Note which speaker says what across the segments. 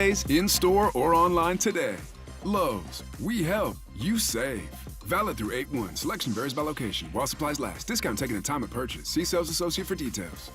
Speaker 1: days, in-store or online today. Lowe's, we help, you save. Valid through 8/1. Selection varies by location. While supplies last. Discount taken at time of purchase. See sales associate for details.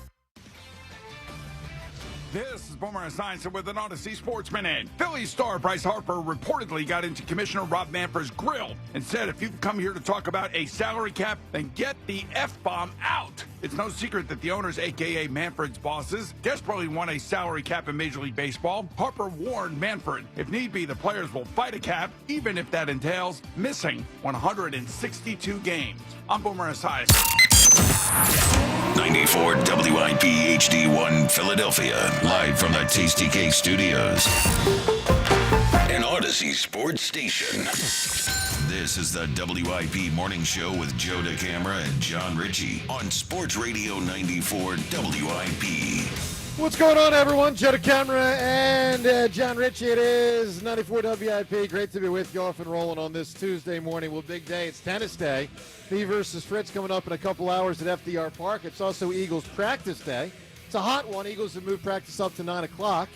Speaker 2: This is Boomer Esiason with an Odyssey Sports Minute. Phillies star Bryce Harper reportedly got into Commissioner Rob Manfred's grill and said, if you've come here to talk about a salary cap, then get the F-bomb out. It's no secret that the owners, a.k.a. Manfred's bosses, desperately want a salary cap in Major League Baseball. Harper warned Manfred, if need be, the players will fight a cap, even if that entails missing 162 games. I'm Boomer Esiason.
Speaker 3: 94 WIP HD1 Philadelphia, live from the Tasty Cake Studios. An Odyssey Sports Station. This is the WIP Morning Show with Joe DeCamara and John Ritchie on Sports Radio 94 WIP.
Speaker 4: What's going on, everyone? Joe DeCamara and John Ritchie. It is 94 WIP. Great to be with you, off and rolling on this Tuesday morning. Well, big day. It's tennis day. Me versus Fritz coming up in a couple hours at FDR Park. It's also Eagles practice day. It's a hot one. Eagles have moved practice up to 9 o'clock.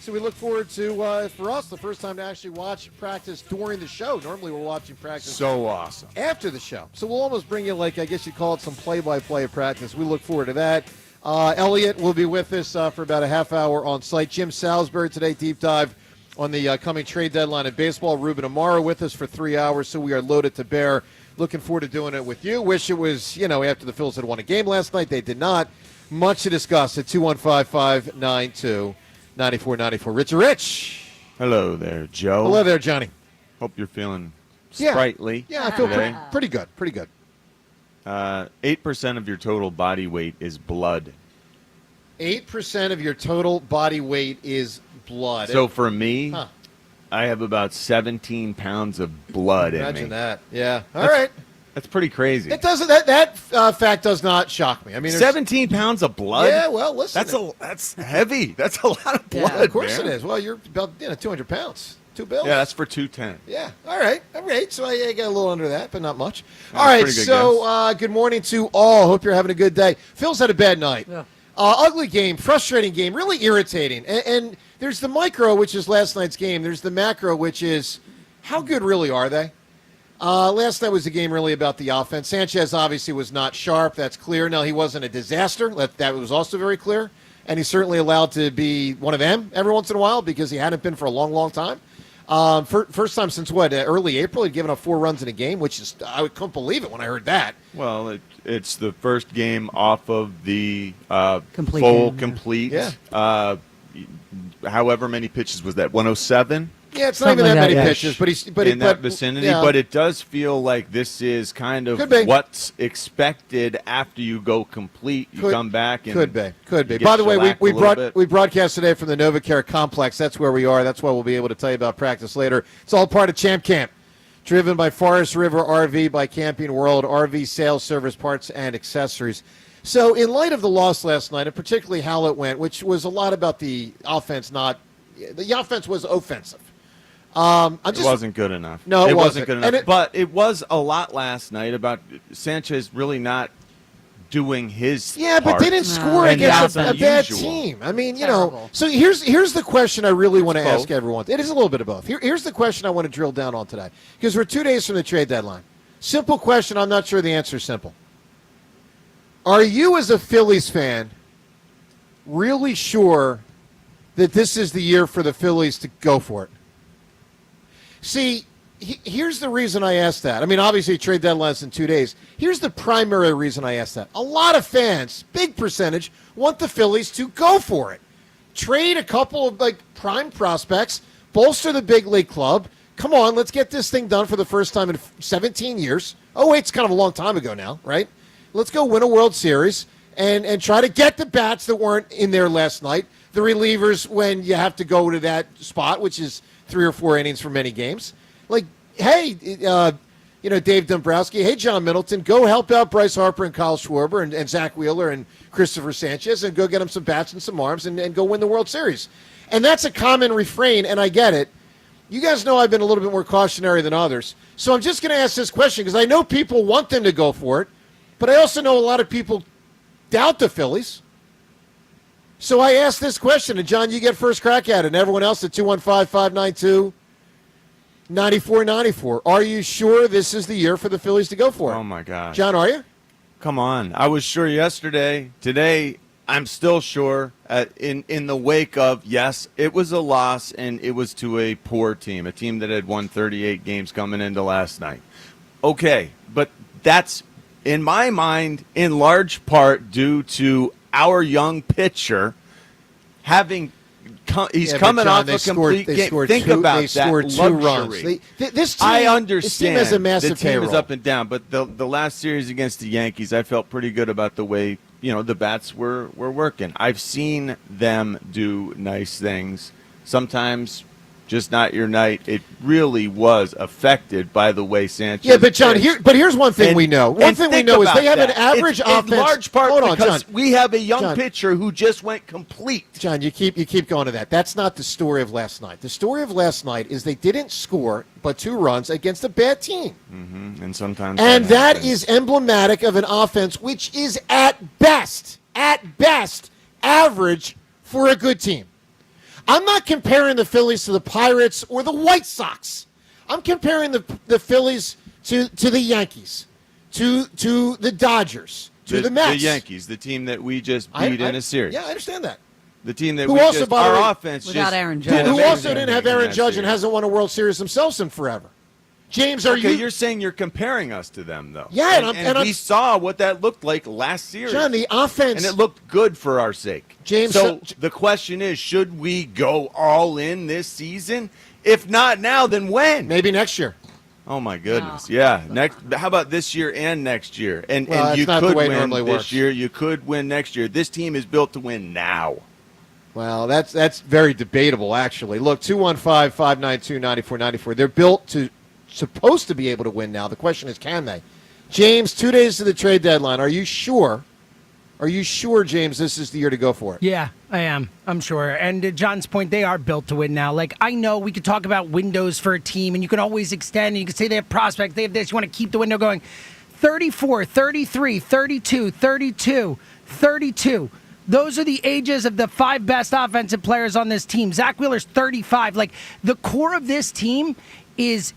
Speaker 4: So we look forward to, for us, the first time to actually watch practice during the show. Normally we're watching practice
Speaker 5: so awesome
Speaker 4: after the show. So we'll almost bring you, like, I guess you'd call it some play-by-play of practice. We look forward to that. Elliot will be with us for about a half hour on site. Jim Salisbury today, deep dive on the coming trade deadline in baseball. Ruben Amaro with us for 3 hours, so we are loaded to bear. Looking forward to doing it with you. Wish it was, after the Phillies had won a game last night. They did not. Much to discuss at 215-592-9494. Rich.
Speaker 5: Hello there, Joe.
Speaker 4: Hello there, Johnny.
Speaker 5: Hope you're feeling sprightly.
Speaker 4: Yeah, I feel pretty good.
Speaker 5: 8% of your total body weight is blood.
Speaker 4: 8% of your total body weight is blood.
Speaker 5: So for me, I have about 17 pounds of blood in me.
Speaker 4: Imagine that. Yeah. All right.
Speaker 5: That's pretty crazy.
Speaker 4: It doesn't. That fact does not shock me. I mean,
Speaker 5: 17 pounds of blood.
Speaker 4: Yeah. Well, listen.
Speaker 5: That's heavy. That's a lot of blood.
Speaker 4: Yeah, of course
Speaker 5: man.
Speaker 4: it is. Well, you're about 200 pounds. 2 bills.
Speaker 5: Yeah, that's for 210.
Speaker 4: Yeah. All right. So I got a little under that, but not much. All right. So good morning to all. Hope you're having a good day. Phil's had a bad night. Yeah. Ugly game, frustrating game, really irritating. And there's the micro, which is last night's game. There's the macro, which is how good really are they? Last night was a game really about the offense. Sanchez obviously was not sharp. That's clear. Now, he wasn't a disaster. That was also very clear. And he's certainly allowed to be one of them every once in a while because he hadn't been for a long, long time. First time since early April, he'd given up 4 runs in a game, which is, I couldn't believe it when I heard that.
Speaker 5: Well, it's the first game off of the complete.
Speaker 4: Yeah.
Speaker 5: However many pitches was that? 107?
Speaker 4: Yeah, it's not even that many pitches, but
Speaker 5: in that vicinity. Yeah. But it does feel like this is kind of what's expected after you go complete. You come back and
Speaker 4: could be. By the way, we broadcast today from the NovaCare complex. That's where we are. That's why we'll be able to tell you about practice later. It's all part of Champ Camp, driven by Forest River RV, by Camping World RV sales, service, parts, and accessories. So, in light of the loss last night, and particularly how it went, which was a lot about the offense, the offense was offensive.
Speaker 5: It wasn't good enough.
Speaker 4: No, it wasn't
Speaker 5: good enough. But it was a lot last night about Sanchez really not doing his part.
Speaker 4: But they didn't score against a bad team. I mean, So here's the question I really want to ask everyone. It is a little bit of both. Here's the question I want to drill down on today, because we're 2 days from the trade deadline. Simple question. I'm not sure the answer is simple. Are you, as a Phillies fan, really sure that this is the year for the Phillies to go for it? See, here's the reason I asked that. I mean, obviously, trade deadline's in 2 days. Here's the primary reason I asked that. A lot of fans, big percentage, want the Phillies to go for it. Trade a couple of, prime prospects, bolster the big league club. Come on, let's get this thing done for the first time in 17 years. Oh, wait, it's kind of a long time ago now, right? Let's go win a World Series and try to get the bats that weren't in there last night, the relievers when you have to go to that spot, which is 3 or 4 innings for many games. Hey, Dave Dombrowski, hey, John Middleton, go help out Bryce Harper and Kyle Schwarber and Zach Wheeler and Christopher Sanchez and go get them some bats and some arms and go win the World Series. And that's a common refrain, and I get it. You guys know I've been a little bit more cautionary than others. So I'm just going to ask this question because I know people want them to go for it, but I also know a lot of people doubt the Phillies. So I asked this question, and John, you get first crack at it, and everyone else at 215-592-9494. Are you sure this is the year for the Phillies to go for it?
Speaker 5: Oh, my God.
Speaker 4: John, are you?
Speaker 5: Come on. I was sure yesterday. Today, I'm still sure in the wake of, yes, it was a loss, and it was to a poor team, a team that had won 38 games coming into last night. Okay, but that's, in my mind, in large part due to our young pitcher having he's coming off a complete game. Think about that
Speaker 4: scored
Speaker 5: luxury.
Speaker 4: 2 runs. This team,
Speaker 5: I understand
Speaker 4: this team has a massive
Speaker 5: the team
Speaker 4: payroll.
Speaker 5: is up and down, but the last series against the Yankees, I felt pretty good about the way the bats were working. I've seen them do nice things. Sometimes just not your night. It really was affected by the way Sanchez.
Speaker 4: Yeah, but John, here's one thing we know. One thing we know is they have an average offense.
Speaker 5: In large part because
Speaker 4: John.
Speaker 5: we have a young pitcher who just went complete.
Speaker 4: John, you keep going to that. That's not the story of last night. The story of last night is they didn't score but 2 runs against a bad team.
Speaker 5: Mm-hmm. And sometimes
Speaker 4: that is emblematic of an offense which is at best, average for a good team. I'm not comparing the Phillies to the Pirates or the White Sox. I'm comparing the Phillies to the Yankees, to the Dodgers, to the Mets.
Speaker 5: The Yankees, the team that we just beat in a series.
Speaker 4: Yeah, I understand that.
Speaker 5: The team that
Speaker 4: our
Speaker 5: offense
Speaker 6: without
Speaker 5: just
Speaker 6: Aaron Judge.
Speaker 4: Who also didn't have Aaron Judge and hasn't won a World Series themselves in forever. James,
Speaker 5: you're saying you're comparing us to them, though.
Speaker 4: Yeah,
Speaker 5: and we saw what that looked like last series.
Speaker 4: John, the offense.
Speaker 5: And it looked good for our sake.
Speaker 4: James,
Speaker 5: so the question is, should we go all in this season? If not now, then when?
Speaker 4: Maybe next year.
Speaker 5: Oh, my goodness. No. Yeah. How about this year and next year? And you could win this year. You could win next year. This team is built to win now.
Speaker 4: Well, that's very debatable, actually. Look, 215-592-9494. They're supposed to be able to win now. The question is, can they? James, 2 days to the trade deadline. Are you sure? Are you sure, James, this is the year to go for it?
Speaker 7: Yeah, I am. I'm sure. And to John's point, they are built to win now. Like, I know we could talk about windows for a team, and you can always extend, and you can say they have prospects, they have this. You want to keep the window going. 34, 33, 32, 32, 32. Those are the ages of the 5 best offensive players on this team. Zach Wheeler's 35. Like, the core of this team is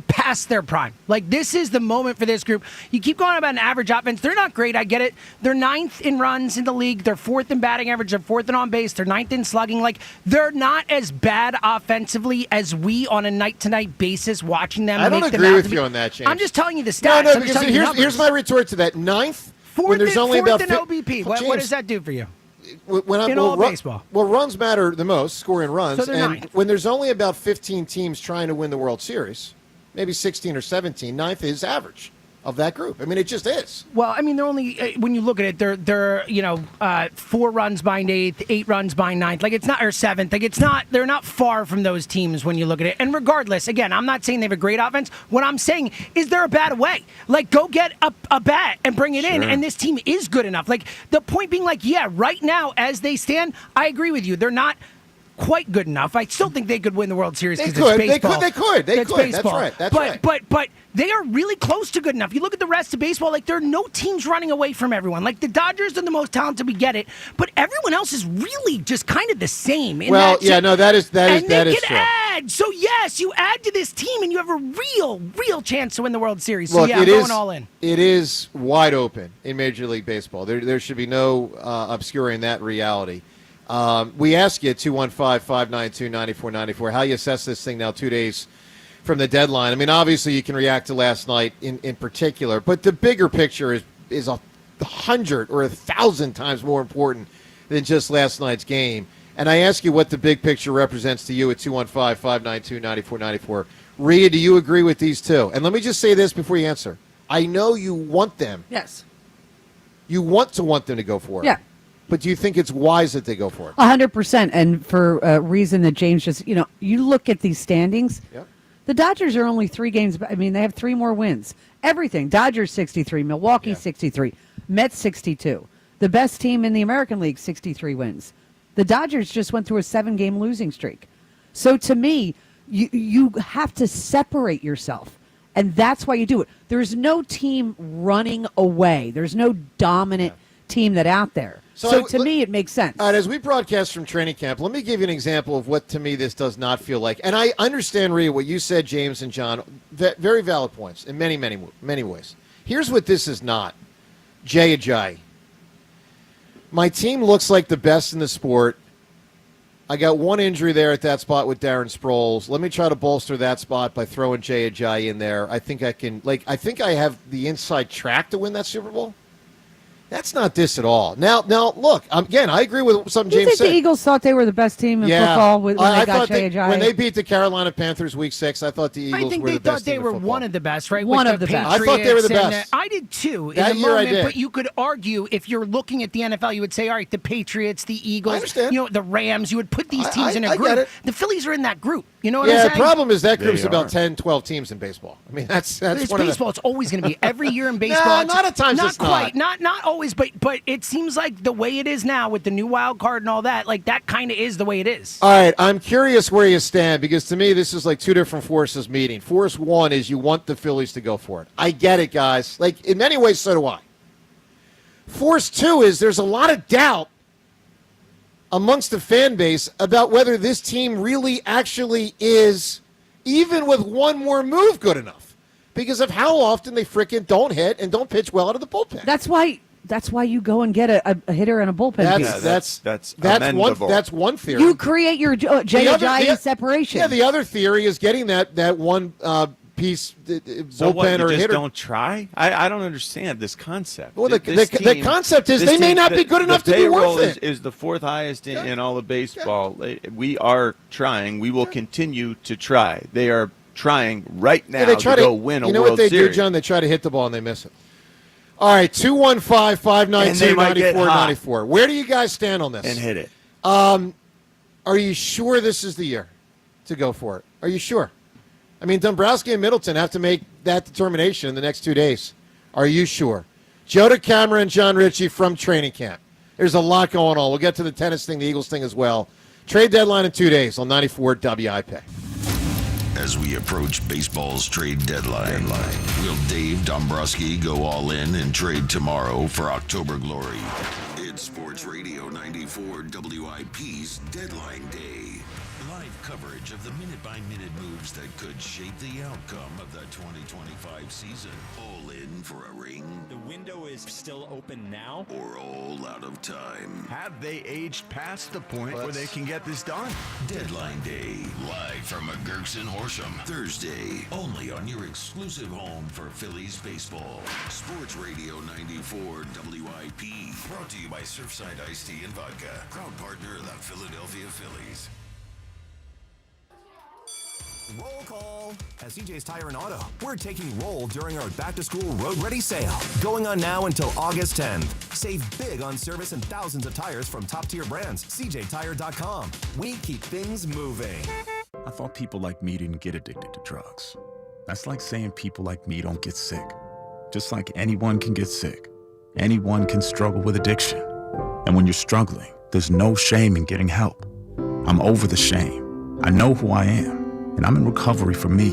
Speaker 7: past their prime. Like, this is the moment for this group. You keep going about an average offense. They're not great. I get it. They're 9th in runs in the league. They're 4th in batting average. They're 4th in on base. They're 9th in slugging. Like, they're not as bad offensively as we on a night-to-night basis watching them.
Speaker 4: I don't agree with you on that, James.
Speaker 7: I'm just telling you the stats.
Speaker 4: No, because here's my retort to that. 9th, when there's only about
Speaker 7: 4th in OBP. What does that do for you? Baseball.
Speaker 4: Well, runs matter the most, scoring runs.
Speaker 7: So they're
Speaker 4: and
Speaker 7: 9th.
Speaker 4: When there's only about 15 teams trying to win the World Series, maybe 16 or 17, 9th is average of that group. I mean, it just is.
Speaker 7: Well, I mean, they're only, when you look at it, they're 4 runs behind 8th, 8 runs behind 9th. Like, it's not, or 7th. Like, it's not, they're not far from those teams when you look at it. And regardless, again, I'm not saying they have a great offense. What I'm saying is they're a bad way. Like, go get a bat and bring it in, and this team is good enough. Like, the point being, like, yeah, right now, as they stand, I agree with you. They're not quite good enough. I still think they could win the World Series because it's baseball.
Speaker 4: They could.
Speaker 7: Baseball.
Speaker 4: That's right.
Speaker 7: But they are really close to good enough. You look at the rest of baseball, like, there are no teams running away from everyone. Like, the Dodgers are the most talented, we get it, but everyone else is really just kind of the same.
Speaker 4: That is true.
Speaker 7: Add. So yes, you add to this team, and you have a real chance to win the World Series. So
Speaker 4: Look,
Speaker 7: yeah, I'm going all in.
Speaker 4: It is wide open in Major League Baseball. There should be no obscuring that reality. We ask you, 215-592-9494, how you assess this thing now 2 days from the deadline. I mean, obviously you can react to last night in particular, but the bigger picture is 100 or 1,000 times more important than just last night's game. And I ask you what the big picture represents to you at 215-592-9494. Rhea, do you agree with these two? And let me just say this before you answer. I know you want them.
Speaker 6: Yes.
Speaker 4: You want them to go for it.
Speaker 6: Yeah.
Speaker 4: But do you think it's wise that they go for it?
Speaker 6: 100%. And for a reason that James just, you look at these standings.
Speaker 4: Yep.
Speaker 6: The Dodgers are only 3 games. I mean, they have 3 more wins. Everything. Dodgers 63, Milwaukee 63, Mets 62. The best team in the American League, 63 wins. The Dodgers just went through a 7-game losing streak. So to me, you have to separate yourself. And that's why you do it. There's no team running away. There's no dominant team that out there. So to me, it makes sense.
Speaker 4: All right, as we broadcast from training camp, let me give you an example of what, to me, this does not feel like. And I understand, Rhea, what you said, James and John. Very valid points in many, many, many ways. Here's what this is not. Jay Ajayi. My team looks like the best in the sport. I got one injury there at that spot with Darren Sproles. Let me try to bolster that spot by throwing Jay Ajayi in there. I think I can. I think I have the inside track to win that Super Bowl. That's not this at all. Now, look. Again, I agree with something James said.
Speaker 6: The Eagles thought they were the best team in football when they got Jay Ajayi?
Speaker 4: When they beat the Carolina Panthers Week 6, I thought the Eagles were the best team in football.
Speaker 7: I think they thought they were one of the best, right?
Speaker 6: One of the best.
Speaker 4: I thought they were the best.
Speaker 7: I did too.
Speaker 4: That year I did.
Speaker 7: But you could argue, if you're looking at the NFL, you would say, all right, the Patriots, the Eagles,
Speaker 4: I understand.
Speaker 7: The Rams, you would put these teams in a group.
Speaker 4: Get it.
Speaker 7: The Phillies are in that group. You know what I'm
Speaker 4: saying?
Speaker 7: saying?
Speaker 4: The problem is that group's about 10, 12 teams in baseball. I mean, that's
Speaker 7: it's
Speaker 4: one
Speaker 7: baseball.
Speaker 4: of the...
Speaker 7: It's always going to be every year in baseball.
Speaker 4: Not at times.
Speaker 7: Not quite. Not always. But it seems like the way it is now with the new wild card and all that, like that kind of is the way it is.
Speaker 4: All right, I'm curious where you stand, because to me this is like two different forces meeting. Force one is you want the Phillies to go for it. I get it, guys. Like, in many ways, so do I. Force two is there's a lot of doubt amongst the fan base about whether this team really actually is, even with one more move, good enough, because of how often they frickin' don't hit and don't pitch well out of the bullpen.
Speaker 6: That's why you go and get a hitter and a bullpen.
Speaker 4: That's one theory.
Speaker 6: You create your Jay Ajayi separation.
Speaker 4: Yeah, the other theory is getting that one piece bullpen or hitter.
Speaker 5: Don't try? I don't understand this concept.
Speaker 4: Well, the concept is they may not be good enough to be worth it.
Speaker 5: Is the fourth highest in all of baseball. Yeah. We are trying. We will continue to try. They are trying right now to go win a World Series.
Speaker 4: You know what they do, John? They try to hit the ball and they miss it. All right, 215-592-9494. Where do you guys stand on this?
Speaker 5: And hit it.
Speaker 4: Are you sure this is the year to go for it? Are you sure? I mean, Dombrowski and Middleton have to make that determination in the next 2 days. Are you sure? Joe DeCamara and John Ritchie from training camp. There's a lot going on. We'll get to the tennis thing, the Eagles thing as well. Trade deadline in 2 days on 94 WIP.
Speaker 3: As we approach baseball's trade deadline, will Dave Dombrowski go all in and trade tomorrow for October glory? It's Sports Radio 94 WIP's Deadline Day. Live coverage of the minute-by-minute moves that could shape the outcome of the 2025 season. All in for a ring?
Speaker 8: The window is still open now?
Speaker 3: Or all out of time?
Speaker 9: Have they aged past the point where they can get this done?
Speaker 3: Deadline Day, live from McGurk's in Horsham. Thursday, only on your exclusive home for Phillies baseball. Sports Radio 94 WIP. Brought to you by Surfside Iced Tea and Vodka. Proud partner of the Philadelphia Phillies.
Speaker 10: Roll call. At CJ's Tire and Auto, we're taking roll during our back-to-school Road Ready sale. Going on now until August 10th. Save big on service and thousands of tires from top-tier brands. CJTire.com. We keep things moving.
Speaker 11: I thought people like me didn't get addicted to drugs. That's like saying people like me don't get sick. Just like anyone can get sick, anyone can struggle with addiction. And when you're struggling, there's no shame in getting help. I'm over the shame. I know who I am. And I'm in recovery for me.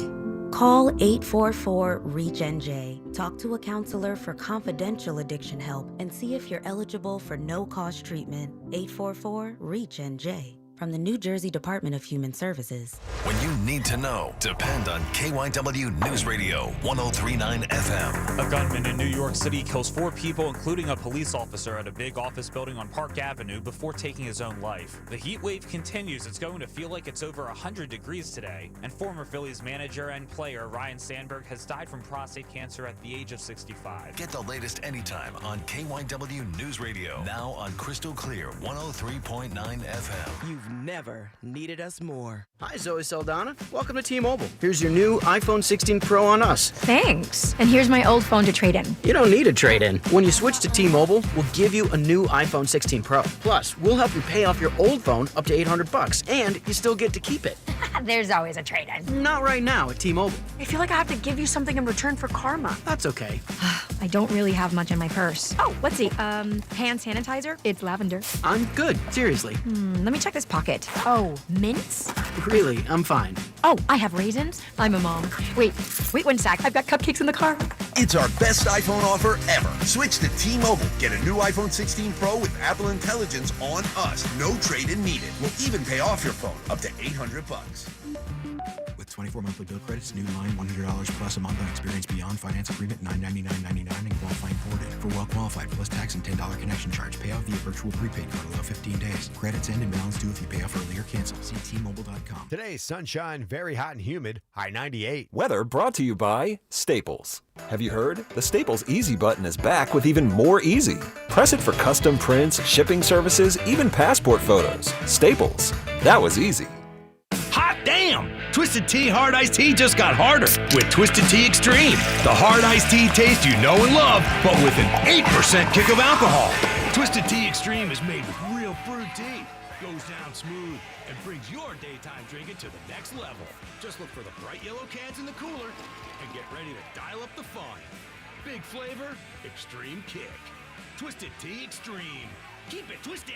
Speaker 12: Call 844-REACH-NJ. Talk to a counselor for confidential addiction help and see if you're eligible for no-cost treatment. 844-REACH-NJ. From the New Jersey Department of Human Services.
Speaker 10: When you need to know, depend on KYW News Radio 1039 FM.
Speaker 13: A gunman in New York City kills 4 people, including a police officer, at a big office building on Park Avenue before taking his own life. The heat wave continues. It's going to feel like it's over 100 degrees today. And former Phillies manager and player Ryne Sandberg has died from prostate cancer at the age of 65.
Speaker 10: Get the latest anytime on KYW News Radio. Now on Crystal Clear 103.9 FM.
Speaker 14: You've never needed us more. Hi, Zoe Saldana. Welcome to T-Mobile. Here's your new iPhone 16 Pro on us.
Speaker 15: Thanks. And here's my old phone to trade in.
Speaker 14: You don't need a trade-in. When you switch to T-Mobile, we'll give you a new iPhone 16 Pro. Plus, we'll help you pay off your old phone up to $800, and you still get to keep it.
Speaker 15: There's always a trade-in.
Speaker 14: Not right now at T-Mobile.
Speaker 15: I feel like I have to give you something in return for karma.
Speaker 14: That's okay.
Speaker 15: I don't really have much in my purse. Oh, let's see. Hand sanitizer. It's lavender.
Speaker 14: I'm good. Seriously.
Speaker 15: Let me check this pocket. Oh, mints?
Speaker 14: Really, I'm fine.
Speaker 15: Oh, I have raisins. I'm a mom. Wait 1 sec. I've got cupcakes in the car.
Speaker 16: It's our best iPhone offer ever. Switch to T-Mobile. Get a new iPhone 16 Pro with Apple Intelligence on us. No trade-in needed. We'll even pay off your phone up to $800.
Speaker 17: With 24 monthly bill credits, new line $100 plus a month on experience beyond finance agreement $999.99 and qualifying forwarded. For well qualified plus tax and $10 connection charge. Payout via virtual prepaid card. Allow 15 days. Credits end and balance due if you pay off early or cancel. See T-Mobile.com.
Speaker 18: Today, sunshine, very hot and humid. High 98.
Speaker 19: Weather brought to you by Staples. Have you heard? The Staples Easy button is back with even more easy. Press it for custom prints, shipping services, even passport photos. Staples. That was easy.
Speaker 18: Hot damn! Twisted Tea Hard Iced Tea just got harder with Twisted Tea Extreme. The hard iced tea taste you know and love, but with an 8% kick of alcohol. Twisted Tea Extreme is made with real brewed tea. Goes down smooth and brings your daytime drinking to the next level. Just look for the bright yellow cans in the cooler and get ready to dial up the fun. Big flavor, extreme kick. Twisted Tea Extreme. Keep it twisted.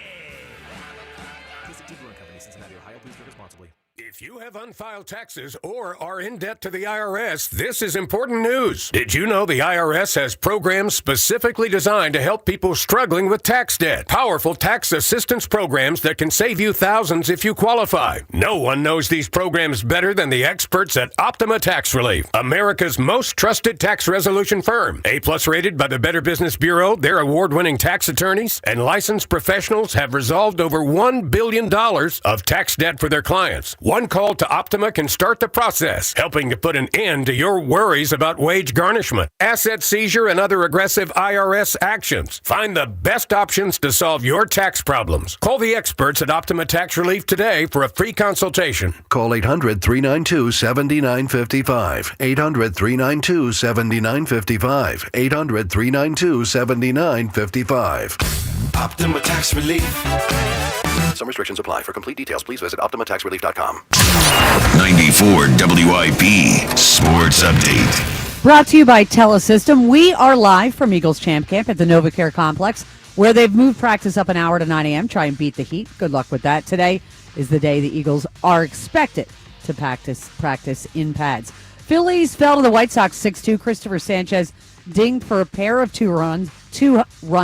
Speaker 20: Twisted Tea Brewing Company, Cincinnati, Ohio. Please drink responsibly.
Speaker 21: If you have unfiled taxes or are in debt to the IRS, this is important news. Did you know the IRS has programs specifically designed to help people struggling with tax debt? Powerful tax assistance programs that can save you thousands if you qualify. No one knows these programs better than the experts at Optima Tax Relief, America's most trusted tax resolution firm. A-plus rated by the Better Business Bureau, their award-winning tax attorneys and licensed professionals have resolved over $1 billion of tax debt for their clients. One call to Optima can start the process, helping to put an end to your worries about wage garnishment, asset seizure, and other aggressive IRS actions. Find the best options to solve your tax problems. Call the experts at Optima Tax Relief today for a free consultation.
Speaker 22: Call 800-392-7955. 800-392-7955. 800-392-7955.
Speaker 3: Optima Tax Relief.
Speaker 22: Some restrictions apply. For complete details, please visit OptimaTaxRelief.com.
Speaker 3: 94 WIP Sports Update.
Speaker 6: Brought to you by Telesystem. We are live from Eagles Champ Camp at the NovaCare Complex, where they've moved practice up an hour to 9 a.m. Try and beat the heat. Good luck with that. Today is the day the Eagles are expected to practice in pads. Phillies fell to the White Sox 6-2. Christopher Sanchez dinged for a pair of two-run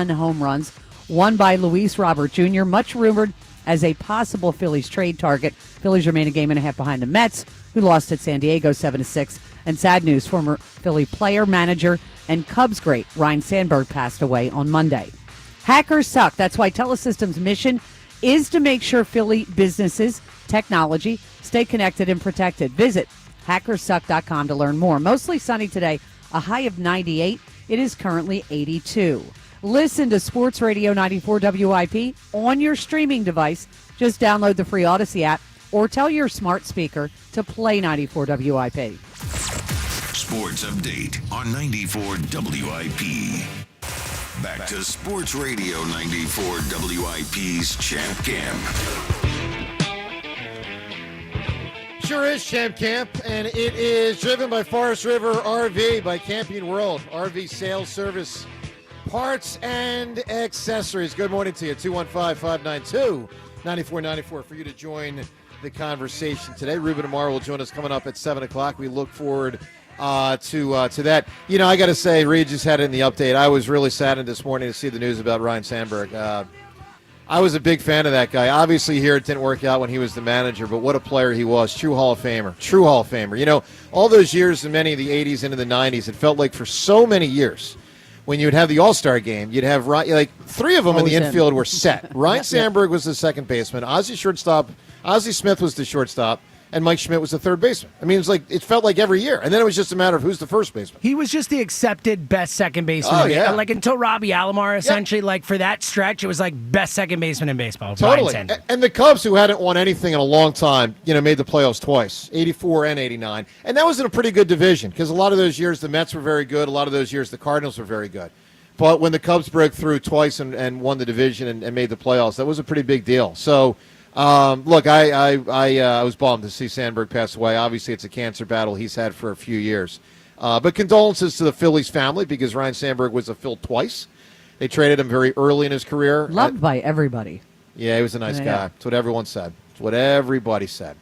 Speaker 6: home runs, one by Luis Robert Jr., much rumored as a possible Phillies trade target. Phillies remain a game and a half behind the Mets, who lost at San Diego 7-6. And sad news, former Philly player, manager, and Cubs great Ryne Sandberg passed away on Monday. Hackers suck. That's why Telesystem's mission is to make sure Philly businesses, technology, stay connected and protected. Visit hackersuck.com to learn more. Mostly sunny today, a high of 98. It is currently 82. Listen to Sports Radio 94 WIP on your streaming device. Just download the free Odyssey app or tell your smart speaker to play 94 WIP.
Speaker 3: Sports Update on 94 WIP. Back to Sports Radio 94 WIP's Champ Camp.
Speaker 4: Sure is Champ Camp, and it is driven by Forest River RV, by Camping World, RV sales service, parts and accessories. Good morning to you. 215-592-9494 for you to join the conversation today. Ruben Amaro will join us coming up at 7 o'clock. We look forward to that. You know, I got to say, Reed just had it in the update. I was really saddened this morning to see the news about Ryne Sandberg. I was a big fan of that guy. Obviously here it didn't work out when he was the manager, but what a player he was. True Hall of Famer. True Hall of Famer. You know, all those years in many of the 80s into the 90s, it felt like for so many years, when you would have the All-Star game, you'd have like three of them in the infield were set. Ryne Sandberg was the second baseman, Ozzie Smith was the shortstop, and Mike Schmidt was the third baseman. I mean, it felt like every year. And then it was just a matter of who's the first baseman.
Speaker 7: He was just the accepted best second baseman. Oh, yeah. Like until Robbie Alomar, essentially, like for that stretch, it was like best second baseman in baseball.
Speaker 4: Totally. And the Cubs, who hadn't won anything in a long time, made the playoffs twice, 84 and 89. And that was in a pretty good division because a lot of those years the Mets were very good. A lot of those years the Cardinals were very good. But when the Cubs broke through twice and won the division and made the playoffs, that was a pretty big deal. So, look, I was bummed to see Sandberg pass away. Obviously, it's a cancer battle he's had for a few years. But condolences to the Phillies family because Ryne Sandberg was a Phil twice. They traded him very early in his career.
Speaker 6: Loved by everybody.
Speaker 4: Yeah, he was a nice guy. That's what everyone said. That's what everybody said.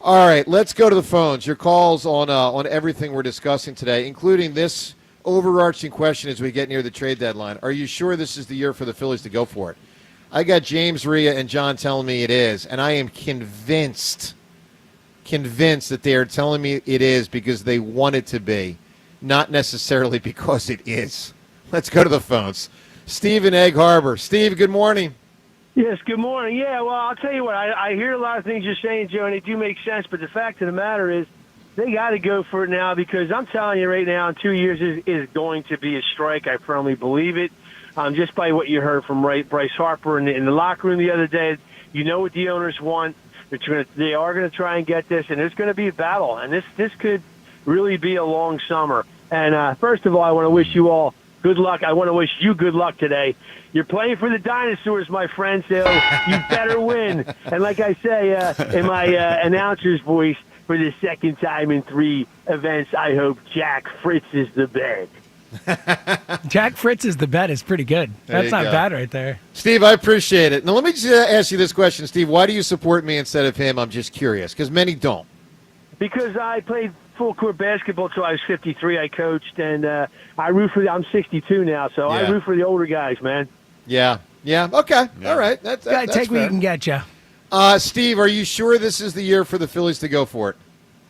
Speaker 4: All right, let's go to the phones. Your calls on everything we're discussing today, including this overarching question as we get near the trade deadline. Are you sure this is the year for the Phillies to go for it? I got James, Rhea, and John telling me it is, and I am convinced that they are telling me it is because they want it to be, not necessarily because it is. Let's go to the phones. Steve in Egg Harbor. Steve, good morning.
Speaker 1: Yes, good morning. Yeah, well, I'll tell you what, I hear a lot of things you're saying, Joe, and they do make sense, but the fact of the matter is they got to go for it now because I'm telling you right now, in 2 years is going to be a strike. I firmly believe it. Just by what you heard from Bryce Harper in the locker room the other day, you know what the owners want. They are going to try and get this, and there's going to be a battle, and this could really be a long summer. And first of all, I want to wish you all good luck. I want to wish you good luck today. You're playing for the Dinosaurs, my friend, so you better win. And like I say in my announcer's voice, for the second time in 3 events, I hope Jack Fritz is the bed.
Speaker 7: Jack Fritz is the bet is pretty good. That's not bad right there.
Speaker 4: Steve, I appreciate it. Now, let me just ask you this question, Steve. Why do you support me instead of him? I'm just curious, because many don't.
Speaker 1: Because I played full-court basketball till I was 53. I coached, and I root for I'm 62 now, so I root for the older guys, man.
Speaker 4: Yeah. Okay. Yeah. All right. That's
Speaker 7: gotta take what you can get, you.
Speaker 4: Steve, are you sure this is the year for the Phillies to go for it?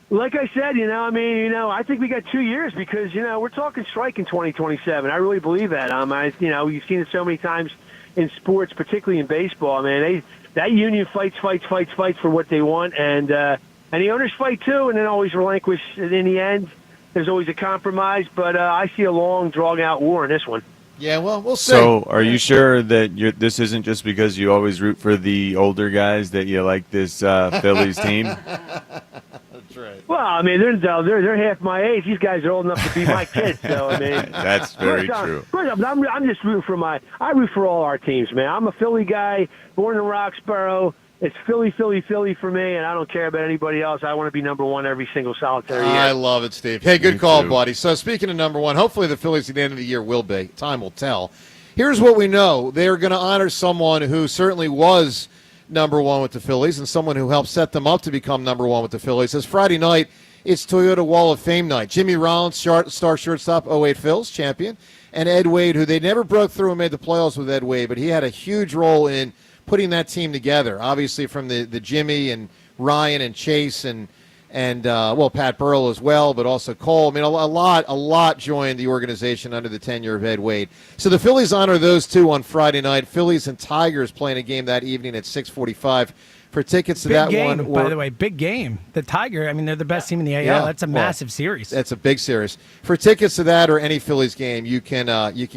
Speaker 1: Like I said, I think we got 2 years because, we're talking strike in 2027. I really believe that. You've seen it so many times in sports, particularly in baseball. Man, that union fights for what they want, and the owners fight too, and then always relinquish. In the end, there's always a compromise, but I see a long, drawn-out war in this one.
Speaker 4: Yeah, well, we'll see.
Speaker 5: So, are you sure that this isn't just because you always root for the older guys that you like this Phillies team?
Speaker 1: That's right. Well, they're half my age. These guys are old enough to be my kids. So
Speaker 5: that's very true.
Speaker 1: I'm just rooting I root for all our teams, man. I'm a Philly guy, born in Roxborough. It's Philly for me, and I don't care about anybody else. I want to be number one every single solitary year.
Speaker 4: I love it, Steve. Hey, good call, buddy. So speaking of number one, hopefully the Phillies at the end of the year will be. Time will tell. Here's what we know. They are going to honor someone who certainly was number one with the Phillies and someone who helped set them up to become number one with the Phillies. As Friday night, it's Toyota Wall of Fame night. Jimmy Rollins, star shortstop, 08 Phils, champion, and Ed Wade, who they never broke through and made the playoffs with Ed Wade, but he had a huge role in putting that team together, obviously from the Jimmy and Ryan and Chase and Pat Burrell as well, but also Cole. A lot joined the organization under the tenure of Ed Wade. So the Phillies honor those two on Friday night. Phillies and Tigers playing a game that evening at 6:45. For tickets to that
Speaker 7: game,
Speaker 4: one,
Speaker 7: by the way, big game. The Tiger, they're the best team in the AL. That's a massive series.
Speaker 4: That's a big series. For tickets to that or any Phillies game, you can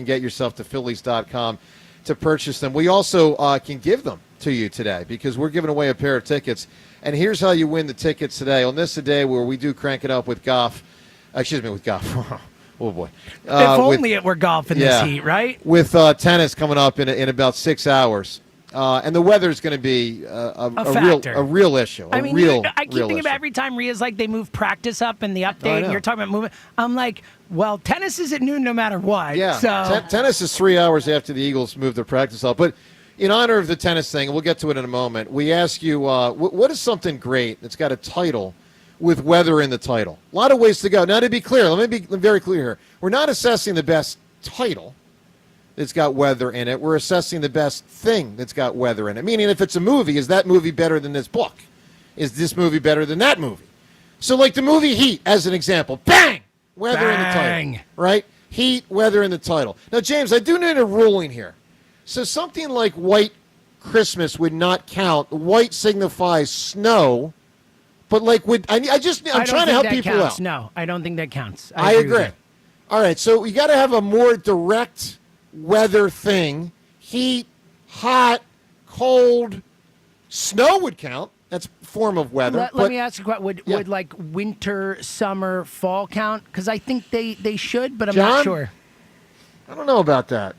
Speaker 4: get yourself to Phillies.com to purchase them. We also can give them to you today because we're giving away a pair of tickets. And here's how you win the tickets today. On this day where we do crank it up with golf. With golf. Oh, boy.
Speaker 7: If only it were golf in this heat, right?
Speaker 4: With tennis coming up in about 6 hours. And the weather's going to be a real issue.
Speaker 7: I keep thinking about every time Rhea's like they move practice up in the update, and you're talking about movement. I'm like, well, tennis is at noon no matter what.
Speaker 4: Yeah,
Speaker 7: so.
Speaker 4: Tennis is 3 hours after the Eagles move their practice up. But in honor of the tennis thing, and we'll get to it in a moment, we ask you, what is something great that's got a title with weather in the title? A lot of ways to go. Now, to be clear, let me be very clear here. We're not assessing the best title that's got weather in it. We're assessing the best thing that's got weather in it. Meaning, if it's a movie, is that movie better than this book? Is this movie better than that movie? So, like the movie Heat, as an example. Bang! Weather in the title. Right? Heat, weather in the title. Now, James, I do need a ruling here. So something like White Christmas would not count. White signifies snow. But I'm trying to help people out.
Speaker 7: No, I don't think that counts.
Speaker 4: I agree. All right, so you got to have a more direct weather thing. Heat, hot, cold, snow would count. That's a form of weather.
Speaker 7: Let me ask you, would like winter, summer, fall count? Because I think they should, but I'm not sure.
Speaker 4: I don't know about that.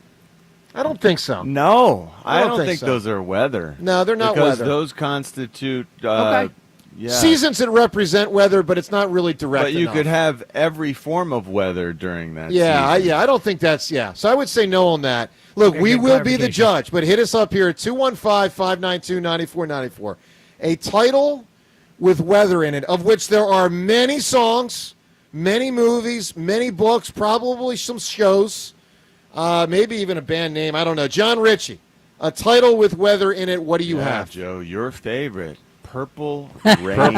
Speaker 4: I don't think so.
Speaker 5: No, I don't think those are weather.
Speaker 4: No, they're not
Speaker 5: because
Speaker 4: weather.
Speaker 5: Those constitute
Speaker 4: seasons that represent weather, but it's not really direct
Speaker 5: But you
Speaker 4: enough.
Speaker 5: could have every form of weather during that season.
Speaker 4: I don't think that's, So I would say no on that. Look, we will be the judge, but hit us up here at 215-592-9494. A title with weather in it, of which there are many songs many movies, many books, probably some shows, maybe even a band name. I don't know. John Ritchie, a title with weather in it. What do you have?
Speaker 5: Joe, your favorite, Purple Rain.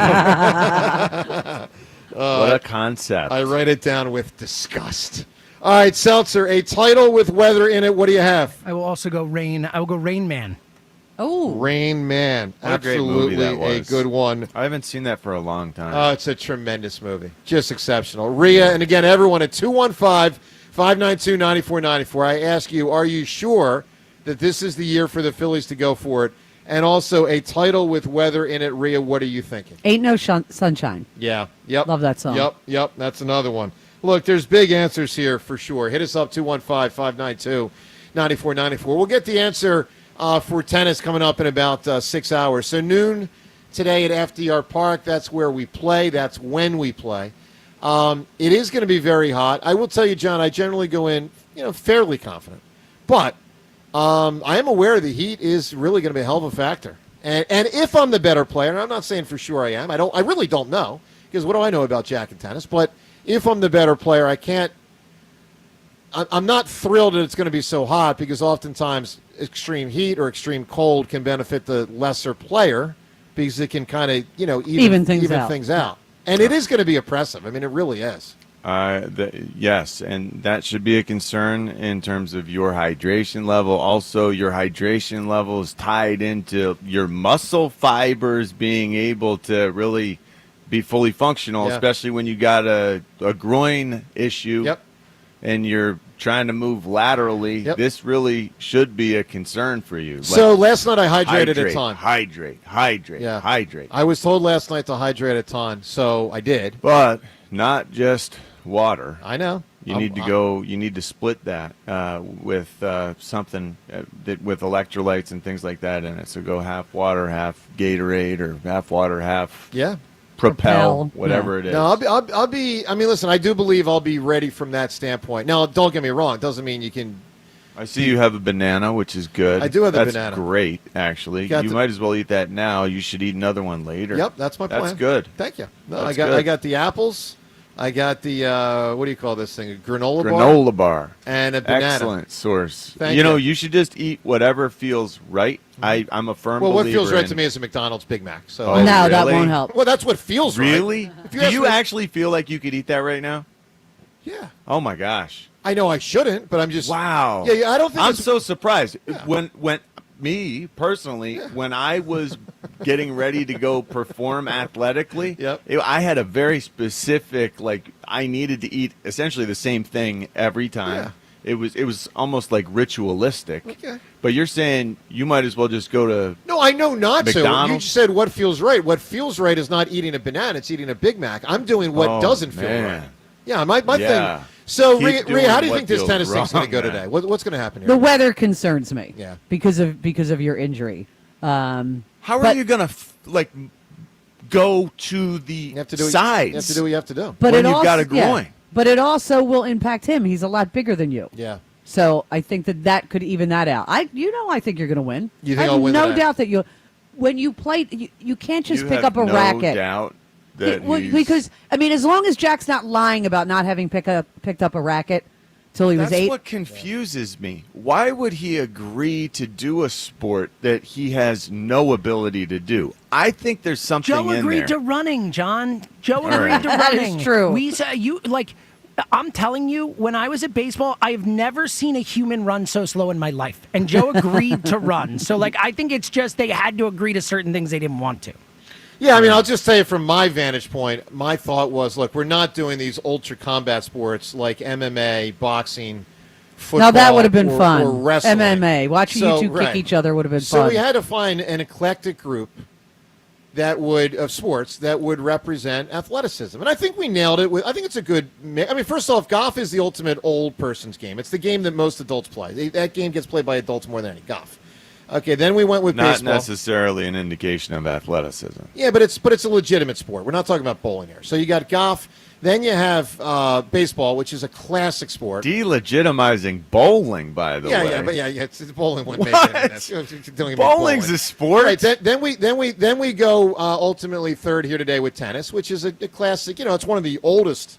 Speaker 5: What a concept.
Speaker 4: I write it down with disgust. All right, Seltzer, a title with weather in it. What do you have?
Speaker 7: I will also go Rain. I will go Rain Man.
Speaker 6: Oh,
Speaker 4: Rain Man.
Speaker 5: What a great
Speaker 4: Absolutely
Speaker 5: movie that was.
Speaker 4: a good one.
Speaker 5: I haven't seen that for a long time.
Speaker 4: Oh, it's a tremendous movie. Just exceptional. Rhea, and again, everyone at 215-592-9494. I ask you, are you sure that this is the year for the Phillies to go for it? And also a title with weather in it. Rhea, what are you thinking?
Speaker 6: Ain't No Sunshine.
Speaker 4: Yeah. Yep.
Speaker 6: Love that song.
Speaker 4: Yep. That's another one. Look, there's big answers here for sure. Hit us up, 215-592-9494. We'll get the answer for tennis coming up in about 6 hours. So noon today at FDR Park. That's where we play. That's when we play. It is going to be very hot. I will tell you, John, I generally go in, fairly confident. But I am aware the heat is really going to be a hell of a factor. And if I'm the better player, and I'm not saying for sure I am. I really don't know, because what do I know about Jack and tennis? But if I'm the better player, I'm not thrilled that it's going to be so hot, because oftentimes extreme heat or extreme cold can benefit the lesser player, because it can kind of, even things out. And it is going to be oppressive. I mean, it really is.
Speaker 5: Yes, and that should be a concern in terms of your hydration level. Also, your hydration level is tied into your muscle fibers being able to really be fully functional, especially when you got a groin issue and you're trying to move laterally. This really should be a concern for you.
Speaker 4: So last night I hydrated a ton.
Speaker 5: Hydrate.
Speaker 4: I was told last night to hydrate a ton, so I did.
Speaker 5: But not just water.
Speaker 4: I know.
Speaker 5: You need to split that with something with electrolytes and things like that in it. So go half water, half Gatorade, or half water, half Propel, whatever it is.
Speaker 4: No, I'll be. I mean, listen, I do believe I'll be ready from that standpoint. Now, don't get me wrong. It doesn't mean you can.
Speaker 5: I see you have a banana, which is good.
Speaker 4: I do have
Speaker 5: That's
Speaker 4: banana.
Speaker 5: That's great, actually. You might as well eat that now. You should eat another one later.
Speaker 4: Yep, that's my plan.
Speaker 5: That's good.
Speaker 4: Thank you. No,
Speaker 5: I
Speaker 4: got the apples. I got the what do you call this thing? A
Speaker 5: granola bar
Speaker 4: and a banana.
Speaker 5: Excellent source.
Speaker 4: Thank you.
Speaker 5: You should just eat whatever feels right. I'm a firm believer.
Speaker 4: Well, what feels right to me is a McDonald's Big Mac. So
Speaker 5: really?
Speaker 6: That won't help.
Speaker 4: Well, that's what feels right.
Speaker 5: Really? Do you actually feel like you could eat that right now?
Speaker 4: Yeah.
Speaker 5: Oh my gosh.
Speaker 4: I know I shouldn't, but I'm just
Speaker 5: wow.
Speaker 4: Yeah, I don't think
Speaker 5: I'm so surprised. Yeah. When me personally, when I was getting ready to go perform athletically, I had a very specific, I needed to eat essentially the same thing every time. Yeah. It was almost like ritualistic.
Speaker 4: Okay.
Speaker 5: But you're saying you might as well just go to
Speaker 4: No, I know not
Speaker 5: McDonald's?
Speaker 4: to. You just said what feels right. What feels right is not eating a banana, it's eating a Big Mac. I'm doing what doesn't feel right. Yeah, my thing. So, Rhea, how do you think this tennis thing's going to go today? What's going to happen here?
Speaker 6: The weather concerns me.
Speaker 4: Yeah.
Speaker 6: Because of your injury.
Speaker 5: How are you going to go to the sides?
Speaker 4: You have to do what you have to do.
Speaker 6: But
Speaker 5: when you've got a groin.
Speaker 6: Yeah, but it also will impact him. He's a lot bigger than you.
Speaker 4: Yeah.
Speaker 6: So I think that could even that out. I think you're going to win.
Speaker 4: You think I'll win?
Speaker 6: No doubt that when you play, you can't just pick up a racket.
Speaker 5: No doubt.
Speaker 6: Because as long as Jack's not lying about not having picked up a racket till he was 8.
Speaker 5: That's what confuses me. Why would he agree to do a sport that he has no ability to do? I think there's something in there.
Speaker 7: Joe agreed to running, John. Joe agreed to running.
Speaker 6: That is true.
Speaker 7: We said I'm telling you, when I was at baseball, I've never seen a human run so slow in my life. And Joe agreed to run. So I think it's just they had to agree to certain things they didn't want to.
Speaker 4: Yeah, I'll just say from my vantage point, my thought was, look, we're not doing these ultra combat sports like MMA, boxing, football.
Speaker 6: Now that would have been fun.
Speaker 4: Or wrestling.
Speaker 6: MMA, watching you two kick each other would have been fun.
Speaker 4: So we had to find an eclectic group of sports that would represent athleticism, and I think we nailed it. I think it's a good. First off, golf is the ultimate old person's game. It's the game that most adults play. That game gets played by adults more than any golf. Okay, then we went with baseball.
Speaker 5: Not necessarily an indication of athleticism.
Speaker 4: Yeah, but it's a legitimate sport. We're not talking about bowling here. So you got golf, then you have baseball, which is a classic sport.
Speaker 5: Delegitimizing bowling, by the way.
Speaker 4: It's bowling wouldn't make it.
Speaker 5: Bowling's a sport.
Speaker 4: Right, then we go ultimately third here today with tennis, which is a classic. It's one of the oldest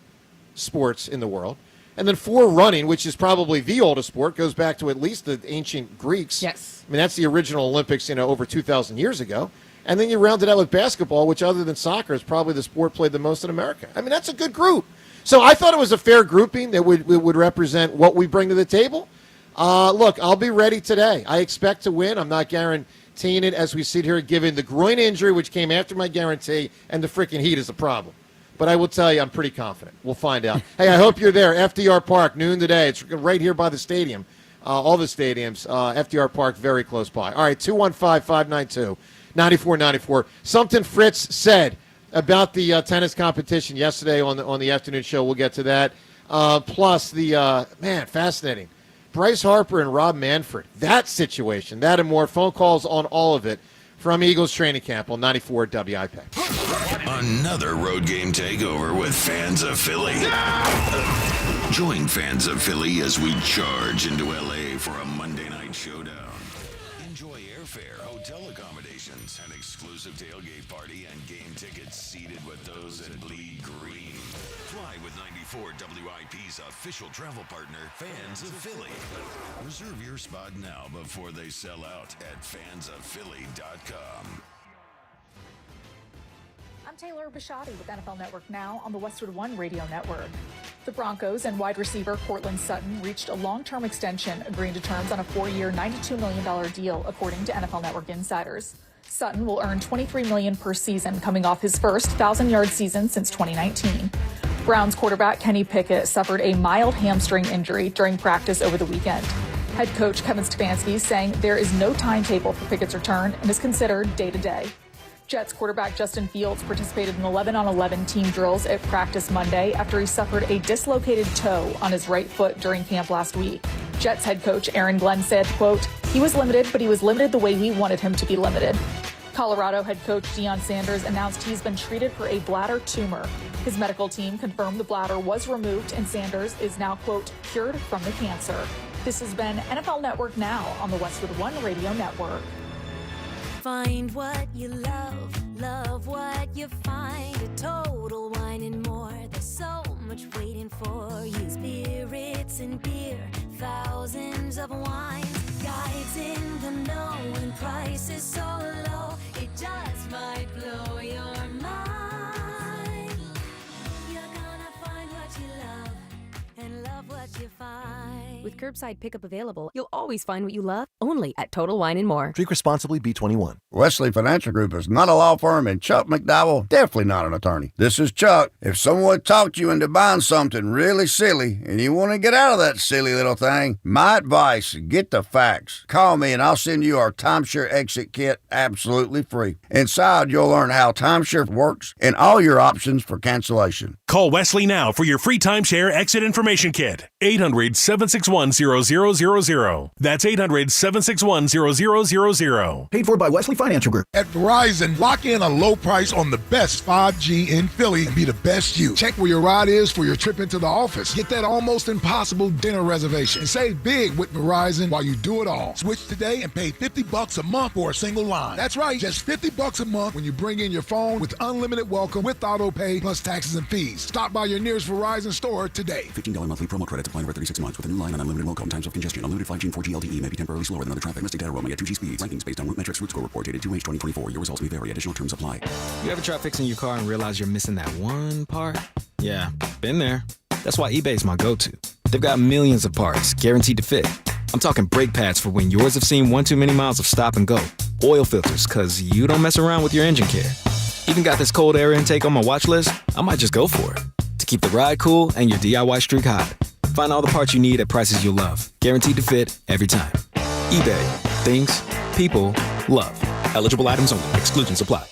Speaker 4: sports in the world. And then 4 running, which is probably the oldest sport, goes back to at least the ancient Greeks.
Speaker 6: Yes.
Speaker 4: I mean, that's the original Olympics, over 2,000 years ago. And then you round it out with basketball, which other than soccer is probably the sport played the most in America. I mean, that's a good group. So I thought it was a fair grouping that would represent what we bring to the table. Look, I'll be ready today. I expect to win. I'm not guaranteeing it as we sit here, given the groin injury, which came after my guarantee, and the freaking heat is a problem. But I will tell you, I'm pretty confident. We'll find out. Hey, I hope you're there. FDR Park, noon today. It's right here by the stadium. All the stadiums. FDR Park, very close by. All right, 215-592-9494. Something Fritz said about the tennis competition yesterday on the afternoon show. We'll get to that. Plus the, fascinating. Bryce Harper and Rob Manfred. That situation, that and more. Phone calls on all of it from Eagles training camp on 94 WIP.
Speaker 3: Another road game takeover with fans of Philly. Join fans of Philly as we charge into LA for a Monday night showdown. Enjoy airfare, hotel accommodations, an exclusive tailgate party, and game tickets seated with those that bleed green. Fly with 94 WIP's official travel partner, Fans of Philly. Reserve your spot now before they sell out at fansofphilly.com.
Speaker 2: I'm Taylor Bisciotti with NFL Network Now on the Westwood One Radio Network. The Broncos and wide receiver Cortland Sutton reached a long-term extension, agreeing to terms on a 4-year, $92 million deal, according to NFL Network insiders. Sutton will earn $23 million per season, coming off his first 1,000-yard season since 2019. Browns quarterback Kenny Pickett suffered a mild hamstring injury during practice over the weekend. Head coach Kevin Stefanski saying there is no timetable for Pickett's return and is considered day-to-day. Jets quarterback Justin Fields participated in 11-on-11 team drills at practice Monday after he suffered a dislocated toe on his right foot during camp last week. Jets head coach Aaron Glenn said, quote, "He was limited, but he was limited the way we wanted him to be limited." Colorado head coach Deion Sanders announced he's been treated for a bladder tumor. His medical team confirmed the bladder was removed and Sanders is now, quote, cured from the cancer. This has been NFL Network Now on the Westwood One Radio Network.
Speaker 8: Find what you love what you find. A Total Wine and More. There's so much waiting for you. Spirits and beer, thousands of wines. Guides in the know and prices so low, it just might blow your mind. You're gonna find what you love and love what you find.
Speaker 23: With curbside pickup available, you'll always find what you love, only at Total Wine and More.
Speaker 24: Drink responsibly, B21.
Speaker 25: Wesley Financial Group is not a law firm, and Chuck McDowell definitely not an attorney. This is Chuck. If someone talked you into buying something really silly and you want to get out of that silly little thing, my advice, get the facts. Call me and I'll send you our timeshare exit kit absolutely free. Inside, you'll learn how timeshare works and all your options for cancellation.
Speaker 18: Call Wesley now for your free timeshare exit information kit. 800-761-0000. That's 800-761-0000.
Speaker 17: Paid for by Wesley Financial Group.
Speaker 26: At Verizon, lock in a low price on the best 5G in Philly and be the best you. Check where your ride is for your trip into the office. Get that almost impossible dinner reservation. And save big with Verizon while you do it all. Switch today and pay $50 a month for a single line. That's right, just $50 a month when you bring in your phone with unlimited welcome with auto pay plus taxes and fees. Stop by your nearest Verizon store today.
Speaker 17: $15 monthly promo credits apply over 36 months with a new line and unlimited welcome. Times of congestion. Unlimited 5G and 4G LTE may be temporarily slower than other traffic. Must take data roaming at 2G speeds. Rankings based on route metrics. Route score report dated 2H 2024. Your results may vary. Additional terms apply.
Speaker 27: You ever try fixing your car and realize you're missing that one part? Yeah, been there. That's why eBay's my go-to. They've got millions of parts guaranteed to fit. I'm talking brake pads for when yours have seen one too many miles of stop and go. Oil filters, cause you don't mess around with your engine care. Even got this cold air intake on my watch list. I might just go for it. To keep the ride cool and your DIY streak hot. Find all the parts you need at prices you'll love. Guaranteed to fit every time. eBay. Things. People. Love. Eligible items only. Exclusions apply.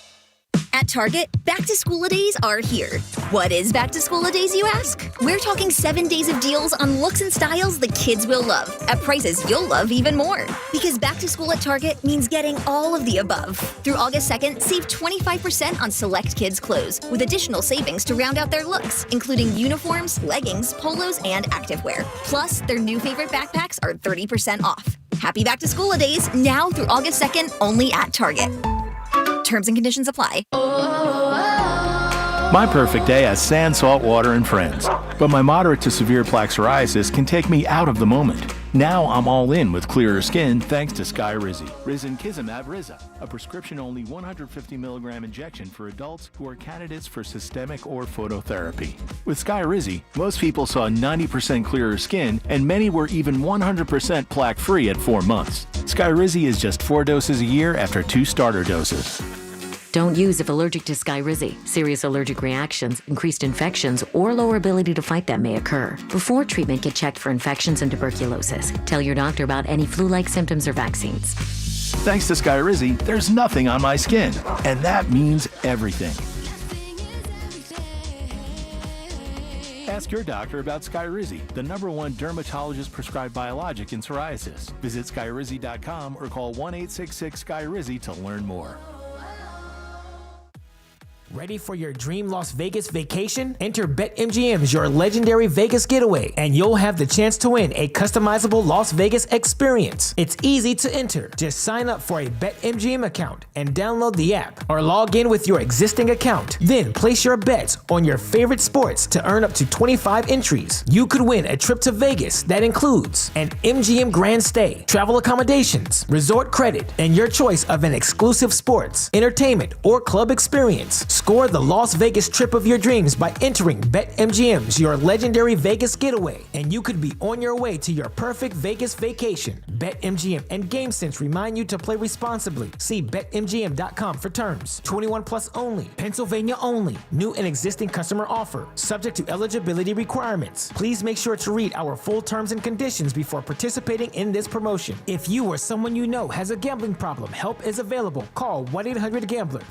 Speaker 28: At Target, back-to-school-a-days are here. What is back-to-school-a-days, you ask? We're talking 7 days of deals on looks and styles the kids will love, at prices you'll love even more. Because back-to-school at Target means getting all of the above. Through August 2nd, save 25% on select kids' clothes, with additional savings to round out their looks, including uniforms, leggings, polos, and activewear. Plus, their new favorite backpacks are 30% off. Happy back-to-school-a-days, now through August 2nd, only at Target. Terms and conditions apply.
Speaker 29: My perfect day at Sand, Salt, Water, and Friends.
Speaker 9: But my moderate to severe plaque psoriasis can take me out of the moment. Now I'm all in with clearer skin thanks to Skyrizi. Risankizumab Riza, a prescription-only 150 milligram injection for adults who are candidates for systemic or phototherapy. With Skyrizi, most people saw 90% clearer skin, and many were even 100% plaque-free at 4 months. Skyrizi is just 4 doses a year after 2 starter doses.
Speaker 10: Don't use if allergic to Skyrizi. Serious allergic reactions, increased infections, or lower ability to fight them may occur. Before treatment, get checked for infections and tuberculosis. Tell your doctor about any flu-like symptoms or vaccines.
Speaker 9: Thanks to Skyrizi, there's nothing on my skin, and that means everything. Ask your doctor about Skyrizi, the #1 dermatologist-prescribed biologic in psoriasis. Visit Skyrizi.com or call 1-866-SKYRIZI to learn more.
Speaker 11: Ready for your dream Las Vegas vacation? Enter BetMGM's Your Legendary Vegas Getaway, and you'll have the chance to win a customizable Las Vegas experience. It's easy to enter. Just sign up for a BetMGM account and download the app, or log in with your existing account. Then place your bets on your favorite sports to earn up to 25 entries. You could win a trip to Vegas that includes an MGM Grand Stay, travel accommodations, resort credit, and your choice of an exclusive sports, entertainment, or club experience. Score the Las Vegas trip of your dreams by entering BetMGM's Your Legendary Vegas Getaway, and you could be on your way to your perfect Vegas vacation. BetMGM and GameSense remind you to play responsibly. See BetMGM.com for terms. 21 plus only. Pennsylvania only. New and existing customer offer. Subject to eligibility requirements. Please make sure to read our full terms and conditions before participating in this promotion. If you or someone you know has a gambling problem, help is available. Call 1-800-GAMBLER.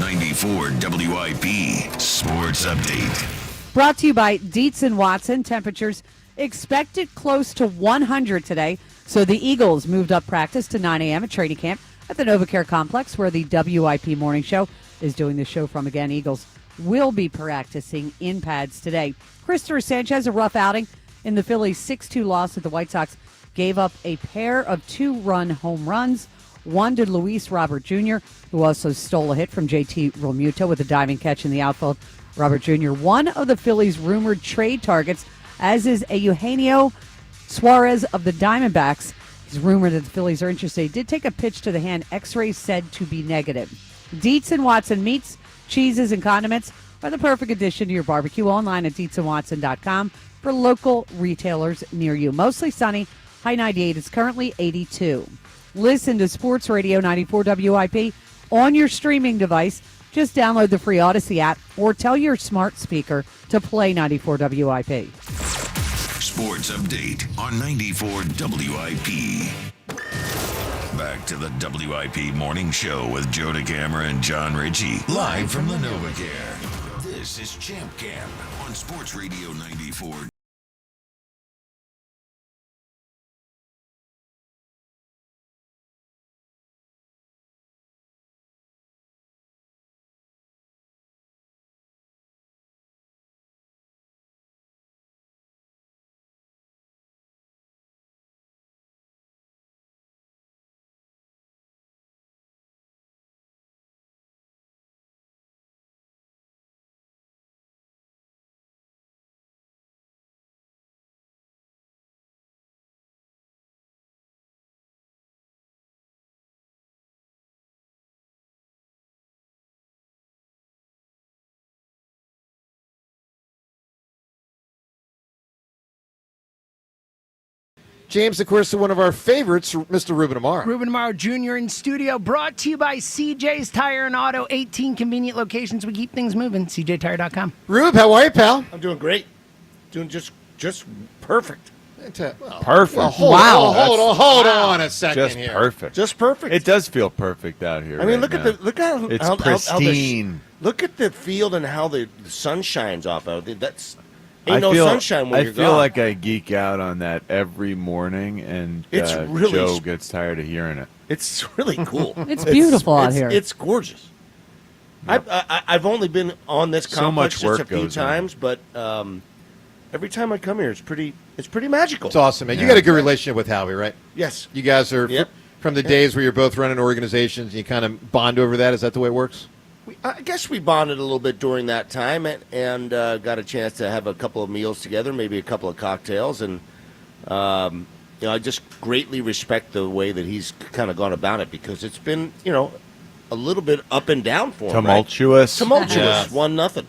Speaker 3: 94 WIP Sports Update.
Speaker 6: Brought to you by Dietz & Watson. Temperatures expected close to 100 today. So the Eagles moved up practice to 9 a.m. at training camp at the NovaCare Complex, where the WIP Morning Show is doing the show from. Again, Eagles will be practicing in pads today. Christopher Sanchez, a rough outing in the Phillies' 6-2 loss at the White Sox, gave up a pair of 2-run home runs. One to Luis Robert Jr., who also stole a hit from JT Realmuto with a diving catch in the outfield. Robert Jr., one of the Phillies' rumored trade targets, as is a Eugenio Suarez of the Diamondbacks. It's rumored that the Phillies are interested. He did take a pitch to the hand. X-rays said to be negative. Dietz & Watson meats, cheeses, and condiments are the perfect addition to your barbecue. Online at DietzandWatson.com for local retailers near you. Mostly sunny, high 98. It's currently 82. Listen to Sports Radio 94 WIP on your streaming device. Just download the free Odyssey app or tell your smart speaker to play 94 WIP.
Speaker 3: Sports Update on 94 WIP. Back to the WIP Morning Show with Joe DeCamara and John Ritchie. Live from the NovaCare. This is Champ Camp on Sports Radio 94.
Speaker 4: James, of course, one of our favorites, Mr. Ruben Amaro.
Speaker 7: Ruben Amaro Jr. in studio, brought to you by CJ's Tire and Auto, 18 convenient locations. We keep things moving. CJTire.com.
Speaker 4: Rube, how are you, pal?
Speaker 12: I'm doing great. Doing just perfect.
Speaker 5: Perfect.
Speaker 4: Well, hold on a second
Speaker 5: just
Speaker 4: here.
Speaker 5: Perfect.
Speaker 12: Just perfect.
Speaker 5: It does feel perfect out here.
Speaker 12: I mean,
Speaker 5: right
Speaker 12: look
Speaker 5: now.
Speaker 12: at
Speaker 5: It's
Speaker 12: how
Speaker 5: pristine.
Speaker 12: look at the field and how the sun shines off of it. That's
Speaker 5: I
Speaker 12: no
Speaker 5: feel,
Speaker 12: sunshine when
Speaker 5: I
Speaker 12: you're
Speaker 5: feel
Speaker 12: gone.
Speaker 5: like I geek out on that every morning, and
Speaker 12: It's really
Speaker 5: Joe gets tired of hearing it.
Speaker 12: It's really cool.
Speaker 6: It's beautiful out here.
Speaker 12: It's gorgeous.
Speaker 5: Yep.
Speaker 12: I've only been on this
Speaker 5: So
Speaker 12: complex
Speaker 5: much work
Speaker 12: just a few
Speaker 5: goes in.
Speaker 12: times, but every time I come here, it's pretty magical.
Speaker 4: It's awesome, man. You got a good relationship with Howie, right?
Speaker 12: Yes.
Speaker 4: You guys are
Speaker 12: Yep.
Speaker 4: from the days where you're both running organizations, and you kind of bond over that. Is that the way it works?
Speaker 12: I guess we bonded a little bit during that time and got a chance to have a couple of meals together, maybe a couple of cocktails. And, I just greatly respect the way that he's kind of gone about it because it's been, a little bit up and down for him.
Speaker 5: Tumultuous.
Speaker 12: Right? Tumultuous.
Speaker 5: Yeah.
Speaker 12: 1-0.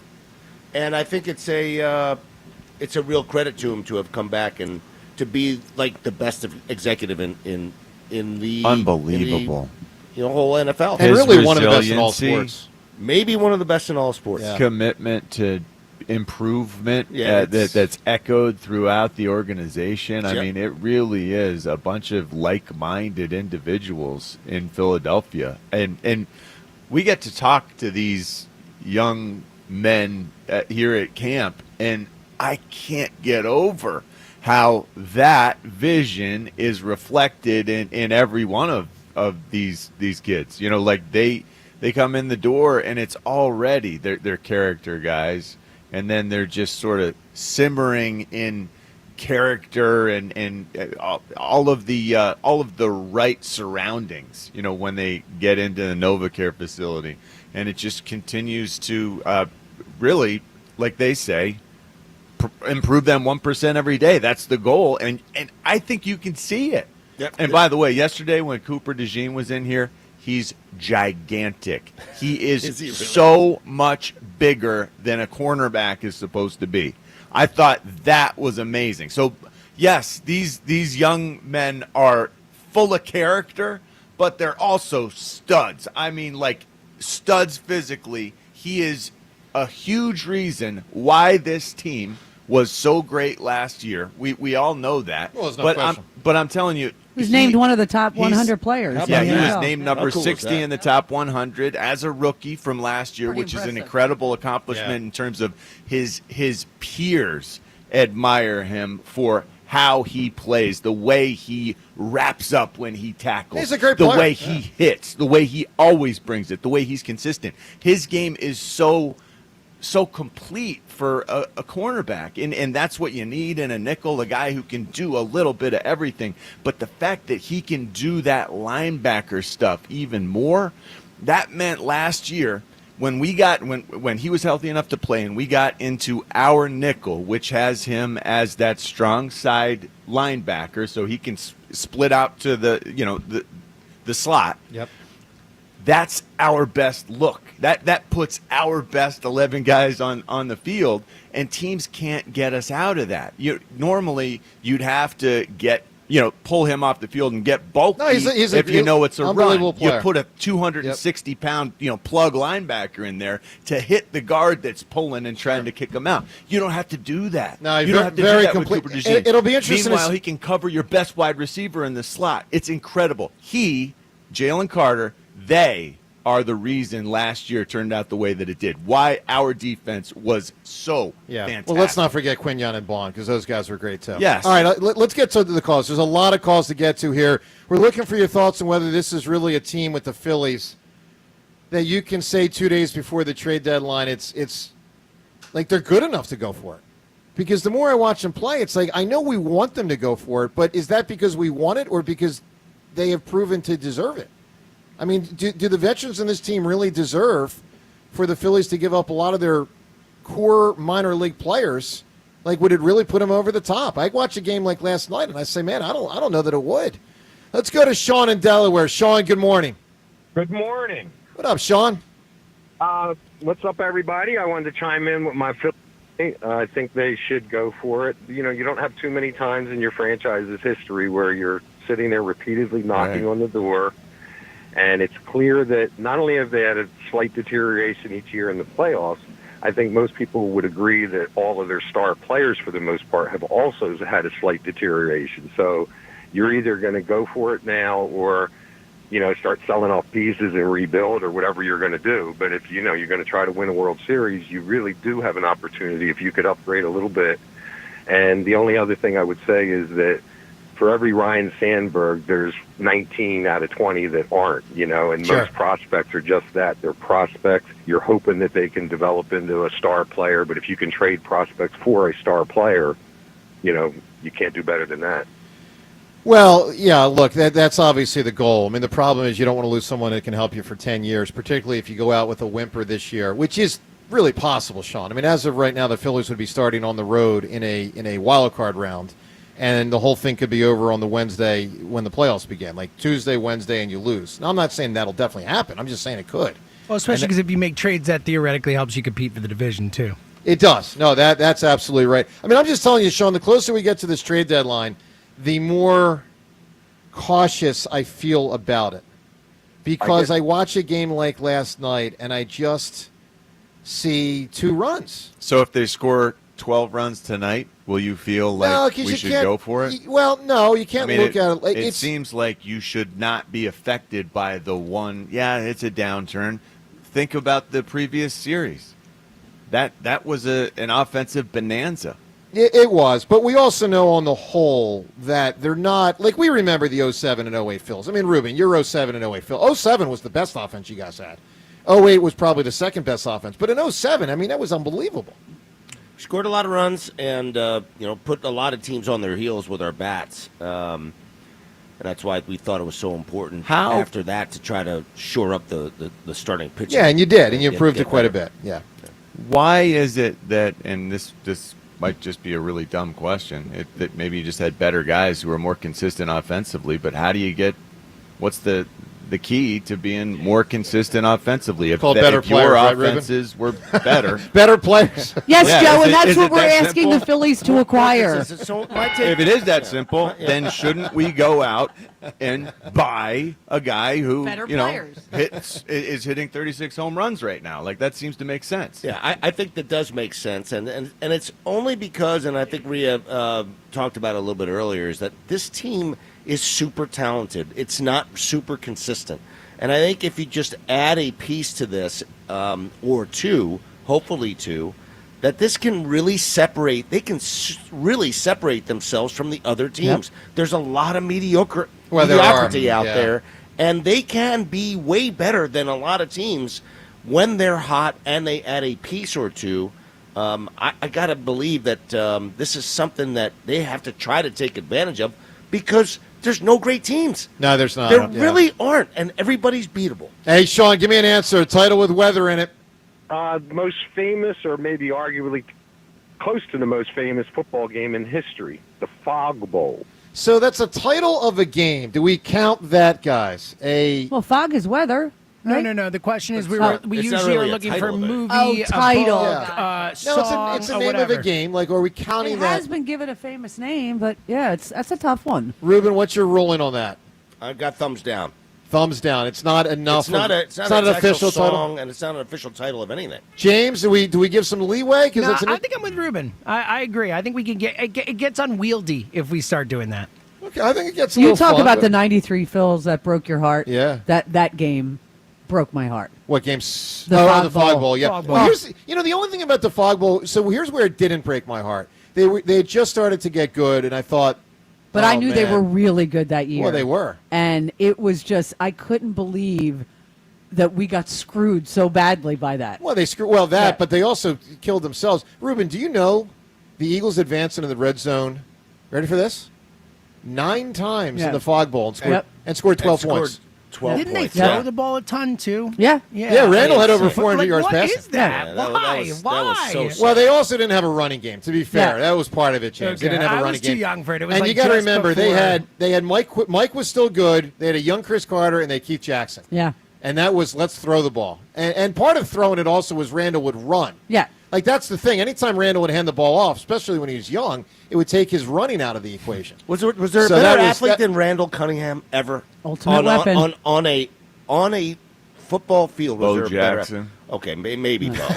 Speaker 12: And I think it's a real credit to him to have come back and to be like the best executive in the
Speaker 5: unbelievable,
Speaker 12: whole NFL,
Speaker 4: and really one of the best in all sports.
Speaker 12: Maybe one of the best in all sports.
Speaker 5: Yeah. Commitment to improvement
Speaker 12: Yeah,
Speaker 5: that's echoed throughout the organization. I
Speaker 12: Yep.
Speaker 5: mean, it really is a bunch of like-minded individuals in Philadelphia, and we get to talk to these young men here at camp, and I can't get over how that vision is reflected in every one of these kids. Like they come in the door and it's already they're character guys, and then they're just sort of simmering in character and all of the right surroundings. When they get into the NovaCare facility, and it just continues to really, like they say, improve them 1% every day. That's the goal, and I think you can see it.
Speaker 12: Yep.
Speaker 5: And by the way, yesterday when Cooper DeJean was in here, he's gigantic. He is
Speaker 12: Is he really?
Speaker 5: so much bigger than a cornerback is supposed to be. I thought that was amazing. So, yes, these young men are full of character, but they're also studs. I mean, like, studs physically. He is a huge reason why this team was so great last year. We all know that.
Speaker 4: Well, there's no question.
Speaker 5: But I'm telling you,
Speaker 6: He was named one of the top 100 players.
Speaker 5: yeah, he
Speaker 6: in the
Speaker 5: was
Speaker 6: NFL.
Speaker 5: named
Speaker 12: How
Speaker 5: number
Speaker 12: cool is
Speaker 5: 60
Speaker 12: that?
Speaker 5: in the top 100 as a rookie from last year,
Speaker 6: Pretty
Speaker 5: which is an
Speaker 6: impressive.
Speaker 5: incredible accomplishment
Speaker 4: Yeah.
Speaker 5: in terms of his peers admire him for how he plays, the way he wraps up when he tackles,
Speaker 4: He's a great
Speaker 5: the
Speaker 4: player.
Speaker 5: way he hits, the way he always brings it, the way he's consistent. His game is so complete for a cornerback, and that's what you need in a nickel, a guy who can do a little bit of everything. But the fact that he can do that linebacker stuff even more, that meant last year when he was healthy enough to play and we got into our nickel, which has him as that strong side linebacker, so he can split out to the slot.
Speaker 4: Yep.
Speaker 5: That's our best look. That puts our best 11 guys on the field, and teams can't get us out of that. Normally, you'd have to pull him off the field and get bulky.
Speaker 4: No, he's
Speaker 5: if you know it's a run.
Speaker 4: unbelievable player.
Speaker 5: You put a 260-pound plug linebacker in there to hit the guard that's pulling and trying to kick him out. You don't have to do that.
Speaker 4: No,
Speaker 5: you don't have to
Speaker 4: very
Speaker 5: do that
Speaker 4: complete.
Speaker 5: with Cooper DeJean.
Speaker 4: It'll be interesting.
Speaker 5: Meanwhile, he can cover your best wide receiver in the slot. It's incredible. Jalen Carter, they are the reason last year turned out the way that it did. Why our defense was so fantastic.
Speaker 4: Well, let's not forget Quinyon and Bond because those guys were great too.
Speaker 5: Yes.
Speaker 4: All right, let's get to the calls. There's a lot of calls to get to here. We're looking for your thoughts on whether this is really a team with the Phillies that you can say 2 days before the trade deadline it's like they're good enough to go for it. Because the more I watch them play, it's like I know we want them to go for it, but is that because we want it or because they have proven to deserve it? I mean, do the veterans in this team really deserve for the Phillies to give up a lot of their core minor league players? Like, would it really put them over the top? I watch a game like last night, and I say, man, I don't know that it would. Let's go to Sean in Delaware. Sean, good morning.
Speaker 13: Good morning.
Speaker 4: What up, Sean?
Speaker 13: What's up, everybody? I wanted to chime in with my Phillies. I think they should go for it. You don't have too many times in your franchise's history where you're sitting there repeatedly knocking on the door. And it's clear that not only have they had a slight deterioration each year in the playoffs, I think most people would agree that all of their star players, for the most part, have also had a slight deterioration. So you're either going to go for it now or, start selling off pieces and rebuild or whatever you're going to do. But if, you're going to try to win a World Series, you really do have an opportunity if you could upgrade a little bit. And the only other thing I would say is that for every Ryan Sandberg, there's 19 out of 20 that aren't, and
Speaker 4: Sure.
Speaker 13: most prospects are just that. They're prospects. You're hoping that they can develop into a star player, but if you can trade prospects for a star player, you can't do better than that.
Speaker 4: Well, yeah, look, that's obviously the goal. I mean, the problem is you don't want to lose someone that can help you for 10 years, particularly if you go out with a whimper this year, which is really possible, Sean. I mean, as of right now, the Phillies would be starting on the road in a wild card round, and the whole thing could be over on the Wednesday when the playoffs begin, like Tuesday, Wednesday, and you lose. Now, I'm not saying that'll definitely happen. I'm just saying it could.
Speaker 7: Well, especially because if you make trades, that theoretically helps you compete for the division, too.
Speaker 4: It does. No, that's absolutely right. I mean, I'm just telling you, Sean, the closer we get to this trade deadline, the more cautious I feel about it. Because I watch a game like last night, and I just see 2 runs.
Speaker 5: So if they score 12 runs tonight, will you feel like we should go for it?
Speaker 4: Well, no, you can't look at it.
Speaker 5: It seems like you should not be affected by the one. Yeah, it's a downturn. Think about the previous series. That was an offensive bonanza.
Speaker 4: It was, but we also know on the whole that they're not, like we remember the 07 and 08 Phils. I mean, Ruben, you're 07 and 08 Phil. 07 was the best offense you guys had. 08 was probably the second best offense. But in 07, I mean, that was unbelievable.
Speaker 12: Scored a lot of runs and, put a lot of teams on their heels with our bats. And that's why we thought it was so important after that to try to shore up the starting pitching.
Speaker 4: Yeah, and you did, and you improved it quite a bit. Yeah.
Speaker 5: Why is it that, and this might just be a really dumb question, that maybe you just had better guys who are more consistent offensively, but how do you get, what's the key to being more consistent offensively? If
Speaker 4: better players,
Speaker 5: your
Speaker 4: right,
Speaker 5: offenses were better.
Speaker 4: Better players.
Speaker 6: Yes, Joe, and that's what we're asking the Phillies to acquire.
Speaker 5: If it is that simple, then shouldn't we go out and buy a guy who is hitting 36 home runs right now? Like, that seems to make sense.
Speaker 12: Yeah, I think that does make sense, and it's only because, and I think Rhea talked about it a little bit earlier, is that this team is super talented. It's not super consistent, and I think if you just add a piece to this, or 2, hopefully 2, that this can really separate. They can really separate themselves from the other teams. Yep. There's a lot of mediocrity out there, and they can be way better than a lot of teams when they're hot and they add a piece or 2. I got to believe that this is something that they have to try to take advantage of because there's no great teams.
Speaker 4: No, there's not.
Speaker 12: There really aren't, and everybody's beatable.
Speaker 4: Hey, Sean, give me an answer. A title with weather in it.
Speaker 13: Most famous, or maybe arguably close to the most famous football game in history, the Fog Bowl.
Speaker 4: So that's a title of a game. Do we count that, guys?
Speaker 6: Well, fog is weather. Right?
Speaker 7: No. The question is, we usually are looking for movie,
Speaker 6: title.
Speaker 7: Song,
Speaker 4: it's a name of a game. Like, are we counting that?
Speaker 6: It has been given a famous name, but yeah, that's a tough one.
Speaker 4: Ruben, what's your ruling on that?
Speaker 12: I've got thumbs down.
Speaker 4: Thumbs down. It's not enough.
Speaker 12: It's not an official song, and it's not an official title of anything.
Speaker 4: James, do we give some leeway?
Speaker 7: I think I'm with Ruben. I agree. I think we can it gets unwieldy if we start doing that.
Speaker 4: Okay, I think it gets.
Speaker 6: You talk about the '93 Phils that broke your heart.
Speaker 4: Yeah,
Speaker 6: that game broke my heart.
Speaker 4: What games?
Speaker 6: The
Speaker 4: Fog Bowl. Yeah.
Speaker 7: Fog Bowl.
Speaker 4: Well, here's the only thing about the Fog Bowl. So here's where it didn't break my heart. They had just started to get good, and I thought.
Speaker 6: But I knew they were really good that year.
Speaker 4: Well, they were.
Speaker 6: And it was just, I couldn't believe that we got screwed so badly by that.
Speaker 4: Well, but they also killed themselves. Ruben, do you know the Eagles advanced into the red zone? Ready for this? 9 times in the Fog Bowl and scored 12 points.
Speaker 12: 12
Speaker 7: Didn't
Speaker 12: points.
Speaker 7: they throw the ball a ton, too?
Speaker 6: Yeah.
Speaker 4: Randall had over 400 yards passing.
Speaker 7: What is that? Why?
Speaker 12: That was so
Speaker 4: well, they also didn't have a running game, to be fair. That was part of it, James.
Speaker 7: Okay.
Speaker 4: They didn't have a
Speaker 7: I
Speaker 4: running
Speaker 7: was too
Speaker 4: game.
Speaker 7: young for it. It was
Speaker 4: and
Speaker 7: like
Speaker 4: you got to
Speaker 7: just
Speaker 4: remember,
Speaker 7: before.
Speaker 4: they had Mike was still good. They had a young Chris Carter, and they had Keith Jackson.
Speaker 6: Yeah.
Speaker 4: And that was, let's throw the ball. And part of throwing it also was Randall would run.
Speaker 6: Yeah.
Speaker 4: Like, that's the thing. Anytime Randall would hand the ball off, especially when he was young, it would take his running out of the equation.
Speaker 12: Was there a better athlete than Randall Cunningham ever?
Speaker 6: Ultimate weapon.
Speaker 12: On a football field. Was
Speaker 5: Bo
Speaker 12: there a
Speaker 5: Jackson.
Speaker 12: Okay, maybe Bo.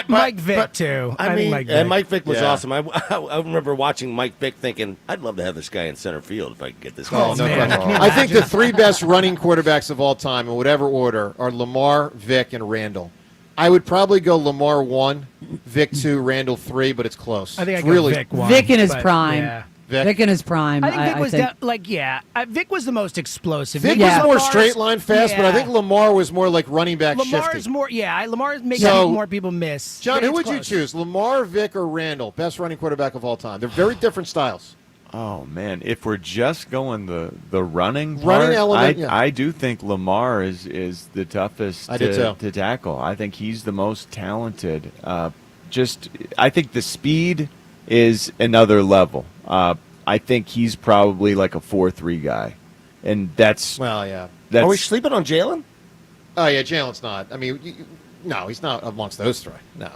Speaker 7: Mike Vick, too.
Speaker 12: I mean,
Speaker 7: Mike Vick.
Speaker 12: and Mike Vick was awesome. I remember watching Mike Vick thinking, I'd love to have this guy in center field if I could get this guy.
Speaker 4: Oh, no question. I think the 3 best running quarterbacks of all time, in whatever order, are Lamar, Vick, and Randall. I would probably go Lamar 1, Vick 2, Randall 3, but it's close.
Speaker 7: I think
Speaker 4: it's
Speaker 7: I go Vick 1.
Speaker 6: Vick in his prime.
Speaker 7: Yeah.
Speaker 6: Vick in his prime.
Speaker 7: I think Vick was Vick was the most explosive.
Speaker 4: Vick was more straight line fast, but I think Lamar was more like running back shifty.
Speaker 7: Lamar's making more people miss.
Speaker 4: John, who would you choose, Lamar, Vick, or Randall? Best running quarterback of all time. They're very different styles.
Speaker 5: Oh man, if we're just going the running
Speaker 4: element,
Speaker 5: I do think Lamar is the toughest to tackle. I think he's the most talented. I think the speed is another level. I think he's probably like a 4.3 guy, and that's
Speaker 12: Are we sleeping on Jalen?
Speaker 4: Oh yeah, Jalen's not. I mean, no, he's not amongst those three. No.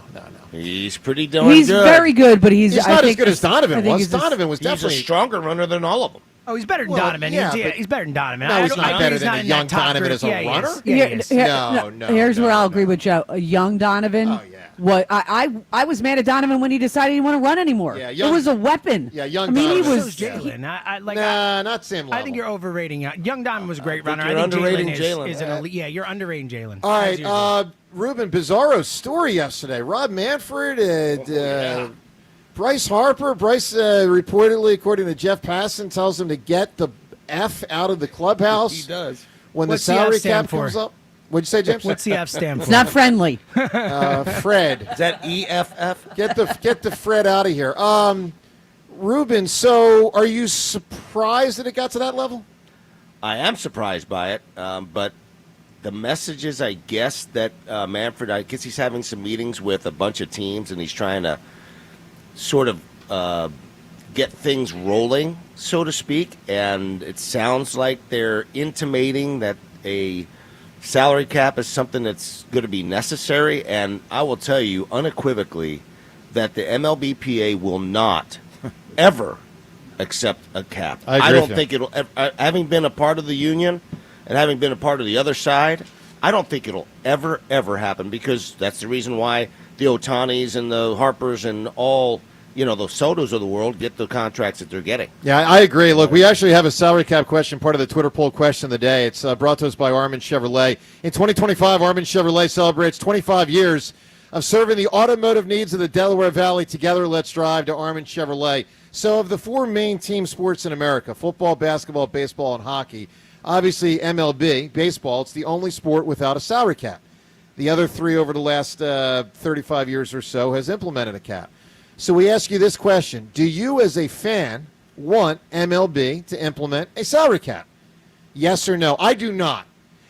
Speaker 12: He's pretty darn good.
Speaker 6: He's very good, but he's
Speaker 4: not as good as Donovan was. Donovan was
Speaker 12: He's
Speaker 4: definitely
Speaker 12: a stronger runner than all of them.
Speaker 7: Oh, he's better than
Speaker 4: Well,
Speaker 7: Donovan.
Speaker 4: yeah,
Speaker 7: He's better than Donovan.
Speaker 4: No, he's not better than a
Speaker 7: in
Speaker 4: young
Speaker 7: that top
Speaker 4: Donovan
Speaker 7: group.
Speaker 4: as a
Speaker 7: Yeah, he
Speaker 4: runner.
Speaker 7: is. Yeah, he is.
Speaker 6: Here's where I'll agree with Joe. A young Donovan. Oh, yeah. What I was mad at Donovan when he decided he didn't want to run anymore.
Speaker 4: Yeah,
Speaker 6: it was a weapon.
Speaker 4: Yeah, young
Speaker 6: I mean,
Speaker 4: Donovan.
Speaker 6: he was.
Speaker 7: So is Jalen.
Speaker 4: Not Sam level.
Speaker 7: I think you're overrating. Young Donovan was a great runner.
Speaker 12: you're
Speaker 7: I think
Speaker 12: underrating
Speaker 7: Jalen is
Speaker 12: Jalen.
Speaker 7: an elite. Yeah, you're underrating Jalen.
Speaker 4: All right, Ruben, bizarro story yesterday. Rob Manfred and Bryce Harper. Bryce reportedly, according to Jeff Passan, tells him to get the F out of the clubhouse.
Speaker 12: He does.
Speaker 4: When
Speaker 7: What's
Speaker 4: the
Speaker 7: the F
Speaker 4: salary
Speaker 7: stand
Speaker 4: cap
Speaker 7: for?
Speaker 4: comes up. What'd you say, James?
Speaker 7: What's the F stand for?
Speaker 6: It's not friendly.
Speaker 4: Fred.
Speaker 12: Is that EFF?
Speaker 4: Get the Fred out of here. Ruben, so are you surprised that it got to that level?
Speaker 12: I am surprised by it, but the messages, I guess, that Manfred, I guess he's having some meetings with a bunch of teams, and he's trying to sort of get things rolling, so to speak, and it sounds like they're intimating that a salary cap is something that's going to be necessary, and I will tell you unequivocally that the MLBPA will not ever accept a cap. I don't think it'll. Having been a part of the union and having been a part of the other side, I don't think it'll ever happen, because that's the reason why the Otanis and the Harpers and all, the Sotos of the world get the contracts that they're getting.
Speaker 4: Yeah, I agree. Look, we actually have a salary cap question, part of the Twitter poll question of the day. It's brought to us by Armin Chevrolet. In 2025, Armin Chevrolet celebrates 25 years of serving the automotive needs of the Delaware Valley. Together, let's drive to Armin Chevrolet. So of the four main team sports in America, football, basketball, baseball, and hockey, obviously MLB, baseball, it's the only sport without a salary cap. The other three over the last 35 years or so has implemented a cap. So we ask you this question. Do you as a fan want MLB to implement a salary cap? Yes or no? I do not.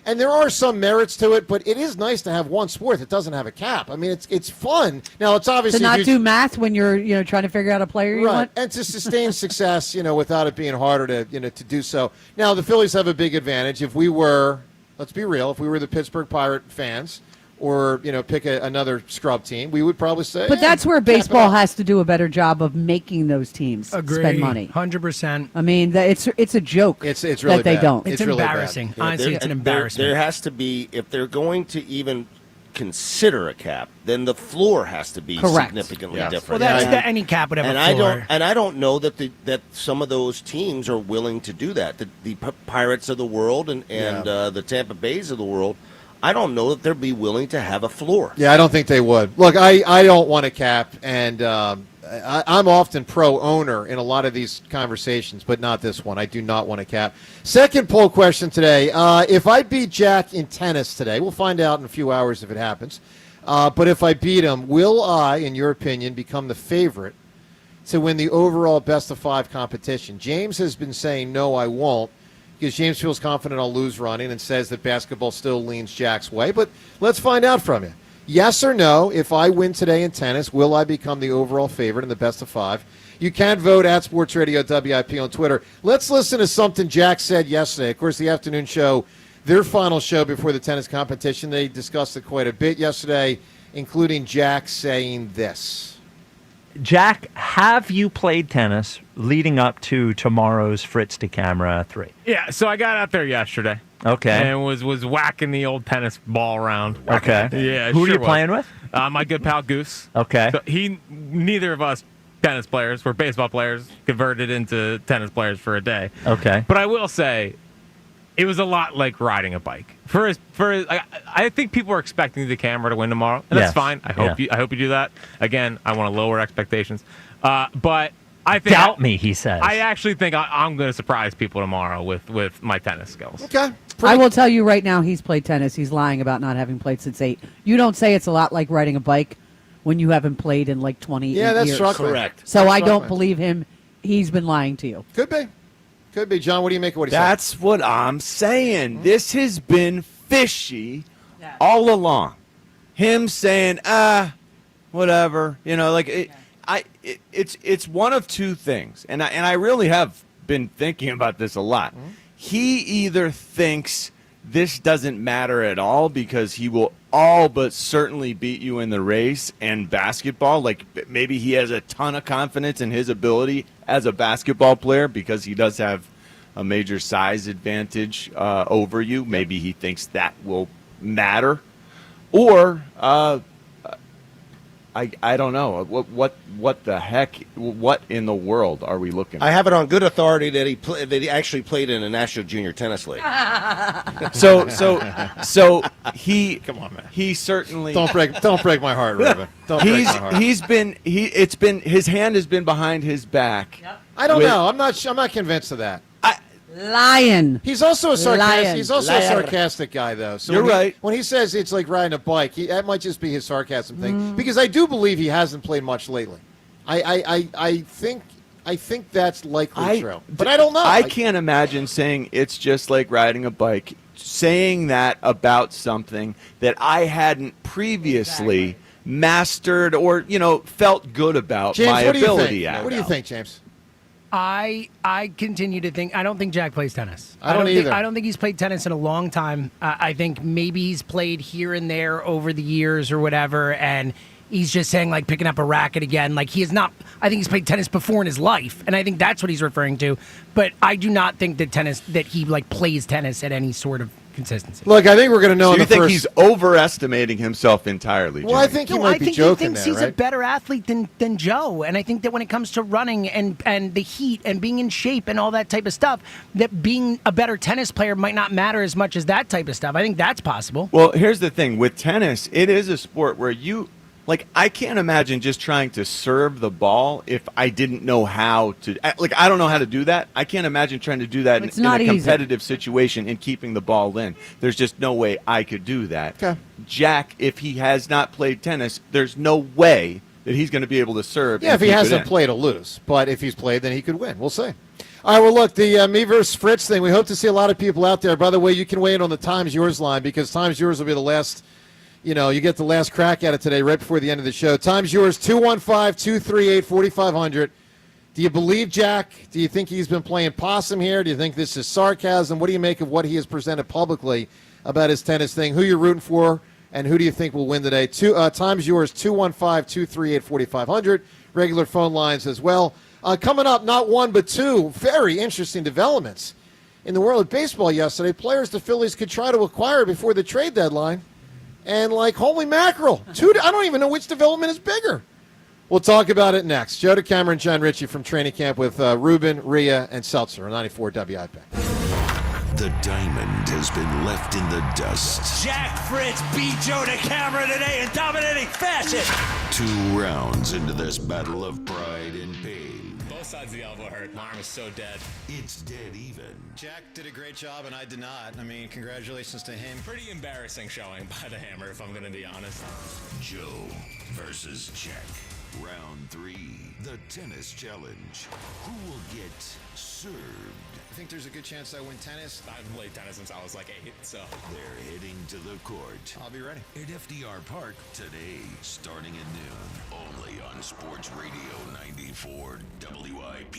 Speaker 4: And there are some merits to it, but it is nice to have one sport that doesn't have a cap. I mean, it's fun. Now, it's obviously
Speaker 6: to not do math when you're trying to figure out a player you want.
Speaker 4: And to sustain success, without it being harder to do so. Now, the Phillies have a big advantage. If we were, let's be real, if we were the Pittsburgh Pirate fans, or pick another scrub team, we would probably say.
Speaker 6: But that's where baseball has to do a better job of making those teams spend money.
Speaker 7: 100%.
Speaker 6: I mean, it's a joke.
Speaker 4: It's really
Speaker 6: that they
Speaker 4: bad.
Speaker 6: don't.
Speaker 7: It's
Speaker 4: really
Speaker 7: embarrassing.
Speaker 4: bad.
Speaker 7: Honestly, it's an embarrassment.
Speaker 12: There has to be, if they're going to even consider a cap, then the floor has to be significantly different.
Speaker 7: Well, that's any cap would have a floor.
Speaker 12: I don't know that some of those teams are willing to do that. The Pirates of the world and the Tampa Bays of the world, I don't know that they'd be willing to have a floor.
Speaker 4: Yeah, I don't think they would. Look, I don't want a cap, and I'm often pro-owner in a lot of these conversations, but not this one. I do not want a cap. Second poll question today. If I beat Jack in tennis today, we'll find out in a few hours if it happens, but if I beat him, will I, in your opinion, become the favorite to win the overall best-of-5 competition? James has been saying, no, I won't, because James feels confident I'll lose running and says that basketball still leans Jack's way. But let's find out from you. Yes or no, if I win today in tennis, will I become the overall favorite in the best of 5? You can vote at Sports Radio WIP on Twitter. Let's listen to something Jack said yesterday. Of course, the afternoon show, their final show before the tennis competition, they discussed it quite a bit yesterday, including Jack saying this.
Speaker 14: Jack, have you played tennis leading up to tomorrow's Fritz DeCamara 3?
Speaker 15: Yeah, so I got out there yesterday.
Speaker 14: Okay.
Speaker 15: And was whacking the old tennis ball around.
Speaker 14: Okay.
Speaker 15: Yeah.
Speaker 14: Who are you playing with?
Speaker 15: My good pal Goose.
Speaker 14: Okay.
Speaker 15: So neither of us tennis players, we're baseball players, converted into tennis players for a day.
Speaker 14: Okay.
Speaker 15: But I will say, it was a lot like riding a bike. I think people are expecting the camera to win tomorrow, and that's fine. I hope you do that. Again, I want to lower expectations, but I think
Speaker 14: doubt me. He says.
Speaker 15: I actually think I'm going to surprise people tomorrow with my tennis skills.
Speaker 4: Okay.
Speaker 6: I will tell you right now, he's played tennis. He's lying about not having played since 8. You don't say it's a lot like riding a bike when you haven't played in like 20 years.
Speaker 4: Yeah, that's
Speaker 12: correct.
Speaker 6: So I don't believe him he's been lying to you.
Speaker 4: Could be. Could be. John, what do you make of what he said?
Speaker 5: That's what I'm saying. This has been fishy all along. Him saying, whatever. You know, like it's one of two things. And I really have been thinking about this a lot. He either thinks this doesn't matter at all because he will all but certainly beat you in the race and basketball. Like maybe he has a ton of confidence in his ability as a basketball player because he does have a major size advantage over you. Maybe he thinks that will matter. Or I don't know. What the heck? What in the world are we looking at?
Speaker 12: I have it on good authority that he actually played in a national junior tennis league.
Speaker 5: So he
Speaker 4: come on, man.
Speaker 5: He certainly
Speaker 4: don't break my heart, Ruben. Don't break my heart.
Speaker 5: His hand has been behind his back.
Speaker 6: Yep.
Speaker 4: I don't know. I'm not convinced of that.
Speaker 6: Lion.
Speaker 4: He's also a sarcastic.
Speaker 6: Lion.
Speaker 4: He's also a sarcastic guy, though. So
Speaker 5: You're right.
Speaker 4: When he says it's like riding a bike, that might just be his sarcasm thing. Because I do believe he hasn't played much lately. I think that's likely true, but I don't know.
Speaker 5: I can't imagine saying it's just like riding a bike. Saying that about something that I hadn't previously mastered or felt good about
Speaker 4: James,
Speaker 5: my ability
Speaker 4: at. What do you think, James?
Speaker 7: I continue to think I don't think Jack plays tennis.
Speaker 4: I don't either.
Speaker 7: I don't think he's played tennis in a long time. I think maybe he's played here and there over the years or whatever, and he's just saying like picking up a racket again. Like he is not. I think he's played tennis before in his life, and I think that's what he's referring to. But I do not think that he like plays tennis at any sort of consistency.
Speaker 4: Look, I think we're going to know.
Speaker 5: So you think he's overestimating himself entirely?
Speaker 4: Well, I think he might be joking there,
Speaker 7: he's
Speaker 4: right?
Speaker 7: a better athlete than Joe, and I think that when it comes to running and the heat and being in shape and all that type of stuff, that being a better tennis player might not matter as much as that type of stuff. I think that's possible.
Speaker 5: Well, here's the thing with tennis, it is a sport where I can't imagine just trying to serve the ball if I didn't know how to. I don't know how to do that. I can't imagine trying to do that in a competitive situation and keeping the ball in. There's just no way I could do that.
Speaker 4: Okay.
Speaker 5: Jack, if he has not played tennis, there's no way that he's going to be able to serve.
Speaker 4: Yeah, if he hasn't played, he'll lose. But if he's played, then he could win. We'll see. All right, well, look, the me versus Fritz thing, we hope to see a lot of people out there. By the way, you can weigh in on the Times Yours line because Times Yours will be the last. You get the last crack at it today right before the end of the show. Time's yours, 215-238-4500. Do you believe Jack? Do you think he's been playing possum here? Do you think this is sarcasm? What do you make of what he has presented publicly about his tennis thing? Who you're rooting for, and who do you think will win today? Time's yours, 215-238-4500. Regular phone lines as well. Coming up, not one but two very interesting developments in the world of baseball yesterday. Players the Phillies could try to acquire before the trade deadline. And holy mackerel, I don't even know which development is bigger. We'll talk about it next. Joe DeCamara and John Ritchie from training camp with Ruben, Rhea, and Seltzer on 94 WIP.
Speaker 3: The diamond has been left in the dust.
Speaker 18: Jack Fritz beat Joe DeCamara today in dominating fashion.
Speaker 3: 2 rounds into this battle of pride and pain.
Speaker 1: Both sides of the elbow hurt. My arm is so dead.
Speaker 3: It's dead even.
Speaker 2: Jack did a great job, and I did not. I mean, congratulations to him.
Speaker 1: Pretty embarrassing showing by the Hammer, if I'm going to be honest.
Speaker 3: Joe versus Jack. Round 3, the tennis challenge. Who will get served?
Speaker 2: I think there's a good chance I win tennis.
Speaker 1: I've played tennis since I was like 8, so.
Speaker 3: They're heading to the court.
Speaker 2: I'll be ready.
Speaker 3: At FDR Park today, starting at noon. Only on Sports Radio 94 WIP.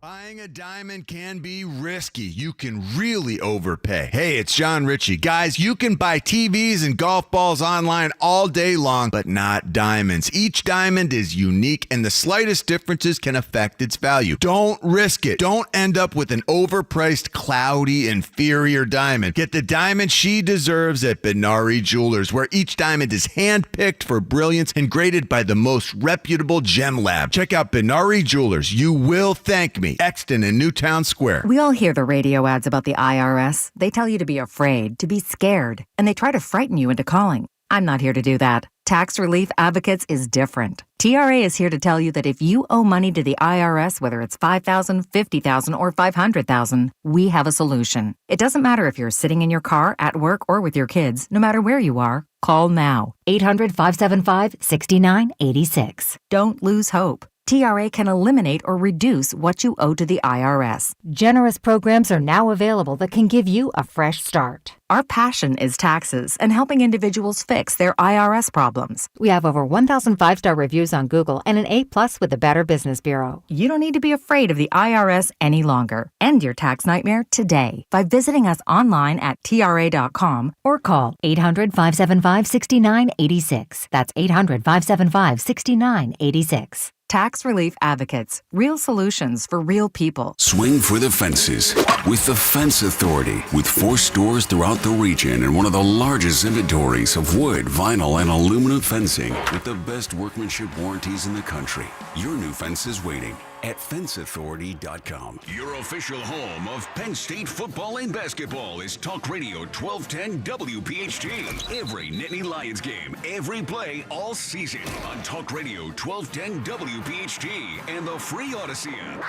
Speaker 18: Buying a diamond can be risky. You can really overpay. Hey, it's John Ritchie. Guys, you can buy TVs and golf balls online all day long, but not diamonds. Each diamond is unique, and the slightest differences can affect its value. Don't risk it. Don't end up with an overpriced, cloudy, inferior diamond. Get the diamond she deserves at Benari Jewelers, where each diamond is handpicked for brilliance and graded by the most reputable gem lab. Check out Benari Jewelers. You will thank me. Exton in Newtown Square.
Speaker 16: We all hear the radio ads about the IRS. They tell you to be afraid, to be scared, and they try to frighten you into calling. I'm not here to do that. Tax Relief Advocates is different. TRA is here to tell you that if you owe money to the IRS, whether it's $5,000, $50,000, or $500,000, we have a solution. It doesn't matter if you're sitting in your car, at work, or with your kids. No matter where you are, call now. 800-575-6986. Don't lose hope. TRA can eliminate or reduce what you owe to the IRS. Generous programs are now available that can give you a fresh start. Our passion is taxes and helping individuals fix their IRS problems. We have over 1,000 5-star reviews on Google and an A+ with the Better Business Bureau. You don't need to be afraid of the IRS any longer. End your tax nightmare today by visiting us online at TRA.com or call 800-575-6986. That's 800-575-6986. Tax Relief Advocates. Real solutions for real people.
Speaker 3: Swing for the fences with the Fence Authority. With 4 stores throughout the region and one of the largest inventories of wood, vinyl, and aluminum fencing with the best workmanship warranties in the country. Your new fence is waiting at fenceauthority.com.
Speaker 18: Your official home of Penn State football and basketball is Talk Radio 1210 WPHT. Every Nittany Lions game, every play, all season on Talk Radio 1210 WPHT and the free Odyssey app.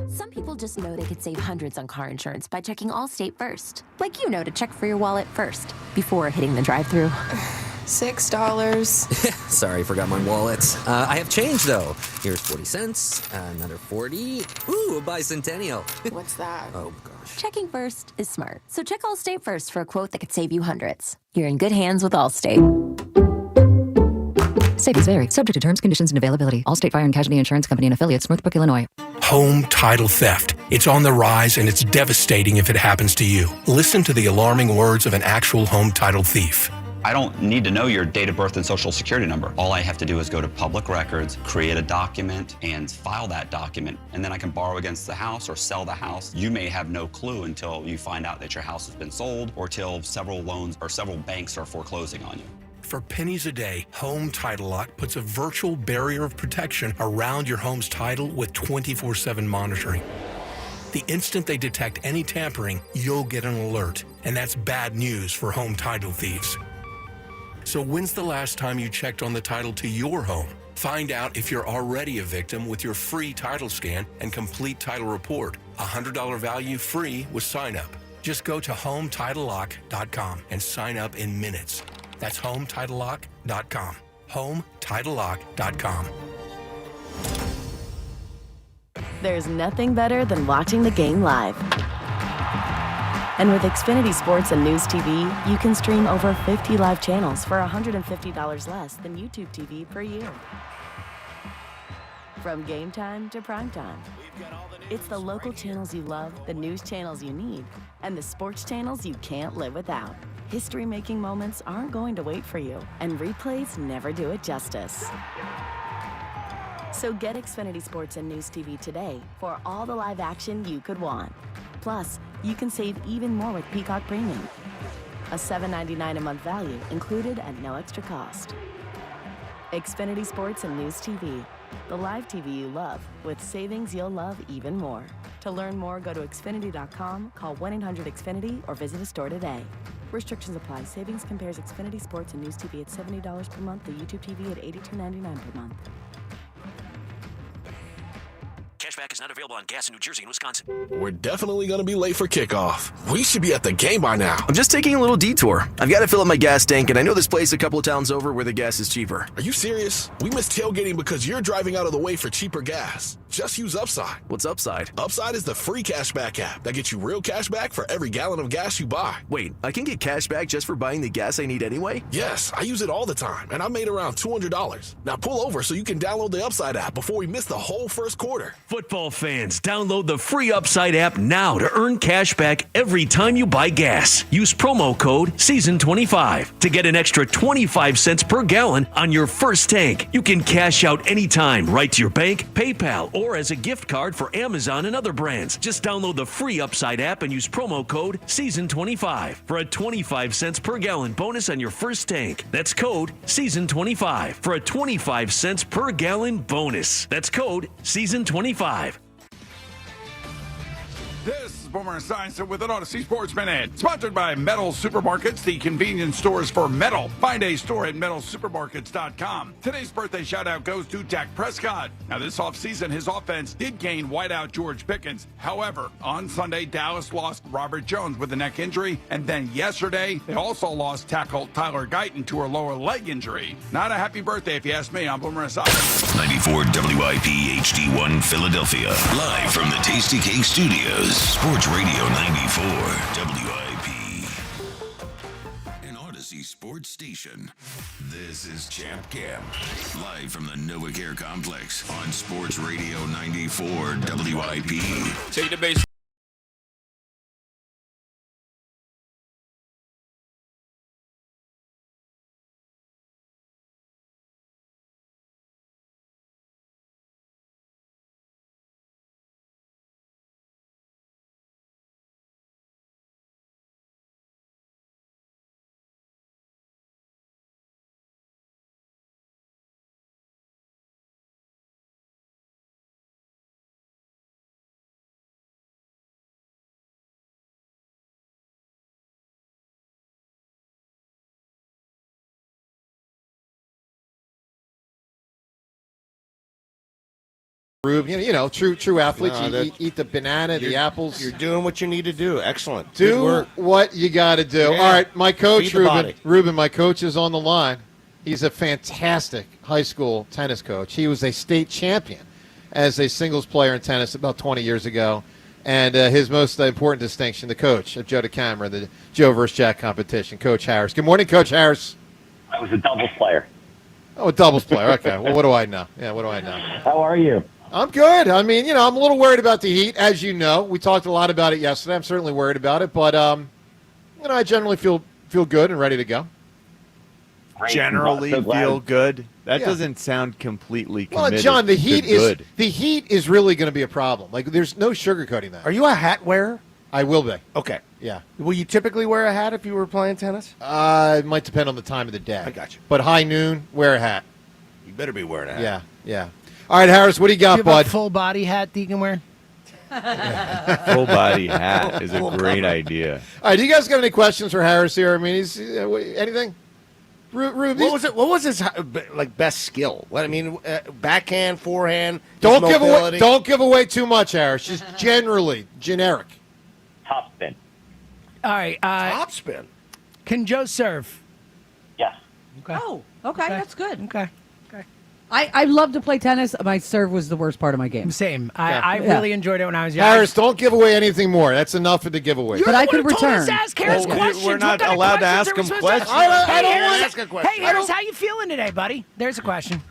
Speaker 8: Some people just know they could save hundreds on car insurance by checking Allstate first. Like you know to check for your wallet first before hitting the drive-thru.
Speaker 19: $6. Sorry, forgot my wallet. I have change, though. Here's 40 cents, another 40. Ooh, a bicentennial.
Speaker 8: What's that?
Speaker 19: Oh, gosh.
Speaker 8: Checking first is smart. So check Allstate first for a quote that could save you hundreds. You're in good hands with Allstate.
Speaker 16: Savings vary. Subject to terms, conditions, and availability. Allstate Fire and Casualty Insurance Company and affiliates, Northbrook, Illinois.
Speaker 20: Home title theft. It's on the rise, and it's devastating if it happens to you. Listen to the alarming words of an actual home title thief.
Speaker 21: I don't need to know your date of birth and social security number. All I have to do is go to public records, create a document, and file that document. And then I can borrow against the house or sell the house. You may have no clue until you find out that your house has been sold or till several loans or several banks are foreclosing on you.
Speaker 20: For pennies a day, Home Title Lock puts a virtual barrier of protection around your home's title with 24/7 monitoring. The instant they detect any tampering, you'll get an alert. And that's bad news for home title thieves. So when's the last time you checked on the title to your home? Find out if you're already a victim with your free title scan and complete title report. $100 value free with sign up. Just go to HomeTitleLock.com and sign up in minutes. That's HomeTitleLock.com. HomeTitleLock.com.
Speaker 22: There's nothing better than watching the game live. And with Xfinity Sports and News TV, you can stream over 50 live channels for $150 less than YouTube TV per year. From game time to prime time. It's the local channels you love, the news channels you need, and the sports channels you can't live without. History-making moments aren't going to wait for you, and replays never do it justice. So get Xfinity Sports and News TV today for all the live action you could want. Plus, you can save even more with Peacock Premium. A $7.99 a month value included at no extra cost. Xfinity Sports and News TV. The live TV you love with savings you'll love even more. To learn more, go to Xfinity.com, call 1-800-XFINITY, or visit a store today. Restrictions apply. Savings compares Xfinity Sports and News TV at $70 per month, the YouTube TV at $82.99 per month.
Speaker 23: Cashback is not available on gas in New Jersey and Wisconsin.
Speaker 24: We're definitely going to be late for kickoff. We should be at the game by now.
Speaker 25: I'm just taking a little detour. I've got to fill up my gas tank, and I know this place a couple of towns over where the gas is cheaper.
Speaker 24: Are you serious? We missed tailgating because you're driving out of the way for cheaper gas. Just use Upside.
Speaker 25: What's Upside?
Speaker 24: Upside is the free cashback app that gets you real cash back for every gallon of gas you buy.
Speaker 25: Wait, I can get cash back just for buying the gas I need anyway?
Speaker 24: Yes, I use it all the time, and I made around $200. Now pull over so you can download the Upside app before we miss the whole first quarter.
Speaker 18: Football fans, download the free Upside app now to earn cash back every time you buy gas. Use promo code SEASON25 to get an extra 25 cents per gallon on your first tank. You can cash out anytime right to your bank, PayPal, or as a gift card for Amazon and other brands. Just download the free Upside app and use promo code SEASON25 for a 25 cents per gallon bonus on your first tank. That's code SEASON25 for a 25 cents per gallon bonus. That's code SEASON25.
Speaker 29: This
Speaker 9: Boomer Esiason with an Odyssey Sports Minute. Sponsored by Metal Supermarkets, the convenience stores for metal. Find a store at metalsupermarkets.com. Today's birthday shout-out goes to Dak Prescott. Now, this offseason, his offense did gain wideout George Pickens. However, on Sunday, Dallas lost Robert Jones with a neck injury. And then yesterday, they also lost tackle Tyler Guyton to a lower leg injury. Not a happy birthday, if you ask me. I'm Boomer Esiason.
Speaker 3: 94 WIP HD1 Philadelphia. Live from the Tasty Cake Studios. Sports Radio 94 WIP. An Odyssey Sports Station. This is Champ Cam. Live from the NovaCare Complex on Sports Radio 94 WIP.
Speaker 10: Take the base.
Speaker 4: Rube, true athletes. You eat the banana, the apples.
Speaker 12: You're doing what you need to do. Excellent.
Speaker 4: Do what you got to do.
Speaker 12: Yeah.
Speaker 4: All right, my coach,
Speaker 12: Feed the
Speaker 4: Ruben, my coach is on the line. He's a fantastic high school tennis coach. He was a state champion as a singles player in tennis about 20 years ago. And his most important distinction, the coach of Joe DeCamara, the Joe versus Jack competition, Coach Harris. Good morning, Coach Harris.
Speaker 11: I was a doubles player.
Speaker 4: Oh, a doubles player. Okay. Well, what do I know? Yeah, what do I know?
Speaker 11: How are you?
Speaker 4: I'm good. I mean, I'm a little worried about the Heat, as you know. We talked a lot about it yesterday. I'm certainly worried about it, but I generally feel good and ready to go.
Speaker 5: Generally feel good. That doesn't sound completely committed.
Speaker 4: Well, John, the Heat
Speaker 5: good.
Speaker 4: is really going to be a problem. Like, there's no sugarcoating that.
Speaker 12: Are you a hat wearer?
Speaker 4: I will be.
Speaker 12: Okay.
Speaker 4: Yeah.
Speaker 12: Will you typically wear a hat if you were playing tennis?
Speaker 4: It might depend on the time of the day.
Speaker 12: I got you.
Speaker 4: But high noon, wear a hat.
Speaker 12: You better be wearing a hat.
Speaker 4: Yeah, yeah. All right, Harris, what do you got,
Speaker 7: Do you have
Speaker 4: bud?
Speaker 7: a full body hat that you can wear?
Speaker 5: Full body hat is a great idea.
Speaker 4: All right, do you guys got any questions for Harris here? I mean, he's anything?
Speaker 12: What was his best skill? What I mean, backhand, forehand.
Speaker 4: Don't
Speaker 12: mobility?
Speaker 4: give away too much, Harris. Just generally generic.
Speaker 11: Top spin.
Speaker 7: All right.
Speaker 12: Top spin.
Speaker 7: Can Joe serve?
Speaker 11: Yes.
Speaker 7: Okay.
Speaker 6: Oh, okay, that's good.
Speaker 7: Okay.
Speaker 6: I love to play tennis. My serve was the worst part of my game.
Speaker 7: Same. I really enjoyed it when I was young.
Speaker 4: Harris, don't give away anything more. That's enough for the giveaway.
Speaker 7: You're
Speaker 6: But
Speaker 7: the
Speaker 6: I
Speaker 7: one
Speaker 6: could
Speaker 7: who told us
Speaker 6: return.
Speaker 7: to ask Harris questions.
Speaker 5: We're not
Speaker 7: What kind of
Speaker 5: allowed to
Speaker 7: questions
Speaker 5: ask
Speaker 7: are we
Speaker 5: him
Speaker 7: supposed
Speaker 5: questions.
Speaker 7: to
Speaker 4: I don't
Speaker 7: Hey,
Speaker 4: want
Speaker 7: Harris,
Speaker 4: to
Speaker 12: ask a question.
Speaker 7: Hey, Harris, how you feeling today, buddy? There's a question.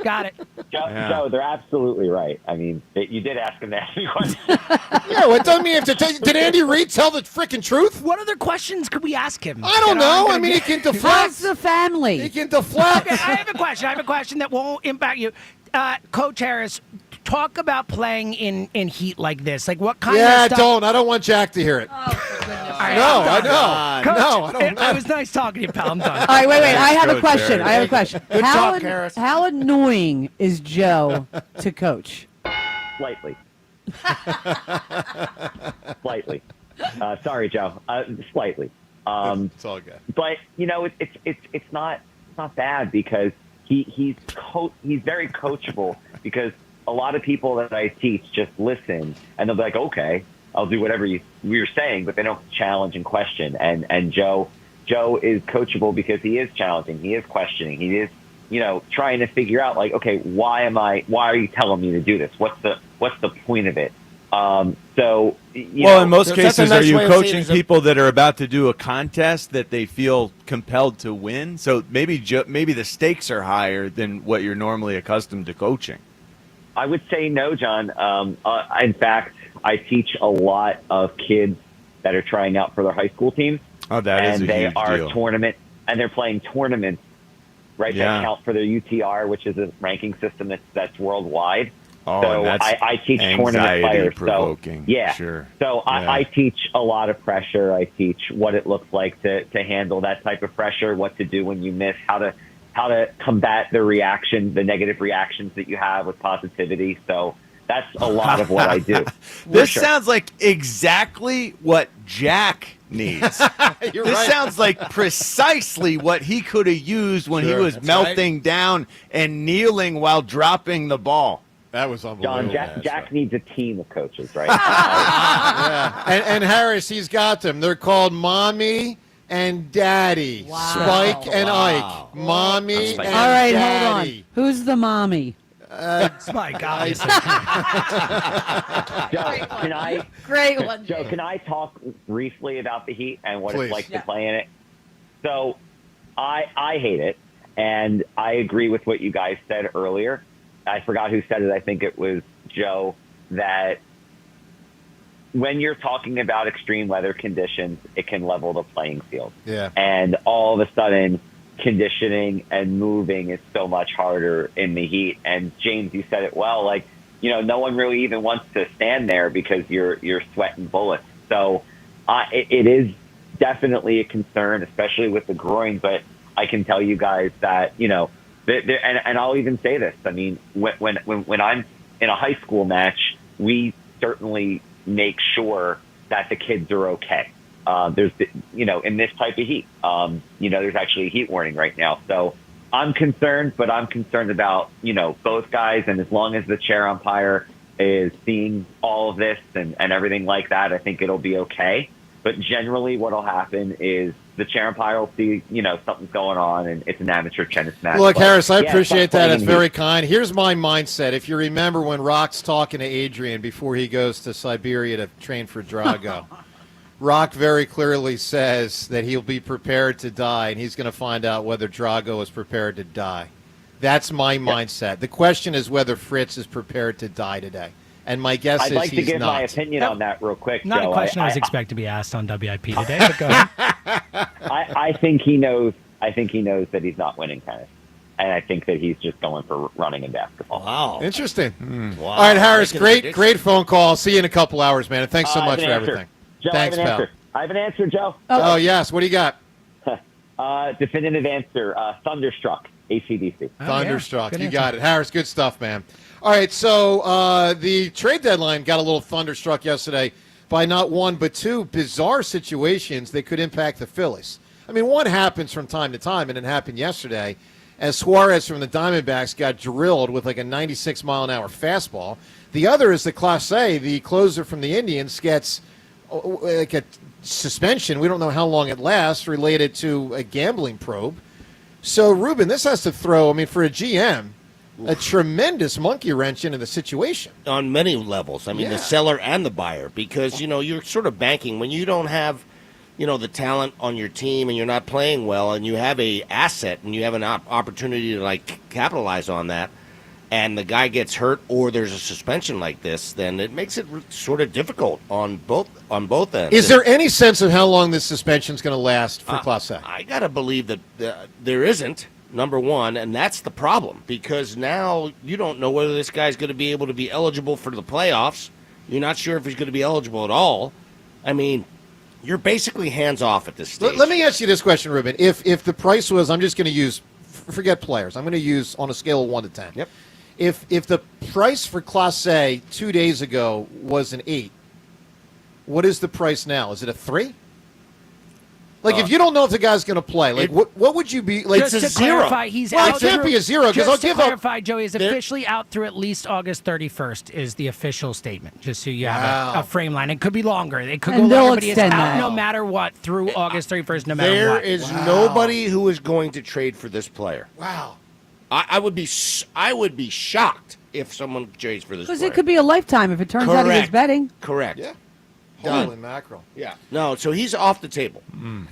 Speaker 7: Got it.
Speaker 11: Joe, they're absolutely right. I mean, you did ask him to ask me questions.
Speaker 4: Yeah, well, it doesn't mean you have to tell. Did Andy Reid tell the freaking truth?
Speaker 7: What other questions could we ask him?
Speaker 4: I don't know. I mean, he can deflect.
Speaker 6: How's the family?
Speaker 4: He can deflect.
Speaker 7: Okay, I have a question. I have a question that won't impact you. Coach Harris, talk about playing in heat like this. Like, what kind of stuff?
Speaker 4: I don't want Jack to hear it.
Speaker 6: Oh, for goodness
Speaker 7: All right,
Speaker 4: No,
Speaker 7: I'm
Speaker 4: I
Speaker 7: done.
Speaker 4: know.
Speaker 7: Coach,
Speaker 4: No, I don't
Speaker 7: it
Speaker 4: know.
Speaker 7: was nice talking to you, pal. I'm done.
Speaker 6: All right, wait. I have a
Speaker 5: Coach
Speaker 6: question.
Speaker 5: Harris.
Speaker 12: Good talk, Harris.
Speaker 6: How annoying is Joe to coach?
Speaker 11: Slightly. Slightly. Sorry, Joe. Slightly.
Speaker 4: It's all good.
Speaker 11: But it's not bad because he's very coachable because a lot of people that I teach just listen and they'll be like, okay, I'll do whatever you're saying, but they don't challenge and question. And Joe is coachable because he is challenging, he is questioning, he is trying to figure out like, okay, why are you telling me to do this? What's the point of it? So
Speaker 5: in most cases,
Speaker 12: nice
Speaker 5: are you
Speaker 12: way of
Speaker 5: coaching
Speaker 12: saying
Speaker 5: people that are about to do a contest that they feel compelled to win? So maybe the stakes are higher than what you're normally accustomed to coaching.
Speaker 11: I would say no, John. In fact, I teach a lot of kids that are trying out for their high school teams.
Speaker 5: Oh, that is a
Speaker 11: they
Speaker 5: huge
Speaker 11: are
Speaker 5: deal.
Speaker 11: they're playing tournaments, right?
Speaker 5: Yeah.
Speaker 11: That count for their UTR, which is a ranking system that's worldwide.
Speaker 5: Oh,
Speaker 11: so
Speaker 5: and that's
Speaker 11: I teach tournament players.
Speaker 5: Provoking.
Speaker 11: So yeah,
Speaker 5: sure.
Speaker 11: So I teach a lot of pressure. I teach what it looks like to handle that type of pressure, what to do when you miss, how to combat the negative reactions that you have with positivity. So That's a lot of what I do.
Speaker 5: This sounds like exactly what Jack needs. This sounds like precisely what he could have used when he was melting down and kneeling while dropping the ball.
Speaker 4: That was unbelievable.
Speaker 11: John, Jack needs a team of coaches, right?
Speaker 4: Yeah. And Harris, he's got them. They're called Mommy and Daddy. Spike and Ike. Mommy and Daddy.
Speaker 6: All right, hold on. Who's the mommy?
Speaker 7: Spike, obviously.
Speaker 11: Joe, can I?
Speaker 6: Great one.
Speaker 11: Joe, can I talk briefly about the Heat and what
Speaker 4: Please.
Speaker 11: it's like to play in it? So, I hate it, and I agree with what you guys said earlier. I forgot who said it. I think it was Joe, that when you're talking about extreme weather conditions, it can level the playing field.
Speaker 4: Yeah.
Speaker 11: And all of a sudden, conditioning and moving is so much harder in the heat. And James, you said it well, like, no one really even wants to stand there because you're sweating bullets. So it is definitely a concern, especially with the groin. But I can tell you guys that, and I'll even say this. I mean, when I'm in a high school match, we certainly make sure that the kids are okay. There's, in this type of heat, there's actually a heat warning right now. So I'm concerned, but I'm concerned about, both guys. And as long as the chair umpire is seeing all of this and everything like that, I think it'll be okay. But generally what will happen is the chair umpire will see, something's going on and it's an amateur tennis match.
Speaker 4: Look,
Speaker 11: But,
Speaker 4: Harris, I
Speaker 11: yeah,
Speaker 4: appreciate that. It's
Speaker 11: heat.
Speaker 4: very kind. Here's my mindset. If you remember when Rock's talking to Adrian before he goes to Siberia to train for Drago, Rock very clearly says that he'll be prepared to die, and he's going to find out whether Drago is prepared to die. That's my mindset. The question is whether Fritz is prepared to die today. And my guess
Speaker 11: I'd
Speaker 4: is
Speaker 11: like to
Speaker 4: he's
Speaker 11: give
Speaker 4: not.
Speaker 11: my opinion on that real quick.
Speaker 7: Not
Speaker 11: Joe.
Speaker 7: a question I was expecting to be asked on WIP today, but go ahead.
Speaker 11: I think he knows. I think he knows that he's not winning tennis, and I think that he's just going for running and basketball.
Speaker 12: Wow,
Speaker 4: Interesting.
Speaker 12: Wow.
Speaker 4: All right, Harris,
Speaker 12: Making a prediction.
Speaker 4: great phone call. See you in a couple hours, man. And thanks so
Speaker 11: I
Speaker 4: much
Speaker 11: have
Speaker 4: for
Speaker 11: an answer.
Speaker 4: everything.
Speaker 11: Joe,
Speaker 4: Thanks,
Speaker 11: I have an
Speaker 4: pal.
Speaker 11: answer. I have an answer, Joe.
Speaker 4: Oh, yes. What do you got?
Speaker 11: Definitive answer. Thunderstruck. AC/DC.
Speaker 4: Thunderstruck. You got it. Harris, good stuff, man. All right, so the trade deadline got a little thunderstruck yesterday by not one but two bizarre situations that could impact the Phillies. I mean, one happens from time to time, and it happened yesterday as Suarez from the Diamondbacks got drilled with like a 96-mile-an-hour fastball. The other is the Class A, the closer from the Indians, gets like a suspension. We don't know how long it lasts, related to a gambling probe. So, Ruben, this has to throw, for a GM, a tremendous monkey wrench into the situation.
Speaker 12: On many levels. The seller and the buyer, because, you're sort of banking when you don't have, the talent on your team and you're not playing well and you have a asset and you have an opportunity to, capitalize on that, and the guy gets hurt or there's a suspension like this, then it makes it sort of difficult on both ends.
Speaker 4: Is there any sense of how long this suspension is going to last for Class A?
Speaker 12: I got to believe that there isn't, number one, and that's the problem, because now you don't know whether this guy's going to be able to be eligible for the playoffs. You're not sure if he's going to be eligible at all. You're basically hands off at this stage.
Speaker 4: Let me ask you this question, Ruben. If the price was, I'm just going to use, forget players, I'm going to use on a scale of 1 to 10.
Speaker 12: Yep.
Speaker 4: If the price for Class A 2 days ago was an 8, what is the price now? Is it a 3? If you don't know if the guy's going to play, what would you be?
Speaker 7: Just to clarify, he's
Speaker 4: well,
Speaker 7: out.
Speaker 4: it can't be a 0 because I'll
Speaker 7: Just to
Speaker 4: give
Speaker 7: clarify, Joey is officially out through at least August 31st is the official statement. Just so you have a frame line. It could be longer. It could go longer, but he is out no matter what through August 31st, no matter what.
Speaker 12: There is nobody who is going to trade for this player.
Speaker 4: Wow.
Speaker 12: I would be shocked if someone trades for this player.
Speaker 6: Because it could be a lifetime if it turns out he was betting.
Speaker 12: Correct.
Speaker 4: Yeah.
Speaker 12: Done.
Speaker 4: Holy mackerel.
Speaker 12: Yeah. No, so he's off the table.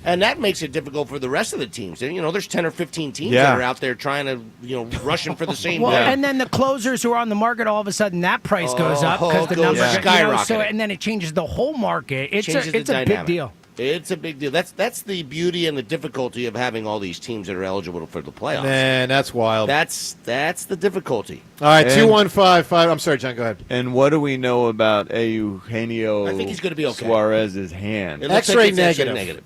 Speaker 12: And that makes it difficult for the rest of the teams. And, there's 10 or 15 teams that are out there trying to, rushing for the same
Speaker 7: Well,
Speaker 12: guy.
Speaker 7: and then the closers who are on the market, all of a sudden that price goes up because the numbers
Speaker 12: skyrocketing.
Speaker 7: and then it changes the whole market. It's
Speaker 12: Changes the
Speaker 7: a big
Speaker 12: dynamic.
Speaker 7: deal.
Speaker 12: It's a big deal. That's the beauty and the difficulty of having all these teams that are eligible for the playoffs.
Speaker 4: Man, that's wild.
Speaker 12: That's the difficulty.
Speaker 4: All right, 2155. I'm sorry, John, go ahead.
Speaker 5: And what do we know about Eugenio
Speaker 12: I think he's going to be okay.
Speaker 5: Suarez's hand?
Speaker 12: It looks
Speaker 4: X-ray
Speaker 12: like it's
Speaker 4: negative.
Speaker 12: X-ray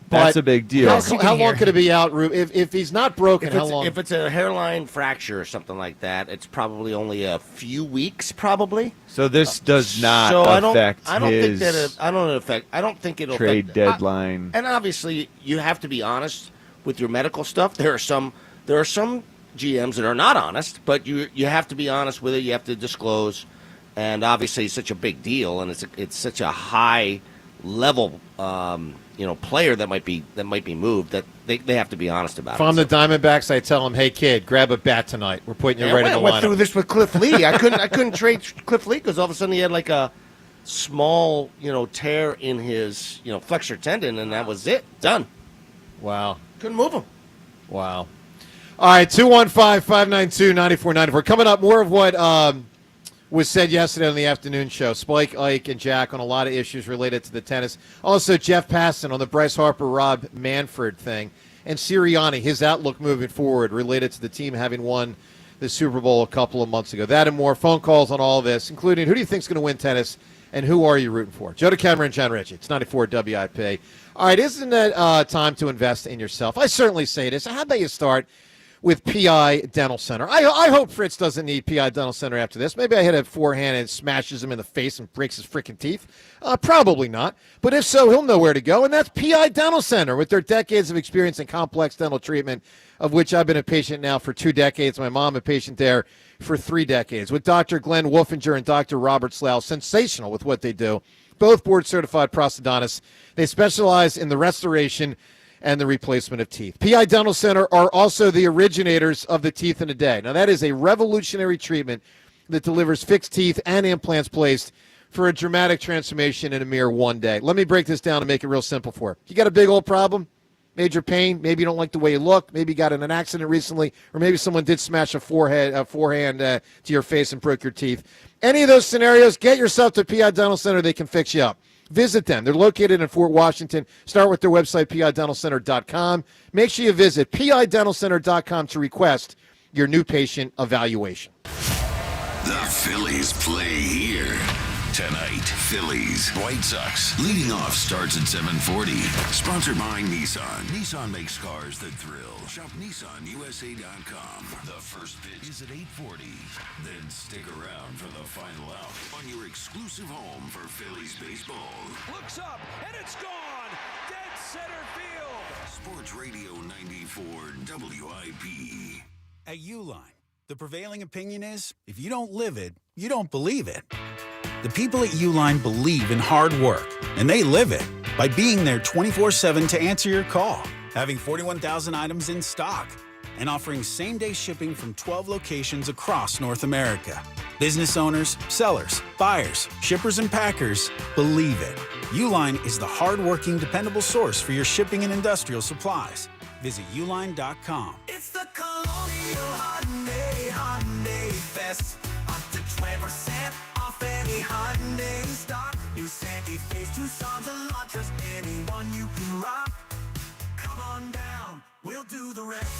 Speaker 5: That's
Speaker 4: But
Speaker 5: a big deal.
Speaker 4: How long could it be out, Rube? If he's not broken, how long?
Speaker 12: If it's a hairline fracture or something like that, it's probably only a few weeks, probably.
Speaker 5: So this does not affect
Speaker 12: I don't
Speaker 5: his
Speaker 12: think that I don't think it'll
Speaker 5: trade
Speaker 12: affect,
Speaker 5: deadline.
Speaker 12: And obviously, you have to be honest with your medical stuff. There are some GMs that are not honest, but you have to be honest with it. You have to disclose, and obviously, it's such a big deal, and it's such a high level player that might be moved that they have to be honest about
Speaker 4: If
Speaker 12: it.
Speaker 4: I'm the Diamondbacks, I tell him, "Hey kid, grab a bat tonight. We're putting you right in the
Speaker 12: I went
Speaker 4: lineup."
Speaker 12: through this with Cliff Lee. I couldn't trade Cliff Lee because all of a sudden he had like a small tear in his flexor tendon, and that was it. Done.
Speaker 4: Wow.
Speaker 12: Couldn't move him.
Speaker 4: Wow. All right, 215-592-9494. Coming up, more of what was said yesterday on the afternoon show. Spike, Ike, and Jack on a lot of issues related to the tennis. Also, Jeff Passan on the Bryce Harper-Rob Manfred thing. And Sirianni, his outlook moving forward related to the team having won the Super Bowl a couple of months ago. That and more. Phone calls on all of this, including who do you think is going to win tennis and who are you rooting for? Joe DeCamara and John Ritchie. It's 94 WIP. All right, isn't it time to invest in yourself? I certainly say this. How about you start with PI Dental Center? I hope Fritz doesn't need PI Dental Center after this. Maybe I hit a forehand and smashes him in the face and breaks his freaking teeth. Probably not. But if so, he'll know where to go, and that's PI Dental Center with their decades of experience in complex dental treatment, of which I've been a patient now for 2 decades. My mom a patient there for 3 decades. With Dr. Glenn Wolfinger and Dr. Robert Slough, sensational with what they do. Both board-certified prosthodontists. They specialize in the restoration and the replacement of teeth. PI Dental Center are also the originators of the Teeth in a Day. Now, that is a revolutionary treatment that delivers fixed teeth and implants placed for a dramatic transformation in a mere 1 day. Let me break this down and make it real simple for you. You got a big old problem, major pain, maybe you don't like the way you look, maybe you got in an accident recently, or maybe someone did smash a forehand to your face and broke your teeth. Any of those scenarios, get yourself to PI Dental Center. They can fix you up. Visit them. They're located in Fort Washington. Start with their website, pidentalcenter.com. Make sure you visit pidentalcenter.com to request your new patient evaluation.
Speaker 3: The Phillies play here. Tonight, Phillies, White Sox. Leading off starts at 7:40. Sponsored by Nissan. Nissan makes cars that thrill. Shop NissanUSA.com. The first pitch is at 8:40. Then stick around for the final out on your exclusive home for Phillies baseball.
Speaker 18: Looks up, and it's gone. Dead center field.
Speaker 3: Sports Radio 94 WIP.
Speaker 10: At Uline, the prevailing opinion is, if you don't live it, you don't believe it. The people at Uline believe in hard work, and they live it by being there 24/7 to answer your call, having 41,000 items in stock, and offering same-day shipping from 12 locations across North America. Business owners, sellers, buyers, shippers, and packers believe it. Uline is the hard-working, dependable source for your shipping and industrial supplies. Visit uline.com.
Speaker 18: It's the Colonial Hyundai Fest. Up to 20% off any Hyundai stock. New Santa Fe's, Tucson's, and Elantras. Anyone you can rock. Come on down, we'll do the rest.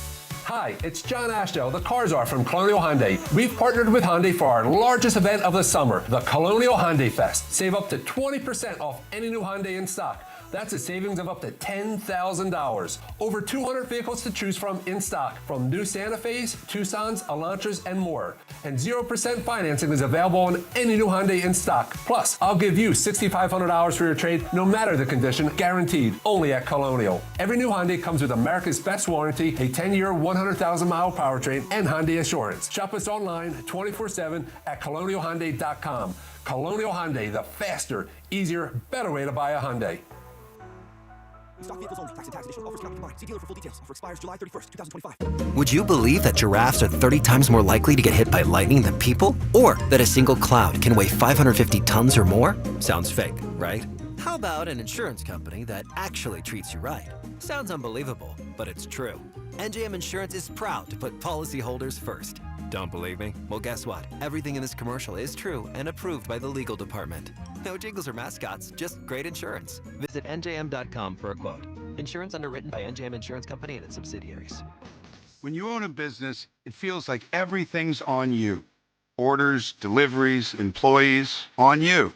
Speaker 13: Hi, it's John Ashdale, the car czar from Colonial Hyundai. We've partnered with Hyundai for our largest event of the summer, the Colonial Hyundai Fest. Save up to 20% off any new Hyundai in stock. That's a savings of up to $10,000. Over 200 vehicles to choose from in stock, from new Santa Fe's, Tucson's, Elantras, and more. And 0% financing is available on any new Hyundai in stock. Plus, I'll give you $6,500 for your trade, no matter the condition, guaranteed, only at Colonial. Every new Hyundai comes with America's best warranty, a 10-year, 100,000-mile powertrain, and Hyundai Assurance. Shop us online 24/7 at colonialhyundai.com. Colonial Hyundai, the faster, easier, better way to buy a Hyundai.
Speaker 14: Stock vehicles only. Tax and tax additional offers cannot be combined. See dealer for full details. Offer expires July 31st, 2025.
Speaker 15: Would you believe that giraffes are 30 times more likely to get hit by lightning than people? Or that a single cloud can weigh 550 tons or more? Sounds fake, right? How about an insurance company that actually treats you right? Sounds unbelievable, but it's true. NJM Insurance is proud to put policyholders first. Don't believe me? Well, guess what? Everything in this commercial is true and approved by the legal department. No jingles or mascots, just great insurance. Visit njm.com for a quote. Insurance underwritten by NJM Insurance Company and its subsidiaries.
Speaker 17: When you own a business, it feels like everything's on you. Orders, deliveries, employees, on you.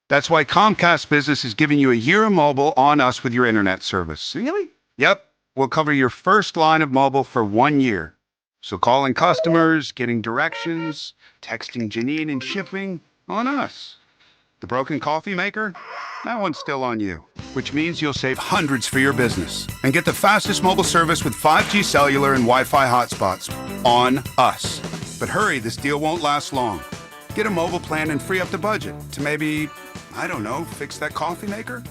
Speaker 17: That's why Comcast Business is giving you a year of mobile on us with your internet service. Really? Yep. We'll cover your first line of mobile for 1 year. So calling customers, getting directions, texting Janine and shipping, on us. The broken coffee maker? That one's still on you. Which means you'll save hundreds for your business and get the fastest mobile service with 5G cellular and Wi-Fi hotspots on us. But hurry, this deal won't last long. Get a mobile plan and free up the budget to maybe, I don't know, fix that coffee maker?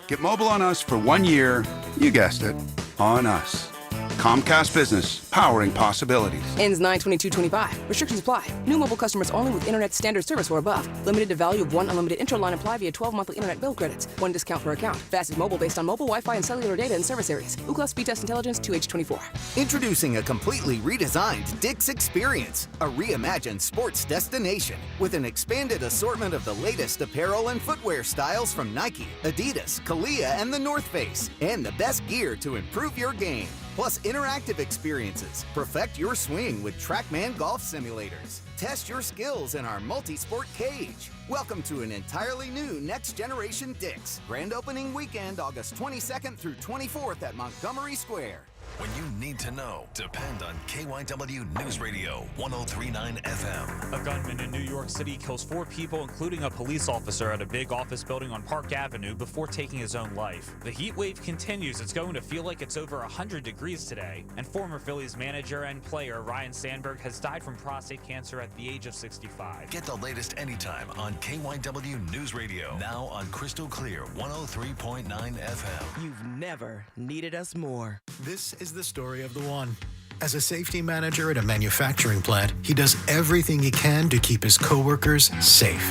Speaker 17: Get mobile on us for 1 year, you guessed it, on us. Comcast Business, powering possibilities.
Speaker 1: Ends 9/22/25. Restrictions apply. New mobile customers only with internet standard service or above. Limited to value of 1 unlimited intra-line apply via 12 monthly internet bill credits. 1 discount per account. Fastest mobile based on mobile Wi-Fi and cellular data in service areas. Ookla Speed Test Intelligence 2H24.
Speaker 2: Introducing a completely redesigned Dick's Experience, a reimagined sports destination with an expanded assortment of the latest apparel and footwear styles from Nike, Adidas, Kalia, and the North Face, and the best gear to improve your game. Plus interactive experiences. Perfect your swing with TrackMan golf simulators. Test your skills in our multi-sport cage. Welcome to an entirely new next-generation Dick's. Grand opening weekend, August 22nd through 24th at Montgomery Square.
Speaker 18: When you need to know, depend on KYW News Radio 103.9 FM.
Speaker 8: A gunman in New York City kills 4 people, including a police officer, at a big office building on Park Avenue before taking his own life. The heat wave continues. It's going to feel like it's over 100 degrees today. And former Phillies manager and player Ryne Sandberg has died from prostate cancer at the age of 65.
Speaker 18: Get the latest anytime on KYW News Radio. Now on Crystal Clear 103.9 FM.
Speaker 16: You've never needed us more.
Speaker 19: This is the story of the one. As a safety manager at a manufacturing plant, he does everything he can to keep his coworkers safe.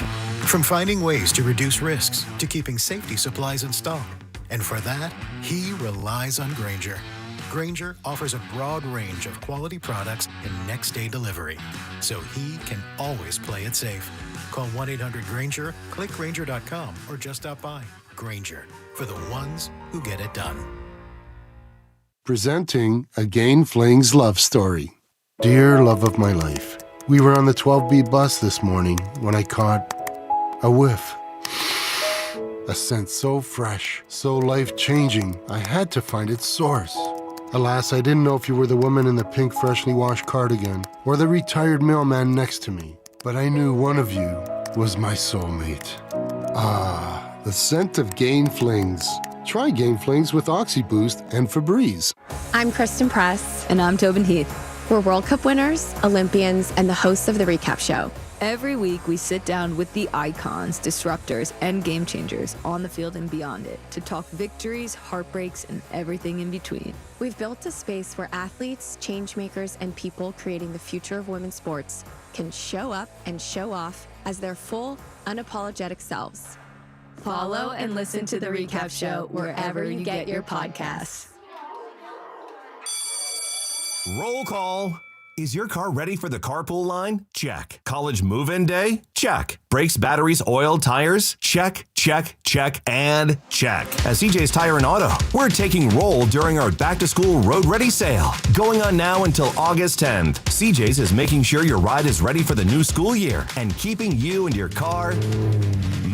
Speaker 19: From finding ways to reduce risks to keeping safety supplies in stock. And for that, he relies on Grainger. Grainger offers a broad range of quality products and next-day delivery, so he can always play it safe. Call 1-800-GRAINGER, click Grainger.com, or just stop by. Grainger, for the ones who get it done.
Speaker 26: Presenting a Gain Flings love story. Dear love of my life, we were on the 12B bus this morning when I caught a whiff. A scent so fresh, so life-changing, I had to find its source. Alas, I didn't know if you were the woman in the pink freshly washed cardigan or the retired mailman next to me, but I knew one of you was my soulmate. Ah, the scent of Gain Flings. Try Gain Flings with OxyBoost and Febreze.
Speaker 27: I'm Kristen Press. And I'm Tobin Heath. We're World Cup winners, Olympians, and the hosts of The Recap Show.
Speaker 28: Every week, we sit down with the icons, disruptors, and game changers on the field and beyond it to talk victories, heartbreaks, and everything in between.
Speaker 27: We've built a space where athletes, change makers, and people creating the future of women's sports can show up and show off as their full, unapologetic selves.
Speaker 28: Follow and listen to The Recap Show wherever you get your podcasts.
Speaker 18: Roll call. Is your car ready for the carpool line? Check. College move-in day? Check. Brakes, batteries, oil, tires? Check, check, check, and check. At CJ's Tire and Auto, we're taking roll during our back-to-school road ready sale. Going on now until August 10th. CJ's is making sure your ride is ready for the new school year and keeping you and your car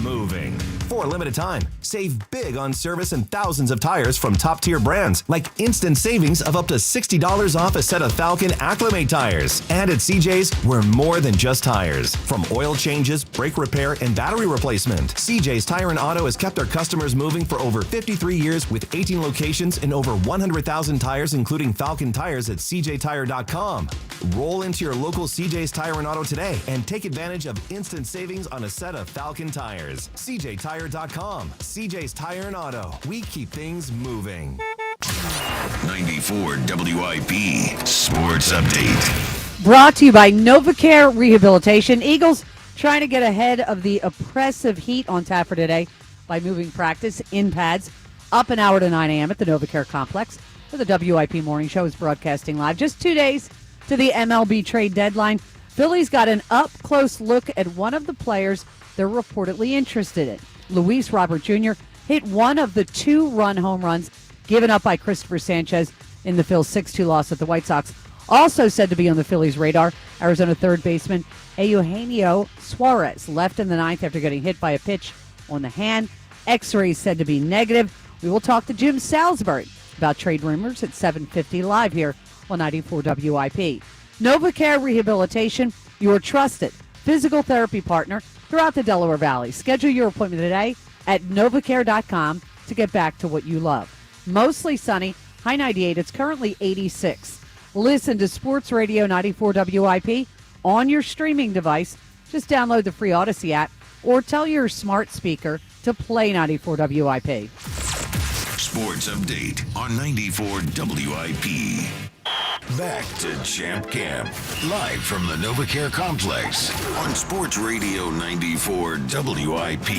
Speaker 18: moving. For a limited time, save big on service and thousands of tires from top-tier brands, like instant savings of up to $60 off a set of Falcon Acclimate tires. And at CJ's, we're more than just tires. From oil changes, brake repair, and battery replacement, CJ's Tire and Auto has kept our customers moving for over 53 years with 18 locations and over 100,000 tires, including Falcon tires at CJTire.com. Roll into your local CJ's Tire and Auto today and take advantage of instant savings on a set of Falcon tires. CJTire.com. CJ's Tire and Auto. We keep things moving.
Speaker 3: 94 WIP Sports Update.
Speaker 6: Brought to you by NovaCare Rehabilitation. Eagles trying to get ahead of the oppressive heat on tap for today by moving practice in pads up an hour to 9 a.m. at the NovaCare Complex. For the WIP Morning Show is broadcasting live. Just 2 days to the MLB trade deadline. Phillies got an up-close look at one of the players they're reportedly interested in. Luis Robert Jr. hit one of the 2-run home runs given up by Christopher Sanchez in the Phil's 6-2 loss at the White Sox. Also said to be on the Phillies' radar, Arizona third baseman Eugenio Suarez left in the ninth after getting hit by a pitch on the hand. X-rays said to be negative. We will talk to Jim Salisbury about trade rumors at 7:50 live here on 94 WIP. NovaCare Rehabilitation, your trusted physical therapy partner throughout the Delaware Valley. Schedule your appointment today at novacare.com to get back to what you love. Mostly sunny, high 98. It's currently 86. Listen to Sports Radio 94 WIP on your streaming device. Just download the free Odyssey app or tell your smart speaker to play 94 WIP.
Speaker 3: Sports update on 94 WIP. Back to Champ Camp, live from the NovaCare Complex on Sports Radio 94 WIP.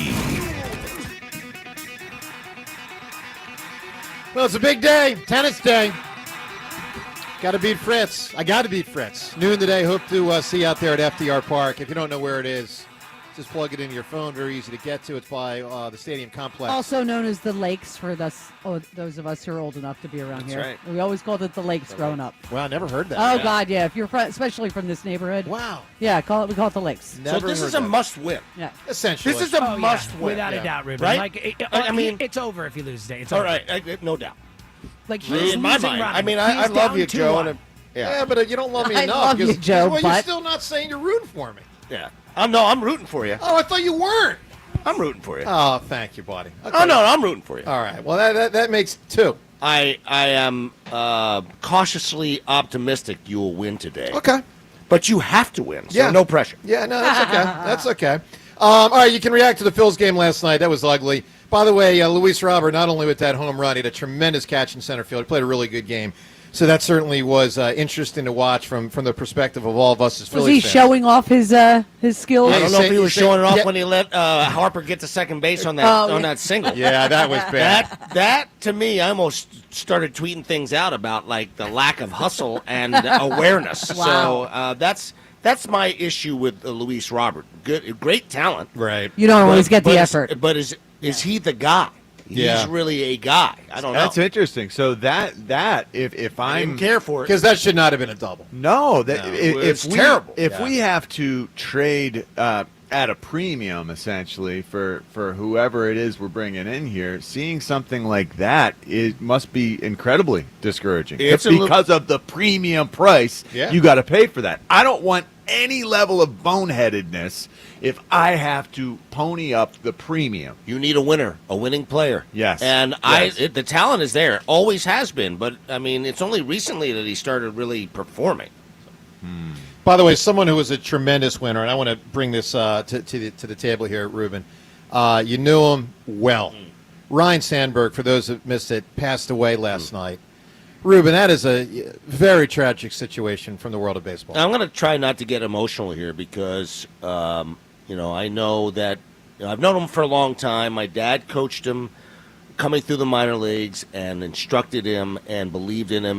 Speaker 4: Well, it's a big day, tennis day. Got to beat Fritz. I got to beat Fritz. Noon today. Hope to see you out there at FDR Park. If you don't know where it is, just plug it into your phone. Very easy to get to. It's by the stadium complex.
Speaker 6: Also known as the Lakes for those of us who are old enough to be around here.
Speaker 4: Right.
Speaker 6: We always called it the Lakes growing up.
Speaker 4: Well, I never heard that.
Speaker 6: Oh, God, yeah. If you're especially from this neighborhood.
Speaker 4: Wow.
Speaker 6: Yeah, we call it the Lakes.
Speaker 12: So this is a must-win.
Speaker 6: Yeah.
Speaker 4: Essentially.
Speaker 12: This is a must-win.
Speaker 7: Without a doubt, Ruben.
Speaker 12: Right?
Speaker 7: Like,
Speaker 12: I mean,
Speaker 7: it's over if you lose today. It's
Speaker 12: all
Speaker 7: over.
Speaker 12: right, no doubt.
Speaker 7: Like, he's
Speaker 12: in my
Speaker 7: losing
Speaker 12: mind.
Speaker 7: Ronnie.
Speaker 12: I mean, I
Speaker 7: He's
Speaker 12: love
Speaker 7: down
Speaker 12: you, Joe.
Speaker 7: 2-1.
Speaker 4: Yeah, but you don't love me
Speaker 6: I
Speaker 4: enough.
Speaker 6: love you,
Speaker 4: because-
Speaker 6: Joe,
Speaker 4: well,
Speaker 6: but-
Speaker 4: you're still not saying you're rooting for me.
Speaker 12: Yeah. I'm rooting for you.
Speaker 4: Oh, I thought you weren't.
Speaker 12: I'm rooting for you.
Speaker 4: Oh, thank you, buddy. Okay.
Speaker 12: Oh, no, I'm rooting for you.
Speaker 4: All right. Well, that makes two.
Speaker 12: I am cautiously optimistic you will win today.
Speaker 4: Okay.
Speaker 12: But you have to win, so
Speaker 4: Yeah.
Speaker 12: no pressure.
Speaker 4: Yeah, no, that's okay. That's okay. All right, you can react to the Phils game last night. That was ugly. By the way, Luis Robert, not only with that home run, he had a tremendous catch in center field. He played a really good game. So that certainly was interesting to watch from the perspective of all of us as Phillies
Speaker 6: Was he
Speaker 4: fans.
Speaker 6: showing off his skills?
Speaker 12: I don't know if he was showing it off when he let Harper get to second base on that single.
Speaker 4: Yeah, that was bad.
Speaker 12: That to me, I almost started tweeting things out about like the lack of hustle and awareness.
Speaker 6: Wow.
Speaker 12: So that's my issue with Luis Robert. Great talent,
Speaker 4: right?
Speaker 6: You don't always get the effort.
Speaker 12: But is he the guy?
Speaker 5: Yeah.
Speaker 12: He's really a guy. I don't know.
Speaker 5: That's interesting. So that if
Speaker 12: I
Speaker 5: I'm
Speaker 12: didn't care for it
Speaker 4: because that should not have been a double.
Speaker 5: No,
Speaker 12: it's terrible.
Speaker 5: If we have to trade at a premium, essentially for whoever it is we're bringing in here, seeing something like that, it must be incredibly discouraging.
Speaker 12: It's
Speaker 5: because of the premium price you got to pay for that. I don't want any level of boneheadedness if I have to pony up the premium.
Speaker 12: You need a winner, a winning player.
Speaker 5: Yes.
Speaker 12: And
Speaker 5: Yes.
Speaker 12: the talent is there, always has been. But I mean, it's only recently that he started really performing.
Speaker 4: By the way, someone who was a tremendous winner, and I want to bring this to the table here, Ruben. You knew him well. Ryan Sandberg, for those that missed it, passed away last night. Ruben, that is a very tragic situation from the world of baseball.
Speaker 12: I'm going to try not to get emotional here because, I know that I've known him for a long time. My dad coached him coming through the minor leagues and instructed him and believed in him.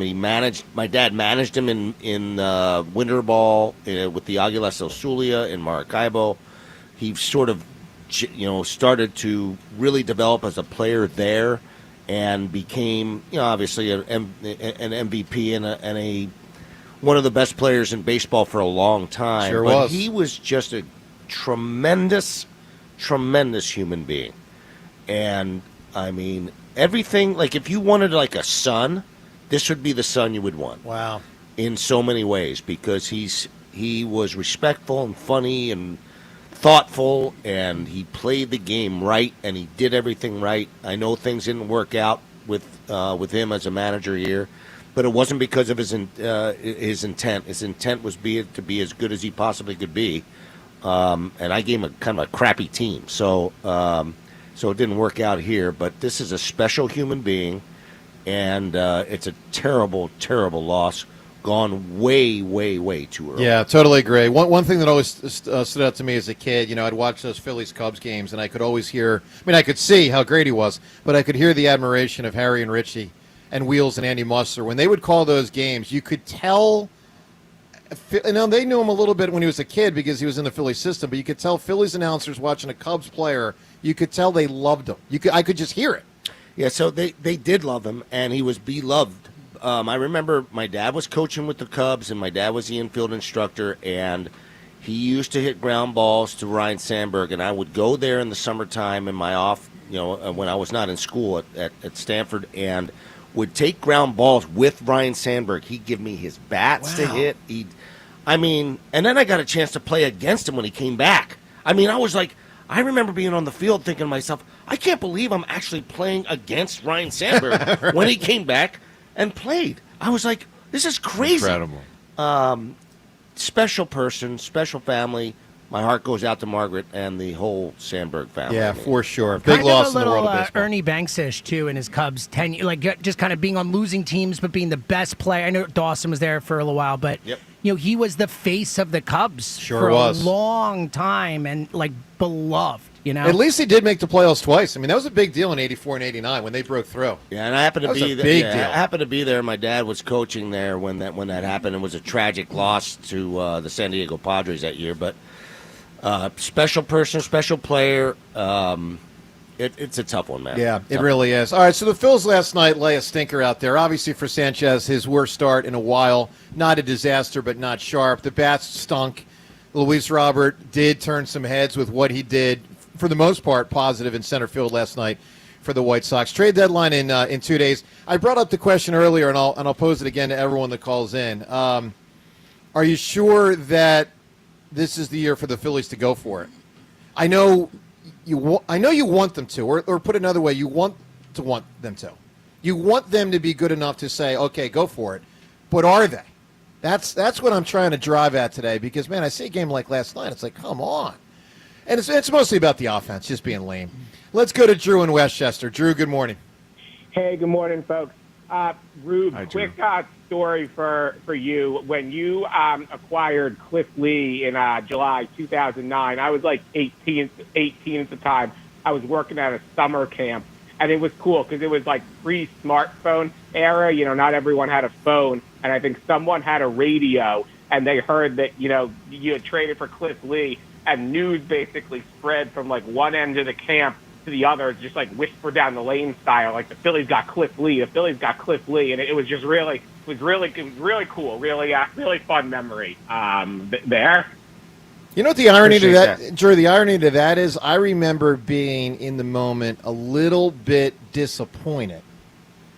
Speaker 12: My dad managed him in winter ball with the Águilas del Zulia in Maracaibo. He sort of, started to really develop as a player there. And became, obviously an MVP and one of the best players in baseball for a long time.
Speaker 4: Sure
Speaker 12: but
Speaker 4: was.
Speaker 12: He was just a tremendous, tremendous human being. And I mean, everything. Like if you wanted like a son, this would be the son you would want.
Speaker 4: Wow.
Speaker 12: In so many ways, because he was respectful and funny and thoughtful, and he played the game right, and he did everything right. I know things didn't work out with him as a manager here, but it wasn't because of his intent. His intent was to be as good as he possibly could be, and I gave him a kind of a crappy team, so it didn't work out here. But this is a special human being, and it's a terrible, terrible loss. Gone way, way, way too early.
Speaker 4: Yeah, totally agree. One thing that always stood out to me as a kid, I'd watch those Phillies-Cubs games, and I could always hear, I could see how great he was, but I could hear the admiration of Harry and Richie and Wheels and Andy Musser. When they would call those games, you could tell, they knew him a little bit when he was a kid because he was in the Phillies system, but you could tell Phillies announcers watching a Cubs player, you could tell they loved him. I could just hear it.
Speaker 12: Yeah, so they did love him, and he was beloved. I remember my dad was coaching with the Cubs, and my dad was the infield instructor, and He used to hit ground balls to Ryan Sandberg, and I would go there in the summertime in my off, when I was not in school at Stanford, and would take ground balls with Ryan Sandberg. He'd give me his bats to hit. And then I got a chance to play against him when he came back. I was like, I remember being on the field thinking to myself, I can't believe I'm actually playing against Ryan Sandberg
Speaker 5: Right.
Speaker 12: when he came back and played. I was like, this is crazy.
Speaker 5: Incredible.
Speaker 12: Special person, special family. My heart goes out to Margaret and the whole Sandberg family.
Speaker 4: Yeah, for sure. Big
Speaker 7: Kind
Speaker 4: loss
Speaker 7: of a
Speaker 4: in the
Speaker 7: little
Speaker 4: world of baseball.
Speaker 7: Ernie Banks-ish, too, in his Cubs tenure. Like, just kind of being on losing teams, but being the best player. I know Dawson was there for a little while, but, he was the face of the Cubs for
Speaker 4: was.
Speaker 7: a long time and, beloved,
Speaker 4: At least he did make the playoffs twice. That was a big deal in '84 and '89 when they broke through.
Speaker 12: Yeah, and I happened to
Speaker 4: That was
Speaker 12: be
Speaker 4: a
Speaker 12: there.
Speaker 4: big
Speaker 12: I
Speaker 4: deal.
Speaker 12: happened to be there. My dad was coaching there when that happened. It was a tragic loss to the San Diego Padres that year. But special person, special player. It's a tough one, man.
Speaker 4: Yeah, it really is. All right, so the Phils last night lay a stinker out there. Obviously for Sanchez, his worst start in a while. Not a disaster, but not sharp. The bats stunk. Luis Robert did turn some heads with what he did, for the most part, positive in center field last night for the White Sox. Trade deadline in 2 days. I brought up the question earlier, and I'll pose it again to everyone that calls in. Are you sure that this is the year for the Phillies to go for it? I know you want them to, or put another way, you want them to. You want them to be good enough to say, okay, go for it. But are they? That's what I'm trying to drive at today, because, man, I see a game like last night. It's like, come on. And it's mostly about the offense, just being lame. Let's go to Drew in Westchester. Drew, good morning.
Speaker 9: Hey, good morning, folks. Rube, quick story for you. When you acquired Cliff Lee in July 2009, I was like 18 at the time. I was working at a summer camp, and it was cool because it was like pre-smartphone era. Not everyone had a phone, and I think someone had a radio, and they heard that, you had traded for Cliff Lee, and news basically spread from like one end of the camp to the other, just like whisper down the lane style, like the Phillies got Cliff Lee, and it was just really cool, really fun memory there.
Speaker 4: You know what the irony to
Speaker 9: Appreciate
Speaker 4: that, Drew? The irony to that is, I remember being in the moment a little bit disappointed.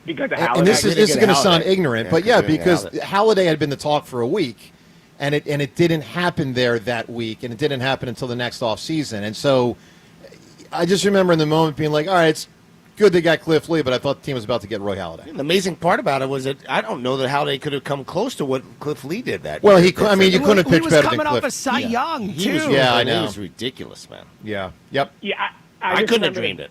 Speaker 9: Because of
Speaker 4: And
Speaker 9: Halladay.
Speaker 4: this is going to sound ignorant, but yeah, because
Speaker 9: Halladay.
Speaker 4: Halladay had been the talk for a week, and it didn't happen there that week, and it didn't happen until the next off season, and so I just remember in the moment being like, all right, it's good they got Cliff Lee, but I thought the team was about to get Roy Halladay.
Speaker 12: The amazing part about it was that I don't know that Halladay could have come close to what Cliff Lee did that
Speaker 4: Well,
Speaker 12: year.
Speaker 4: you couldn't have pitched better than Cliff.
Speaker 7: He was coming off a Cy Young,
Speaker 12: He
Speaker 7: too.
Speaker 12: was,
Speaker 4: I
Speaker 12: It
Speaker 4: know.
Speaker 12: was ridiculous, man.
Speaker 4: Yeah. Yep.
Speaker 9: Yeah,
Speaker 12: I
Speaker 9: just
Speaker 12: couldn't have
Speaker 9: remember
Speaker 12: dreamed it.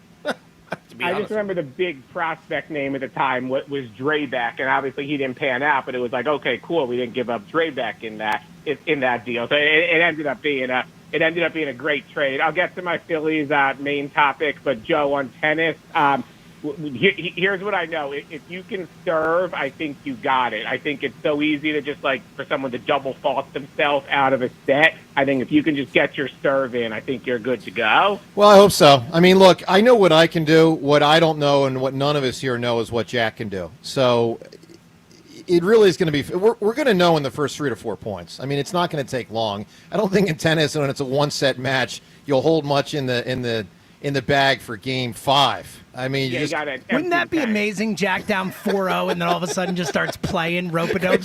Speaker 9: I just remember the big prospect name at the time was Draybeck, and obviously he didn't pan out. But it was like, okay, cool, we didn't give up Draybeck in that deal. So it ended up being a great trade. I'll get to my Phillies main topic, but Joe, on tennis, here's what I know: if you can serve, I think you got it. I think it's so easy to just for someone to double fault themselves out of a set. I think if you can just get your serve in, I think you're good to go.
Speaker 4: Well, I hope so. I mean, look, I know what I can do. What I don't know, and what none of us here know, is what Jack can do. So it really is going to be. We're going to know in the first 3 to 4 points. I mean, it's not going to take long. I don't think in tennis, when it's a one-set match, you'll hold much in the bag for Game 5. I mean, you just,
Speaker 7: wouldn't that be amazing? Jack down 4-0, and then all of a sudden just starts playing rope-a-dope.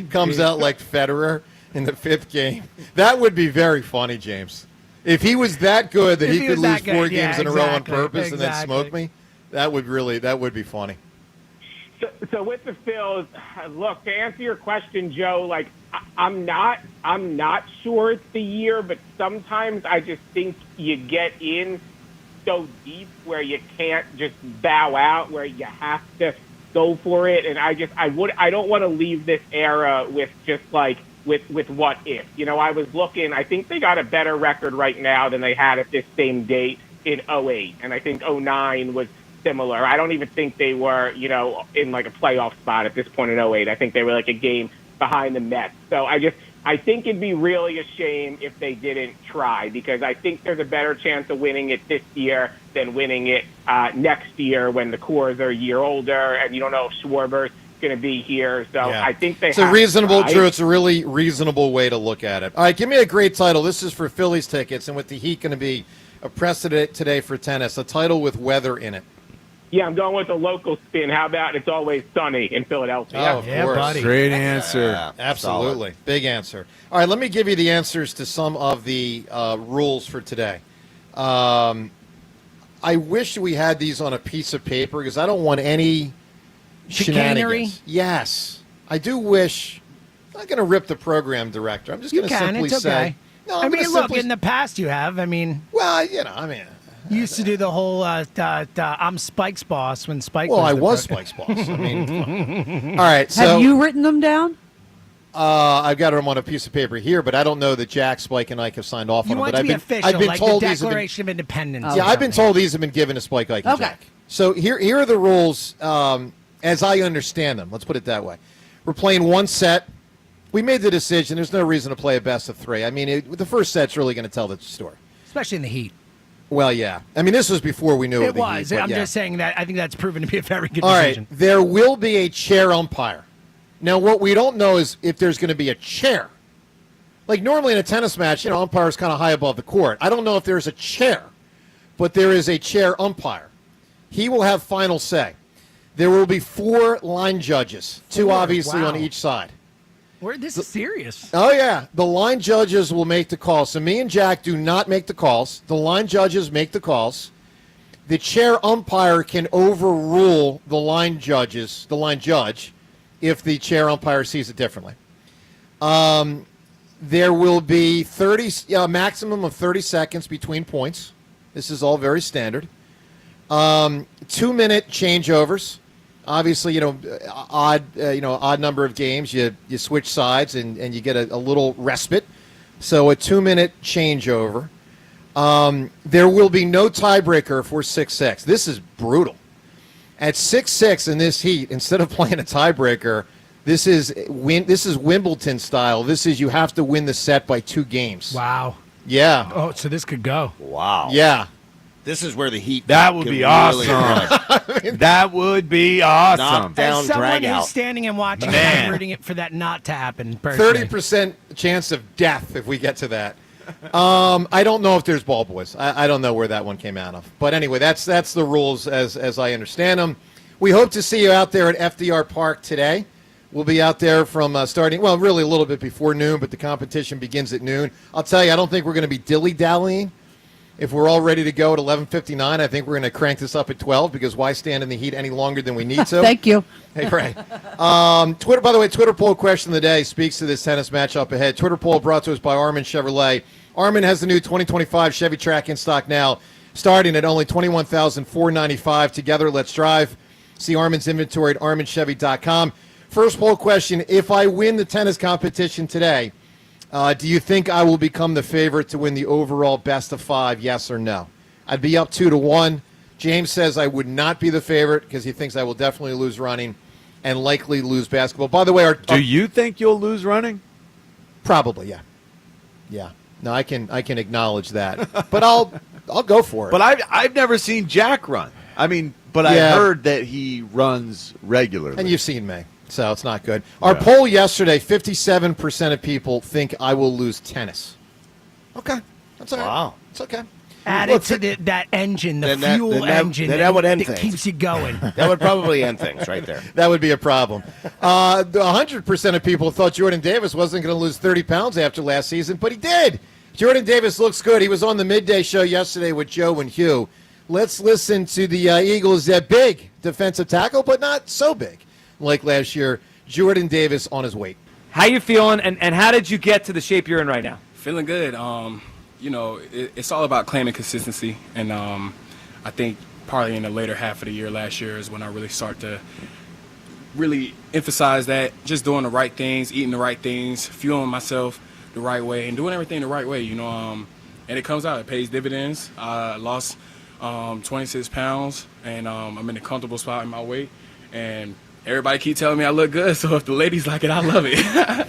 Speaker 4: comes out like Federer in the 5th game. That would be very funny, James. If he was that good that
Speaker 7: If
Speaker 4: he
Speaker 7: he
Speaker 4: could
Speaker 7: was
Speaker 4: lose
Speaker 7: that
Speaker 4: 4
Speaker 7: good,
Speaker 4: games
Speaker 7: yeah,
Speaker 4: in a row on
Speaker 7: exactly,
Speaker 4: purpose and then
Speaker 7: exactly.
Speaker 4: smoke me, that would be funny.
Speaker 9: So with the Phils, look, to answer your question, Joe, I'm not sure it's the year, but sometimes I just think you get in so deep where you can't just bow out, where you have to go for it. And I don't want to leave this era with just with what if. I was looking, I think they got a better record right now than they had at this same date in 2008, and I think 2009 was similar. I don't even think they were, in a playoff spot at this point in 2008. I think they were a game behind the Mets. So I think it'd be really a shame if they didn't try, because I think there's a better chance of winning it this year than winning it next year when the cores are a year older and you don't know if Schwarber's going to be here. So
Speaker 4: Yeah.
Speaker 9: I think they
Speaker 4: It's a
Speaker 9: have
Speaker 4: reasonable,
Speaker 9: to try.
Speaker 4: Drew. It's a really reasonable way to look at it. All right, give me a great title. This is for Phillies tickets, and with the Heat going to be a precedent today for tennis, a title with weather in it.
Speaker 9: Yeah, I'm going with the local spin. How about It's Always Sunny in Philadelphia?
Speaker 4: Oh, of course.
Speaker 5: Great answer.
Speaker 4: Absolutely. Big answer. All right, let me give you the answers to some of the rules for today. I wish we had these on a piece of paper because I don't want any
Speaker 7: Chicanery?
Speaker 4: shenanigans. Yes. I do wish. I'm not going to rip the program director. I'm just
Speaker 7: You
Speaker 4: going to
Speaker 7: can.
Speaker 4: simply
Speaker 7: It's okay.
Speaker 4: say. No,
Speaker 7: I
Speaker 4: I'm
Speaker 7: mean,
Speaker 4: gonna
Speaker 7: look,
Speaker 4: simply-
Speaker 7: in the past you have. I mean,
Speaker 4: well, you know, I mean,
Speaker 7: you used to do the whole I'm Spike's boss when Spike
Speaker 4: well,
Speaker 7: was
Speaker 4: I
Speaker 7: the
Speaker 4: was
Speaker 7: pro-
Speaker 4: Spike's boss. I mean, all right. So
Speaker 6: Have you written them down?
Speaker 4: I've got them on a piece of paper here, but I don't know that Jack, Spike, and Ike have signed off
Speaker 7: You
Speaker 4: on them.
Speaker 7: want
Speaker 4: But
Speaker 7: it to be official,
Speaker 4: I've been
Speaker 7: like
Speaker 4: told
Speaker 7: the
Speaker 4: these have been.
Speaker 7: Declaration of Independence.
Speaker 4: Yeah, I've been told these have been given to Spike, Ike, and
Speaker 6: Okay.
Speaker 4: Jack. So here are the rules as I understand them. Let's put it that way. We're playing one set. We made the decision. There's no reason to play a best of three. I mean, the first set's really going to tell the story.
Speaker 7: Especially in the Heat.
Speaker 4: Well, yeah. I mean, this was before we knew
Speaker 7: It
Speaker 4: of the
Speaker 7: was.
Speaker 4: Heat, but
Speaker 7: I'm
Speaker 4: yeah.
Speaker 7: just saying that I think that's proven to be a very good
Speaker 4: All right.
Speaker 7: decision.
Speaker 4: There will be a chair umpire. Now, what we don't know is if there's going to be a chair. Like normally in a tennis match, umpire's kind of high above the court. I don't know if there's a chair, but there is a chair umpire. He will have final say. There will be 4 line judges, 2 obviously
Speaker 7: Wow.
Speaker 4: on each side.
Speaker 7: This is serious.
Speaker 4: Oh, yeah. The line judges will make the calls. So me and Jack do not make the calls. The line judges make the calls. The chair umpire can overrule the line judge, if the chair umpire sees it differently. There will be a maximum of 30 seconds between points. This is all very standard. 2-minute changeovers. Obviously, odd number of games. You switch sides and you get a little respite. So a 2-minute changeover. There will be no tiebreaker for 6-6. This is brutal. At 6-6 in this heat, instead of playing a tiebreaker, this is Wimbledon style. This is you have to win the set by 2 games.
Speaker 7: Wow.
Speaker 4: Yeah.
Speaker 7: Oh, so this could go.
Speaker 12: Wow.
Speaker 4: Yeah.
Speaker 12: This is where the Heat.
Speaker 5: That would be awesome. That would be awesome.
Speaker 12: Knock down,
Speaker 7: As someone
Speaker 12: drag
Speaker 7: who's
Speaker 12: out.
Speaker 7: standing and watching,
Speaker 5: Man.
Speaker 7: I'm rooting it for that not to happen. Personally.
Speaker 4: 30% chance of death if we get to that. I don't know if there's ball boys. I don't know where that one came out of. But anyway, that's the rules as I understand them. We hope to see you out there at FDR Park today. We'll be out there from starting, well, really a little bit before noon, but the competition begins at noon. I'll tell you, I don't think we're going to be dilly-dallying. If we're all ready to go at 11:59, I think we're going to crank this up at 12 because why stand in the heat any longer than we need to?
Speaker 6: Thank you.
Speaker 4: Hey, right. Twitter, by the way, Twitter poll question of the day speaks to this tennis match up ahead. Twitter poll brought to us by Armin Chevrolet. Armin has the new 2025 Chevy Track in stock now, starting at only $21,495. Together, let's drive. See Armin's inventory at arminchevy.com. First poll question, if I win the tennis competition today, do you think I will become the favorite to win the overall best of 5, yes or no? I'd be up 2-1. James says I would not be the favorite because he thinks I will definitely lose running and likely lose basketball. By the way,
Speaker 5: Do you think you'll lose running?
Speaker 4: Probably, yeah. Yeah. No, I can acknowledge that. But I'll go for it.
Speaker 5: But I've never seen Jack run. I mean, but I heard that he runs regularly.
Speaker 4: And you've seen me, so it's not good. Our poll yesterday, 57% of people think I will lose tennis. Okay. That's all right.
Speaker 12: Wow.
Speaker 4: It's okay.
Speaker 7: Add
Speaker 12: Look,
Speaker 7: it to that engine, the
Speaker 12: then that-
Speaker 7: fuel
Speaker 12: then that-
Speaker 7: engine
Speaker 12: then that would end
Speaker 7: that
Speaker 12: things.
Speaker 7: keeps you going.
Speaker 12: That would probably end things right there.
Speaker 4: That would be a problem. 100% of people thought Jordan Davis wasn't going to lose 30 pounds after last season, but he did. Jordan Davis looks good. He was on the midday show yesterday with Joe and Hugh. Let's listen to the Eagles' big defensive tackle, but not so big like last year. Jordan Davis on his weight.
Speaker 10: How you feeling, and how did you get to the shape you're in right now?
Speaker 11: Feeling good. It's all about claiming consistency, and I think probably in the later half of the year last year is when I really start to really emphasize that, just doing the right things, eating the right things, fueling myself the right way, and doing everything the right way, and it comes out. It pays dividends. I lost 26 pounds, and I'm in a comfortable spot in my weight, and everybody keep telling me I look good, so if the ladies like it, I love it.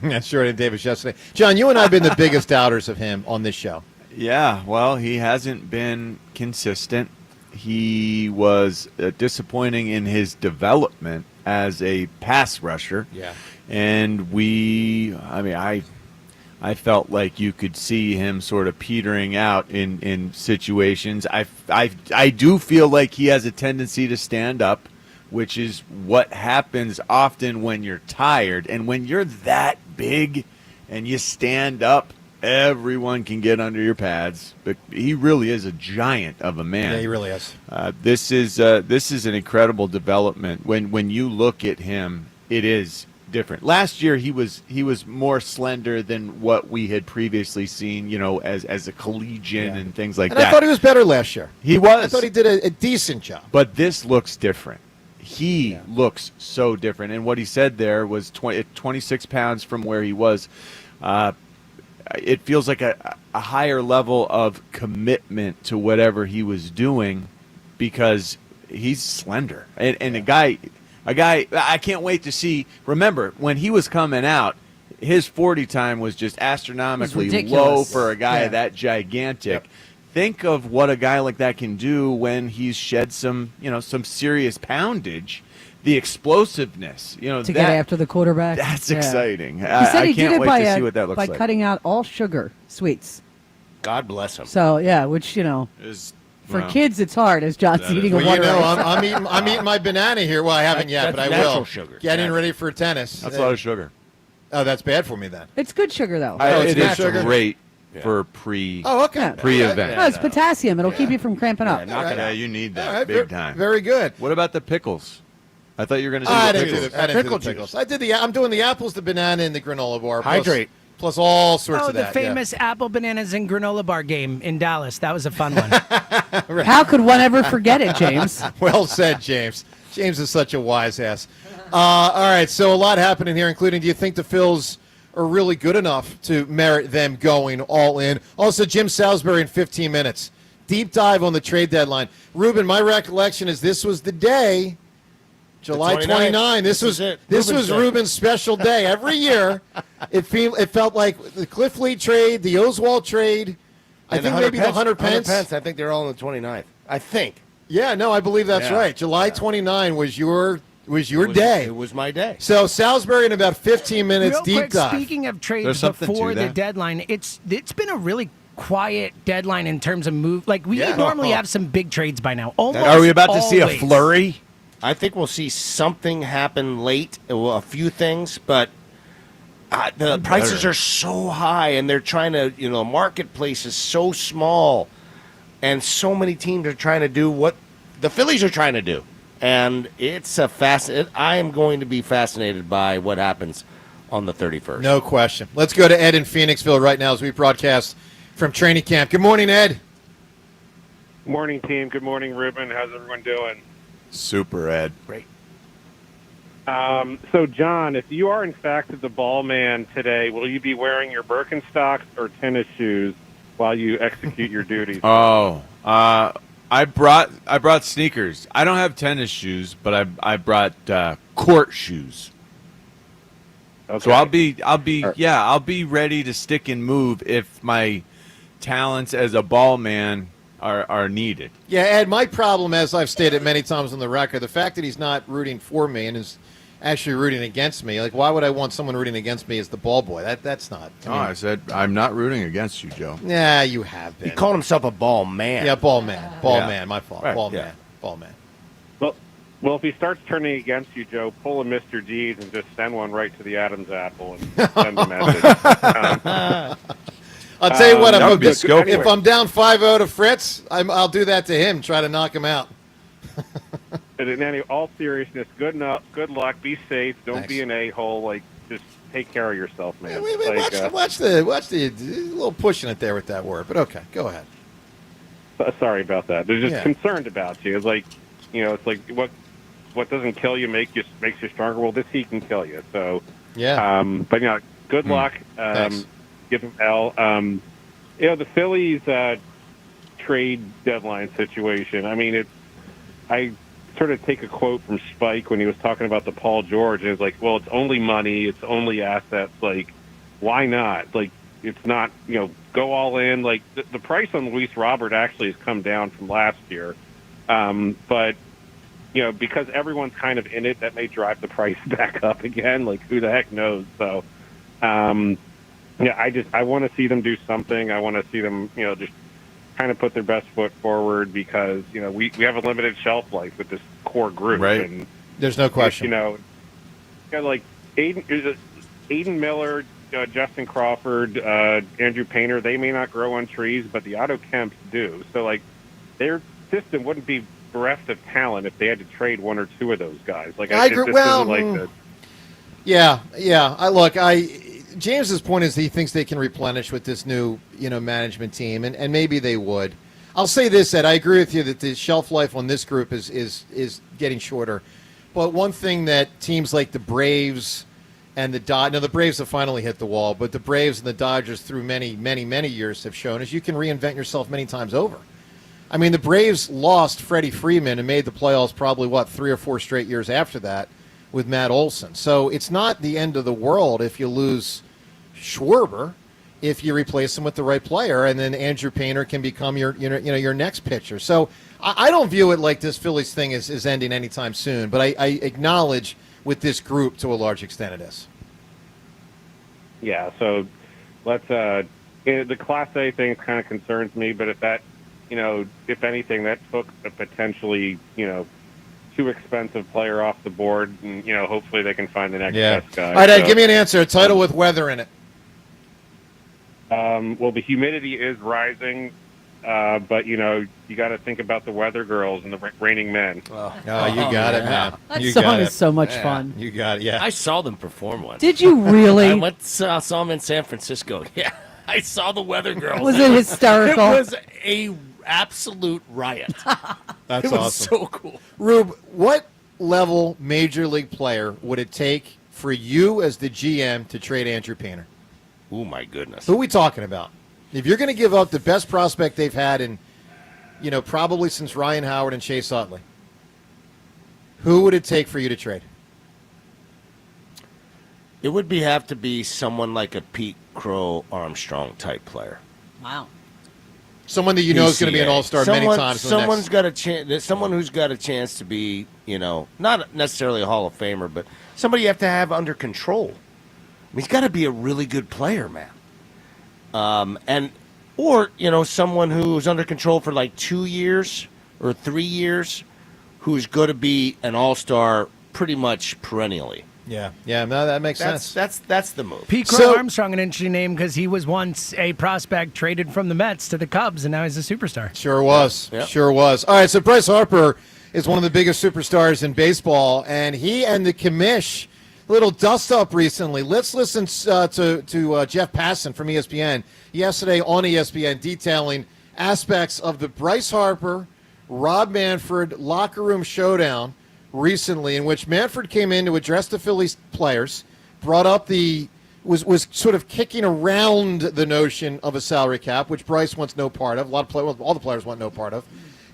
Speaker 4: That's Jordan Davis yesterday. John, you and I have been the biggest doubters of him on this show.
Speaker 5: Yeah, well, he hasn't been consistent. he was disappointing in his development as a pass rusher.
Speaker 4: Yeah.
Speaker 5: And I felt like you could see him sort of petering out in situations. I do feel like he has a tendency to stand up, which is what happens often when you're tired. And when you're that big and you stand up, everyone can get under your pads. But he really is a giant of a man.
Speaker 4: Yeah, he really is.
Speaker 5: This is an incredible development. When you look at him, it is different. Last year he was more slender than what we had previously seen, as a collegian and things like
Speaker 4: and
Speaker 5: that.
Speaker 4: I thought he was better last year.
Speaker 5: He was.
Speaker 4: I thought he did a decent job.
Speaker 5: But this looks different. He looks so different. And what he said there was 26 pounds from where he was. It feels like a higher level of commitment to whatever he was doing because he's slender. And a guy, I can't wait to see. Remember, when he was coming out, his 40 time was just astronomically low for a guy that gigantic.
Speaker 4: Yep.
Speaker 5: Think of what a guy like that can do when he's shed some serious poundage. The explosiveness,
Speaker 6: to get after the quarterback.
Speaker 5: That's exciting.
Speaker 6: He said he
Speaker 5: I can't
Speaker 6: did it
Speaker 5: wait
Speaker 6: by,
Speaker 5: to see what that looks
Speaker 6: by
Speaker 5: like.
Speaker 6: cutting out all sugar sweets.
Speaker 12: God bless him.
Speaker 6: So which for kids it's hard as John's eating a water.
Speaker 4: I'm eating my banana here. Well, I haven't yet, but I will.
Speaker 12: Sugar.
Speaker 4: Getting ready for tennis.
Speaker 5: That's a lot of sugar.
Speaker 4: Oh, that's bad for me then.
Speaker 6: It's good sugar though.
Speaker 5: It is great for pre-event.
Speaker 6: No, it's potassium. It'll keep you from cramping up.
Speaker 5: Yeah, you need that
Speaker 4: All right,
Speaker 5: big time.
Speaker 4: Very good.
Speaker 5: What about the pickles? I thought you were going to do
Speaker 4: I
Speaker 5: the
Speaker 4: didn't
Speaker 5: pickles.
Speaker 4: do the pickles. I'm doing the apples, the banana, and the granola bar.
Speaker 12: Hydrate.
Speaker 4: Plus all sorts of
Speaker 7: the
Speaker 4: that.
Speaker 7: famous apple, bananas, and granola bar game in Dallas. That was a fun one.
Speaker 6: How could one ever forget it, James?
Speaker 4: Well said, James. James is such a wise ass. All right, so a lot happening here, including do you think the Phils are really good enough to merit them going all in? Also, Jim Salisbury in 15 minutes. Deep dive on the trade deadline. Ruben, my recollection is this was the day, July 29. This was Ruben's special day. Every year, it felt like the Cliff Lee trade, the Oswald trade, I think maybe the Hunter Pence.
Speaker 12: I think they're all on the 29th. I think.
Speaker 4: Yeah, no, I believe that's right. July 29 was your day.
Speaker 12: It was my day.
Speaker 4: So Salisbury in about 15 minutes,
Speaker 7: Real
Speaker 4: deep
Speaker 7: quick,
Speaker 4: dive.
Speaker 7: speaking of trades before the deadline, it's been a really quiet deadline in terms of move. Like we normally have some big trades by now.
Speaker 5: Are we about to see a flurry?
Speaker 12: I think we'll see something happen late, a few things, but the prices are so high, and they're trying to, marketplace is so small, and so many teams are trying to do what the Phillies are trying to do. And it's I am going to be fascinated by what happens on the 31st.
Speaker 4: No question. Let's go to Ed in Phoenixville right now as we broadcast from training camp. Good morning, Ed.
Speaker 13: Morning, team. Good morning, Ruben. How's everyone doing?
Speaker 5: Super, Ed.
Speaker 12: Great.
Speaker 13: So, John, if you are in fact the ball man today, will you be wearing your Birkenstocks or tennis shoes while you execute your duties?
Speaker 5: Oh, I brought sneakers. I don't have tennis shoes, but I brought court shoes.
Speaker 13: Okay.
Speaker 5: So I'll be ready to stick and move if my talents as a ball man are needed.
Speaker 4: Yeah, Ed, my problem, as I've stated many times on the record, the fact that he's not rooting for me and is actually rooting against me. Like, why would I want someone rooting against me as the ball boy? That's not.
Speaker 5: I said I'm not rooting against you, Joe.
Speaker 4: Yeah, you have been.
Speaker 12: He called himself a ball man.
Speaker 4: Yeah, ball man. Man, my fault.
Speaker 5: Right.
Speaker 4: Ball man.
Speaker 13: Well, if he starts turning against you, Joe, pull a Mr. Deeds and just send one right to the Adams apple and send a message.
Speaker 4: I'll tell you what, if I'm down 5-0 to Fritz, I'll do that to him, try to knock him out.
Speaker 13: And in all seriousness, good luck, be safe, don't
Speaker 4: Thanks.
Speaker 13: be an a-hole, just take care of yourself, man.
Speaker 4: Watch the little pushing it there with that word, but okay, go ahead.
Speaker 13: Sorry about that. They're just concerned about you. It's like, it's like what doesn't kill you makes you stronger. Well, this heat can kill you. So, but good luck. Give him L. The Phillies trade deadline situation. I mean, I sort of take a quote from Spike when he was talking about the Paul George, and it's like, well, it's only money, it's only assets. Like, why not? Like, it's not, go all in. Like, the price on Luis Robert actually has come down from last year. But because everyone's kind of in it, that may drive the price back up again. Like, who the heck knows? So, I want to see them do something. I want to see them, just kind of put their best foot forward because, we have a limited shelf life with this core group.
Speaker 4: Right.
Speaker 13: And
Speaker 4: there's no question.
Speaker 13: Like Aiden Miller, Justin Crawford, Andrew Painter, they may not grow on trees, but the Otto Kemps do. So, like, their system wouldn't be bereft of talent if they had to trade one or two of those guys. Like,
Speaker 4: I agree. James's point is he thinks they can replenish with this new, management team, and maybe they would. I'll say this, Ed. I agree with you that the shelf life on this group is getting shorter. But one thing that teams like the Braves and the Dodgers, now the Braves have finally hit the wall, but the Braves and the Dodgers through many, many, many years have shown is you can reinvent yourself many times over. I mean, the Braves lost Freddie Freeman and made the playoffs probably, 3 or 4 straight years after that with Matt Olson. So it's not the end of the world if you lose Schwarber, if you replace him with the right player, and then Andrew Painter can become your next pitcher. So I don't view it like this Phillies thing is ending anytime soon, but I acknowledge with this group to a large extent it is.
Speaker 13: Yeah, so let's the Class A thing kind of concerns me, but if that, if anything, that took a potentially, too expensive player off the board, and, hopefully they can find the next best guy.
Speaker 4: All right, Ed, give me an answer. A title with weather in it.
Speaker 13: Well, the humidity is rising, but, you got to think about the weather girls and the raining men.
Speaker 4: Oh, you got it, man.
Speaker 6: That song is so much fun.
Speaker 4: You got it, yeah.
Speaker 12: I saw them perform once.
Speaker 6: Did you really?
Speaker 12: Saw them in San Francisco. Yeah, I saw the weather girls.
Speaker 6: Was it hysterical?
Speaker 12: It was a absolute riot.
Speaker 4: That's
Speaker 12: it was
Speaker 4: awesome.
Speaker 12: So cool.
Speaker 4: Rube, what level major league player would it take for you as the GM to trade Andrew Painter?
Speaker 12: Oh, my goodness.
Speaker 4: Who are we talking about? If you're going to give up the best prospect they've had in, probably since Ryan Howard and Chase Utley, who would it take for you to trade?
Speaker 12: It would have to be someone like a Pete Crow Armstrong type player.
Speaker 6: Wow.
Speaker 4: Someone that you know is going to be an all-star many times.
Speaker 12: Someone's got a chance. Someone who's got a chance to be, not necessarily a Hall of Famer, but somebody you have to have under control. I mean, he's got to be a really good player, man. Or someone who's under control for like 2 years or 3 years, who's going to be an all-star pretty much perennially.
Speaker 4: Yeah, no, that makes sense.
Speaker 12: That's the move.
Speaker 7: Pete Crow Armstrong, an interesting name because he was once a prospect traded from the Mets to the Cubs, and now he's a superstar.
Speaker 4: Sure was.
Speaker 12: Yep.
Speaker 4: Sure was. All right, so Bryce Harper is one of the biggest superstars in baseball, and he and the commish, little dust-up recently. Let's listen to Jeff Passan from ESPN yesterday on ESPN detailing aspects of the Bryce Harper, Rob Manfred locker room showdown recently, in which Manfred came in to address the Phillies players, brought up was sort of kicking around the notion of a salary cap, which Bryce wants no part of. All the players want no part of.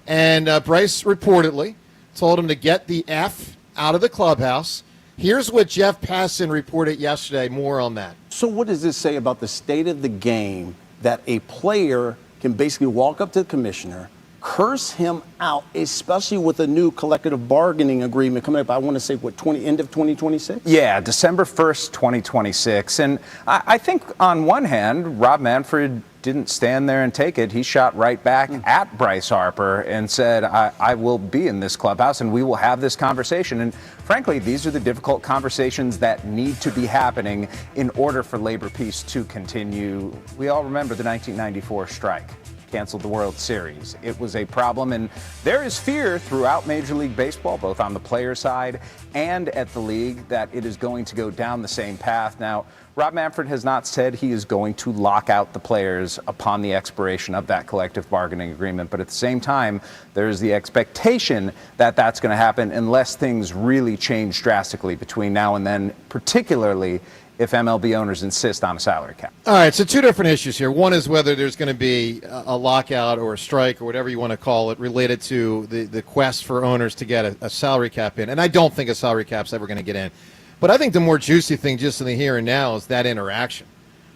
Speaker 4: And Bryce reportedly told him to get the F out of the clubhouse. Here's what Jeff Passan reported yesterday. More on that.
Speaker 14: So what does this say about the state of the game that a player can basically walk up to the commissioner, curse him out, especially with a new collective bargaining agreement coming up, I want to say, end of 2026?
Speaker 15: Yeah, December 1st, 2026. And I think on one hand, Rob Manfred didn't stand there and take it. He shot right back at Bryce Harper and said, I will be in this clubhouse and we will have this conversation. And frankly, these are the difficult conversations that need to be happening in order for labor peace to continue. We all remember the 1994 strike. Canceled the World Series. It was a problem, and there is fear throughout Major League Baseball, both on the player side and at the league, that it is going to go down the same path. Now, Rob Manfred has not said he is going to lock out the players upon the expiration of that collective bargaining agreement, but at the same time, there is the expectation that that's going to happen unless things really change drastically between now and then, particularly if MLB owners insist on a salary cap.
Speaker 4: All right, so two different issues here. One is whether there's going to be a lockout or a strike or whatever you want to call it related to the quest for owners to get a salary cap in. And I don't think a salary cap's ever going to get in. But I think the more juicy thing just in the here and now is that interaction.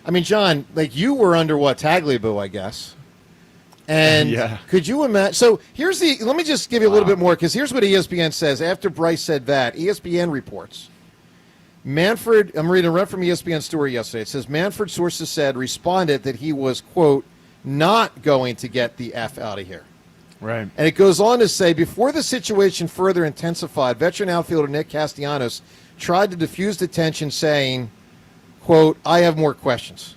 Speaker 4: I mean, John, like you were under Tagliabue, I guess. And could you imagine? So let me just give you a little bit more, because here's what ESPN says. After Bryce said that, ESPN reports, Manfred, I'm reading right from ESPN's story yesterday. It says, Manfred, sources said, responded that he was, quote, not going to get the F out of here.
Speaker 5: Right.
Speaker 4: And it goes on to say, before the situation further intensified, veteran outfielder Nick Castellanos tried to diffuse the tension, saying, quote, I have more questions.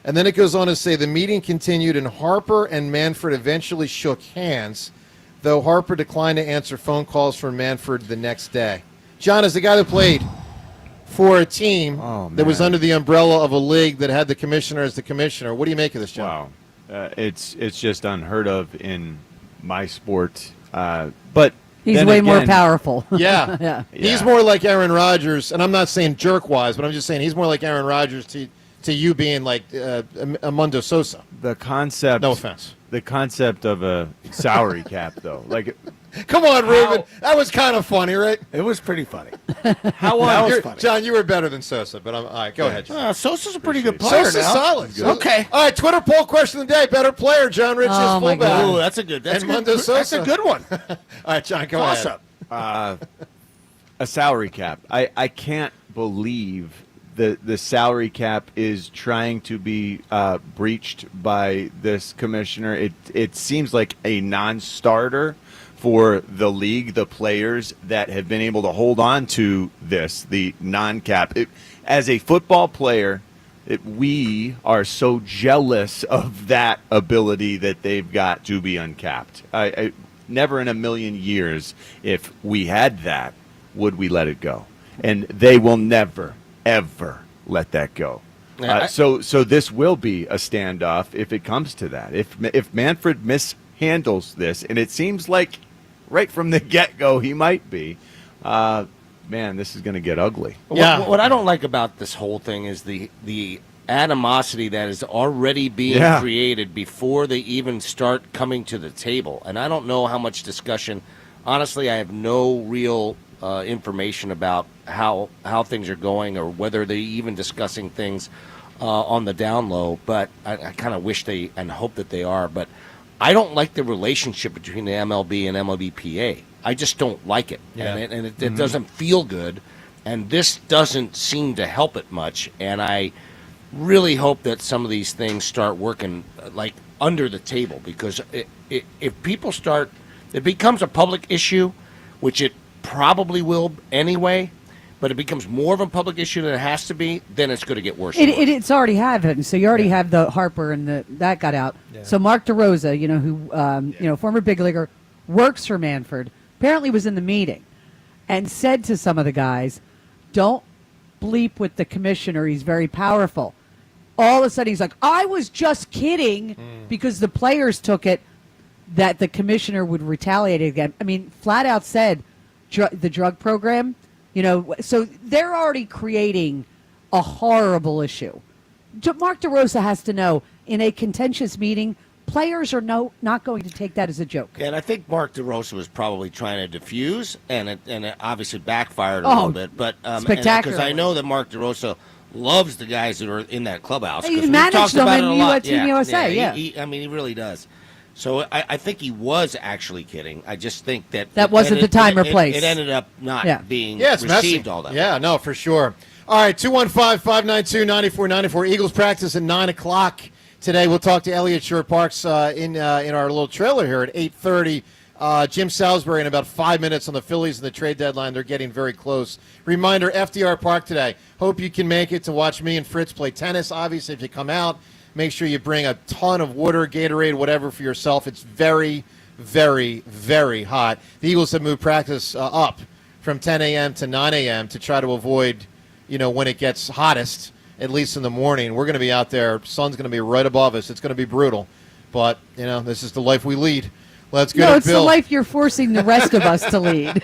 Speaker 4: And then it goes on to say the meeting continued, and Harper and Manfred eventually shook hands, though Harper declined to answer phone calls from Manfred the next day. John, as the guy that played for a team that was under the umbrella of a league that had the commissioner as the commissioner, what do you make of this, John?
Speaker 5: Wow. It's just unheard of in my sport. But
Speaker 6: he's way more powerful.
Speaker 4: Yeah. He's more like Aaron Rodgers, and I'm not saying jerk-wise, but I'm just saying he's more like Aaron Rodgers to you being like Armando Sosa.
Speaker 5: The concept.
Speaker 4: No offense.
Speaker 5: The concept of a salary cap, though, like.
Speaker 4: Come on, Ruben. That was kind of funny, right?
Speaker 12: It was pretty funny.
Speaker 4: That was funny. John, you were better than Sosa, but all right, go ahead.
Speaker 12: Sosa's a pretty good player.
Speaker 4: Sosa's
Speaker 12: now.
Speaker 4: solid.
Speaker 12: Okay.
Speaker 4: All right, Twitter poll question of the day. Better player, John Rich is fullback.
Speaker 12: Oh, that's a good. That's
Speaker 4: Armando Sosa.
Speaker 12: That's a good one.
Speaker 4: All right, John, go
Speaker 12: Toss
Speaker 4: ahead.
Speaker 12: up.
Speaker 5: A salary cap. I can't believe the salary cap is trying to be breached by this commissioner. It seems like a non-starter for the league, the players that have been able to hold on to the non-cap. As a football player, we are so jealous of that ability that they've got to be uncapped. I never in a million years, if we had that, would we let it go. And they will never, ever let that go. So this will be a standoff if it comes to that. If Manfred mishandles this, and it seems like right from the get-go he might be, man, this is going to get ugly.
Speaker 12: Yeah. What I don't like about this whole thing is the animosity that is already being created before they even start coming to the table. And I don't know how much discussion. Honestly, I have no real information about how things are going or whether they're even discussing things on the down low. But I kind of wish they and hope that they are. But I don't like the relationship between the MLB and MLBPA. I just don't like it.
Speaker 4: Yeah.
Speaker 12: And it doesn't feel good. And this doesn't seem to help it much. And I really hope that some of these things start working like under the table, because if people start, it becomes a public issue, which it probably will anyway, but it becomes more of a public issue than it has to be, then it's going to get worse.
Speaker 6: It's already happened. So you already have the Harper and that got out. Yeah. So Mark DeRosa, who former big leaguer, works for Manfred, apparently was in the meeting and said to some of the guys, "Don't bleep with the commissioner. He's very powerful." All of a sudden, he's like, "I was just kidding," because the players took it that the commissioner would retaliate again. I mean, flat out said the drug program. So they're already creating a horrible issue. Mark DeRosa has to know, in a contentious meeting, players are not going to take that as a joke.
Speaker 12: And I think Mark DeRosa was probably trying to diffuse, and it obviously backfired a little bit. But
Speaker 6: spectacular.
Speaker 12: Because I know that Mark DeRosa loves the guys that are in that clubhouse.
Speaker 6: He managed them in Team USA, yeah.
Speaker 12: He really does. So I think he was actually kidding. I just think
Speaker 6: that wasn't the time or place.
Speaker 12: It ended up not being received
Speaker 4: messy.
Speaker 12: all that.
Speaker 4: Yeah, no, for sure. All right, 215-592-9494. Eagles practice at 9 o'clock today. We'll talk to Elliott Shore-Parks in our little trailer here at 8:30. Jim Salisbury in about 5 minutes on the Phillies and the trade deadline. They're getting very close. Reminder, FDR Park today. Hope you can make it to watch me and Fritz play tennis. Obviously, if you come out, make sure you bring a ton of water, Gatorade, whatever for yourself. It's very, very, very hot. The Eagles have moved practice up from 10 a.m. to 9 a.m. to try to avoid, when it gets hottest, at least in the morning. We're going to be out there. Sun's going to be right above us. It's going to be brutal. But, this is the life we lead. Let's go to Bill.
Speaker 6: No, it's the life you're forcing the rest of us to lead.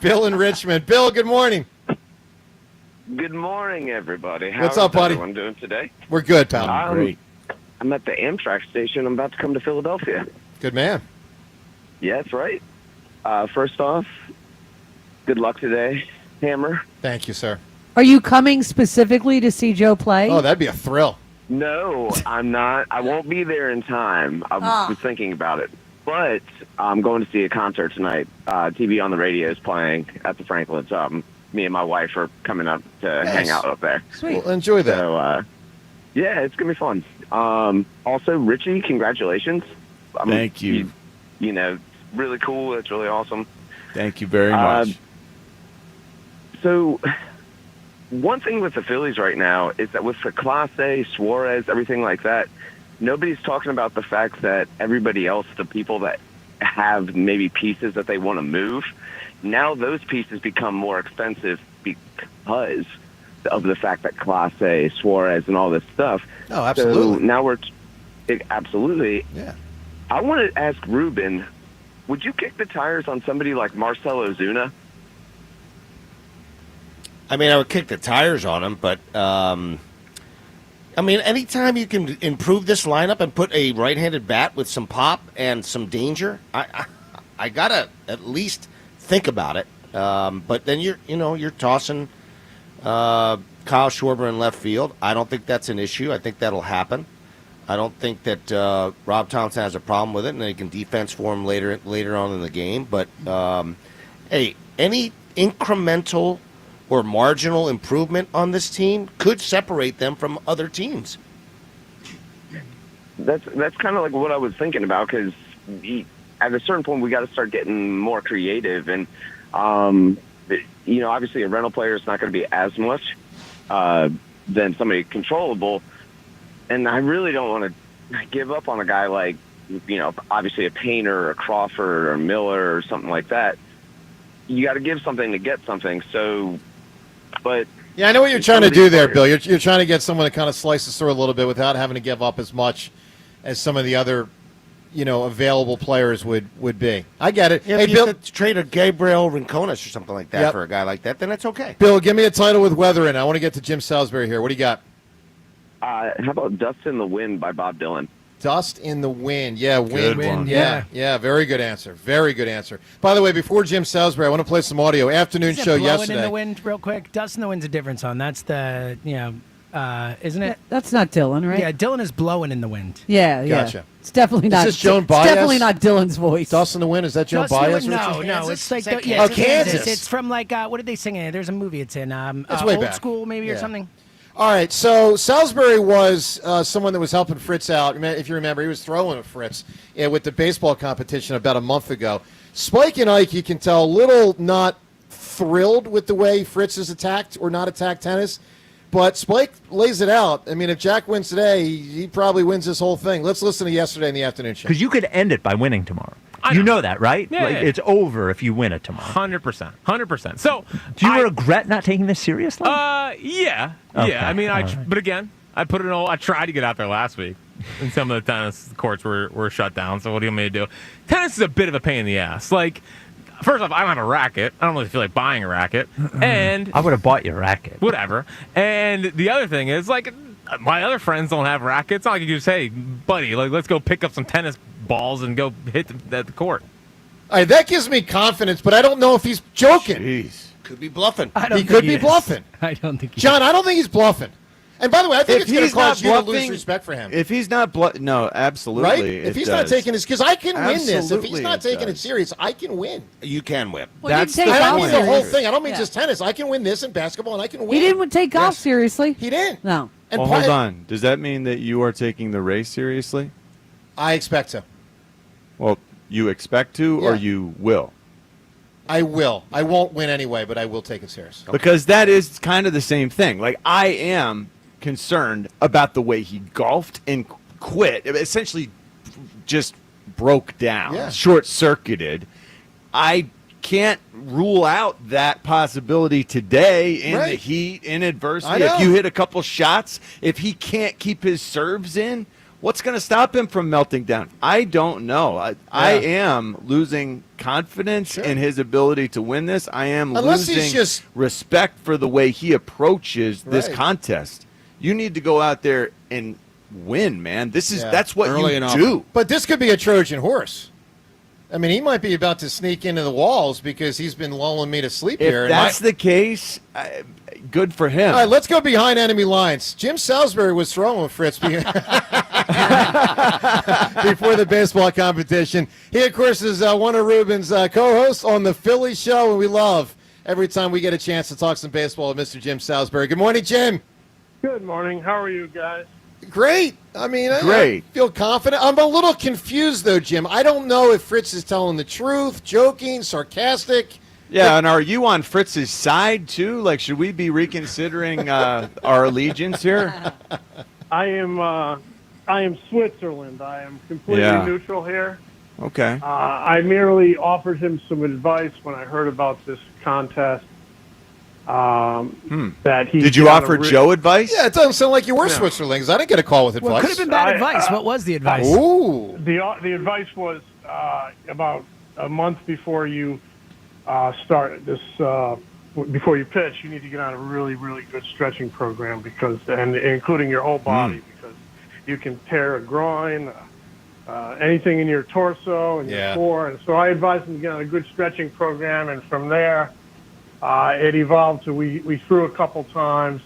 Speaker 4: Bill in Richmond. Bill, good morning.
Speaker 1: Good morning, everybody.
Speaker 4: What's up, buddy?
Speaker 1: How's everyone doing today?
Speaker 4: We're good, pal.
Speaker 1: Great. I'm at the Amtrak station. I'm about to come to Philadelphia.
Speaker 4: Good man.
Speaker 1: Yeah, that's right. First off, good luck today, Hammer.
Speaker 4: Thank you, sir.
Speaker 6: Are you coming specifically to see Joe play?
Speaker 4: Oh, that'd be a thrill.
Speaker 1: No, I'm not. I won't be there in time. I was thinking about it. But I'm going to see a concert tonight. TV on the radio is playing at the Franklin. So me and my wife are coming up to hang out up there.
Speaker 4: Sweet. Well, enjoy that.
Speaker 1: So, yeah, it's going to be fun. Also, Richie, congratulations.
Speaker 5: Thank you.
Speaker 1: You know, really cool. It's really awesome.
Speaker 5: Thank you very much.
Speaker 1: So, one thing with the Phillies right now is that with the Clase, Suarez, everything like that, nobody's talking about the fact that everybody else, the people that have maybe pieces that they want to move, now those pieces become more expensive because of the fact that Clase, Suarez, and all this stuff.
Speaker 4: Oh, absolutely.
Speaker 1: So now absolutely.
Speaker 4: Yeah.
Speaker 1: I want to ask Ruben, would you kick the tires on somebody like Marcell Ozuna?
Speaker 12: I mean, I would kick the tires on him, but I mean, anytime you can improve this lineup and put a right-handed bat with some pop and some danger, I gotta at least think about it. But then you're tossing Kyle Schwarber in left field. I don't think that's an issue. I think that'll happen. I don't think that Rob Thompson has a problem with it, and they can defense for him later on in the game. But hey, any incremental or marginal improvement on this team could separate them from other teams.
Speaker 1: That's kind of like what I was thinking about, because at a certain point we got to start getting more creative, and obviously a rental player is not going to be as much than somebody controllable, and I really don't want to give up on a guy like obviously a Painter or a Crawford or Miller or something like that. You got to give something to get something. So. But
Speaker 4: yeah, I know what you're trying to do there, Bill. You're trying to get someone to kind of slice the through a little bit without having to give up as much as some of the other, available players would be. I get it.
Speaker 12: Yeah,
Speaker 4: hey,
Speaker 12: if
Speaker 4: Bill,
Speaker 12: you could trade a Gabriel Rincones or something like that for a guy like that, then it's okay.
Speaker 4: Bill, give me a title with weather in. I want to get to Jim Salisbury here. What do you got?
Speaker 1: How about Dust in the Wind by Bob Dylan?
Speaker 4: Dust in the Wind. Yeah, wind.
Speaker 1: Wind,
Speaker 4: yeah. Very good answer. Very good answer. By the way, before Jim Salisbury, I want to play some audio. Afternoon show yesterday.
Speaker 7: Blowing in the Wind, real quick. Dust in the Wind's a different song. That's the, isn't it?
Speaker 6: That's not Dylan, right?
Speaker 7: Yeah, Dylan is Blowing in the Wind.
Speaker 6: Yeah.
Speaker 4: Gotcha.
Speaker 6: It's definitely not.
Speaker 4: Is this Joan Baez?
Speaker 6: It's definitely not Dylan's voice.
Speaker 4: Dust in the Wind. Is that Joan Baez?
Speaker 7: No, it's like
Speaker 4: Kansas.
Speaker 7: It's from like what did they sing in it? There's a movie it's in.
Speaker 4: It's way
Speaker 7: Old
Speaker 4: back.
Speaker 7: School maybe or something.
Speaker 4: All right, so Salisbury was someone that was helping Fritz out. If you remember, he was throwing with Fritz with the baseball competition about a month ago. Spike and Ike, you can tell, little not thrilled with the way Fritz has attacked or not attacked tennis. But Spike lays it out. I mean, if Jack wins today, he probably wins this whole thing. Let's listen to yesterday in the afternoon show.
Speaker 2: Because you could end it by winning tomorrow. You know that, right?
Speaker 17: Yeah,
Speaker 2: like,
Speaker 17: yeah.
Speaker 2: It's over if you win it tomorrow.
Speaker 17: 100%. So,
Speaker 2: do you regret not taking this seriously?
Speaker 17: Yeah.
Speaker 2: Okay,
Speaker 17: Yeah. I mean, but again, I tried to get out there last week, and some of the tennis courts were shut down. So what do you want me to do? Tennis is a bit of a pain in the ass. Like, first off, I don't have a racket. I don't really feel like buying a racket, and
Speaker 2: I would have bought your racket.
Speaker 17: Whatever. And the other thing is, like, my other friends don't have rackets. It's not like you can just say, buddy, like, let's go pick up some tennis balls and go hit the court.
Speaker 4: All right, that gives me confidence, but I don't know if he's joking.
Speaker 12: Jeez. Could be bluffing.
Speaker 4: He could be bluffing.
Speaker 7: I don't think he
Speaker 4: John, I don't think he's bluffing. And by the way, I think
Speaker 5: If
Speaker 4: it's going
Speaker 5: he's
Speaker 4: to cause you
Speaker 5: not
Speaker 4: to lose
Speaker 5: bluffing-
Speaker 4: respect for him.
Speaker 5: If he's not no, absolutely.
Speaker 4: Right?
Speaker 5: it
Speaker 4: If he's
Speaker 5: does.
Speaker 4: not taking this, because I can win this. If he's
Speaker 5: Absolutely
Speaker 4: not
Speaker 5: it
Speaker 4: taking it
Speaker 5: does.
Speaker 4: serious, I can win.
Speaker 12: You can win.
Speaker 6: Well,
Speaker 5: That's
Speaker 6: he didn't
Speaker 4: I
Speaker 6: take
Speaker 4: don't
Speaker 6: golf
Speaker 4: mean the whole
Speaker 6: seriously.
Speaker 4: thing. I don't mean
Speaker 6: Yeah.
Speaker 4: just tennis. I can win this in basketball, and I can win.
Speaker 6: He didn't take golf seriously.
Speaker 4: He didn't.
Speaker 6: No.
Speaker 4: And
Speaker 5: Well, hold on. Does that mean that you are taking the race seriously?
Speaker 4: I expect to.
Speaker 5: Well, you expect to, or
Speaker 4: Yeah.
Speaker 5: you will?
Speaker 4: I will. I won't win anyway, but I will take it serious.
Speaker 5: Because that is kind of the same thing. Like, I am concerned about the way he golfed and quit. It essentially just broke down,
Speaker 4: Yeah.
Speaker 5: short-circuited. I can't rule out that possibility today in the
Speaker 4: Right.
Speaker 5: heat, in adversity.
Speaker 4: I know.
Speaker 5: If you hit a couple shots, if he can't keep his serves in, what's going to stop him from melting down? I don't know. I am losing confidence in his ability to win this. I am
Speaker 4: Unless he's
Speaker 5: losing
Speaker 4: just-
Speaker 5: respect for the way he approaches this
Speaker 4: Right.
Speaker 5: contest. You need to go out there and win, man. This is
Speaker 4: Yeah.
Speaker 5: that's what
Speaker 12: Early
Speaker 5: you
Speaker 12: and
Speaker 5: do.
Speaker 12: often.
Speaker 4: But this could be a Trojan horse. I mean, he might be about to sneak into the walls because he's been lulling me to sleep here.
Speaker 5: If that's the case, good for him.
Speaker 4: All right, let's go behind enemy lines. Jim Salisbury was throwing with Fritz before the baseball competition. He, of course, is one of Ruben's co-hosts on the Phillies show, and we love every time we get a chance to talk some baseball with Mr. Jim Salisbury. Good morning, Jim.
Speaker 8: Good morning. How are you guys?
Speaker 4: Great. I mean,
Speaker 5: Great.
Speaker 4: I feel confident. I'm a little confused, though, Jim. I don't know if Fritz is telling the truth, joking, sarcastic.
Speaker 5: Yeah, and are you on Fritz's side, too? Like, should we be reconsidering our allegiance here?
Speaker 8: I am Switzerland. I am completely neutral here.
Speaker 5: Okay.
Speaker 8: I merely offered him some advice when I heard about this contest. That he
Speaker 5: Did you offer Joe advice?
Speaker 4: Yeah, it doesn't sound like you were Switzerland, 'cause I didn't get a call with advice.
Speaker 7: Well, it could have been bad advice. What was the advice?
Speaker 4: Ooh.
Speaker 8: The advice was about a month before you start this, before you pitch, you need to get on a really, really good stretching program and including your whole body because you can tear a groin, anything in your torso and your core. And so I advised him to get on a good stretching program, and from there, it evolved to we threw a couple times,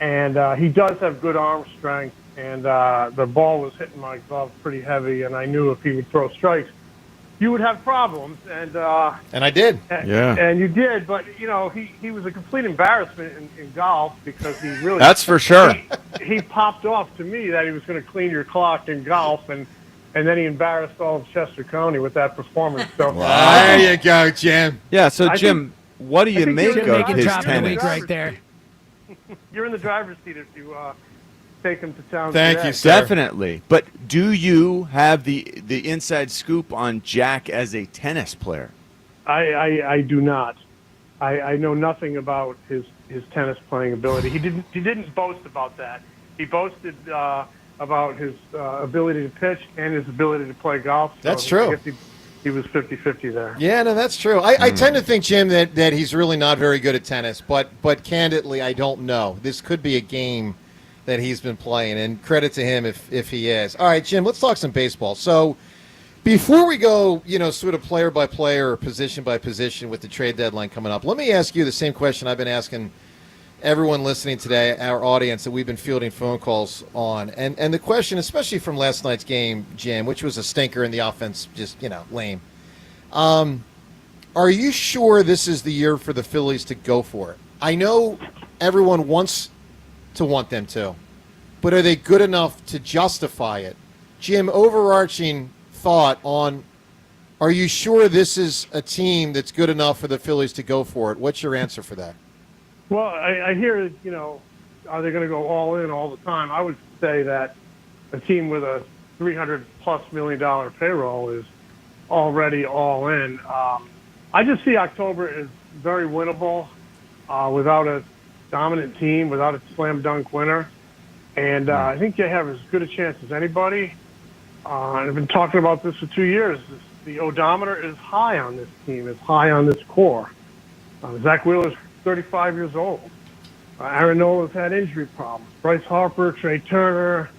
Speaker 8: and he does have good arm strength, and the ball was hitting my glove pretty heavy, and I knew if he would throw strikes, you would have problems. And
Speaker 4: I did.
Speaker 8: And you did, but, you know, he was a complete embarrassment in golf because he really...
Speaker 5: That's for sure.
Speaker 8: He popped off to me that he was going to clean your clock in golf, and then he embarrassed all of Chester County with that performance. So
Speaker 4: There you go, Jim.
Speaker 5: Yeah, so Jim... What do you make of his tennis?
Speaker 8: Right there. You're in the driver's seat if you take him to town.
Speaker 4: Thank
Speaker 8: today.
Speaker 4: you, sir.
Speaker 5: Definitely. But do you have the inside scoop on Jack as a tennis player?
Speaker 8: I do not. I know nothing about his tennis playing ability. He didn't boast about that. He boasted about his ability to pitch and his ability to play golf. So
Speaker 4: That's true.
Speaker 8: I guess he was 50-50 there.
Speaker 4: Yeah, no, that's true. I tend to think, Jim, that he's really not very good at tennis, but candidly, I don't know. This could be a game that he's been playing, and credit to him if he is. All right, Jim, let's talk some baseball. So before we go, sort of player by player or position by position with the trade deadline coming up, let me ask you the same question I've been asking everyone listening today, our audience that we've been fielding phone calls on. And the question, especially from last night's game, Jim, which was a stinker and the offense just, lame. Are you sure this is the year for the Phillies to go for it? I know everyone wants to want them to, but are they good enough to justify it? Jim, overarching thought on, are you sure this is a team that's good enough for the Phillies to go for it? What's your answer for that?
Speaker 8: Well, I hear, are they going to go all in all the time? I would say that a team with a $300+ million payroll is already all in. I just see October as very winnable without a dominant team, without a slam dunk winner. And I think they have as good a chance as anybody. I've been talking about this for 2 years. The odometer is high on this team, is high on this core. Zach Wheeler's 35 years old. Aaron Nola's had injury problems. Bryce Harper, Trey Turner,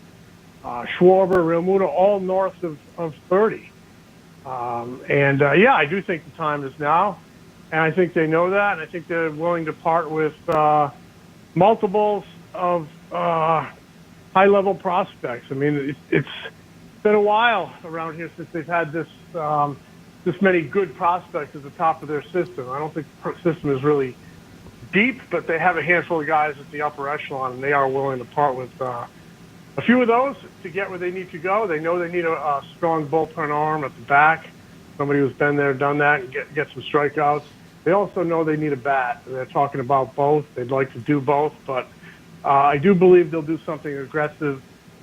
Speaker 8: Schwarber, Realmuto, all north of 30. I do think the time is now, and I think they know that, and I think they're willing to part with multiples of high-level prospects. I mean, it's been a while around here since they've had this many good prospects at the top of their system. I don't think the system is really deep, but they have a handful of guys at the upper echelon, and they are willing to part with a few of those to get where they need to go. They know they need a strong bullpen arm at the back, somebody who's been there, done that, and get some strikeouts. They also know they need a bat. They're talking about both. They'd like to do both, but I do believe they'll do something aggressive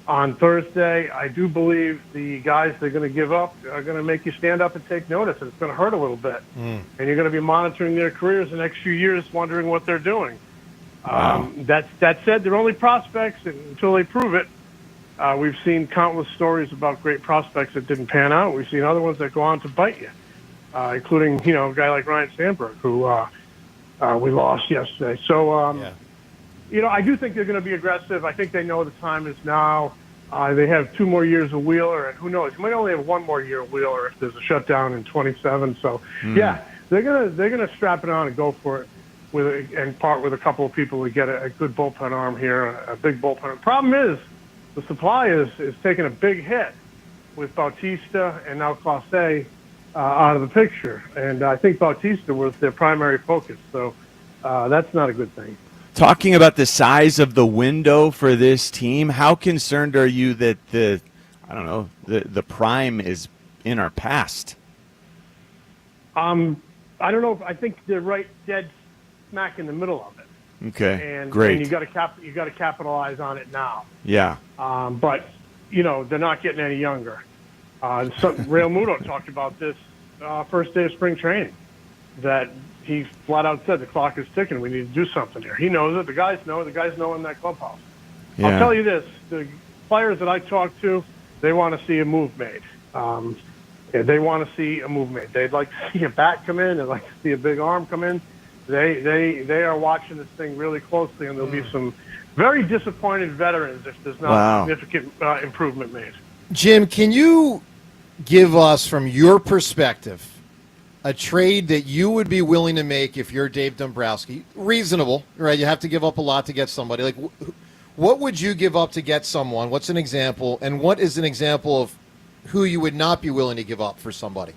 Speaker 8: on Thursday. I do believe the guys they're going to give up are going to make you stand up and take notice, and it's going to hurt a little bit. And you're going to be monitoring their careers the next few years, wondering what they're doing. That said, they're only prospects until they prove it. We've seen countless stories about great prospects that didn't pan out. We've seen other ones that go on to bite you, including a guy like Ryan Sandberg, who we lost yesterday. So I do think they're going to be aggressive. I think they know the time is now. They have 2 more years of Wheeler, and who knows? You might only have 1 more year of Wheeler if there's a shutdown in 27. So, yeah, they're gonna strap it on and go for it and part with a couple of people to get a good bullpen arm here, a big bullpen. The problem is the supply is taking a big hit with Bautista and now Clase out of the picture, and I think Bautista was their primary focus. So that's not a good thing.
Speaker 5: Talking about the size of the window for this team, how concerned are you that the prime is in our past?
Speaker 8: I don't know. I think they're right dead smack in the middle of it.
Speaker 5: Okay,
Speaker 8: And
Speaker 5: great.
Speaker 8: you got to capitalize on it now.
Speaker 5: Yeah.
Speaker 8: But they're not getting any younger. Real Muto talked about this first day of spring training, that he flat out said the clock is ticking. We need to do something here. He knows it. The guys know it. The guys know in that clubhouse.
Speaker 5: Yeah.
Speaker 8: I'll tell you this: the players that I talk to, they want to see a move made. They want to see a move made. They'd like to see a bat come in. They'd like to see a big arm come in. They are watching this thing really closely, and there'll be some very disappointed veterans if there's not significant improvement made.
Speaker 4: Jim, can you give us, from your perspective, a trade that you would be willing to make if you're Dave Dombrowski? Reasonable, right? You have to give up a lot to get somebody. Like, what would you give up to get someone? What's an example? And what is an example of who you would not be willing to give up for somebody?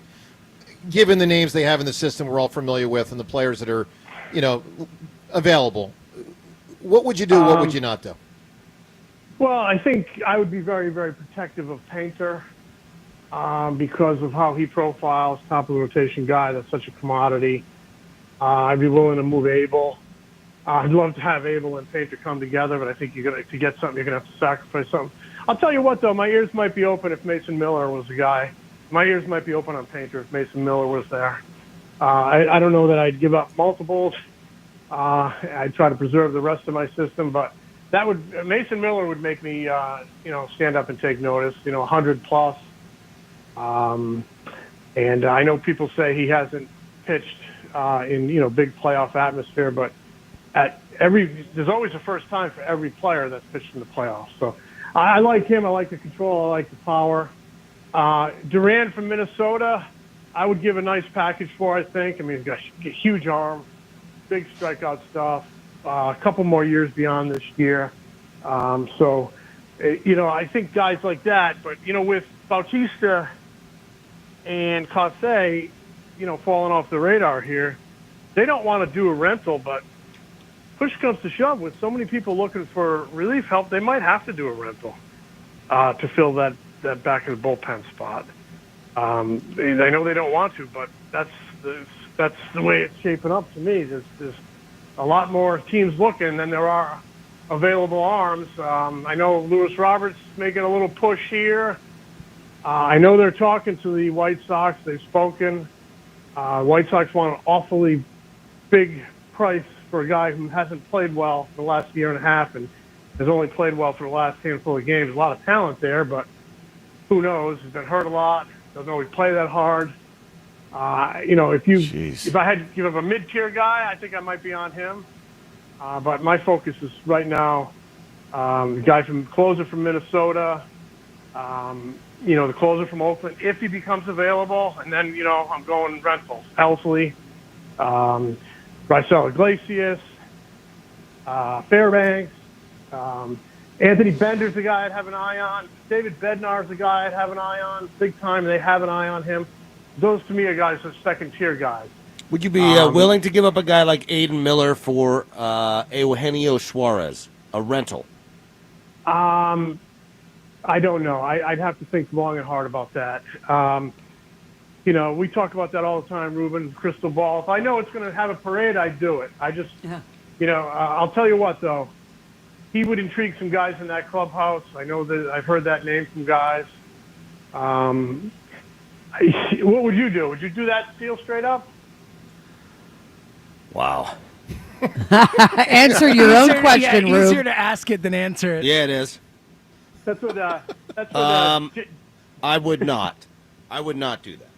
Speaker 4: Given the names they have in the system we're all familiar with and the players that are, available, what would you do? What would you not do?
Speaker 8: Well, I think I would be very, very protective of Painter because of how he profiles, top of the rotation guy. That's such a commodity. I'd be willing to move Abel. I'd love to have Abel and Painter come together, but I think to get something, you're going to have to sacrifice something. I'll tell you what, though, my ears might be open if Mason Miller was the guy. My ears might be open on Painter if Mason Miller was there. I don't know that I'd give up multiples. I'd try to preserve the rest of my system, but Mason Miller would make me, stand up and take notice. 100 plus. And I know people say he hasn't pitched in big playoff atmosphere, but there's always a first time for every player that's pitched in the playoffs. So I like him. I like the control. I like the power. Duran from Minnesota, I would give a nice package for, I think. I mean, he's got a huge arm, big strikeout stuff, a couple more years beyond this year. I think guys like that. But, with Bautista and Clase, falling off the radar here, they don't want to do a rental, but push comes to shove. With so many people looking for relief help, they might have to do a rental to fill that back of the bullpen spot. They know they don't want to, but that's the way it's shaping up to me. There's a lot more teams looking than there are available arms. I know Lewis Roberts making a little push here. I know they're talking to the White Sox. They've spoken. White Sox want an awfully big price for a guy who hasn't played well the last year and a half and has only played well for the last handful of games. A lot of talent there, but who knows? He's been hurt a lot. Doesn't always play that hard. If I had to give up a mid-tier guy, I think I might be on him. But my focus is right now the guy closer from Minnesota, the closer from Oakland, if he becomes available. And then, I'm going rentals. Helsley, Raisel Iglesias, Fairbanks, Anthony Bender's the guy I'd have an eye on. David Bednar's the guy I'd have an eye on. Big time, they have an eye on him. Those, to me, are guys who are second-tier guys.
Speaker 12: Would you be willing to give up a guy like Aiden Miller for Eugenio Suarez, a rental?
Speaker 8: I don't know. I'd have to think long and hard about that. We talk about that all the time, Ruben, crystal ball. If I know it's going to have a parade, I'd do it. I'll tell you what, though. He would intrigue some guys in that clubhouse. I know that I've heard that name from guys. What would you do? Would you do that deal straight up?
Speaker 12: Wow.
Speaker 6: Answer your own question, Rube.
Speaker 7: Easier to ask it than answer it.
Speaker 12: Yeah, it is.
Speaker 8: That's what.
Speaker 12: I would not. I would not do that.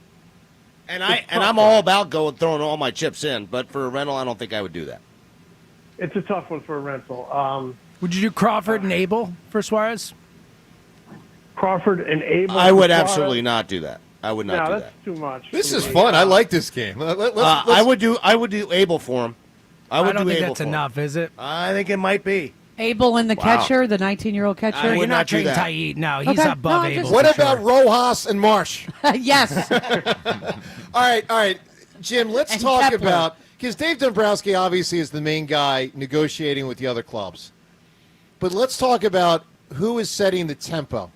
Speaker 12: And I'm all about throwing all my chips in, but for a rental, I don't think I would do that.
Speaker 8: It's a tough one for a rental.
Speaker 7: Would you do Crawford and Abel for Suarez?
Speaker 8: Crawford and Abel.
Speaker 12: I would absolutely not do that. I would not do
Speaker 8: that's
Speaker 12: that.
Speaker 8: too much.
Speaker 4: This is fun. I like this game.
Speaker 12: I would do Abel for him. I would
Speaker 7: don't
Speaker 12: do
Speaker 7: think
Speaker 12: Abel
Speaker 7: that's
Speaker 12: for him.
Speaker 7: enough, is it?
Speaker 12: I think it might be.
Speaker 6: Abel and the catcher, the 19-year-old catcher.
Speaker 7: You're
Speaker 12: would
Speaker 7: not
Speaker 12: not do
Speaker 7: trading
Speaker 12: that.
Speaker 7: Taillon. No, he's
Speaker 6: Okay.
Speaker 7: above
Speaker 6: No,
Speaker 7: Abel.
Speaker 6: just-
Speaker 4: What
Speaker 7: for
Speaker 4: about
Speaker 7: sure.
Speaker 4: Rojas and Marsh?
Speaker 6: Yes.
Speaker 4: All right, Jim. Let's
Speaker 6: And
Speaker 4: talk
Speaker 6: Kepler.
Speaker 4: about, because Dave Dombrowski obviously is the main guy negotiating with the other clubs. But let's talk about who is setting the tempo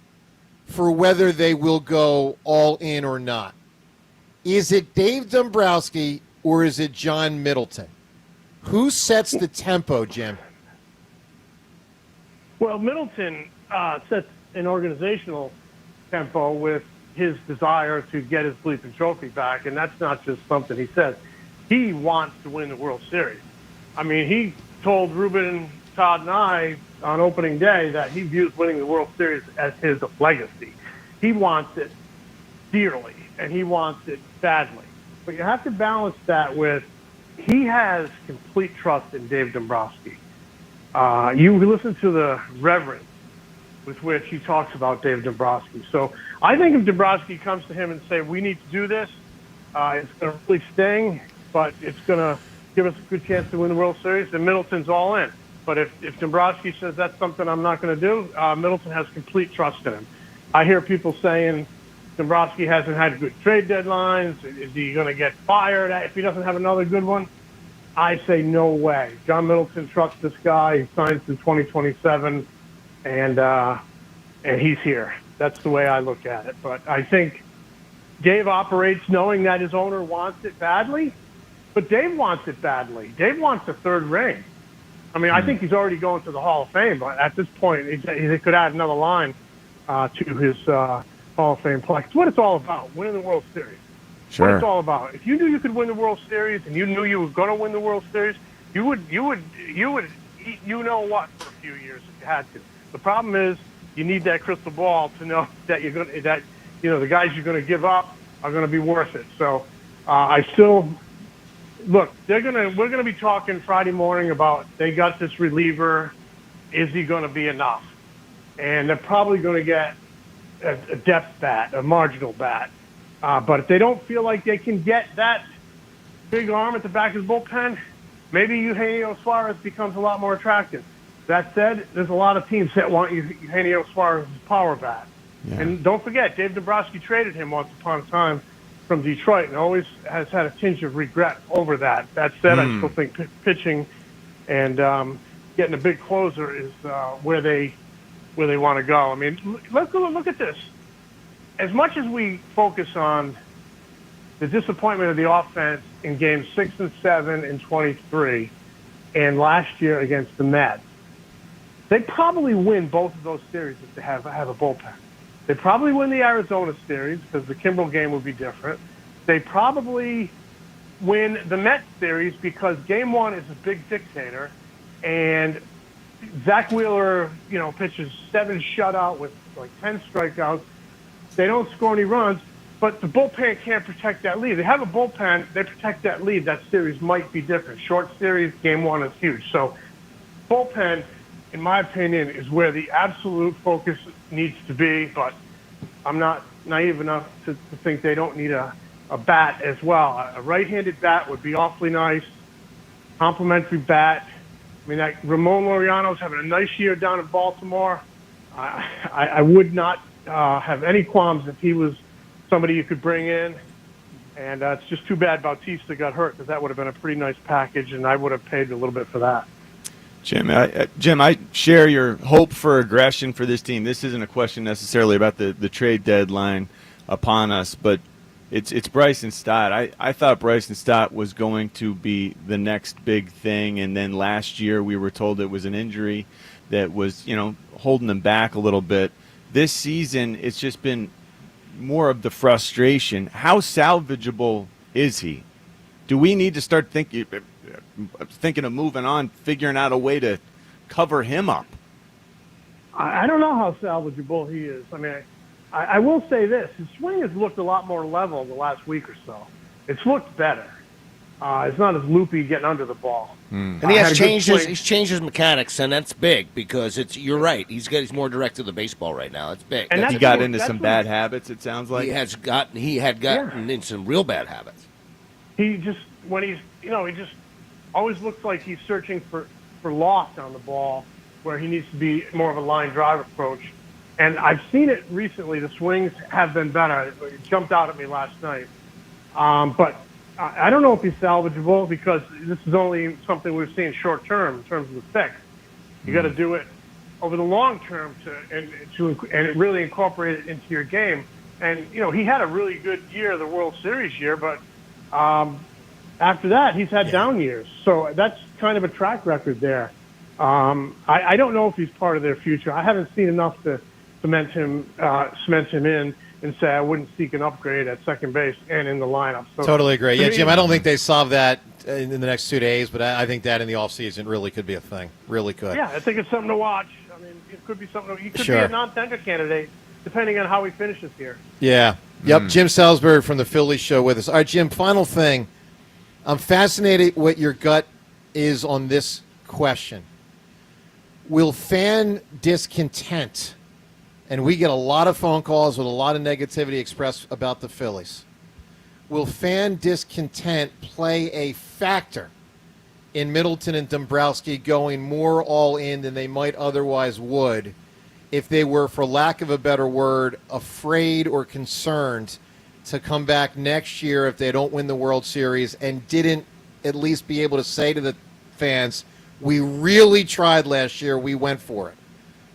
Speaker 4: for whether they will go all in or not. Is it Dave Dombrowski or is it John Middleton? Who sets the tempo, Jim?
Speaker 8: Well, Middleton sets an organizational tempo with his desire to get his bleeping trophy back, and that's not just something he says. He wants to win the World Series. I mean, he told Ruben, Todd, and I on opening day that he views winning the World Series as his legacy. He wants it dearly, and he wants it badly. But you have to balance that with he has complete trust in Dave Dombrowski. You listen to the reverence with which he talks about Dave Dombrowski. So I think if Dombrowski comes to him and say, we need to do this, it's going to really sting, but it's going to give us a good chance to win the World Series, then Middleton's all in. But if Dombrowski says that's something I'm not going to do, Middleton has complete trust in him. I hear people saying Dombrowski hasn't had good trade deadlines. Is he going to get fired if he doesn't have another good one? I say no way. John Middleton trusts this guy. He signs in 2027, and he's here. That's the way I look at it. But I think Dave operates knowing that his owner wants it badly, but Dave wants it badly. Dave wants a third ring. I mean, I think he's already going to the Hall of Fame, but at this point, he could add another line to his Hall of Fame plaque. It's what it's all about, winning the World Series.
Speaker 5: Sure.
Speaker 8: What it's all about. If you knew you could win the World Series and you knew you were going to win the World Series, you would eat you know what for a few years if you had to. The problem is you need that crystal ball to know that the guys you're going to give up are going to be worth it. So I still look. We're going to be talking Friday morning about they got this reliever. Is he going to be enough? And they're probably going to get a depth bat, a marginal bat. But if they don't feel like they can get that big arm at the back of the bullpen, maybe Eugenio Suarez becomes a lot more attractive. That said, there's a lot of teams that want Eugenio Suarez's power bat. Yeah. And don't forget, Dave Dombrowski traded him once upon a time from Detroit and always has had a tinge of regret over that. That said, I still think pitching and getting a big closer is where they want to go. I mean, let's look at this. As much as we focus on the disappointment of the offense in games 6 and 7 and 23 and last year against the Mets, they probably win both of those series if they have a bullpen. They probably win the Arizona series because the Kimbrel game would be different. They probably win the Mets series because game 1 is a big dictator, and Zach Wheeler, pitches 7 shutout with like 10 strikeouts. They don't score any runs, but the bullpen can't protect that lead. They have a bullpen, they protect that lead. That series might be different. Short series, game 1 is huge. So bullpen, in my opinion, is where the absolute focus needs to be, but I'm not naive enough to think they don't need a bat as well. A right-handed bat would be awfully nice, complimentary bat. I mean, Ramon Laureano's having a nice year down in Baltimore. I would not have any qualms if he was somebody you could bring in. And it's just too bad Bautista got hurt because that would have been a pretty nice package, and I would have paid a little bit for that.
Speaker 5: Jim, I share your hope for aggression for this team. This isn't a question necessarily about the trade deadline upon us, but it's Bryson Stott. I thought Bryson Stott was going to be the next big thing, and then last year we were told it was an injury that was, holding him back a little bit. This season, it's just been more of the frustration. How salvageable is he? Do we need to start thinking of moving on, figuring out a way to cover him up?
Speaker 8: I don't know how salvageable he is. I mean, I will say this. His swing has looked a lot more level the last week or so. It's looked better. It's not as loopy getting under the ball.
Speaker 12: And he has changed his mechanics, and that's big because you're right. He's more direct to the baseball right now. It's big.
Speaker 5: And he got into some bad habits. It sounds like
Speaker 12: he had gotten into some real bad habits.
Speaker 8: He just he just always looks like he's searching for loft on the ball, where he needs to be more of a line drive approach. And I've seen it recently. The swings have been better. It jumped out at me last night. But I don't know if he's salvageable because this is only something we've seen short term in terms of the fix. You got to do it over the long term and really incorporate it into your game. And he had a really good year, the World Series year, but after that he's had down years. So that's kind of a track record there. I don't know if he's part of their future. I haven't seen enough to cement him in and say I wouldn't seek an upgrade at second base and in the lineup. So,
Speaker 4: totally agree. Yeah, Jim, I don't think they solve that in the next 2 days, but I think that in the offseason really could be a thing. Really could.
Speaker 8: Yeah, I think it's something to watch. I mean, it could be something. He could
Speaker 4: Sure.
Speaker 8: be a non-tender candidate depending on how he finishes here.
Speaker 4: Yeah. Yep. Jim Salisbury from the Phillies show with us. All right, Jim, final thing. I'm fascinated what your gut is on this question. Will fan discontent, and we get a lot of phone calls with a lot of negativity expressed about the Phillies, will fan discontent play a factor in Middleton and Dombrowski going more all in than they might otherwise would if they were, for lack of a better word, afraid or concerned to come back next year if they don't win the World Series and didn't at least be able to say to the fans, we really tried last year, we went for it?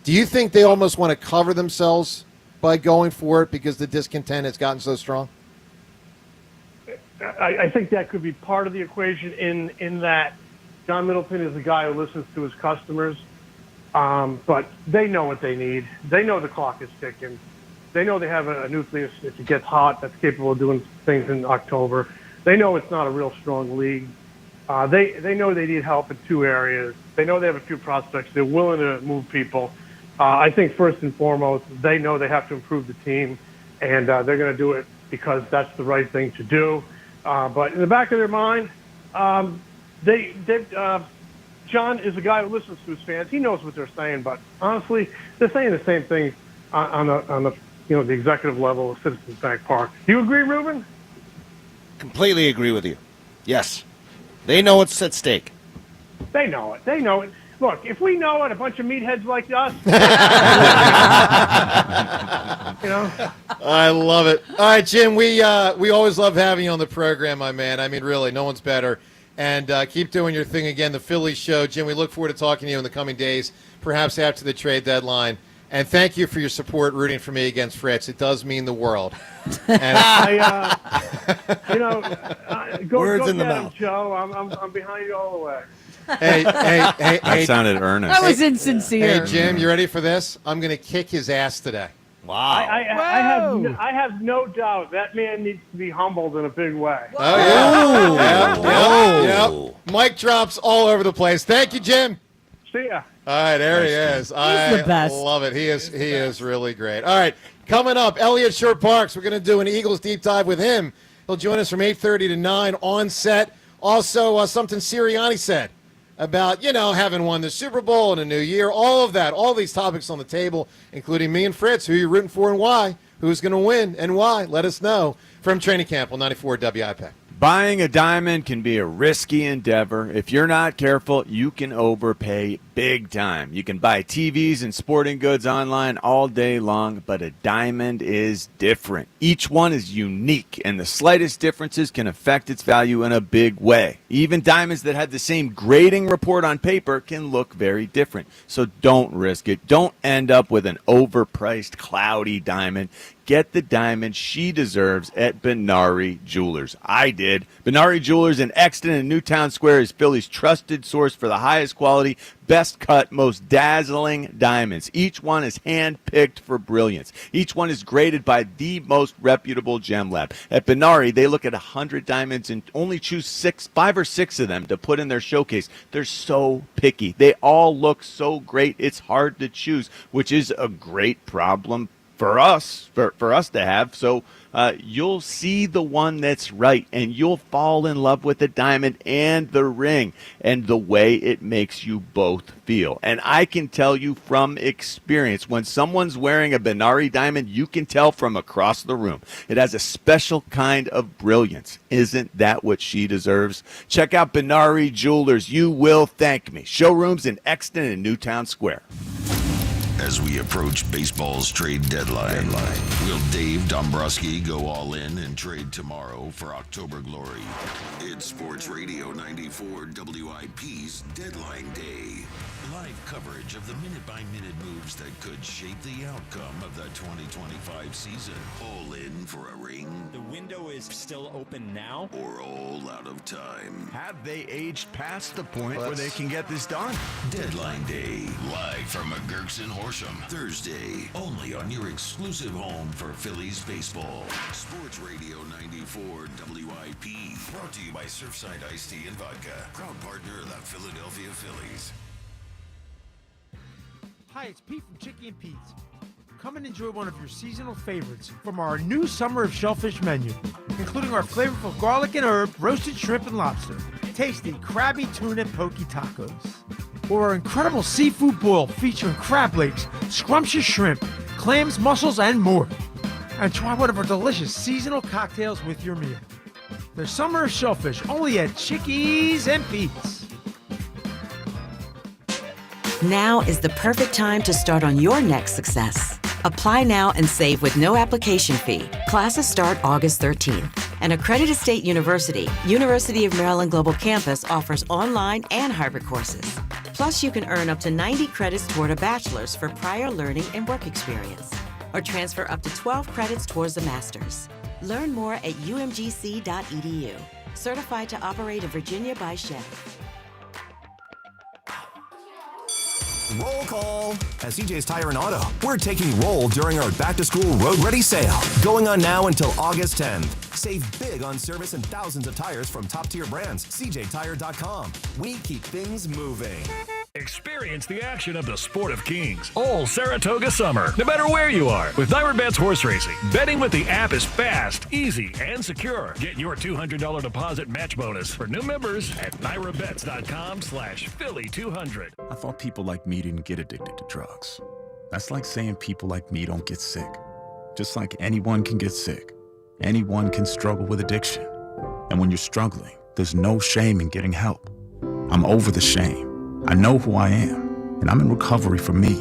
Speaker 4: Do you think they almost want to cover themselves by going for it because the discontent has gotten so strong?
Speaker 8: I think that could be part of the equation in that John Middleton is a guy who listens to his customers, but they know what they need. They know the clock is ticking. They know they have a nucleus, if it gets hot, that's capable of doing things in October. They know it's not a real strong league. They know they need help in two areas. They know they have a few prospects. They're willing to move people. I think first and foremost, they know they have to improve the team, and they're going to do it because that's the right thing to do. But in the back of their mind, John is a guy who listens to his fans. He knows what they're saying, but honestly, they're saying the same thing on the the executive level of Citizens Bank Park. Do you agree, Ruben?
Speaker 12: Completely agree with you. Yes. They know what's at stake.
Speaker 8: They know it. They know it. Look, if we know it, a bunch of meatheads like us.
Speaker 4: I love it. All right, Jim, we always love having you on the program, my man. I mean, really, no one's better. And keep doing your thing again, the Phillies show. Jim, we look forward to talking to you in the coming days, perhaps after the trade deadline. And thank you for your support rooting for me against Fritz. It does mean the world. And
Speaker 8: go
Speaker 4: Words in the
Speaker 8: get him,
Speaker 4: mouth.
Speaker 8: Joe. I'm behind you all the way.
Speaker 4: Hey.
Speaker 5: That sounded earnest.
Speaker 6: That was insincere.
Speaker 4: Hey, Jim, you ready for this? I'm going to kick his ass today.
Speaker 12: Wow.
Speaker 8: I have no doubt that man needs to be humbled in a big way.
Speaker 4: Oh, yeah. Yep. Mic drops all over the place. Thank you, Jim.
Speaker 8: See ya.
Speaker 4: All right, there he is. I
Speaker 6: the best.
Speaker 4: love it. He is really great. All right, coming up, Elliot Shore-Parks. We're going to do an Eagles deep dive with him. He'll join us from 8:30 to 9 on set. Also, something Sirianni said about, having won the Super Bowl in a new year. All of that, all these topics on the table, including me and Fritz. Who you're rooting for and why? Who's going to win and why? Let us know. From Training Camp on 94 WIP.
Speaker 5: Buying a diamond can be a risky endeavor. If you're not careful, you can overpay big time. You can buy TVs and sporting goods online all day long, but a diamond is different. Each one is unique, and the slightest differences can affect its value in a big way. Even diamonds that have the same grading report on paper can look very different. So don't risk it. Don't end up with an overpriced, cloudy diamond. Get the diamond she deserves at Benari Jewelers. I did. Benari Jewelers in Exton and Newtown Square is Philly's trusted source for the highest quality, best cut, most dazzling diamonds. Each one is hand-picked for brilliance. Each one is graded by the most reputable gem lab. At Benari, they look at 100 diamonds and only choose 5 or 6 of them to put in their showcase. They're so picky. They all look so great, it's hard to choose, which is a great problem for us to have. So you'll see the one that's right, and you'll fall in love with the diamond and the ring and the way it makes you both feel. And I can tell you from experience, when someone's wearing a Benari diamond, you can tell from across the room. It has a special kind of brilliance. Isn't that what she deserves? Check out Benari Jewelers. You will thank me. Showrooms in Exton and Newtown Square.
Speaker 3: As we approach baseball's trade deadline, will Dave Dombrowski go all in and trade tomorrow for October glory? It's Sports Radio 94 WIP's Deadline Day. Live coverage of the minute-by-minute moves that could shape the outcome of the 2025 season. All in for a ring?
Speaker 16: The window is still open now?
Speaker 3: Or all out of time?
Speaker 18: Have they aged past the point where they can get this done?
Speaker 3: Deadline Day, live from McGurk's in Horsham. Thursday, only on your exclusive home for Phillies baseball. Sports Radio 94 WIP. Brought to you by Surfside Iced Tea and Vodka. Proud partner of the Philadelphia Phillies.
Speaker 19: Hi, it's Pete from Chicky and Pete's. Come and enjoy one of your seasonal favorites from our new Summer of Shellfish menu, including our flavorful garlic and herb, roasted shrimp and lobster, tasty crabby tuna poke tacos, or our incredible seafood boil featuring crab legs, scrumptious shrimp, clams, mussels, and more. And try one of our delicious seasonal cocktails with your meal. There's Summer of Shellfish only at Chickies and Pete's.
Speaker 20: Now is the perfect time to start on your next success. Apply now and save with no application fee. Classes start August 13th. An accredited state university, University of Maryland Global Campus offers online and hybrid courses. Plus, you can earn up to 90 credits toward a bachelor's for prior learning and work experience, or transfer up to 12 credits towards a master's. Learn more at umgc.edu. Certified to operate in Virginia by Chevy.
Speaker 21: Roll call. At CJ's Tire and Auto, we're taking roll during our back-to-school Road Ready sale. Going on now until August 10th. Save big on service and thousands of tires from top-tier brands. CJTire.com. We keep things moving.
Speaker 22: Experience the action of the Sport of Kings all Saratoga summer, no matter where you are. With NYRA Horse Racing, betting with the app is fast, easy, and secure. Get your $200 deposit match bonus for new members at NYRABets.com/Philly200.
Speaker 23: I thought people like me didn't get addicted to drugs. That's like saying people like me don't get sick. Just like anyone can get sick, anyone can struggle with addiction. And when you're struggling, there's no shame in getting help. I'm over the shame. I know who I am, and I'm in recovery for me.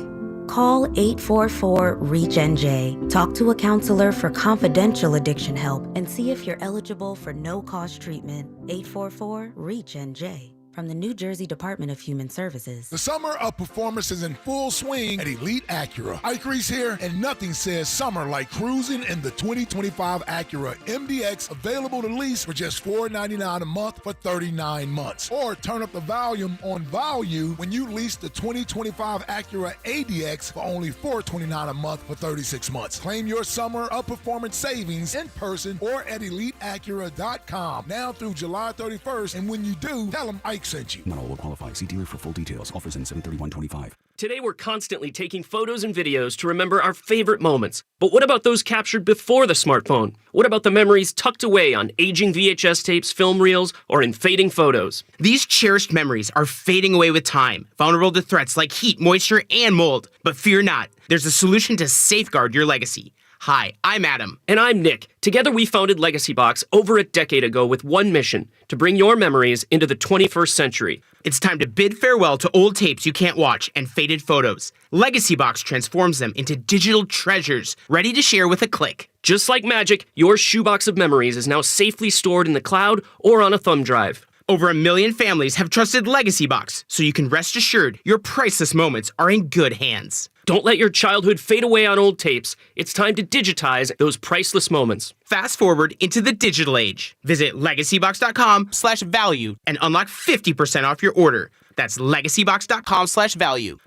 Speaker 24: Call 844-REACH-NJ. Talk to a counselor for confidential addiction help and see if you're eligible for no-cost treatment. 844-REACH-NJ. From the New Jersey Department of Human Services.
Speaker 25: The summer of performance is in full swing at Elite Acura. Ikery's here, and nothing says summer like cruising in the 2025 Acura MDX, available to lease for just $499 a month for 39 months. Or turn up the volume on value when you lease the 2025 Acura ADX for only $429 a month for 36 months. Claim your summer of performance savings in person or at EliteAcura.com now through July 31st. And when you do, tell them Ike sent you.
Speaker 29: Not all will qualify. See dealer for full details. Offers in 7/31/25.
Speaker 30: Today, we're constantly taking photos and videos to remember our favorite moments. But what about those captured before the smartphone? What about the memories tucked away on aging VHS tapes, film reels, or in fading photos?
Speaker 31: These cherished memories are fading away with time, vulnerable to threats like heat, moisture, and mold. But fear not, there's a solution to safeguard your legacy. Hi, I'm Adam.
Speaker 30: And I'm Nick. Together we founded Legacy Box over a decade ago with one mission, to bring your memories into the 21st century.
Speaker 31: It's time to bid farewell to old tapes you can't watch and faded photos. Legacy Box transforms them into digital treasures, ready to share with a click.
Speaker 30: Just like magic, your shoebox of memories is now safely stored in the cloud or on a thumb drive.
Speaker 31: Over 1 million families have trusted Legacy Box, so you can rest assured your priceless moments are in good hands.
Speaker 30: Don't let your childhood fade away on old tapes. It's time to digitize those priceless moments.
Speaker 31: Fast forward into the digital age. Visit legacybox.com/value and unlock 50% off your order. That's legacybox.com/value.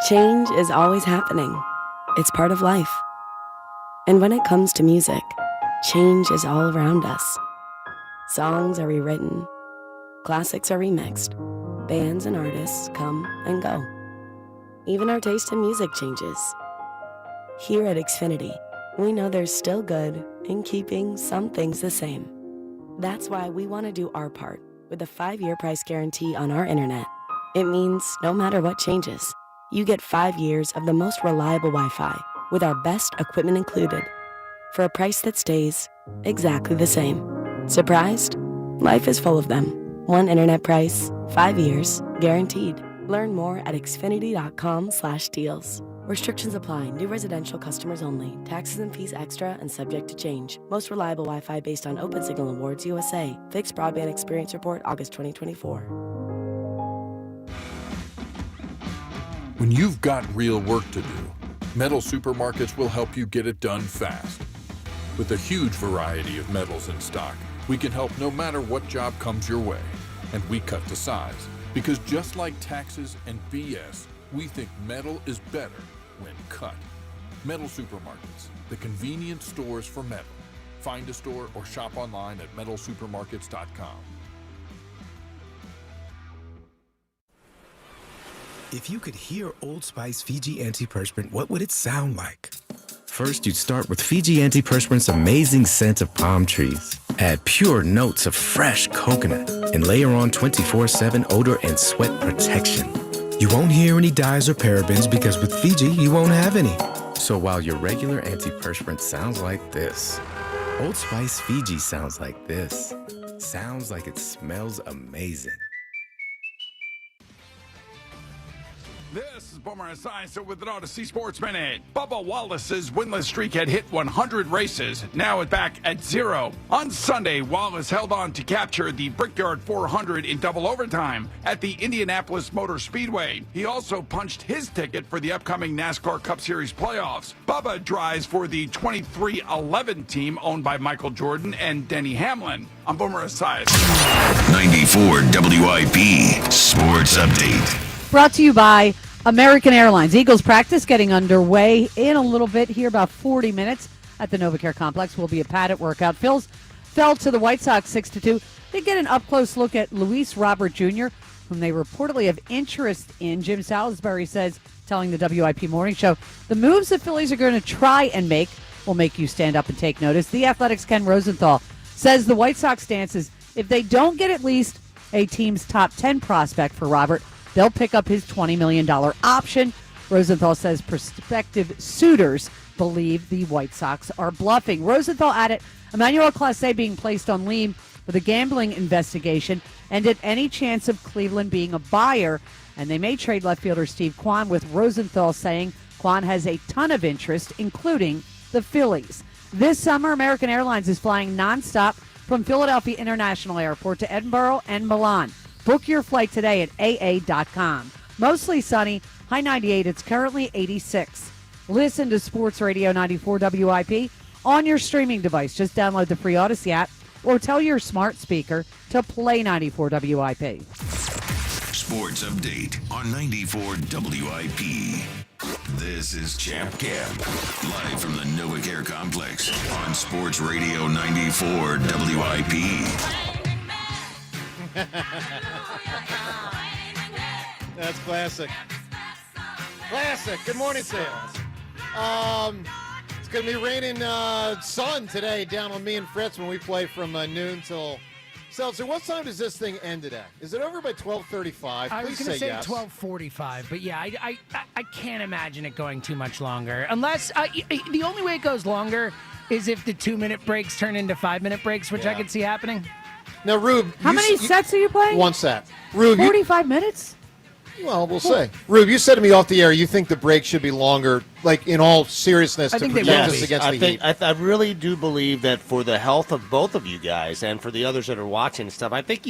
Speaker 32: Change is always happening. It's part of life. And when it comes to music, change is all around us. Songs are rewritten. Classics are remixed. Bands and artists come and go. Even our taste in music changes. Here at Xfinity, we know there's still good in keeping some things the same. That's why we want to do our part with a 5-year price guarantee on our internet. It means no matter what changes, you get 5 years of the most reliable Wi-Fi with our best equipment included for a price that stays exactly the same. Surprised? Life is full of them. One internet price, 5 years, guaranteed. Learn more at xfinity.com/deals. Restrictions apply. New residential customers only. Taxes and fees extra and subject to change. Most reliable Wi-Fi based on Open Signal Awards USA. Fixed Broadband Experience Report, August 2024.
Speaker 1: When you've got real work to do, Metal Supermarkets will help you get it done fast. With a huge variety of metals in stock, we can help no matter what job comes your way. And we cut to size, because just like taxes and BS, we think metal is better when cut. Metal Supermarkets, the convenient stores for metal. Find a store or shop online at metalsupermarkets.com.
Speaker 2: If you could hear Old Spice Fiji Antiperspirant, what would it sound like? First, you'd start with Fiji Antiperspirant's amazing scent of palm trees. Add pure notes of fresh coconut and layer on 24/7 odor and sweat protection. You won't hear any dyes or parabens because with Fiji, you won't have any. So while your regular antiperspirant sounds like this, Old Spice Fiji sounds like this. Sounds like it smells amazing.
Speaker 9: This is Boomer Esiason with an Odyssey Sports Minute. Bubba Wallace's winless streak had hit 100 races. Now it's back at 0. On Sunday, Wallace held on to capture the Brickyard 400 in double overtime at the Indianapolis Motor Speedway. He also punched his ticket for the upcoming NASCAR Cup Series playoffs. Bubba drives for the 2311 team owned by Michael Jordan and Denny Hamlin. I'm Boomer Esiason.
Speaker 3: 94 WIP Sports Update.
Speaker 6: Brought to you by American Airlines. Eagles practice getting underway in a little bit here, about 40 minutes at the NovaCare Complex. Will be a padded workout. Phillies fell to the White Sox 6-2. They get an up-close look at Luis Robert Jr., whom they reportedly have interest in. Jim Salisbury says, telling the WIP Morning Show, the moves the Phillies are going to try and make will make you stand up and take notice. The Athletics' Ken Rosenthal says the White Sox stance is if they don't get at least a team's top 10 prospect for Robert, they'll pick up his $20 million option. Rosenthal says prospective suitors believe the White Sox are bluffing. Rosenthal added Emmanuel Clase being placed on leave with a gambling investigation ended any chance of Cleveland being a buyer, and they may trade left fielder Steve Kwan, with Rosenthal saying Kwan has a ton of interest, including the Phillies. This summer, American Airlines is flying nonstop from Philadelphia International Airport to Edinburgh and Milan. Book your flight today at AA.com. Mostly sunny, high 98. It's currently 86. Listen to Sports Radio 94 WIP on your streaming device. Just download the free Odyssey app or tell your smart speaker to play 94 WIP.
Speaker 3: Sports Update on 94 WIP. This is Champ Camp, live from the NovaCare Complex on Sports Radio 94 WIP.
Speaker 4: That's classic. Classic. Good morning, Sales. It's going to be raining sun today down on me and Fritz when we play from noon till... Seltzer, what time does this thing end today? Is it over by 12:35?
Speaker 7: I was going to say yes. 12:45, but yeah, I can't imagine it going too much longer. Unless, the only way it goes longer is if the 2-minute breaks turn into 5-minute breaks, which I could see happening.
Speaker 4: Now, Rube,
Speaker 6: how many sets are you playing?
Speaker 4: One set. Rube,
Speaker 6: 45 minutes?
Speaker 4: Well, we'll see. Rube, you said to me off the air you think the break should be longer, like in all seriousness, to protect us against the heat.
Speaker 12: I really do believe that for the health of both of you guys and for the others that are watching and stuff, I think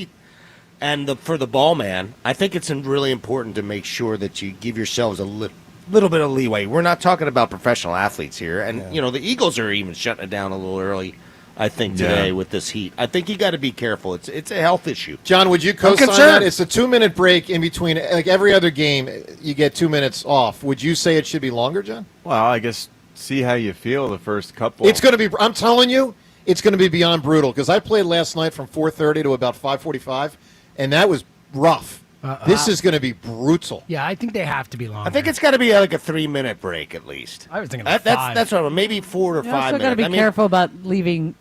Speaker 12: for the ball man, I think it's really important to make sure that you give yourselves a little bit of leeway. We're not talking about professional athletes here, and the Eagles are even shutting it down a little early. I think today with this heat, I think you got to be careful. It's a health issue.
Speaker 4: John, would you co-sign that? It's a 2-minute break in between. Like every other game, you get 2 minutes off. Would you say it should be longer, John?
Speaker 5: Well, I guess see how you feel the first couple.
Speaker 4: It's going to be. I'm telling you, it's going to be beyond brutal because I played last night from 4:30 to about 5:45, and that was rough. This is going to be brutal.
Speaker 7: Yeah, I think they have to be longer.
Speaker 12: I think it's got to be like a 3-minute break at least.
Speaker 7: I was thinking
Speaker 12: that's what maybe 4 or 5
Speaker 6: You also
Speaker 12: minutes.
Speaker 6: got to be careful about leaving,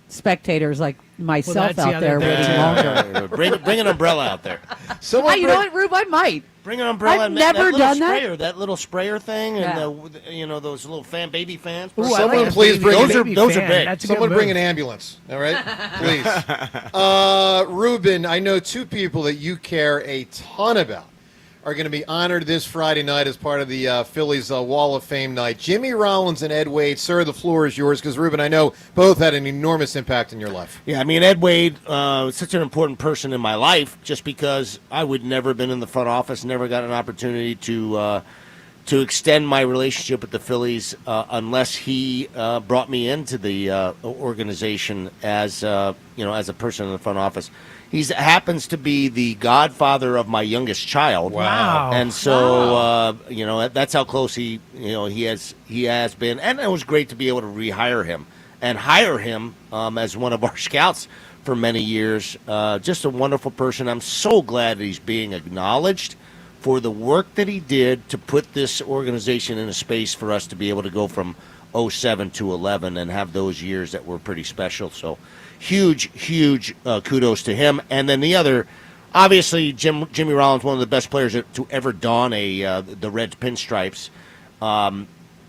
Speaker 6: spectators like myself out there waiting longer.
Speaker 12: Bring an umbrella out there.
Speaker 6: Hey, you know what, Rube? I might.
Speaker 12: Bring an umbrella.
Speaker 6: I've
Speaker 12: and
Speaker 6: never done
Speaker 12: sprayer, that little sprayer thing,
Speaker 6: Yeah.
Speaker 12: and those little baby fans.
Speaker 4: Someone please bring
Speaker 12: those are big.
Speaker 4: Someone bring an ambulance. All right, please. Ruben, I know two people that you care a ton about are going to be honored this Friday night as part of the Phillies Wall of Fame night. Jimmy Rollins and Ed Wade. Sir, the floor is yours because, Ruben, I know both had an enormous impact in your life.
Speaker 12: Yeah, I mean, Ed Wade was such an important person in my life just because I would never have been in the front office, never got an opportunity to extend my relationship with the Phillies unless he brought me into the organization as a person in the front office. He happens to be the godfather of my youngest child.
Speaker 7: Wow!
Speaker 12: And so that's how close he has been, and it was great to be able to rehire him and hire him as one of our scouts for many years. Just a wonderful person. I'm so glad that he's being acknowledged for the work that he did to put this organization in a space for us to be able to go from 07 to 11 and have those years that were pretty special. So huge kudos to him. And then the other, obviously, Jimmy Rollins, one of the best players to ever don the Reds pinstripes.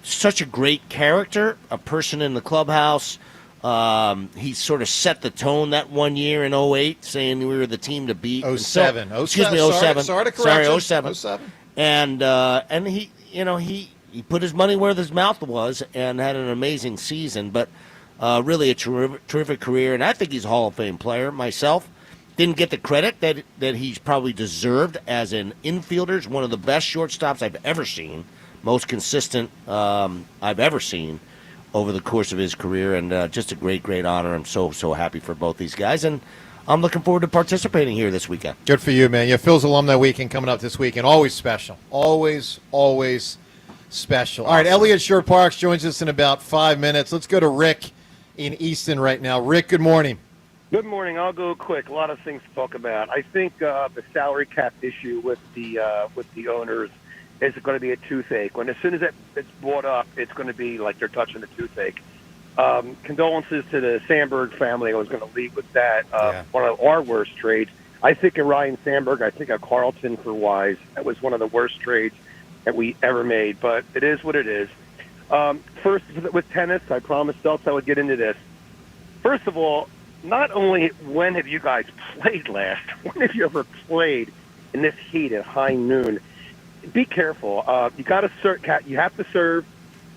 Speaker 12: Such a great character, a person in the clubhouse. He sort of set the tone that one year in 08, saying we were the team to beat.
Speaker 4: 07.
Speaker 12: Excuse me, 07.
Speaker 4: Sorry to correct you.
Speaker 12: 07. And he put his money where his mouth was and had an amazing season, but really a terrific career. And I think he's a Hall of Fame player myself. Didn't get the credit that he's probably deserved as an infielder. He's one of the best shortstops I've ever seen, most consistent I've ever seen over the course of his career, and just a great honor. I'm so happy for both these guys, and I'm looking forward to participating here this weekend.
Speaker 4: Good for you, man. Yeah, Phil's Alumni Weekend coming up this weekend. Always special. Always special. Awesome. All right, Elliot Short Parks joins us in about 5 minutes. Let's go to Rick in Easton right now. Rick, good morning.
Speaker 8: Good morning. I'll go quick. A lot of things to talk about. I think the salary cap issue with the owners is going to be a toothache. When as soon as it's brought up, it's going to be like they're touching the toothache. Condolences to the Sandberg family. I was going to lead with that. One of our worst trades. I think of Ryan Sandberg. I think of Carlton for Wise. That was one of the worst trades that we ever made. But it is what it is. First, with tennis, I promised Seltz I would get into this. First of all, not only when have you guys played last, when have you ever played in this heat at high noon? Be careful. You got to serve. You have to serve.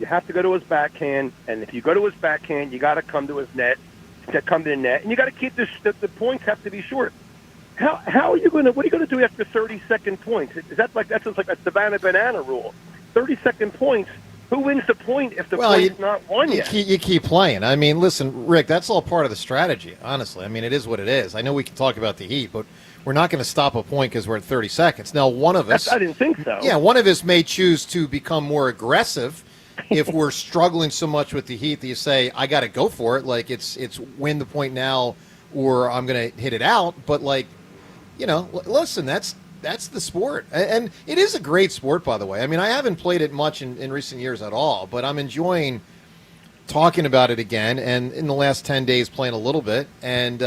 Speaker 8: You have to go to his backhand, and if you go to his backhand, you got to come to his net, come to the net, and you got to keep the points have to be short. How are you going to? What are you going to do after 30-second points? Is that like that's like a Savannah Banana rule? 30-second points. Who wins the point if the point's not won yet?
Speaker 4: You keep playing. I mean, listen, Rick, that's all part of the strategy, honestly. I mean, it is what it is. I know we can talk about the Heat, but we're not going to stop a point because we're at 30 seconds. Now, one of us...
Speaker 8: I didn't think so.
Speaker 4: Yeah, one of us may choose to become more aggressive if we're struggling so much with the Heat that you say, I got to go for it. Like, it's win the point now or I'm going to hit it out. But, like, listen, that's the sport. And it is a great sport, by the way. I mean, I haven't played it much in recent years at all, but I'm enjoying talking about it again, and in the last 10 days playing a little bit. And,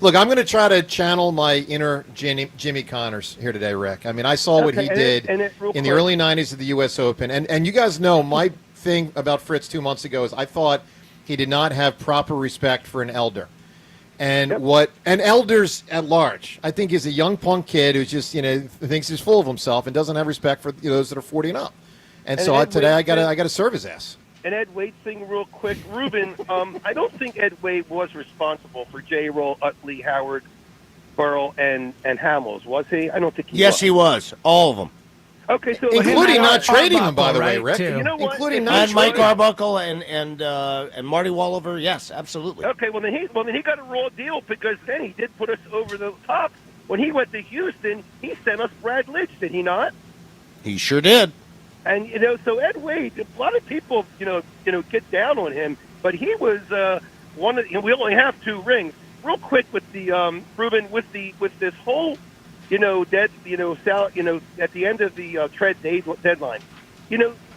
Speaker 4: look, I'm going to try to channel my inner Jimmy Connors here today, Rick. I mean, I saw what he did in the early 90s at the U.S. Open. And you guys know my thing about Fritz 2 months ago is I thought he did not have proper respect for an elder. And and elders at large, I think, is a young punk kid who's just thinks he's full of himself and doesn't have respect for those that are 40 and up. And so today I got to serve his ass.
Speaker 8: And Ed Wade thing real quick, Ruben. I don't think Ed Wade was responsible for J. Roll, Utley, Howard, Burrell, and Hamels, was he? I don't think he was.
Speaker 12: Yes, he was. All of them.
Speaker 8: Okay, so
Speaker 4: including not trading him, by the way, Rick.
Speaker 8: You know what?
Speaker 4: Including
Speaker 8: not
Speaker 12: and Mike Arbuckle and Marty Walliver. Yes, absolutely.
Speaker 8: Okay, well then he got a raw deal because then he did put us over the top. When he went to Houston, he sent us Brad Litch, did he not?
Speaker 12: He sure did.
Speaker 8: And so Ed Wade, a lot of people get down on him, but he was one of. We only have 2 rings. Real quick with the Ruben with this whole at the end of the trade deadline,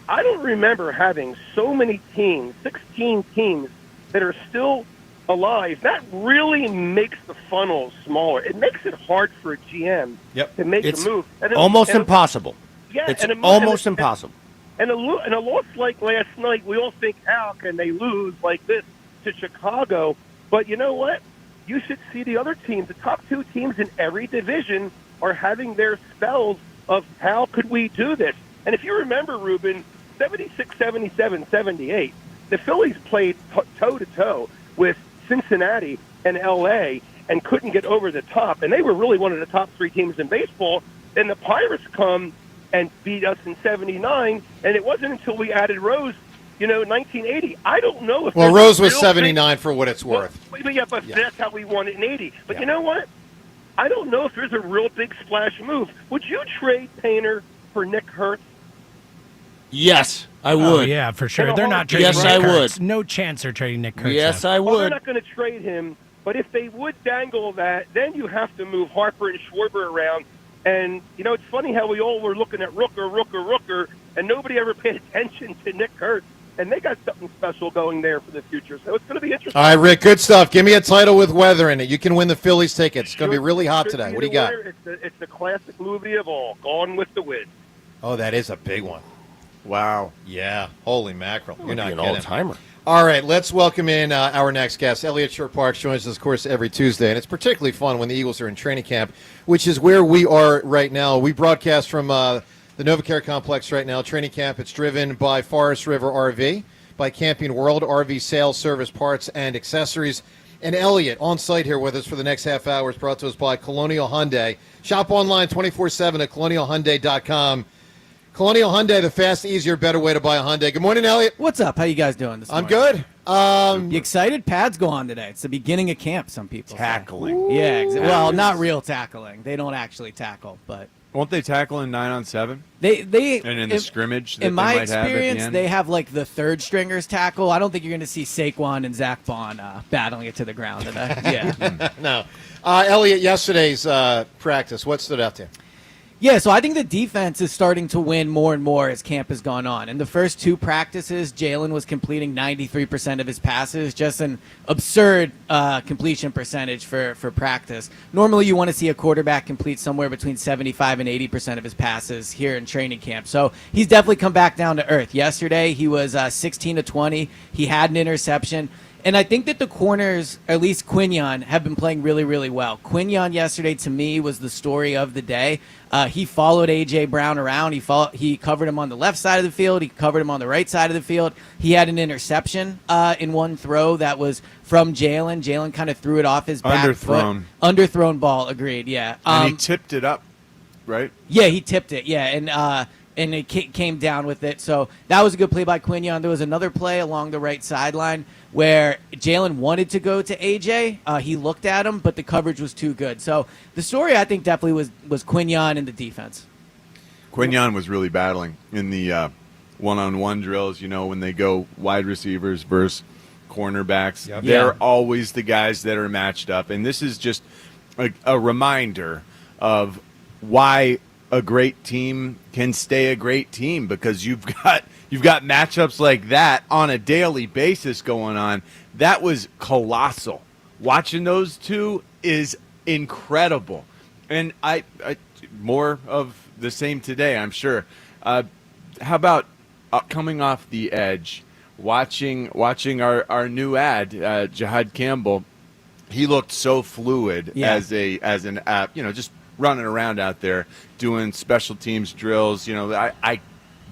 Speaker 8: I don't remember having so many teams, 16 teams, that are still alive. That really makes the funnel smaller. It makes it hard for a GM to make a move.
Speaker 12: Almost impossible.
Speaker 8: Yeah,
Speaker 12: it's almost impossible.
Speaker 8: And a loss like last night, we all think, how can they lose like this to Chicago? But you know what? You should see the other teams. The top two teams in every division are having their spells of how could we do this? And if you remember, Ruben, 76, 77, 78, the Phillies played toe-to-toe with Cincinnati and L.A. and couldn't get over the top. And they were really one of the top three teams in baseball. And the Pirates come and beat us in 79, and it wasn't until we added Rose, 1980. I don't know if
Speaker 4: Rose was 79 for what it's worth.
Speaker 8: But that's how we won it in 80. But you know what? I don't know if there's a real big splash move. Would you trade Painter for Nick Hertz?
Speaker 12: Yes, I would.
Speaker 7: Oh, yeah, for sure. They're not trading Nick Hertz.
Speaker 12: Would.
Speaker 7: No chance they're trading Nick Hertz.
Speaker 12: Yes, I would.
Speaker 8: Well, they're not going to trade him, but if they would dangle that, then you have to move Harper and Schwarber around. And, it's funny how we all were looking at Rooker, and nobody ever paid attention to Nick Hertz. And they got something special going there for the future. So it's going to be interesting.
Speaker 4: All right, Rick, good stuff. Give me a title with weather in it. You can win the Phillies tickets. It's going to be really hot today. What do you got?
Speaker 8: It's the classic movie of all, Gone with the Wind.
Speaker 4: Oh, that is a big one.
Speaker 5: Wow.
Speaker 4: Yeah. Holy mackerel. You're not
Speaker 12: an
Speaker 4: kidding.
Speaker 12: all-timer.
Speaker 4: All right, let's welcome in our next guest. Elliott Shore-Parks joins us, of course, every Tuesday, and it's particularly fun when the Eagles are in training camp, which is where we are right now. We broadcast from the NovaCare Complex right now. Training camp, it's driven by Forest River RV, by Camping World, RV sales, service, parts, and accessories. And Elliott on site here with us for the next half hour is brought to us by Colonial Hyundai. Shop online 24/7 at colonialhyundai.com. Colonial Hyundai, the fast, easier, better way to buy a Hyundai. Good morning, Elliott.
Speaker 10: What's up? How you guys doing this morning?
Speaker 4: I'm good.
Speaker 10: You excited? Pads go on today. It's the beginning of camp, some people
Speaker 5: Tackling.
Speaker 10: say. Yeah, well, not real tackling. They don't actually tackle, but...
Speaker 5: Won't they tackle in 9-on-7?
Speaker 10: They
Speaker 5: and in the scrimmage that
Speaker 10: in my
Speaker 5: they might have at the
Speaker 10: experience,
Speaker 5: end?
Speaker 10: they have like the third stringers tackle. I don't think you're going to see Saquon and Zach Bond battling it to the ground today. Yeah.
Speaker 4: No. Elliott, yesterday's practice, what stood out to you?
Speaker 10: Yeah, so I think the defense is starting to win more and more as camp has gone on. In the first two practices, Jalen was completing 93% of his passes, just an absurd completion percentage for practice. Normally, you want to see a quarterback complete somewhere between 75 and 80% of his passes here in training camp. So he's definitely come back down to earth. Yesterday, he was 16 to 20. He had an interception. And I think that the corners, at least Quinyon, have been playing really, really well. Quinyon yesterday, to me, was the story of the day. He followed A.J. Brown around. He covered him on the left side of the field. He covered him on the right side of the field. He had an interception in one throw that was from Jalen. Jalen kind of threw it off his back foot. Underthrown ball, agreed, yeah.
Speaker 5: And he tipped it up, right?
Speaker 10: Yeah, he tipped it, yeah. And it came down with it. So that was a good play by Quinyon. There was another play along the right sideline where Jalen wanted to go to A.J. He looked at him, but the coverage was too good. So the story, I think, definitely was Quinyon and the defense.
Speaker 5: Quinyon was really battling in the one-on-one drills, when they go wide receivers versus cornerbacks. Yep. They're always the guys that are matched up. And this is just a reminder of why a great team can stay a great team, because you've got matchups like that on a daily basis going on. That was colossal. Watching those two is incredible. And I more of the same today, I'm sure. How about coming off the edge, watching our new ad, Jahad Campbell? He looked so fluid as an app, just running around out there doing special teams drills. I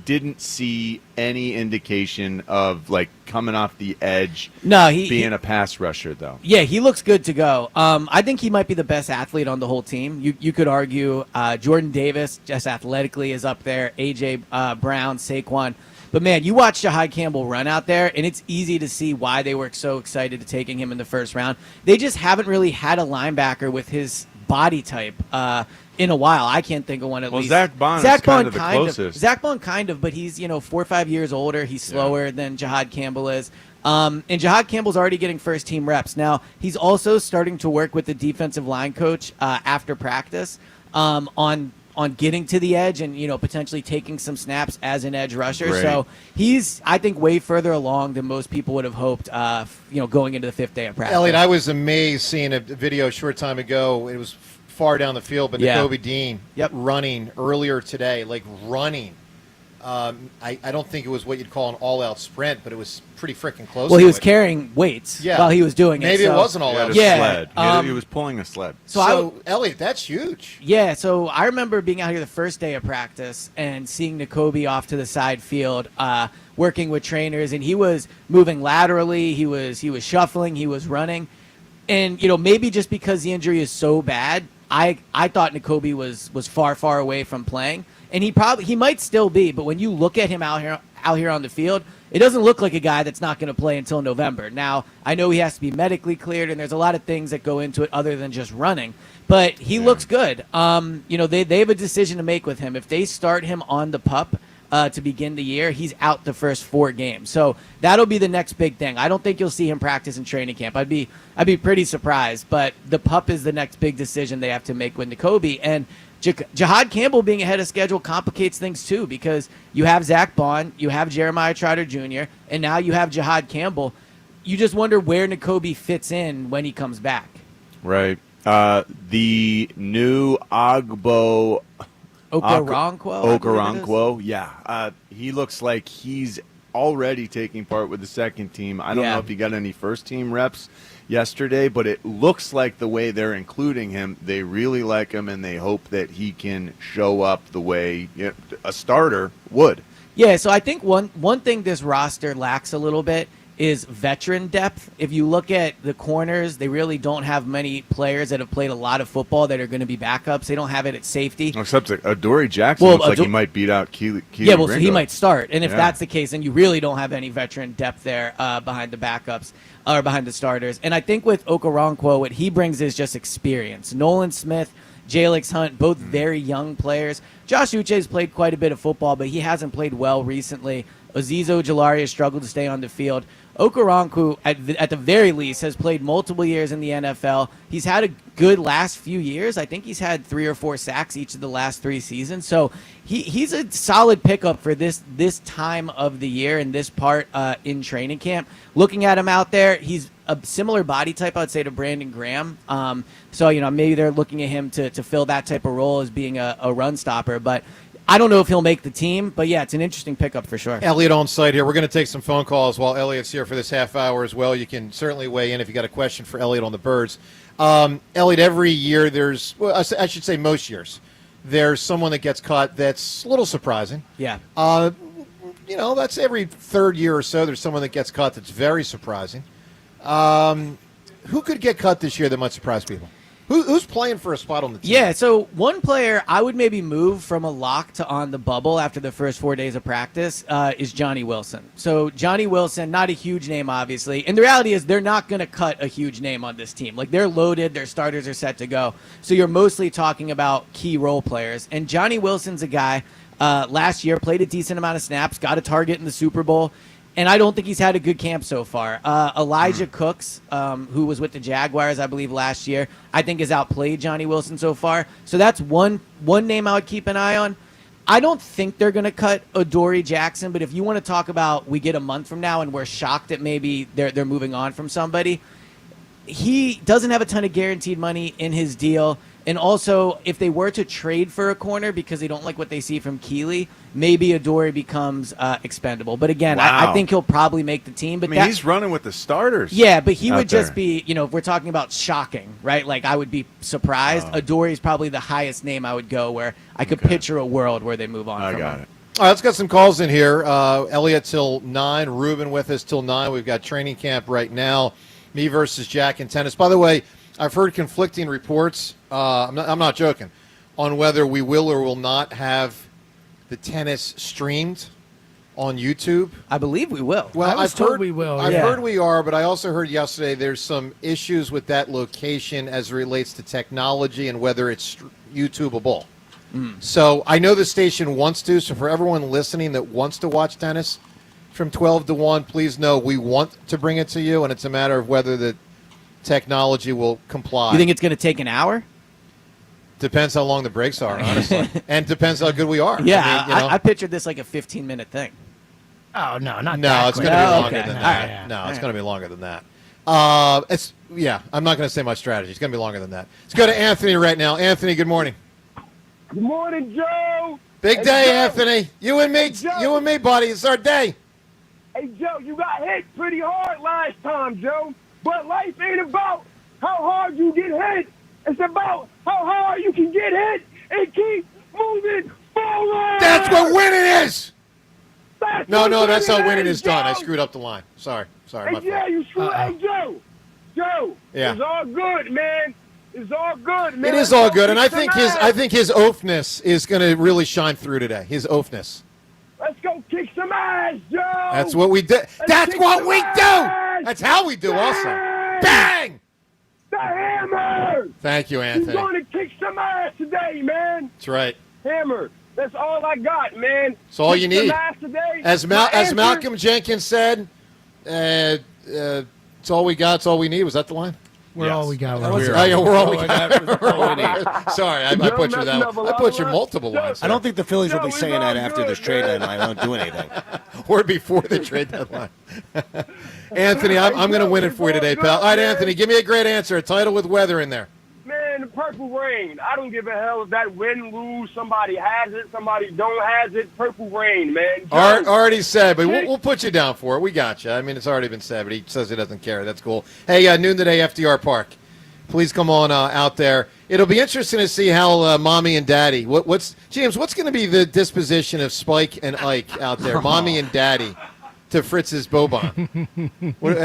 Speaker 5: didn't see any indication of coming off the edge.
Speaker 10: No,
Speaker 5: being a pass rusher though.
Speaker 10: Yeah, he looks good to go. I think he might be the best athlete on the whole team. You could argue Jordan Davis just athletically is up there. AJ Brown, Saquon. But man, you watch Jahad Campbell run out there, and it's easy to see why they were so excited to taking him in the first round. They just haven't really had a linebacker with his body type in a while. I can't think of one at least.
Speaker 5: Zach Bond is kind of the closest.
Speaker 10: Zach Bond kind of, but he's 4 or 5 years older. He's slower than Jahad Campbell is. And Jahad Campbell's already getting first-team reps. Now, he's also starting to work with the defensive line coach after practice. on getting to the edge and, potentially taking some snaps as an edge rusher.
Speaker 5: Great.
Speaker 10: So he's, I think, way further along than most people would have hoped, going into the 5th day of practice.
Speaker 4: Elliot, I was amazed seeing a video a short time ago. It was far down the field, but Nakobe Dean running earlier today, running. I don't think it was what you'd call an all-out sprint, but it was pretty freaking close.
Speaker 10: Well, he was carrying weights while he was doing it.
Speaker 4: Maybe it wasn't all-out.
Speaker 5: Sled. He was pulling a sled.
Speaker 4: So Elliot, that's huge.
Speaker 10: Yeah, so I remember being out here the first day of practice and seeing Nakobe off to the side field, working with trainers, and he was moving laterally. He was shuffling. He was running, and maybe just because the injury is so bad, I thought Nakobe was far away from playing. And he might still be, but when you look at him out here on the field, it doesn't look like a guy that's not going to play until November. Now, I know he has to be medically cleared, and there's a lot of things that go into it other than just running, but he looks good. They have a decision to make with him. If they start him on the PUP to begin the year, he's out the first 4 games. So that'll be the next big thing. I don't think you'll see him practice in training camp. I'd be pretty surprised, but the PUP is the next big decision they have to make with Nakobe. And Jahad Campbell being ahead of schedule complicates things too, because you have Zach Bond, you have Jeremiah Trotter Jr., and now you have Jahad Campbell. You just wonder where Nakobe fits in when he comes back.
Speaker 5: Right. The new Ogbo Okoronkwo. Yeah. He looks like he's already taking part with the second team. I don't know if he got any first team reps yesterday, but it looks like the way they're including him, they really like him, and they hope that he can show up the way a starter would.
Speaker 10: Yeah, so I think one thing this roster lacks a little bit is veteran depth. If you look at the corners, they really don't have many players that have played a lot of football that are going to be backups. They don't have it at safety.
Speaker 5: Except Adoree Jackson looks like he might beat out Keely
Speaker 10: so he might start. And if that's the case, then you really don't have any veteran depth there behind the backups or behind the starters. And I think with Okoronkwo, what he brings is just experience. Nolan Smith, Jalyx Hunt, both very young players. Josh Uche's played quite a bit of football, but he hasn't played well recently. Azeez Ojulari has struggled to stay on the field. Okoronkwo, at the very least, has played multiple years in the NFL. He's had a good last few years. I think he's had 3 or 4 sacks each of the last 3 seasons. So he's a solid pickup for this time of the year and this part in training camp. Looking at him out there, he's a similar body type, I'd say, to Brandon Graham. So maybe they're looking at him to fill that type of role as being a run stopper. But I don't know if he'll make the team, but yeah, it's an interesting pickup for sure.
Speaker 4: Elliot on site here. We're going to take some phone calls while Elliot's here for this half hour as well. You can certainly weigh in if you got a question for Elliot on the Birds. Elliot, every year I should say most years, there's someone that gets cut that's a little surprising.
Speaker 10: Yeah.
Speaker 4: That's every 3rd year or so there's someone that gets cut that's very surprising. Who could get cut this year that might surprise people? Who's playing for a spot on the team?
Speaker 10: Yeah, so one player I would maybe move from a lock to on the bubble after the first 4 days of practice is Johnny Wilson. So Johnny Wilson, not a huge name, obviously. And the reality is they're not going to cut a huge name on this team. Like, they're loaded. Their starters are set to go. So you're mostly talking about key role players. And Johnny Wilson's a guy last year, played a decent amount of snaps, got a target in the Super Bowl. And I don't think he's had a good camp so far. Elijah Cooks, who was with the Jaguars, I believe, last year, I think has outplayed Johnny Wilson so far. So that's one name I would keep an eye on. I don't think they're going to cut Adoree Jackson, but if you want to talk about we get a month from now and we're shocked that maybe they're moving on from somebody, he doesn't have a ton of guaranteed money in his deal. And also, if they were to trade for a corner because they don't like what they see from Keely, maybe Adoree becomes expendable. But again, I think he'll probably make the team. But
Speaker 5: he's running with the starters.
Speaker 10: Yeah, but he would just be, if we're talking about shocking, right? Like, I would be surprised. Adoree is probably the highest name I would go where I could picture a world where they move on from him.
Speaker 4: All right, let's get some calls in here. Elliot till 9, Ruben with us till 9. We've got training camp right now. Me versus Jack in tennis. By the way, I've heard conflicting reports. I'm not joking on whether we will or will not have the tennis streamed on YouTube.
Speaker 10: I believe we will.
Speaker 4: Well,
Speaker 7: I've heard we will.
Speaker 4: I've heard we are, but I also heard yesterday there's some issues with that location as it relates to technology and whether it's YouTubeable. So I know the station wants to. So for everyone listening that wants to watch tennis from 12 to 1, please know we want to bring it to you, and it's a matter of whether the technology will comply.
Speaker 10: You think it's going to take an hour?
Speaker 4: Depends how long the breaks are, honestly, and depends how good we are.
Speaker 10: Yeah,
Speaker 4: I mean,
Speaker 10: I pictured this like a 15-minute thing.
Speaker 7: Oh no, not
Speaker 4: no,
Speaker 7: that
Speaker 4: it's
Speaker 7: quick.
Speaker 4: going to be
Speaker 10: Oh,
Speaker 4: longer
Speaker 10: okay.
Speaker 4: than
Speaker 10: All
Speaker 4: that.
Speaker 10: right.
Speaker 4: No,
Speaker 10: All
Speaker 4: it's
Speaker 10: right.
Speaker 4: going to be longer than that. I'm not going to say my strategy. It's going to be longer than that. Let's go to Anthony right now. Anthony, good morning.
Speaker 11: Good morning, Joe.
Speaker 4: Big
Speaker 11: Hey,
Speaker 4: day,
Speaker 11: Joe.
Speaker 4: Anthony. You and me,
Speaker 11: Hey, Joe.
Speaker 4: buddy. It's our day.
Speaker 11: Hey, Joe, you got hit pretty hard last time, Joe. But life ain't about how hard you get hit. It's about how hard you can get hit and keep moving forward.
Speaker 4: That's what winning is.
Speaker 11: That's
Speaker 4: No,
Speaker 11: what
Speaker 4: that's how
Speaker 11: winning
Speaker 4: winning is done. I
Speaker 11: Joe.
Speaker 4: screwed up the line. Sorry, my
Speaker 11: Hey, yeah,
Speaker 4: fault.
Speaker 11: you screwed. Hey, Joe. Joe,
Speaker 4: Yeah.
Speaker 11: it's all good, man. It's all good, man.
Speaker 4: It is all good, and I
Speaker 11: Kick
Speaker 4: think
Speaker 11: some
Speaker 4: his
Speaker 11: ass.
Speaker 4: oafness is going to really shine through today. His oafness.
Speaker 11: Let's go kick some ass, Joe.
Speaker 4: That's what we do.
Speaker 11: Let's
Speaker 4: That's
Speaker 11: kick
Speaker 4: what
Speaker 11: some
Speaker 4: we do.
Speaker 11: ass.
Speaker 4: That's how we do. Also, bang.
Speaker 11: The hammer.
Speaker 4: Thank you,
Speaker 11: He's
Speaker 4: Anthony.
Speaker 11: going to kick some ass today, man.
Speaker 4: That's right.
Speaker 11: Hammer. That's all I got, man.
Speaker 4: That's all
Speaker 11: Kick
Speaker 4: you
Speaker 11: some
Speaker 4: need.
Speaker 11: ass today.
Speaker 4: As
Speaker 11: My answer-
Speaker 4: Malcolm Jenkins said, it's all we got. It's all we need. Was that the line?
Speaker 7: We're all we got.
Speaker 4: We're all we got. Sorry, I butchered that one. I butchered multiple lines.
Speaker 12: I don't think the Phillies will be saying that after this trade deadline. I don't do anything.
Speaker 4: Or before the trade deadline. Anthony, I'm going to win it for you today, pal. All right, Anthony, give me a great answer. A title with weather in there.
Speaker 11: Man, the purple rain. I don't give a hell if that win, lose, somebody has it, somebody don't has it. Purple rain, man.
Speaker 4: Already said, but we'll put you down for it. We got you. I mean, it's already been said, but he says he doesn't care. That's cool. Hey, noon today, FDR Park. Please come on out there. It'll be interesting to see how mommy and daddy. James? What's going to be the disposition of Spike and Ike out there, mommy and daddy, to Fritz's Boban?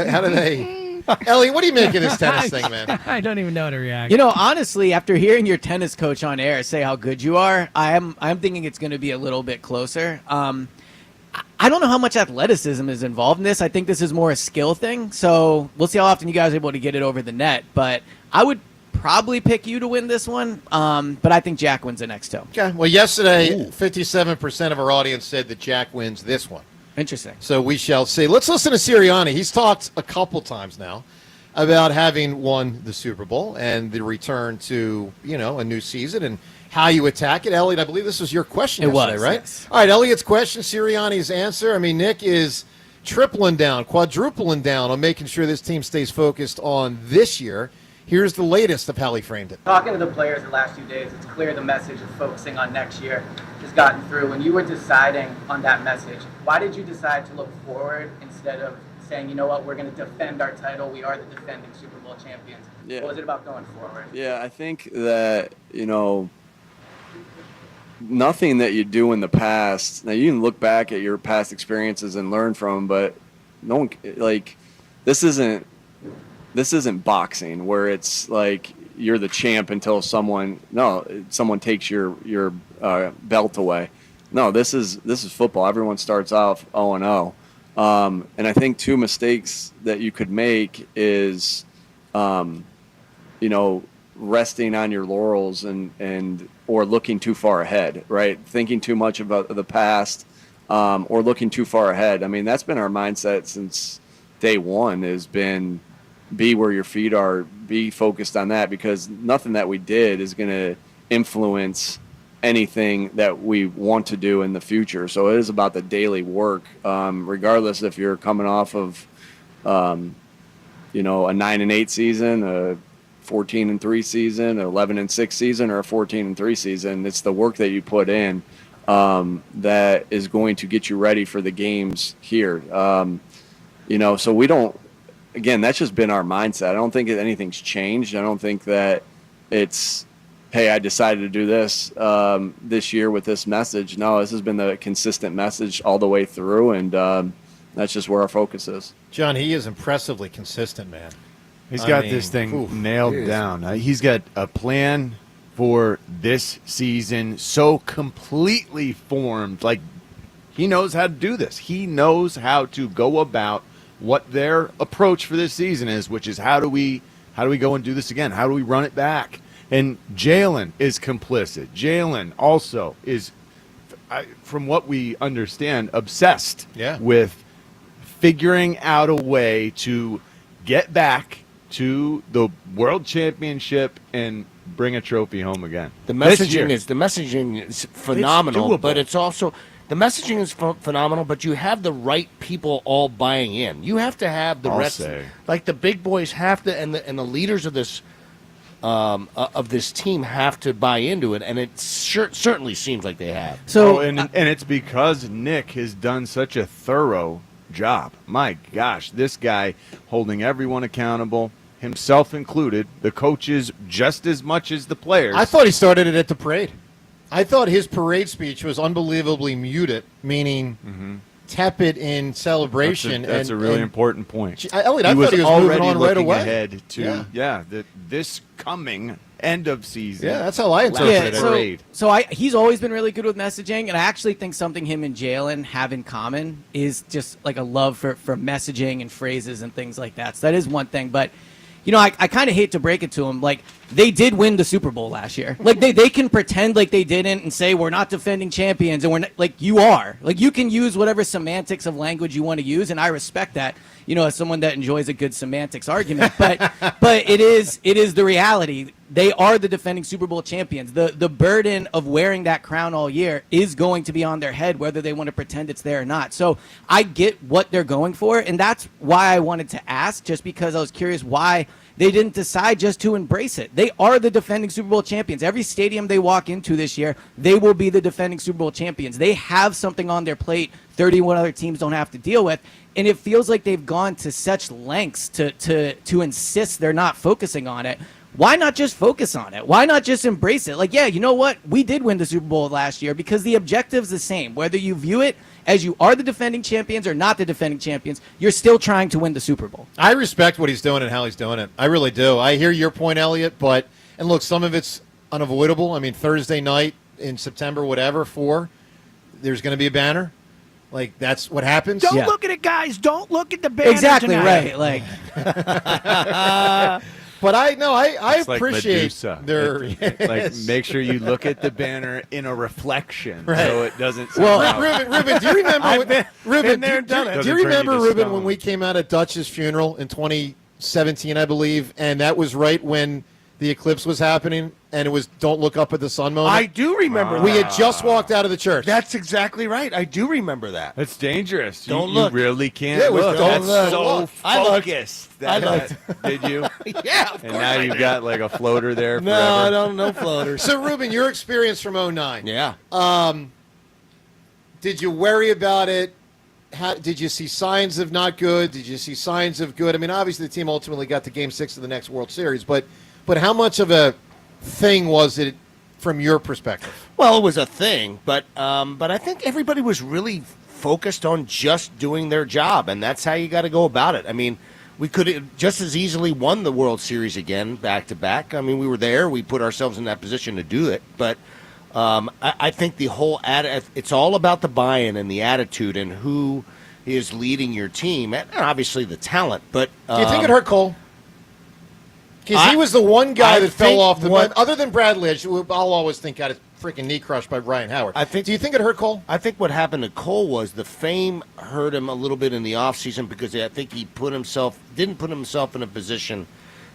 Speaker 4: How do they? Ellie, what do you make of this tennis thing, man?
Speaker 7: I don't even know how to react.
Speaker 10: You know, honestly, after hearing your tennis coach on air say how good you are, I'm thinking it's going to be a little bit closer. I don't know how much athleticism is involved in this. I think this is more a skill thing. So we'll see how often you guys are able to get it over the net. But I would probably pick you to win this one. But I think Jack wins the next two.
Speaker 4: Okay. Well, yesterday, 57% of our audience said that Jack wins this one.
Speaker 10: Interesting.
Speaker 4: So we shall see. Let's listen to Sirianni. He's talked a couple times now about having won the Super Bowl and the return to, a new season and how you attack it. Elliot, I believe this was your question yesterday, right?
Speaker 10: Yes.
Speaker 4: All right, Elliot's question, Sirianni's answer. I mean, Nick is tripling down, quadrupling down on making sure this team stays focused on this year. Here's the latest of how he framed it.
Speaker 13: Talking to the players the last few days, it's clear the message of focusing on next year has gotten through. When you were deciding on that message, why did you decide to look forward instead of saying, you know what, we're going to defend our title, we are the defending Super Bowl champions?
Speaker 5: Yeah.
Speaker 13: What was it about going forward?
Speaker 5: Yeah, I think that, nothing that you do in the past, now you can look back at your past experiences and learn from them, but no one, this isn't boxing where it's like you're the champ until someone takes your belt away. No, this is football. Everyone starts off 0-0. And I think two mistakes that you could make is, resting on your laurels or looking too far ahead, right? Thinking too much about the past, or looking too far ahead. I mean, that's been our mindset since day one, has been be where your feet are, be focused on that, because nothing that we did is going to influence anything that we want to do in the future. So it is about the daily work, regardless if you're coming off of, a 9-8 season, a 14-3 season, an 11-6 season, or a 14-3 season. It's the work that you put in that is going to get you ready for the games here. So we don't. Again, that's just been our mindset. I don't think anything's changed. I don't think that it's, hey, I decided to do this this year with this message. No, this has been the consistent message all the way through, and that's just where our focus is.
Speaker 4: John, he is impressively consistent, man.
Speaker 5: He's got this thing nailed down. He's got a plan for this season so completely formed. Like, he knows how to do this. He knows how to go about what their approach for this season is, which is how do we go and do this again? How do we run it back? And Jalen is complicit. Jalen also is, from what we understand, obsessed with figuring out a way to get back to the world championship and bring a trophy home again.
Speaker 12: The
Speaker 5: This year.
Speaker 12: messaging is phenomenal,
Speaker 5: doable.
Speaker 12: but it's also the messaging is phenomenal. But you have the right people all buying in. You have to have the
Speaker 5: I'll
Speaker 12: rest,
Speaker 5: say.
Speaker 12: like the big boys have to, and the leaders of this team have to buy into it, and it certainly seems like they have.
Speaker 10: So,
Speaker 5: and it's because Nick has done such a thorough job. My gosh, this guy holding everyone accountable, himself included, the coaches just as much as the players.
Speaker 4: I thought he started it at the parade. I thought his parade speech was unbelievably muted, meaning tepid in celebration.
Speaker 5: That's a really important point.
Speaker 4: Elliot, I
Speaker 5: he
Speaker 4: thought he was
Speaker 5: already
Speaker 4: moving on
Speaker 5: looking
Speaker 4: right away.
Speaker 5: ahead to this coming end of season.
Speaker 4: Yeah, that's how I interpret it.
Speaker 10: So he's always been really good with messaging, and I actually think something him and Jalen have in common is just like a love for messaging and phrases and things like that. So that is one thing, but I kind of hate to break it to him. Like, they did win the Super Bowl last year. Like, they can pretend like they didn't and say we're not defending champions, and we're not, like, you are. Like, you can use whatever semantics of language you want to use, and I respect that, as someone that enjoys a good semantics argument. But it is the reality. They are the defending Super Bowl champions. The burden of wearing that crown all year is going to be on their head, whether they want to pretend it's there or not. So I get what they're going for, and that's why I wanted to ask, just because I was curious why they didn't decide just to embrace it. They are the defending Super Bowl champions. Every stadium they walk into this year, they will be the defending Super Bowl champions. They have something on their plate 31 other teams don't have to deal with. And it feels like they've gone to such lengths to insist they're not focusing on it. Why not just focus on it? Why not just embrace it? Like, yeah, you know what? We did win the Super Bowl last year because the objective's the same. Whether you view it as you are the defending champions or not the defending champions, you're still trying to win the Super Bowl.
Speaker 4: I respect what he's doing and how he's doing it. I really do. I hear your point, Elliot, and look, some of it's unavoidable. I mean, Thursday night in September, whatever, there's going to be a banner. Like, that's what happens.
Speaker 7: Don't look at it, guys. Don't look at the banner
Speaker 10: Exactly
Speaker 7: tonight.
Speaker 10: right. Like,
Speaker 4: but I
Speaker 5: It's like
Speaker 4: appreciate
Speaker 5: Medusa.
Speaker 4: their
Speaker 5: Like, make sure you look at the banner in a reflection
Speaker 4: Right.
Speaker 5: so it doesn't.
Speaker 4: Ruben, do you remember?
Speaker 5: been there and done it.
Speaker 4: Do
Speaker 5: Doesn't
Speaker 4: you
Speaker 5: turn you
Speaker 4: remember,
Speaker 5: to
Speaker 4: Ruben,
Speaker 5: stone.
Speaker 4: when we came out at Dutch's funeral in 2017, I believe, and that was right when the eclipse was happening, and it was "Don't look up at the sun" moment.
Speaker 12: I do remember
Speaker 4: We
Speaker 12: that.
Speaker 4: had just walked out of the church.
Speaker 12: That's exactly right. I do remember that.
Speaker 5: It's dangerous.
Speaker 12: Don't
Speaker 5: you
Speaker 12: look.
Speaker 5: really can't
Speaker 4: Yeah, it was
Speaker 5: look.
Speaker 4: don't
Speaker 5: That's
Speaker 4: look.
Speaker 5: so
Speaker 12: I looked.
Speaker 5: focused.
Speaker 12: I
Speaker 5: That- Did you?
Speaker 12: Yeah, of
Speaker 5: And
Speaker 12: course
Speaker 5: now
Speaker 12: I
Speaker 5: you've
Speaker 12: did.
Speaker 5: got like a floater there
Speaker 12: No,
Speaker 5: forever.
Speaker 12: I don't know floaters.
Speaker 4: So, Ruben, your experience from 09.
Speaker 12: Yeah.
Speaker 4: Did you worry about it? Did you see signs of not good? Did you see signs of good? I mean, obviously the team ultimately got to Game 6 of the next World Series, but how much of a thing was it from your perspective?
Speaker 12: Well, it was a thing, but I think everybody was really focused on just doing their job, and that's how you got to go about it. I mean, we could have just as easily won the World Series again back to back. I mean, we were there. We put ourselves in that position to do it, but I think the whole it's all about the buy-in and the attitude and who is leading your team, and obviously the talent. But
Speaker 4: Do you think it hurt Cole? Because he was the one guy that fell off the bench. Other than Brad Lidge, who I'll always think got his freaking knee crushed by Ryan Howard. Do you think it hurt Cole?
Speaker 12: I think what happened to Cole was the fame hurt him a little bit in the offseason because I think he didn't put himself in a position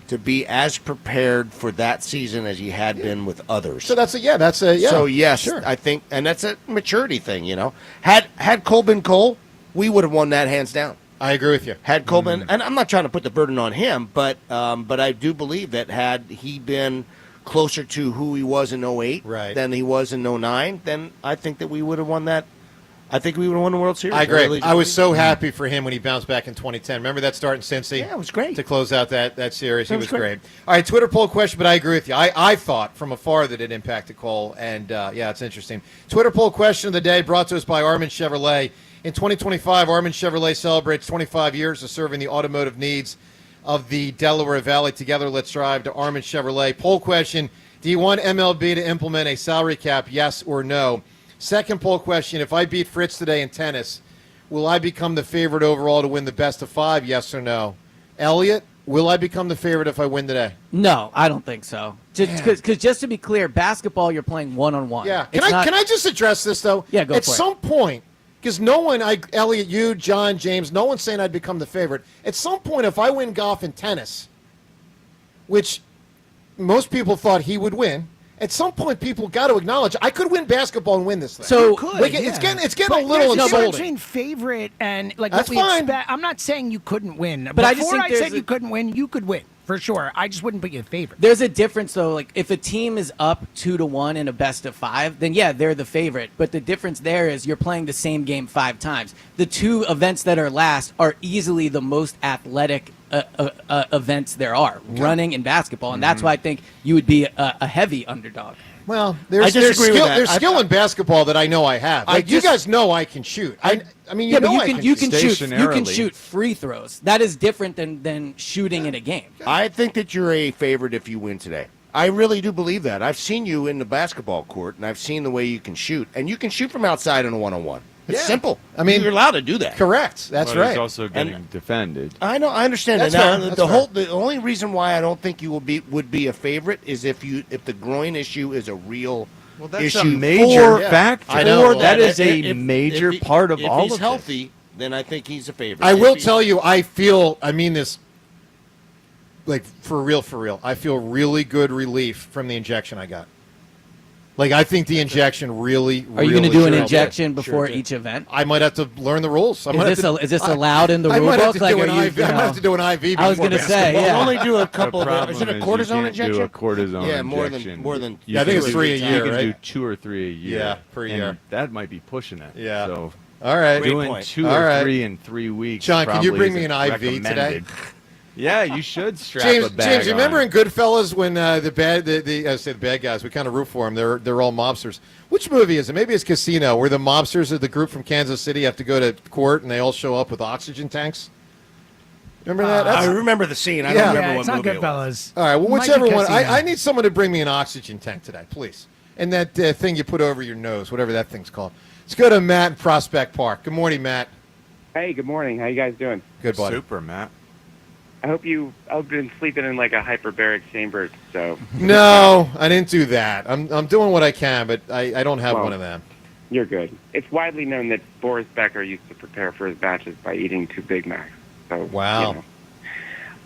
Speaker 12: to be as prepared for that season as he had been with others.
Speaker 4: So that's a
Speaker 12: So yes,
Speaker 4: sure.
Speaker 12: I think, and that's a maturity thing, Had Cole been Cole, we would have won that hands down.
Speaker 4: I agree with you.
Speaker 12: Had Cole been, and I'm not trying to put the burden on him, but I do believe that had he been closer to who he was in 08 than he was in 09, then I think that we would have won that. I think we would have won the World Series.
Speaker 4: I agree.
Speaker 12: really
Speaker 4: I was
Speaker 12: do.
Speaker 4: so happy for him when he bounced back in 2010. Remember that start in Cincy?
Speaker 12: Yeah, it was great.
Speaker 4: To close out that series. He
Speaker 12: That
Speaker 4: was
Speaker 12: was
Speaker 4: great. All right, Twitter poll question, but I agree with you. I thought from afar that it impacted Cole, and it's interesting. Twitter poll question of the day brought to us by Armin Chevrolet. In 2025, Armin Chevrolet celebrates 25 years of serving the automotive needs of the Delaware Valley. Together, let's drive to Armin Chevrolet. Poll question, do you want MLB to implement a salary cap, yes or no? Second poll question, if I beat Fritz today in tennis, will I become the favorite overall to win the best of 5, yes or no? Elliot, will I become the favorite if I win today?
Speaker 10: no, I don't think so. Because just to be clear, basketball, you're playing one-on-one.
Speaker 4: Yeah.
Speaker 10: It's
Speaker 4: Can
Speaker 10: not-
Speaker 4: I just address this, though?
Speaker 10: Yeah, go
Speaker 4: At
Speaker 10: for it.
Speaker 4: some point, because no one, Elliot, you, John, James, no one's saying I'd become the favorite. At some point, if I win golf and tennis, which most people thought he would win. At some point, people got to acknowledge I could win basketball and win this thing.
Speaker 7: So
Speaker 4: it's getting a little insulting.
Speaker 7: Between favorite and
Speaker 4: That's
Speaker 7: what we
Speaker 4: fine.
Speaker 7: expect. I'm not saying you couldn't win,
Speaker 10: But
Speaker 7: before
Speaker 10: I just think
Speaker 7: I
Speaker 10: there's
Speaker 7: said you couldn't win, you could win for sure. I just wouldn't put you a favorite.
Speaker 10: There's a difference, though. Like, if a team is up 2-1 in a best of 5, then yeah, they're the favorite. But the difference there is you're playing the same game 5 times. The 2 events that are last are easily the most athletic events there are, running and basketball, and that's why I think you would be a heavy underdog.
Speaker 4: Well, there's skill in basketball that I know I have. Like, you guys know I can shoot. I mean,
Speaker 10: yeah,
Speaker 4: know
Speaker 10: but
Speaker 4: I
Speaker 10: you can shoot. You can
Speaker 5: Stationarily.
Speaker 10: shoot free throws. That is different than shooting in a game.
Speaker 12: I think that you're a favorite if you win today. I really do believe that. I've seen you in the basketball court, and I've seen the way you can shoot. And you can shoot from outside in a one-on-one. It's simple. I mean, you're allowed to do that.
Speaker 4: Correct. That's
Speaker 5: But
Speaker 4: right.
Speaker 5: He's also getting defended.
Speaker 12: I know. I understand
Speaker 4: That's
Speaker 12: that.
Speaker 4: fair.
Speaker 12: Now,
Speaker 4: That's fair.
Speaker 12: the only reason why I don't think you would be a favorite is if the groin issue is a real
Speaker 5: That's
Speaker 12: issue
Speaker 5: a major
Speaker 12: for-
Speaker 5: factor.
Speaker 12: I know.
Speaker 5: That is a
Speaker 12: If
Speaker 5: major part of all
Speaker 12: If he's
Speaker 5: of
Speaker 12: healthy, then I think he's a favorite.
Speaker 4: I
Speaker 12: If
Speaker 4: will
Speaker 12: he-
Speaker 4: tell you, I mean this, like, for real. I feel really good relief from the injection I got. Like, I think the injection really,
Speaker 10: Are you
Speaker 4: going to
Speaker 10: do an injection before each event?
Speaker 4: I might have to learn the rules.
Speaker 10: Is this allowed in the
Speaker 4: I
Speaker 10: rule
Speaker 4: might have
Speaker 10: book?
Speaker 4: to do
Speaker 10: Are
Speaker 4: an
Speaker 10: you-
Speaker 4: IV.
Speaker 10: you
Speaker 4: I might
Speaker 10: know?
Speaker 4: have to do an IV.
Speaker 10: I was
Speaker 4: going to
Speaker 10: say,
Speaker 12: We'll
Speaker 10: yeah.
Speaker 12: only do a couple
Speaker 5: The
Speaker 12: of. Is it a
Speaker 5: problem
Speaker 12: cortisone
Speaker 5: you can't
Speaker 12: injection?
Speaker 5: do a cortisone
Speaker 12: Yeah, more
Speaker 5: injection.
Speaker 12: than.
Speaker 5: You
Speaker 4: Yeah, I think
Speaker 5: can
Speaker 4: it's
Speaker 5: do-
Speaker 4: 3 a year,
Speaker 5: You can
Speaker 4: right?
Speaker 5: do 2 or 3 a year.
Speaker 4: Yeah, per
Speaker 5: and
Speaker 4: year.
Speaker 5: That might be pushing it.
Speaker 4: Yeah.
Speaker 5: So
Speaker 4: All right.
Speaker 5: doing
Speaker 12: point.
Speaker 5: 2
Speaker 4: All
Speaker 5: or
Speaker 4: right.
Speaker 5: 3 in 3 weeks.
Speaker 4: John, can you
Speaker 5: probably
Speaker 4: bring me
Speaker 5: isn't
Speaker 4: an IV today?
Speaker 5: recommended. Yeah, you should strap
Speaker 4: James,
Speaker 5: a bag
Speaker 4: you remember
Speaker 5: on.
Speaker 4: in Goodfellas when the bad guys, we kind of root for them. They're all mobsters. Which movie is it? Maybe it's Casino, where the mobsters of the group from Kansas City have to go to court and they all show up with oxygen tanks. Remember that?
Speaker 12: I remember the scene. I don't remember
Speaker 7: it's
Speaker 12: what
Speaker 7: not
Speaker 12: movie it was.
Speaker 7: Goodfellas.
Speaker 4: All right, well,
Speaker 7: Might be
Speaker 4: whichever one.
Speaker 7: Casino.
Speaker 4: I need someone to bring me an oxygen tank today, please. And that thing you put over your nose, whatever that thing's called. Let's go to Matt in Prospect Park. Good morning, Matt.
Speaker 14: Hey, good morning. How you guys doing?
Speaker 4: Good, buddy.
Speaker 5: Super, Matt.
Speaker 14: I've been sleeping in like a hyperbaric chamber, so.
Speaker 4: No, I didn't do that. I'm doing what I can, but I don't have
Speaker 14: Well,
Speaker 4: one of them.
Speaker 14: You're good. It's widely known that Boris Becker used to prepare for his matches by eating 2 Big Macs. So,
Speaker 4: Wow.
Speaker 14: you know.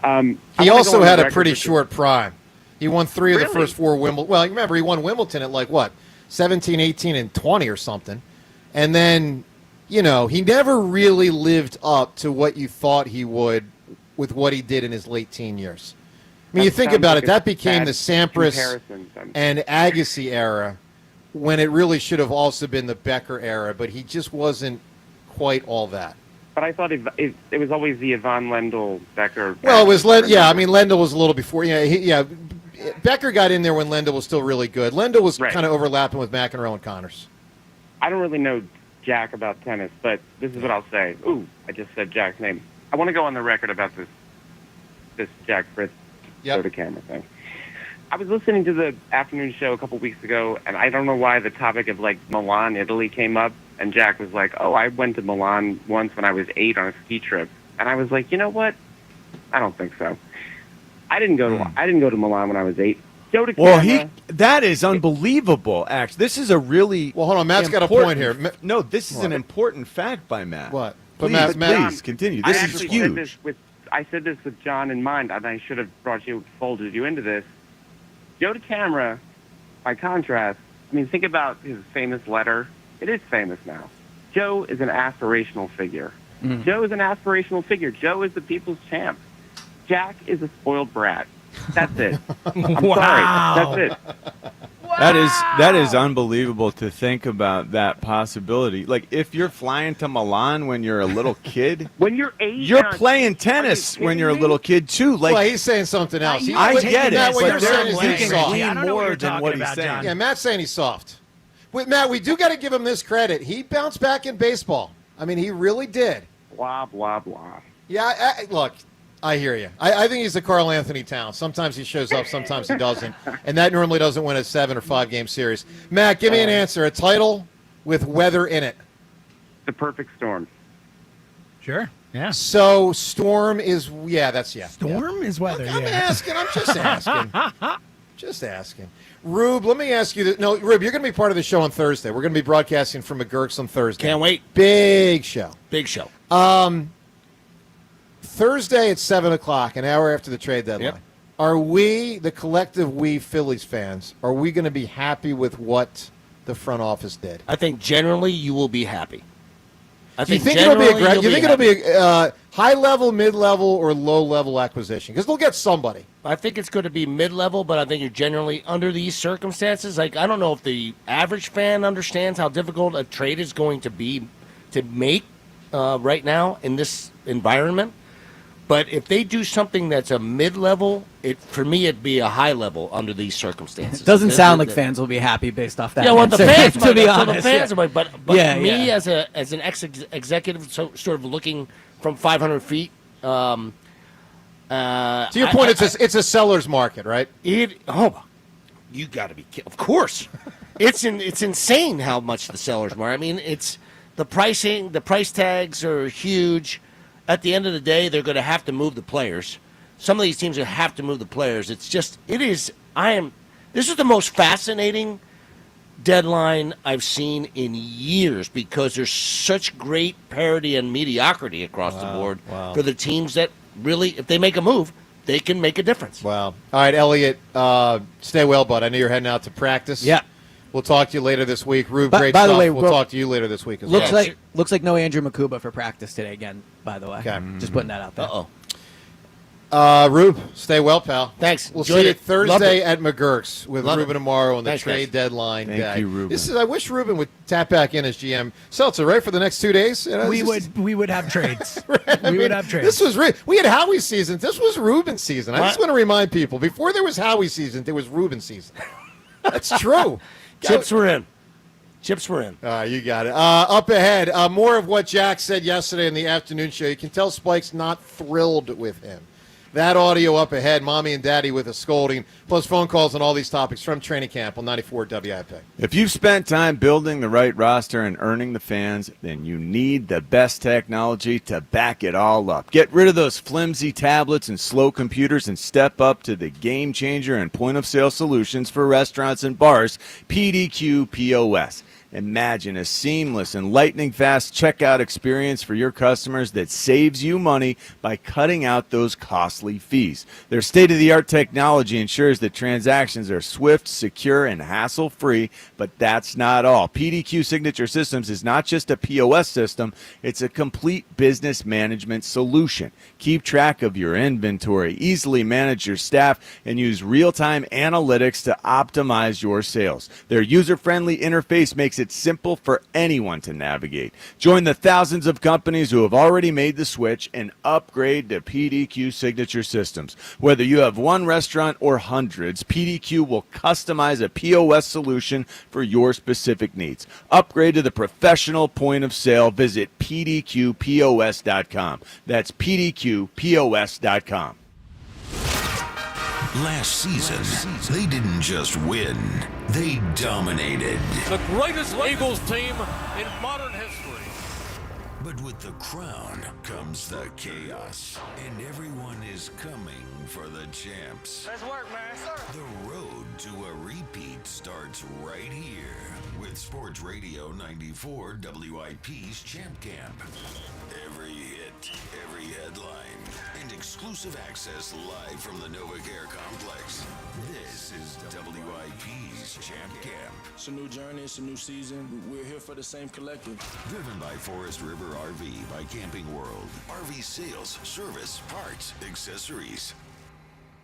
Speaker 14: I
Speaker 4: He
Speaker 14: wanna
Speaker 4: also
Speaker 14: go on
Speaker 4: had
Speaker 14: the
Speaker 4: a
Speaker 14: record
Speaker 4: pretty
Speaker 14: for-
Speaker 4: short prime. He won 3 of the
Speaker 14: Really?
Speaker 4: first 4 Wimbledon. Well, remember, he won Wimbledon at like, what, 17, 18, and 20 or something. And then, he never really lived up to what you thought he would with what he did in his late teen years. I mean, you
Speaker 14: That
Speaker 4: think
Speaker 14: sounds
Speaker 4: about
Speaker 14: like
Speaker 4: it,
Speaker 14: a
Speaker 4: that became
Speaker 14: bad
Speaker 4: the Sampras
Speaker 14: comparison.
Speaker 4: and Agassi era when it really should have also been the Becker era, but he just wasn't quite all that.
Speaker 14: But I thought it was always the Yvonne Lendl Becker.
Speaker 4: Well, it was Lendl was a little before. Becker got in there when Lendl was still really good. Lendl was kind of overlapping with McEnroe and Connors.
Speaker 14: I don't really know Jack about tennis, but this is what I'll say. Ooh, I just said Jack's name. I want to go on the record about this Jack Fritz Joe DeCamara thing. I was listening to the afternoon show a couple weeks ago, and I don't know why the topic of like Milan, Italy came up, and Jack was like, "Oh, I went to Milan once when I was 8 on a ski trip," and I was like, "You know what? I don't think so. I didn't go to Milan when I was 8." Joe DeCamara.
Speaker 5: That is unbelievable. Actually, this is a really
Speaker 4: hold on. Matt's got a
Speaker 5: important-
Speaker 4: point here.
Speaker 5: No, this is an important fact by Matt.
Speaker 4: What?
Speaker 5: Please,
Speaker 4: Matt,
Speaker 5: please continue.
Speaker 14: I
Speaker 5: This is
Speaker 14: actually
Speaker 5: huge.
Speaker 14: I said this with John in mind, and I should have folded you into this. Joe DeCamara, by contrast, I mean, think about his famous letter. It is famous now. Joe is an aspirational figure. Joe is an aspirational figure. Joe is the people's champ. Jack is a spoiled brat. That's it. I'm sorry. That's it.
Speaker 5: That is unbelievable to think about that possibility. Like, if you're flying to Milan when you're a little kid,
Speaker 14: when you're 8,
Speaker 5: you're playing tennis when you're a little kid too. Like,
Speaker 4: well, he's saying something else.
Speaker 5: I get it,
Speaker 4: Matt, what
Speaker 5: but
Speaker 4: you're saying is
Speaker 5: he
Speaker 4: he's
Speaker 5: can
Speaker 4: soft.
Speaker 5: glean more than what he's saying.
Speaker 4: Yeah, Matt's saying he's soft. Wait, Matt, we do got to give him this credit. He bounced back in baseball. I mean, he really did.
Speaker 14: Blah, blah, blah.
Speaker 4: Yeah, look, I hear you. I think he's the Carl Anthony Towns. Sometimes he shows up, sometimes he doesn't. And that normally doesn't win a 7 or 5 game series. Matt, give me an answer. A title with weather in it.
Speaker 14: The Perfect Storm.
Speaker 7: Sure. Yeah.
Speaker 4: So Storm is,
Speaker 7: Storm is weather.
Speaker 4: I'm asking. I'm just asking. Just asking. Rube, let me ask you this. No, Rube, you're going to be part of the show on Thursday. We're going to be broadcasting from McGurk's on Thursday.
Speaker 12: Can't wait.
Speaker 4: Big show.
Speaker 12: Big show.
Speaker 4: Thursday at 7 o'clock, an hour after the trade deadline.
Speaker 12: Yep.
Speaker 4: Are we, the collective we Phillies fans, are we going to be happy with what the front office did?
Speaker 12: I think generally you will be happy.
Speaker 4: You think it'll be a high level, mid level, or low level acquisition? Because they'll get somebody.
Speaker 12: I think it's going to be mid level, but I think you're generally under these circumstances. Like, I don't know if the average fan understands how difficult a trade is going to be to make right now in this environment. But if they do something that's a mid-level, for me, it'd be a high level under these circumstances.
Speaker 10: It doesn't sound like fans will be happy based off that.
Speaker 12: Yeah, well, the fans might,
Speaker 10: to be honest.
Speaker 12: the fans might, but
Speaker 10: yeah,
Speaker 12: me as an ex-executive, sort of looking from 500 feet.
Speaker 4: To your point, it's a seller's market, right?
Speaker 12: You got to be kidding. Of course. It's insane how much the seller's market. I mean, it's the pricing, the price tags are huge. At the end of the day, they're going to have to move the players. Some of these teams are going to have to move the players. This is the most fascinating deadline I've seen in years because there's such great parity and mediocrity across the board for the teams that really, if they make a move, they can make a difference.
Speaker 4: Wow. All right, Elliot, stay well, bud. I know you're heading out to practice.
Speaker 10: Yeah.
Speaker 4: We'll talk to you later this week. Rube, great
Speaker 10: by
Speaker 4: stuff.
Speaker 10: the way,
Speaker 4: we'll talk to you later this week as well.
Speaker 10: Looks like no Andrew Makuba for practice today again, by the way.
Speaker 4: Okay.
Speaker 10: Just putting that out there.
Speaker 4: Rube, stay well, pal.
Speaker 12: Thanks.
Speaker 4: We'll
Speaker 12: Enjoyed
Speaker 4: see you
Speaker 12: it.
Speaker 4: Thursday at McGurk's with
Speaker 12: Love
Speaker 4: Ruben
Speaker 12: it.
Speaker 4: Amaro on the
Speaker 12: Thanks,
Speaker 4: trade
Speaker 12: guys.
Speaker 4: deadline.
Speaker 5: Thank you, Ruben.
Speaker 4: I wish Ruben would tap back in as GM. Seltzer, right, for the next 2 days? You know,
Speaker 7: We would have trades. We would have trades.
Speaker 4: This was we had Howie's season. This was Ruben's season. I just want to remind people, before there was Howie's season, there was Ruben's season. That's true.
Speaker 12: Chips were in.
Speaker 4: You got it. Up ahead, more of what Jack said yesterday in the afternoon show. You can tell Spike's not thrilled with him. That audio up ahead, Mommy and Daddy with a scolding, plus phone calls on all these topics from training camp on 94 WIP.
Speaker 5: If you've spent time building the right roster and earning the fans, then you need the best technology to back it all up. Get rid of those flimsy tablets and slow computers and step up to the game changer and point-of-sale solutions for restaurants and bars, PDQ POS. Imagine a seamless and lightning-fast checkout experience for your customers that saves you money by cutting out those costly fees. Their state-of-the-art technology ensures that transactions are swift, secure, and hassle-free, but that's not all. PDQ Signature Systems is not just a POS system, it's a complete business management solution. Keep track of your inventory, easily manage your staff, and use real-time analytics to optimize your sales. Their user-friendly interface makes it simple for anyone to navigate. Join the thousands of companies who have already made the switch and upgrade to PDQ Signature Systems. Whether you have one restaurant or hundreds, PDQ will customize a POS solution for your specific needs. Upgrade to the professional point of sale. Visit pdqpos.com. That's pdqpos.com.
Speaker 3: Last season, they didn't just win, they dominated.
Speaker 15: The greatest Eagles team in modern history.
Speaker 3: But with the crown comes the chaos, and everyone is coming for the champs.
Speaker 15: Let's work, man.
Speaker 3: The road to a repeat starts right here with Sports Radio 94 WIP's Champ Camp. Every hit, every headline, and exclusive access live from the NovaCare complex. This is WIP's Champ Camp.
Speaker 16: It's a new journey, it's a new season. We're here for the same collective.
Speaker 3: Driven by Forest River RV by Camping World. RV sales, service, parts, accessories.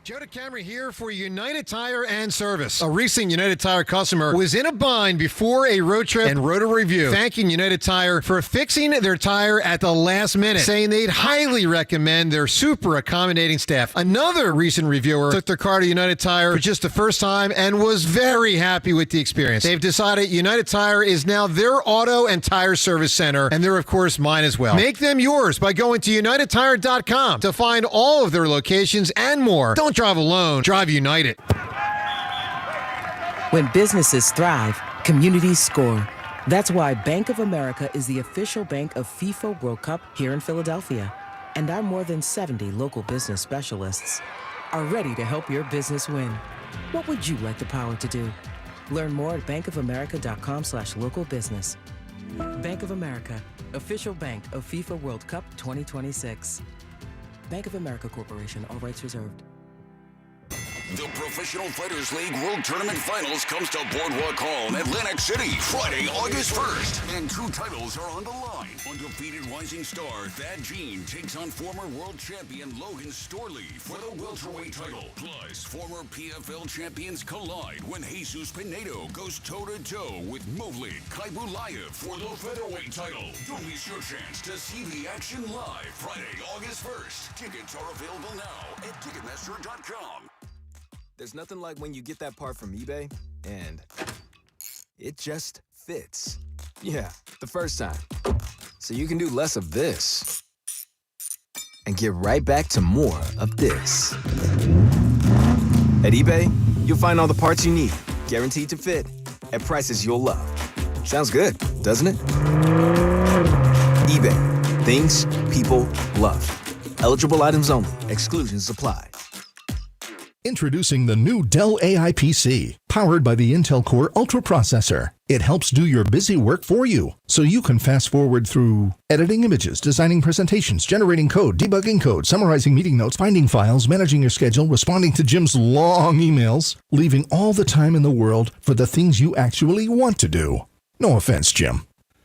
Speaker 4: Joe DeCamara here for United Tire and Service. A recent United Tire customer was in a bind before a road trip and wrote a review thanking United Tire for fixing their tire at the last minute, saying they'd highly recommend their super accommodating staff. Another recent reviewer took their car to United Tire for just the first time and was very happy with the experience. They've decided United Tire is now their auto and tire service center, and they're, of course, mine as well. Make them yours by going to UnitedTire.com to find all of their locations and more. Don't drive alone. Drive United.
Speaker 17: When businesses thrive, communities score. That's why Bank of America is the official bank of FIFA World Cup here in Philadelphia. And our more than 70 local business specialists are ready to help your business win. What would you like the power to do? Learn more at bankofamerica.com/local business. Bank of America, official bank of FIFA World Cup 2026. Bank of America Corporation, all rights reserved.
Speaker 3: The Professional Fighters League World Tournament Finals comes to Boardwalk Hall in Atlantic City, Friday, August 1st. And 2 titles are on the line. Undefeated rising star Thad Jean takes on former world champion Logan Storley for the welterweight title. Plus, former PFL champions collide when Jesus Pinedo goes toe-to-toe with Movlid Kaibulayev for the featherweight title. Don't miss your chance to see the action live Friday, August 1st. Tickets are available now at Ticketmaster.com.
Speaker 18: There's nothing like when you get that part from eBay and it just fits. Yeah, the first time. So you can do less of this and get right back to more of this. At eBay, you'll find all the parts you need, guaranteed to fit, at prices you'll love. Sounds good, doesn't it? eBay, things people love. Eligible items only. Exclusions apply.
Speaker 19: Introducing the new Dell AI PC, powered by the Intel Core Ultra processor. It helps do your busy work for you, so you can fast forward through editing images, designing presentations, generating code, debugging code, summarizing meeting notes, finding files, managing your schedule, responding to Jim's long emails, leaving all the time in the world for the things you actually want to do. No offense, Jim.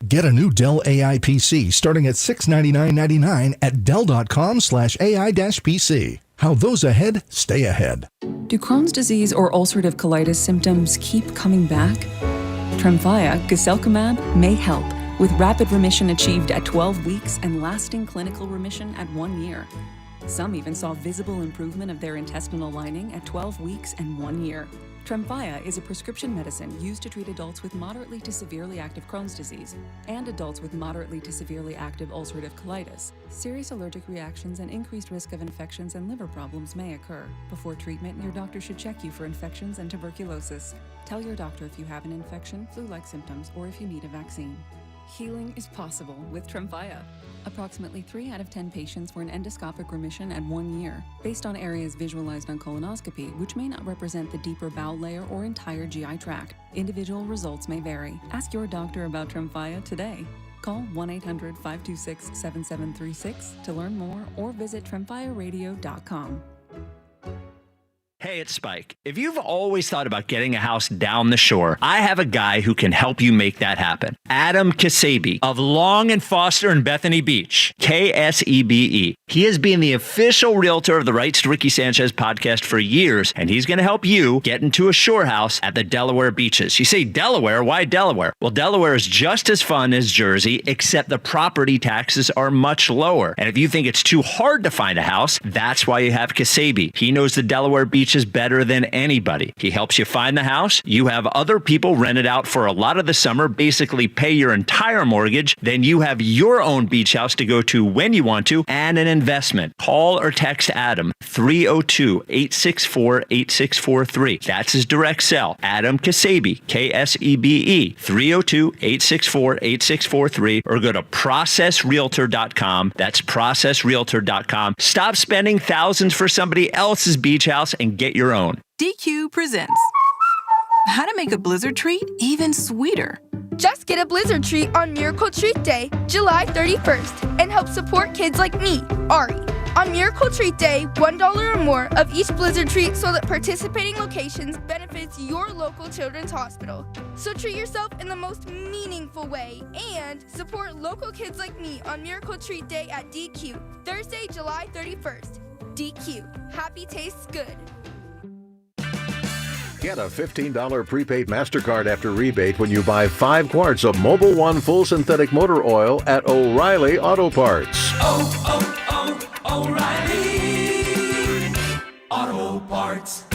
Speaker 19: Get a new Dell AI PC starting at $699.99 at Dell.com/AI-PC. How those ahead stay ahead.
Speaker 20: Do Crohn's disease or ulcerative colitis symptoms keep coming back? Tremfya, guselkumab, may help, with rapid remission achieved at 12 weeks and lasting clinical remission at 1 year. Some even saw visible improvement of their intestinal lining at 12 weeks and 1 year. Tremfya is a prescription medicine used to treat adults with moderately to severely active Crohn's disease and adults with moderately to severely active ulcerative colitis. Serious allergic reactions and increased risk of infections and liver problems may occur. Before treatment, your doctor should check you for infections and tuberculosis. Tell your doctor if you have an infection, flu-like symptoms, or if you need a vaccine. Healing is possible with Tremfya. Approximately 3 out of 10 patients were in endoscopic remission at 1 year, based on areas visualized on colonoscopy, which may not represent the deeper bowel layer or entire GI tract. Individual results may vary. Ask your doctor about Tremfya today. Call 1-800-526-7736 to learn more or visit tremfyaradio.com.
Speaker 21: Hey, it's Spike. If you've always thought about getting a house down the shore, I have a guy who can help you make that happen. Adam Kasabi of Long and Foster in Bethany Beach, KSEBE. He has been the official realtor of the Rights to Ricky Sanchez podcast for years, and he's going to help you get into a shore house at the Delaware beaches. You say Delaware? Why Delaware? Well, Delaware is just as fun as Jersey, except the property taxes are much lower. And if you think it's too hard to find a house, that's why you have Kasabi. He knows the Delaware beaches better than anybody. He helps you find the house. You have other people rent it out for a lot of the summer, basically pay your entire mortgage. Then you have your own beach house to go to when you want to, and an investment. Call or text Adam 302-864-8643. That's his direct cell. Adam Kasabi, Ksebe, 302-864-8643, or go to processrealtor.com. That's processrealtor.com. Stop spending thousands for somebody else's beach house and get your own.
Speaker 22: DQ presents how to make a blizzard treat even sweeter.
Speaker 23: Just get a blizzard treat on Miracle Treat Day, July 31st, and help support kids like me, Ari. On Miracle Treat Day, $1 or more of each blizzard treat sold at participating locations benefits your local children's hospital. So treat yourself in the most meaningful way and support local kids like me on Miracle Treat Day at DQ, Thursday, July 31st. DQ, happy tastes good.
Speaker 24: Get a $15 prepaid MasterCard after rebate when you buy 5 quarts of Mobil 1 full synthetic motor oil at O'Reilly Auto Parts.
Speaker 25: O'Reilly Auto Parts.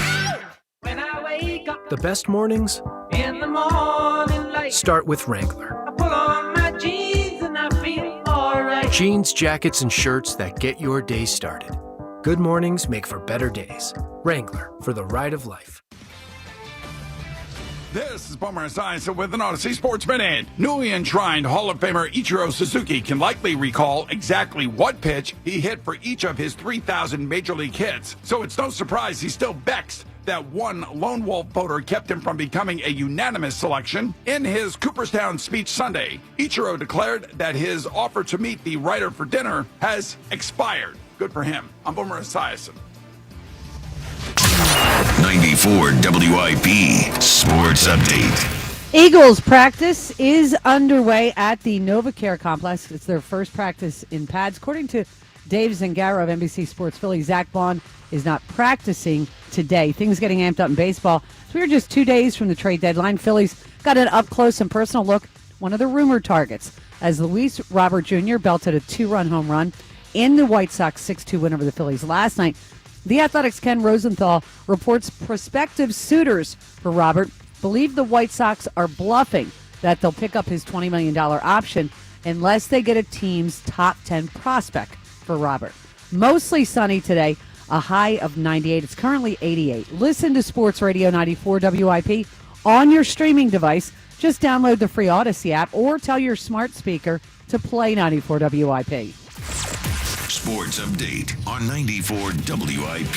Speaker 26: When I wake up, the best mornings in the morning light start with Wrangler. I pull on my jeans and I feel alright. Jeans, jackets, and shirts that get your day started. Good mornings make for better days. Wrangler, for the ride of life.
Speaker 9: This is Bummer Esiason with an Odyssey Sports Minute. Newly enshrined Hall of Famer Ichiro Suzuki can likely recall exactly what pitch he hit for each of his 3,000 Major League hits. So it's no surprise he's still vexed that one lone wolf voter kept him from becoming a unanimous selection. In his Cooperstown speech Sunday, Ichiro declared that his offer to meet the writer for dinner has expired. Good for him. I'm Boomer Esiason.
Speaker 3: 94 WIP Sports Update.
Speaker 1: Eagles practice is underway at the NovaCare complex. It's their first practice in pads. According to Dave Zangaro of NBC Sports Philly, Zach Bond is not practicing today. Things getting amped up in baseball. So we were just 2 days from the trade deadline. Phillies got an up-close and personal look, one of the rumored targets, as Luis Robert Jr. belted a 2-run home run in the White Sox 6-2 win over the Phillies last night. The Athletics' Ken Rosenthal reports prospective suitors for Robert believe the White Sox are bluffing that they'll pick up his $20 million option unless they get a team's top 10 prospect for Robert. Mostly sunny today, a high of 98. It's currently 88. Listen to Sports Radio 94 WIP on your streaming device. Just download the free Odyssey app or tell your smart speaker to play 94 WIP.
Speaker 3: Sports Update on 94 WIP.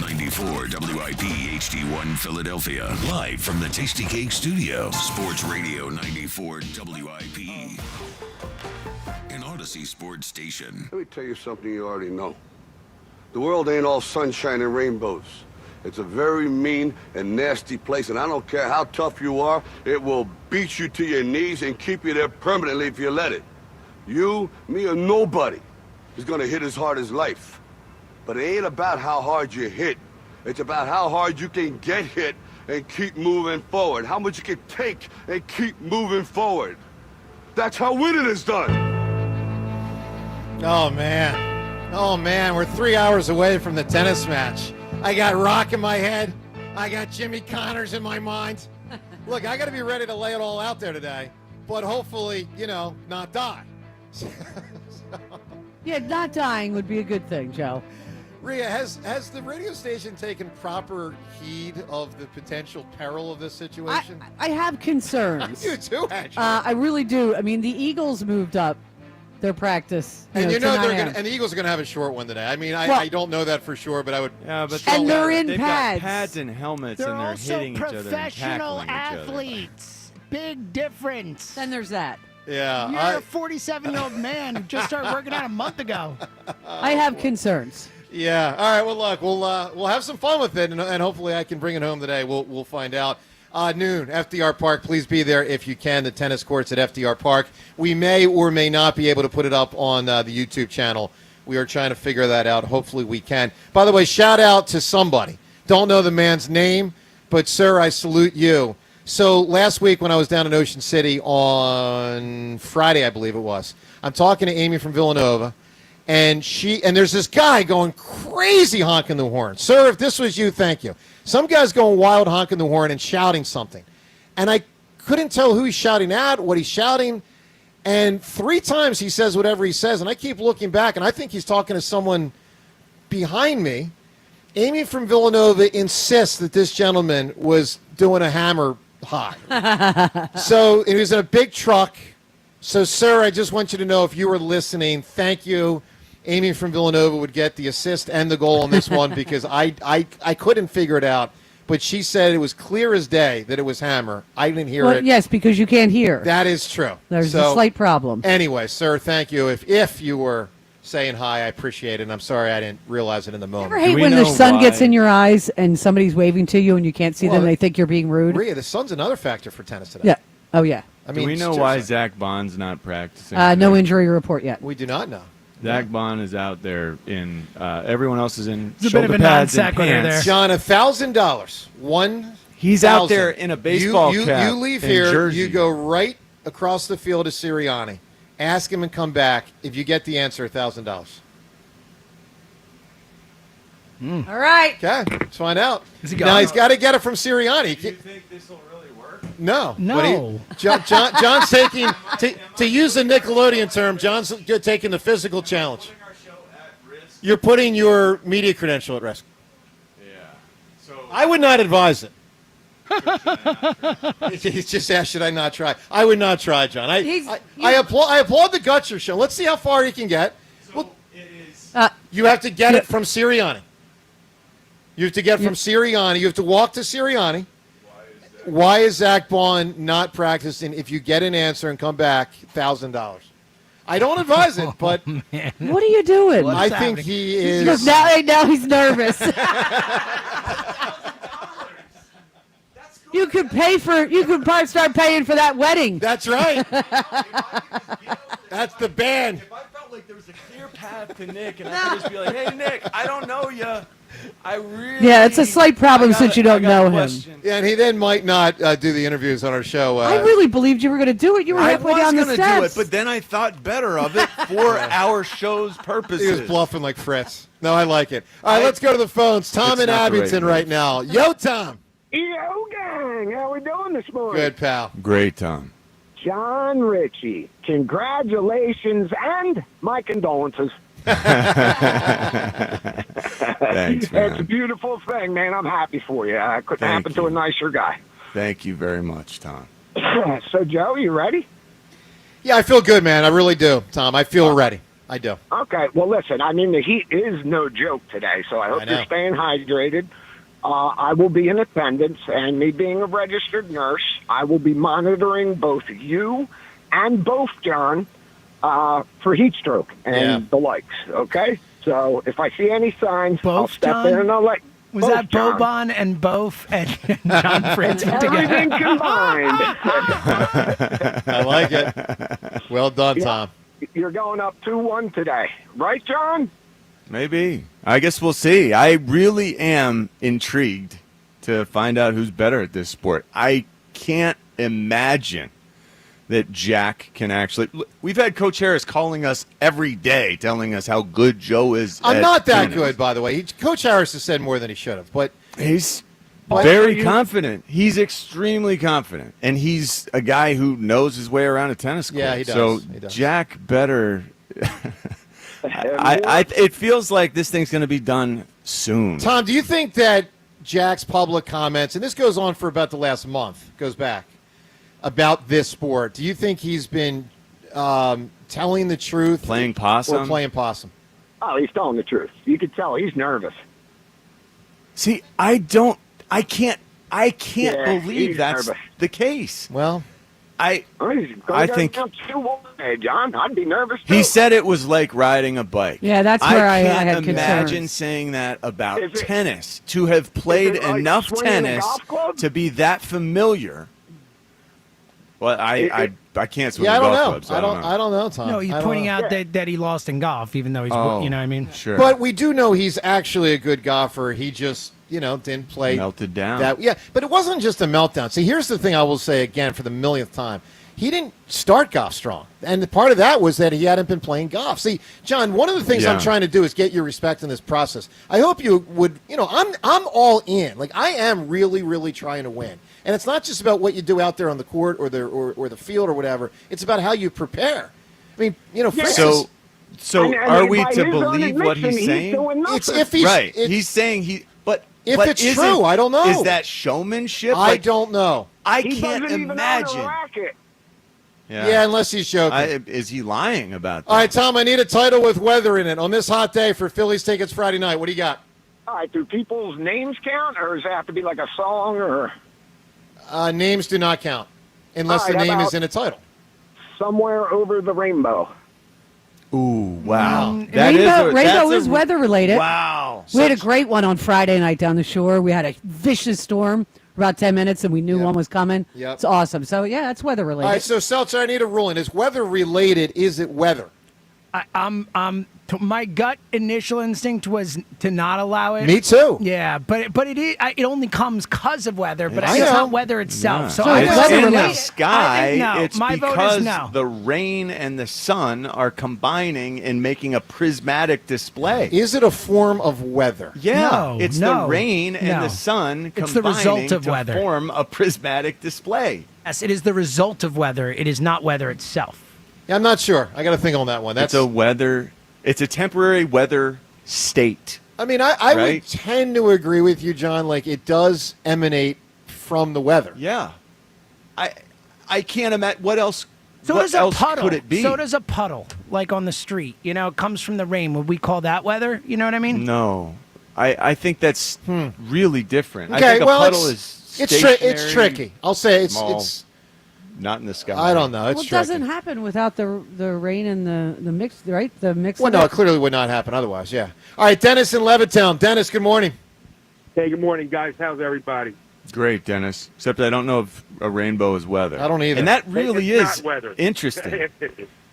Speaker 3: 94 WIP HD1 Philadelphia. Live from the Tasty Cake Studio. Sports Radio 94 WIP. An Odyssey Sports Station.
Speaker 2: Let me tell you something you already know. The world ain't all sunshine and rainbows. It's a very mean and nasty place, and I don't care how tough you are, it will beat you to your knees and keep you there permanently if you let it. You, me, or nobody is gonna hit as hard as life. But it ain't about how hard you hit. It's about how hard you can get hit and keep moving forward. How much you can take and keep moving forward. That's how winning is done.
Speaker 4: Oh, man, we're 3 hours away from the tennis match. I got Rock in my head. I got Jimmy Connors in my mind. Look, I got to be ready to lay it all out there today, but hopefully, not die.
Speaker 1: Yeah, not dying would be a good thing, Joe.
Speaker 4: Rhea, has the radio station taken proper heed of the potential peril of this situation?
Speaker 1: I have concerns.
Speaker 4: You too, actually.
Speaker 1: I really do. I mean, the Eagles moved up their practice.
Speaker 4: And
Speaker 1: to 9 a.m.
Speaker 4: and the Eagles are going to have a short one today. I mean, I don't know that for sure, but I would.
Speaker 5: Yeah, but
Speaker 1: and they're in
Speaker 5: they've
Speaker 1: pads.
Speaker 5: got pads and helmets, and they're hitting each other and
Speaker 7: professional
Speaker 5: tackling each other.
Speaker 7: athletes. Big difference.
Speaker 1: Then there's that.
Speaker 4: Yeah,
Speaker 7: You're a 47-year-old man who just started working out a month ago.
Speaker 1: I have concerns.
Speaker 4: Yeah. All right. Well, look, we'll have some fun with it, and hopefully I can bring it home today. We'll find out. Noon, FDR Park. Please be there if you can. The tennis courts at FDR Park. We may or may not be able to put it up on the YouTube channel. We are trying to figure that out. Hopefully we can. By the way, shout out to somebody. Don't know the man's name, but sir, I salute you. So last week when I was down in Ocean City on Friday, I believe it was, I'm talking to Amy from Villanova. And there's this guy going crazy honking the horn. Sir, if this was you, thank you. Some guy's going wild honking the horn and shouting something. And I couldn't tell who he's shouting at, what he's shouting. And 3 times he says whatever he says. And I keep looking back, and I think he's talking to someone behind me. Amy from Villanova insists that this gentleman was doing a hammer high. So it was in a big truck. So, sir, I just want you to know if you were listening, thank you. Amy from Villanova would get the assist and the goal on this one because I couldn't figure it out. But she said it was clear as day that it was hammer. I didn't hear it.
Speaker 1: Yes, because you can't hear.
Speaker 4: That is true.
Speaker 1: There's a slight problem.
Speaker 4: Anyway, sir, thank you. If you were saying hi, I appreciate it. And I'm sorry I didn't realize it in the moment.
Speaker 1: You ever hate when the sun gets in your eyes and somebody's waving to you and you can't see them and they think you're being rude?
Speaker 4: Rhea, the sun's another factor for tennis today.
Speaker 1: Yeah. Oh, yeah.
Speaker 4: I mean,
Speaker 5: do we know why Zach Bond's not practicing?
Speaker 1: No injury report yet.
Speaker 4: We do not know.
Speaker 5: Zach Bond is out there in. Everyone else is in
Speaker 7: It's a
Speaker 5: shoulder
Speaker 7: bit of a
Speaker 5: pads and
Speaker 7: non-sequitur
Speaker 5: pants.
Speaker 7: there.
Speaker 4: John, $1,000.
Speaker 5: He's out there in a baseball cap.
Speaker 4: You leave
Speaker 5: and
Speaker 4: here.
Speaker 5: jersey.
Speaker 4: You go right across the field to Sirianni. Ask him and come back. If you get the answer, $1,000.
Speaker 1: All right.
Speaker 4: Okay, let's find out.
Speaker 7: Is he
Speaker 4: Now
Speaker 7: gone?
Speaker 4: he's got to get it from Sirianni.
Speaker 5: Do you think this will really work?
Speaker 4: No.
Speaker 7: No.
Speaker 4: But John's taking, to use a Nickelodeon term, John's taking the physical challenge. You're putting your media credential at risk.
Speaker 5: Yeah. So
Speaker 4: I would not advise it. He's just asked, should I not try? I would not try, John. I applaud the guts you're showing. Let's see how far he can get.
Speaker 5: So it is.
Speaker 4: You have to get it from Sirianni. You have to get from Sirianni. You have to walk to Sirianni. Why is Zach Bond not practicing? If you get an answer and come back, $1,000. I don't advise it, but
Speaker 1: What are you doing?
Speaker 4: I think he is.
Speaker 1: Now he's nervous. You could probably start paying for that wedding.
Speaker 4: That's right. That's the band.
Speaker 5: If I felt like there was a clear path to Nick, and I could just be like, "Hey, Nick, I don't know you. I really."
Speaker 1: Yeah, it's a slight problem since you don't know him.
Speaker 4: Yeah, and he then might not do the interviews on our show.
Speaker 1: I really believed you were going to do it. You were halfway down the
Speaker 5: I was
Speaker 1: steps.
Speaker 5: going to do it, but then I thought better of it for our show's purposes.
Speaker 4: He was bluffing like Fritz. No, I like it. All right, let's go to the phones. Tom in Abington right now. Yo, Tom.
Speaker 6: Yo, gang. How we doing this morning?
Speaker 4: Good, pal.
Speaker 5: Great, Tom.
Speaker 6: John Ritchie, congratulations and my condolences.
Speaker 5: Thanks, man.
Speaker 6: It's a beautiful thing, man. I'm happy for you. It couldn't happen to a nicer guy.
Speaker 5: Thank you very much, Tom.
Speaker 6: So, Joe, you ready?
Speaker 4: Yeah, I feel good, man. I really do, Tom. I feel ready. I do.
Speaker 6: Okay. Well, listen, I mean, the heat is no joke today, so I hope you're staying hydrated. I will be in attendance, and me being a registered nurse, I will be monitoring both you and both John for heat stroke and the likes, okay? So if I see any signs, I'll step in and I'll let
Speaker 7: Was that Boban and Both and John Fritz together?
Speaker 6: Everything combined.
Speaker 4: I like it. Well done, Tom.
Speaker 6: You're going up 2-1 today. Right, John?
Speaker 5: Maybe. I guess we'll see. I really am intrigued to find out who's better at this sport. I can't imagine that Jack can actually. We've had Coach Harris calling us every day, telling us how good Joe is.
Speaker 4: I'm not that good, by the way. Coach Harris has said more than he should have, but
Speaker 5: he's very confident. He's extremely confident, and he's a guy who knows his way around a tennis court.
Speaker 4: Yeah, he does.
Speaker 5: So
Speaker 4: He does.
Speaker 5: Jack better. It feels like this thing's going to be done soon.
Speaker 4: Tom, do you think that Jack's public comments, and this goes on for about the last month, goes back, about this sport, do you think he's been telling the truth?
Speaker 5: Playing possum?
Speaker 4: Or playing possum?
Speaker 6: Oh, he's telling the truth. You can tell he's nervous.
Speaker 5: See, I can't
Speaker 6: Yeah,
Speaker 5: believe
Speaker 6: he's
Speaker 5: that's
Speaker 6: nervous.
Speaker 5: the case.
Speaker 4: Well,
Speaker 5: I think
Speaker 6: Hey, John, I'd be nervous too.
Speaker 5: he said it was like riding a bike.
Speaker 1: Yeah, that's where I
Speaker 5: can't
Speaker 1: had
Speaker 5: imagine
Speaker 1: concerns.
Speaker 5: saying that about
Speaker 6: Is it-
Speaker 5: tennis. To have played
Speaker 6: is it like
Speaker 5: enough
Speaker 6: swinging a
Speaker 5: tennis
Speaker 6: golf club?
Speaker 5: to be that familiar. Well, I can't swing
Speaker 4: Yeah, I
Speaker 5: a
Speaker 4: don't
Speaker 5: golf
Speaker 4: know.
Speaker 5: club, so
Speaker 4: I don't know, Tom.
Speaker 7: No, he's
Speaker 4: I don't
Speaker 7: pointing
Speaker 4: know.
Speaker 7: out that he lost in golf, even though he's, you know what I mean?
Speaker 5: Sure.
Speaker 4: But we do know he's actually a good golfer. He just, didn't play.
Speaker 5: Melted down.
Speaker 4: But it wasn't just a meltdown. See, here's the thing I will say again for the millionth time. He didn't start golf strong. And part of that was that he hadn't been playing golf. See, John, one of the things I'm trying to do is get your respect in this process. I hope you would, I'm all in. Like, I am really, really trying to win. And it's not just about what you do out there on the court or the field or whatever. It's about how you prepare. I mean, Fritz is-
Speaker 5: So
Speaker 6: And
Speaker 5: are we
Speaker 6: by
Speaker 5: to
Speaker 6: his own
Speaker 5: believe what
Speaker 6: admission,
Speaker 5: he's saying?
Speaker 6: doing nothing.
Speaker 4: It's if he's
Speaker 5: right.
Speaker 4: it's-
Speaker 5: He's saying but
Speaker 4: If
Speaker 5: but
Speaker 4: it's
Speaker 5: is
Speaker 4: true,
Speaker 5: it-
Speaker 4: I don't know.
Speaker 5: Is that showmanship?
Speaker 4: I don't know.
Speaker 5: I
Speaker 6: He
Speaker 5: can't
Speaker 6: doesn't even own a
Speaker 5: imagine.
Speaker 6: racket.
Speaker 4: Yeah, unless he's joking.
Speaker 5: Is he lying about that?
Speaker 4: All right, Tom, I need a title with weather in it on this hot day for Phillies tickets Friday night. What do you got?
Speaker 6: All right, do people's names count, or does it have to be like a song, or
Speaker 4: Names do not count unless
Speaker 6: All
Speaker 4: the
Speaker 6: right,
Speaker 4: name
Speaker 6: how
Speaker 4: is in a title.
Speaker 6: Somewhere Over the Rainbow?
Speaker 5: Ooh, wow.
Speaker 1: Rainbow is weather related.
Speaker 5: Wow.
Speaker 1: We had a great one on Friday night down the shore. We had a vicious storm for about 10 minutes, and we knew one was coming.
Speaker 4: Yep.
Speaker 1: It's awesome. So, yeah, it's weather related.
Speaker 4: All right, so Seltzer, I need a ruling. Is weather related? Is it weather?
Speaker 7: My gut initial instinct was to not allow it.
Speaker 4: Me too.
Speaker 7: Yeah, but it is, it only comes because of weather, but
Speaker 4: I
Speaker 7: it's
Speaker 4: know.
Speaker 7: not weather itself.
Speaker 5: Yeah.
Speaker 7: So
Speaker 5: it's
Speaker 7: weather
Speaker 5: in the
Speaker 7: related.
Speaker 5: sky.
Speaker 7: I think no.
Speaker 5: It's
Speaker 7: My vote
Speaker 5: because
Speaker 7: is no.
Speaker 5: the rain and the sun are combining and making a prismatic display.
Speaker 4: Is it a form of weather?
Speaker 5: Yeah,
Speaker 7: No,
Speaker 5: it's
Speaker 7: no,
Speaker 5: the rain and
Speaker 7: no.
Speaker 5: the sun combining
Speaker 7: It's the result of
Speaker 5: to
Speaker 7: weather.
Speaker 5: form a prismatic display.
Speaker 7: Yes, it is the result of weather. It is not weather itself.
Speaker 4: Yeah, I'm not sure. I got to think on that one.
Speaker 5: It's a weather. It's a temporary weather state.
Speaker 4: I mean, I
Speaker 5: right?
Speaker 4: would tend to agree with you, John. Like, it does emanate from the weather.
Speaker 5: Yeah, I can't imagine what else.
Speaker 7: So
Speaker 5: what
Speaker 7: does a
Speaker 5: else
Speaker 7: puddle.
Speaker 5: could it be?
Speaker 7: So does a puddle, like on the street. It comes from the rain. Would we call that weather? You know what I mean?
Speaker 5: No, I think that's really different.
Speaker 4: Okay,
Speaker 5: I think a
Speaker 4: well,
Speaker 5: puddle
Speaker 4: it's
Speaker 5: is
Speaker 4: it's tricky. I'll say it's
Speaker 5: small,
Speaker 4: it's.
Speaker 5: not in the sky.
Speaker 4: I don't know. It's
Speaker 1: well, it
Speaker 4: tricky.
Speaker 1: doesn't happen without the rain and the mix, right? The mix.
Speaker 4: Well,
Speaker 1: of
Speaker 4: no,
Speaker 1: it.
Speaker 4: it clearly would not happen otherwise. Yeah. All right, Dennis in Levittown. Dennis, good morning.
Speaker 8: Hey, good morning, guys. How's everybody?
Speaker 5: Great, Dennis. Except I don't know if a rainbow is weather.
Speaker 4: I don't either.
Speaker 5: And that really
Speaker 8: It's
Speaker 5: is
Speaker 8: not weather.
Speaker 5: interesting.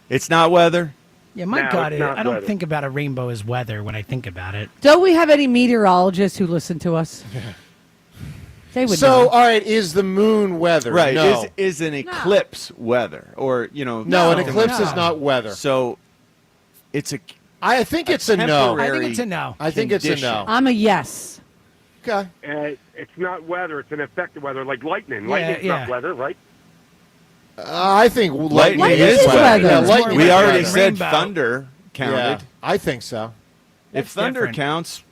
Speaker 5: It's not weather?
Speaker 7: Yeah, my
Speaker 8: No,
Speaker 7: God,
Speaker 8: it's not
Speaker 7: I don't
Speaker 8: weather.
Speaker 7: think about a rainbow as weather when I think about it.
Speaker 1: Don't we have any meteorologists who listen to us? They would
Speaker 4: So,
Speaker 1: know.
Speaker 4: all right, is the moon weather?
Speaker 5: Right.
Speaker 4: No.
Speaker 5: Is an eclipse weather? Or,
Speaker 4: No,
Speaker 1: No,
Speaker 4: an eclipse
Speaker 1: no.
Speaker 4: is not weather.
Speaker 5: So it's a
Speaker 4: I think it's a no.
Speaker 7: I think it's a no.
Speaker 4: I think it's a no.
Speaker 1: I'm a yes.
Speaker 4: Okay.
Speaker 8: It's not weather. It's an effect of weather, like lightning.
Speaker 7: Yeah,
Speaker 8: Lightning's
Speaker 7: yeah.
Speaker 8: not weather, right?
Speaker 4: I think lightning
Speaker 5: Lightning
Speaker 4: is
Speaker 5: is
Speaker 4: weather.
Speaker 5: weather.
Speaker 4: Yeah,
Speaker 7: It's
Speaker 4: lightning
Speaker 5: we
Speaker 4: is
Speaker 5: already
Speaker 4: weather.
Speaker 5: said
Speaker 7: Rainbow.
Speaker 5: thunder counted.
Speaker 4: Yeah, I think so.
Speaker 5: If
Speaker 7: That's
Speaker 5: thunder
Speaker 7: different.
Speaker 5: counts,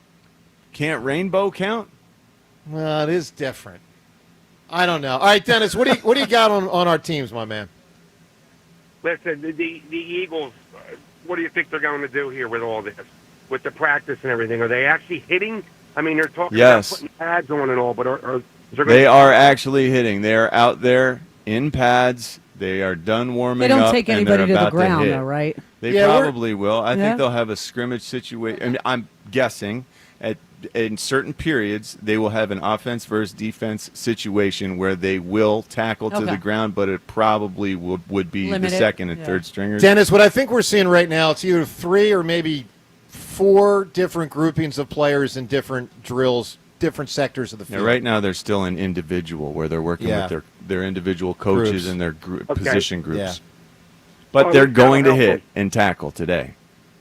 Speaker 5: can't rainbow count?
Speaker 4: Well, it is different. I don't know. All right, Dennis, what do you got on our teams, my man?
Speaker 8: Listen, the Eagles, what do you think they're going to do here with all this? With the practice and everything? Are they actually hitting? I mean, they're talking
Speaker 5: Yes.
Speaker 8: about putting pads on and all, but is there
Speaker 5: They
Speaker 8: gonna
Speaker 5: are actually hitting. They are out there in pads. They are done warming
Speaker 1: They don't
Speaker 5: up.
Speaker 1: take
Speaker 5: and
Speaker 1: anybody
Speaker 5: they're
Speaker 1: to the
Speaker 5: about
Speaker 1: ground,
Speaker 5: hit.
Speaker 1: though, right?
Speaker 5: They
Speaker 4: Yeah, we're-
Speaker 5: probably will. I
Speaker 1: Yeah.
Speaker 5: think they'll have a scrimmage situation. I mean, I'm guessing in certain periods they will have an offense versus defense situation where they will tackle to
Speaker 1: Okay.
Speaker 5: the ground, but it probably would be
Speaker 1: Limited.
Speaker 5: the second and
Speaker 1: Yeah.
Speaker 5: third stringers.
Speaker 4: Dennis, what I think we're seeing right now, it's either 3 or maybe 4 different groupings of players in different drills, different sectors of the
Speaker 5: Now,
Speaker 4: field.
Speaker 5: right now, they're still in individual where they're working
Speaker 4: Yeah.
Speaker 5: with their individual coaches
Speaker 4: Groups.
Speaker 5: and their
Speaker 8: Okay.
Speaker 5: position groups.
Speaker 4: Yeah.
Speaker 5: But
Speaker 8: Oh,
Speaker 5: they're
Speaker 8: that'll
Speaker 5: going to
Speaker 8: help
Speaker 5: hit
Speaker 8: them.
Speaker 5: and tackle today.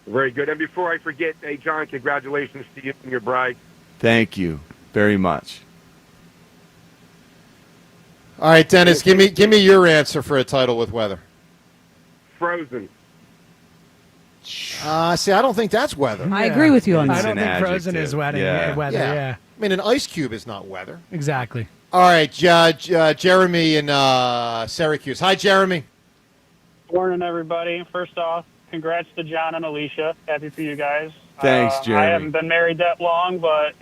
Speaker 8: Very good. And before I forget, hey, John, congratulations to you and your bride.
Speaker 5: Thank you very much.
Speaker 4: All right, Dennis, give me your answer for a title with weather.
Speaker 8: Frozen.
Speaker 4: See, I don't think that's weather.
Speaker 1: I agree with you on
Speaker 7: I
Speaker 5: It's
Speaker 1: that.
Speaker 7: don't
Speaker 5: an
Speaker 7: think frozen
Speaker 5: adjective.
Speaker 7: is weather.
Speaker 5: Yeah.
Speaker 7: Weather, yeah.
Speaker 4: I mean, an ice cube is not weather.
Speaker 7: Exactly.
Speaker 4: All right, Jeremy in Syracuse. Hi, Jeremy.
Speaker 10: Morning, everybody. First off, congrats to John and Alicia. Happy for you guys.
Speaker 5: Thanks, Jeremy.
Speaker 10: I haven't been married that long, but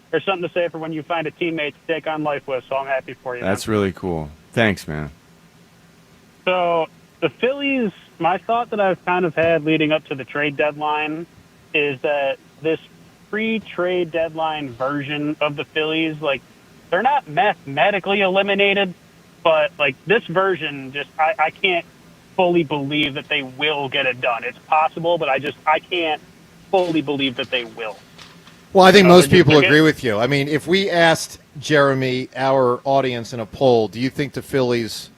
Speaker 10: there's something to say for when you find a teammate to take on life with, so I'm happy for you.
Speaker 5: That's
Speaker 10: man.
Speaker 5: really cool. Thanks, man.
Speaker 10: So the Phillies, my thought that I've kind of had leading up to the trade deadline is that this pre-trade deadline version of the Phillies, like, they're not mathematically eliminated, but, like, this version, just I can't fully believe that they will get it done. It's possible, but I can't fully believe that they will.
Speaker 4: Well, I think
Speaker 10: So
Speaker 4: most
Speaker 10: they're just
Speaker 4: people
Speaker 10: like
Speaker 4: agree with you. I mean, if we asked Jeremy, our audience, in a poll, do you think the Phillies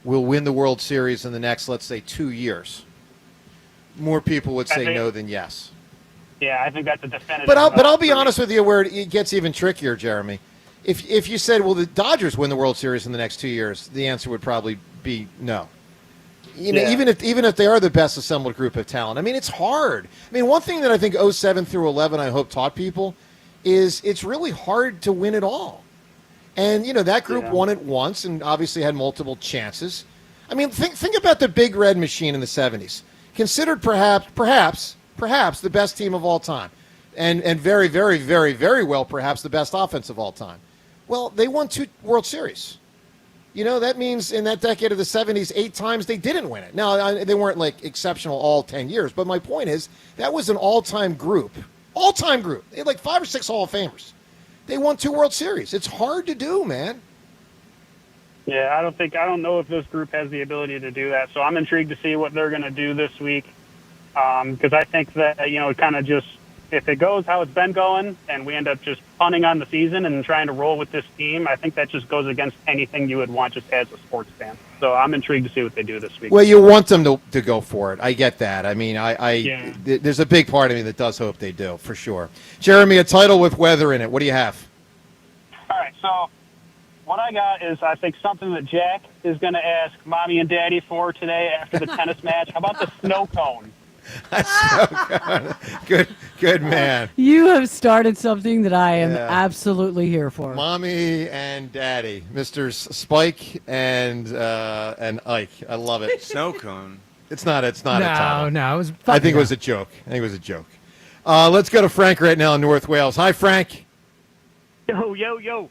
Speaker 4: will win the World Series in the next, let's say, 2 years? More people would
Speaker 10: I
Speaker 4: say
Speaker 10: think-
Speaker 4: no than yes.
Speaker 10: Yeah, I think that's a definitive.
Speaker 4: But I'll be
Speaker 10: for me.
Speaker 4: honest with you, where it gets even trickier, Jeremy. If you said, well, the Dodgers win the World Series in the next 2 years, the answer would probably be no. You know,
Speaker 10: Yeah.
Speaker 4: even if they are the best assembled group of talent, I mean, it's hard. I mean, one thing that I think 07 through 11, I hope, taught people is it's really hard to win it all. And, you know, that group won it once and obviously had multiple chances. I mean, think about the Big Red Machine in the 70s. Considered perhaps the best team of all time. And very, very, very, very well, perhaps the best offense of all time. Well, they won 2 World Series. You know, that means in that decade of the 70s, 8 times they didn't win it. Now, they weren't, like, exceptional all 10 years, but my point is that was an all-time group. All-time group. They had, like, 5 or 6 Hall of Famers. They won 2 World Series. It's hard to do, man.
Speaker 10: Yeah, I don't know if this group has the ability to do that. So I'm intrigued to see what they're going to do this week. Because I think that, you know, it kind of just, if it goes how it's been going and we end up just punting on the season and trying to roll with this team, I think that just goes against anything you would want just as a sports fan. So I'm intrigued to see what they do this week.
Speaker 4: Well, you want them to go for it. I get that. I mean,
Speaker 10: Yeah.
Speaker 4: there's a big part of me that does hope they do, for sure. Jeremy, a title with weather in it. What do you have?
Speaker 10: All right, so what I got is I think something that Jack is going to ask Mommy and Daddy for today after the tennis match. How about the snow cone?
Speaker 4: Good man.
Speaker 1: You have started something that I am
Speaker 4: Yeah.
Speaker 1: absolutely here for.
Speaker 4: Mommy and Daddy, Mr. Spike and Ike. I love it.
Speaker 5: Snow cone.
Speaker 4: It's not a title.
Speaker 7: No, it was.
Speaker 4: I think it was a joke. Let's go to Frank right now in North Wales. Hi, Frank.
Speaker 11: Yo.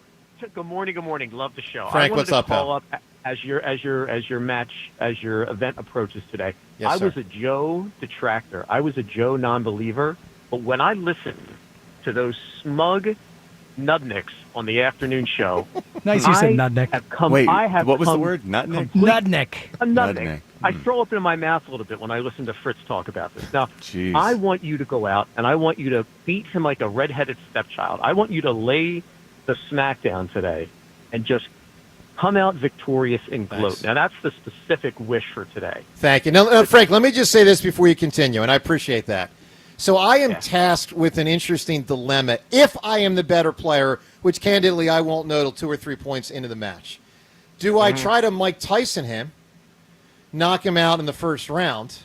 Speaker 11: Good morning. Love the show.
Speaker 4: Frank,
Speaker 11: I wanted
Speaker 4: what's
Speaker 11: to
Speaker 4: up,
Speaker 11: call
Speaker 4: pal?
Speaker 11: up as your event approaches today.
Speaker 4: Yes,
Speaker 11: I
Speaker 4: sir.
Speaker 11: was a Joe detractor. I was a Joe non-believer. But when I listened to those smug Nudniks on the afternoon show.
Speaker 7: Nice you said Nudnik.
Speaker 5: Wait,
Speaker 11: I have
Speaker 5: what was the
Speaker 11: come
Speaker 5: word? Nutnik?
Speaker 7: Nudnik.
Speaker 11: A Nudnik.
Speaker 5: Nudnik.
Speaker 11: I throw up in my mouth a little bit when I listen to Fritz talk about this. Now,
Speaker 5: Jeez.
Speaker 11: I want you to go out and I want you to beat him like a redheaded stepchild. I want you to lay the smackdown today and just come out victorious and gloat.
Speaker 4: Nice.
Speaker 11: Now, that's the specific wish for today.
Speaker 4: Thank you. Now, Frank, let me just say this before you continue, and I appreciate that. So I am tasked with an interesting dilemma. If I am the better player, which candidly I won't know till 2 or 3 points into the match, do I try to Mike Tyson him, knock him out in the first round,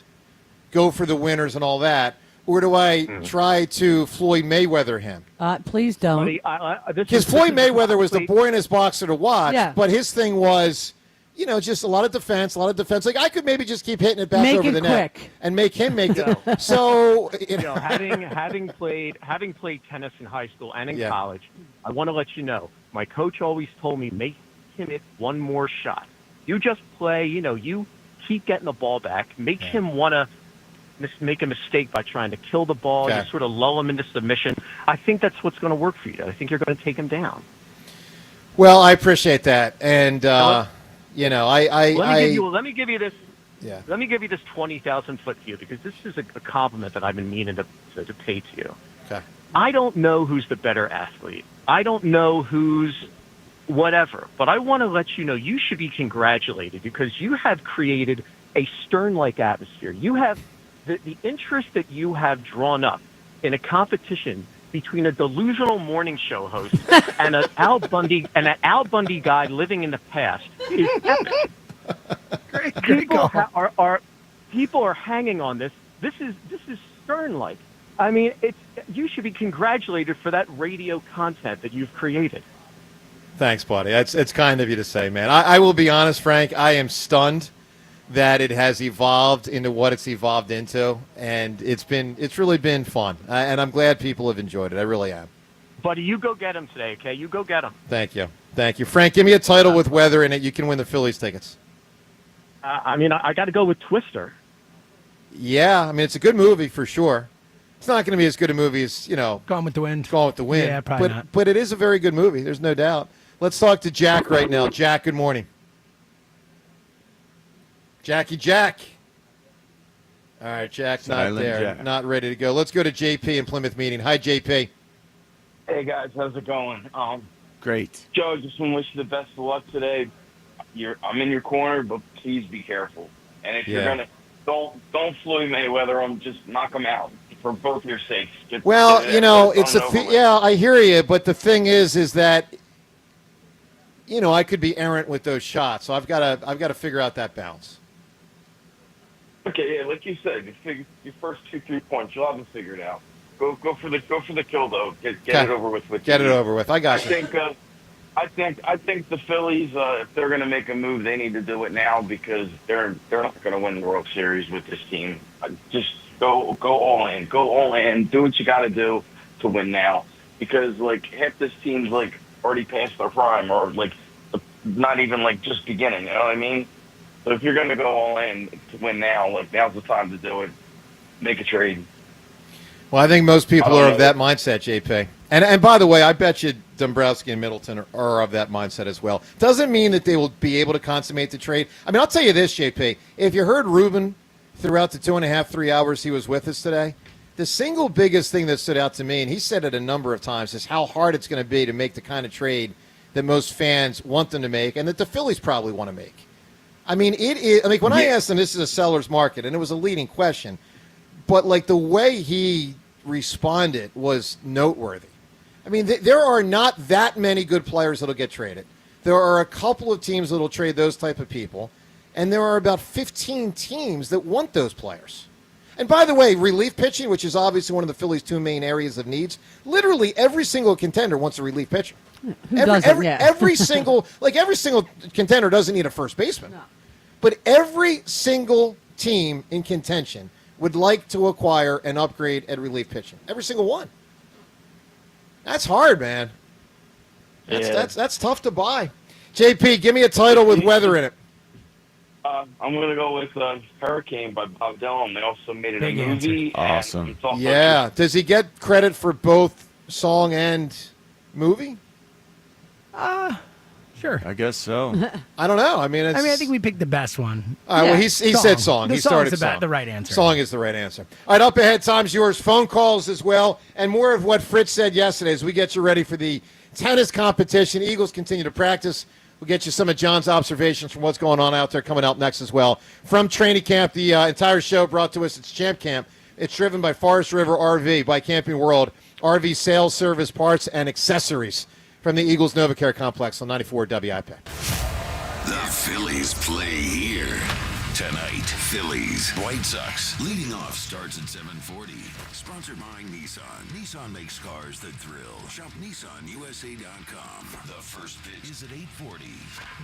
Speaker 4: go for the winners and all that, or do I try to Floyd Mayweather him?
Speaker 1: Please don't.
Speaker 4: Because Floyd Mayweather was the boringest boxer to watch,
Speaker 1: Yeah.
Speaker 4: but his thing was, just a lot of defense. Like, I could maybe just keep hitting it back over the net and make him make it. So,
Speaker 11: having played tennis in high school and in college, I want to let you know, my coach always told me, make him hit one more shot. You just play, you keep getting the ball back, make him want to make a mistake by trying to kill the ball. You sort of lull him into submission. I think that's what's going to work for you. I think you're going to take him down.
Speaker 4: Well, I appreciate that, and
Speaker 11: let me give you this. Yeah. Let me give you this 20,000-foot view because this is a compliment that I've been meaning to pay to you.
Speaker 4: Okay.
Speaker 11: I don't know who's the better athlete. I don't know who's whatever, but I want to let you know you should be congratulated because you have created a Stern-like atmosphere. You have the interest that you have drawn up in a competition between a delusional morning show host and an Al Bundy guy living in the past is epic. People are hanging on this. This is Stern-like. I mean, you should be congratulated for that radio content that you've created.
Speaker 4: Thanks, buddy. It's kind of you to say, man. I will be honest, Frank. I am stunned that it has evolved into what it's evolved into, and it's really been fun. And I'm glad people have enjoyed it. I really am.
Speaker 11: Buddy, you go get him today, okay? You go get him.
Speaker 4: Thank you, Frank. Give me a title with weather in it. You can win the Phillies tickets.
Speaker 11: I got to go with Twister.
Speaker 4: Yeah, I mean it's a good movie for sure. It's not going to be as good a movie as
Speaker 7: Gone with the Wind.
Speaker 4: Yeah,
Speaker 7: probably not.
Speaker 4: But it is a very good movie. There's no doubt. Let's talk to Jack right now. Jack, good morning. Jack. All right, Jack's not there.
Speaker 12: Jack.
Speaker 4: Not ready to go. Let's go to JP in Plymouth Meeting. Hi, JP.
Speaker 12: Hey, guys. How's it going?
Speaker 5: Great.
Speaker 12: Joe, just want to wish you the best of luck today. I'm in your corner, but please be careful. And if you're going to, don't Floyd Mayweather him. Just knock him out for both your sakes.
Speaker 4: I hear you, but the thing is that, I could be errant with those shots. So I've got to figure out that balance.
Speaker 12: Okay, yeah, like you said, your first 2-3 points, you'll have them figured out. Go for the kill though. Get it over with.
Speaker 4: Get it over with. I got you.
Speaker 12: I think the Phillies, if they're going to make a move, they need to do it now because they're not going to win the World Series with this team. Just go all in. Go all in. Do what you got to do to win now because half this team's already past their prime or not even just beginning. You know what I mean? So if you're going to go all in to win now, now's the time to do it. Make a trade.
Speaker 4: Well, I think most people are of that mindset, JP. And by the way, I bet you Dombrowski and Middleton are of that mindset as well. Doesn't mean that they will be able to consummate the trade. I mean, I'll tell you this, JP. If you heard Ruben throughout the 2.5, 3 hours he was with us today, the single biggest thing that stood out to me, and he said it a number of times, is how hard it's going to be to make the kind of trade that most fans want them to make and that the Phillies probably want to make. I mean, it is. I mean, when I asked him, this is a seller's market, and it was a leading question, but the way he responded was noteworthy. I mean, there are not that many good players that'll get traded. There are a couple of teams that'll trade those type of people, and there are about 15 teams that want those players. And by the way, relief pitching, which is obviously one of the Phillies' two main areas of needs, literally every single contender wants a relief pitcher. Every single contender doesn't need a first baseman. No. But every single team in contention would like to acquire and upgrade at relief pitching. Every single one. That's hard, man. That's tough to buy. JP, give me a title with weather in it.
Speaker 12: I'm going to go with Hurricane by Bob Dylan. They also made it a movie.
Speaker 5: Awesome.
Speaker 4: Yeah. Does he get credit for both song and movie?
Speaker 7: Sure.
Speaker 5: I guess so.
Speaker 4: I don't know. I mean,
Speaker 7: I think we picked the best one.
Speaker 4: All right, well, he said song.
Speaker 7: The
Speaker 4: He
Speaker 7: song's
Speaker 4: started
Speaker 7: about
Speaker 4: song.
Speaker 7: the right answer.
Speaker 4: Song is the right answer. All right, up ahead, time's yours. Phone calls as well, and more of what Fritz said yesterday as we get you ready for the tennis competition. Eagles continue to practice. We'll get you some of John's observations from what's going on out there coming up next as well. From training camp, the entire show brought to us, it's Champ Camp. It's driven by Forest River RV, by Camping World, RV sales, service, parts, and accessories from the Eagles NovaCare Complex on 94 WIP.
Speaker 3: The Phillies play here tonight. Phillies, White Sox. Leading off starts at 7:40. Sponsored by Nissan. Nissan makes cars that thrill. Shop NissanUSA.com. The first pitch is at 8:40.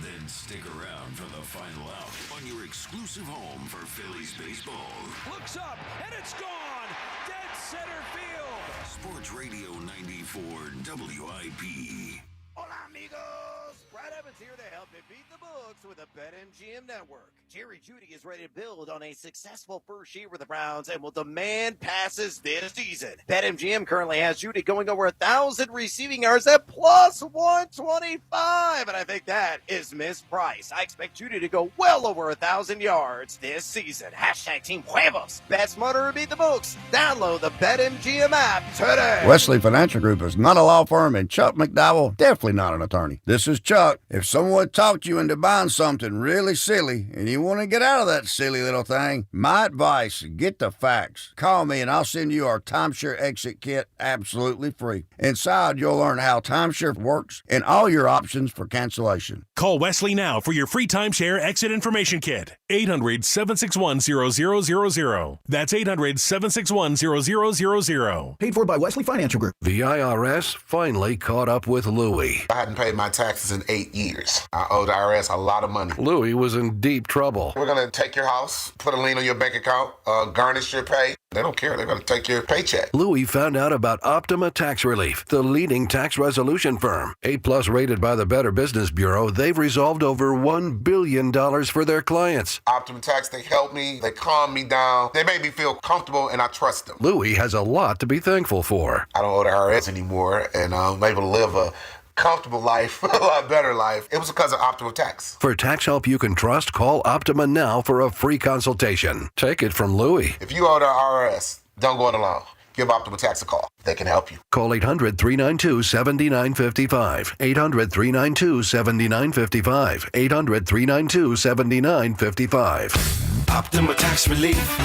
Speaker 3: Then stick around for the final out on your exclusive home for Phillies baseball.
Speaker 13: Looks up, and it's gone. Dead center field.
Speaker 3: Sports Radio 94 WIP.
Speaker 14: Hola, amigos. Brad Evans here to help you beat the books with the BetMGM Network. Jerry Jeudy is ready to build on a successful first year with the Browns and will demand passes this season. BetMGM currently has Jeudy going over 1,000 receiving yards at plus 125, and I think that is mispriced. I expect Jeudy to go well over 1,000 yards this season. Hashtag Team Huevos. Bet smarter and beat the books. Download the BetMGM app today.
Speaker 15: Wesley Financial Group is not a law firm, and Chuck McDowell definitely not an attorney. This is Chuck. If someone talked you into buying something really silly and you want to get out of that silly little thing, my advice, get the facts. Call me and I'll send you our timeshare exit kit absolutely free. Inside, you'll learn how timeshare works and all your options for cancellation.
Speaker 16: Call Wesley now for your free timeshare exit information kit. 800-761-0000. That's 800-761-0000.
Speaker 17: Paid for by Wesley Financial Group.
Speaker 26: The IRS finally caught up with Louie.
Speaker 18: I hadn't paid my taxes in 8 years. I owed the IRS a lot of money.
Speaker 26: Louie was in deep trouble.
Speaker 18: We're going to take your house, put a lien on your bank account, garnish your pay. They don't care. They're going to take your paycheck.
Speaker 26: Louie found out about Optima Tax Relief, the leading tax resolution firm. A+ rated by the Better Business Bureau, they've resolved over $1 billion for their clients.
Speaker 18: Optima Tax, they help me. They calm me down. They make me feel comfortable, and I trust them.
Speaker 26: Louie has a lot to be thankful for.
Speaker 18: I don't owe the IRS anymore, and I'm able to live a comfortable life, a lot better life. It was because of Optima Tax.
Speaker 26: For tax help you can trust, call Optima now for a free consultation. Take it from Louie.
Speaker 18: If you owe the IRS, don't go it alone. Give Optima Tax a call. They can help you.
Speaker 26: Call 800-392-7955. 800-392-7955. 800-392-7955.
Speaker 25: Optima Tax Relief.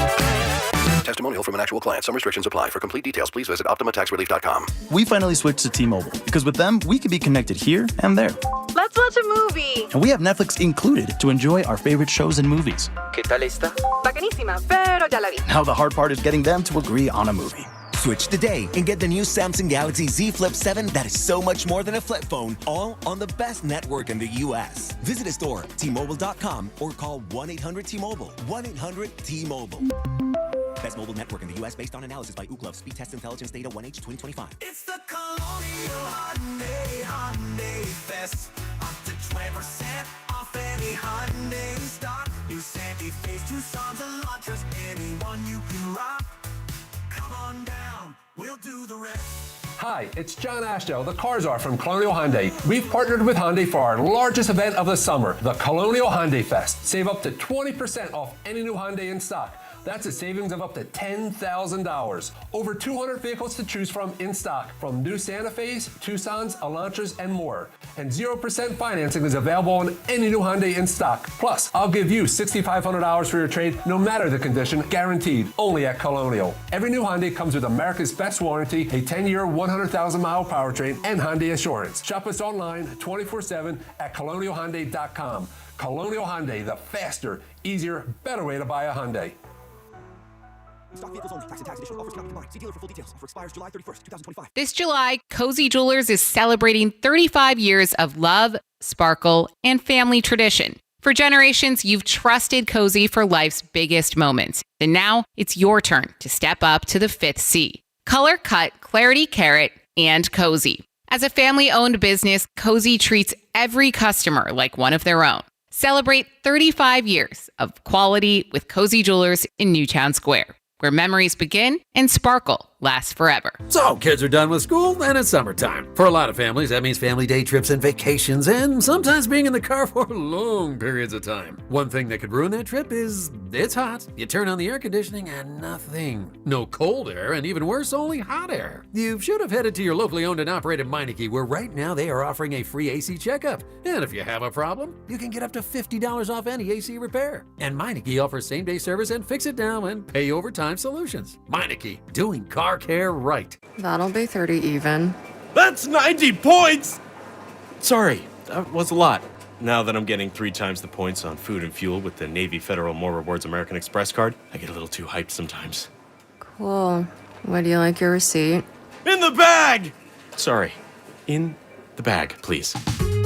Speaker 26: Testimonial from an actual client. Some restrictions apply. For complete details, please visit OptimaTaxRelief.com.
Speaker 27: We finally switched to T-Mobile because with them, we can be connected here and there.
Speaker 23: Let's watch a movie.
Speaker 27: And we have Netflix included to enjoy our favorite shows and movies.
Speaker 23: ¿Qué tal está? Bacanísima, pero ya la vi.
Speaker 27: Now the hard part is getting them to agree on a movie.
Speaker 28: Switch today and get the new Samsung Galaxy Z Flip 7 that is so much more than a flip phone, all on the best network in the U.S. Visit a store, T-Mobile.com, or call 1-800-T-Mobile. 1-800-T-Mobile. Best mobile network in the U.S. based on analysis by Ookla. Speed test intelligence data 1H 2025.
Speaker 25: It's the Colonial Hyundai Fest. Up to 20% off any Hyundai stock. New Santa Fe's, Tucson's, and Elantras. Anyone you can rock. Come on down, we'll do the rest.
Speaker 29: Hi, it's John Ashdow, the Car Czar from Colonial Hyundai. We've partnered with Hyundai for our largest event of the summer, the Colonial Hyundai Fest. Save up to 20% off any new Hyundai in stock. That's a savings of up to $10,000. Over 200 vehicles to choose from in stock, from new Santa Fe's, Tucson's, Elantras, and more. And 0% financing is available on any new Hyundai in stock. Plus, I'll give you $6,500 for your trade, no matter the condition, guaranteed, only at Colonial. Every new Hyundai comes with America's best warranty, a 10-year, 100,000-mile powertrain, and Hyundai Assurance. Shop us online 24/7 at colonialhyundai.com. Colonial Hyundai, the faster, easier, better way to buy a Hyundai.
Speaker 14: Stock vehicles only. Tax and tax additional offers cannot be combined. See dealer for full details. Offer expires July 31st, 2025.
Speaker 30: This July, Cozy Jewelers is celebrating 35 years of love, sparkle, and family tradition. For generations, you've trusted Cozy for life's biggest moments. And now it's your turn to step up to the fifth C. Color Cut, Clarity Carrot, and Cozy. As a family-owned business, Cozy treats every customer like one of their own. Celebrate 35 years of quality with Cozy Jewelers in Newtown Square, where memories begin and sparkle lasts forever.
Speaker 2: So, kids are done with school and it's summertime. For a lot of families, that means family day trips and vacations, and sometimes being in the car for long periods of time. One thing that could ruin that trip is it's hot. You turn on the air conditioning and nothing. No cold air, and even worse, only hot air. You should have headed to your locally owned and operated Meineke, where right now they are offering a free AC checkup. And if you have a problem, you can get up to $50 off any AC repair. And Meineke offers same-day service and fix it now and pay overtime solutions. Meineke, doing car care right.
Speaker 6: That'll be 30 even.
Speaker 13: That's 90 points! Sorry, that was a lot. Now that I'm getting 3 times the points on food and fuel with the Navy Federal More Rewards American Express card, I get a little too hyped sometimes.
Speaker 6: Cool. Would you like your receipt?
Speaker 13: In the bag! Sorry, in the bag, please.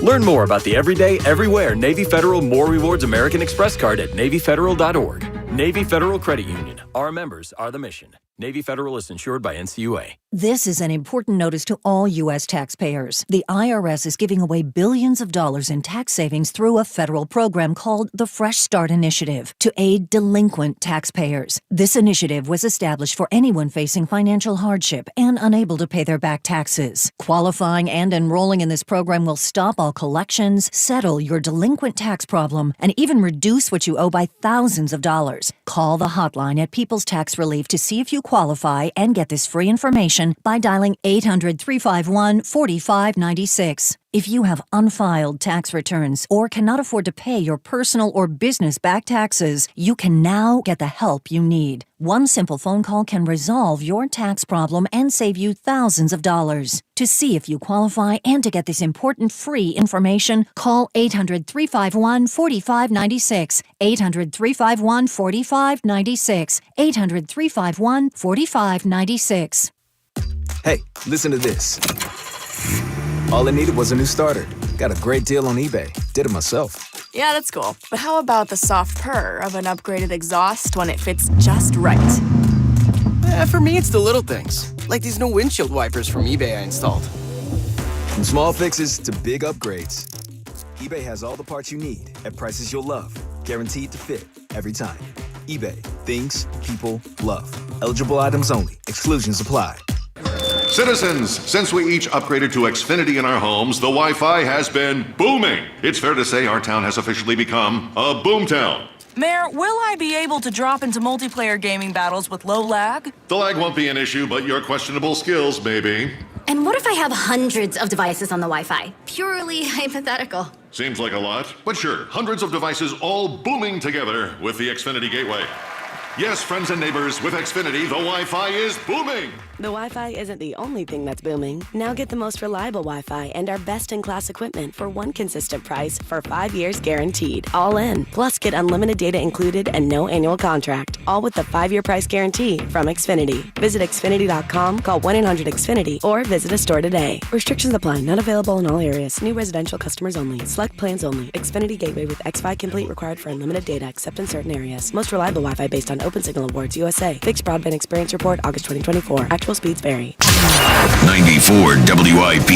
Speaker 8: Learn more about the everyday, everywhere Navy Federal More Rewards American Express card at NavyFederal.org. Navy Federal Credit Union. Our members are the mission. Navy Federal is insured by NCUA.
Speaker 9: This is an important notice to all U.S. taxpayers. The IRS is giving away billions of dollars in tax savings through a federal program called the Fresh Start Initiative to aid delinquent taxpayers. This initiative was established for anyone facing financial hardship and unable to pay their back taxes. Qualifying and enrolling in this program will stop all collections, settle your delinquent tax problem, and even reduce what you owe by thousands of dollars. Call the hotline at People's Tax Relief to see if you qualify and get this free information by dialing 800-351-4596. If you have unfiled tax returns or cannot afford to pay your personal or business back taxes, you can now get the help you need. One simple phone call can resolve your tax problem and save you thousands of dollars. To see if you qualify and to get this important free information, call 800-351-4596. 800-351-4596. 800-351-4596.
Speaker 17: Hey, listen to this. All I needed was a new starter. Got a great deal on eBay. Did it myself.
Speaker 19: Yeah, that's cool. But how about the soft purr of an upgraded exhaust when it fits just right?
Speaker 17: For me, it's the little things. Like these new windshield wipers from eBay I installed. From small fixes to big upgrades, eBay has all the parts you need at prices you'll love. Guaranteed to fit every time. eBay. Things people love. Eligible items only. Exclusions apply.
Speaker 20: Citizens, since we each upgraded to Xfinity in our homes, the Wi-Fi has been booming. It's fair to say our town has officially become a boomtown.
Speaker 21: Mayor, will I be able to drop into multiplayer gaming battles with low lag?
Speaker 20: The lag won't be an issue, but your questionable skills may be.
Speaker 22: And what if I have hundreds of devices on the Wi-Fi? Purely hypothetical.
Speaker 20: Seems like a lot, but sure, hundreds of devices all booming together with the Xfinity Gateway. Yes, friends and neighbors, with Xfinity, the Wi-Fi is booming.
Speaker 24: The Wi-Fi isn't the only thing that's booming. Now get the most reliable Wi-Fi and our best-in-class equipment for one consistent price for 5 years guaranteed. All in. Plus, get unlimited data included and no annual contract. All with the 5-year price guarantee from Xfinity. Visit Xfinity.com, call 1-800-XFINITY, or visit a store today. Restrictions apply. Not available in all areas. New residential customers only. Select plans only. Xfinity Gateway with XFi Complete required for unlimited data except in certain areas. Most reliable Wi-Fi based on Open Signal Awards USA. Fixed Broadband Experience Report, August 2024. Actual speeds vary.
Speaker 3: 94 WIP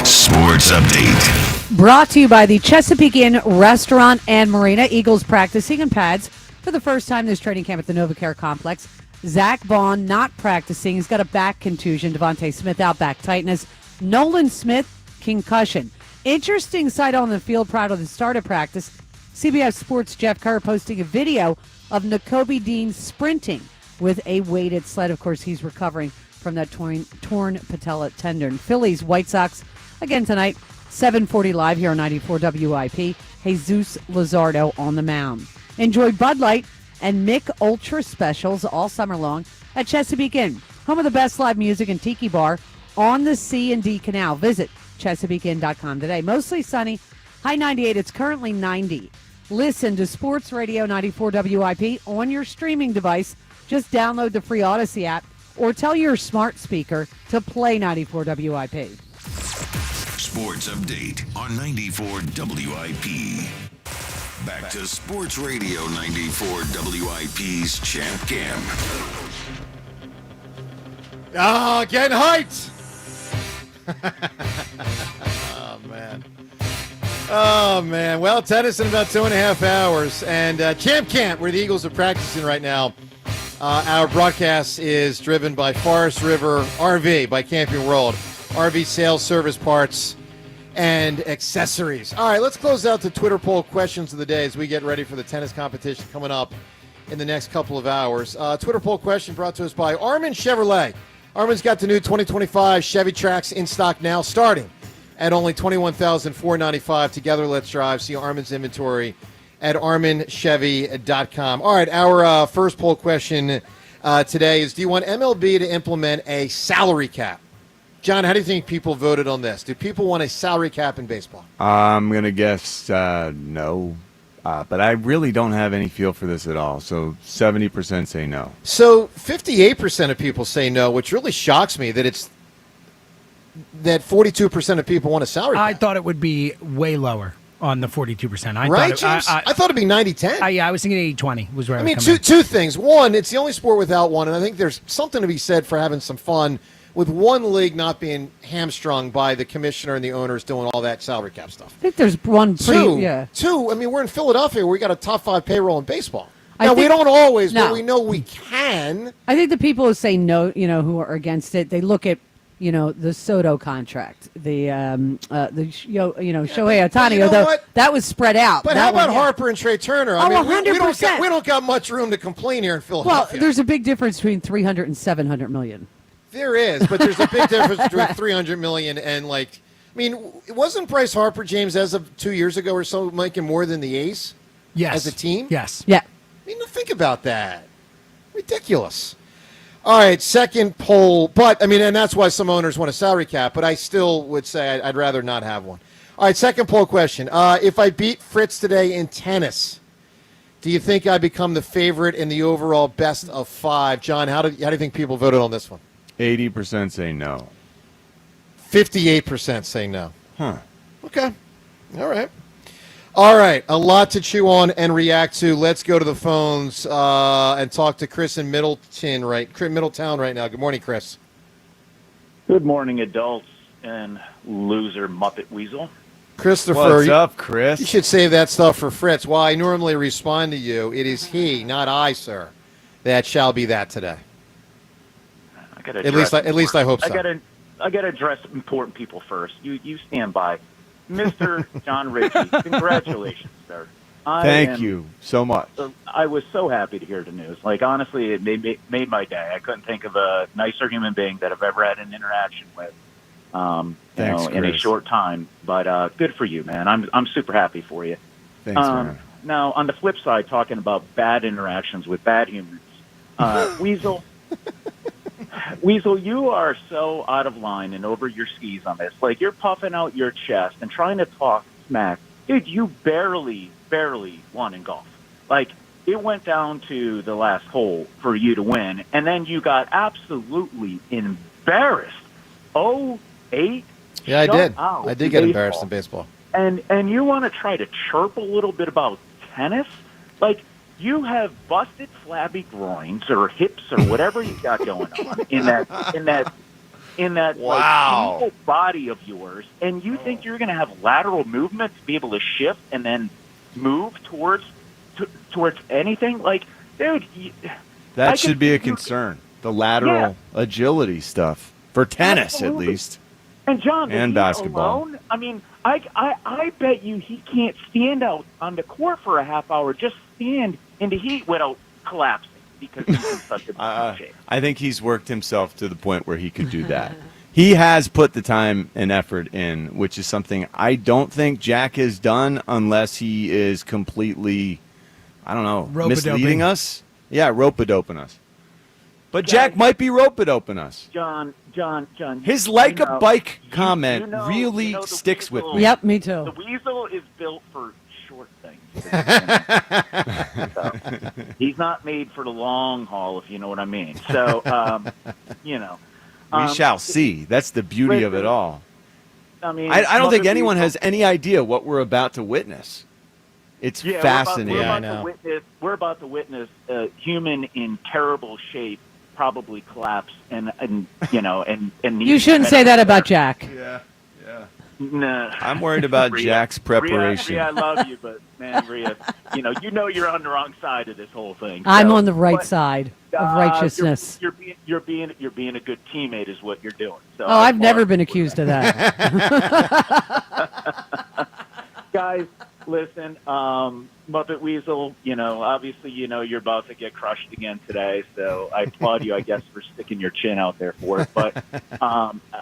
Speaker 3: Sports Update.
Speaker 1: Brought to you by the Chesapeake Inn Restaurant and Marina. Eagles practicing in pads for the first time this training camp at the NovaCare Complex. Zach Vaughn not practicing. He's got a back contusion. Devontae Smith out, back tightness. Nolan Smith, concussion. Interesting sight on the field prior to the start of practice. CBS Sports' Jeff Kerr posting a video of Nakobe Dean sprinting with a weighted sled. Of course, he's recovering from that torn patella tendon. Phillies, White Sox, again tonight, 7:40 live here on 94 WIP. Jesus Luzardo on the mound. Enjoy Bud Light and Mick Ultra specials all summer long at Chesapeake Inn, home of the best live music and tiki bar on the C&D Canal. Visit ChesapeakeInn.com today. Mostly sunny, high 98. It's currently 90. Listen to Sports Radio 94 WIP on your streaming device. Just download the free Odyssey app or tell your smart speaker to play 94 WIP.
Speaker 3: Sports Update on 94 WIP. Back to Sports Radio 94 WIP's Champ Cam.
Speaker 4: Getting hyped. Oh, man. Well, tennis in about 2.5 hours. And Champ Camp, where the Eagles are practicing right now, Our broadcast is driven by Forest River RV by Camping World. RV sales, service, parts, and accessories. All right, let's close out the Twitter poll questions of the day as we get ready for the tennis competition coming up in the next couple of hours. Twitter poll question brought to us by Armin Chevrolet. Armin's got the new 2025 Chevy Trax in stock now, starting at only $21,495. Together, let's drive. See Armin's inventory at arminchevy.com. All right, our first poll question today is, do you want MLB to implement a salary cap? John, how do you think people voted on this? Do people want a salary cap in baseball?
Speaker 5: I'm going to guess no, but I really don't have any feel for this at all. So 70% say no.
Speaker 4: So 58% of people say no, which really shocks me that 42% of people want a salary cap.
Speaker 7: I thought it would be way lower on the 42%.
Speaker 4: Right, James? I thought it'd be 90-10.
Speaker 7: Yeah, I was thinking 80-20 was where I was
Speaker 4: mean, two things. One, it's the only sport without one, and I think there's something to be said for having some fun with one league not being hamstrung by the commissioner and the owners doing all that salary cap stuff.
Speaker 1: I think there's one
Speaker 4: Two, I mean, we're in Philadelphia where we got a top 5 payroll in baseball. Now, we don't always, but we know we can.
Speaker 1: I think the people who say no, who are against it, they look at, the Soto contract, the Shohei Ohtani, although that was spread out.
Speaker 4: But how about Harper and Trey Turner? I mean,
Speaker 1: 100%.
Speaker 4: We don't got much room to complain here in Philadelphia.
Speaker 1: Well, there's a big difference between 300 and 700 million.
Speaker 4: There is, but there's a big difference between 300 million and wasn't Bryce Harper, James, as of 2 years ago or so, making more than the A's?
Speaker 7: Yes.
Speaker 4: As a team?
Speaker 7: Yes.
Speaker 1: Yeah.
Speaker 4: I mean, think about that. Ridiculous. All right, second poll, and that's why some owners want a salary cap, but I still would say I'd rather not have one. All right, second poll question. If I beat Fritz today in tennis, do you think I become the favorite in the overall best of 5? John, how do you think people voted on this one?
Speaker 5: 80% say no.
Speaker 4: 58% say no.
Speaker 5: Huh.
Speaker 4: Okay. All right. A lot to chew on and react to. Let's go to the phones and talk to Chris in Middletown right now. Good morning, Chris.
Speaker 10: Good morning, adults and loser Muppet Weasel.
Speaker 4: Christopher.
Speaker 5: What's up, Chris?
Speaker 4: You should save that stuff for Fritz. While I normally respond to you, it is he, not I, sir, that shall be that today. At least I hope so.
Speaker 10: I got to address important people first. You stand by, Mr. John Ritchie. Congratulations, sir.
Speaker 5: Thank you so much.
Speaker 10: I was so happy to hear the news. Honestly, it made my day. I couldn't think of a nicer human being that I've ever had an interaction with.
Speaker 5: Thanks,
Speaker 10: in a short time. But good for you, man. I'm super happy for you.
Speaker 5: Thanks, man.
Speaker 10: Now, on the flip side, talking about bad interactions with bad humans, Weasel. Weasel, you are so out of line and over your skis on this. You're puffing out your chest and trying to talk smack. Dude, you barely won in golf. It went down to the last hole for you to win, and then you got absolutely embarrassed. 0-8?
Speaker 4: Yeah, I did.
Speaker 10: I
Speaker 4: did get embarrassed in baseball.
Speaker 10: And you want to try to chirp a little bit about tennis? You have busted flabby groins or hips or whatever you got going on in that
Speaker 4: wow.
Speaker 10: evil body of yours, and you think you're going to have lateral movement to be able to shift and then move towards anything? Dude,
Speaker 5: that should be a concern. The lateral agility stuff for tennis,
Speaker 10: absolutely.
Speaker 5: At least,
Speaker 10: and John,
Speaker 5: and basketball.
Speaker 10: Alone, I bet you he can't stand out on the court for a half hour. Just stand in the heat without collapsing because he's in such a bad shape.
Speaker 5: I think he's worked himself to the point where he could do that. He has put the time and effort in, which is something I don't think Jack has done unless he is completely, misleading us. Yeah, rope-a-doping us. But Jack might be rope-a-doping us.
Speaker 10: John.
Speaker 5: His like-a-bike comment really sticks with me.
Speaker 1: Yep, me too.
Speaker 10: The weasel is built for short things. So, he's not made for the long haul, if you know what I mean. So,
Speaker 5: we shall see. That's the beauty of it all.
Speaker 10: I
Speaker 5: don't think anyone has any idea what we're about to witness. It's fascinating.
Speaker 10: We're about to witness a human in terrible shape probably collapse and
Speaker 1: you shouldn't say that about Jack.
Speaker 5: Yeah.
Speaker 10: Nah.
Speaker 5: I'm worried about
Speaker 10: Rhea,
Speaker 5: Jack's preparation.
Speaker 10: Rhea, I love you, but man, Rhea, you're on the wrong side of this whole thing.
Speaker 1: I'm
Speaker 10: so-
Speaker 1: on the right
Speaker 10: but,
Speaker 1: side of righteousness.
Speaker 10: You're being a good teammate is what you're doing. So
Speaker 1: I've never been accused of that.
Speaker 10: Guys, listen, Muppet Weasel, obviously, you're about to get crushed again today, so I applaud you, I guess, for sticking your chin out there for it. But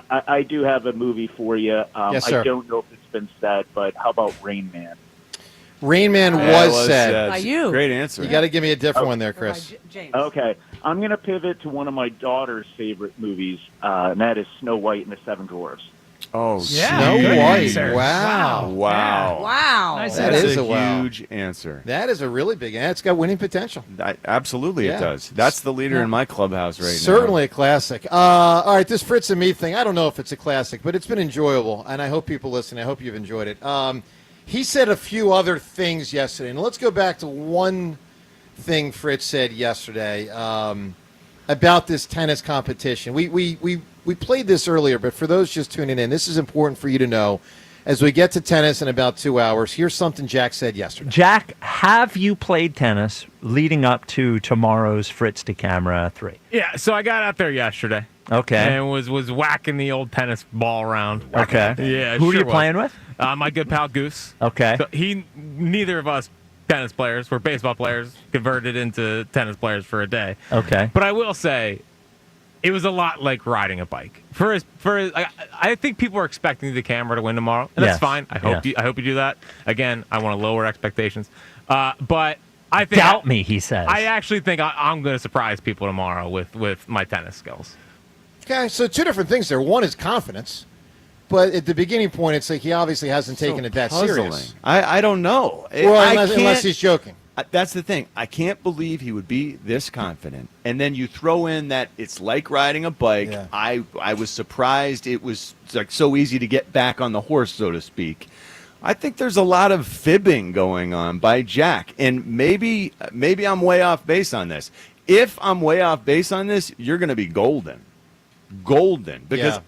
Speaker 10: I do have a movie for you.
Speaker 4: Yes, sir.
Speaker 10: I don't know if it's been said, but how about Rain Man?
Speaker 4: Rain Man was said.
Speaker 1: By you.
Speaker 5: Great answer.
Speaker 4: You got to give me a different one there, Chris.
Speaker 1: James.
Speaker 10: Okay, I'm going to pivot to one of my daughter's favorite movies, and that is Snow White and the Seven Dwarfs.
Speaker 5: Oh,
Speaker 7: Yeah,
Speaker 4: Snow
Speaker 7: good
Speaker 4: White.
Speaker 7: answer.
Speaker 4: Wow.
Speaker 5: Wow.
Speaker 1: Wow.
Speaker 7: Nice
Speaker 4: That
Speaker 5: That's
Speaker 4: is
Speaker 5: a
Speaker 4: a wow.
Speaker 5: huge answer.
Speaker 4: That is a really big. It's got winning potential.
Speaker 5: Absolutely,
Speaker 4: Yeah.
Speaker 5: it does. That's the leader in my clubhouse right now.
Speaker 4: Certainly a classic. All right, this Fritz and me thing, I don't know if it's a classic, but it's been enjoyable, and I hope people listen. I hope you've enjoyed it. He said a few other things yesterday, and let's go back to one thing Fritz said yesterday about this tennis competition. We played this earlier, but for those just tuning in, this is important for you to know. As we get to tennis in about 2 hours, here's something Jack said yesterday.
Speaker 11: Jack, have you played tennis leading up to tomorrow's Fritz DeCamara 3?
Speaker 12: Yeah, so I got out there yesterday.
Speaker 11: Okay.
Speaker 12: And was whacking the old tennis ball around.
Speaker 11: Okay.
Speaker 12: Yeah.
Speaker 11: Who are you playing with?
Speaker 12: My good pal Goose.
Speaker 11: Okay.
Speaker 12: So neither of us tennis players, we're baseball players, converted into tennis players for a day.
Speaker 11: Okay.
Speaker 12: But I will say, it was a lot like riding a bike. I think people are expecting the camera to win tomorrow, and that's
Speaker 11: Yes.
Speaker 12: fine. I hope you do that. Again, I want to lower expectations, but I think
Speaker 11: Doubt me, he says.
Speaker 12: I actually think I'm going to surprise people tomorrow with my tennis skills.
Speaker 4: Okay, so two different things there. One is confidence, but at the beginning point, it's like he obviously hasn't taken it that
Speaker 5: puzzling.
Speaker 4: serious.
Speaker 5: I don't know.
Speaker 4: Well, unless he's joking.
Speaker 5: That's the thing. I can't believe he would be this confident. And then you throw in that it's like riding a bike.
Speaker 4: Yeah.
Speaker 5: I was surprised it was like so easy to get back on the horse, so to speak. I think there's a lot of fibbing going on by Jack. And maybe I'm way off base on this. If I'm way off base on this, you're going to be golden. Golden. Because
Speaker 4: Yeah.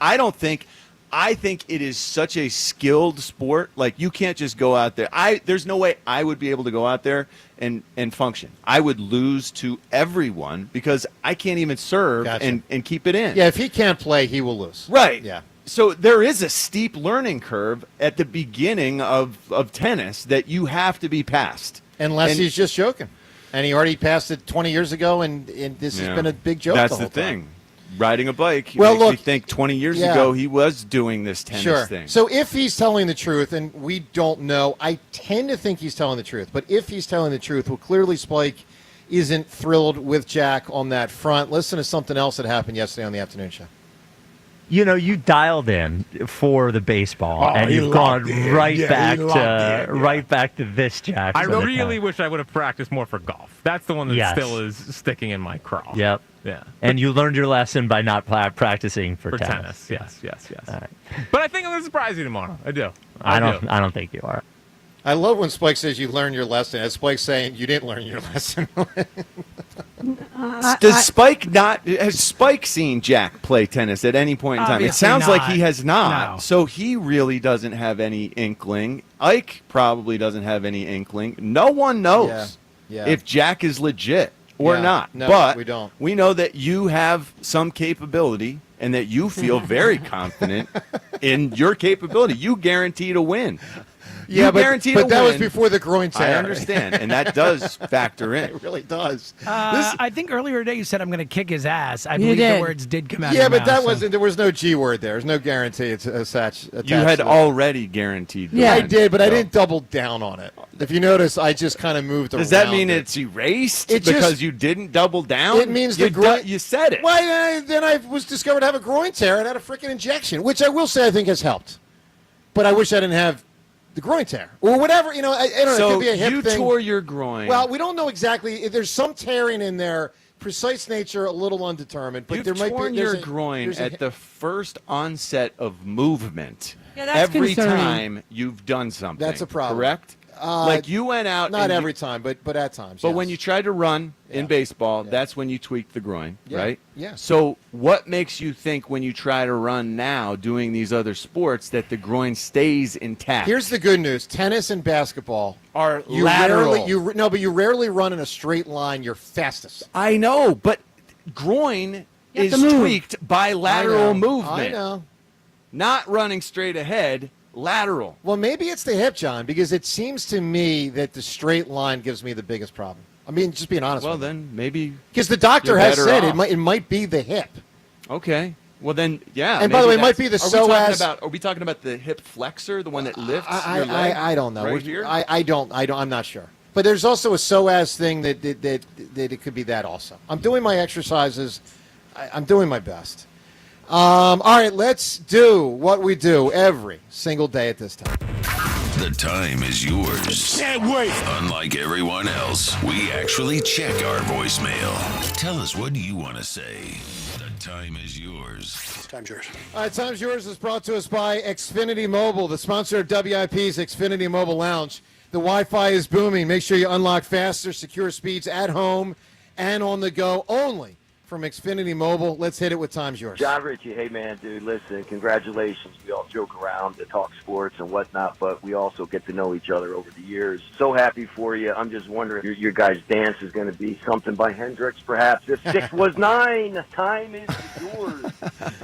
Speaker 5: I think it is such a skilled sport. Like, you can't just go out there. There's no way I would be able to go out there and function. I would lose to everyone because I can't even serve
Speaker 4: Gotcha.
Speaker 5: and keep it in.
Speaker 4: Yeah, if he can't play, he will lose.
Speaker 5: Right.
Speaker 4: Yeah.
Speaker 5: So there is a steep learning curve at the beginning of tennis that you have to be past.
Speaker 4: Unless he's just joking. And he already passed it 20 years ago, and this has been a big joke
Speaker 5: That's
Speaker 4: the whole
Speaker 5: thing.
Speaker 4: time.
Speaker 5: Riding a bike
Speaker 4: Well,
Speaker 5: makes me
Speaker 4: look,
Speaker 5: think 20 years
Speaker 4: yeah.
Speaker 5: ago he was doing this tennis
Speaker 4: Sure.
Speaker 5: thing.
Speaker 4: So if he's telling the truth, and we don't know, I tend to think he's telling the truth. But if he's telling the truth, well, clearly Spike isn't thrilled with Jack on that front. Listen to something else that happened yesterday on the afternoon show.
Speaker 11: You know, you dialed in for the baseball, and
Speaker 12: he
Speaker 11: you've gone
Speaker 12: locked in.
Speaker 11: right
Speaker 12: Yeah,
Speaker 11: back
Speaker 12: he
Speaker 11: to
Speaker 12: locked in, yeah.
Speaker 11: right back to this, Jack.
Speaker 12: I
Speaker 11: So that-
Speaker 12: really wish I would have practiced more for golf. That's the one that
Speaker 11: Yes.
Speaker 12: still is sticking in my craw.
Speaker 11: Yep.
Speaker 12: Yeah.
Speaker 11: And you learned your lesson by not practicing for
Speaker 12: tennis. Yes.
Speaker 11: All right.
Speaker 12: But I think I'm going to surprise you tomorrow. I do.
Speaker 11: I don't think you are.
Speaker 4: I love when Spike says you learned your lesson. As Spike saying you didn't learn your lesson.
Speaker 5: Has Spike seen Jack play tennis at any point in time? It
Speaker 7: Obviously
Speaker 5: sounds like
Speaker 7: not.
Speaker 5: he has not.
Speaker 7: No.
Speaker 5: So he really doesn't have any inkling. Ike probably doesn't have any inkling. No one knows
Speaker 4: Yeah.
Speaker 5: if Jack is legit or
Speaker 4: Yeah.
Speaker 5: not.
Speaker 4: No,
Speaker 5: but
Speaker 4: we don't.
Speaker 5: We know that you have some capability and that you feel very confident in your capability. You guarantee to win.
Speaker 4: Yeah,
Speaker 5: You
Speaker 4: but
Speaker 5: guarantee
Speaker 4: that
Speaker 5: to
Speaker 4: was
Speaker 5: win.
Speaker 4: before the groin tear.
Speaker 5: I understand, and that does factor in.
Speaker 4: It really does.
Speaker 7: I think earlier today you said I'm going to kick his ass. I
Speaker 1: You
Speaker 7: believe
Speaker 1: did.
Speaker 7: the words did come out.
Speaker 4: Yeah,
Speaker 7: of your
Speaker 4: but that
Speaker 7: mouth, so-
Speaker 4: wasn't. There was no G word there. There's no guarantee it's attached.
Speaker 5: You had
Speaker 4: to it.
Speaker 5: already guaranteed. the
Speaker 4: I
Speaker 5: win,
Speaker 4: did, but I
Speaker 5: so.
Speaker 4: didn't double down on it. If you notice, I just kind of moved around.
Speaker 5: Does that mean
Speaker 4: it.
Speaker 5: it's erased
Speaker 4: It
Speaker 5: because
Speaker 4: just-
Speaker 5: you didn't double down?
Speaker 4: It means
Speaker 5: you
Speaker 4: the groin.
Speaker 5: You said it.
Speaker 4: Why? Then I was discovered to have a groin tear and had a freaking injection, which I will say I think has helped. But I wish I didn't have the groin tear or whatever. I don't know. It
Speaker 5: So
Speaker 4: could be a hip
Speaker 5: you
Speaker 4: thing.
Speaker 5: tore your groin.
Speaker 4: Well, we don't know exactly. There's some tearing in there. Precise nature, a little undetermined. But
Speaker 5: You've
Speaker 4: there might
Speaker 5: torn
Speaker 4: be.
Speaker 5: your groin at the first onset of movement.
Speaker 1: Yeah, that's
Speaker 5: Every
Speaker 1: concerning.
Speaker 5: time you've done something.
Speaker 4: That's a problem.
Speaker 5: Correct? Like you went out.
Speaker 4: Not every time, but at times.
Speaker 5: But
Speaker 4: yes.
Speaker 5: when you tried to run in baseball, that's when you tweaked the groin,
Speaker 4: Yeah.
Speaker 5: right?
Speaker 4: Yeah.
Speaker 5: So what makes you think when you try to run now, doing these other sports, that the groin stays intact?
Speaker 4: Here's the good news: tennis and basketball
Speaker 5: are
Speaker 4: you
Speaker 5: lateral.
Speaker 4: But you rarely run in a straight line. You're fastest.
Speaker 5: I know, but groin is
Speaker 4: have to move.
Speaker 5: tweaked by lateral movement.
Speaker 4: I know.
Speaker 5: Not running straight ahead, lateral.
Speaker 4: Well, maybe it's the hip, John, because it seems to me that the straight line gives me the biggest problem. I mean, just being honest.
Speaker 5: Well,
Speaker 4: with you.
Speaker 5: then maybe
Speaker 4: because the doctor
Speaker 5: you're
Speaker 4: has
Speaker 5: better
Speaker 4: said
Speaker 5: off.
Speaker 4: it might be the hip.
Speaker 5: Okay. Well, then, yeah.
Speaker 4: And by the way, it
Speaker 5: maybe
Speaker 4: might be the
Speaker 5: that's- Are
Speaker 4: psoas.
Speaker 5: we talking about the hip flexor, the one that lifts your leg?
Speaker 4: I don't know.
Speaker 5: Right here?
Speaker 4: I don't. I'm not sure. But there's also a psoas thing that it could be that also. I'm doing my exercises. I'm doing my best. All right, let's do what we do every single day at this time.
Speaker 3: The time is yours.
Speaker 4: Can't wait.
Speaker 3: Unlike everyone else, we actually check our voicemail. Tell us, what do you want to say? The time is yours.
Speaker 4: Time's yours. All right, Time's Yours is brought to us by Xfinity Mobile, the sponsor of WIP's Xfinity Mobile Lounge. The Wi-Fi is booming. Make sure you unlock faster, secure speeds at home and on the go only from Xfinity Mobile. Let's hit it with Time's Yours.
Speaker 14: John Ritchie, hey man, dude, listen, congratulations. We all joke around to talk sports and whatnot, but we also get to know each other over the years. So happy for you. I'm just wondering, your guys' dance is going to be something by Hendrix, perhaps. If 6 was 9, time is yours.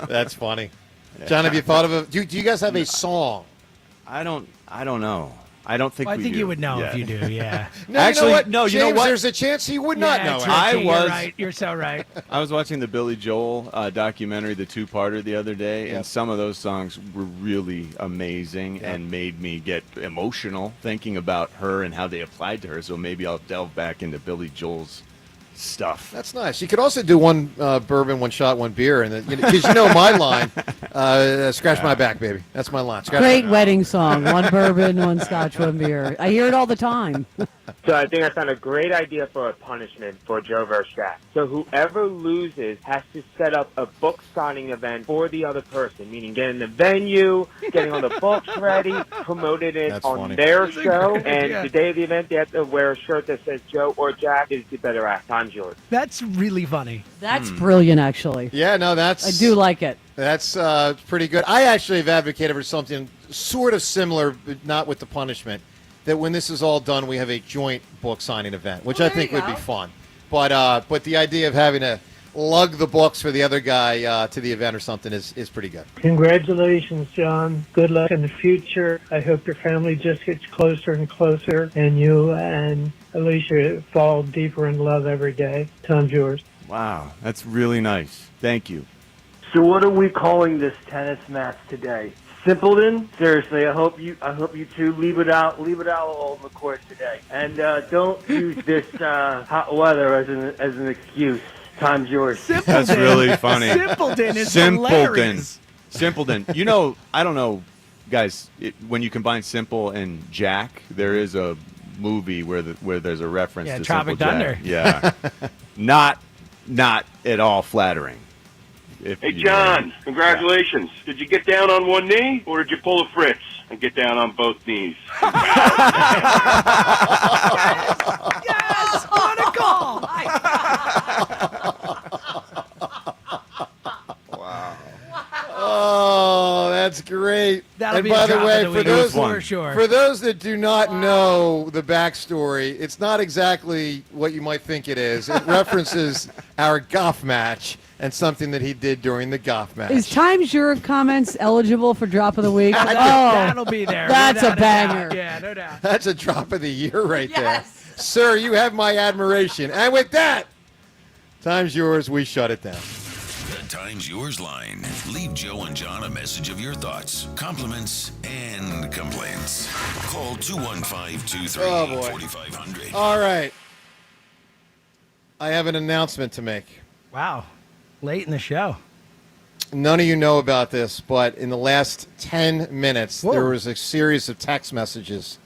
Speaker 4: That's funny. John, have you thought of a? Do you guys have a song?
Speaker 5: I don't know. I don't think
Speaker 7: Well, I
Speaker 5: we
Speaker 7: think
Speaker 5: do.
Speaker 7: you would know
Speaker 5: Yeah.
Speaker 7: if you do, yeah.
Speaker 4: No,
Speaker 5: Actually,
Speaker 4: you know what?
Speaker 5: no, you know
Speaker 4: James,
Speaker 5: what?
Speaker 4: There's a chance he would not know.
Speaker 7: Richie,
Speaker 5: was-
Speaker 7: You're right. You're so right.
Speaker 5: I was watching the Billy Joel documentary, the two-parter, the other day, and some of those songs were really amazing and made me get emotional thinking about her and how they applied to her. So maybe I'll delve back into Billy Joel's stuff.
Speaker 4: That's nice. You could also do one bourbon, one shot, one beer, and because you know my line, scratch my back, baby. That's my line. Scratch
Speaker 1: Great
Speaker 4: my
Speaker 1: wedding song. One bourbon, one scotch, one beer. I hear it all the time.
Speaker 15: So I think I found a great idea for a punishment for Joe versus Jack. So whoever loses has to set up a book signing event for the other person, meaning getting the venue, getting all the books ready, promoted it
Speaker 4: That's
Speaker 15: on
Speaker 4: funny.
Speaker 15: their
Speaker 4: That's a
Speaker 15: show,
Speaker 4: great
Speaker 15: and
Speaker 4: idea.
Speaker 15: the day of the event they have to wear a shirt that says Joe or Jack is the better act. Time's yours.
Speaker 7: That's really funny.
Speaker 1: That's brilliant, actually.
Speaker 4: Yeah, no, that's.
Speaker 1: I do like it.
Speaker 4: That's pretty good. I actually have advocated for something sort of similar, but not with the punishment. That when this is all done, we have a joint book signing event, which I think would be fun. But the idea of having to lug the books for the other guy to the event or something is pretty good.
Speaker 16: Congratulations, John. Good luck in the future. I hope your family just gets closer and closer, and you and Alicia fall deeper in love every day. Time's yours.
Speaker 5: Wow, that's really nice. Thank you.
Speaker 15: So what are we calling this tennis match today? Simpleton? Seriously, I hope you two leave it out on the court today, and don't use this hot weather as an excuse. Time's yours.
Speaker 5: That's really funny.
Speaker 7: Simpleton is hilarious.
Speaker 5: Simpleton. You know, I don't know, guys. When you combine Simple and Jack, there is a movie where there's a reference to
Speaker 7: Tropic
Speaker 5: Simple
Speaker 7: Thunder.
Speaker 5: Jack. Yeah, not at all flattering.
Speaker 18: Hey, John, congratulations. Did you get down on one knee, or did you pull a Fritz and get down on both knees?
Speaker 7: Yes, what a call!
Speaker 4: Oh, that's great.
Speaker 7: That'll
Speaker 4: And
Speaker 7: be
Speaker 4: by
Speaker 7: a
Speaker 4: the
Speaker 7: drop
Speaker 4: way,
Speaker 7: of the
Speaker 4: for
Speaker 7: week
Speaker 4: those
Speaker 7: for sure.
Speaker 4: for those that do not know the backstory, it's not exactly what you might think it is. It references our golf match and something that he did during the golf match.
Speaker 1: Is Time's Your comments eligible for drop of the week?
Speaker 7: That'll be there.
Speaker 1: That's a
Speaker 7: without
Speaker 1: banger.
Speaker 7: doubt. Yeah, no doubt.
Speaker 4: That's a drop of the year right there. Sir, you have my admiration. And with that, Time's Yours. We shut it down.
Speaker 3: The Time's Yours line. Leave Joe and John a message of your thoughts, compliments, and complaints. Call 215-238-4500.
Speaker 4: All right. I have an announcement to make.
Speaker 7: Wow. Late in the show.
Speaker 4: None of you know about this, but in the last 10 minutes,
Speaker 7: Whoa.
Speaker 4: there was a series of text messages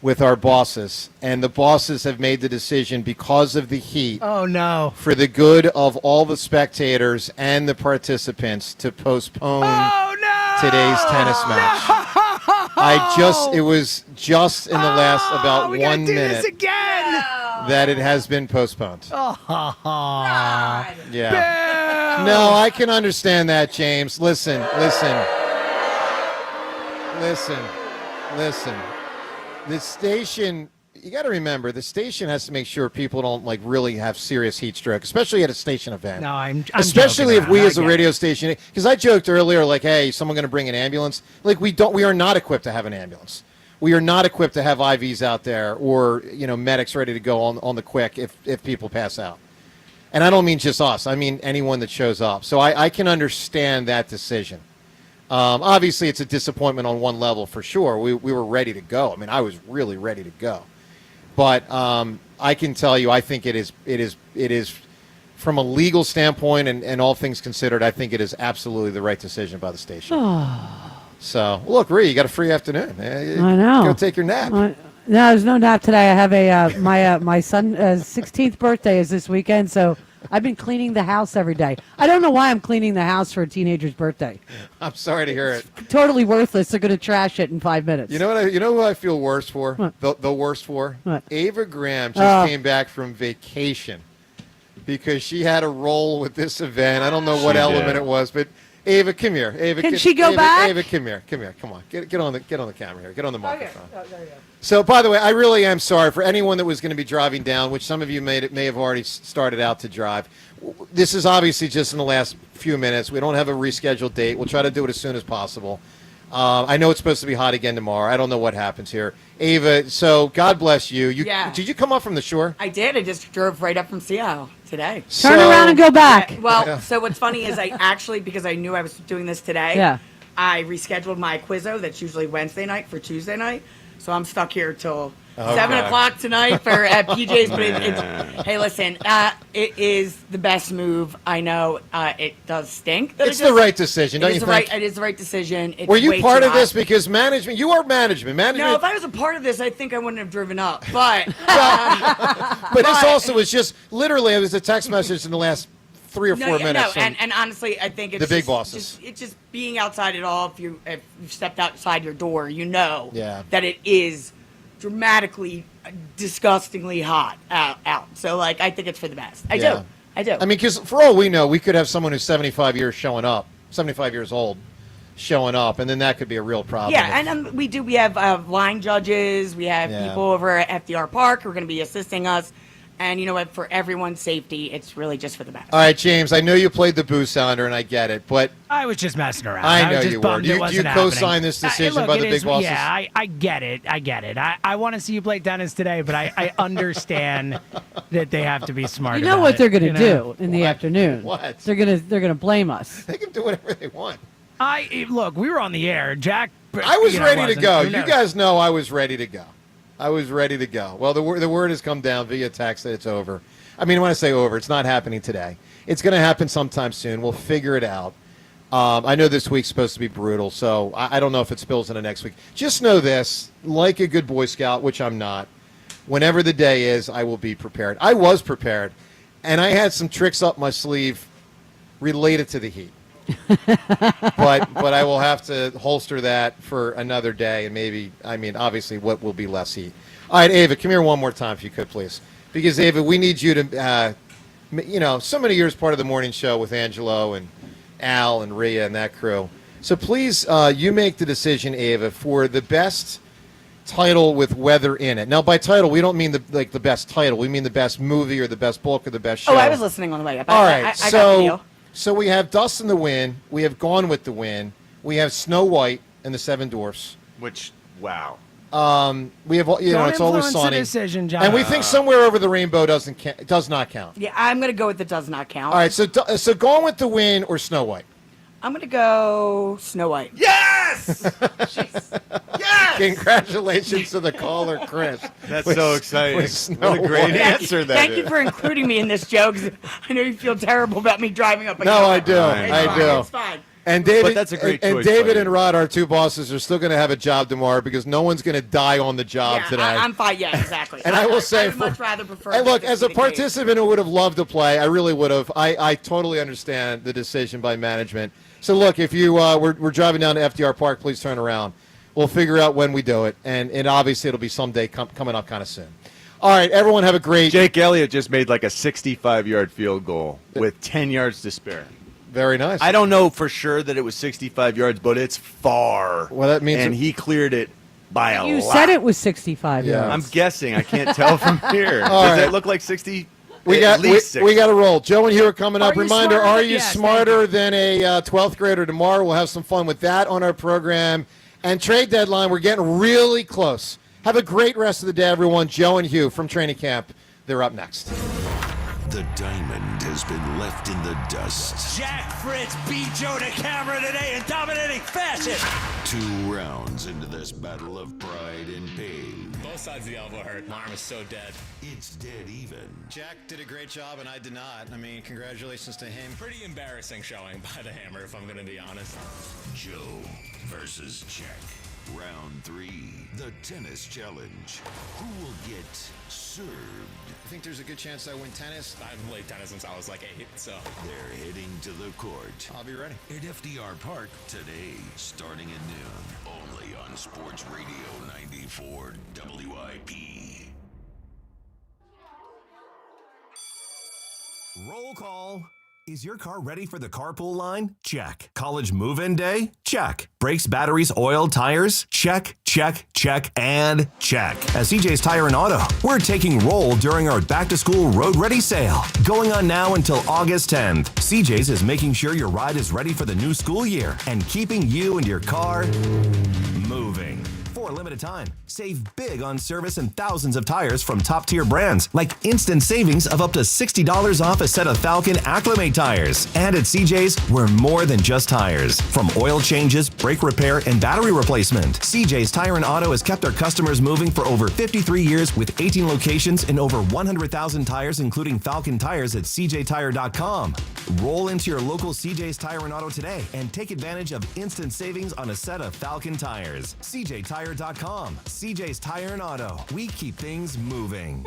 Speaker 4: with our bosses, and the bosses have made the decision because of the heat,
Speaker 7: Oh, no.
Speaker 4: for the good of all the spectators and the participants, to postpone today's tennis match. It was just in the last about
Speaker 7: we
Speaker 4: 1
Speaker 7: gotta do
Speaker 4: minute
Speaker 7: this again.
Speaker 4: that it has been postponed.
Speaker 7: Oh,
Speaker 4: Yeah. No, I can understand that, James. Listen. The station, you got to remember, the station has to make sure people don't like really have serious heat stroke, especially at a station event.
Speaker 7: No, I'm
Speaker 4: especially if
Speaker 7: joking
Speaker 4: we
Speaker 7: around.
Speaker 4: as a radio station, because I joked earlier, like, hey, someone going to bring an ambulance? Like, we are not equipped to have an ambulance. We are not equipped to have IVs out there or, medics ready to go on the quick if people pass out. And I don't mean just us. I mean anyone that shows up. So I can understand that decision. Obviously, it's a disappointment on one level for sure. We were ready to go. I mean, I was really ready to go. But I can tell you, I think it is from a legal standpoint and all things considered, I think it is absolutely the right decision by the station. So, look, Rhea, you got a free afternoon.
Speaker 1: I know.
Speaker 4: Go take your nap.
Speaker 1: No, there's no nap today. I have my son's 16th birthday is this weekend, so I've been cleaning the house every day. I don't know why I'm cleaning the house for a teenager's birthday.
Speaker 4: I'm sorry to hear it.
Speaker 1: Totally worthless. They're going to trash it in 5 minutes.
Speaker 4: You know who I feel worse for?
Speaker 1: What?
Speaker 4: The worst for?
Speaker 1: What?
Speaker 4: Ava Graham just came back from vacation because she had a role with this event. I don't know what element it was, but Ava, come here. Ava,
Speaker 1: Can she go back?
Speaker 4: Ava, come here. Come on. Get on the camera here. Get on the microphone.
Speaker 1: Oh, there you go.
Speaker 4: So, by the way, I really am sorry for anyone that was going to be driving down, which some of you may have already started out to drive. This is obviously just in the last few minutes. We don't have a rescheduled date. We'll try to do it as soon as possible. I know it's supposed to be hot again tomorrow. I don't know what happens here. Ava, so God bless you. Did you come up from the shore?
Speaker 2: I did. I just drove right up from Seattle today.
Speaker 1: Turn around and go back.
Speaker 2: Yeah, well, so what's funny is I actually, because I knew I was doing this today, I rescheduled my Quizzo that's usually Wednesday night for Tuesday night. So I'm stuck here till 7 o'clock tonight for at PJ's. But hey, listen, it is the best move. I know it does stink.
Speaker 4: It's the right decision, don't you think?
Speaker 2: It is the right decision. It's
Speaker 4: Were you
Speaker 2: way
Speaker 4: part
Speaker 2: too
Speaker 4: of this
Speaker 2: hot.
Speaker 4: because management? You are management.
Speaker 2: No, if I was a part of this, I think I wouldn't have driven up. But
Speaker 4: but this also was just literally it was a text message in the last 3 or 4 minutes.
Speaker 2: No, and honestly, I think it's
Speaker 4: the big bosses.
Speaker 2: It's just being outside at all. If you've stepped outside your door, you know that it is dramatically, disgustingly hot out. So, like, I think it's for the best. I do. I mean,
Speaker 4: because for all we know, we could have someone who's 75 years old, showing up, and then that could be a real problem.
Speaker 2: Yeah, and we have line judges. We have people over at FDR Park who are going to be assisting us. And you know what? For everyone's safety, it's really just for the best.
Speaker 4: All right, James, I know you played the boo sounder, and I get it, but
Speaker 7: I was just messing around.
Speaker 4: I know
Speaker 7: was just
Speaker 4: you were.
Speaker 7: bummed
Speaker 4: Do
Speaker 7: it
Speaker 4: you
Speaker 7: wasn't
Speaker 4: co-sign
Speaker 7: happening.
Speaker 4: this decision
Speaker 7: Look,
Speaker 4: by the
Speaker 7: it
Speaker 4: big
Speaker 7: is-
Speaker 4: bosses?
Speaker 7: Yeah, I get it. I want to see you play tennis today, but I understand that they have to be smart.
Speaker 1: You know
Speaker 7: about
Speaker 1: what
Speaker 7: it,
Speaker 1: they're going to
Speaker 7: you
Speaker 1: do
Speaker 7: know?
Speaker 1: in the afternoon?
Speaker 4: What?
Speaker 1: They're gonna blame us.
Speaker 4: They can do whatever they want.
Speaker 7: Look, we were on the air. Jack.
Speaker 4: I was ready to
Speaker 7: wasn't.
Speaker 4: go.
Speaker 7: Who
Speaker 4: You
Speaker 7: knows?
Speaker 4: guys know I was ready to go. Well, the word has come down via text that it's over. I mean, when I say over, it's not happening today. It's going to happen sometime soon. We'll figure it out. I know this week's supposed to be brutal, so I don't know if it spills into next week. Just know this, like a good Boy Scout, which I'm not, whenever the day is, I will be prepared. I was prepared, and I had some tricks up my sleeve related to the heat. but I will have to holster that for another day, and maybe, obviously, what will be less heat. All right, Ava, come here one more time, if you could, please. Because, Ava, we need you to, so many years part of the morning show with Angelo and Al and Rhea and that crew. So please, you make the decision, Ava, for the best title with weather in it. Now, by title, we don't mean the best title. We mean the best movie or the best book or the best show.
Speaker 2: Oh, I was listening on the way up.
Speaker 4: All right,
Speaker 2: I got the deal.
Speaker 4: So we have Dust in the Wind. We have Gone with the Wind. We have Snow White and the Seven Dwarfs.
Speaker 5: Which, wow.
Speaker 4: We have, it's always
Speaker 7: influence
Speaker 4: sunny.
Speaker 7: the decision, John.
Speaker 4: And we think Somewhere Over the Rainbow does not count.
Speaker 2: Yeah, I'm going to go with the does not count.
Speaker 4: All right, so Gone with the Wind or Snow White?
Speaker 2: I'm going to go Snow White.
Speaker 5: Yes!
Speaker 2: Yes!
Speaker 4: Congratulations to the caller, Chris.
Speaker 5: That's
Speaker 4: With-
Speaker 5: so exciting.
Speaker 4: with Snow
Speaker 5: What a great
Speaker 4: White.
Speaker 5: answer that
Speaker 2: Thank
Speaker 5: is.
Speaker 2: you for including me in this joke. 'Cause I know you feel terrible about me driving up.
Speaker 4: No, I do.
Speaker 2: It's fine.
Speaker 4: And David,
Speaker 5: But that's a great
Speaker 4: and
Speaker 5: choice,
Speaker 4: David
Speaker 5: buddy.
Speaker 4: and Rod, our two bosses, are still going to have a job tomorrow because no one's going to die on the job
Speaker 2: Yeah,
Speaker 4: today.
Speaker 2: I'm fine. Yeah, exactly.
Speaker 4: And I will say,
Speaker 2: I would much rather prefer.
Speaker 4: And look,
Speaker 2: this
Speaker 4: as a
Speaker 2: to be the case.
Speaker 4: participant who would have loved to play, I really would have. I totally understand the decision by management. So look, if you we're driving down to FDR Park, please turn around. We'll figure out when we do it, and obviously it'll be someday coming up kind of soon. All right, everyone have a great...
Speaker 5: Jake Elliott just made like a 65-yard field goal with 10 yards to spare.
Speaker 4: Very nice.
Speaker 5: I don't know for sure that it was 65 yards, but it's far.
Speaker 4: Well, that means...
Speaker 5: And he cleared it by a lot.
Speaker 1: You said it was 65 yards.
Speaker 5: I'm guessing. I can't tell from here.
Speaker 4: All
Speaker 5: Does
Speaker 4: right.
Speaker 5: it look like 60?
Speaker 4: We got to roll. Joe and Hugh are coming up.
Speaker 1: Are you
Speaker 4: Reminder,
Speaker 1: smarter
Speaker 4: are
Speaker 1: than-
Speaker 4: you
Speaker 1: yes,
Speaker 4: smarter than a 12th grader tomorrow? We'll have some fun with that on our program. And trade deadline, we're getting really close. Have a great rest of the day, everyone. Joe and Hugh from training camp. They're up next.
Speaker 3: The diamond has been left in the dust.
Speaker 6: Jack Fritz beat Joe DeCamara today in dominating fashion.
Speaker 3: 2 rounds into this battle of pride and pain.
Speaker 8: Both sides of the elbow hurt. My arm is so dead.
Speaker 3: It's dead even.
Speaker 13: Jack did a great job, and I did not. I mean, congratulations to him.
Speaker 8: Pretty embarrassing showing by the Hammer, if I'm going to be honest.
Speaker 3: Joe versus Jack. Round 3, the tennis challenge. Who will get served?
Speaker 13: I think there's a good chance I win tennis.
Speaker 8: I've played tennis since I was like 8, so.
Speaker 3: They're heading to the court.
Speaker 13: I'll be ready.
Speaker 3: At FDR Park today, starting at noon. Only on Sports Radio 94 WIP.
Speaker 23: Roll call. Is your car ready for the carpool line? Check. College move-in day? Check. Brakes, batteries, oil, tires? Check, check, check, and check. At CJ's Tire and Auto, we're taking roll during our back-to-school road ready sale. Going on now until August 10th. CJ's is making sure your ride is ready for the new school year and keeping you and your car moving. For a limited time, save big on service and thousands of tires from top-tier brands, like instant savings of up to $60 off a set of Falcon Acclimate tires. And at CJ's, we're more than just tires. From oil changes, brake repair, and battery replacement, CJ's Tire and Auto has kept their customers moving for over 53 years with 18 locations and over 100,000 tires, including Falcon tires at cjtire.com. Roll into your local CJ's Tire and Auto today and take advantage of instant savings on a set of Falcon tires. cjtire.com. CJ's Tire and Auto. We keep things moving.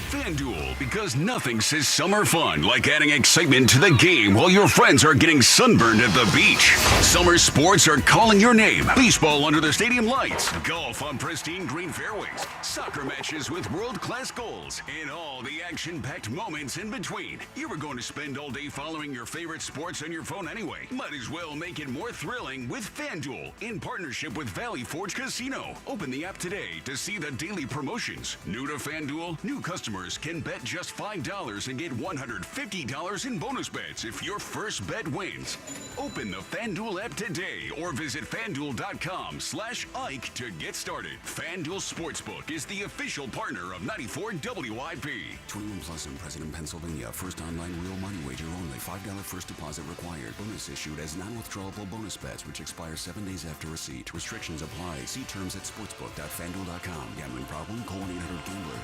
Speaker 3: FanDuel, because nothing says summer fun like adding excitement to the game while your friends are getting sunburned at the beach. Summer sports are calling your name. Baseball under the stadium lights, golf on pristine green fairways, soccer matches with world-class goals, and all the action-packed moments in between. You were going to spend all day following your favorite sports on your phone anyway. Might as well make it more thrilling with FanDuel in partnership with Valley Forge Casino. Open the app today to see the daily promotions. New to FanDuel, new customers can bet just $5 and get $150 in bonus bets if your first bet wins. Open the FanDuel app today or visit FanDuel.com/Ike to get started. FanDuel Sportsbook is the official partner of 94 WIP.
Speaker 25: 21 plus in President, Pennsylvania. First online real money wager only. $5 first deposit required. Bonus issued as non-withdrawable bonus bets which expire 7 days after receipt. Restrictions apply. See terms at sportsbook.fanduel.com. Gambling problem? Call 1-800-GAMBLER.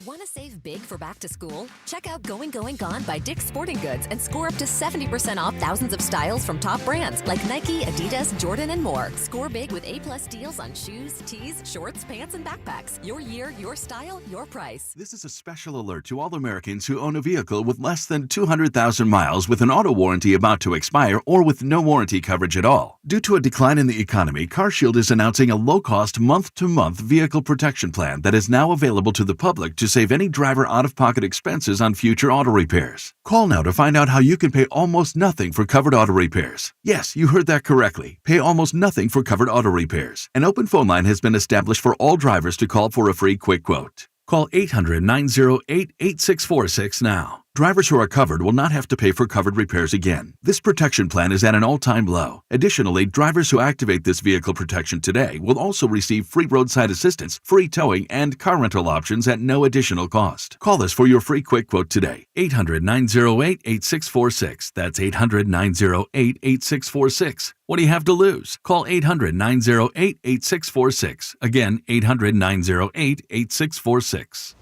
Speaker 26: Want to save big for back to school? Check out Going Gone by Dick's Sporting Goods and score up to 70% off thousands of styles from top brands like Nike, Adidas, Jordan, and more. Score big with A+ deals on shoes, tees, shorts, pants, and backpacks. Your year, your style, your price.
Speaker 27: This is a special alert to all Americans who own a vehicle with less than 200,000 miles with an auto warranty about to expire or with no warranty coverage at all. Due to a decline in the economy, CarShield is announcing a low-cost month-to-month vehicle protection plan that is now available to the public to save any driver out-of-pocket expenses on future auto repairs. Call now to find out how you can pay almost nothing for covered auto repairs. Yes, you heard that correctly. Pay almost nothing for covered auto repairs. An open phone line has been established for all drivers to call for a free quick quote. Call 800-908-8646 now. Drivers who are covered will not have to pay for covered repairs again. This protection plan is at an all-time low. Additionally, drivers who activate this vehicle protection today will also receive free roadside assistance, free towing, and car rental options at no additional cost. Call us for your free quick quote today. 800-908-8646. That's 800-908-8646. What do you have to lose? Call 800-908-8646. Again, 800-908-8646.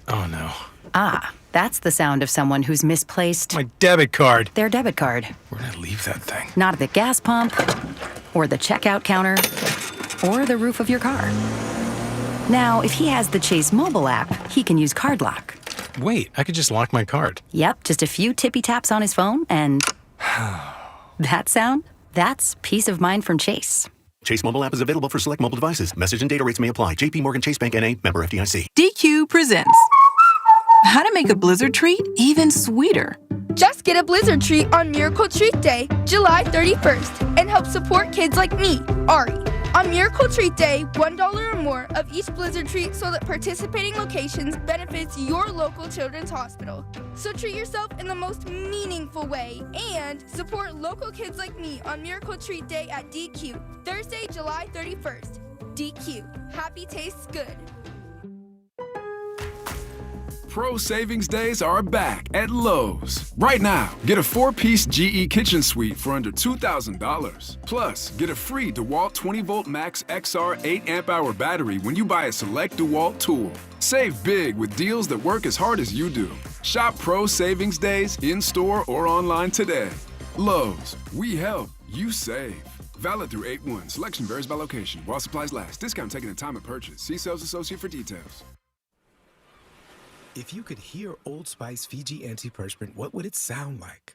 Speaker 28: Oh, no.
Speaker 29: Ah, that's the sound of someone who's misplaced
Speaker 28: my debit card.
Speaker 29: Their debit card.
Speaker 28: Where'd I leave that thing?
Speaker 29: Not at the gas pump, or the checkout counter, or the roof of your car. Now, if he has the Chase mobile app, he can use Card Lock.
Speaker 28: Wait, I could just lock my card.
Speaker 29: Yep, just a few tippy taps on his phone, and that sound, That's peace of mind from Chase.
Speaker 23: Chase mobile app is available for select mobile devices. Message and data rates may apply. JP Morgan Chase Bank N.A. member FDIC.
Speaker 9: DQ presents how to make a Blizzard treat even sweeter.
Speaker 10: Just get a Blizzard treat on Miracle Treat Day, July 31st, and help support kids like me, Ari. On Miracle Treat Day, $1 or more of each Blizzard treat sold at participating locations benefits your local children's hospital. So treat yourself in the most meaningful way and support local kids like me on Miracle Treat Day at DQ, Thursday, July 31st. DQ, happy tastes good.
Speaker 12: Pro Savings Days are back at Lowe's. Right now, get a 4-piece GE kitchen suite for under $2,000. Plus, get a free DeWalt 20-volt Max XR 8 amp-hour battery when you buy a select DeWalt tool. Save big with deals that work as hard as you do. Shop Pro Savings Days in-store or online today. Lowe's, we help, you save. Valid through 8/1. Selection varies by location. While supplies last. Discount taken at time of purchase. See sales associate for details.
Speaker 17: If you could hear Old Spice Fiji Antiperspirant, what would it sound like?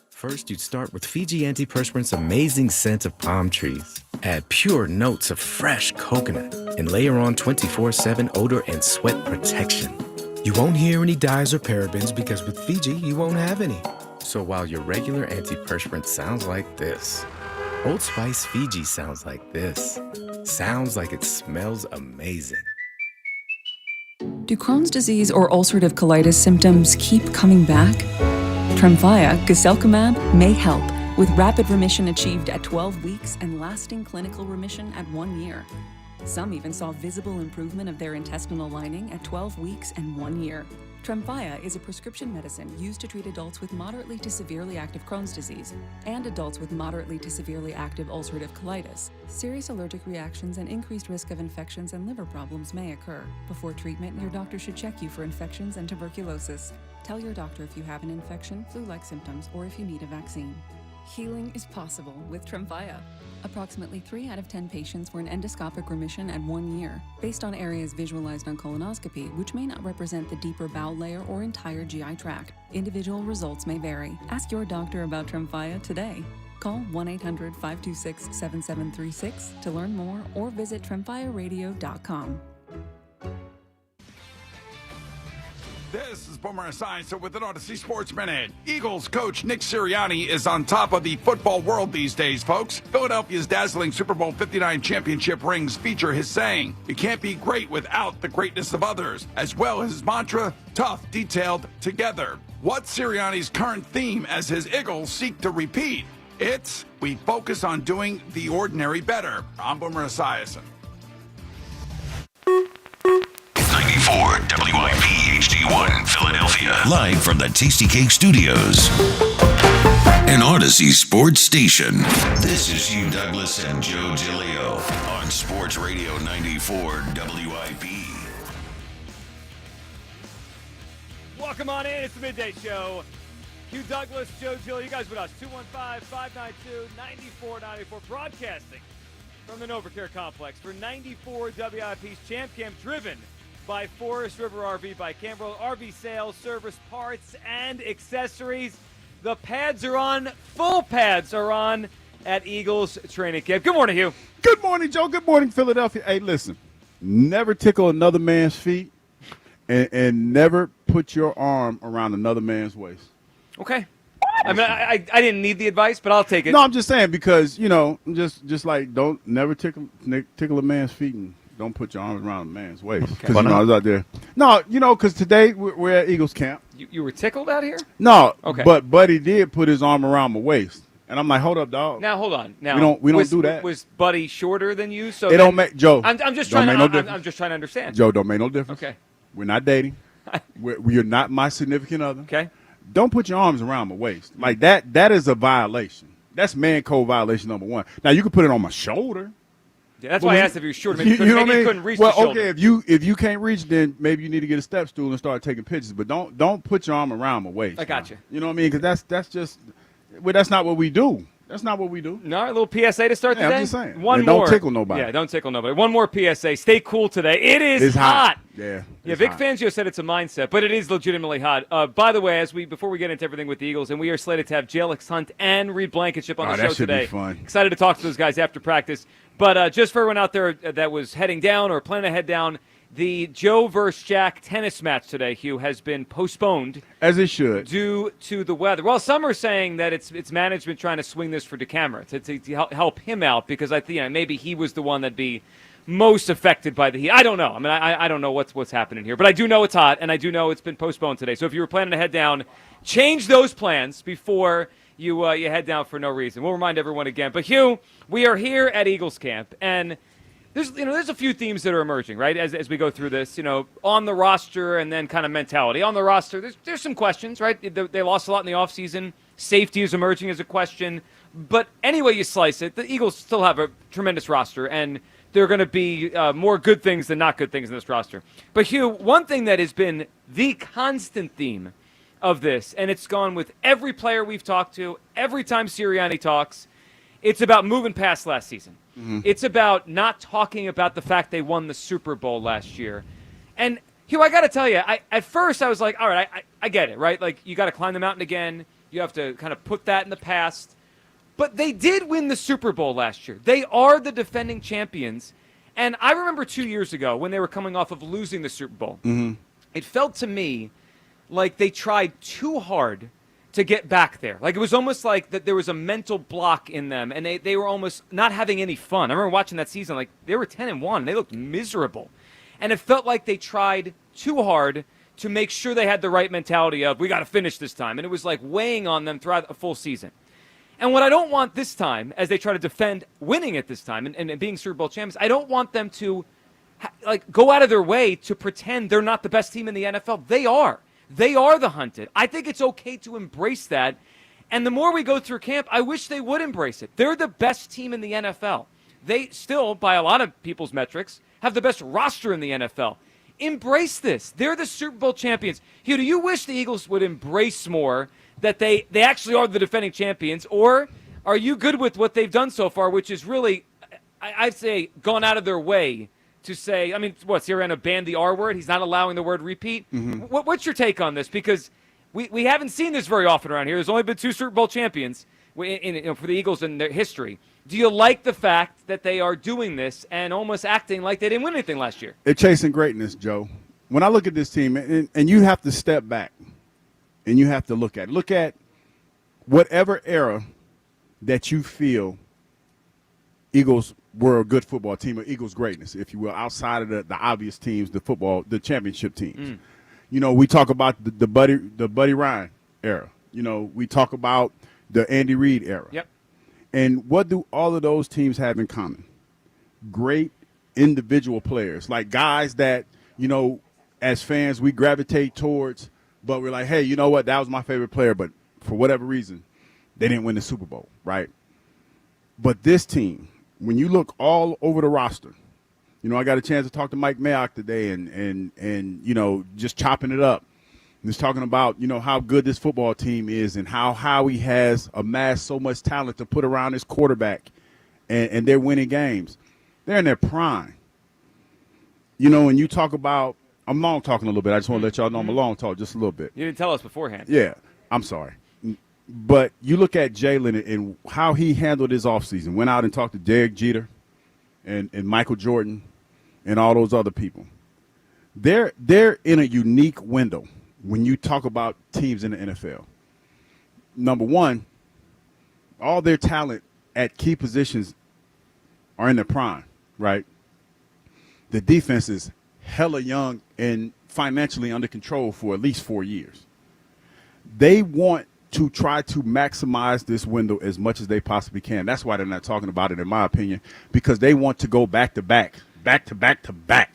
Speaker 17: First, you'd start with Fiji Antiperspirant's amazing scent of palm trees. Add pure notes of fresh coconut and layer on 24/7 odor and sweat protection. You won't hear any dyes or parabens because with Fiji, you won't have any. So while your regular antiperspirant sounds like this, Old Spice Fiji sounds like this. Sounds like it smells amazing.
Speaker 9: Do Crohn's disease or ulcerative colitis symptoms keep coming back? Tremfya, guselkumab, may help, with rapid remission achieved at 12 weeks and lasting clinical remission at 1 year. Some even saw visible improvement of their intestinal lining at 12 weeks and 1 year. Tremfya is a prescription medicine used to treat adults with moderately to severely active Crohn's disease and adults with moderately to severely active ulcerative colitis. Serious allergic reactions and increased risk of infections and liver problems may occur. Before treatment, your doctor should check you for infections and tuberculosis. Tell your doctor if you have an infection, flu-like symptoms, or if you need a vaccine. Healing is possible with Tremfya. Approximately 3 out of 10 patients were in endoscopic remission at 1 year, based on areas visualized on colonoscopy, which may not represent the deeper bowel layer or entire GI tract. Individual results may vary. Ask your doctor about Tremfya today. Call 1-800-526-7736 to learn more or visit tremfyaradio.com.
Speaker 19: This is Boomer Esiason with an Odyssey Sports Minute. Eagles coach Nick Sirianni is on top of the football world these days, folks. Philadelphia's dazzling Super Bowl 59 championship rings feature his saying, "You can't be great without the greatness of others," as well as his mantra, "Tough, detailed, together." What's Sirianni's current theme as his Eagles seek to repeat? It's, "We focus on doing the ordinary better." I'm Boomer Esiason.
Speaker 3: 94 WIP HD1 Philadelphia. Live from the Tasty Cake Studios. An Odyssey Sports Station. This is Hugh Douglas and Joe DeCamara on Sports Radio 94 WIP.
Speaker 20: Welcome on in. It's the Midday Show. Hugh Douglas, Joe DeCamara, you guys with us. 215-592-9494. Broadcasting from the NovaCare Complex for 94 WIP's Champ Camp, driven by Forest River RV, by Campbell RV sales, service, parts, and accessories. The pads are on. Full pads are on at Eagles training camp. Good morning, Hugh.
Speaker 21: Good morning, Joe. Good morning, Philadelphia. Hey, listen, never tickle another man's feet and never put your arm around another man's waist.
Speaker 20: Okay. I mean, I didn't need the advice, but I'll take it.
Speaker 21: No, I'm just saying because, you know, just like don't never tickle a man's feet and don't put your arms around a man's waist. Because, you know, I was out there. No, you know, because today we're at Eagles camp.
Speaker 20: You were tickled out here?
Speaker 21: No.
Speaker 20: Okay.
Speaker 21: But Buddy did put his arm around my waist. And I'm like, hold up, dog.
Speaker 20: Now, hold on. Now,
Speaker 21: we don't do that.
Speaker 20: Was Buddy shorter than you? So
Speaker 21: it don't make, Joe.
Speaker 20: I'm just trying to I'm just trying to understand.
Speaker 21: Joe, don't make no difference.
Speaker 20: Okay.
Speaker 21: We're not dating. You're not my significant other.
Speaker 20: Okay.
Speaker 21: Don't put your arms around my waist. Like that is a violation. That's man code violation number 1. Now, you can put it on my shoulder.
Speaker 20: Yeah, that's why I asked if you were shorter. Maybe,
Speaker 21: you
Speaker 20: couldn't reach the shoulder.
Speaker 21: Okay, if you can't reach, then maybe you need to get a step stool and start taking pictures. But don't put your arm around my waist.
Speaker 20: I got you.
Speaker 21: You know what I mean? Because that's just that's not what we do. That's not what we do.
Speaker 20: No, a little PSA to start the day?
Speaker 21: I'm just saying.
Speaker 20: One
Speaker 21: And
Speaker 20: more.
Speaker 21: don't tickle nobody.
Speaker 20: Yeah, don't tickle nobody. One more PSA. Stay cool today. It's hot.
Speaker 21: Yeah.
Speaker 20: Vic Fangio said it's a mindset, but it is legitimately hot. By the way, before we get into everything with the Eagles, and we are slated to have Jalyx Hunt and Reed Blankenship on the show today.
Speaker 21: That should be fun.
Speaker 20: Excited to talk to those guys after practice. But just for everyone out there that was heading down or planning to head down, the Joe versus Jack tennis match today, Hugh, has been postponed.
Speaker 21: As it should.
Speaker 20: Due to the weather. Well, some are saying that it's management trying to swing this for DeCamara to help him out because I think maybe he was the one that'd be most affected by the heat. I don't know. I mean, I don't know what's happening here. But I do know it's hot, and I do know it's been postponed today. So if you were planning to head down, change those plans before you head down for no reason. We'll remind everyone again. But, Hugh, we are here at Eagles camp, and there's a few themes that are emerging, right, as we go through this, on the roster and then kind of mentality. On the roster, there's some questions, right? They lost a lot in the offseason. Safety is emerging as a question. But any way you slice it, the Eagles still have a tremendous roster, and there are going to be more good things than not good things in this roster. But, Hugh, one thing that has been the constant theme of this, and it's gone with every player we've talked to, every time Sirianni talks, it's about moving past last season. Mm-hmm. It's about not talking about the fact they won the Super Bowl last year. And, Hugh, I got to tell you, at first I was like, all right, I get it, right? Like, you got to climb the mountain again. You have to kind of put that in the past. But they did win the Super Bowl last year. They are the defending champions. And I remember 2 years ago when they were coming off of losing the Super Bowl.
Speaker 21: Mm-hmm.
Speaker 20: It felt to me like they tried too hard to get back there. Like it was almost like that there was a mental block in them, and they were almost not having any fun. I remember watching that season, like they were 10-1, and they looked miserable. And it felt like they tried too hard to make sure they had the right mentality of, we got to finish this time. And it was like weighing on them throughout a full season. And what I don't want this time, as they try to defend winning at this time and being Super Bowl champions, I don't want them to go out of their way to pretend they're not the best team in the NFL. They are. They are the hunted. I think it's okay to embrace that. And the more we go through camp, I wish they would embrace it. They're the best team in the NFL. They still, by a lot of people's metrics, have the best roster in the NFL. Embrace this. They're the Super Bowl champions. Hugh, do you wish the Eagles would embrace more that they actually are the defending champions? Or are you good with what they've done so far, which is really, I'd say, gone out of their way to say, I mean, Sirianni banned the R word? He's not allowing the word repeat. Mm-hmm. What's your take on this? Because we haven't seen this very often around here. There's only been 2 Super Bowl champions for the Eagles in their history. Do you like the fact that they are doing this and almost acting like they didn't win anything last year?
Speaker 21: They're chasing greatness, Joe. When I look at this team, and you have to step back, and you have to look at whatever era that you feel Eagles were a good football team, or Eagles greatness, if you will, outside of the obvious teams, the championship teams. We talk about the Buddy Ryan era. We talk about the Andy Reid era.
Speaker 20: Yep.
Speaker 21: And what do all of those teams have in common? Great individual players, like guys that, as fans we gravitate towards, but we're like, hey, you know what? That was my favorite player, but for whatever reason, they didn't win the Super Bowl, right? But this team, when you look all over the roster, I got a chance to talk to Mike Mayock today and just chopping it up. And just talking about, how good this football team is and how he has amassed so much talent to put around his quarterback, and they're winning games. They're in their prime. When you talk about – I'm long talking a little bit. I just want to let y'all know I'm a long talk just a little bit.
Speaker 20: You didn't tell us beforehand.
Speaker 21: Yeah, I'm sorry. But you look at Jalen and how he handled his offseason. Went out and talked to Derek Jeter and Michael Jordan and all those other people. They're in a unique window when you talk about teams in the NFL. Number one, all their talent at key positions are in their prime, right? The defense is hella young and financially under control for at least 4 years. They want to try to maximize this window as much as they possibly can. That's why they're not talking about it, in my opinion, because they want to go back to back.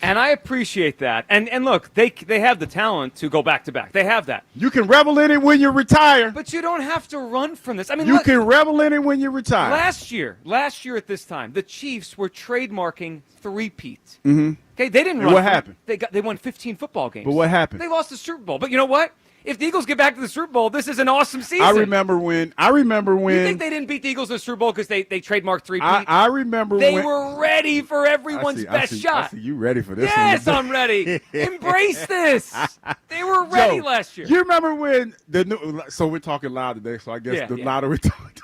Speaker 21: And
Speaker 20: I appreciate that. And look, they have the talent to go back to back. They have that.
Speaker 21: You can revel in it when you retire.
Speaker 20: But you don't have to run from this. I mean,
Speaker 21: you can revel in it when you retire.
Speaker 20: Last year at this time, the Chiefs were trademarking three-peat.
Speaker 21: Mm-hmm.
Speaker 20: Okay, they didn't run.
Speaker 21: And what happened?
Speaker 20: They won 15 football games.
Speaker 21: But what happened?
Speaker 20: They lost the Super Bowl. But you know what? if the Eagles get back to the Super Bowl, this is an awesome season.
Speaker 21: I remember when.
Speaker 20: You think they didn't beat the Eagles in the Super Bowl because they trademarked three-peat?
Speaker 21: I remember
Speaker 20: they
Speaker 21: when
Speaker 20: were ready for everyone's best shot.
Speaker 21: I see you ready for this?
Speaker 20: Yes, I'm ready. Embrace this. They were ready
Speaker 21: Joe,
Speaker 20: last year.
Speaker 21: You remember when the new? So we're talking loud today. So I guess louder we talk.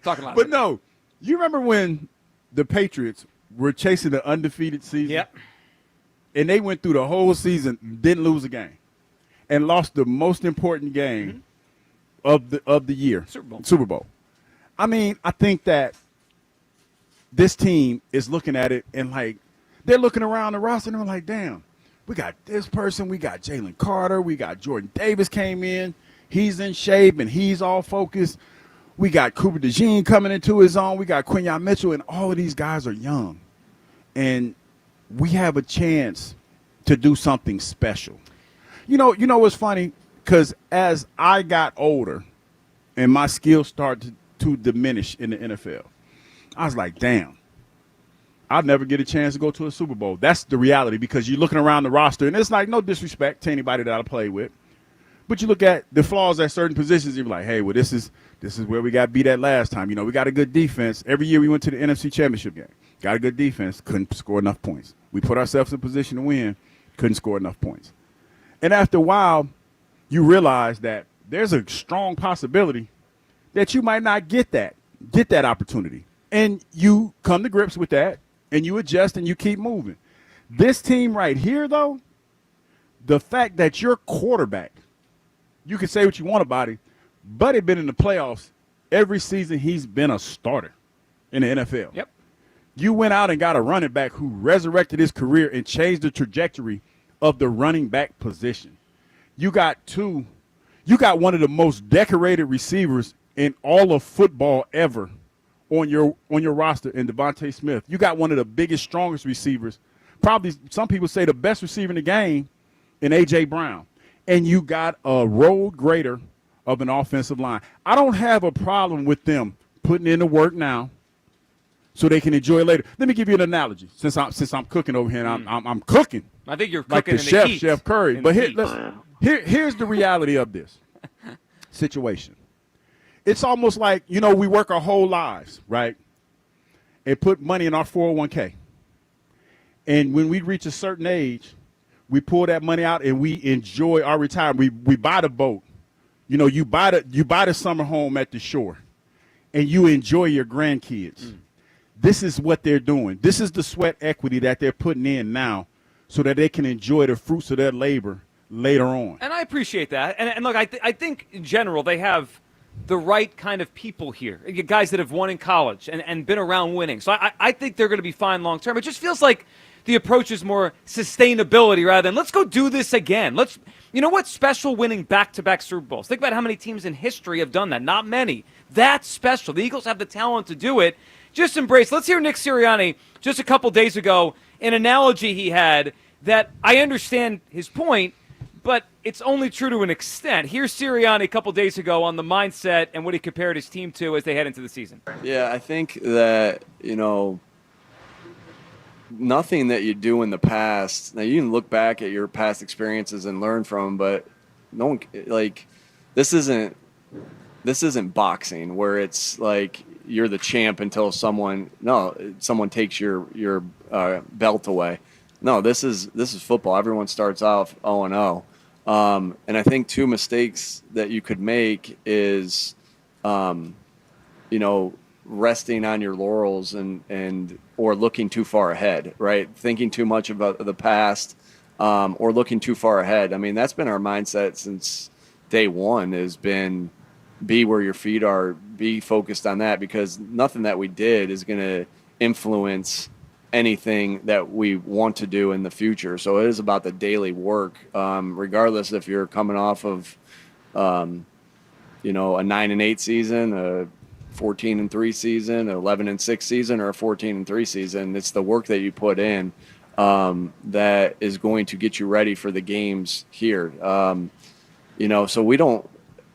Speaker 20: Talking loud.
Speaker 21: But no, you remember when the Patriots were chasing the undefeated season?
Speaker 20: Yep.
Speaker 21: And they went through the whole season, didn't lose a game, and lost the most important game of the year, Super Bowl. I mean, I think that this team is looking at it and like they're looking around the roster and they're like, damn, we got this person, we got Jalen Carter, we got Jordan Davis came in, he's in shape and he's all focused. We got Cooper DeJean coming into his own. We got Quinyon Mitchell, and all of these guys are young. And we have a chance to do something special. You know what's funny? Because as I got older and my skills started to diminish in the NFL, I was like, damn, I'll never get a chance to go to a Super Bowl. That's the reality, because you're looking around the roster, and it's like no disrespect to anybody that I play with. But you look at the flaws at certain positions, you're like, hey, well, this is where we got beat at last time. We got a good defense. Every year we went to the NFC Championship game. Got a good defense, couldn't score enough points. We put ourselves in a position to win, couldn't score enough points. And after a while, you realize that there's a strong possibility that you might not get that opportunity. And you come to grips with that, and you adjust, and you keep moving. This team right here, though, the fact that your quarterback, you can say what you want about him, but he's been in the playoffs every season he's been a starter in the NFL.
Speaker 20: Yep.
Speaker 21: You went out and got a running back who resurrected his career and changed the trajectory of the running back position. You got one of the most decorated receivers in all of football ever on your roster in Devontae Smith. You got one of the biggest, strongest receivers, probably some people say the best receiver in the game, in A.J. Brown. And you got a road grader of an offensive line. I don't have a problem with them putting in the work now so they can enjoy it later. Let me give you an analogy. Since I'm cooking over here, and I'm cooking.
Speaker 20: I think you're
Speaker 21: like
Speaker 20: cooking
Speaker 21: the
Speaker 20: in
Speaker 21: chef,
Speaker 20: the heat.
Speaker 21: Chef Curry.
Speaker 20: In
Speaker 21: But
Speaker 20: the heat.
Speaker 21: here's the reality of this situation. It's almost like, we work our whole lives, right, and put money in our 401k. And when we reach a certain age, we pull that money out and we enjoy our retirement. We buy the boat. You buy the summer home at the shore, and you enjoy your grandkids. This is what they're doing. This is the sweat equity that they're putting in now so that they can enjoy the fruits of their labor later on.
Speaker 20: And I appreciate that. And look, I think in general they have the right kind of people here, guys that have won in college and been around winning. So I think they're going to be fine long term. It just feels like the approach is more sustainability rather than let's go do this again. What's special winning back-to-back Super Bowls? Think about how many teams in history have done that. Not many. That's special. The Eagles have the talent to do it. Just embrace. Let's hear Nick Sirianni just a couple days ago, an analogy he had that I understand his point, but it's only true to an extent. Here's Sirianni a couple days ago on the mindset and what he compared his team to as they head into the season.
Speaker 5: Yeah, I think that, nothing that you do in the past, now you can look back at your past experiences and learn from, but no one, this isn't boxing where it's like you're the champ until someone takes your belt away. No, this is football. Everyone starts off 0-0. And I think two mistakes that you could make is, resting on your laurels or looking too far ahead, right? Thinking too much about the past, or looking too far ahead. I mean, that's been our mindset since day one, has been be where your feet are, be focused on that, because nothing that we did is going to influence anything that we want to do in the future. So it is about the daily work, regardless if you're coming off of, a 9-8 season, a 14-3 season, an 11-6 season, or a 14-3 season. It's the work that you put in that is going to get you ready for the games here. So we don't.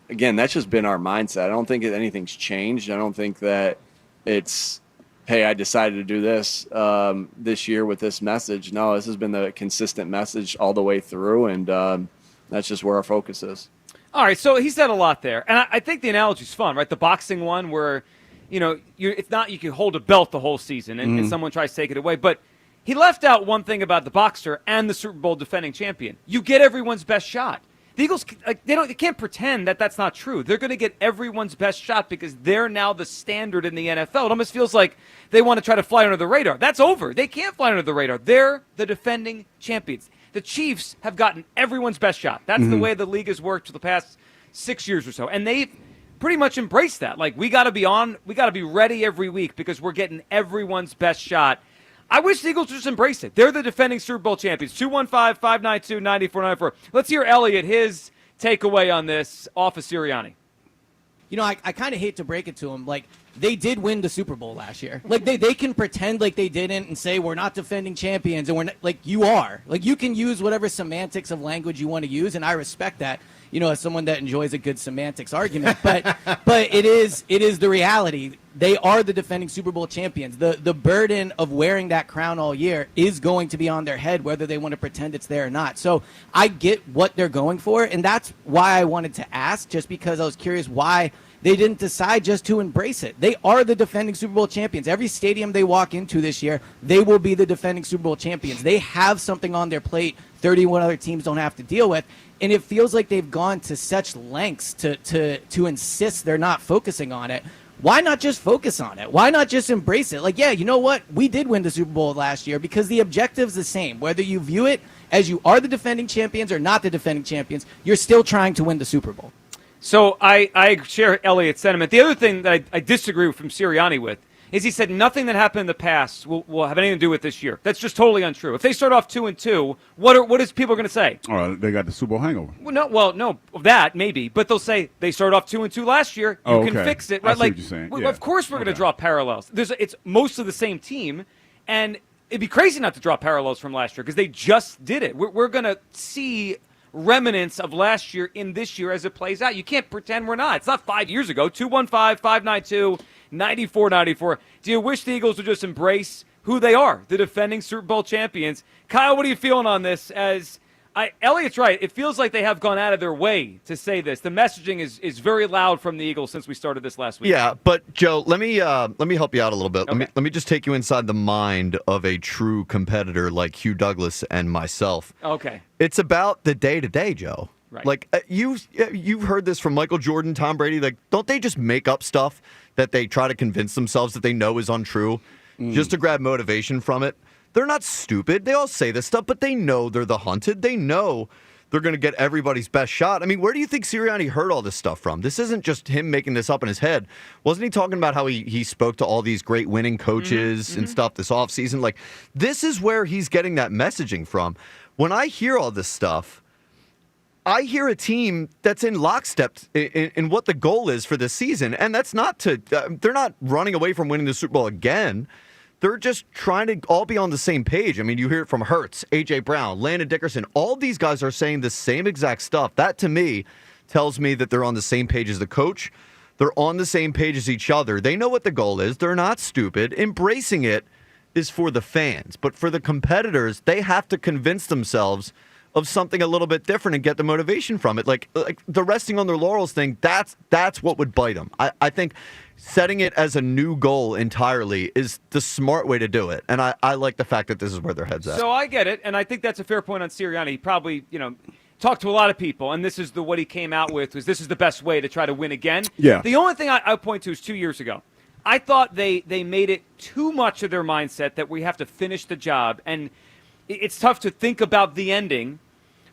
Speaker 5: Again, that's just been our mindset. I don't think anything's changed. I don't think that it's, hey, I decided to do this this year with this message. No, this has been the consistent message all the way through, and that's just where our focus is.
Speaker 20: All right, so he said a lot there, and I think the analogy's fun, right? The boxing one where, it's not you can hold a belt the whole season and someone tries to take it away, but he left out one thing about the boxer and the Super Bowl defending champion. You get everyone's best shot. The Eagles, they can't pretend that that's not true. They're going to get everyone's best shot because they're now the standard in the NFL. It almost feels like they want to try to fly under the radar. That's over. They can't fly under the radar. They're the defending champions. The Chiefs have gotten everyone's best shot. That's the way the league has worked for the past 6 years or so. And they've pretty much embraced that. Like, we got to be ready every week because we're getting everyone's best shot. I wish the Eagles would just embrace it. They're the defending Super Bowl champions. 215-592-9494. Let's hear Elliott, his takeaway on this off of Sirianni.
Speaker 2: I kind of hate to break it to him. Like, they did win the Super Bowl last year. Like, they can pretend like they didn't and say we're not defending champions, and we're not, like, you are. Like, you can use whatever semantics of language you want to use, and I respect that, as someone that enjoys a good semantics argument. But it is the reality. They are the defending Super Bowl champions. The burden of wearing that crown all year is going to be on their head, whether they want to pretend it's there or not. So I get what they're going for, and that's why I wanted to ask, just because I was curious why they didn't decide just to embrace it. They are the defending Super Bowl champions. Every stadium they walk into this year, they will be the defending Super Bowl champions. They have something on their plate 31 other teams don't have to deal with. And it feels like they've gone to such lengths to insist they're not focusing on it. Why not just focus on it? Why not just embrace it? Like, yeah, you know what? We did win the Super Bowl last year because the objective's the same. Whether you view it as you are the defending champions or not the defending champions, you're still trying to win the Super Bowl.
Speaker 20: So I share Elliott's sentiment. The other thing that I disagree from Sirianni with is he said nothing that happened in the past will have anything to do with this year. That's just totally untrue. If they start off 2-2, what is people going to say?
Speaker 21: Oh, they got the Super Bowl hangover.
Speaker 20: No, that maybe, but they'll say they started off 2-2 last year. You can fix it, right?
Speaker 21: I see what you're saying. Yeah.
Speaker 20: Of course, we're going to draw parallels. It's mostly the same team, and it'd be crazy not to draw parallels from last year because they just did it. We're going to see remnants of last year in this year as it plays out. You can't pretend we're not. It's not 5 years ago. 215-592-9494. Do you wish the Eagles would just embrace who they are, the defending Super Bowl champions? Kyle, what are you feeling on this? Elliott's right. It feels like they have gone out of their way to say this. The messaging is very loud from the Eagles since we started this last week.
Speaker 7: Yeah, but Joe, let me help you out a little bit.
Speaker 20: Okay.
Speaker 7: Let me just take you inside the mind of a true competitor like Hugh Douglas and myself.
Speaker 20: Okay.
Speaker 7: It's about the day-to-day, Joe.
Speaker 20: Right.
Speaker 7: Like you've heard this from Michael Jordan, Tom Brady. Like, don't they just make up stuff that they try to convince themselves that they know is untrue, just to grab motivation from it? They're not stupid. They all say this stuff, but they know they're the hunted. They know they're going to get everybody's best shot. I mean, where do you think Sirianni heard all this stuff from? This isn't just him making this up in his head. Wasn't he talking about how he spoke to all these great winning coaches and stuff this offseason? Like, this is where he's getting that messaging from. When I hear all this stuff, I hear a team that's in lockstep in what the goal is for this season, and that's not they're not running away from winning the Super Bowl again. They're just trying to all be on the same page. I mean, you hear it from Hurts, A.J. Brown, Landon Dickerson. All these guys are saying the same exact stuff. That, to me, tells me that they're on the same page as the coach. They're on the same page as each other. They know what the goal is. They're not stupid. Embracing it is for the fans. But for the competitors, they have to convince themselves of something a little bit different and get the motivation from it. Like the resting on their laurels thing, that's what would bite them. I think setting it as a new goal entirely is the smart way to do it. And I like the fact that this is where their head's at.
Speaker 20: So I get it, and I think that's a fair point on Sirianni. He probably, talked to a lot of people, and this is what he came out with, was this is the best way to try to win again.
Speaker 21: Yeah.
Speaker 20: The only thing I point to is 2 years ago. I thought they made it too much of their mindset that we have to finish the job, and it's tough to think about the ending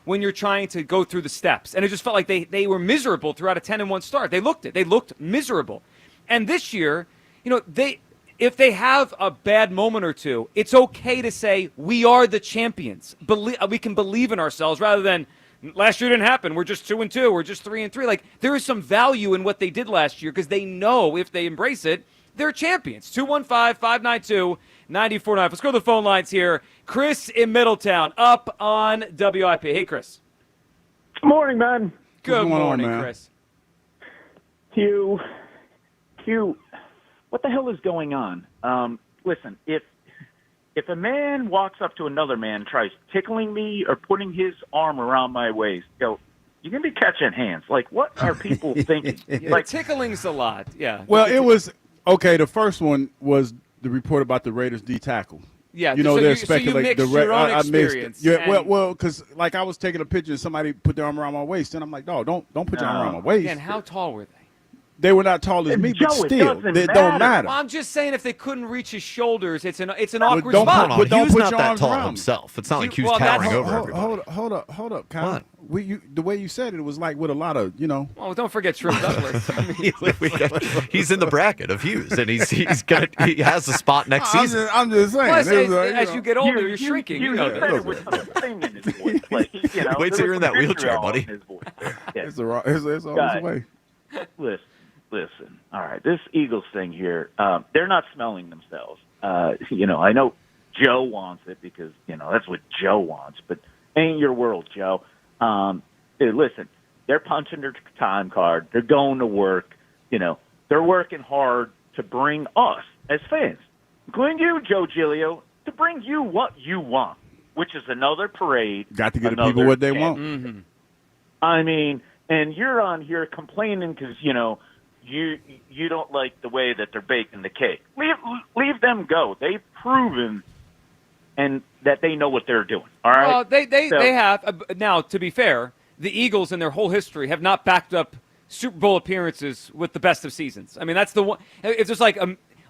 Speaker 20: when you're trying to go through the steps. And it just felt like they were miserable throughout a 10-1 start. They looked miserable. And this year, if they have a bad moment or two, it's okay to say we are the champions. We can believe in ourselves rather than last year didn't happen. We're just 2-2. We're just 3-3. Like, there is some value in what they did last year because they know if they embrace it, they're champions. 215-592-9495. Let's go to the phone lines here. Chris in Middletown, up on WIP. Hey, Chris.
Speaker 11: Good morning, man.
Speaker 20: Good morning, Chris.
Speaker 11: Hugh, what the hell is going on? Listen, if a man walks up to another man, tries tickling me or putting his arm around my waist, You're going to be catching hands. Like, what are people thinking?
Speaker 20: Yeah,
Speaker 11: Like,
Speaker 20: tickling's a lot. Yeah.
Speaker 21: Well, it was okay. The first one was the report about the Raiders D tackle.
Speaker 20: Yeah,
Speaker 21: you know,
Speaker 20: so
Speaker 21: they're
Speaker 20: you
Speaker 21: speculating.
Speaker 20: mixed your own experience.
Speaker 21: Yeah,
Speaker 20: and-
Speaker 21: well, because like I was taking a picture and somebody put their arm around my waist, and I'm like, no, don't put your arm around my waist.
Speaker 20: Again, how tall were they?
Speaker 21: They were not tall as me,
Speaker 11: Joe,
Speaker 21: but
Speaker 11: it
Speaker 21: still,
Speaker 11: doesn't
Speaker 21: they don't matter.
Speaker 20: Well, I'm just saying if they couldn't reach his shoulders, it's an
Speaker 21: But
Speaker 20: awkward
Speaker 21: don't
Speaker 20: spot.
Speaker 21: put- don't
Speaker 7: Hugh's
Speaker 21: put
Speaker 7: not
Speaker 21: your
Speaker 7: that
Speaker 21: arms
Speaker 7: tall
Speaker 21: around me.
Speaker 7: himself. It's not like Hugh's
Speaker 20: well,
Speaker 7: towering
Speaker 20: that's-
Speaker 7: over everybody.
Speaker 21: Hold up, Kyle.
Speaker 7: Come on.
Speaker 21: The way you said it was like with a lot of,
Speaker 20: Well, don't forget Shrimp Douglas. I mean,
Speaker 7: He's in the bracket of Hughes, and he has a spot next season.
Speaker 21: I'm just saying.
Speaker 20: plus,
Speaker 21: It was,
Speaker 20: as you get older, you're shrinking. You know
Speaker 11: said
Speaker 20: that.
Speaker 11: it with a thing in his voice. Like,
Speaker 7: Wait till
Speaker 11: there
Speaker 7: you're
Speaker 11: was
Speaker 7: in that
Speaker 11: some
Speaker 7: wheelchair,
Speaker 11: vitriol
Speaker 7: buddy.
Speaker 11: in his voice there. Yeah.
Speaker 21: It's on
Speaker 11: Guys,
Speaker 21: its way.
Speaker 11: Listen. All right, this Eagles thing here, they're not smelling themselves. I know Joe wants it because, that's what Joe wants, but ain't your world, Joe. Hey, listen, they're punching their time card. They're going to work. They're working hard to bring us as fans, including you, Joe Giglio, to bring you what you want, which is another parade.
Speaker 21: Got to get the people what they want.
Speaker 20: Mm-hmm.
Speaker 11: I mean, and you're on here complaining because, you don't like the way that they're baking the cake. Leave them go. They've proven and that they know what they're doing. All right.
Speaker 20: Well, they have. Now, to be fair, the Eagles in their whole history have not backed up Super Bowl appearances with the best of seasons. I mean, that's the one. If there's like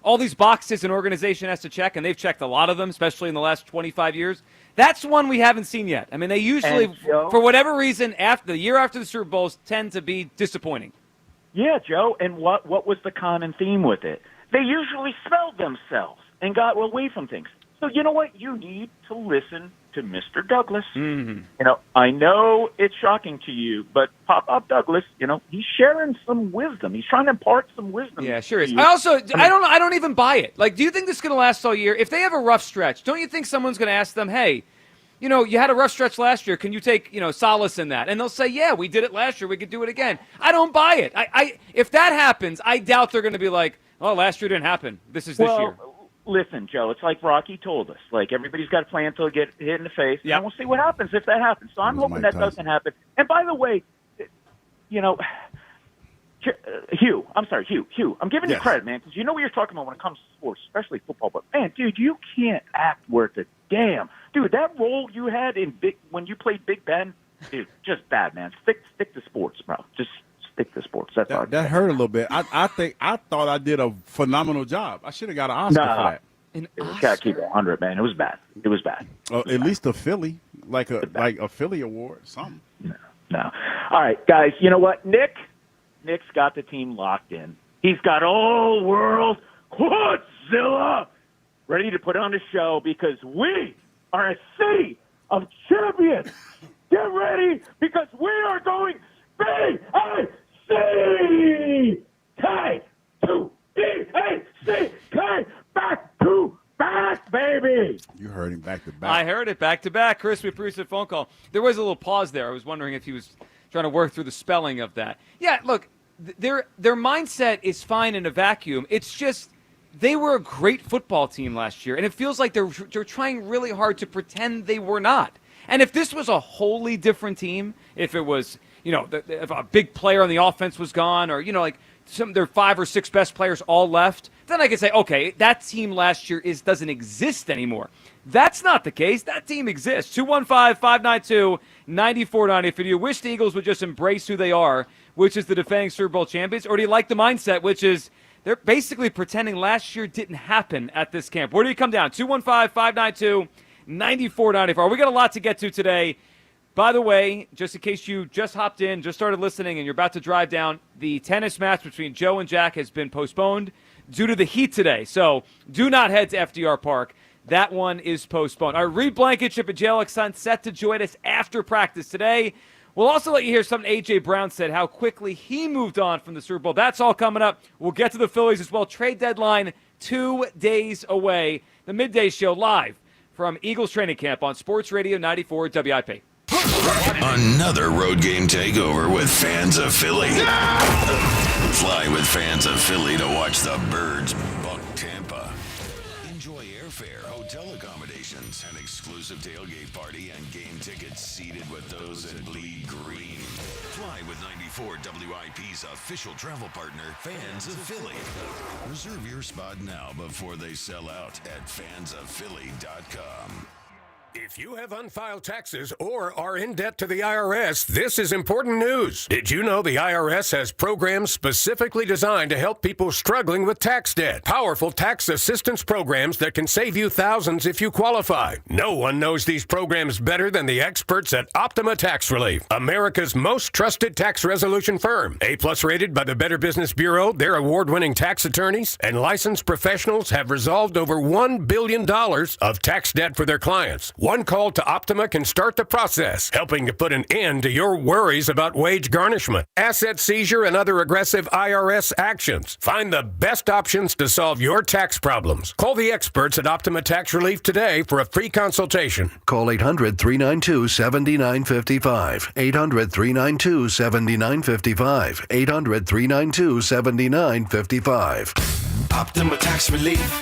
Speaker 20: all these boxes an organization has to check, and they've checked a lot of them, especially in the last 25 years. That's one we haven't seen yet. I mean, they usually,
Speaker 11: Joe,
Speaker 20: for whatever reason, the year after the Super Bowls tend to be disappointing.
Speaker 11: Yeah, Joe. And what was the common theme with it? They usually smelled themselves and got away from things. So you know what? You need to listen to Mr. Douglas.
Speaker 20: Mm-hmm.
Speaker 11: I know it's shocking to you, but Pop Douglas, he's sharing some wisdom. He's trying to impart some wisdom.
Speaker 20: Yeah, sure is.
Speaker 11: to you.
Speaker 20: I don't even buy it. Like, do you think this is going to last all year? If they have a rough stretch, don't you think someone's going to ask them, hey, you had a rough stretch last year. Can you take, solace in that? And they'll say, yeah, we did it last year. We could do it again. I don't buy it. If that happens, I doubt they're going to be like, oh, last year didn't happen. This is this year.
Speaker 11: Listen, Joe, it's like Rocky told us. Like, everybody's got a plan until they get hit in the face.
Speaker 20: Yep.
Speaker 11: And we'll see what happens if that happens. So I'm hoping that doesn't happen. And by the way, Hugh, I'm giving you credit, man, because you know what you're talking about when it comes to sports, especially football. But, man, dude, you can't act worth a damn. Dude, that role you had when you played Big Ben, dude, just bad, man. Stick to sports, bro. Just stick to sports. That's all.
Speaker 21: That hurt a little bit. I thought I did a phenomenal job. I should have got an Oscar for that.
Speaker 11: Gotta keep it 100, man. It was bad.
Speaker 21: At least a Philly, like a Philly award, something.
Speaker 11: No. All right, guys. You know what? Nick's got the team locked in. He's got all world Quadzilla ready to put on a show because we are a city of champions. Get ready because we are going B-A-C-K to B-A-C-K back to back, baby.
Speaker 21: You heard him back to back.
Speaker 20: I heard it back to back. Chris, we appreciate the phone call. There was a little pause there. I was wondering if he was trying to work through the spelling of that. Yeah, look, their mindset is fine in a vacuum. It's just they were a great football team last year, and it feels like they're trying really hard to pretend they were not. And if this was a wholly different team, if it was, if a big player on the offense was gone, or, like some of their 5 or 6 best players all left, then I could say, okay, that team last year doesn't exist anymore. That's not the case. That team exists. 215-592-9490. If you wish the Eagles would just embrace who they are, which is the defending Super Bowl champions, or do you like the mindset, which is they're basically pretending last year didn't happen at this camp? Where do you come down? 215-592-9494. We got a lot to get to today. By the way, just in case you just hopped in, just started listening, and you're about to drive down, the tennis match between Joe and Jack has been postponed due to the heat today. So do not head to FDR Park. That one is postponed. Our Reed Blankenship and Jalyx set to join us after practice today. We'll also let you hear something A.J. Brown said, how quickly he moved on from the Super Bowl. That's all coming up. We'll get to the Phillies as well. Trade deadline 2 days away. The Midday Show live from Eagles training camp on Sports Radio 94 WIP.
Speaker 3: Another road game takeover with fans of Philly. Fly with fans of Philly to watch the Birds buck Tampa. Enjoy air airfare, hotel accommodations, an exclusive tailgate party, and game tickets seated with those that bleed green. Fly with 94 WIP's official travel partner, Fans of Philly. Reserve your spot now before they sell out at fansofphilly.com.
Speaker 1: If you have unfiled taxes or are in debt to the IRS, this is important news. Did you know the IRS has programs specifically designed to help people struggling with tax debt? Powerful tax assistance programs that can save you thousands if you qualify. No one knows these programs better than the experts at Optima Tax Relief, America's most trusted tax resolution firm. A-plus rated by the Better Business Bureau, their award-winning tax attorneys and licensed professionals have resolved over $1 billion of tax debt for their clients. One call to Optima can start the process, helping to put an end to your worries about wage garnishment, asset seizure, and other aggressive IRS actions. Find the best options to solve your tax problems. Call the experts at Optima Tax Relief today for a free consultation.
Speaker 4: Call 800-392-7955. 800-392-7955. 800-392-7955.
Speaker 23: Optima Tax Relief.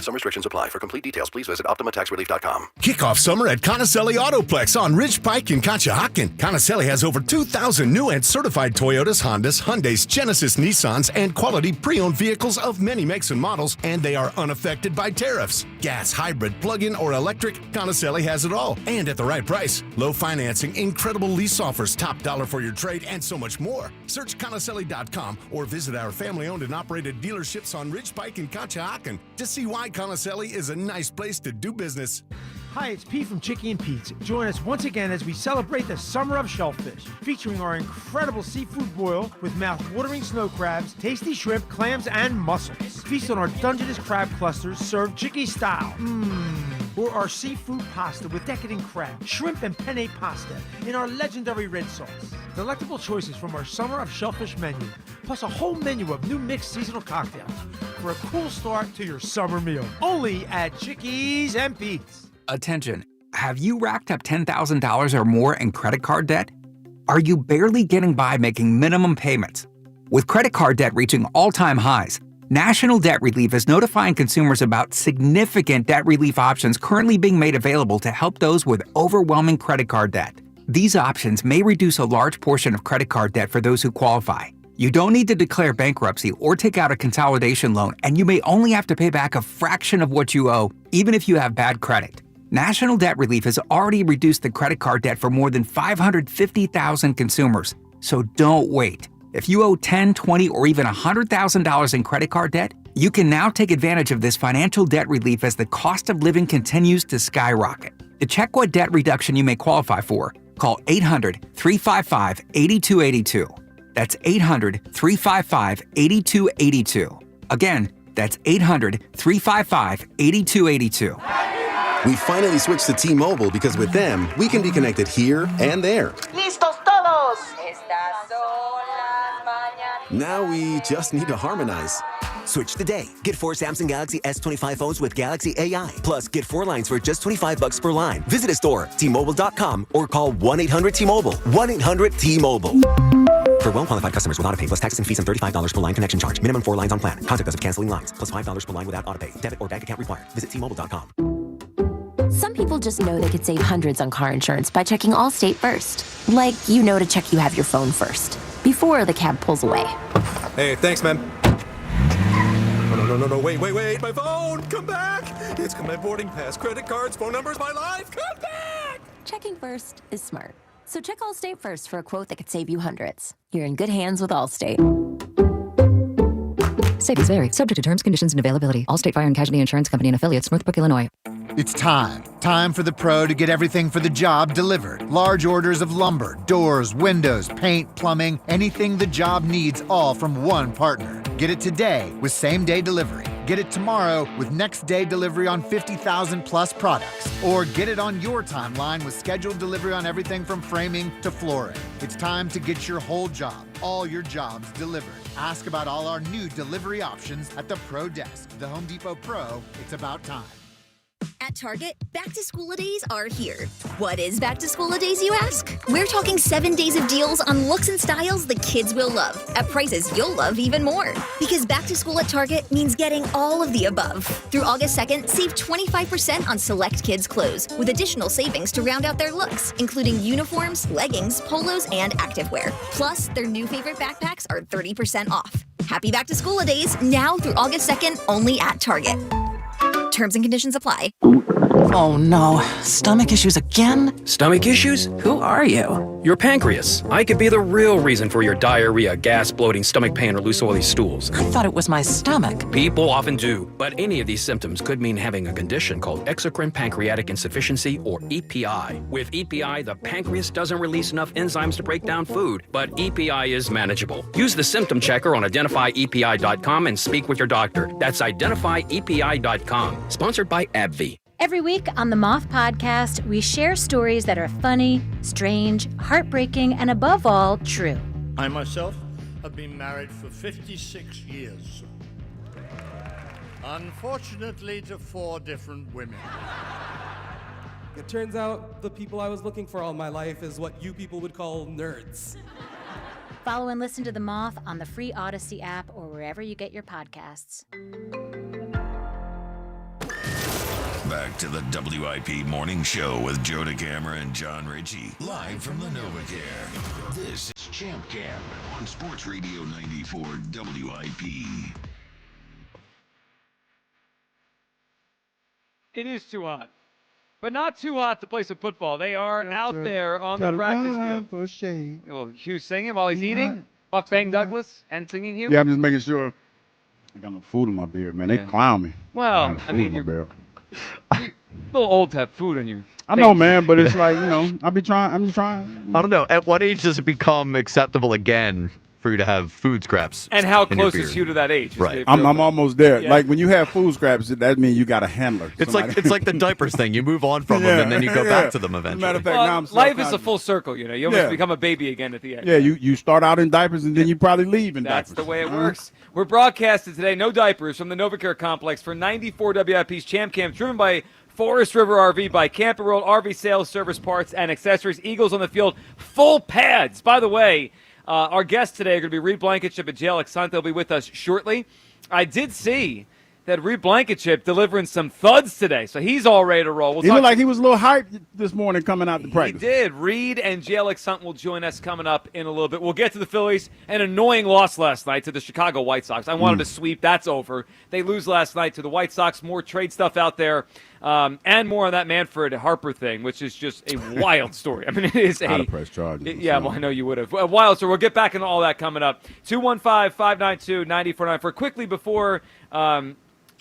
Speaker 23: Some restrictions apply. For complete details, please visit OptimaTaxRelief.com.
Speaker 6: Kick off summer at Conacelli Autoplex on Ridge Pike in Conshohocken. Conacelli has over 2,000 new and certified Toyotas, Hondas, Hyundais, Genesis, Nissans, and quality pre-owned vehicles of many makes and models, and they are unaffected by tariffs. Gas, hybrid, plug-in, or electric, Conacelli has it all, and at the right price. Low financing, incredible lease offers, top dollar for your trade, and so much more. Search Conacelli.com or visit our family-owned and operated dealerships on Ridge Pike in Conshohocken to see why Conacelli is a nice place to do business.
Speaker 14: Hi, it's Pete from Chicky and Pete's. Join us once again as we celebrate the summer of shellfish, featuring our incredible seafood boil with mouth-watering snow crabs, tasty shrimp, clams, and mussels. Feast on our Dungeness crab clusters served Chicky style. Or our seafood pasta with decadent crab, shrimp, and penne pasta in our legendary red sauce. Delectable choices from our summer of shellfish menu, plus a whole menu of new mixed seasonal cocktails for a cool start to your summer meal. Only at Chickies and Pete's.
Speaker 15: Attention, have you racked up $10,000 or more in credit card debt? Are you barely getting by making minimum payments? With credit card debt reaching all-time highs, National Debt Relief is notifying consumers about significant debt relief options currently being made available to help those with overwhelming credit card debt. These options may reduce a large portion of credit card debt for those who qualify. You don't need to declare bankruptcy or take out a consolidation loan, and you may only have to pay back a fraction of what you owe, even if you have bad credit. National Debt Relief has already reduced the credit card debt for more than 550,000 consumers, so don't wait. If you owe $10,000, $20,000, or even $100,000 in credit card debt, you can now take advantage of this financial debt relief as the cost of living continues to skyrocket. To check what debt reduction you may qualify for, call 800-355-8282. That's 800-355-8282. Again, that's 800-355-8282.
Speaker 16: We finally switched to T-Mobile because with them, we can be connected here and there.
Speaker 18: ¡Listos todos! Estas son las mañanitas.
Speaker 16: Now we just need to harmonize.
Speaker 22: Switch today. Get 4 Samsung Galaxy S25 phones with Galaxy AI. Plus, get 4 lines for just $25 per line. Visit a store, T-Mobile.com, or call 1-800-T-Mobile. 1-800-T-Mobile. For well-qualified customers with autopay plus taxes and fees and $35 per line connection charge. Minimum 4 lines on plan. Contact us if canceling lines. Plus $5 per line without autopay. Debit or bank account required. Visit T-Mobile.com.
Speaker 24: Some people just know they could save hundreds on car insurance by checking Allstate first. Like, you know to check you have your phone first, before the cab pulls away.
Speaker 30: Hey, thanks, man. No, wait, my phone, come back. It's got my boarding pass, credit cards, phone numbers, my life, come back.
Speaker 24: Checking first is smart. So check Allstate first for a quote that could save you hundreds. You're in good hands with Allstate.
Speaker 31: Savings vary, subject to terms, conditions, and availability. Allstate Fire and Casualty Insurance Company and Affiliates, Northbrook, Illinois.
Speaker 32: It's time for the pro to get everything for the job delivered. Large orders of lumber, doors, windows, paint, plumbing, anything the job needs, all from one partner. Get it today with same-day delivery. Get it tomorrow with next-day delivery on 50,000 plus products. Or get it on your timeline with scheduled delivery on everything from framing to flooring. It's time to get your whole job, all your jobs delivered. Ask about all our new delivery options at the Pro Desk. The Home Depot Pro, it's about time.
Speaker 8: At Target, back-to-school-a-days are here. What is back-to-school-a-days, you ask? We're talking 7 days of deals on looks and styles the kids will love, at prices you'll love even more. Because back-to-school at Target means getting all of the above. Through August 2nd, save 25% on select kids' clothes, with additional savings to round out their looks, including uniforms, leggings, polos, and activewear. Plus, their new favorite backpacks are 30% off. Happy back-to-school-a-days now through August 2nd, only at Target. Terms and conditions apply.
Speaker 9: Oh no, stomach issues again? Stomach issues? Who are you? Your pancreas. I could be the real reason for your diarrhea, gas, bloating, stomach pain, or loose oily stools. I thought it was my stomach. People often do, but any of these symptoms could mean having a condition called exocrine pancreatic insufficiency, or EPI. With EPI, the pancreas doesn't release enough enzymes to break down food, but EPI is manageable. Use the symptom checker on identifyepi.com and speak with your doctor. That's identifyepi.com. Sponsored by AbbVie.
Speaker 10: Every week on the Moth Podcast, we share stories that are funny, strange, heartbreaking, and above all, true.
Speaker 12: I myself have been married for 56 years. Unfortunately, to 4 different women.
Speaker 13: It turns out the people I was looking for all my life is what you people would call nerds.
Speaker 10: Follow and listen to The Moth on the free Odyssey app or wherever you get your podcasts.
Speaker 3: Back to the WIP Morning Show with Joe DeCamara and John Ritchie. Live from the NovaCare. This is Champ Camp on Sports Radio 94 WIP.
Speaker 20: It is too hot. But not too hot to play some football. They are out there on the practice field. Well, Hugh singing while he's eating. Buck Bang Douglas and singing Hugh.
Speaker 21: Yeah, I'm just making sure I got no food in my beard, man. They clown me.
Speaker 20: Well, I mean, you're a little old to have food on you.
Speaker 21: I know, man, but it's like, I'm just trying.
Speaker 7: I don't know. At what age does it become acceptable again for you to have food scraps?
Speaker 20: And how
Speaker 7: in your
Speaker 20: close is
Speaker 7: beard?
Speaker 20: Hugh to that age?
Speaker 7: Right.
Speaker 21: I'm almost there.
Speaker 20: Yeah.
Speaker 21: Like when you have food scraps, that means you got a handler.
Speaker 7: It's like the diapers thing. You move on from them and then you go back to them eventually.
Speaker 21: Matter of fact, now I'm
Speaker 20: life is a full circle, You almost
Speaker 21: Yeah.
Speaker 20: become a baby again at the end.
Speaker 21: Yeah, you start out in diapers and then you probably leave in
Speaker 20: That's
Speaker 21: diapers.
Speaker 20: the way it works. We're broadcasted today, no diapers, from the NovaCare Complex for 94 WIP's Champ Camp, driven by Forest River RV, by Camper World RV Sales, Service Parts, and Accessories. Eagles on the field, full pads. By the way, our guests today are going to be Reed Blankenship and Jalyx. They'll be with us shortly. I did see that Reed Blankenship delivering some thuds today, so he's all ready to roll.
Speaker 21: He looked like he was a little hyped this morning coming out to
Speaker 20: He
Speaker 21: practice.
Speaker 20: did. Reed and Jalyx Hunt will join us coming up in a little bit. We'll get to the Phillies. An annoying loss last night to the Chicago White Sox. I wanted to sweep. That's over. They lose last night to the White Sox. More trade stuff out there. And more on that Manfred Harper thing, which is just a wild story. I mean, it is
Speaker 21: I'd have pressed charges.
Speaker 20: yeah, well, I know you would have. A wild story. We'll get back into all that coming up. 215-592-9494. For quickly before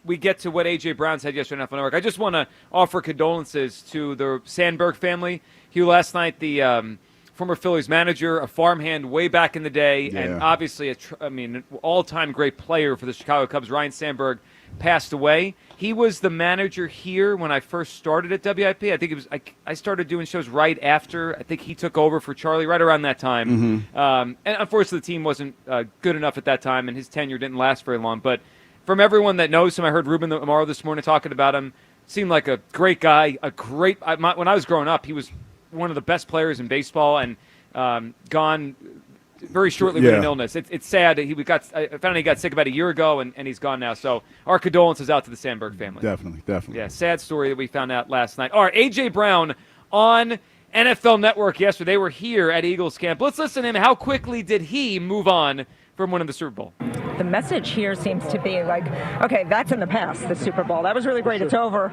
Speaker 20: we get to what A.J. Brown said yesterday on NFL Network, I just want to offer condolences to the Sandberg family. Hugh, last night, the former Phillies manager, a farmhand way back in the day, and obviously an all-time great player for the Chicago Cubs, Ryne Sandberg, passed away. He was the manager here when I first started at WIP. I think it was I started doing shows right after. I think he took over for Charlie right around that time. And unfortunately, the team wasn't good enough at that time, and his tenure didn't last very long. But from everyone that knows him, I heard Ruben Amaro this morning talking about him. Seemed like a great guy, when I was growing up, he was one of the best players in baseball, and gone very shortly with an illness. It's sad. I found he got sick about a year ago, and he's gone now. So our condolences out to the Sandberg family.
Speaker 21: Definitely.
Speaker 20: Yeah, sad story that we found out last night. All right, A.J. Brown on NFL Network yesterday. They were here at Eagles camp. Let's listen to him. How quickly did he move on from winning the Super Bowl?
Speaker 17: The message here seems to be like, okay, that's in the past, the Super Bowl. That was really great. It's over.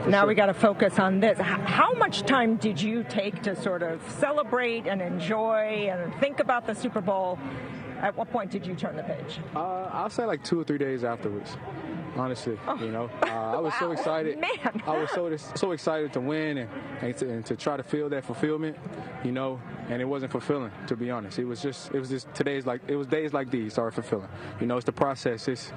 Speaker 17: Now we got to focus on this. How much time did you take to sort of celebrate and enjoy and think about the Super Bowl? At what point did you turn the page?
Speaker 19: I'll say like 2 or 3 days afterwards. Honestly, I was so excited.
Speaker 17: Man.
Speaker 19: I was so excited to win and to try to feel that fulfillment, and it wasn't fulfilling, to be honest. It was just days like these are fulfilling. It's the process. It's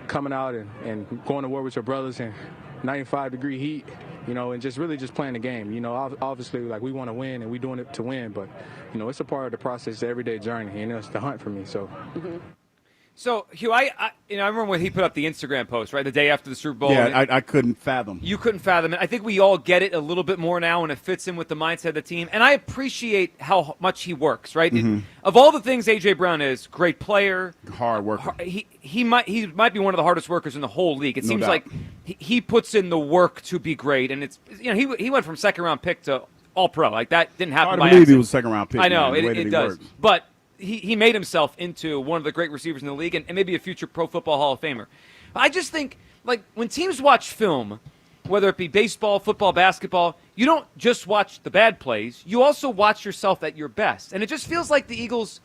Speaker 19: coming out and going to war with your brothers in 95-degree heat, and just playing the game. Obviously, like, we want to win and we're doing it to win, but it's a part of the process, the everyday journey, and it's the hunt for me. So.
Speaker 20: So, Hugh, I remember when he put up the Instagram post, right, the day after the Super Bowl.
Speaker 21: Yeah, I couldn't fathom.
Speaker 20: You couldn't fathom it. I think we all get it a little bit more now, and it fits in with the mindset of the team. And I appreciate how much he works, right?
Speaker 21: Mm-hmm.
Speaker 20: Of all the things A.J. Brown is, great player.
Speaker 21: Hard worker.
Speaker 20: He might be one of the hardest workers in the whole league. It seems like he puts in the work to be great. And it's he went from second-round pick to all-pro. Like, that didn't happen by accident.
Speaker 21: I believe he was a second-round pick.
Speaker 20: I know,
Speaker 21: man,
Speaker 20: it does. Works. But he made himself into one of the great receivers in the league and maybe a future Pro Football Hall of Famer. I just think, like, when teams watch film, whether it be baseball, football, basketball, you don't just watch the bad plays. You also watch yourself at your best. And it just feels like the Eagles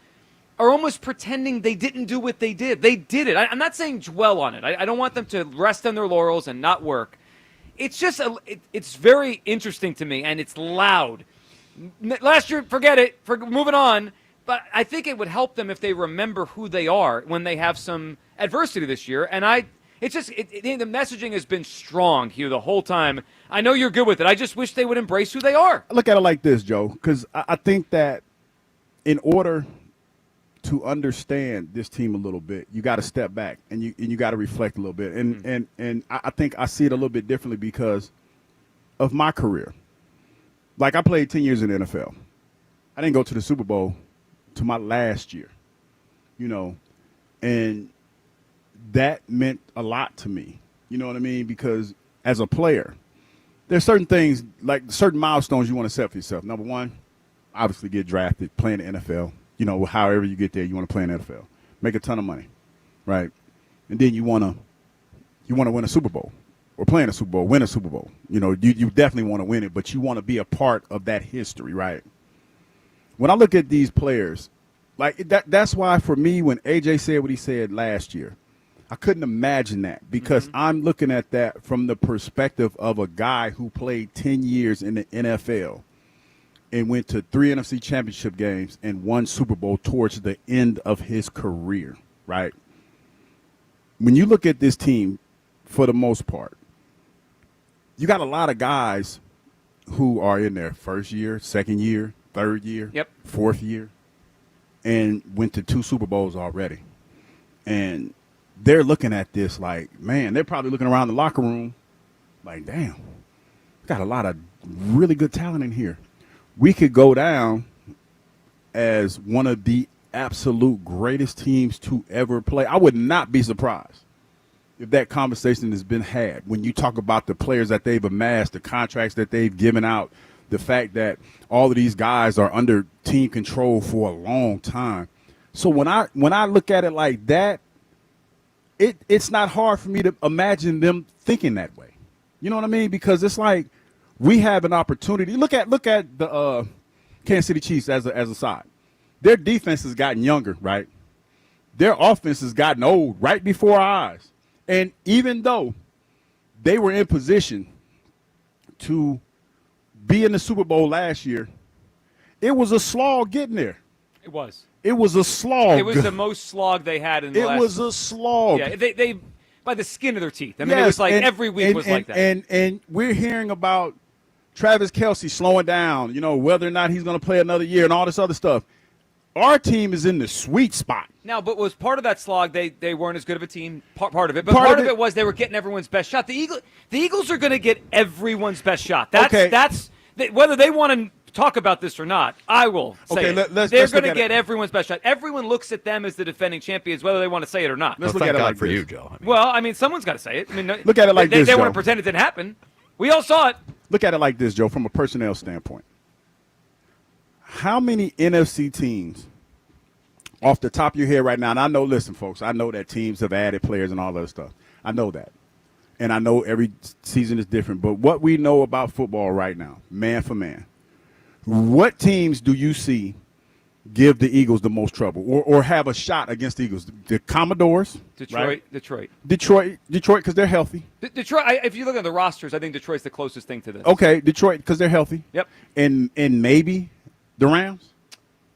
Speaker 20: are almost pretending they didn't do what they did. They did it. I'm not saying dwell on it. I don't want them to rest on their laurels and not work. It's just it's very interesting to me, and it's loud. Last year, forget it. Moving on. But I think it would help them if they remember who they are when they have some adversity this year. And the messaging has been strong, Hugh, the whole time. I know you're good with it. I just wish they would embrace who they are.
Speaker 21: I look at it like this, Joe, because I think that in order to understand this team a little bit, you got to step back and you got to reflect a little bit. And I think I see it a little bit differently because of my career. Like, I played 10 years in the NFL. I didn't go to the Super Bowl to my last year, and that meant a lot to me. You know what I mean? Because as a player, there's certain things, like certain milestones you want to set for yourself. Number one, obviously get drafted, play in the NFL. However you get there, you want to play in the NFL, make a ton of money, right? And then you want to win a Super Bowl or play in a Super Bowl, win a Super Bowl. You definitely want to win it, but you want to be a part of that history, right? When I look at these players, like that's why for me, when AJ said what he said last year, I couldn't imagine that because I'm looking at that from the perspective of a guy who played 10 years in the NFL and went to 3 NFC championship games and 1 Super Bowl towards the end of his career, right? When you look at this team, for the most part, you got a lot of guys who are in their first year, second year, third year, fourth year, and went to 2 Super Bowls already. And they're looking at this like, man, they're probably looking around the locker room like, damn, we got a lot of really good talent in here. We could go down as one of the absolute greatest teams to ever play. I would not be surprised if that conversation has been had when you talk about the players that they've amassed, the contracts that they've given out, the fact that all of these guys are under team control for a long time. So when I look at it like that, it's not hard for me to imagine them thinking that way. You know what I mean? Because it's like we have an opportunity. Look at the Kansas City Chiefs as a side. Their defense has gotten younger, right? Their offense has gotten old right before our eyes. And even though they were in position to be in the Super Bowl last year, it was a slog getting there.
Speaker 20: It was.
Speaker 21: It was a slog.
Speaker 20: It was the most slog they had in the last.
Speaker 21: It was a slog.
Speaker 20: Yeah, they by the skin of their teeth. I mean, it was like every week was like that.
Speaker 21: And we're hearing about Travis Kelce slowing down, whether or not he's going to play another year and all this other stuff. Our team is in the sweet spot.
Speaker 20: Now, but was part of that slog they weren't as good of a team, part of it. But part of it was they were getting everyone's best shot. The Eagles are going to get everyone's best shot. That's whether they want to talk about this or not, I will say they're going to get everyone's best shot. Everyone looks at them as the defending champions, whether they want to say it or not.
Speaker 21: Let's look at it like
Speaker 7: for
Speaker 21: this.
Speaker 7: you, Joe.
Speaker 20: Well, I mean, someone's got to say it. I mean,
Speaker 21: look at it like this,
Speaker 20: They
Speaker 21: Joe.
Speaker 20: want to pretend it didn't happen. We all saw it.
Speaker 21: Look at it like this, Joe, from a personnel standpoint. How many NFC teams, off the top of your head right now, and I know, listen, folks, I know that teams have added players and all that stuff. I know that. And I know every season is different. But what we know about football right now, man for man, what teams do you see give the Eagles the most trouble or have a shot against the Eagles? The Commodores?
Speaker 20: Detroit.
Speaker 21: Right? Detroit, because they're healthy.
Speaker 20: Detroit, if you look at the rosters, I think Detroit's the closest thing to this.
Speaker 21: Okay, Detroit, because they're healthy.
Speaker 20: Yep.
Speaker 21: And maybe the Rams?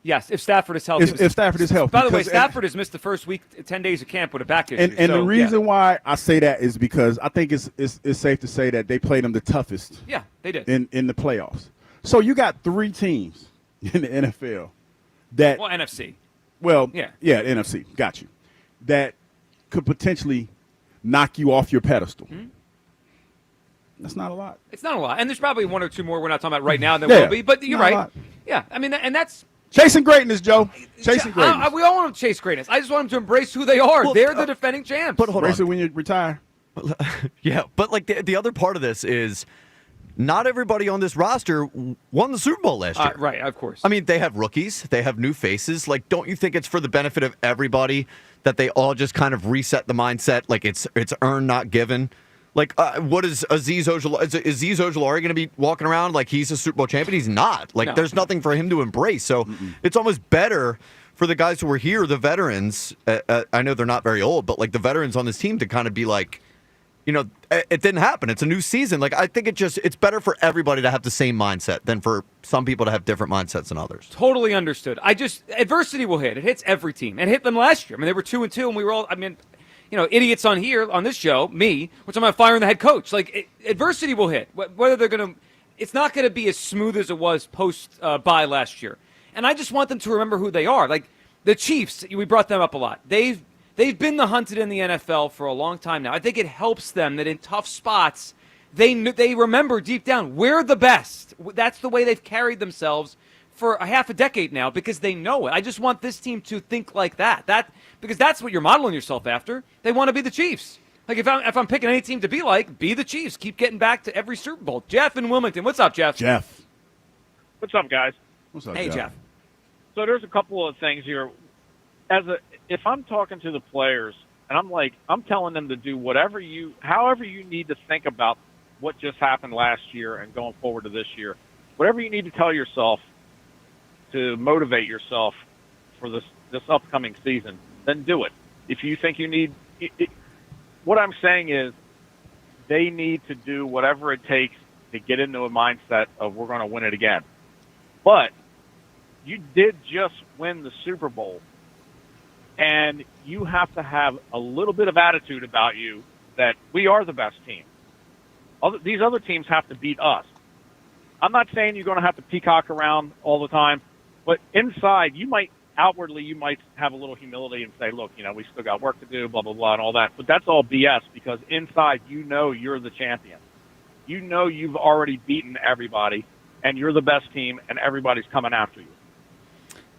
Speaker 20: Yes, if Stafford is healthy.
Speaker 21: If Stafford is healthy.
Speaker 20: By the way, Stafford has missed the first week, 10 days of camp with a back issue.
Speaker 21: And the reason why I say that is because I think it's safe to say that they played them the toughest.
Speaker 20: Yeah, they did.
Speaker 21: In the playoffs. So you got 3 teams in the NFL that.
Speaker 20: Well, NFC.
Speaker 21: Well, yeah, NFC. Got you. that could potentially knock you off your pedestal.
Speaker 1: Mm-hmm.
Speaker 21: That's not a lot.
Speaker 1: It's not a lot. And there's probably one or two more we're not talking about right now than
Speaker 21: Yeah,
Speaker 1: will be. But you're
Speaker 21: not a
Speaker 1: right.
Speaker 21: lot.
Speaker 1: Yeah, I mean, and that's
Speaker 21: chasing greatness, Joe. Chasing greatness.
Speaker 1: we all want them to chase greatness. I just want them to embrace who they are. They're the defending champs.
Speaker 7: But hold
Speaker 21: Embrace
Speaker 7: on.
Speaker 21: it when you retire.
Speaker 7: Yeah, but like the other part of this is not everybody on this roster won the Super Bowl last year.
Speaker 1: Right, of course.
Speaker 7: I mean, they have rookies. They have new faces. Like, don't you think it's for the benefit of everybody that they all just kind of reset the mindset? Like, it's earned, not given. Like, what is Azeez Ojulari? Is Azeez Ojulari going to be walking around like he's a Super Bowl champion? He's not. Like, there's nothing for him to embrace. So it's almost better for the guys who are here, the veterans. I know they're not very old, but like the veterans on this team to kind of be like, you know, it didn't happen. It's a new season. Like, I think it's better for everybody to have the same mindset than for some people to have different mindsets than others.
Speaker 1: Totally understood. Adversity will hit. It hits every team. It hit them last year. I mean, they were 2-2, and we were all, idiots on this show, me, which I'm firing the head coach. Like, adversity will hit. Whether they're going to, it's not going to be as smooth as it was post-bye last year. And I just want them to remember who they are. Like, the Chiefs, we brought them up a lot. They've been the hunted in the NFL for a long time now. I think it helps them that in tough spots, they remember deep down, we're the best. That's the way they've carried themselves for a half a decade now because they know it. I just want this team to think like that. Because that's what you're modeling yourself after. They want to be the Chiefs. Like, if I'm picking any team to be like, be the Chiefs. Keep getting back to every Super Bowl. Jeff in Wilmington. What's up, Jeff?
Speaker 21: Jeff.
Speaker 2: What's up, guys?
Speaker 21: What's up,
Speaker 1: Hey, Jeff.
Speaker 2: So there's a couple of things here. If I'm talking to the players and I'm telling them to do however you need to think about what just happened last year and going forward to this year, whatever you need to tell yourself to motivate yourself for this upcoming season, then do it. If you think you need it, what I'm saying is they need to do whatever it takes to get into a mindset of we're going to win it again. But you did just win the Super Bowl, and you have to have a little bit of attitude about you that we are the best team. These other teams have to beat us. I'm not saying you're going to have to peacock around all the time, but inside outwardly you might have a little humility and say, look, we still got work to do, blah, blah, blah, and all that. But that's all BS because inside you're the champion. You've already beaten everybody, and you're the best team, and everybody's coming after you.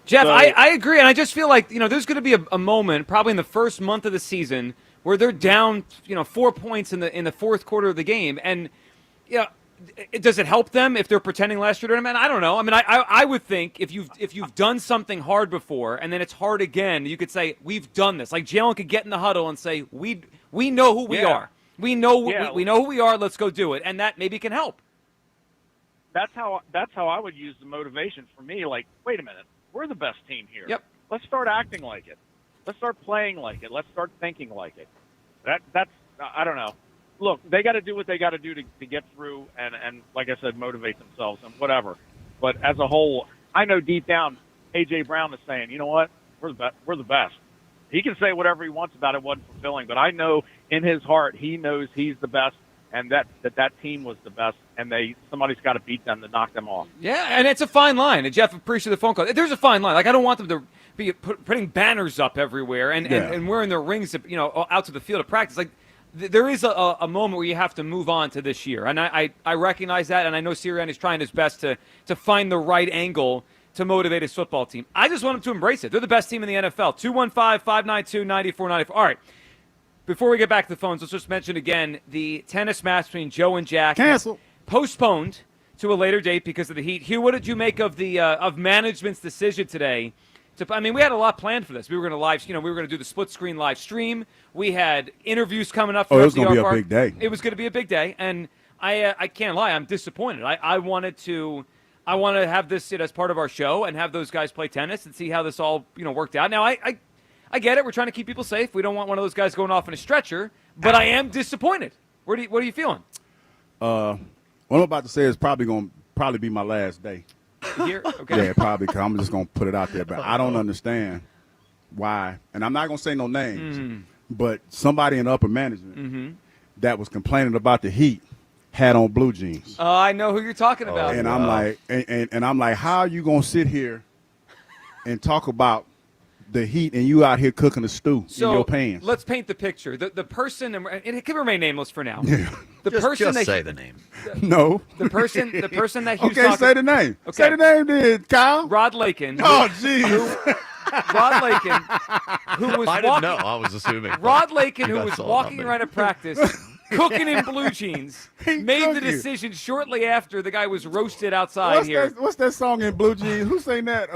Speaker 1: Jeff, I agree, and I just feel like there's going to be a moment, probably in the first month of the season, where they're down 4 points in the fourth quarter of the game, and does it help them if they're pretending last year? I don't know. I mean, I would think if you've done something hard before and then it's hard again, you could say we've done this. Like Jalen could get in the huddle and say we know who we are. We know who we are. Let's go do it, and that maybe can help.
Speaker 2: That's how I would use the motivation for me. Like, wait a minute. We're the best team here.
Speaker 1: Yep.
Speaker 2: Let's start acting like it. Let's start playing like it. Let's start thinking like it. That's I don't know. Look, they got to do what they got to do to get through and, like I said, motivate themselves and whatever. But as a whole, I know deep down, A.J. Brown is saying, you know what? We're the best. He can say whatever he wants about it wasn't fulfilling, but I know in his heart he knows he's the best and that team was the best, and somebody's got to beat them to knock them off.
Speaker 1: Yeah, and it's a fine line. And Jeff, appreciate the phone call. There's a fine line. Like, I don't want them to be putting banners up everywhere and wearing their rings, out to the field of practice. Like, there is a moment where you have to move on to this year, and I recognize that, and I know Sirianni is trying his best to find the right angle to motivate his football team. I just want them to embrace it. They're the best team in the NFL. 215-592-9494. All right. Before we get back to the phones, let's just mention again the tennis match between Joe and Jack.
Speaker 21: Cancel.
Speaker 1: Postponed to a later date because of the heat. Hugh, what did you make of the of management's decision today? We had a lot planned for this. We were going to we were going to do the split screen live stream. We had interviews coming up.
Speaker 21: It was going to be a big day.
Speaker 1: It was going to be a big day, and I can't lie, I'm disappointed. I wanted to have this as part of our show and have those guys play tennis and see how this all worked out. Now I get it. We're trying to keep people safe. We don't want one of those guys going off in a stretcher, but I am disappointed. What are you feeling?
Speaker 21: What I'm about to say is probably be my last day.
Speaker 1: Here? Okay.
Speaker 21: Yeah, probably, because I'm just going to put it out there. But I don't understand why, and I'm not going to say no names, but somebody in upper management that was complaining about the heat had on blue jeans.
Speaker 1: Oh, I know who you're talking about.
Speaker 21: I'm like, and I'm like, how are you going to sit here and talk about the heat and you out here cooking a stew
Speaker 1: So
Speaker 21: in your pants.
Speaker 1: let's paint the picture. The person, and it can remain nameless for now.
Speaker 21: Yeah.
Speaker 1: The person
Speaker 7: Just
Speaker 1: that
Speaker 7: say the name.
Speaker 21: No.
Speaker 1: The person that he was
Speaker 21: Okay,
Speaker 1: talking.
Speaker 21: say the name.
Speaker 1: Okay.
Speaker 21: Say the name then, Kyle.
Speaker 1: Rod Lakin.
Speaker 21: Oh, jeez.
Speaker 1: Rod Lakin, who was
Speaker 7: I didn't
Speaker 1: walking.
Speaker 7: know. I was assuming.
Speaker 1: Rod Lakin,
Speaker 7: You
Speaker 1: who
Speaker 7: guys
Speaker 1: was
Speaker 7: saw
Speaker 1: walking
Speaker 7: nothing.
Speaker 1: around at practice, cooking in blue jeans, made the
Speaker 21: cooking.
Speaker 1: decision shortly after the guy was roasted outside here.
Speaker 21: What's that song in blue jeans? Who sang that?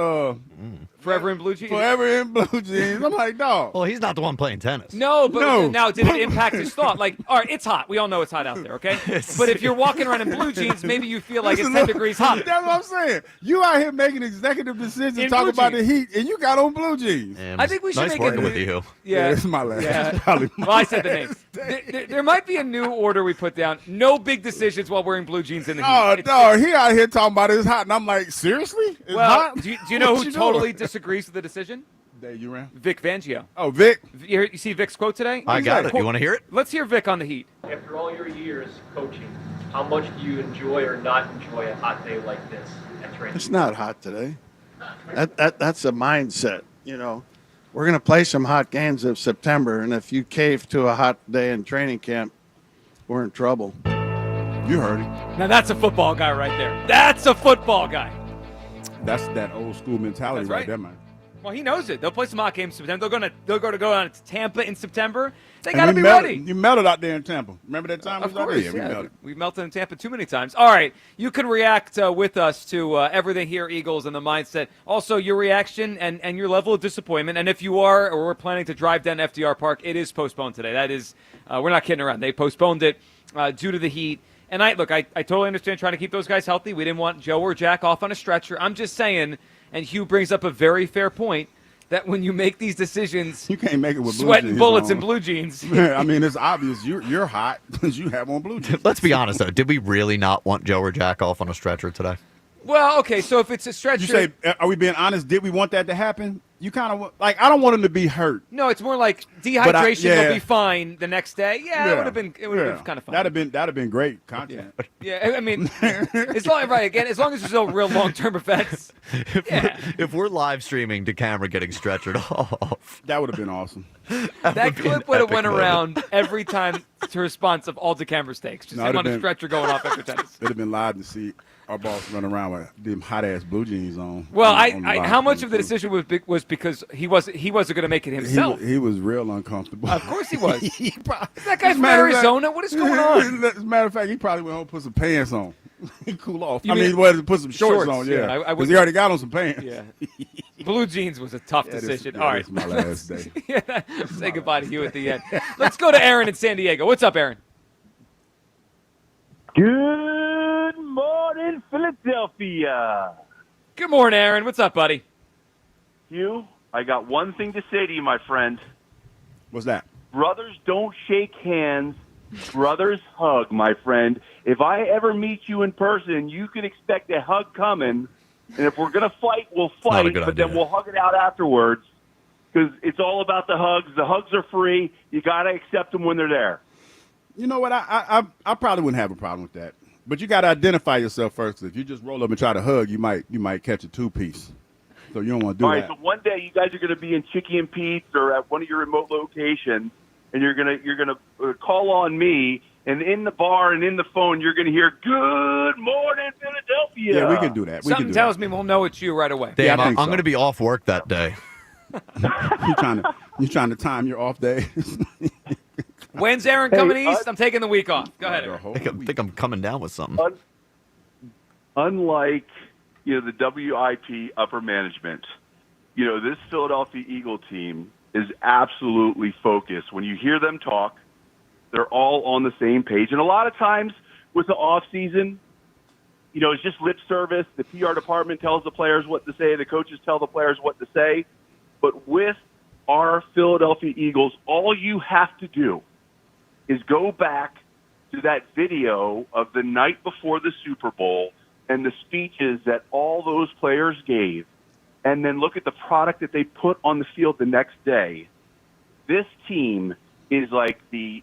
Speaker 1: Forever in blue jeans.
Speaker 21: Forever in blue jeans. I'm like, dog.
Speaker 7: Well, he's not the one playing tennis.
Speaker 1: No, but
Speaker 21: No.
Speaker 1: now did it impact his thought? Like, all right, it's hot. We all know it's hot out there, okay? But if you're walking around in blue jeans, maybe you feel like it's 10 degrees hot.
Speaker 21: That's what I'm saying. You out here making executive decisions,
Speaker 1: In
Speaker 21: talking
Speaker 1: blue
Speaker 21: about
Speaker 1: jeans.
Speaker 21: the heat, and you got on blue jeans.
Speaker 1: I think we should
Speaker 7: nice
Speaker 1: make
Speaker 7: working
Speaker 1: it.
Speaker 7: with you.
Speaker 1: Yeah,
Speaker 21: it's my last.
Speaker 1: Yeah.
Speaker 21: It's probably my
Speaker 1: Well, I said the
Speaker 21: last
Speaker 1: name.
Speaker 21: day.
Speaker 1: There might be a new order we put down. No big decisions while wearing blue jeans in the heat.
Speaker 21: Oh,
Speaker 1: It's-
Speaker 21: no, he out here talking about it's hot, and I'm like, seriously? It's
Speaker 1: well,
Speaker 21: hot?
Speaker 1: do you know
Speaker 21: What
Speaker 1: who
Speaker 21: you
Speaker 1: totally
Speaker 21: doing?
Speaker 1: disagrees with the decision?
Speaker 21: There you ran.
Speaker 1: Vic Fangio.
Speaker 21: Oh, Vic.
Speaker 1: You see Vic's quote today?
Speaker 7: I got it. You want to hear it?
Speaker 1: Let's hear Vic on the Heat.
Speaker 4: After all your years coaching, how much do you enjoy or not enjoy a hot day like this at training?
Speaker 5: It's not hot today. That's a mindset, you know. We're going to play some hot games in September, and if you cave to a hot day in training camp, we're in trouble.
Speaker 21: You heard him.
Speaker 1: Now that's a football guy right there. That's a football guy.
Speaker 21: That's that old school mentality
Speaker 1: That's
Speaker 21: right
Speaker 1: right.
Speaker 21: there, man.
Speaker 1: Well, he knows it. They'll play some hot games in September. They'll go on to Tampa in September. They
Speaker 21: And
Speaker 1: got to
Speaker 21: we
Speaker 1: be
Speaker 21: melted-
Speaker 1: ready.
Speaker 21: You melted out there in Tampa. Remember that time?
Speaker 1: Of
Speaker 21: we was out
Speaker 1: course,
Speaker 21: there? We melted.
Speaker 1: We melted in Tampa too many times. All right, you can react with us to everything here, Eagles, and the mindset. Also, your reaction and your level of disappointment. And if you are or we're planning to drive down FDR Park, it is postponed today. That is, we're not kidding around. They postponed it due to the heat. And I totally understand trying to keep those guys healthy. We didn't want Joe or Jack off on a stretcher. I'm just saying, and Hugh brings up a very fair point, that when you make these decisions,
Speaker 21: You can't make it with blue
Speaker 1: sweating
Speaker 21: jeans
Speaker 1: bullets
Speaker 21: on.
Speaker 1: in blue jeans.
Speaker 21: I mean, it's obvious you're hot because you have on blue jeans.
Speaker 7: Let's be honest, though. Did we really not want Joe or Jack off on a stretcher today?
Speaker 1: Well, okay, so if it's a stretcher.
Speaker 21: You say, are we being honest? Did we want that to happen? You kind of like, I don't want him to be hurt.
Speaker 1: No, it's more like dehydration
Speaker 21: yeah.
Speaker 1: will be fine the next day. Yeah, it would have been kind of fun.
Speaker 21: That'd have been great content.
Speaker 1: Yeah, I mean, as long as long as there's no real long-term effects.
Speaker 7: If we're live streaming DeCamara getting stretchered off,
Speaker 21: that would have been awesome.
Speaker 1: That clip would have went around every time to response of all DeCamara's takes. Just
Speaker 21: No,
Speaker 1: him
Speaker 21: it'd
Speaker 1: on a
Speaker 21: been-
Speaker 1: stretcher going off after tennis.
Speaker 21: It'd have been live to see our boss run around with them hot ass blue jeans on.
Speaker 1: Well,
Speaker 21: on the live
Speaker 1: how much
Speaker 21: stream,
Speaker 1: of the
Speaker 21: too.
Speaker 1: decision was because he wasn't going to make it himself?
Speaker 21: He was real uncomfortable.
Speaker 1: Of course he was. That guy's
Speaker 21: As a
Speaker 1: from
Speaker 21: matter of fact-
Speaker 1: Arizona. What is going on?
Speaker 21: As a matter of fact, he probably went home and put some pants on. He cool off.
Speaker 1: You
Speaker 21: I
Speaker 1: mean-
Speaker 21: mean, well, put some shorts
Speaker 1: Shorts,
Speaker 21: on,
Speaker 1: yeah,
Speaker 21: yeah.
Speaker 1: I
Speaker 21: Because
Speaker 1: would-
Speaker 21: he already got on some pants.
Speaker 1: Yeah. Blue jeans was a tough decision. All right.
Speaker 21: This is my last day.
Speaker 1: Say goodbye to you at the end. Let's go to Aaron in San Diego. What's up, Aaron?
Speaker 6: Good morning, Philadelphia.
Speaker 1: Good morning, Aaron. What's up, buddy?
Speaker 6: Hugh, I got one thing to say to you, my friend.
Speaker 21: What's that?
Speaker 6: Brothers don't shake hands. Brothers hug, my friend. If I ever meet you in person, you can expect a hug coming. And if we're going to fight, we'll
Speaker 7: not a
Speaker 6: fight,
Speaker 7: good
Speaker 6: but then
Speaker 7: idea.
Speaker 6: we'll hug it out afterwards because it's all about the hugs. The hugs are free. You got to accept them when they're there.
Speaker 21: You know what? I probably wouldn't have a problem with that. But you got to identify yourself first. If you just roll up and try to hug, you might catch a two-piece. So you don't want to do
Speaker 6: All right,
Speaker 21: that.
Speaker 6: so one day you guys are going to be in Chicky and Pete's or at one of your remote locations, and you're gonna call on me, and in the bar and in the phone you're going to hear "Good morning, Philadelphia."
Speaker 21: Yeah, we can do that.
Speaker 1: Something tells me we'll know it's you right away.
Speaker 7: damn,
Speaker 21: I
Speaker 7: I'm
Speaker 21: think so.
Speaker 7: going to be off work that day.
Speaker 21: You trying to time your off day?
Speaker 1: When's Aaron coming east? I'm taking the week off. Go ahead, Aaron.
Speaker 7: I think I'm coming down with something.
Speaker 6: Unlike the WIP upper management, this Philadelphia Eagle team is absolutely focused. When you hear them talk, they're all on the same page. And a lot of times with the off season, it's just lip service. The PR department tells the players what to say. The coaches tell the players what to say. But with our Philadelphia Eagles, all you have to do is go back to that video of the night before the Super Bowl and the speeches that all those players gave, and then look at the product that they put on the field the next day. This team is like the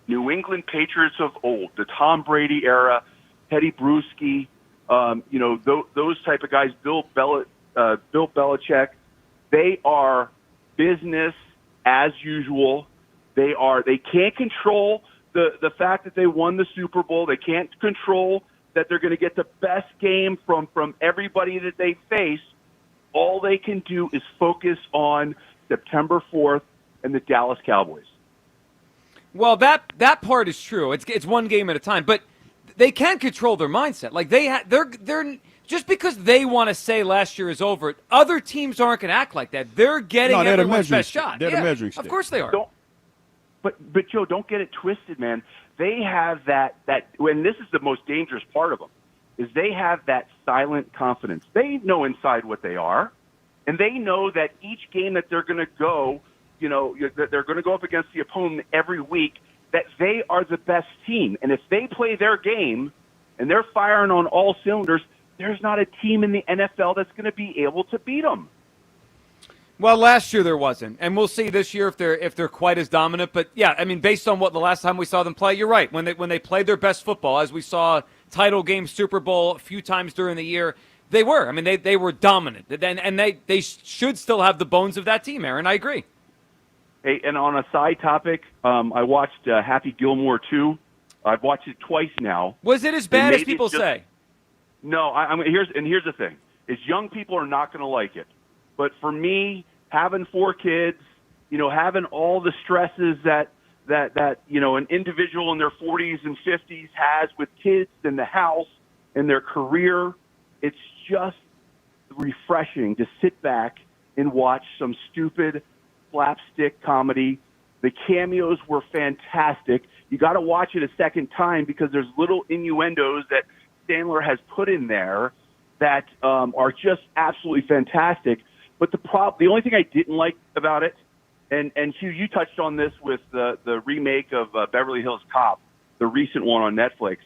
Speaker 6: New England Patriots of old, the Tom Brady era, Teddy Bruschi, those type of guys, Bill Belichick. They are business as usual. They can't control the fact that they won the Super Bowl. They can't control that they're going to get the best game from everybody that they face. All they can do is focus on September 4th and the Dallas Cowboys.
Speaker 1: Well, that part is true. It's one game at a time, but they can control their mindset. Like they're just because they want to say last year is over, other teams aren't going to act like that. They're getting everyone's best shot.
Speaker 21: They're the measuring stick.
Speaker 1: Of course they are.
Speaker 6: But Joe, don't get it twisted, man. They have that, and this is the most dangerous part of them, is they have that silent confidence. They know inside what they are, and they know that each game that they're going to go, that they're going to go up against the opponent every week, that they are the best team. And if they play their game and they're firing on all cylinders, there's not a team in the NFL that's going to be able to beat them.
Speaker 1: Well, last year there wasn't, and we'll see this year if they're quite as dominant. But yeah, I mean, based on what the last time we saw them play, you're right. When they played their best football, as we saw title game, Super Bowl a few times during the year, they were. I mean, they were dominant, and they should still have the bones of that team. Aaron, I agree.
Speaker 6: Hey, and on a side topic, I watched Happy Gilmore 2. I've watched it twice now.
Speaker 1: Was it as bad as people say?
Speaker 6: No, here's the thing: is young people are not going to like it. But for me, having 4 kids, having all the stresses that an individual in their 40s and 50s has with kids in the house and their career, it's just refreshing to sit back and watch some stupid slapstick comedy. The cameos were fantastic. You got to watch it a second time because there's little innuendos that Sandler has put in there that are just absolutely fantastic. But the only thing I didn't like about it, and Hugh, you touched on this with the remake of Beverly Hills Cop, the recent one on Netflix,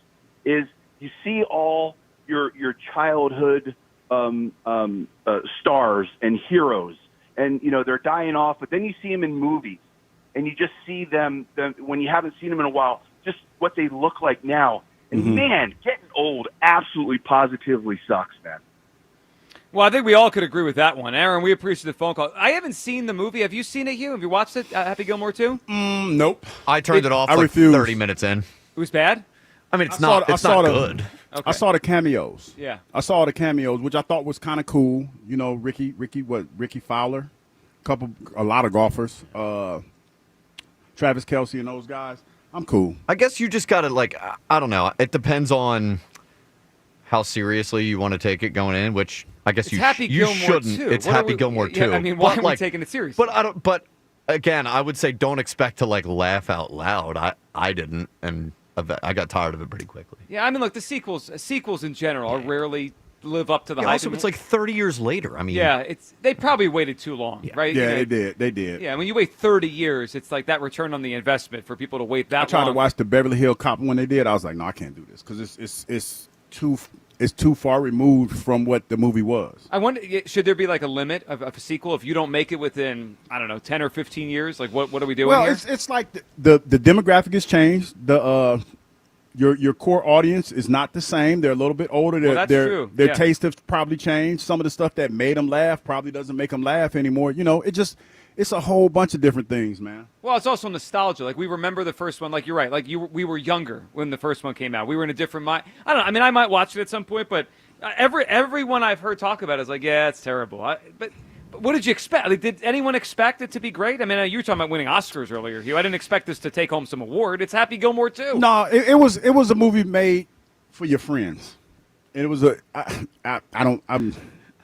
Speaker 6: is you see all your childhood stars and heroes, and they're dying off. But then you see them in movies, and you just see them when you haven't seen them in a while, just what they look like now. And man, getting old absolutely positively sucks, man.
Speaker 1: Well, I think we all could agree with that one. Aaron, we appreciate the phone call. I haven't seen the movie. Have you seen it, Hugh? Have you watched it, Happy Gilmore 2?
Speaker 21: Nope.
Speaker 7: I turned it off 30 minutes in.
Speaker 1: It was bad?
Speaker 7: I mean, it's not good.
Speaker 1: Okay.
Speaker 21: I saw the cameos.
Speaker 1: Yeah.
Speaker 21: I saw the cameos, which I thought was kind of cool. Ricky Fowler, a lot of golfers, Travis Kelce and those guys. I'm cool.
Speaker 7: I guess you just got to, I don't know. It depends on how seriously you want to take it going in, which I guess you shouldn't.
Speaker 1: Too.
Speaker 7: It's Happy Gilmore 2.
Speaker 1: Yeah, I mean, why are we taking it seriously?
Speaker 7: But again, I would say don't expect to laugh out loud. I didn't, and I got tired of it pretty quickly.
Speaker 1: Yeah, I mean, look, the sequels in general are rarely live up to the hype.
Speaker 7: Also, it's 30 years later. I mean,
Speaker 1: yeah, they probably waited too long, right?
Speaker 21: Yeah, they did.
Speaker 1: Yeah, when you wait 30 years, it's like that return on the investment for people to wait that long.
Speaker 21: I tried to watch the Beverly Hills Cop when they did. I was like, no, I can't do this because it's too far removed from what the movie was.
Speaker 1: I wonder, should there be a limit of a sequel if you don't make it within 10 or 15 years? Like, what are we doing here?
Speaker 21: It's like the demographic has changed. Your core audience is not the same. They're a little bit older.
Speaker 1: That's true.
Speaker 21: Their taste has probably changed. Some of the stuff that made them laugh probably doesn't make them laugh anymore. It's a whole bunch of different things, man.
Speaker 1: Well, it's also nostalgia. Like, we remember the first one. Like, you're right. Like, we were younger when the first one came out. We were in a different mind. I don't know. I mean, I might watch it at some point, but everyone I've heard talk about it is like, yeah, it's terrible. But what did you expect? Like, did anyone expect it to be great? I mean, you were talking about winning Oscars earlier, Hugh. I didn't expect this to take home some award. It's Happy Gilmore 2.
Speaker 21: No, it was a movie made for your friends. And it was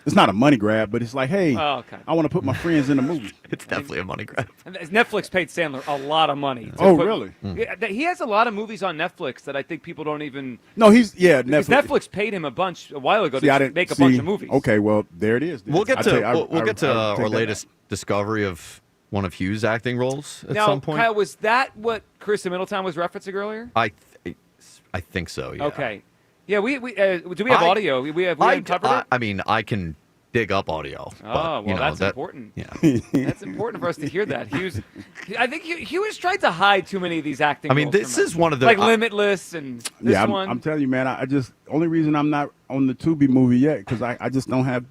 Speaker 21: it's not a money grab, but it's like, hey, I want to put my friends in the movie.
Speaker 7: It's definitely a money grab.
Speaker 1: Netflix paid Sandler a lot of money.
Speaker 21: Really?
Speaker 1: Yeah, he has a lot of movies on Netflix that I think people don't even.
Speaker 21: No, Netflix
Speaker 1: paid him a while ago to make a bunch of movies.
Speaker 21: Okay, well, there it is.
Speaker 7: We'll get to our latest discovery of one of Hugh's acting roles at some point.
Speaker 1: Kyle, was that what Chris Middletown was referencing earlier?
Speaker 7: I think so. Yeah.
Speaker 1: Okay. Yeah, do we have audio? We have covered it?
Speaker 7: I mean, I can dig up audio.
Speaker 1: Oh, well, that's important.
Speaker 7: Yeah.
Speaker 1: That's important for us to hear that. I think Hughes tried to hide too many of these acting roles
Speaker 7: this
Speaker 1: from
Speaker 7: is
Speaker 1: us.
Speaker 7: one of the...
Speaker 1: Like Limitless and this one.
Speaker 21: I'm telling you, man, I just, only reason I'm not on the Tubi movie yet, because I just don't have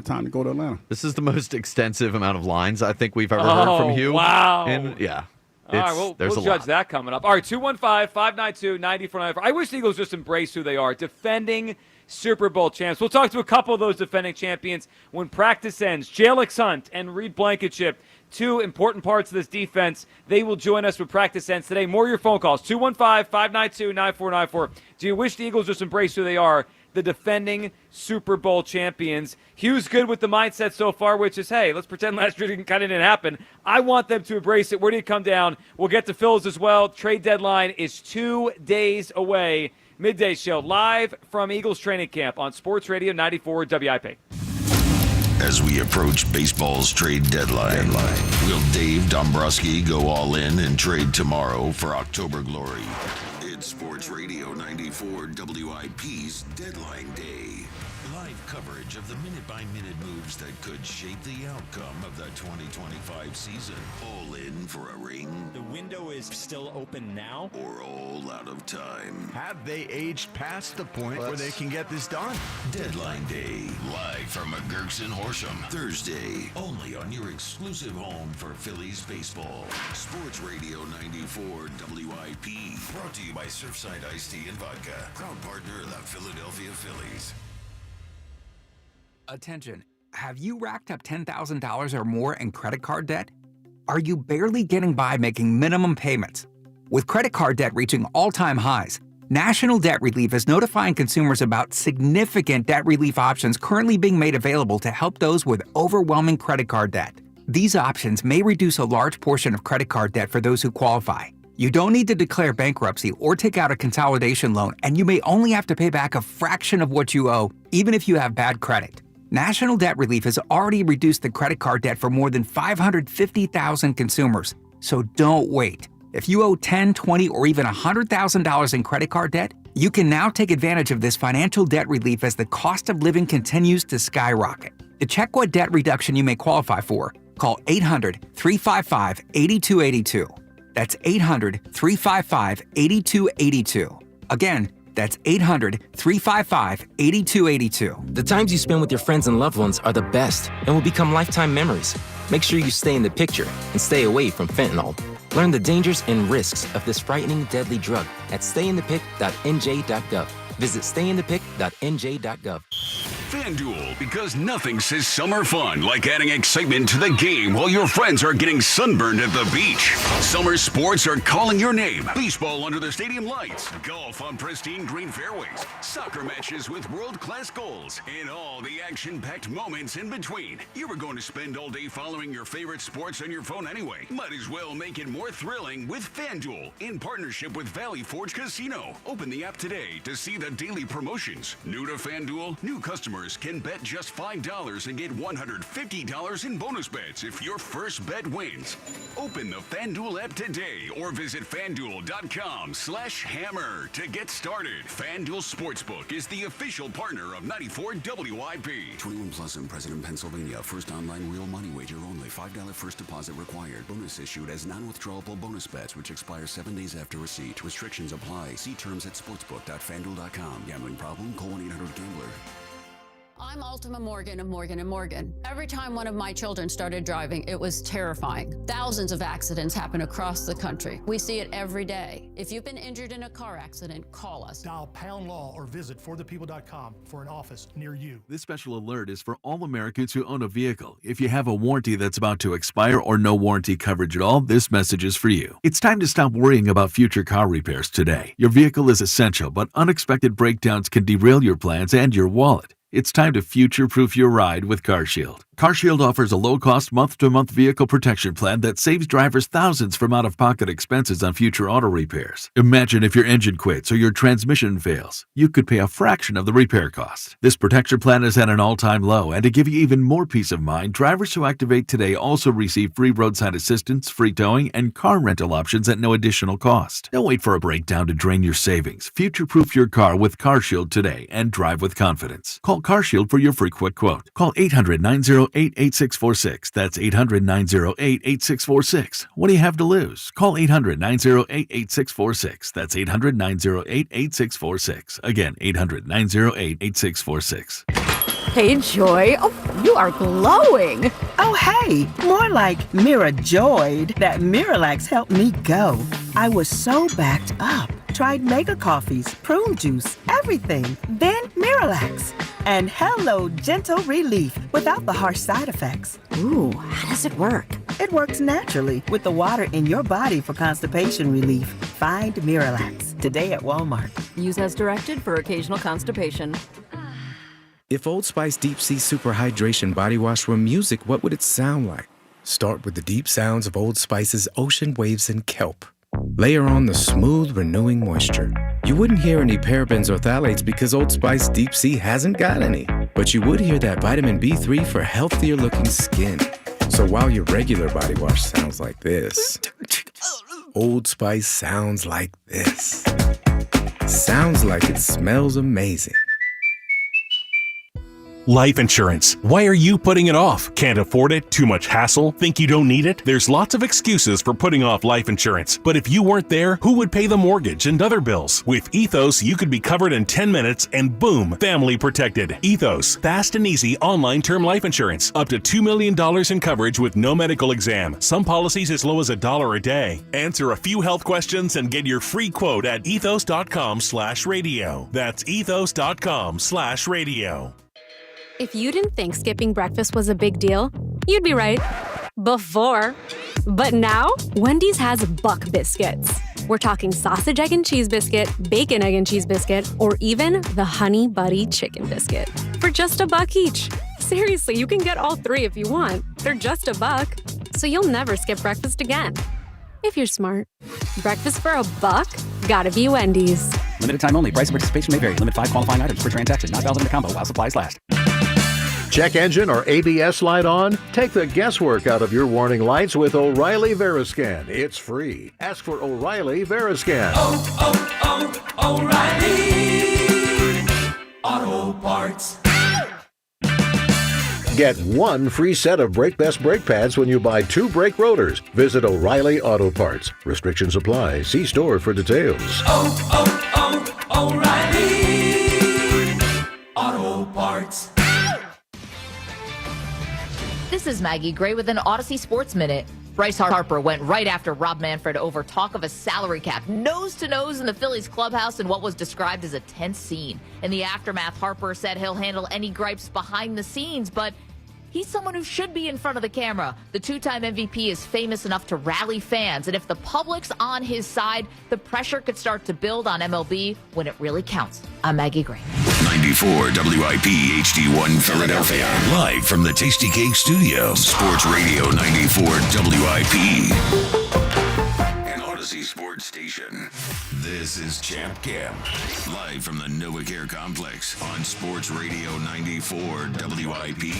Speaker 21: time to go to Atlanta.
Speaker 7: This is the most extensive amount of lines I think we've ever heard from Hugh.
Speaker 1: Wow.
Speaker 7: And, yeah.
Speaker 1: All right, we'll judge that coming up. All right, 215-592-9494. I wish the Eagles just embrace who they are, defending Super Bowl champs. We'll talk to a couple of those defending champions when practice ends. Jalyx Hunt and Reed Blankenship, two important parts of this defense. They will join us when practice ends today. More of your phone calls, 215-592-9494. Do you wish the Eagles just embrace who they are, the defending Super Bowl champions? Hugh's good with the mindset so far, which is, hey, let's pretend last year kind of didn't happen. I want them to embrace it. Where do you come down? We'll get to Phil's as well. Trade deadline is 2 days away. Midday show live from Eagles training camp on Sports Radio 94 WIP.
Speaker 3: As we approach baseball's trade deadline, will Dave Dombrowski go all in and trade tomorrow for October glory? It's Sports Radio 94 WIP's Deadline Day. Live coverage of the minute-by-minute moves that could shape the outcome of the 2025 season. All in for a ring?
Speaker 11: The window is still open now?
Speaker 3: Or all out of time?
Speaker 14: Have they aged past the point where they can get this done?
Speaker 3: Deadline Day, live from McGurk's in Horsham. Thursday, only on your exclusive home for Phillies baseball. Sports Radio 94 WIP. Brought to you by Surfside Iced Tea and Vodka. Proud partner of the Philadelphia Phillies.
Speaker 15: Attention. Have you racked up $10,000 or more in credit card debt? Are you barely getting by making minimum payments? With credit card debt reaching all-time highs, National Debt Relief is notifying consumers about significant debt relief options currently being made available to help those with overwhelming credit card debt. These options may reduce a large portion of credit card debt for those who qualify. You don't need to declare bankruptcy or take out a consolidation loan, and you may only have to pay back a fraction of what you owe, even if you have bad credit. National Debt Relief has already reduced the credit card debt for more than 550,000 consumers. So don't wait. If you owe $10,000, $20,000, or even $100,000 in credit card debt, you can now take advantage of this financial debt relief as the cost of living continues to skyrocket. To check what debt reduction you may qualify for, call 800-355-8282. That's 800-355-8282. Again, that's 800-355-8282.
Speaker 9: The times you spend with your friends and loved ones are the best and will become lifetime memories. Make sure you stay in the picture and stay away from fentanyl. Learn the dangers and risks of this frightening, deadly drug at stayinthepic.nj.gov. Visit stayinthepic.nj.gov.
Speaker 3: FanDuel, because nothing says summer fun like adding excitement to the game while your friends are getting sunburned at the beach. Summer sports are calling your name. Baseball under the stadium lights, golf on pristine green fairways, soccer matches with world-class goals, and all the action-packed moments in between. You were going to spend all day following your favorite sports on your phone anyway. Might as well make it more thrilling with FanDuel in partnership with Valley Forge Casino. Open the app today to see the daily promotions. New to FanDuel, new customers can bet just $5 and get $150 in bonus bets if your first bet wins. Open the FanDuel app today or visit FanDuel.com/hammer to get started. FanDuel Sportsbook is the official partner of 94 WIP.
Speaker 16: 21 plus in President, Pennsylvania. First online real money wager only. $5 first deposit required. Bonus issued as non-withdrawable bonus bets which expire 7 days after receipt. Restrictions apply. See terms at sportsbook.fanduel.com. Gambling problem? Call 1-800-GAMBLER.
Speaker 18: I'm Ultima Morgan of Morgan & Morgan. Every time one of my children started driving, it was terrifying. Thousands of accidents happen across the country. We see it every day. If you've been injured in a car accident, call us.
Speaker 22: Dial # law or visit forthepeople.com for an office near you.
Speaker 23: This special alert is for all Americans who own a vehicle. If you have a warranty that's about to expire or no warranty coverage at all, this message is for you. It's time to stop worrying about future car repairs today. Your vehicle is essential, but unexpected breakdowns can derail your plans and your wallet. It's time to future-proof your ride with CarShield. CarShield offers a low-cost month-to-month vehicle protection plan that saves drivers thousands from out-of-pocket expenses on future auto repairs. Imagine if your engine quits or your transmission fails. You could pay a fraction of the repair cost. This protection plan is at an all-time low, and to give you even more peace of mind, drivers who activate today also receive free roadside assistance, free towing, and car rental options at no additional cost. Don't wait for a breakdown to drain your savings. Future-proof your car with CarShield today and drive with confidence. Call CarShield for your free quick quote. Call 800-908-8646. That's 800-908-8646. What do you have to lose? Call 800-908-8646. That's 800-908-8646. Again, 800-908-8646.
Speaker 8: Hey, Joy. Oh, you are glowing. Oh, hey. More like Mira Joyed. That Miralax helped me go. I was so backed up. Tried mega coffees, prune juice, everything. Then Miralax. And hello, gentle relief without the harsh side effects. Ooh, how does it work? It works naturally with the water in your body for constipation relief. Find Miralax today at Walmart.
Speaker 12: Use as directed for occasional constipation.
Speaker 13: If Old Spice Deep Sea Super Hydration Body Wash were music, what would it sound like? Start with the deep sounds of Old Spice's ocean waves and kelp. Layer on the smooth, renewing moisture. You wouldn't hear any parabens or phthalates because Old Spice Deep Sea hasn't got any. But you would hear that vitamin B3 for healthier looking skin. So while your regular body wash sounds like this, Old Spice sounds like this. Sounds like it smells amazing.
Speaker 24: Life insurance. Why are you putting it off? Can't afford it? Too much hassle? Think you don't need it? There's lots of excuses for putting off life insurance. But if you weren't there, who would pay the mortgage and other bills? With Ethos, you could be covered in 10 minutes and boom, family protected. Ethos, fast and easy online term life insurance. Up to $2 million in coverage with no medical exam. Some policies as low as $1 a day. Answer a few health questions and get your free quote at ethos.com/radio. That's ethos.com/radio.
Speaker 25: If you didn't think skipping breakfast was a big deal, you'd be right. Before. But now, Wendy's has Buck Biscuits. We're talking sausage, egg, and cheese biscuit, bacon, egg, and cheese biscuit, or even the Honey Buddy Chicken Biscuit. For just $1 each. Seriously, you can get all three if you want. They're just $1. So you'll never skip breakfast again. If you're smart. Breakfast for $1? Gotta be Wendy's.
Speaker 26: Limited time only. Price and participation may vary. Limit 5 qualifying items per transaction. Not valid in a combo while supplies last.
Speaker 27: Check engine or ABS light on? Take the guesswork out of your warning lights with O'Reilly Veriscan. It's free. Ask for O'Reilly Veriscan.
Speaker 28: O'Reilly Auto Parts.
Speaker 27: Get one free set of Brake Best brake pads when you buy 2 brake rotors. Visit O'Reilly Auto Parts. Restrictions apply. See store for details.
Speaker 28: O'Reilly Auto Parts.
Speaker 29: This is Maggie Gray with an Odyssey Sports Minute. Bryce Harper went right after Rob Manfred over talk of a salary cap, nose to nose in the Phillies clubhouse in what was described as a tense scene. In the aftermath, Harper said he'll handle any gripes behind the scenes, but he's someone who should be in front of the camera. The 2-time MVP is famous enough to rally fans, and if the public's on his side, the pressure could start to build on MLB when it really counts. I'm Maggie Gray.
Speaker 3: 94 WIP HD1 Philadelphia. Live from the Tasty Cake Studio. Sports Radio 94 WIP. An Odyssey Sports Station. This is Champ Camp. Live from the NovaCare Complex on Sports Radio 94 WIP.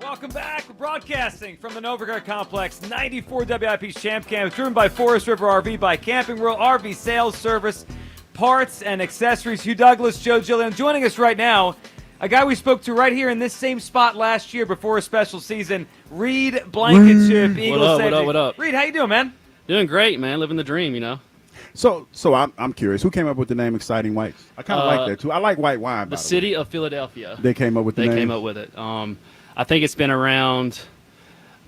Speaker 20: Welcome back. We're broadcasting from the NovaCare Complex, 94 WIP's Champ Camp, driven by Forest River RV, by Camping World RV Sales Service, Parts and Accessories. Hugh Douglas, Joe Gilliam, joining us right now. A guy we spoke to right here in this same spot last year before a special season, Reed Blankenship, Eagles.
Speaker 30: What up?
Speaker 20: Reed, how you doing, man?
Speaker 30: Doing great, man. Living the dream, you know.
Speaker 21: So I'm curious. Who came up with the name Exciting Whites? I kind of like that too. I like white wine.
Speaker 30: The city of Philadelphia.
Speaker 21: They came up with the name.
Speaker 30: They came up with it. I think it's been around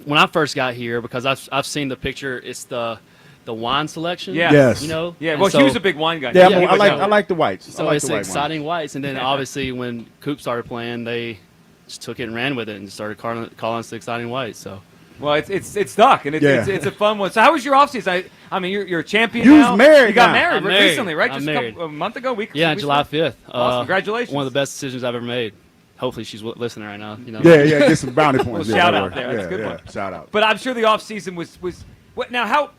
Speaker 30: when I first got here because I've seen the picture. It's the wine selection.
Speaker 20: Yeah.
Speaker 21: Yes.
Speaker 30: You know.
Speaker 20: Yeah. Well, he was a big wine guy.
Speaker 21: Yeah. I like the whites.
Speaker 30: So
Speaker 21: like
Speaker 30: it's
Speaker 21: the white
Speaker 30: Exciting
Speaker 21: wines.
Speaker 30: Whites, and then obviously when Coop started playing, they just took it and ran with it and started calling us the Exciting Whites. So.
Speaker 20: Well, it's stuck, and it's a fun one. So how was your offseason? I mean, you're a champion
Speaker 21: You
Speaker 20: now.
Speaker 21: was married
Speaker 20: You got
Speaker 21: now.
Speaker 20: married
Speaker 30: I'm married.
Speaker 20: recently, right?
Speaker 30: I'm
Speaker 20: Just
Speaker 30: married.
Speaker 20: a month ago,
Speaker 30: Yeah, July 5th.
Speaker 20: Awesome. Congratulations.
Speaker 30: One of the best decisions I've ever made. hopefully she's listening right now. You know.
Speaker 21: Yeah, get some bounty points.
Speaker 20: Well, shout out there. That's a good one.
Speaker 21: Shout out.
Speaker 20: But I'm sure the offseason was what now? How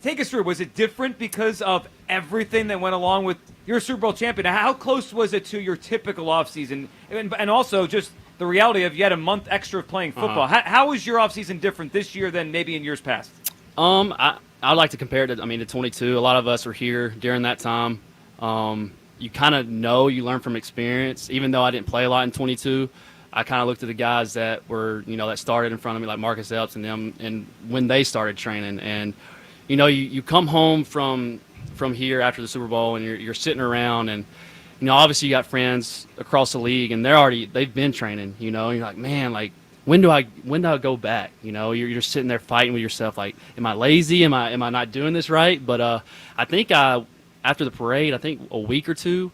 Speaker 20: take us through? Was it different because of everything that went along with your Super Bowl champion? How close was it to your typical offseason, and also just the reality of you had a month extra of playing football? How was your offseason different this year than maybe in years past?
Speaker 30: I'd like to compare it to 22. A lot of us were here during that time. You kind of you learn from experience. Even though I didn't play a lot in 22, I kind of looked at the guys that were, that started in front of me, like Marcus Epps and them, and when they started training. And, you come home from here after the Super Bowl, and you're sitting around, and, obviously you got friends across the league, and they've been training, and you're like, man, like, when do I go back? You're sitting there fighting with yourself, like, am I lazy? Am I not doing this right? But I think after the parade, I think a week or two,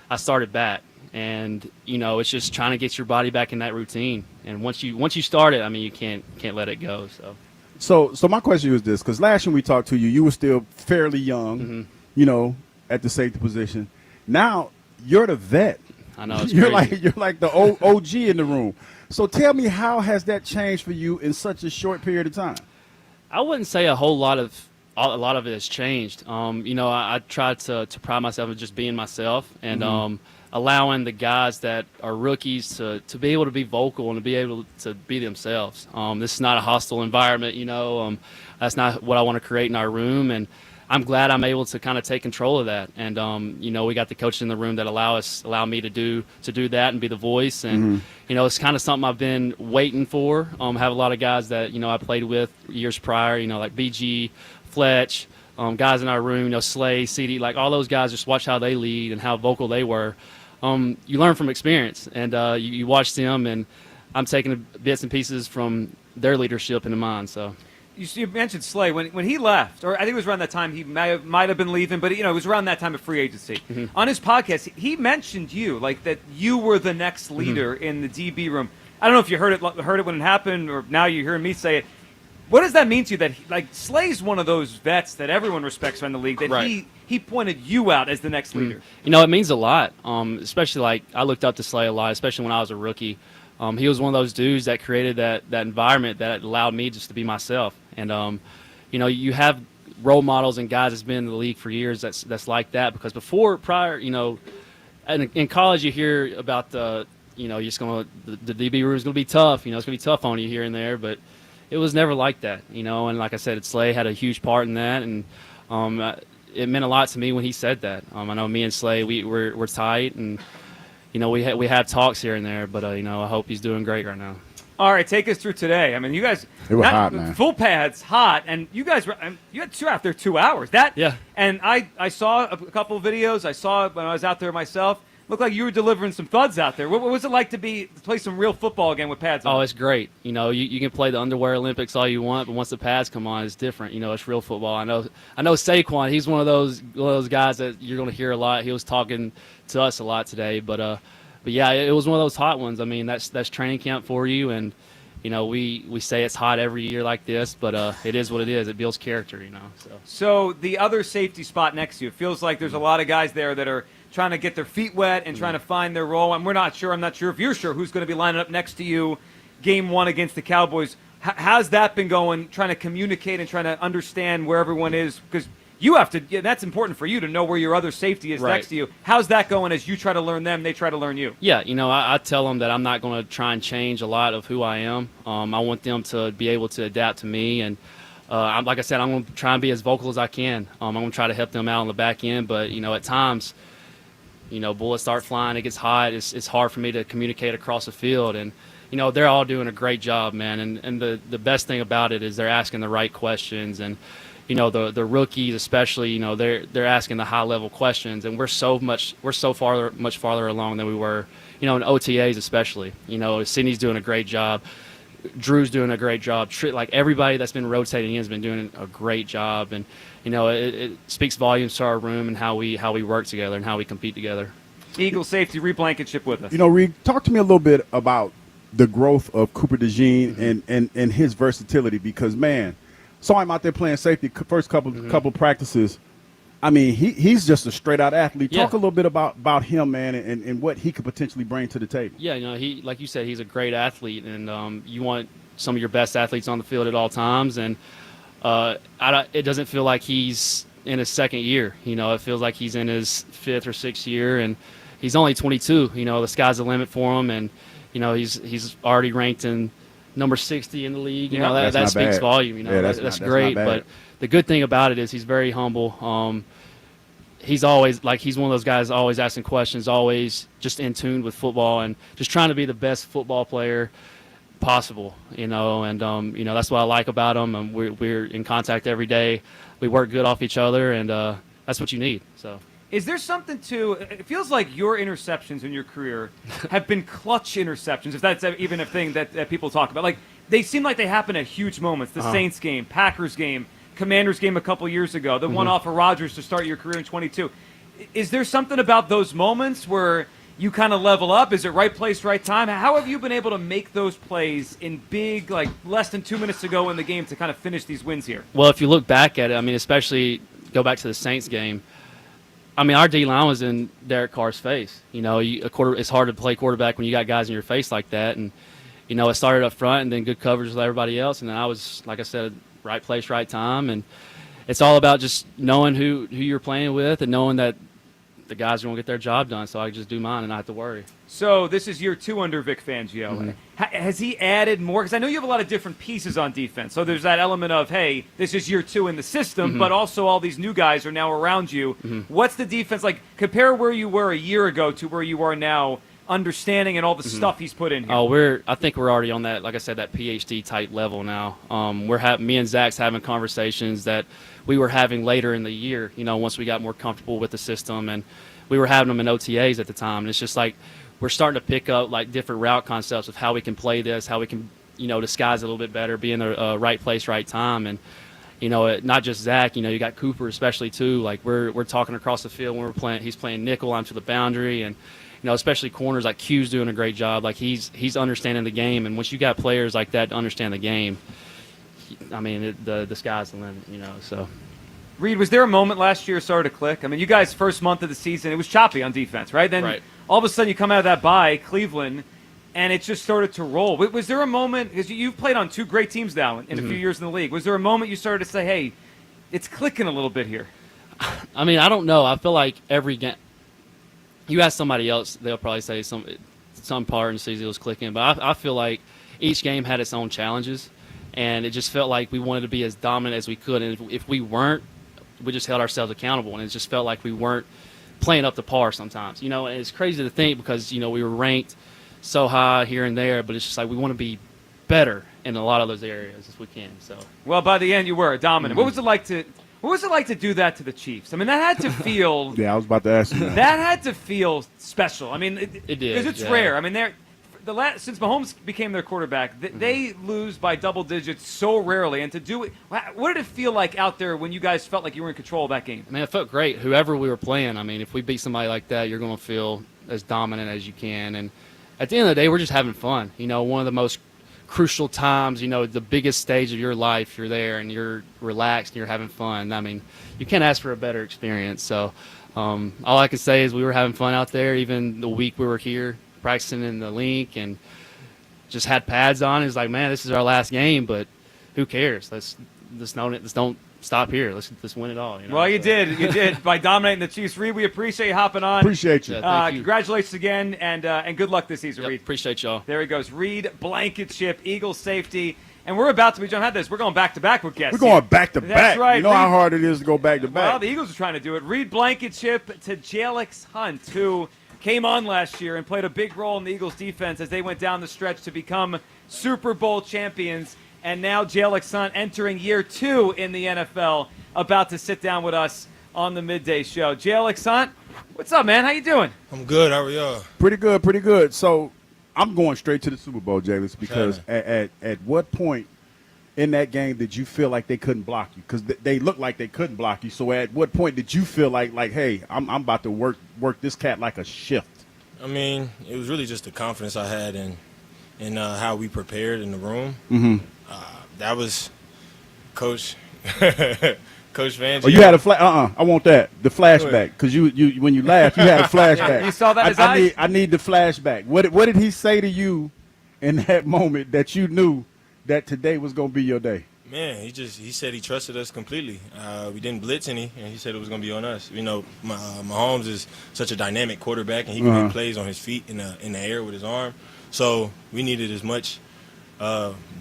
Speaker 30: I started back. And, it's just trying to get your body back in that routine. And once you start it, you can't let it go.
Speaker 21: So my question was this, because last year we talked to you, you were still fairly young, at the safety position. Now you're the vet.
Speaker 30: I know. It's
Speaker 21: you're
Speaker 30: crazy.
Speaker 21: like the OG in the room. So tell me, how has that changed for you in such a short period of time?
Speaker 30: I wouldn't say a lot of it has changed. I try to pride myself in just being myself and allowing the guys that are rookies to be able to be vocal and to be able to be themselves. This is not a hostile environment, that's not what I want to create in our room, and I'm glad I'm able to kind of take control of that. And we got the coaches in the room that allow me to do that and be the voice. And it's kind of something I've been waiting for. Have a lot of guys that I played with years prior, like BG, Fletch, guys in our room, Slay, CD, like all those guys. Just watch how they lead and how vocal they were. You learn from experience, and you watch them, and I'm taking bits and pieces from their leadership into mine. So.
Speaker 20: You mentioned Slay. When he left, or I think it was around that time he might have been leaving, but it was around that time of free agency. On his podcast, he mentioned you, like that you were the next leader in the DB room. I don't know if you heard it when it happened, or now you're hearing me say it. What does that mean to you? That Slay's one of those vets that everyone respects around the league. That
Speaker 30: right.
Speaker 20: he pointed you out as the next leader.
Speaker 30: It means a lot. Especially like I looked up to Slay a lot, especially when I was a rookie. He was one of those dudes that created that environment that allowed me just to be myself. And, you have role models and guys that's been in the league for years that's like that. Because prior, in college you hear about the DB room is going to be tough. It's going to be tough on you here and there. But it was never like that, And like I said, Slay had a huge part in that. And it meant a lot to me when he said that. I know me and Slay, we're tight. And, we have talks here and there. But, I hope he's doing great right now.
Speaker 20: All right, take us through today. You guys,
Speaker 21: they were hot, man.
Speaker 20: Full pads, hot, and you guys you had two out there 2 hours. And I saw a couple of videos. I saw it when I was out there myself. Looked like you were delivering some thuds out there. What was it like to play some real football again with pads on?
Speaker 30: Oh, it's great. You can play the underwear Olympics all you want, but once the pads come on, it's different. It's real football. I know Saquon. He's one of those guys that you're going to hear a lot. He was talking to us a lot today, but yeah, it was one of those hot ones. That's training camp for you, and we say it's hot every year like this, but it is what it is. It builds character,
Speaker 20: So the other safety spot next to you, it feels like there's a lot of guys there that are trying to get their feet wet and trying to find their role. And I'm not sure if you're sure who's going to be lining up next to you, game one against the Cowboys. How's that been going? Trying to communicate and trying to understand where everyone is, because you have to. Yeah, that's important for you to know where your other safety is next to you. How's that going as you try to learn them, they try to learn you?
Speaker 30: Yeah, I tell them that I'm not going to try and change a lot of who I am. I want them to be able to adapt to me, and like I said, I'm going to try and be as vocal as I can. I'm going to try to help them out on the back end, but at times, bullets start flying, it gets hot. It's hard for me to communicate across the field, and they're all doing a great job, man. And the best thing about it is they're asking the right questions, and the rookies especially, they're asking the high level questions, and we're much farther along than we were, in OTAs especially. Sydney's doing a great job, Drew's doing a great job. Like everybody that's been rotating in has been doing a great job, and it speaks volumes to our room and how we work together and how we compete together.
Speaker 20: Eagle safety Reed Blankenship with us.
Speaker 21: Reed, talk to me a little bit about the growth of Cooper DeJean and his versatility, because man, saw him out there playing safety first couple practices. I mean, he's just a straight-out athlete.
Speaker 30: Yeah.
Speaker 21: Talk a little bit about him, man, and what he could potentially bring to the table.
Speaker 30: Yeah, he, like you said, he's a great athlete, and you want some of your best athletes on the field at all times. And it doesn't feel like he's in his second year. It feels like he's in his fifth or sixth year, and he's only 22. The sky's the limit for him, and he's already ranked in number 60 in the league. That speaks volume. That's great. But the good thing about it is he's very humble. He's always he's one of those guys always asking questions, always just in tune with football, and just trying to be the best football player possible. And that's what I like about him. And we're in contact every day. We work good off each other, and that's what you need. So.
Speaker 20: Is there something to – it feels like your interceptions in your career have been clutch interceptions, if that's even a thing that people talk about. Like, they seem like they happen at huge moments. The Saints game, Packers game, Commanders game a couple years ago, the one off of Rodgers to start your career in 22. Is there something about those moments where you kind of level up? Is it right place, right time? How have you been able to make those plays in big, less than 2 minutes to go in the game to kind of finish these wins here?
Speaker 30: Well, if you look back at it, especially go back to the Saints game, our D-line was in Derek Carr's face. It's hard to play quarterback when you got guys in your face like that. And, it started up front and then good coverage with everybody else. And then I was, like I said, right place, right time. And it's all about just knowing who you're playing with and knowing that the guys are going to get their job done. So I just do mine and not have to worry.
Speaker 20: So this is year 2 under Vic Fangio. Mm-hmm. Has he added more? Because I know you have a lot of different pieces on defense. So there's that element of, hey, this is year 2 in the system, but also all these new guys are now around you. What's the defense like? Compare where you were a year ago to where you are now, understanding and all the stuff he's put in here.
Speaker 30: I think we're already on that, like I said, that PhD type level now. Me and Zach's having conversations that we were having later in the year, once we got more comfortable with the system, and we were having them in OTAs at the time. And it's just like we're starting to pick up different route concepts of how we can play this, how we can, disguise it a little bit better, be in the right place, right time. And, not just Zach, you got Cooper especially too. We're talking across the field when we're playing. He's playing nickel onto the boundary, and especially corners like Q's doing a great job. He's understanding the game, and once you got players like that to understand the game, the sky's the limit. So.
Speaker 20: Reed, was there a moment last year started to click? You guys' first month of the season, it was choppy on defense, right? Then all of a sudden you come out of that bye, Cleveland, and it just started to roll. Was there a moment, because you've played on 2 great teams now in a few years in the league, was there a moment you started to say, hey, it's clicking a little bit here?
Speaker 30: I don't know. I feel like every game, you ask somebody else, they'll probably say some part in the season was clicking, but I feel like each game had its own challenges, and it just felt like we wanted to be as dominant as we could, and if we weren't, we just held ourselves accountable, and it just felt like we weren't playing up to par sometimes. And it's crazy to think because, we were ranked so high here and there, but it's just like we want to be better in a lot of those areas as we can. So,
Speaker 20: well, by the end you were dominant. What was it like to do that to the Chiefs? That had to feel
Speaker 21: yeah, I was about to ask you that.
Speaker 20: That had to feel special.
Speaker 30: It did.
Speaker 20: Because it's rare. Since Mahomes became their quarterback, they lose by double digits so rarely. And to do it, what did it feel like out there when you guys felt like you were in control of that game?
Speaker 30: It felt great. Whoever we were playing, if we beat somebody like that, you're going to feel as dominant as you can. And at the end of the day, we're just having fun. One of the most crucial times, the biggest stage of your life, you're there and you're relaxed and you're having fun. You can't ask for a better experience. So all I can say is we were having fun out there, even the week we were here, practicing in the link and just had pads on. It's like, man, this is our last game, but who cares? Let's don't stop here. Let's win it all.
Speaker 20: Well, you did by dominating the Chiefs. Reed, we appreciate you hopping on.
Speaker 21: Appreciate you.
Speaker 30: Thank you.
Speaker 20: Congratulations again, and good luck this season, Reed.
Speaker 30: Appreciate y'all.
Speaker 20: There he goes, Reed Blankenship, Eagles safety. And we're about to be, John had this, we're going back-to-back with guests.
Speaker 21: We're going back-to-back.
Speaker 20: That's right.
Speaker 21: You know how hard it is to go back-to-back.
Speaker 20: Well, the Eagles are trying to do it. Reed Blankenship to Jalyx Hunt, who came on last year and played a big role in the Eagles' defense as they went down the stretch to become Super Bowl champions. And now Jalyx Hunt entering year 2 in the NFL, about to sit down with us on the midday show. Jalyx Hunt, what's up, man? How you doing?
Speaker 1: I'm good. How are y'all?
Speaker 21: Pretty good. So I'm going straight to the Super Bowl, Jalyx, because at what point in that game did you feel like they couldn't block you? Because they looked like they couldn't block you. So at what point did you feel like hey, I'm about to work this cat like a shift?
Speaker 1: It was really just the confidence I had in how we prepared in the room.
Speaker 21: Mm-hmm.
Speaker 1: That was Coach Coach Fangio.
Speaker 21: Oh, you had a I want that. The flashback. Because you when you laughed, you had a flashback.
Speaker 20: You saw that in his eyes?
Speaker 21: I need the flashback. What did he say to you in that moment that you knew that today was going to be your day?
Speaker 1: Man, he said he trusted us completely. We didn't blitz any, and he said it was going to be on us. You know, Mahomes is such a dynamic quarterback, and he can make plays on his feet in the air with his arm. So we needed as much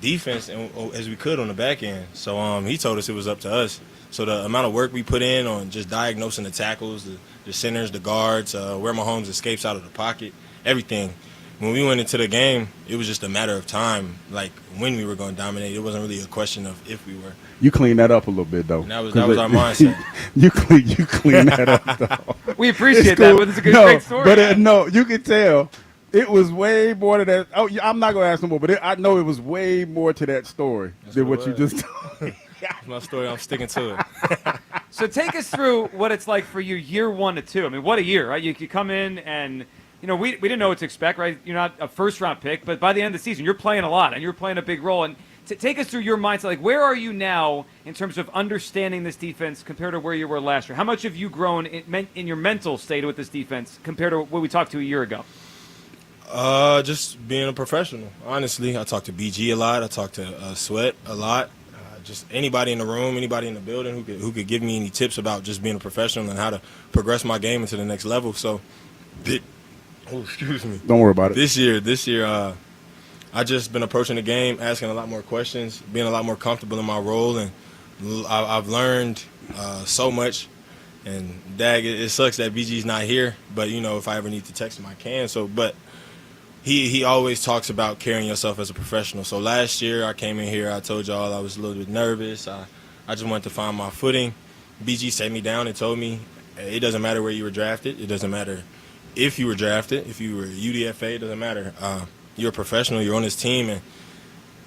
Speaker 1: defense as we could on the back end. So he told us it was up to us. So the amount of work we put in on just diagnosing the tackles, the centers, the guards, where Mahomes escapes out of the pocket, everything. When we went into the game, it was just a matter of time, like when we were going to dominate. It wasn't really a question of if we were.
Speaker 21: You cleaned that up a little bit, though.
Speaker 1: And that was our mindset.
Speaker 21: you clean that up, though.
Speaker 20: We appreciate that, but it's a great story.
Speaker 21: But no, you can tell it was way more to that. Oh, I'm not going to ask no more, but I know it was way more to that story than what you just told.
Speaker 1: It's my story. I'm sticking to it.
Speaker 20: So take us through what it's like for you year 1 to 2. I mean, what a year, right? You come in and – you know, we didn't know what to expect, right? You're not a first-round pick, but by the end of the season, you're playing a lot, and you're playing a big role. And to take us through your mindset, like, where are you now in terms of understanding this defense compared to where you were last year? How much have you grown in your mental state with this defense compared to what we talked to a year ago?
Speaker 1: Just being a professional, honestly. I talk to BG a lot. I talk to Sweat a lot. Just anybody in the room, anybody in the building who could give me any tips about just being a professional and how to progress my game into the next level. So, excuse me.
Speaker 21: Don't worry about it.
Speaker 1: This year, I just been approaching the game, asking a lot more questions, being a lot more comfortable in my role, and I've learned so much. And Dag, it sucks that BG's not here, but you know, if I ever need to text him, I can. So, but he always talks about carrying yourself as a professional. So last year, I came in here, I told y'all I was a little bit nervous. I just wanted to find my footing. BG sat me down and told me, it doesn't matter where you were drafted. It doesn't matter if you were drafted, if you were UDFA, it doesn't matter. You're a professional, you're on this team, and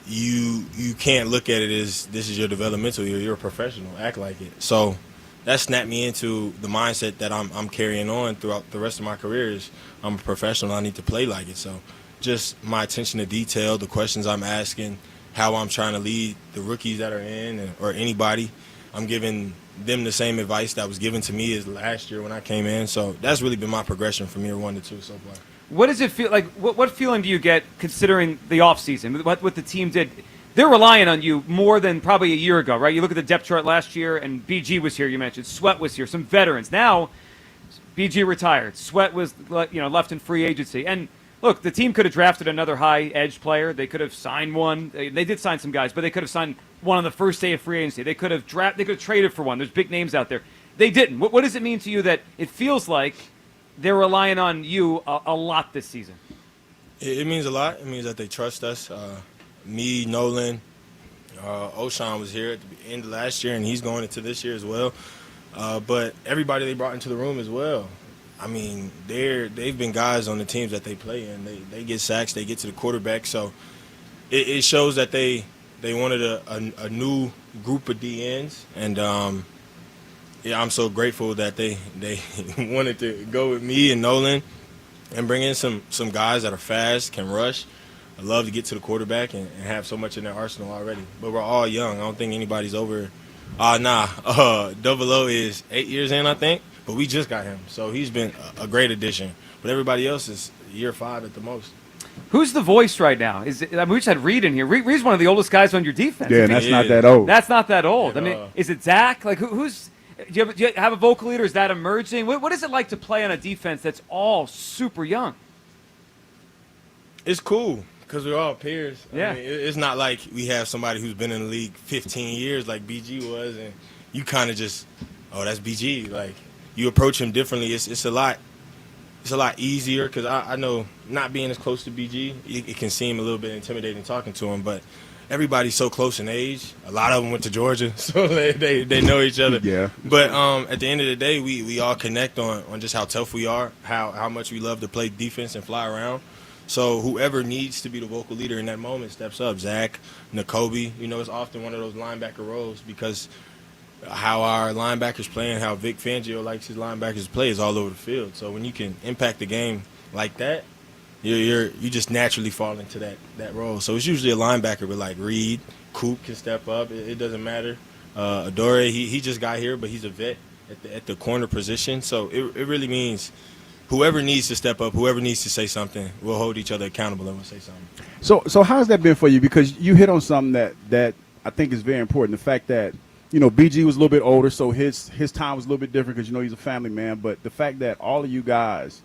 Speaker 1: you can't look at it as this is your developmental year. You're a professional. Act like it. So that snapped me into the mindset that I'm carrying on throughout the rest of my career is I'm a professional. I need to play like it. So just my attention to detail, the questions I'm asking, how I'm trying to lead the rookies that are in or anybody, I'm giving them the same advice that was given to me as last year when I came in. So that's really been my progression from year 1 to 2 so far.
Speaker 20: What does it feel like? What feeling do you get considering the offseason, what the team did? They're relying on you more than probably a year ago, right? You look at the depth chart last year, and BG was here, you mentioned. Sweat was here, some veterans. Now, BG retired. Sweat was left in free agency. And look, the team could have drafted another high-edge player. They could have signed one. They did sign some guys, but they could have signed one on the first day of free agency. They could have traded for one. There's big names out there. They didn't. What does it mean to you that it feels like they're relying on you a lot this season?
Speaker 1: It means a lot. It means that they trust us. Me, Nolan, O'Shawn was here at the end of last year, and he's going into this year as well. But everybody they brought into the room as well. I mean, they've been guys on the teams that they play in. They get sacks, they get to the quarterback. So it shows that they wanted a new group of DNs, and I'm so grateful that they wanted to go with me and Nolan and bring in some guys that are fast, can rush. I love to get to the quarterback and have so much in their arsenal already. But we're all young. I don't think anybody's over. Double O is 8 years in, I think. But we just got him, so he's been a great addition. But everybody else is year 5 at the most.
Speaker 20: Who's the voice right now? We just had Reed in here. Reed's one of the oldest guys on your defense.
Speaker 21: Yeah, that's not that old.
Speaker 20: That's not that old. I mean, is it Zach? Like, who's? Do you have a vocal leader? Is that emerging? What is it like to play on a defense that's all super young?
Speaker 1: It's cool because we're all peers.
Speaker 20: Yeah.
Speaker 1: I mean, it's not like we have somebody who's been in the league 15 years like BG was, and you kind of just, that's BG. Like, you approach him differently. It's a lot easier because I know not being as close to BG, it can seem a little bit intimidating talking to him, but everybody's so close in age. A lot of them went to Georgia, so they know each other.
Speaker 21: Yeah.
Speaker 1: But at the end of the day, we all connect on just how tough we are, how much we love to play defense and fly around. So whoever needs to be the vocal leader in that moment steps up. Zach, Nakobe, it's often one of those linebacker roles because how our linebackers play and how Vic Fangio likes his linebackers to play is all over the field. So when you can impact the game like that, you just naturally fall into that role. So it's usually a linebacker with like Reed, Coop can step up. It doesn't matter. Adore, he just got here, but he's a vet at the corner position. So it really means whoever needs to step up, whoever needs to say something, we'll hold each other accountable and we'll say something.
Speaker 21: So how's that been for you? Because you hit on something that I think is very important. The fact that, BG was a little bit older, so his time was a little bit different because, he's a family man. But the fact that all of you guys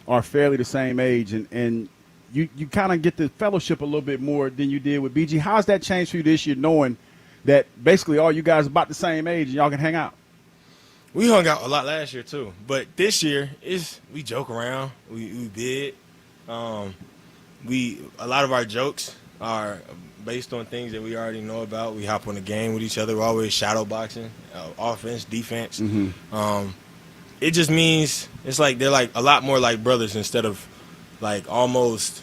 Speaker 21: are fairly the same age and you kind of get the fellowship a little bit more than you did with BG. How's that changed for you this year, knowing that basically all you guys are about the same age and y'all can hang out?
Speaker 1: We hung out a lot last year too, but this year we joke around. We bid. A lot of our jokes are based on things that we already know about. We hop on the game with each other. We're always shadow boxing, offense, defense. It just means it's like they're like a lot more like brothers instead of like almost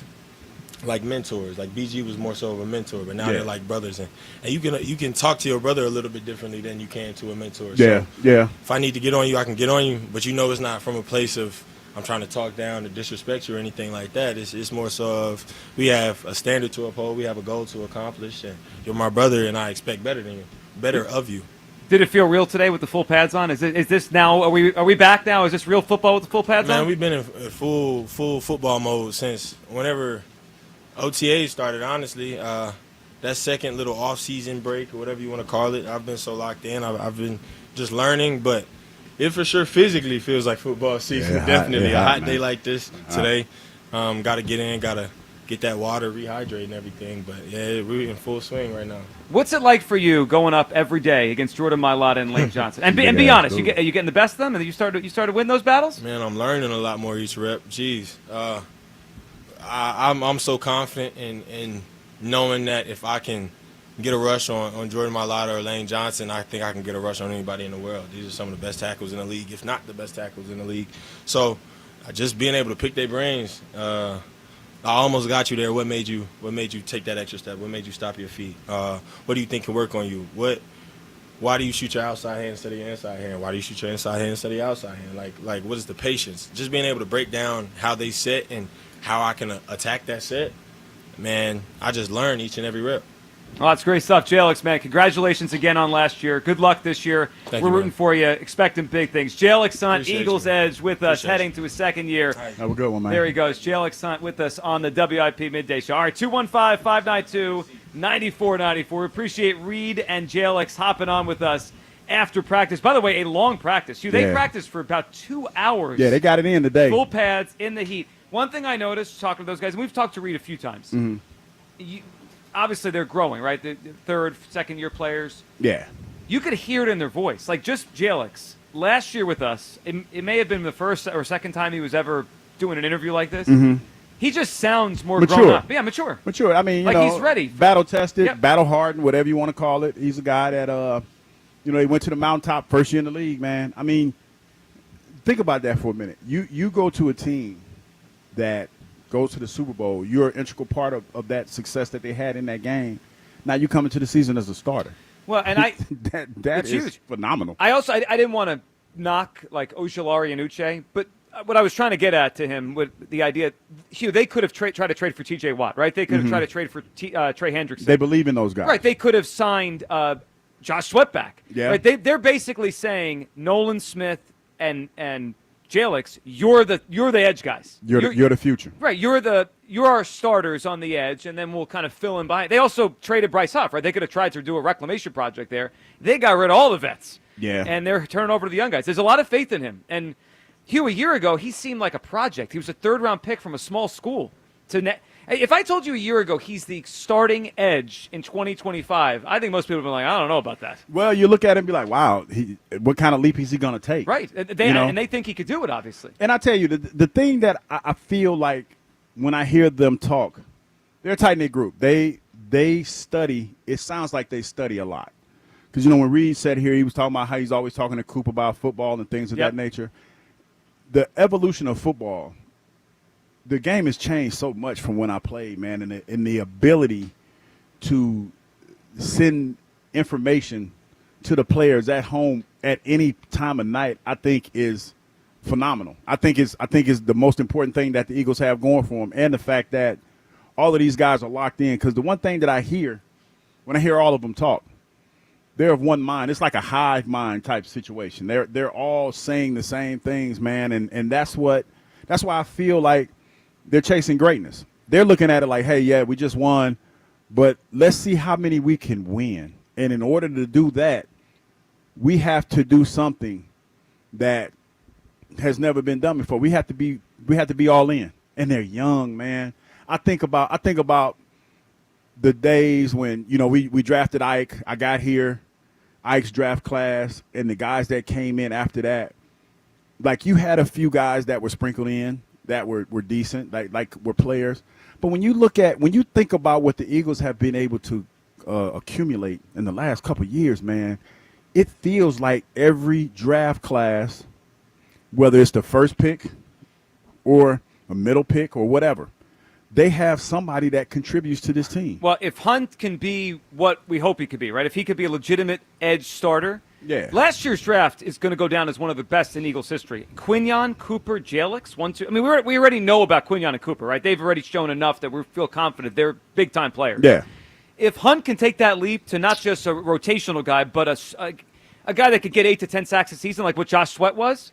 Speaker 1: like mentors. Like BG was more so of a mentor, but now they're like brothers, and you can talk to your brother a little bit differently than you can to a mentor.
Speaker 21: Yeah,
Speaker 1: so
Speaker 21: yeah.
Speaker 1: If I need to get on you, I can get on you, but it's not from a place of I'm trying to talk down or disrespect you or anything like that. It's more so of we have a standard to uphold, we have a goal to accomplish, and you're my brother, and I expect better of you.
Speaker 20: Did it feel real today with the full pads on? Is this now? Are we back now? Is this real football with the full pads on?
Speaker 1: Man, we've been in full football mode since whenever OTA started. Honestly, that second little off-season break or whatever you want to call it, I've been so locked in. I've been just learning, but it for sure physically feels like football season.
Speaker 21: Yeah,
Speaker 1: Definitely
Speaker 21: hot,
Speaker 1: a hot
Speaker 21: man.
Speaker 1: day like this today. Got to get in, got to get that water, rehydrate and everything. But yeah, we're in full swing right now.
Speaker 20: What's it like for you going up every day against Jordan Mailata and Lane Johnson? And be honest, are you getting the best of them, and you started to win those battles?
Speaker 1: Man, I'm learning a lot more each rep. Jeez, I'm so confident in knowing that if I can get a rush on Jordan Mailata or Lane Johnson, I think I can get a rush on anybody in the world. These are some of the best tackles in the league, if not the best tackles in the league. So just being able to pick their brains, I almost got you there. What made you take that extra step? What made you stop your feet? What do you think can work on you? Why do you shoot your outside hand instead of your inside hand? Why do you shoot your inside hand instead of your outside hand? Like what is the patience? Just being able to break down how they set and how I can attack that set. Man, I just learn each and every rep.
Speaker 20: Oh, that's great stuff, Jalyx, man. Congratulations again on last year. Good luck this year. We're rooting for you, expecting big things. Jalyx Hunt, Eagles Edge, with us, heading to his second year.
Speaker 21: Have a good one, man.
Speaker 20: There he goes, Jalyx Hunt with us on the WIP Midday Show. All right, 215-592-9494. We appreciate Reed and Jalyx hopping on with us after practice. By the way, a long practice. They practiced for about 2 hours.
Speaker 21: Yeah, they got it in today.
Speaker 20: Full pads in the heat. One thing I noticed talking to those guys, and we've talked to Reed a few times, obviously they're growing, right? The third, second-year players.
Speaker 21: Yeah.
Speaker 20: You could hear it in their voice. Like just Jalyx, last year with us, it may have been the first or second time he was ever doing an interview like this. He just sounds more grown up. Yeah, mature.
Speaker 21: Mature. I mean,
Speaker 20: he's ready.
Speaker 21: Battle-tested, battle-hardened, whatever you want to call it. He's a guy that, he went to the mountaintop first year in the league, man. I mean, think about that for a minute. You go to a team that goes to the Super Bowl. You're an integral part of that success that they had in that game. Now you come into the season as a starter.
Speaker 20: Well, and
Speaker 21: that is
Speaker 20: huge.
Speaker 21: Phenomenal.
Speaker 20: I didn't want to knock like Ojulari and Uche, but what I was trying to get at to him with the idea, Hugh, they could have tried to trade for T.J. Watt, right? They could have tried to trade for Trey Hendrickson.
Speaker 21: They believe in those guys.
Speaker 20: Right. They could have signed Josh Sweat back.
Speaker 21: Yeah.
Speaker 20: Right? They're basically saying Nolan Smith and Jalyx, you're the edge guys.
Speaker 21: You're the future.
Speaker 20: Right. You're our starters on the edge, and then we'll kind of fill in behind. They also traded Bryce Huff, right? They could have tried to do a reclamation project there. They got rid of all the vets.
Speaker 21: Yeah.
Speaker 20: And they're turning over to the young guys. There's a lot of faith in him. And Hugh, a year ago, he seemed like a project. He was a third-round pick from a small school. If I told you a year ago he's the starting edge in 2025, I think most people would be like, I don't know about that.
Speaker 21: Well, you look at him and be like, wow, what kind of leap is he going to take?
Speaker 20: Right. And they think he could do it, obviously.
Speaker 21: And I tell you, the thing that I feel like when I hear them talk, they're a tight-knit group. They study. It sounds like they study a lot. Because, when Reed said here, he was talking about how he's always talking to Coop about football and things of that nature. The evolution of football, the game has changed so much from when I played, man, and the ability to send information to the players at home at any time of night, I think is phenomenal. I think is the most important thing that the Eagles have going for them, and the fact that all of these guys are locked in. Because the one thing that I hear when I hear all of them talk, they're of one mind. It's like a hive mind type situation. They're all saying the same things, man, and that's why I feel like they're chasing greatness. They're looking at it like, hey, yeah, we just won, but let's see how many we can win. And in order to do that, we have to do something that has never been done before. We have to be all in. And they're young, man. I think about the days when, we drafted Ike. I got here, Ike's draft class, and the guys that came in after that. Like, you had a few guys that were sprinkled in that were decent, like were players. But when you think about what the Eagles have been able to accumulate in the last couple of years, man, it feels like every draft class, whether it's the first pick or a middle pick or whatever, they have somebody that contributes to this team.
Speaker 20: Well, if Hunt can be what we hope he could be, right? If he could be a legitimate edge starter.
Speaker 21: Yeah.
Speaker 20: Last year's draft is going to go down as one of the best in Eagles history. Quinyon, Cooper, Jalyx, 1, 2. I mean, we already know about Quinyon and Cooper, right? They've already shown enough that we feel confident they're big-time players.
Speaker 21: Yeah.
Speaker 20: If Hunt can take that leap to not just a rotational guy, but a guy that could get 8 to 10 sacks a season like what Josh Sweat was,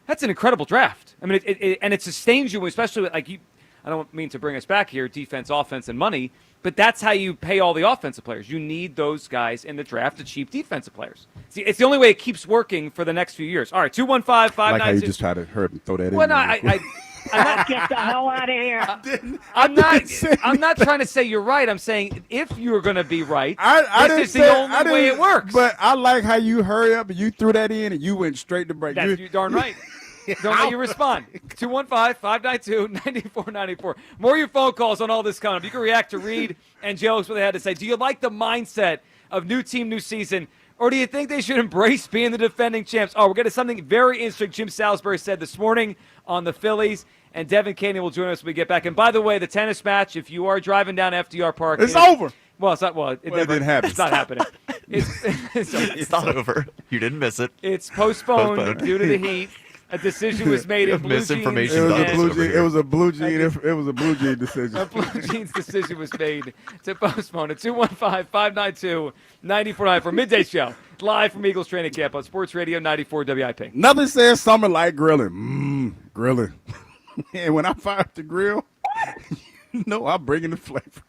Speaker 20: that's an incredible draft. I mean, it sustains you, especially with, I don't mean to bring us back here, defense, offense, and money, but that's how you pay all the offensive players. You need those guys in the draft to cheap defensive players. See, it's the only way it keeps working for the next few years. All right, 215-592.
Speaker 21: Like how you just try to hurt and throw that in.
Speaker 20: Well, no, I'm not,
Speaker 2: get the hell out of here.
Speaker 20: I'm not trying to say you're right. I'm saying if you're going to be right, this is the only way it works.
Speaker 21: But I like how you hurry up and you threw that in and you went straight to break.
Speaker 20: You're darn right. Don't let you respond. 215-592-9494. More of your phone calls on all this coming up. You can react to Reed and Jalyx what they had to say. Do you like the mindset of new team, new season, or do you think they should embrace being the defending champs? Oh, we're getting something very interesting Jim Salisbury said this morning on the Phillies, and Devin Caney will join us when we get back. And by the way, the tennis match, if you are driving down FDR Park.
Speaker 21: It's over.
Speaker 20: Well, it's not. Well, it didn't happen. It's not happening.
Speaker 4: It's not over. You didn't miss it.
Speaker 20: It's postponed due to the heat. A decision was made in blue jeans.
Speaker 21: It was a blue jean decision.
Speaker 20: A blue jeans decision was made to postpone it. 215-592-9494 for Midday Show, live from Eagles Training Camp on Sports Radio 94 WIP.
Speaker 21: Nothing says summer like grilling. Grilling. And when I fire up the grill, I'm bringing the flavor.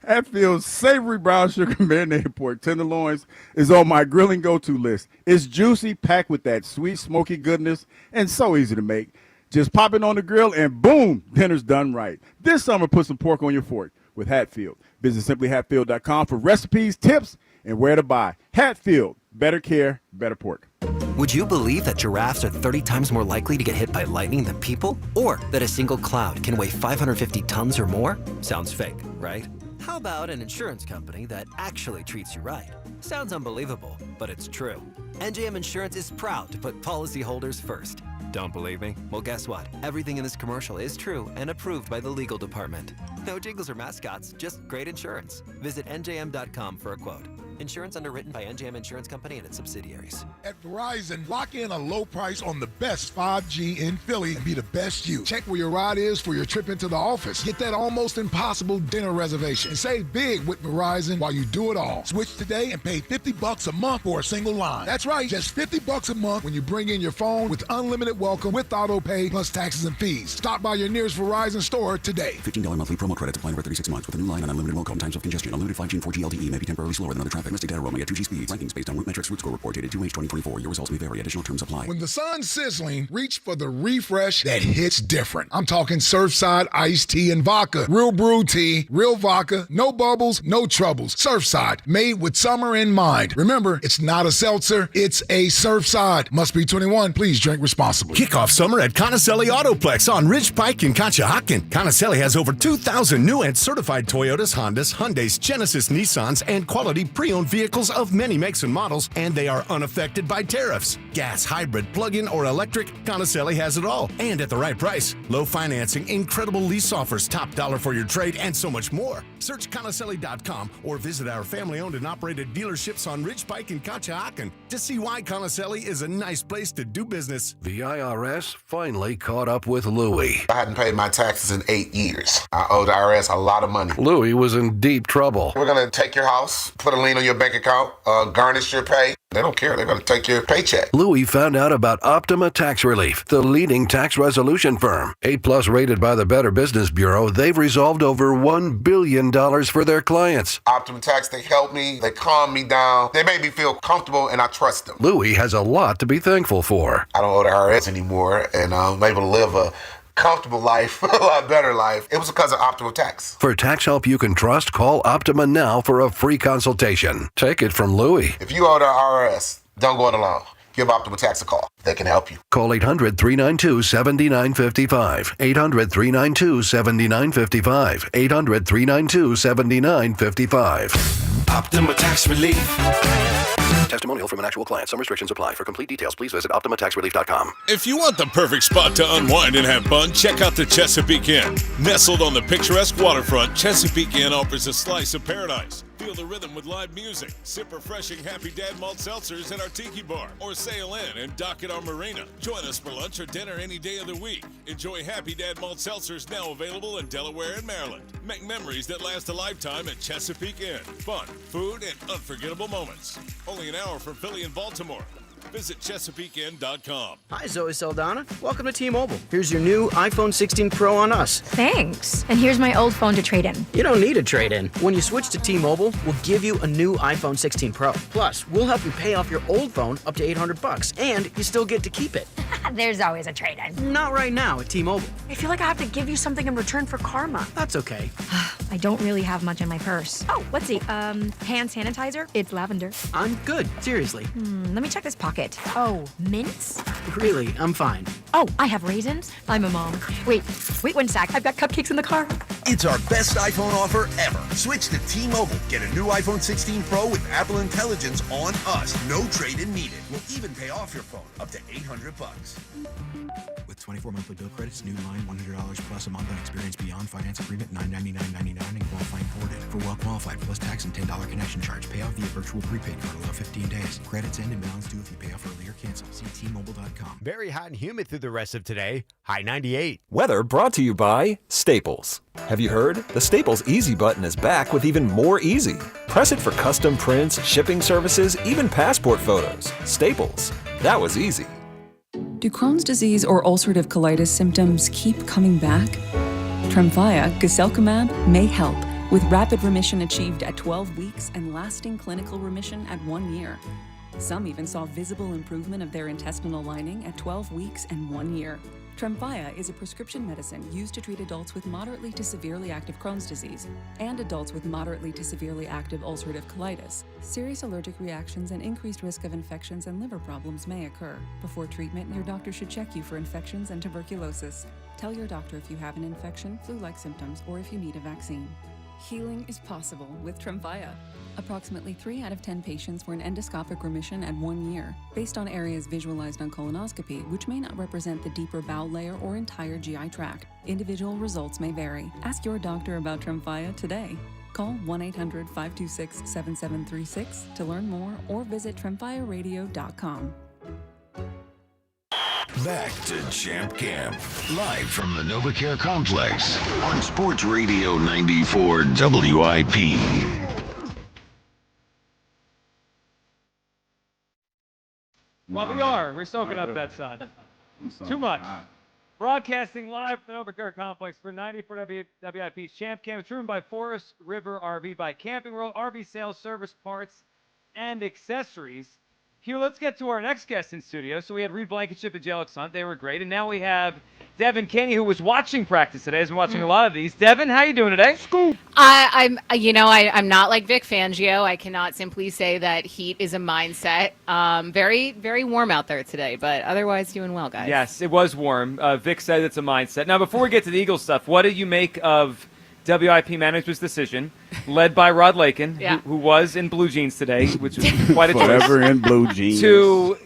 Speaker 21: Hatfield's savory brown sugar marinated pork tenderloins is on my grilling go-to list. It's juicy, packed with that sweet, smoky goodness, and so easy to make. Just pop it on the grill, and boom, dinner's done right. This summer, put some pork on your fork with Hatfield. Visit simplyhatfield.com for recipes, tips, and where to buy. Hatfield, better care, better pork.
Speaker 5: Would you believe that giraffes are 30 times more likely to get hit by lightning than people? Or that a single cloud can weigh 550 tons or more? Sounds fake, right? How about an insurance company that actually treats you right? Sounds unbelievable, but it's true. NJM Insurance is proud to put policyholders first. Don't believe me? Well, guess what? Everything in this commercial is true and approved by the legal department. No jingles or mascots, just great insurance. Visit njm.com for a quote. Insurance underwritten by NJM Insurance Company and its subsidiaries.
Speaker 6: At Verizon, lock in a low price on the best 5G in Philly and be the best you. Check where your ride is for your trip into the office. Get that almost impossible dinner reservation. And save big with Verizon while you do it all. Switch today and pay $50 a month for a single line. That's right, just $50 a month when you bring in your phone with unlimited welcome with auto pay plus taxes and fees. Stop by your nearest Verizon store today.
Speaker 16: $15 monthly promo credits applying for 36 months with a new line and unlimited welcome. Times of congestion. Unlimited 5G and 4G LTE may be temporarily slower than other traffic. Domestic data roaming at 2G speeds. Rankings based on root metrics. Root score report dated 2H 2024. Your results may vary. Additional terms apply.
Speaker 6: When the sun's sizzling, reach for the refresh that hits different. I'm talking Surfside iced tea and vodka. Real brew tea, real vodka, no bubbles, no troubles. Surfside, made with summer in mind. Remember, it's not a seltzer, it's a Surfside. Must be 21. Please drink responsibly.
Speaker 7: Kick off summer at Conacelli Autoplex on Ridge Pike in Conshohocken. Conacelli has over 2,000 new and certified Toyotas, Hondas, Hyundais, Genesis, Nissans, and quality pre-owned vehicles of many makes and models, and they are unaffected by tariffs. Gas, hybrid, plug-in, or electric, Conacelli has it all. And at the right price. Low financing, incredible lease offers, top dollar for your trade, and so much more. Search Cancellation.com or visit our family-owned and operated dealerships on Ridge Pike and Conshohocken to see why Cancellation is a nice place to do business.
Speaker 27: The IRS finally caught up with Louie.
Speaker 2: I hadn't paid my taxes in 8 years. I owed the IRS a lot of money.
Speaker 27: Louie was in deep trouble.
Speaker 2: We're going to take your house, put a lien on your bank account, garnish your pay. They don't care. They're going to take your paycheck.
Speaker 27: Louie found out about Optima Tax Relief, the leading tax resolution firm. 8+ rated by the Better Business Bureau, they've resolved over $1 billion for their clients.
Speaker 2: Optima Tax, they help me. They calm me down. They make me feel comfortable, and I trust them.
Speaker 27: Louie has a lot to be thankful for.
Speaker 2: I don't owe the IRS anymore, and I'm able to live a comfortable life, a lot better life. It was because of Optima Tax.
Speaker 27: For tax help you can trust, call Optima now for a free consultation. Take it from Louie.
Speaker 2: If you owe the IRS, don't go it alone. Give Optima Tax a call. They can help you.
Speaker 27: Call 800-392-7955. 800-392-7955. 800-392-7955.
Speaker 28: Optima Tax Relief.
Speaker 27: Testimonial from an actual client. Some restrictions apply. For complete details, please visit OptimaTaxRelief.com.
Speaker 9: If you want the perfect spot to unwind and have fun, check out the Chesapeake Inn. Nestled on the picturesque waterfront, Chesapeake Inn offers a slice of paradise. Feel the rhythm with live music. Sip refreshing Happy Dad malt seltzers at our tiki bar. Or sail in and dock at our marina. Join us for lunch or dinner any day of the week. Enjoy Happy Dad malt seltzers now available in Delaware and Maryland. Make memories that last a lifetime at Chesapeake Inn. Fun, food, and unforgettable moments. Only an hour from Philly and Baltimore. Visit ChesapeakeInn.com.
Speaker 10: Hi, Zoe Saldana. Welcome to T-Mobile. Here's your new iPhone 16 Pro on us.
Speaker 11: Thanks. And here's my old phone to trade in.
Speaker 10: You don't need a trade-in. When you switch to T-Mobile, we'll give you a new iPhone 16 Pro. Plus, we'll help you pay off your old phone up to $800, and you still get to keep it.
Speaker 11: There's always a trade-in.
Speaker 10: Not right now at T-Mobile.
Speaker 11: I feel like I have to give you something in return for karma.
Speaker 10: That's okay.
Speaker 11: I don't really have much in my purse. Oh, let's see. Hand sanitizer? It's lavender.
Speaker 10: I'm good. Seriously.
Speaker 11: Let me check this pocket. Oh, mints?
Speaker 10: Really, I'm fine.
Speaker 11: Oh, I have raisins. I'm a mom. Wait 1 sec. I've got cupcakes in the car.
Speaker 14: It's our best iPhone offer ever. Switch to T-Mobile. Get a new iPhone 16 Pro with Apple Intelligence on us. No trade-in needed. We'll even pay off your phone up to $800.
Speaker 15: With 24 monthly bill credits, new line $100 plus a month on experience beyond finance agreement $999.99 and qualifying ported. For well qualified plus tax and $10 connection charge. Payout via virtual prepaid card. Allow 15 days. Credits end and balance due if you pay off early or cancel. See T-Mobile.com.
Speaker 17: Very hot and humid through the rest of today. High 98.
Speaker 18: Weather brought to you by Staples. Have you heard? The Staples Easy button is back with even more easy. Press it for custom prints, shipping services, even passport photos. Staples. That was easy.
Speaker 19: Do Crohn's disease or ulcerative colitis symptoms keep coming back? Tremfya, guselkumab, may help, with rapid remission achieved at 12 weeks and lasting clinical remission at 1 year. Some even saw visible improvement of their intestinal lining at 12 weeks and 1 year. Tremfya is a prescription medicine used to treat adults with moderately to severely active Crohn's disease and adults with moderately to severely active ulcerative colitis. Serious allergic reactions and increased risk of infections and liver problems may occur. Before treatment, your doctor should check you for infections and tuberculosis. Tell your doctor if you have an infection, flu-like symptoms, or if you need a vaccine. Healing is possible with Tremfya. Approximately 3 out of 10 patients were in endoscopic remission at 1 year, based on areas visualized on colonoscopy, which may not represent the deeper bowel layer or entire GI tract. Individual results may vary. Ask your doctor about Tremfya today. Call 1-800-526-7736 to learn more or visit tremfyaradio.com.
Speaker 3: Back to Champ Camp, live from the NovaCare Complex on Sports Radio 94 WIP.
Speaker 20: Well, we're soaking up that sun. Too much. Broadcasting live from the NovaCare Complex for 94 WIP's Champ Camp. It's driven by Forest River RV, by Camping World, RV sales, service, parts, and accessories. Hugh, let's get to our next guest in studio. So we had Reed Blankenship and Jalyx Hunt. They were great. And now we have Devin Caney, who was watching practice today. Has been watching a lot of these. Devin, how you doing today?
Speaker 22: I'm not like Vic Fangio. I cannot simply say that heat is a mindset. Very, very warm out there today, but otherwise doing well, guys.
Speaker 20: Yes, it was warm. Vic said it's a mindset. Now, before we get to the Eagles stuff, what did you make of WIP management's decision, led by Rod Lakin, who was in blue jeans today, which was quite a choice.
Speaker 21: Forever in blue jeans.
Speaker 20: To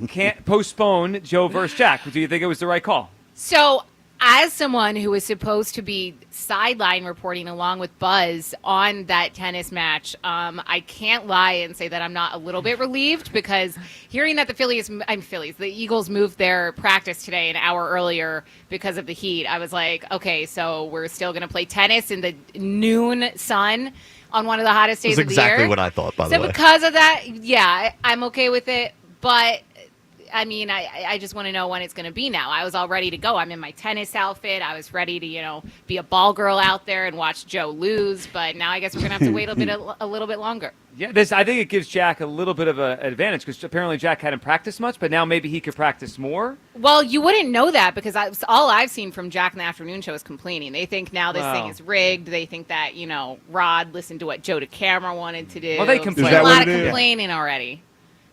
Speaker 20: postpone Joe versus Jack. Do you think it was the right call?
Speaker 22: So as someone who was supposed to be sideline reporting along with Buzz on that tennis match, I can't lie and say that I'm not a little bit relieved, because hearing that the Eagles moved their practice today an hour earlier because of the heat, I was like, okay, so we're still going to play tennis in the noon sun on one of the hottest days of the year.
Speaker 4: That's exactly what I thought, by the way.
Speaker 22: So because of that, yeah, I'm okay with it, but I mean, I just want to know when it's going to be now. I was all ready to go. I'm in my tennis outfit. I was ready to, be a ball girl out there and watch Joe lose. But now I guess we're going to have to wait a little bit longer.
Speaker 20: Yeah, I think it gives Jack a little bit of an advantage, because apparently Jack hadn't practiced much, but now maybe he could practice more.
Speaker 22: Well, you wouldn't know that, because all I've seen from Jack in the afternoon show is complaining. They think now this thing is rigged. They think that, Rod listened to what Joe DeCamara wanted to do.
Speaker 20: Well, they complain.
Speaker 22: A lot of complaining already.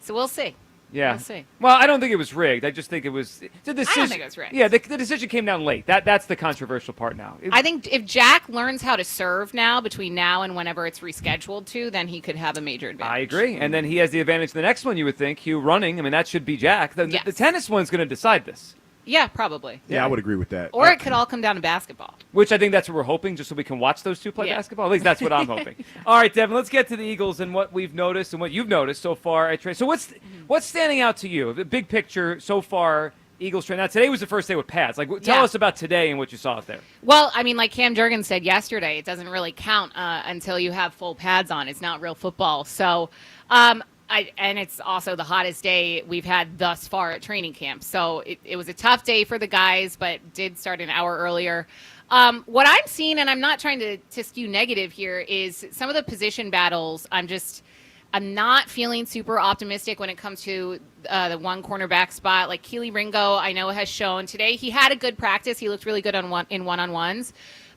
Speaker 22: So we'll see.
Speaker 20: Yeah.
Speaker 22: We'll see.
Speaker 20: Well, I don't think it was rigged. I just think it was the decision.
Speaker 22: I don't think it was rigged.
Speaker 20: Yeah, the decision came down late. That's the controversial part now.
Speaker 22: I think if Jack learns how to serve now, between now and whenever it's rescheduled to, then he could have a major advantage.
Speaker 20: I agree. And then he has the advantage in the next one, you would think. Hugh running. I mean, that should be Jack. The tennis one's going to decide this.
Speaker 22: Yeah, probably.
Speaker 21: Yeah, I would agree with that.
Speaker 22: Or it could all come down to basketball.
Speaker 20: Which I think that's what we're hoping, just so we can watch those two play basketball. At least that's what I'm hoping. All right, Devin, let's get to the Eagles and what we've noticed and what you've noticed so far at training. So what's standing out to you? The big picture so far, Eagles training. Now, today was the first day with pads. Tell us about today and what you saw out there.
Speaker 22: Well, I mean, like Cam Jurgens said yesterday, it doesn't really count until you have full pads on. It's not real football. So, and it's also the hottest day we've had thus far at training camp. So it was a tough day for the guys, but did start an hour earlier. What I'm seeing, and I'm not trying to skew negative here, is some of the position battles. I'm not feeling super optimistic when it comes to the one cornerback spot. Like Keely Ringo, I know has shown today he had a good practice. He looked really good in one-on-ones,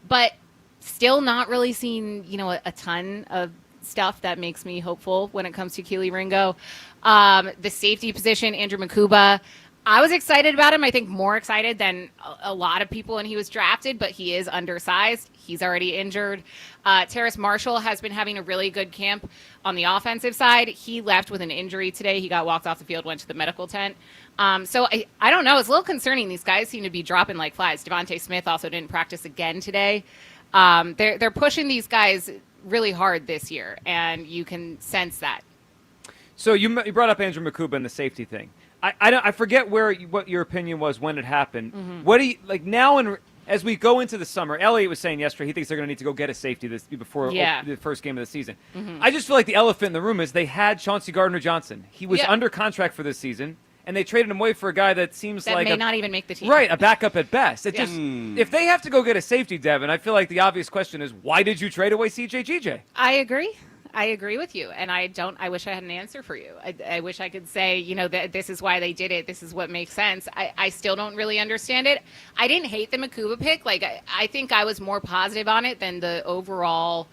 Speaker 22: but still not really seeing a ton of stuff that makes me hopeful when it comes to Keely Ringo. The safety position, Andrew Makuba, I was excited about him. I think more excited than a lot of people when he was drafted, but he is undersized. He's already injured. Terrace Marshall has been having a really good camp on the offensive side. He left with an injury today. He got walked off the field, went to the medical tent. So I don't know. It's a little concerning. These guys seem to be dropping like flies. Devontae Smith also didn't practice again today. They're pushing these guys really hard this year, and you can sense that.
Speaker 20: So you brought up Andrew Makuba and the safety thing. I forget what your opinion was when it happened. Mm-hmm. What do you like now? As we go into the summer, Elliott was saying yesterday he thinks they're going to need to go get a safety before the first game of the season. Mm-hmm. I just feel like the elephant in the room is they had Chauncey Gardner-Johnson. He was under contract for this season, and they traded him away for a guy that seems like
Speaker 22: may not even make the team.
Speaker 20: Right, a backup at best. If they have to go get a safety, Devin, I feel like the obvious question is, why did you trade away CJ?
Speaker 22: I agree with you, and I wish I had an answer for you. I wish I could say, that this is why they did it. This is what makes sense. I still don't really understand it. I didn't hate the Makuba pick. I think I was more positive on it than the overall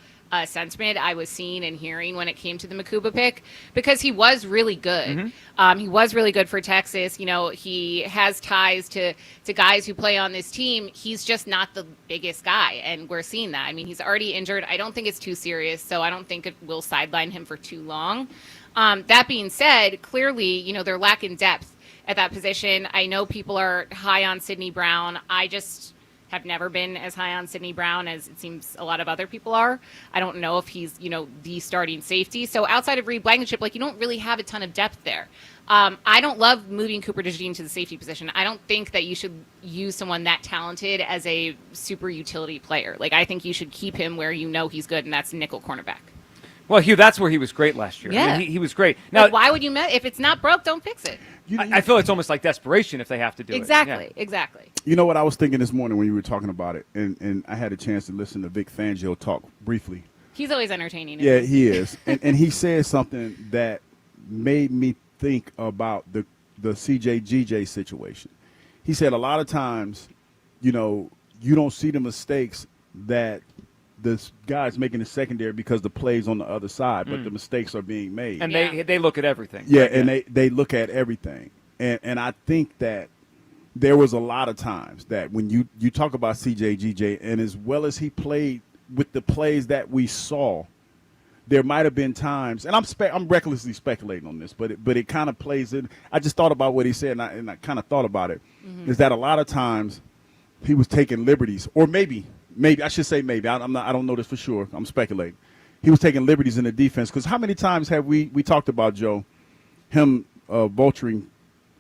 Speaker 22: sentiment I was seeing and hearing when it came to the Makuba pick, because he was really good. Mm-hmm. He was really good for Texas. He has ties to guys who play on this team. He's just not the biggest guy, and we're seeing that. I mean, he's already injured. I don't think it's too serious, so I don't think it will sideline him for too long. That being said, clearly, they're lacking depth at that position. I know people are high on Sidney Brown. I just have never been as high on Sidney Brown as it seems a lot of other people are. I don't know if he's, the starting safety. So outside of Reed Blankenship, you don't really have a ton of depth there. I don't love moving Cooper DeJean to the safety position. I don't think that you should use someone that talented as a super utility player. I think you should keep him where he's good, and that's nickel cornerback.
Speaker 20: Well, Hugh, that's where he was great last year.
Speaker 22: Yeah.
Speaker 20: I mean, he was great. Now,
Speaker 22: why would you if it's not broke, don't fix it.
Speaker 20: I feel it's almost like desperation if they have to do
Speaker 22: exactly,
Speaker 20: it.
Speaker 22: Exactly.
Speaker 21: You know what I was thinking this morning when you were talking about it, and I had a chance to listen to Vic Fangio talk briefly.
Speaker 22: He's always entertaining.
Speaker 21: Yeah, he is. and he said something that made me think about the CJ situation. He said a lot of times, you don't see the mistakes that the guy's making the secondary because the play's on the other side, but the mistakes are being made.
Speaker 20: And they look at everything.
Speaker 21: Yeah, right? And they look at everything. And I think that there was a lot of times that when you talk about CJ, and as well as he played with the plays that we saw, there might have been times, and I'm recklessly speculating on this, but it kind of plays in. I just thought about what he said, and I kind of thought about it, is that a lot of times he was taking liberties, or maybe I should say maybe. I don't know this for sure. I'm speculating. He was taking liberties in the defense because how many times have we talked about, Joe, him vulturing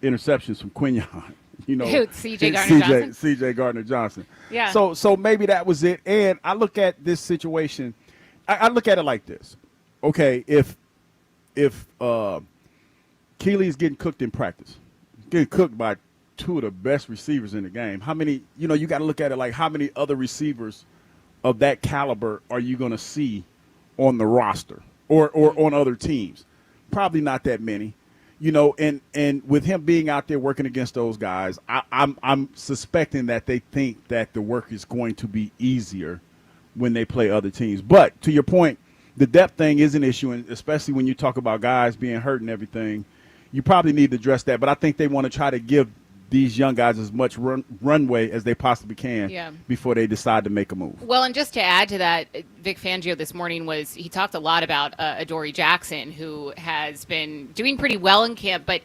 Speaker 21: interceptions from Quinyon? You know,
Speaker 22: CJ
Speaker 21: Gardner Johnson.
Speaker 22: Yeah.
Speaker 21: So maybe that was it. And I look at this situation. I look at it like this. Okay, if Keely's getting cooked in practice, getting cooked by two of the best receivers in the game, how many? You know, you got to look at it like how many other receivers of that caliber are you going to see on the roster or on other teams? Probably not that many. You know, and with him being out there working against those guys, I'm suspecting that they think that the work is going to be easier when they play other teams. But to your point, the depth thing is an issue, and especially when you talk about guys being hurt and everything, you probably need to address that. But I think they want to try to give these young guys as much runway as they possibly can before they decide to make a move.
Speaker 22: Well, and just to add to that, Vic Fangio this morning he talked a lot about Adoree Jackson, who has been doing pretty well in camp, but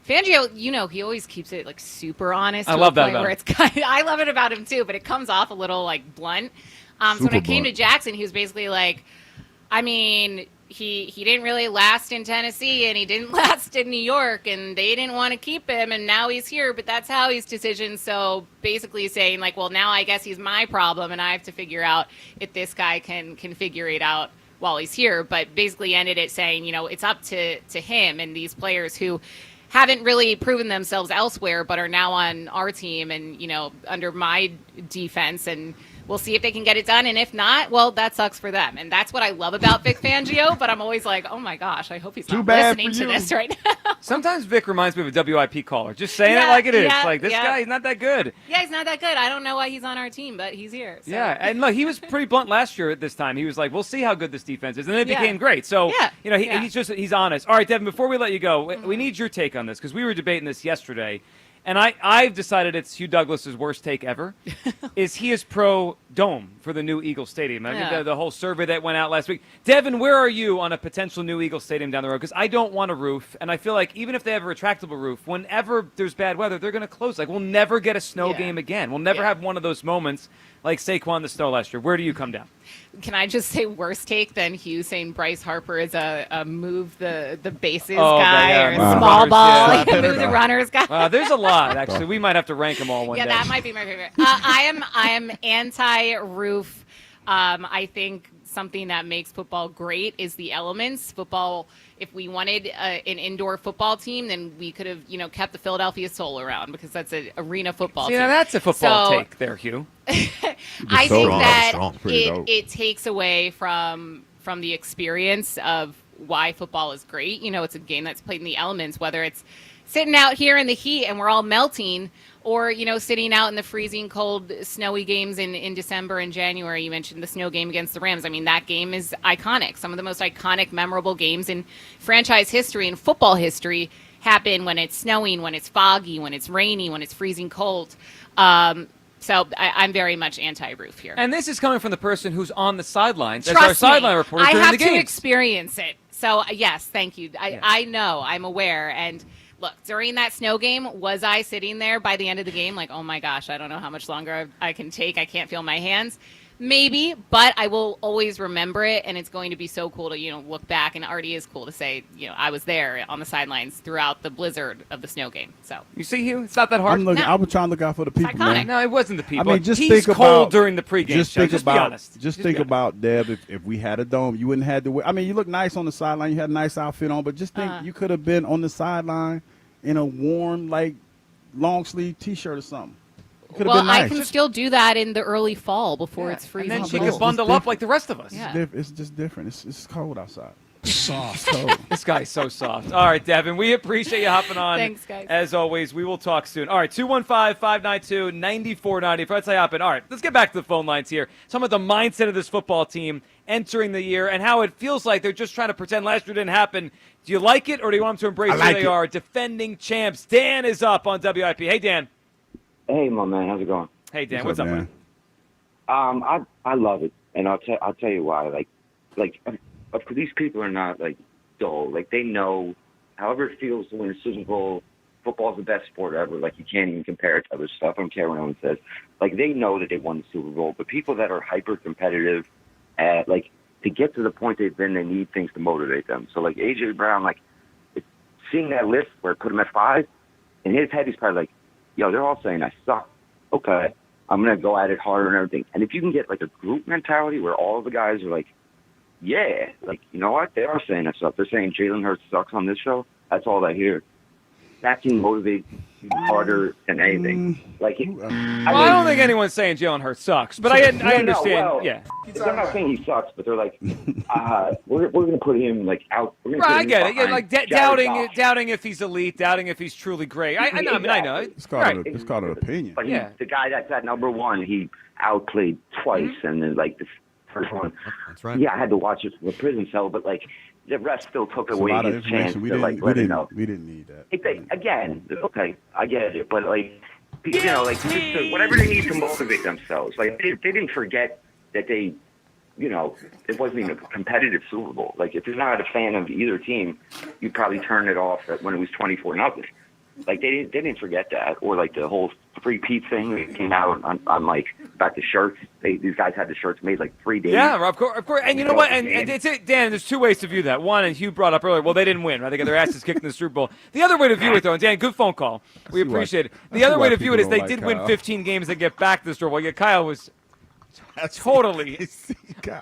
Speaker 22: Fangio, you know, he always keeps it like super honest.
Speaker 20: I love that about
Speaker 22: him. It's I love it about him too, but it comes off a little like blunt. So when it came to Jackson, he was basically like, I mean, he didn't really last in Tennessee, and he didn't last in New York, and they didn't want to keep him, and now he's here, but that's Howie's decision. So basically saying, like, well, now I guess he's my problem, and I have to figure out if this guy can figure it out while he's here. But basically ended it saying, you know, it's up to him and these players who haven't really proven themselves elsewhere but are now on our team and, you know, under my defense, and we'll see if they can get it done, and if not, well, that sucks for them. And that's what I love about Vic Fangio, but I'm always like, oh, my gosh, I hope he's not listening to this right now.
Speaker 20: Sometimes Vic reminds me of a WIP caller, just saying it like it is. Like, this guy, he's not that good.
Speaker 22: Yeah, he's not that good. I don't know why he's on our team, but he's here. So.
Speaker 20: Yeah, and look, he was pretty blunt last year at this time. He was like, we'll see how good this defense is, and then it became great. So, you know, he's honest. All right, Devin, before we let you go, we need your take on this, because we were debating this yesterday. And I've decided it's Hugh Douglas's worst take ever. He is pro dome for the new Eagle Stadium. I mean, the whole survey that went out last week. Devin, where are you on a potential new Eagle Stadium down the road? Because I don't want a roof, and I feel like even if they have a retractable roof, whenever there's bad weather, they're going to close. Like, we'll never get a snow game again. We'll never have one of those moments like Saquon the snow last year. Where do you come down?
Speaker 22: Can I just say worse take than Hugh saying Bryce Harper is a move the bases
Speaker 20: Oh,
Speaker 22: guy or
Speaker 20: wow.
Speaker 22: small
Speaker 20: Runners,
Speaker 22: ball,
Speaker 20: yeah.
Speaker 22: move the runners guy?
Speaker 20: There's a lot, actually. We might have to rank them all one day.
Speaker 22: Yeah, that might be my favorite. I am anti-roof. I think something that makes football great is the elements. Football, if we wanted an indoor football team, then we could have, you know, kept the Philadelphia Soul around, because that's an arena football team.
Speaker 20: Yeah, that's a football take there, Hugh.
Speaker 22: I think that it takes away from the experience of why football is great. You know, it's a game that's played in the elements, whether it's sitting out here in the heat and we're all melting, or, you know, sitting out in the freezing cold, snowy games in December and January. You mentioned the snow game against the Rams. I mean, that game is iconic. Some of the most iconic, memorable games in franchise history and football history happen when it's snowing, when it's foggy, when it's rainy, when it's freezing cold. So I'm very much anti-roof here.
Speaker 20: And this is coming from the person who's on the sidelines
Speaker 22: Trust
Speaker 20: as our
Speaker 22: me,
Speaker 20: sideline reporter during the
Speaker 22: I have
Speaker 20: games.
Speaker 22: to experience it. So, yes, thank you. I know. I'm aware. And look, during that snow game, was I sitting there by the end of the game like, oh, my gosh, I don't know how much longer I can take. I can't feel my hands. Maybe, but I will always remember it, and it's going to be so cool to, you know, look back, and it already is cool to say, you know, I was there on the sidelines throughout the blizzard of the snow game. So
Speaker 20: you see, Hugh, it's not that hard.
Speaker 21: I was trying to look out for the people, man.
Speaker 20: No, it wasn't the people.
Speaker 21: I mean, just
Speaker 20: He's
Speaker 21: think
Speaker 20: cold
Speaker 21: about
Speaker 20: during the pregame show. Just be honest.
Speaker 21: Just think about, Deb, if we had a dome, you wouldn't have to wear. I mean, you look nice on the sideline. You had a nice outfit on, but just think you could have been on the sideline in a warm, like, long sleeve T-shirt or something.
Speaker 22: Well,
Speaker 21: nice.
Speaker 22: I can still do that in the early fall before it's freezing.
Speaker 20: And then she can bundle up like the rest of us.
Speaker 21: It's just different. It's cold outside.
Speaker 20: Soft. This guy's so soft. All right, Devin, we appreciate you hopping on.
Speaker 22: Thanks, guys.
Speaker 20: As always, we will talk soon. All right, 215-592-9490. That's how you hop in. All right, let's get back to the phone lines here. Some of the mindset of this football team entering the year and how it feels like they're just trying to pretend last year didn't happen. Do you like it, or do you want them to embrace who they are? Defending champs. Dan is up on WIP. Hey, Dan.
Speaker 1: Hey, my man, how's it going?
Speaker 20: Hey, Dan, what's up, man?
Speaker 1: I love it, and I'll tell you why. Like these people are not like dull. Like they know, however it feels to win a Super Bowl football's the best sport ever. Like, you can't even compare it to other stuff. I don't care what anyone says. Like, they know that they won the Super Bowl, but people that are hyper competitive, like, to get to the point they've been, they need things to motivate them. So, like, A.J. Brown, like, seeing that list where it put him at 5, in his head, he's probably like, yo, they're all saying I suck. Okay, I'm going to go at it harder and everything. And if you can get, like, a group mentality where all of the guys are like, yeah, like, you know what? They are saying I suck. They're saying Jalen Hurts sucks on this show. That's all I hear. That can motivate you harder than anything. Like,
Speaker 20: I don't think anyone's saying Jalen Hurts sucks, but I understand.
Speaker 1: Well,
Speaker 20: yeah,
Speaker 1: they're not saying he sucks, but they're like, we're going to put him like out. We're gonna
Speaker 20: right,
Speaker 1: put
Speaker 20: I
Speaker 1: him
Speaker 20: get it. Yeah,
Speaker 1: behind
Speaker 20: like
Speaker 1: Jared Goff.
Speaker 20: doubting if he's elite, doubting if he's truly great. I know. I mean, I know.
Speaker 21: It's called an opinion.
Speaker 1: But the guy that's at number 1, he outplayed twice, and then like the first one.
Speaker 4: That's right.
Speaker 1: Yeah, I had to watch it from a prison cell, but like the rest still took away his chance to like let it know.
Speaker 21: We didn't need that.
Speaker 1: Again, okay, I get it, but like, you know, like just whatever they need to motivate themselves. Like they didn't forget that they, you know, it wasn't even a competitive Super Bowl. Like if you're not a fan of either team, you probably turn it off when it was 24-0. Like they didn't forget that, or like the whole Free Pete thing that came out on like about the shirts. These guys had the shirts made like 3 days.
Speaker 20: Yeah, of course. And you know what? And it's Dan. There's 2 ways to view that. One, and Hugh brought up earlier. Well, they didn't win, right? They got their asses kicked in the Super Bowl. The other way to view it, though, and Dan, good phone call. We appreciate it. The other way to view it is they did win 15 games. They get back to the Super Bowl. Yeah, Kyle was totally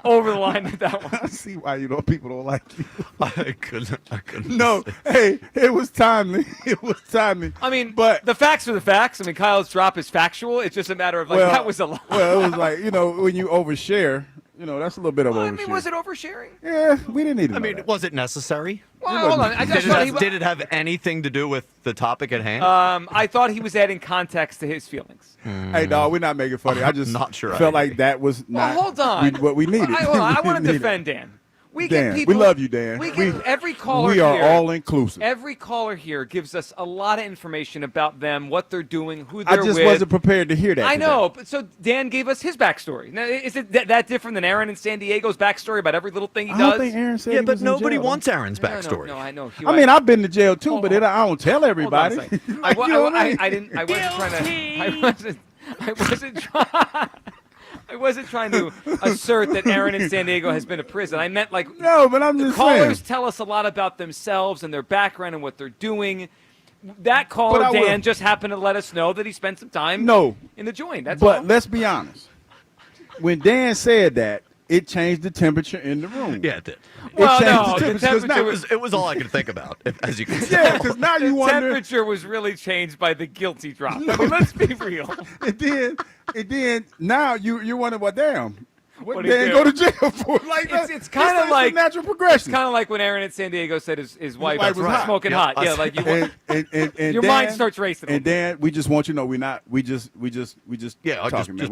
Speaker 20: over the line with that one.
Speaker 21: I see why people don't like you.
Speaker 4: I couldn't.
Speaker 21: No, hey, it was timely. It was timely.
Speaker 20: I mean,
Speaker 21: but
Speaker 20: the facts are the facts. I mean, Kyle's drop is factual. It's just a matter of like that was a lot.
Speaker 21: Well, it was like when you overshare. That's a little bit of overshare.
Speaker 20: I mean, was it oversharing?
Speaker 21: Yeah, we didn't need to.
Speaker 4: I mean, was it necessary?
Speaker 20: Well, hold on.
Speaker 4: Did it have anything to do with the topic at hand?
Speaker 20: I thought he was adding context to his feelings.
Speaker 21: Hey, dog, we're not making funny. I just
Speaker 4: not sure
Speaker 21: felt like that was not
Speaker 20: hold on.
Speaker 21: what we needed.
Speaker 20: I want to defend Dan. We
Speaker 21: Dan,
Speaker 20: get people,
Speaker 21: we love you, Dan.
Speaker 20: Every caller
Speaker 21: we are
Speaker 20: here,
Speaker 21: all inclusive.
Speaker 20: Every caller here gives us a lot of information about them, what they're doing, who they're with.
Speaker 21: I just wasn't prepared to hear that.
Speaker 20: I know, but so Dan gave us his backstory. Now, is it that different than Aaron in San Diego's backstory about every little thing he does?
Speaker 21: I don't think Aaron said he
Speaker 4: but
Speaker 21: was in
Speaker 4: nobody
Speaker 21: jail.
Speaker 4: wants Aaron's backstory.
Speaker 20: No, I know. Hugh,
Speaker 21: I mean, I've been to jail too, but I don't tell everybody.
Speaker 20: I wasn't trying to assert that Aaron in San Diego has been to prison. I meant like
Speaker 21: no, but I'm just
Speaker 20: callers
Speaker 21: saying.
Speaker 20: tell us a lot about themselves and their background and what they're doing. That caller Dan just happened to let us know that he spent some time in the joint. That's all.
Speaker 21: Let's be honest. When Dan said that, it changed the temperature in the room.
Speaker 4: Yeah, it did.
Speaker 20: Well,
Speaker 21: the temperature
Speaker 4: it was all I could think about, as you can see.
Speaker 21: Yeah, because now you wonder.
Speaker 20: The temperature was really changed by the guilty drop. I mean, let's be real.
Speaker 21: And then now you wonder, well, damn. What
Speaker 20: did
Speaker 21: Dan go to jail for? Like
Speaker 20: it's kind of like
Speaker 21: natural progression.
Speaker 20: It's kind of like when Aaron in San Diego said his wife was smoking
Speaker 21: hot.
Speaker 20: Yeah, like you want,
Speaker 21: and
Speaker 20: your
Speaker 21: Dan,
Speaker 20: mind starts racing.
Speaker 21: And Dan, we just want you to know we just talking, man.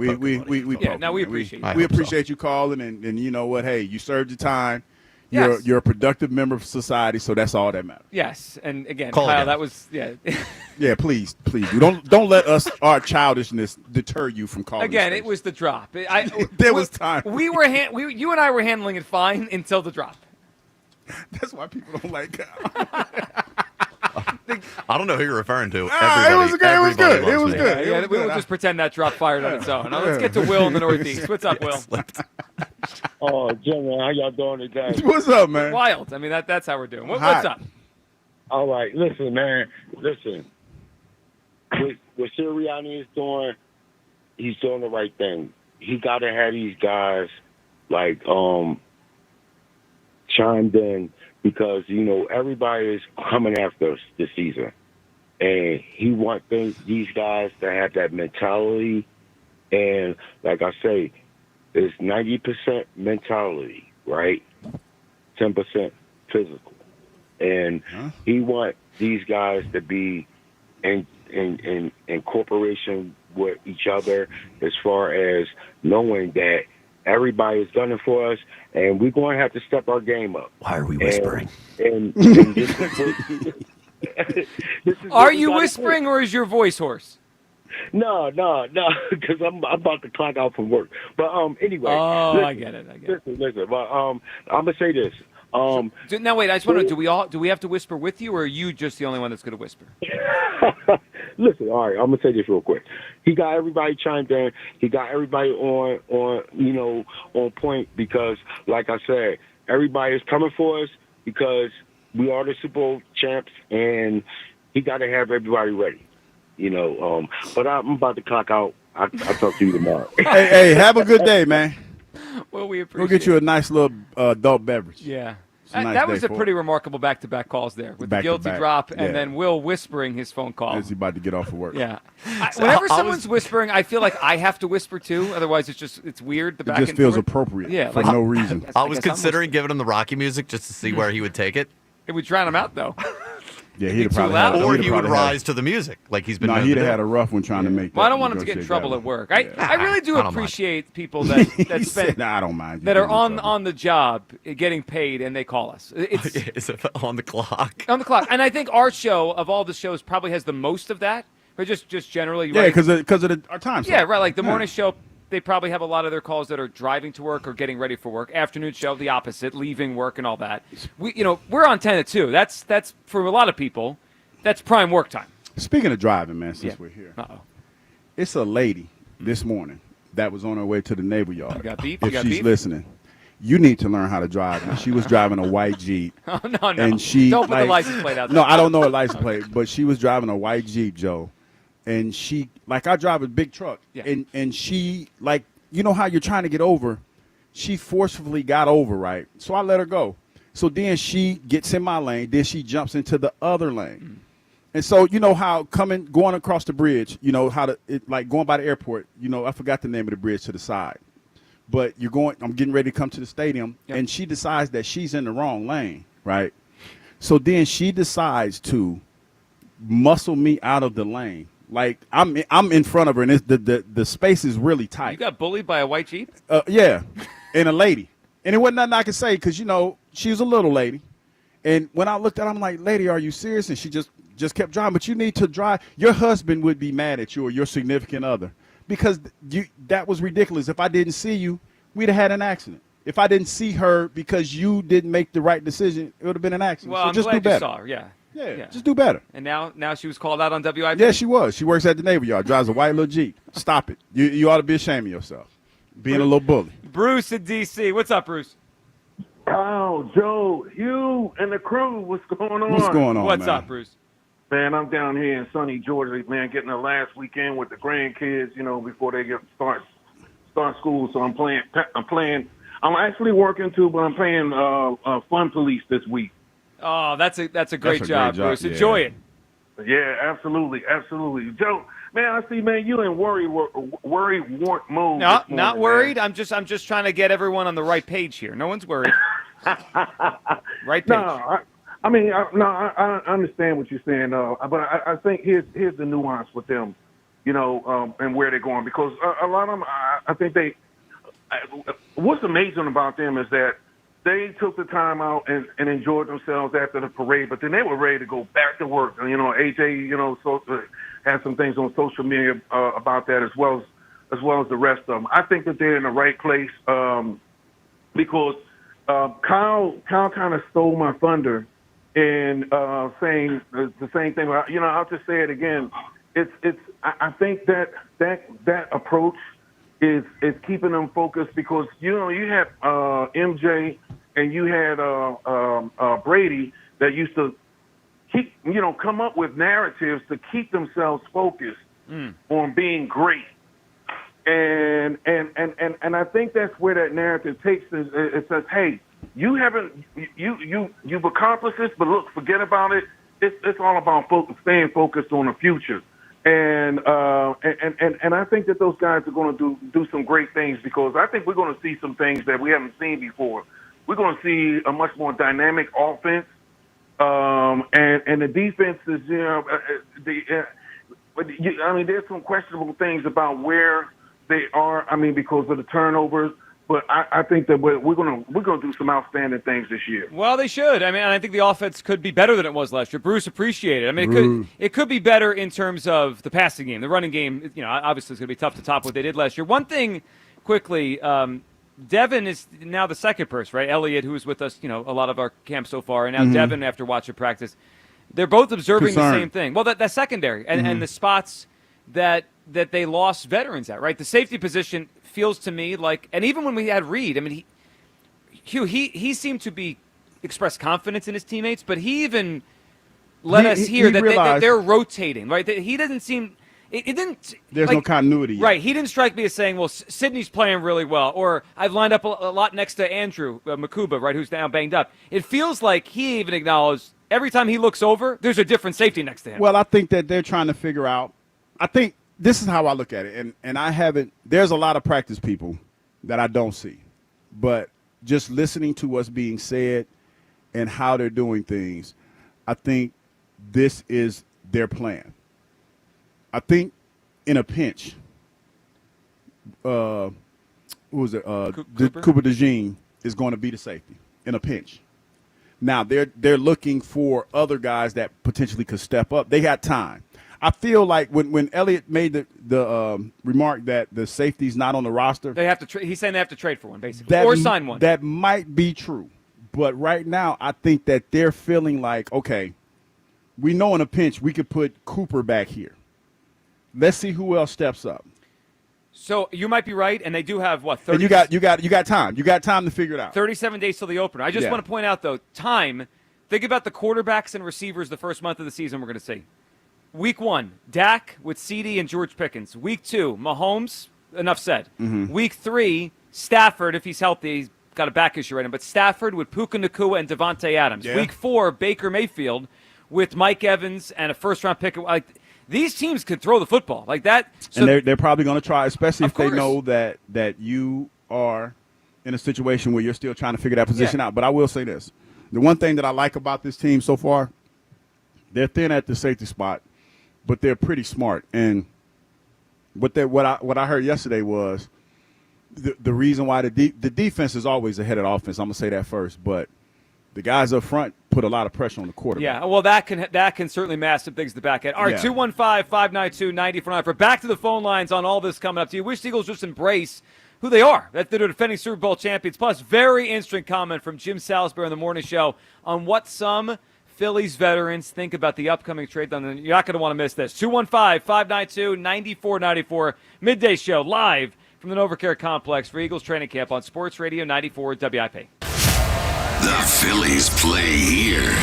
Speaker 21: We appreciate you calling, and you know what? Hey, you served your time.
Speaker 20: Yes.
Speaker 21: You're a productive member of society, so that's all that matters.
Speaker 20: Yes, and again,
Speaker 21: Call
Speaker 20: Kyle,
Speaker 21: again.
Speaker 20: that was
Speaker 21: Yeah, please, don't let our childishness deter you from calling.
Speaker 20: Again, it was the drop.
Speaker 21: There was time.
Speaker 20: You and I were handling it fine until the drop.
Speaker 21: That's why people don't like.
Speaker 4: I don't know who you're referring to.
Speaker 21: It was good. It was good.
Speaker 20: Yeah, we will just pretend that drop fired on its own. Now let's get to Will in the Northeast. What's up, Will?
Speaker 5: Oh, Jimmy, how y'all doing today?
Speaker 21: What's up, man?
Speaker 20: Wild. I mean, that's how we're doing. What's up?
Speaker 5: All right, listen, man. Listen. What Sirianni is doing, he's doing the right thing. He got to have these guys like chimed in because everybody is coming after us this season, and he wants these guys to have that mentality. And like I say, it's 90% mentality, right? 10% physical, and he wants these guys to be in cooperation with each other as far as knowing that everybody is gunning for us, and we're going to have to step our game up.
Speaker 4: Why are we whispering?
Speaker 5: And
Speaker 20: Are you whispering or is your voice hoarse?
Speaker 5: No, because I'm about to clock out from work. But anyway.
Speaker 20: Oh,
Speaker 5: listen,
Speaker 20: I get it.
Speaker 5: Listen. But I'm gonna say this.
Speaker 20: Now wait, I just want to know, do we have to whisper with you, or are you just the only one that's going to whisper?
Speaker 5: Listen, all right, I'm gonna say this real quick. He got everybody chimed in. He got everybody on point because, like I said, everybody is coming for us because we are the Super Bowl champs, and he got to have everybody ready. But I'm about to clock out. I'll talk to you tomorrow.
Speaker 21: Hey, have a good day, man.
Speaker 20: Well, we appreciate.
Speaker 21: Go get you a nice little adult beverage.
Speaker 20: Yeah.
Speaker 21: Nice
Speaker 20: That was
Speaker 21: day
Speaker 20: a
Speaker 21: for
Speaker 20: pretty remarkable back-to-back calls there with the guilty
Speaker 21: Back-to-back,
Speaker 20: drop and
Speaker 21: yeah.
Speaker 20: then Will whispering his phone call.
Speaker 21: As he about to get off of work.
Speaker 20: Yeah. Whenever someone's whispering, I feel like I have to whisper too. Otherwise, it's weird.
Speaker 21: It just feels appropriate for no reason.
Speaker 4: I was considering giving him the Rocky music just to see where he would take it.
Speaker 20: It would drown him out, though.
Speaker 21: Yeah, he'd have probably had,
Speaker 4: or he would rise to the music like he's been.
Speaker 21: No,
Speaker 4: known
Speaker 21: he'd
Speaker 4: to
Speaker 21: have
Speaker 4: do.
Speaker 21: had a rough one trying to make.
Speaker 20: Well, I don't want him to get in trouble at work. I really do
Speaker 4: I don't
Speaker 20: appreciate people that
Speaker 21: He
Speaker 20: spend
Speaker 21: said, "Nah, I don't mind."
Speaker 20: that are on the job, getting paid, and they call us. It's
Speaker 4: Is it on the clock?
Speaker 20: on the clock, and I think our show of all the shows probably has the most of that. But just generally,
Speaker 21: Yeah,
Speaker 20: right?
Speaker 21: because of our time.
Speaker 20: Yeah, right. Like the
Speaker 21: Yeah.
Speaker 20: morning show, they probably have a lot of their calls that are driving to work or getting ready for work. Afternoon show, the opposite, leaving work and all that. We're on 10 to 2. That's for a lot of people, that's prime work time.
Speaker 21: Speaking of driving, man, since we're here, it's a lady this morning that was on her way to the neighbor yard.
Speaker 20: You got beef?
Speaker 21: If
Speaker 20: You got
Speaker 21: she's
Speaker 20: beef?
Speaker 21: listening, you need to learn how to drive. And she was driving a white Jeep.
Speaker 20: Oh, no.
Speaker 21: And she
Speaker 20: Don't put the license plate out there.
Speaker 21: No, I don't know her license plate, but she was driving a white Jeep, Joe. And she, like, I drive a big truck.
Speaker 20: Yeah.
Speaker 21: And she, like, you know how you're trying to get over? She forcefully got over, right? So I let her go. So then she gets in my lane. Then she jumps into the other lane. And so you know how going across the bridge, you know how like going by the airport, I forgot the name of the bridge to the side. But I'm getting ready to come to the stadium, and she decides that she's in the wrong lane, right? So then she decides to muscle me out of the lane. Like I'm in front of her, and the space is really tight.
Speaker 20: You got bullied by a white Jeep?
Speaker 21: Yeah, and a lady. And it wasn't nothing I could say because, she was a little lady. And when I looked at her, I'm like, lady, are you serious? And she just kept driving. But you need to drive. Your husband would be mad at you or your significant other because that was ridiculous. If I didn't see you, we'd have had an accident. If I didn't see her because you didn't make the right decision, it would have been an accident.
Speaker 20: Well,
Speaker 21: so
Speaker 20: I'm
Speaker 21: just
Speaker 20: glad
Speaker 21: do better.
Speaker 20: you saw her, yeah.
Speaker 21: Yeah, just do better.
Speaker 20: And now she was called out on WIP?
Speaker 21: Yeah, she was. She works at the neighbor yard, drives a white little Jeep. Stop it. You ought to be ashamed of yourself. Being a little bully.
Speaker 20: Bruce in D.C. What's up, Bruce?
Speaker 8: Oh, Joe, you and the crew, what's going on?
Speaker 21: What's going on,
Speaker 20: What's
Speaker 21: man?
Speaker 20: up, Bruce?
Speaker 8: Man, I'm down here in sunny Georgia, man, getting the last weekend with the grandkids, before they start school. So I'm actually working too, but I'm playing Fun Police this week.
Speaker 20: Oh, that's a great job, Bruce.
Speaker 21: yeah.
Speaker 20: Enjoy it.
Speaker 8: Yeah, absolutely. Joe, man, I see, man, you in worry wart mode.
Speaker 20: No,
Speaker 8: this morning,
Speaker 20: not worried. I'm just trying to get everyone on the right page here. No one's worried. Right page.
Speaker 8: No, I understand what you're saying, but I think here's the nuance with them, and where they're going, because a lot of them, I think what's amazing about them is that they took the time out and enjoyed themselves after the parade, but then they were ready to go back to work. AJ, had some things on social media about that as well as the rest of them. I think that they're in the right place because Kyle kind of stole my thunder in saying the same thing. I'll just say it again. I think that approach is keeping them focused because you had MJ and you had Brady that used to come up with narratives to keep themselves focused on being great. And I think that's where that narrative takes us. It says, hey, you've accomplished this, but look, forget about it. It's all about staying focused on the future. And I think that those guys are going to do some great things because I think we're going to see some things that we haven't seen before. We're going to see a much more dynamic offense, and the defense is there's some questionable things about where they are. Because of the turnovers. But I think that we're going to do some outstanding things this year.
Speaker 20: Well, they should. I think the offense could be better than it was last year. Bruce, appreciate it. It could be better in terms of the passing game. The running game, obviously it's going to be tough to top what they did last year. One thing, quickly, Devin is now the second person, right? Elliott, who was with us, a lot of our camp so far, and now Devin after watching practice. They're both observing the same thing. Well, that secondary and the spots that they lost veterans at, right? The safety position feels to me like, and even when we had Reed, I mean, he seemed to express confidence in his teammates, but he even let us hear that they're rotating, right? He doesn't seem. It didn't.
Speaker 21: There's no continuity yet.
Speaker 20: Right. He didn't strike me as saying, well, Sidney's playing really well, or I've lined up a lot next to Andrew Makuba, right, who's now banged up. It feels like he even acknowledged every time he looks over, there's a different safety next to him.
Speaker 21: Well, I think that they're trying to figure out. I think this is how I look at it, and I haven't. There's a lot of practice people that I don't see, but just listening to what's being said and how they're doing things, I think this is their plan. I think in a pinch, who was it? Cooper DeJean is going to be the safety in a pinch. Now they're looking for other guys that potentially could step up. They got time. I feel like when Elliott made the remark that the safety's not on the roster,
Speaker 20: they have to. He's saying they have to trade for one, basically, or sign one.
Speaker 21: That might be true, but right now I think that they're feeling like, okay, we know in a pinch we could put Cooper back here. Let's see who else steps up.
Speaker 20: So you might be right, and they do have what? 30,
Speaker 21: and you got time. You got time to figure it out.
Speaker 20: 37 days till the opener. I just want to point out though, time. Think about the quarterbacks and receivers the first month of the season we're going to see. Week 1, Dak with CD and George Pickens. Week 2, Mahomes. Enough said. Week 3, Stafford if he's healthy. He's got a back issue right now, but Stafford with Puka Nacua and Devontae Adams. Week 4, Baker Mayfield with Mike Evans and a first-round pick. These teams could throw the football like that. So
Speaker 21: and they're probably going to try, especially if they know that you are in a situation where you're still trying to figure that position out. But I will say this. The one thing that I like about this team so far, they're thin at the safety spot, but they're pretty smart. And what I heard yesterday was the reason why the defense is always ahead of the offense. I'm going to say that first. But the guys up front put a lot of pressure on the quarterback.
Speaker 20: Yeah, well, that can certainly mask some things at the back end. All right, 215-592-9494. Back to the phone lines on all this coming up. Do you wish the Eagles just embrace who they are? That they're defending Super Bowl champions. Plus, very interesting comment from Jim Salisbury on the morning show on what some Phillies veterans think about the upcoming trade. You're not going to want to miss this. 215-592-9494. Midday show live from the NovaCare Complex for Eagles training camp on Sports Radio 94 WIP.
Speaker 3: The Phillies play here.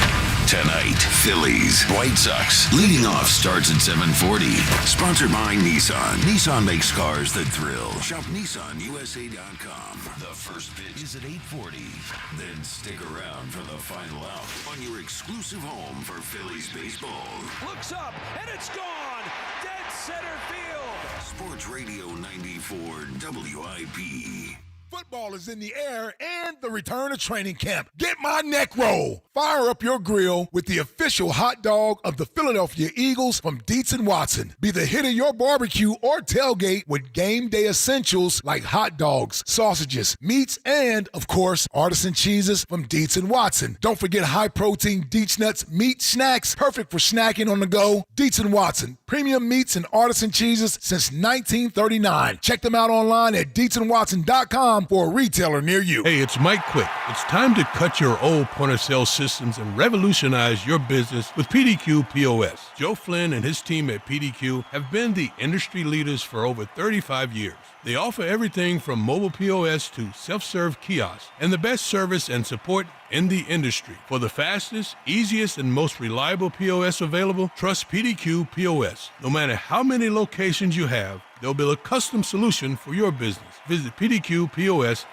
Speaker 3: Tonight, Phillies, White Sox. Leading off starts at 7:40. Sponsored by Nissan. Nissan makes cars that thrill. Shop NissanUSA.com. The first pitch is at 8:40. Then stick around for the final out on your exclusive home for Phillies baseball.
Speaker 28: Looks up, and it's gone. Dead center field.
Speaker 3: Sports Radio 94 WIP.
Speaker 6: Football is in the air and the return of training camp. Get my neck roll. Fire up your grill with the official hot dog of the Philadelphia Eagles from Dietz & Watson. Be the hit of your barbecue or tailgate with game day essentials like hot dogs, sausages, meats, and, of course, artisan cheeses from Dietz & Watson. Don't forget high-protein Dietz Nuts meat snacks, perfect for snacking on the go. Dietz & Watson, premium meats and artisan cheeses since 1939. Check them out online at DietzandWatson.com for a retailer near you.
Speaker 12: Hey, it's Mike Quick. It's time to cut your old point-of-sale systems and revolutionize your business with PDQ POS. Joe Flynn and his team at PDQ have been the industry leaders for over 35 years. They offer everything from mobile POS to self-serve kiosks and the best service and support in the industry. For the fastest, easiest, and most reliable POS available, trust PDQ POS. No matter how many locations you have, they'll build a custom solution for your business. Visit PDQPOS.com.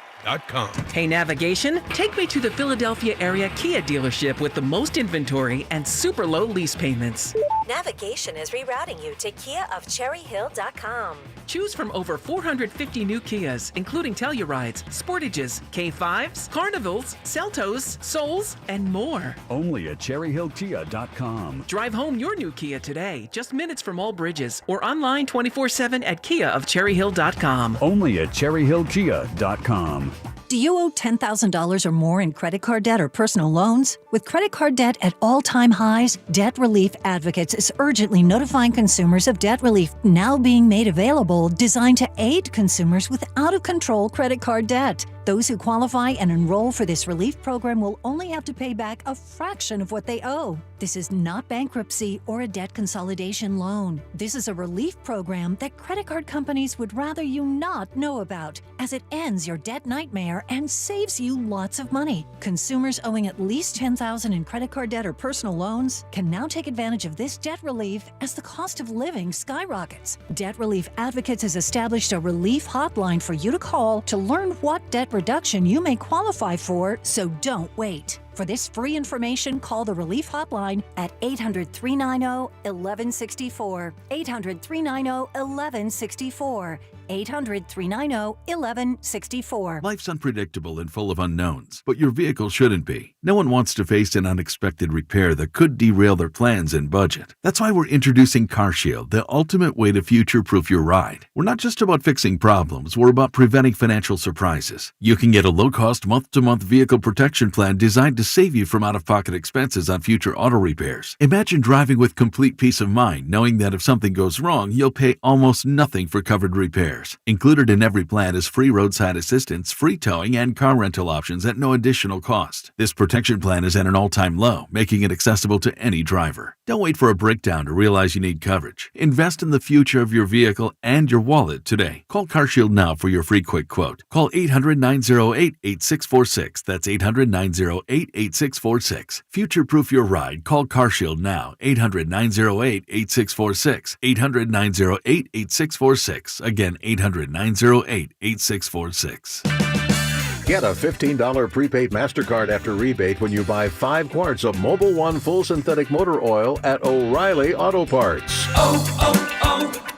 Speaker 13: Hey, navigation, take me to the Philadelphia area Kia dealership with the most inventory and super low lease payments.
Speaker 16: Navigation is rerouting you to KiaofCherryHill.com.
Speaker 13: Choose from over 450 new Kias, including Tellurides, Sportages, K5s, Carnivals, Seltos, Souls, and more.
Speaker 23: Only at CherryHillKia.com.
Speaker 13: Drive home your new Kia today, just minutes from all bridges, or online 24/7 at KiaofCherryHill.com.
Speaker 23: Only at CherryHillKia.com.
Speaker 2: Do you owe $10,000 or more in credit card debt or personal loans? With credit card debt at all-time highs, Debt Relief Advocates is urgently notifying consumers of debt relief now being made available, designed to aid consumers with out-of-control credit card debt. Those who qualify and enroll for this relief program will only have to pay back a fraction of what they owe. This is not bankruptcy or a debt consolidation loan. This is a relief program that credit card companies would rather you not know about, as it ends your debt nightmare and saves you lots of money. Consumers owing at least $10,000 in credit card debt or personal loans can now take advantage of this debt relief as the cost of living skyrockets. Debt Relief Advocates has established a relief hotline for you to call to learn what debt reduction you may qualify for, so don't wait. For this free information, call the Relief Hotline at 800-390-1164. 800-390-1164. 800-390-1164.
Speaker 7: Life's unpredictable and full of unknowns, but your vehicle shouldn't be. No one wants to face an unexpected repair that could derail their plans and budget. That's why we're introducing CarShield, the ultimate way to future-proof your ride. We're not just about fixing problems, we're about preventing financial surprises. You can get a low-cost month-to-month vehicle protection plan designed to save you from out-of-pocket expenses on future auto repairs. Imagine driving with complete peace of mind, knowing that if something goes wrong, you'll pay almost nothing for covered repairs. Included in every plan is free roadside assistance, free towing, and car rental options at no additional cost. This protection plan is at an all-time low, making it accessible to any driver. Don't wait for a breakdown to realize you need coverage. Invest in the future of your vehicle and your wallet today. Call CarShield now for your free quick quote. Call 800-908-8646. That's 800-908-8646. Future-proof your ride. Call CarShield now. 800-908-8646. 800-908-8646. Again, 800-908-8646.
Speaker 9: Get a $15 prepaid MasterCard after rebate when you buy 5 quarts of Mobil 1 full synthetic motor oil at O'Reilly Auto Parts.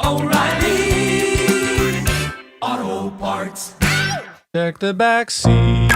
Speaker 10: O'Reilly Auto Parts.
Speaker 24: Check the back seat.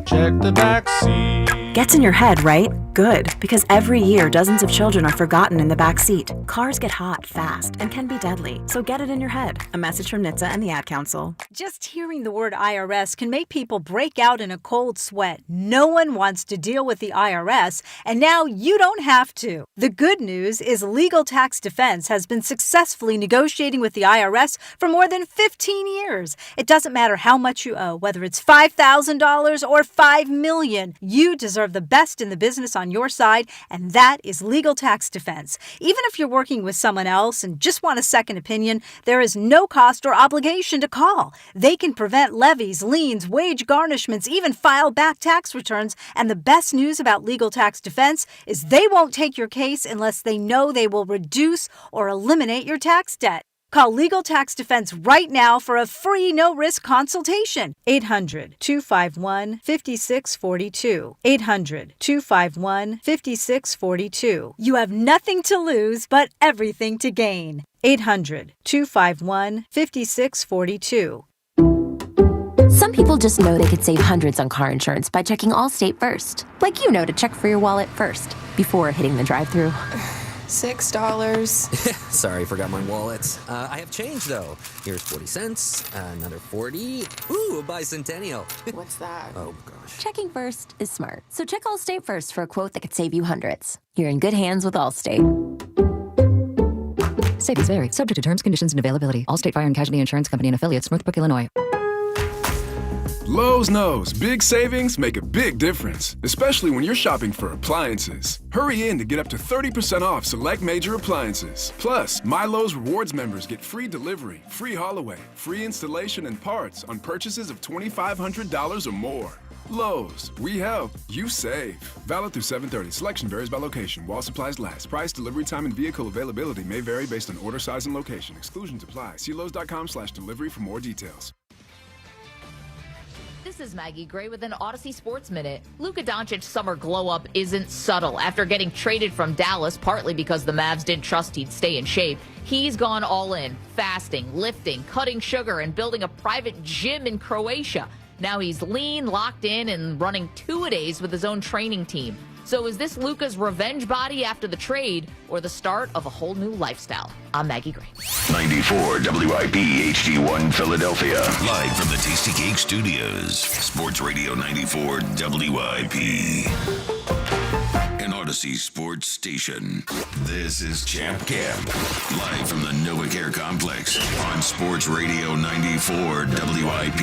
Speaker 24: Check the back seat.
Speaker 25: Gets in your head, right? Good, because every year dozens of children are forgotten in the back seat. Cars get hot fast and can be deadly, so get it in your head. A message from NHTSA and the Ad Council.
Speaker 26: Just hearing the word IRS can make people break out in a cold sweat. No one wants to deal with the IRS, and now you don't have to. The good news is Legal Tax Defense has been successfully negotiating with the IRS for more than 15 years. It doesn't matter how much you owe, whether it's $5,000 or $5 million. You deserve the best in the business on your side, and that is Legal Tax Defense. Even if you're working with someone else and just want a second opinion, there is no cost or obligation to call. They can prevent levies, liens, wage garnishments, even file back tax returns. And the best news about Legal Tax Defense is they won't take your case unless they know they will reduce or eliminate your tax debt. Call Legal Tax Defense right now for a free no-risk consultation. 800-251-5642. 800-251-5642. You have nothing to lose but everything to gain. 800-251-5642.
Speaker 27: Some people just know they could save hundreds on car insurance by checking Allstate first. Like you know to check for your wallet first, before hitting the drive-thru.
Speaker 29: $6.
Speaker 30: Sorry, forgot my wallet. I have change, though. Here's 40 cents, another 40. Ooh, a bicentennial.
Speaker 29: What's that?
Speaker 30: Oh, gosh.
Speaker 27: Checking first is smart. So check Allstate first for a quote that could save you hundreds. You're in good hands with Allstate.
Speaker 31: Savings vary. Subject to terms, conditions, and availability. Allstate Fire and Casualty Insurance Company and Affiliates, Northbrook, Illinois.
Speaker 32: Lowe's knows big savings make a big difference, especially when you're shopping for appliances. Hurry in to get up to 30% off select major appliances. Plus, My Lowe's Rewards members get free delivery, free haul away, free installation and parts on purchases of $2,500 or more. Lowe's, we help, you save. Valid through 7/30. Selection varies by location. While supplies last. Price, delivery time, and vehicle availability may vary based on order size and location. Exclusions apply. See Lowes.com/delivery for more details.
Speaker 33: This is Maggie Gray with an Odyssey Sports Minute. Luka Doncic's summer glow-up isn't subtle. After getting traded from Dallas, partly because the Mavs didn't trust he'd stay in shape, he's gone all in, fasting, lifting, cutting sugar, and building a private gym in Croatia. Now he's lean, locked in, and running 2-a-days with his own training team. So is this Luka's revenge body after the trade or the start of a whole new lifestyle? I'm Maggie Gray.
Speaker 3: 94 WIP HD1 Philadelphia. Live from the Tasty Cake Studios. Sports Radio 94 WIP. An Odyssey Sports Station. This is Champ Camp. Live from the NovaCare Complex on Sports Radio 94 WIP.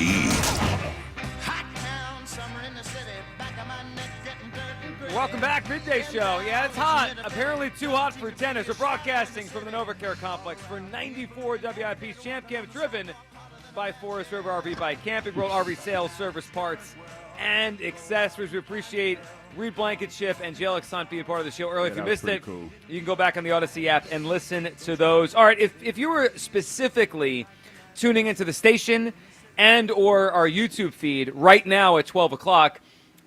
Speaker 1: Welcome back, Midday Show. Yeah, it's hot. Apparently too hot for tennis. We're broadcasting from the NovaCare Complex for 94 WIP's Champ Camp, driven by Forest River RV, by Camping World RV Sales, Service, Parts, and Accessories. We appreciate Reed Blankenship and Jalyx being part of the show earlier. If you missed it, you can go back on the Odyssey app and listen to those. All right, if you were specifically tuning into the station and or our YouTube feed right now at 12 o'clock,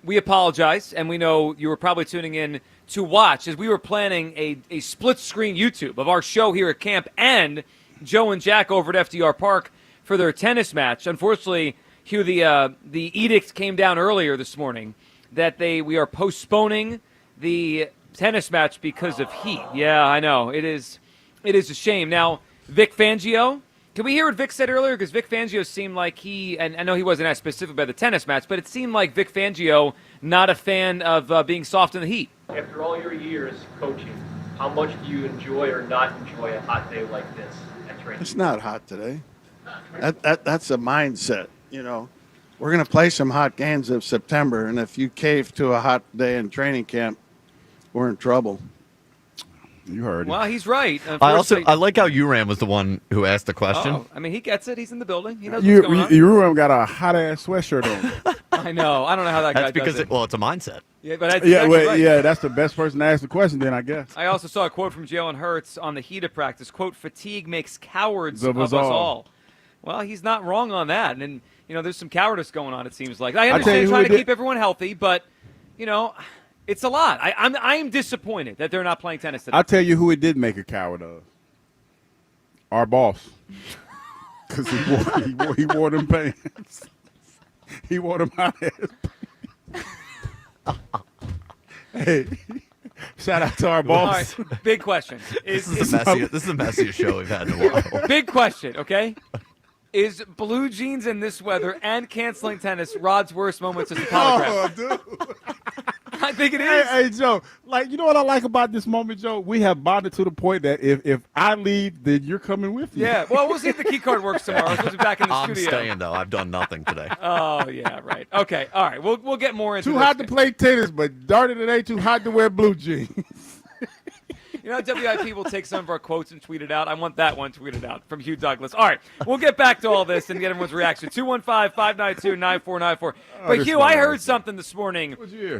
Speaker 1: we apologize, and we know you were probably tuning in to watch as we were planning a split-screen YouTube of our show here at camp and Joe and Jack over at FDR Park for their tennis match. Unfortunately, Hugh, the edict came down earlier this morning that we are postponing the tennis match because of heat. Yeah, I know. It is a shame. Now, Vic Fangio, can we hear what Vic said earlier? Because Vic Fangio seemed like and I know he wasn't as specific about the tennis match, but it seemed like Vic Fangio not a fan of being soft in the heat.
Speaker 4: After all your years coaching, how much do you enjoy or not enjoy a hot day like this at training?
Speaker 5: It's not hot today. That's a mindset, you know. We're going to play some hot games in September, and if you cave to a hot day in training camp, we're in trouble.
Speaker 8: You heard it.
Speaker 1: Well, he's right.
Speaker 11: I like how Uram was the one who asked the question.
Speaker 1: Oh, I mean, he gets it. He's in the building. He knows what's going on.
Speaker 8: Uram got a hot-ass sweatshirt on.
Speaker 1: I know. I don't know how that guy does it.
Speaker 11: Well, it's a mindset.
Speaker 1: Yeah, but that's right.
Speaker 8: Yeah, that's the best person to ask the question then, I guess.
Speaker 1: I also saw a quote from Jalen Hurts on the heat of practice. Quote, fatigue makes cowards of us all. Well, he's not wrong on that. And, you know, there's some cowardice going on, it seems like. I understand trying to keep everyone healthy, but, you know, it's a lot. I'm disappointed that they're not playing tennis today.
Speaker 8: I'll tell you who it did make a coward of. Our boss. Because he wore them pants. He wore them hot-ass pants. Hey, shout out to our boss.
Speaker 1: All right, big question.
Speaker 11: This is the messiest show we've had in a while.
Speaker 1: Big question, okay? Is blue jeans in this weather and canceling tennis Rod's worst moments as a polygraph?
Speaker 8: Oh, dude.
Speaker 1: I think it is.
Speaker 8: Hey, Joe, like, you know what I like about this moment, Joe? We have bonded to the point that if I leave, then you're coming with me.
Speaker 1: Yeah, well, we'll see if the key card works tomorrow. We'll be back in the studio.
Speaker 11: I'm staying, though. I've done nothing today.
Speaker 1: Oh, yeah, right. Okay, all right. We'll get more into
Speaker 8: Too
Speaker 1: this.
Speaker 8: hot to play tennis, but darn it ain't too hot to wear blue jeans.
Speaker 1: You know, WIP will take some of our quotes and tweet it out. I want that one tweeted out from Hugh Douglas. All right, we'll get back to all this and get everyone's reaction. 215-592-9494. But, Hugh, I heard something this morning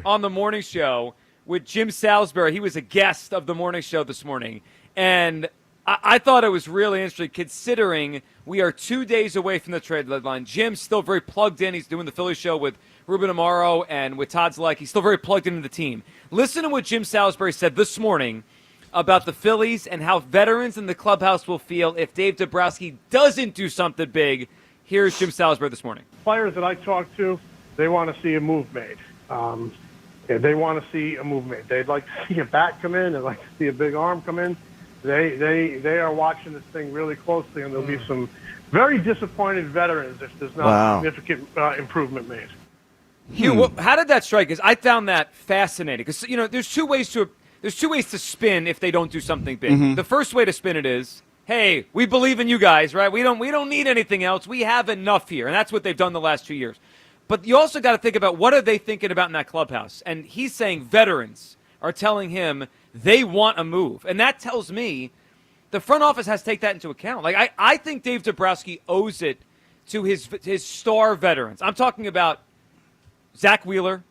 Speaker 1: on the morning show with Jim Salisbury. He was a guest of the morning show this morning. And I thought it was really interesting considering we are 2 days away from the trade deadline. Jim's still very plugged in. He's doing the Phillies show with Ruben Amaro and with Todd Zalek. He's still very plugged into the team. Listen to what Jim Salisbury said this morning about the Phillies and how veterans in the clubhouse will feel if Dave Dombrowski doesn't do something big. Here's Jim Salisbury this morning.
Speaker 14: Players that I talk to, they want to see a move made. They want to see a move made. They'd like to see a bat come in. They'd like to see a big arm come in. They are watching this thing really closely, and there'll be some very disappointed veterans if there's not significant improvement made.
Speaker 1: Hugh, how did that strike us? I found that fascinating because, you know, there's two ways to spin if they don't do something big. Mm-hmm. The first way to spin it is, hey, we believe in you guys, right? We don't need anything else. We have enough here, and that's what they've done the last 2 years. But you also got to think about what are they thinking about in that clubhouse. And he's saying veterans are telling him they want a move. And that tells me the front office has to take that into account. Like I think Dave Dombrowski owes it to his star veterans. I'm talking about Zach Wheeler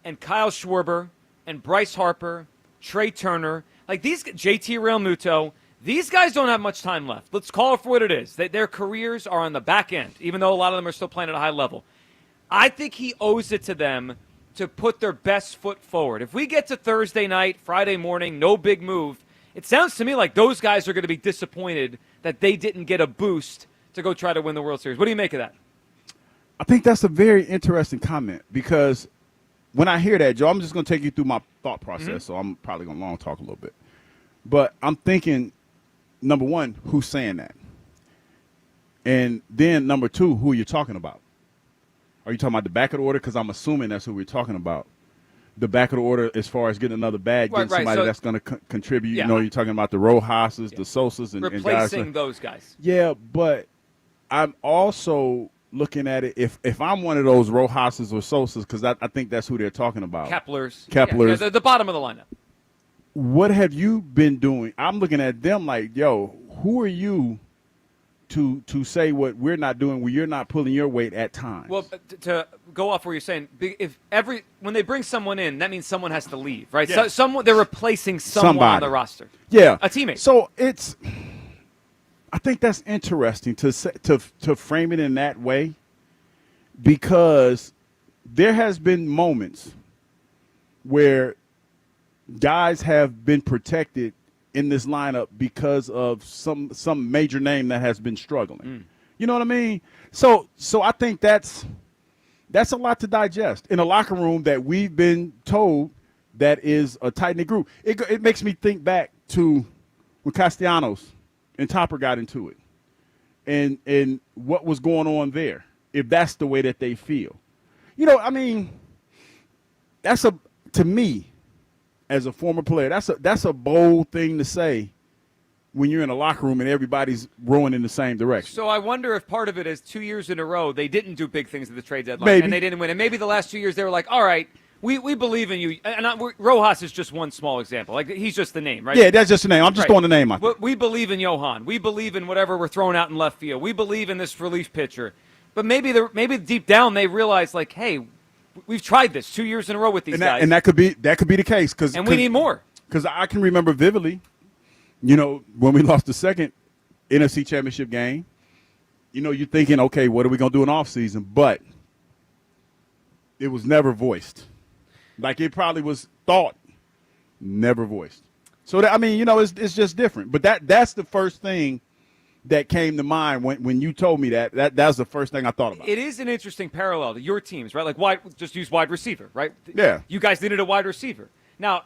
Speaker 1: and Kyle Schwarber and Bryce Harper, Trey Turner, like these JT Realmuto. These guys don't have much time left. Let's call it for what it is. Their careers are on the back end, even though a lot of them are still playing at a high level. I think he owes it to them to put their best foot forward. If we get to Thursday night, Friday morning, no big move, it sounds to me like those guys are going to be disappointed that they didn't get a boost to go try to win the World Series. What do you make of that?
Speaker 8: I think that's a very interesting comment because when I hear that, Joe, I'm just going to take you through my thought process, so I'm probably going to long talk a little bit. But I'm thinking, number one, who's saying that? And then number two, who are you talking about? Are you talking about the back of the order? Because I'm assuming that's who we're talking about. The back of the order as far as getting another bag, getting somebody so, that's going to contribute. Yeah. You know, you're talking about the Rojas's, the Sosas, and
Speaker 1: replacing
Speaker 8: and guys
Speaker 1: those guys.
Speaker 8: Yeah, but I'm also looking at it if I'm one of those Rojas's or Sosas, because I think that's who they're talking about.
Speaker 1: Keplers.
Speaker 8: Keplers.
Speaker 1: Yeah, the bottom of the lineup.
Speaker 8: What have you been doing? I'm looking at them like, yo, who are you to say what we're not doing when you're not pulling your weight at times?
Speaker 1: Well, to go off where you're saying, when they bring someone in, that means someone has to leave, right?
Speaker 8: Yeah.
Speaker 1: So they're replacing someone on the roster.
Speaker 8: Yeah,
Speaker 1: a teammate.
Speaker 8: So I think that's interesting to frame it in that way, because there has been moments where guys have been protected in this lineup because of some major name that has been struggling. You know what I mean? So I think that's a lot to digest in a locker room that we've been told that is a tight-knit group. It makes me think back to when Castellanos and Topper got into it and what was going on there, if that's the way that they feel. You know, I mean, to me, as a former player, that's a bold thing to say when you're in a locker room and everybody's rowing in the same direction.
Speaker 1: So I wonder if part of it is 2 years in a row they didn't do big things at the trade deadline,
Speaker 8: maybe.
Speaker 1: And they didn't win. And maybe the last 2 years they were like, all right, we believe in you. And Rojas is just one small example. Like, he's just the name, right?
Speaker 8: Yeah, that's just the name. I'm just throwing the name out there.
Speaker 1: We believe in Johan. We believe in whatever we're throwing out in left field. We believe in this relief pitcher. But maybe deep down they realize, like, hey, we've tried this 2 years in a row with these guys.
Speaker 8: And that could be the case.
Speaker 1: And we need more.
Speaker 8: Because I can remember vividly, you know, when we lost the second NFC Championship game, you know, you're thinking, okay, what are we going to do in offseason? But it was never voiced. Like, it probably was thought, never voiced. So, I mean, you know, it's just different. But that's the first thing that came to mind when you told me that was the first thing I thought about.
Speaker 1: It is an interesting parallel to your teams, right? Like, just use wide receiver, right?
Speaker 8: Yeah.
Speaker 1: You guys needed a wide receiver. Now,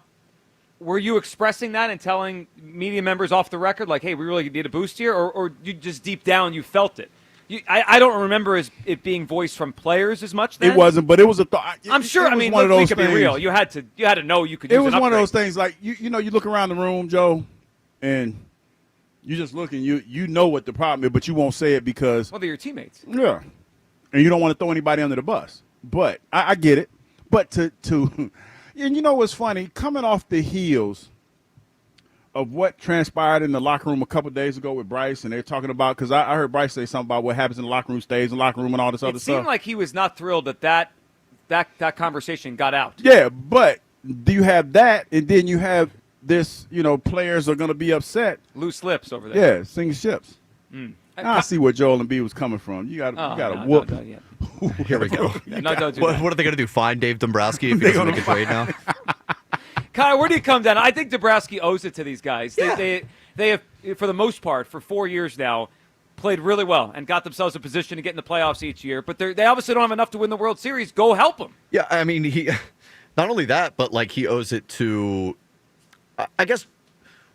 Speaker 1: were you expressing that and telling media members off the record, like, hey, we really need a boost here? Or you just deep down you felt it? I don't remember it being voiced from players as much then.
Speaker 8: It wasn't, but it was a thought.
Speaker 1: I'm sure. I mean, look, we could be real. You had to know you could use an upgrade.
Speaker 8: It was one of those things like, you know, you look around the room, Joe, and you just look and you know what the problem is, but you won't say it because.
Speaker 1: Well, they're your teammates.
Speaker 8: Yeah. And you don't want to throw anybody under the bus. But I get it. But to and you know what's funny? Coming off the heels of what transpired in the locker room a couple of days ago with Bryce, and they're talking about, because I heard Bryce say something about what happens in the locker room stays in the locker room and all this other stuff.
Speaker 1: It seemed like he was not thrilled that conversation got out.
Speaker 8: Yeah, but do you have that, and then you have this, you know, players are going to be upset.
Speaker 1: Loose lips over there.
Speaker 8: Yeah, sinking ships. I see where Joel and B was coming from. You got to whoop.
Speaker 11: Here we go.
Speaker 1: Don't do
Speaker 11: what are they going to do? Find Dave Dombrowski if he doesn't make a trade now?
Speaker 1: Kyle, where do you come down? I think Dombrowski owes it to these guys.
Speaker 11: Yeah.
Speaker 1: They have, for the most part, for 4 years now, played really well and got themselves a position to get in the playoffs each year. But they obviously don't have enough to win the World Series. Go help them.
Speaker 11: Yeah, I mean, he not only that, but like he owes it to, I guess,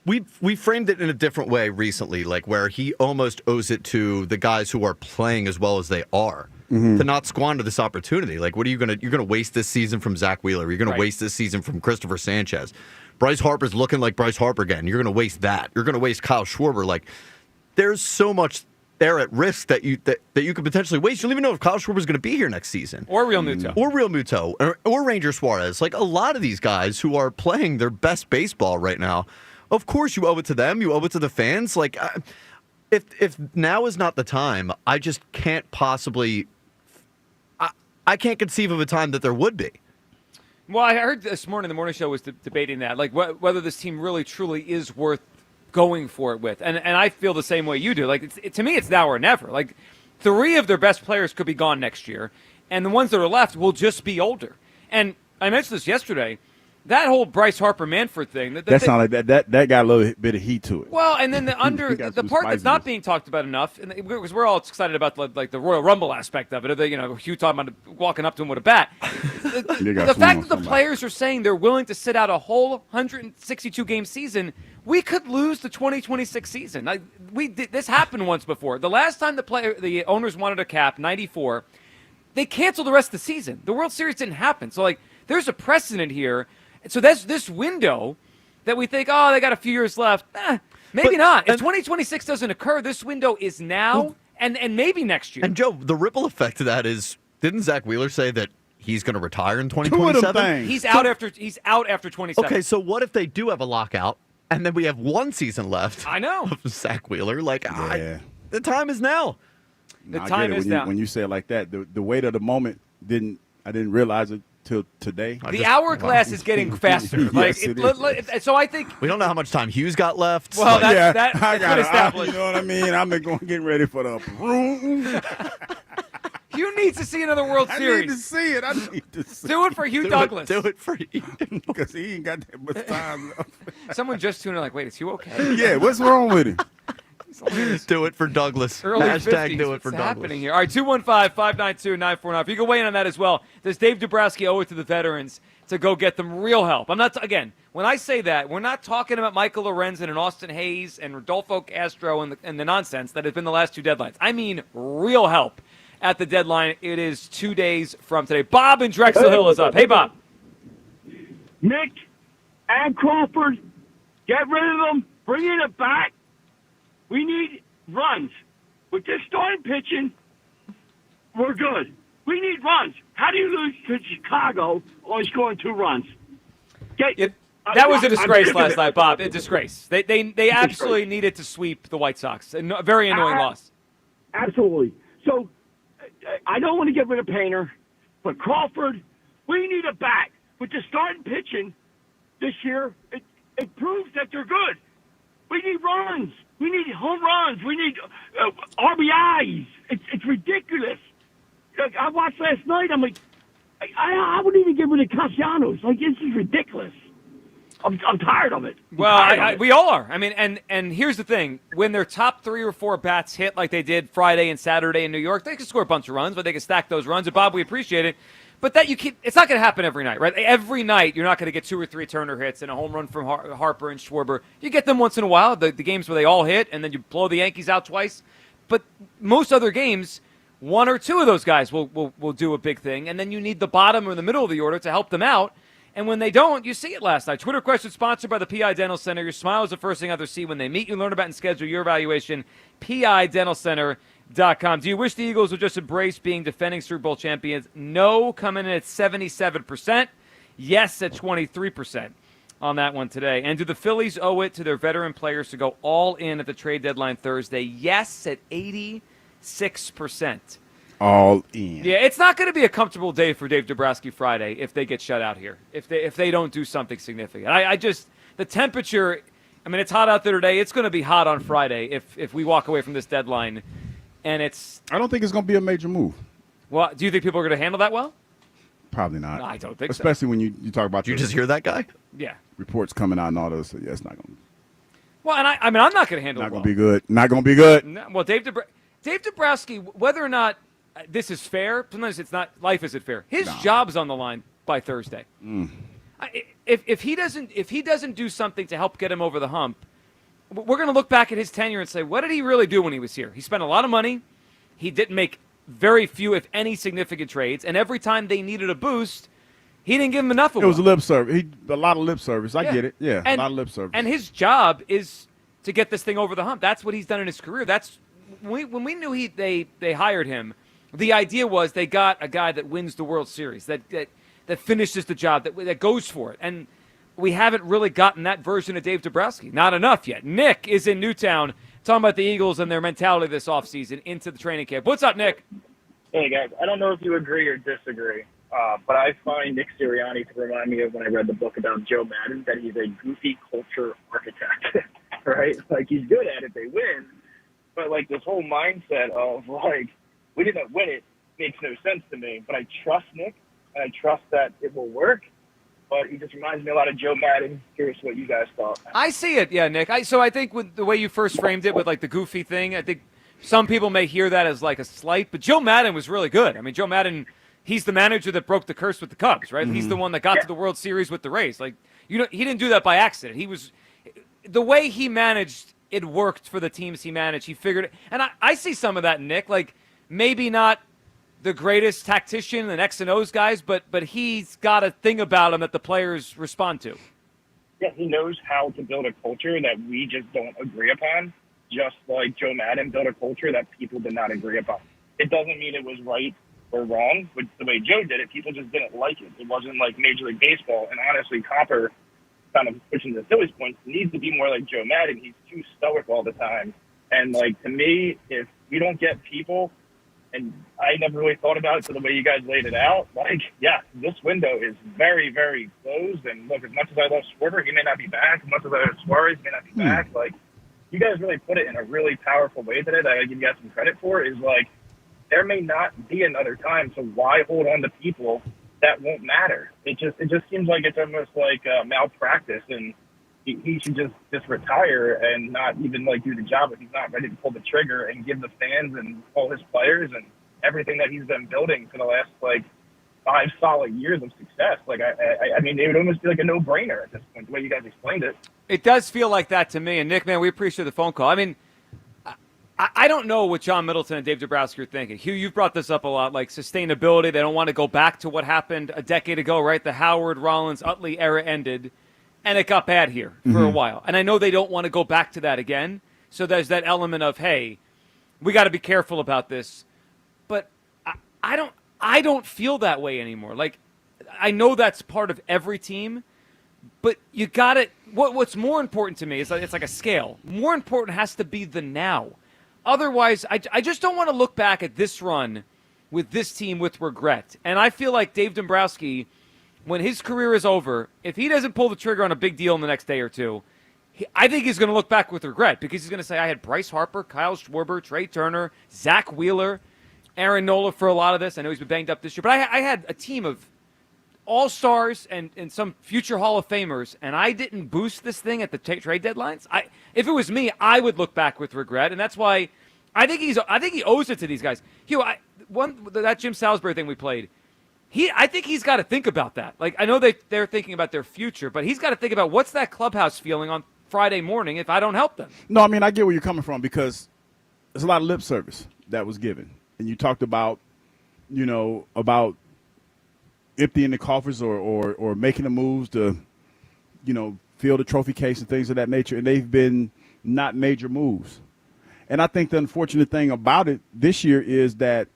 Speaker 11: we framed it in a different way recently, like where he almost owes it to the guys who are playing as well as they are. To not squander this opportunity. Like, what are you're gonna waste this season from Zach Wheeler? You're gonna waste this season from Christopher Sanchez. Bryce Harper's looking like Bryce Harper again. You're gonna waste that. You're gonna waste Kyle Schwarber. Like, there's so much there at risk that you could potentially waste. You don't even know if Kyle Schwarber's gonna be here next season.
Speaker 1: Or Real Muto.
Speaker 11: Or Ranger Suarez. Like, a lot of these guys who are playing their best baseball right now, of course you owe it to them. You owe it to the fans. Like, if now is not the time, I just can't possibly. I can't conceive of a time that there would be.
Speaker 1: Well, I heard this morning, the morning show was debating that, like whether this team really truly is worth going for it with. And I feel the same way you do. Like, to me, it's now or never. Like, 3 of their best players could be gone next year, and the ones that are left will just be older. And I mentioned this yesterday. That whole Bryce Harper Manfred thing.
Speaker 8: That sounded like that got a little bit of heat to it.
Speaker 1: Well, and then the part that's not being talked about enough, because we're all excited about the Royal Rumble aspect of it. Hugh talking about walking up to him with a bat. The fact that the players are saying they're willing to sit out a whole 162 game season, we could lose the 2026 season. This happened once before. The last time the owners wanted a cap, 94, they canceled the rest of the season. The World Series didn't happen. So there's a precedent here. So that's this window that we think, they got a few years left. Maybe not. If 2026 doesn't occur, this window is now and maybe next year.
Speaker 11: And Joe, the ripple effect of that is, didn't Zach Wheeler say that he's going to retire in 2027?
Speaker 1: He's out after 27.
Speaker 11: Okay, so what if they do have a lockout and then we have one season left?
Speaker 1: I know.
Speaker 11: Of Zach Wheeler, the time is now.
Speaker 1: The time is now.
Speaker 8: When you say it like that, the weight of the moment I didn't realize it till today.
Speaker 1: The hourglass is getting faster. So I think
Speaker 11: we don't know how much time Hughes got left.
Speaker 1: Well,
Speaker 8: I
Speaker 1: that's
Speaker 8: got
Speaker 1: established.
Speaker 8: You know what I mean? I've been getting ready for the room.
Speaker 1: Hugh needs to see another World Series.
Speaker 8: I need to see it.
Speaker 1: Do it for Hugh Douglas.
Speaker 11: Do it for Hugh.
Speaker 8: Because he ain't got that much time left.
Speaker 1: Someone just tuned in wait, is Hugh okay?
Speaker 8: Yeah, what's wrong with him?
Speaker 11: Do it for Douglas.
Speaker 1: Early
Speaker 11: Hashtag
Speaker 1: 50s.
Speaker 11: do it for
Speaker 1: What's
Speaker 11: Douglas.
Speaker 1: happening here? All right, 215-592-9495. You can weigh in on that as well. Does Dave Dombrowski owe it to the veterans to go get them real help? I'm not, again, when I say that, we're not talking about Michael Lorenzen and Austin Hayes and Rodolfo Castro and the nonsense that has been the last two deadlines. I mean real help at the deadline. It is 2 days from today. Bob in Drexel Hill is up. Hey, Bob.
Speaker 6: Nick and Crawford, get rid of them. Bring it back. We need runs. With this starting pitching, we're good. We need runs. How do you lose to Chicago only scoring 2 runs?
Speaker 1: That was a disgrace last night, Bob. A disgrace. They absolutely needed to sweep the White Sox. A very annoying loss.
Speaker 6: Absolutely. So I don't want to get rid of Painter, but Crawford, we need a bat. With the starting pitching this year, it proves that they're good. We need runs. We need home runs. We need RBIs. It's ridiculous. I watched last night. I'm like, I wouldn't even get rid of Castellanos. This is ridiculous. I'm tired of it.
Speaker 1: We all are. I mean, and here's the thing: when their top 3 or 4 bats hit like they did Friday and Saturday in New York, they can score a bunch of runs, but they can stack those runs. And Bob, we appreciate it. But it's not going to happen every night, right? Every night, you're not going to get 2 or 3 Turner hits and a home run from Harper and Schwarber. You get them once in a while, the games where they all hit, and then you blow the Yankees out twice. But most other games, 1 or 2 of those guys will do a big thing, and then you need the bottom or the middle of the order to help them out. And when they don't, you see it last night. Twitter question sponsored by the PI Dental Center. Your smile is the first thing others see when they meet you. Learn about and schedule your evaluation. PIDentalCenter.com. Do you wish the Eagles would just embrace being defending Super Bowl champions? No, coming in at 77%. Yes, at 23% on that one today. And do the Phillies owe it to their veteran players to go all in at the trade deadline Thursday? Yes, at 86%.
Speaker 8: All in.
Speaker 1: Yeah, it's not going to be a comfortable day for Dave Dombrowski Friday if they get shut out here, if they don't do something significant. The temperature, I mean, it's hot out there today. It's going to be hot on Friday if we walk away from this deadline. And I
Speaker 8: don't think it's going to be a major move.
Speaker 1: Well, do you think people are going to handle that well?
Speaker 8: Probably not.
Speaker 1: No, I don't think
Speaker 8: Especially when you talk about.
Speaker 11: Did you just hear that guy?
Speaker 1: Yeah.
Speaker 8: Reports coming out and all those. So yeah, it's not going to.
Speaker 1: Well, and I'm not going to handle it well.
Speaker 8: Not going to be good. Not going to be good.
Speaker 1: No, well, Dave Dombrowski, whether or not this is fair, sometimes it's not. Life isn't fair. His job's on the line by Thursday. If he doesn't do something to help get him over the hump, we're going to look back at his tenure and say, what did he really do when he was here? He spent a lot of money. He didn't make very few, if any, significant trades. And every time they needed a boost, he didn't give them enough of it.
Speaker 8: It was a lip service. A lot of lip service. I get it. Yeah, a lot of lip service.
Speaker 1: And his job is to get this thing over the hump. That's what he's done in his career. That's when we knew they hired him. The idea was they got a guy that wins the World Series, that finishes the job, that goes for it. And we haven't really gotten that version of Dave Dombrowski. Not enough yet. Nick is in Newtown talking about the Eagles and their mentality this offseason into the training camp. What's up, Nick?
Speaker 12: Hey, guys. I don't know if you agree or disagree, but I find Nick Sirianni to remind me of when I read the book about Joe Madden, that he's a goofy culture architect, right? He's good at it. They win. But, this whole mindset of, we didn't win it makes no sense to me. But I trust Nick, and I trust that it will work. but he just reminds me a lot of Joe Madden. Curious what you guys thought.
Speaker 1: I see it, yeah, Nick. So I think with the way you first framed it with like the goofy thing, I think some people may hear that as like a slight, but Joe Madden was really good. I mean, Joe Madden, he's the manager that broke the curse with the Cubs, right? He's the one that got to the World Series with the Rays. Like, he didn't do that by accident. He was the way he managed. It worked for the teams he managed. He figured it, and I see some of that in Nick. Like, maybe not the greatest tactician and X and O's guys, but he's got a thing about him that the players respond to.
Speaker 12: Yeah, he knows how to build a culture that we just don't agree upon, just like Joe Madden built a culture that people did not agree upon. It doesn't mean it was right or wrong, but the way Joe did it, people just didn't like it. It wasn't like Major League Baseball, and honestly, Copper, kind of pushing the Phillies point, needs to be more like Joe Madden. He's too stoic all the time. And, like, to me, if we don't get people, and I never really thought about it to the way you guys laid it out, like, yeah, this window is very, very closed. And, look, as much as I love Schwarber, he may not be back. As much as I love Suarez, he may not be back. Like, you guys really put it in a really powerful way today that I give you guys some credit for, is, like, there may not be another time, so why hold on to people that won't matter? It just seems like it's almost like malpractice, and he should just retire and not even like do the job if he's not ready to pull the trigger and give the fans and all his players and everything that he's been building for the last like 5 solid years of success. Like I mean, it would almost be like a no-brainer at this point, the way you guys explained it.
Speaker 1: It does feel like that to me. And Nick, man, we appreciate the phone call. I mean, I don't know what John Middleton and Dave Dombrowski are thinking. Hugh, you've brought this up a lot, like sustainability. They don't want to go back to what happened a decade ago, right? The Howard, Rollins, Utley era ended, and it got bad here for a while. And I know they don't want to go back to that again. So there's that element of, hey, we got to be careful about this. But I don't feel that way anymore. Like, I know that's part of every team, but you got it. What's more important to me is it's like a scale. More important has to be the now. Otherwise, I just don't want to look back at this run with this team with regret. And I feel like Dave Dombrowski, when his career is over, if he doesn't pull the trigger on a big deal in the next day or two, I think he's going to look back with regret, because he's going to say, I had Bryce Harper, Kyle Schwarber, Trey Turner, Zach Wheeler, Aaron Nola for a lot of this. I know he's been banged up this year. But I had a team of all-stars and some future Hall of Famers, and I didn't boost this thing at the trade deadlines. If it was me, I would look back with regret, and that's why I think he owes it to these guys. Hugh, that Jim Salisbury thing we played, I think he's got to think about that. Like, I know they're thinking about their future, but he's got to think about what's that clubhouse feeling on Friday morning if I don't help them.
Speaker 8: No, I mean, I get where you're coming from, because there's a lot of lip service that was given, and you talked about, about emptying the coffers or making the moves to, fill the trophy case and things of that nature, and they've been not major moves. And I think the unfortunate thing about it this year is that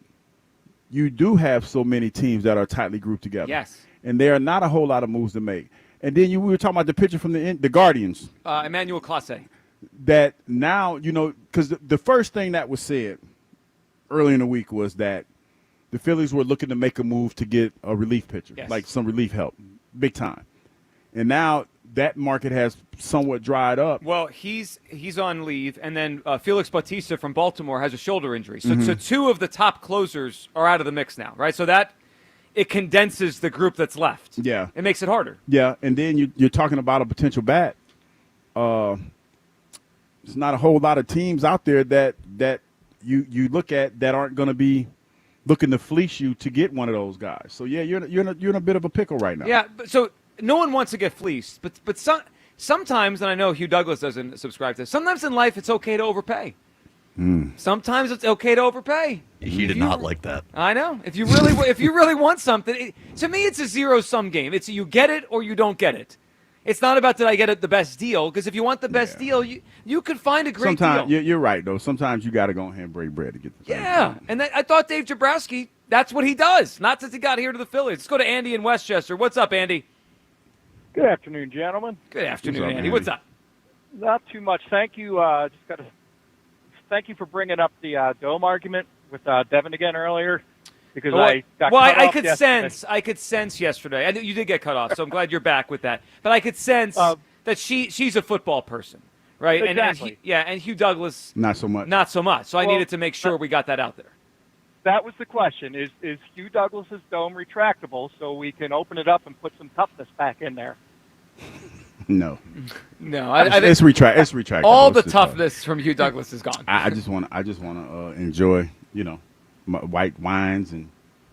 Speaker 8: you do have so many teams that are tightly grouped together.
Speaker 1: Yes.
Speaker 8: And there are not a whole lot of moves to make. And then we were talking about the pitcher from the Guardians.
Speaker 1: Emmanuel Clase.
Speaker 8: That now, because the first thing that was said early in the week was that the Phillies were looking to make a move to get a relief pitcher, like some relief help, big time. And now that market has somewhat dried up.
Speaker 1: Well, he's on leave, and then Felix Bautista from Baltimore has a shoulder injury. So 2 of the top closers are out of the mix now, right? So that it condenses the group that's left.
Speaker 8: Yeah.
Speaker 1: It makes it harder.
Speaker 8: Yeah, and then you're talking about a potential bat. There's not a whole lot of teams out there that you look at that aren't going to be looking to fleece you to get one of those guys. So, yeah, you're in a bit of a pickle right now.
Speaker 1: Yeah, so no one wants to get fleeced, but sometimes, and I know Hugh Douglas doesn't subscribe to this, sometimes in life it's okay to overpay. Sometimes it's okay to overpay.
Speaker 11: He did not like that.
Speaker 1: I know. If you really want something, to me it's a zero-sum game. It's you get it or you don't get it. It's not about did I get the best deal, because if you want the best deal, you could find a great
Speaker 8: deal.
Speaker 1: deal.
Speaker 8: You're right, though. Sometimes you got to go ahead and break bread to get the thing.
Speaker 1: Yeah, and I thought Dave Dombrowski, that's what he does. Not since he got here to the Phillies. Let's go to Andy in Westchester. What's up, Andy?
Speaker 2: Good afternoon, gentlemen.
Speaker 1: Good afternoon, Andy. What's up?
Speaker 2: Not too much. Thank you. Thank you for bringing up the Dome argument with Devin again earlier, because I got cut off yesterday.
Speaker 1: I could sense yesterday. You did get cut off, so I'm glad you're back with that. But I could sense that she's a football person, right?
Speaker 2: Exactly.
Speaker 1: And Hugh Douglas
Speaker 8: not so much.
Speaker 1: Not so much. So I needed to make sure we got that out there.
Speaker 2: that was the question. Is Hugh Douglas's dome retractable so we can open it up and put some toughness back in there?
Speaker 8: No.
Speaker 1: No,
Speaker 8: it's retractable.
Speaker 1: All the toughness from Hugh Douglas is gone.
Speaker 8: I just want to enjoy, white wines and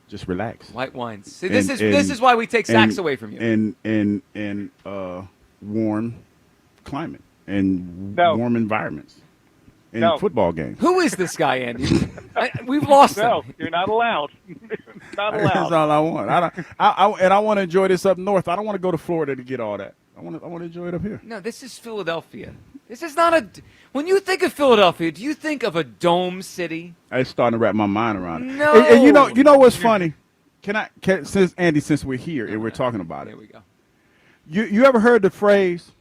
Speaker 8: just relax.
Speaker 1: White wines. See, this is why we take sacks away from you.
Speaker 8: And warm climate and warm environments in football games.
Speaker 1: Who is this guy, Andy? We've lost him.
Speaker 2: No, you're not allowed. Not allowed.
Speaker 8: That's all I want. I want to enjoy this up north. I don't want to go to Florida to get all that. I want to enjoy it up here.
Speaker 1: No, this is Philadelphia. This is not a. When you think of Philadelphia, do you think of a dome city?
Speaker 8: I'm starting to wrap my mind around it.
Speaker 1: No.
Speaker 8: And you know what's funny? Since we're here and we're talking about it.
Speaker 1: Here we go.
Speaker 8: You ever heard the phrase?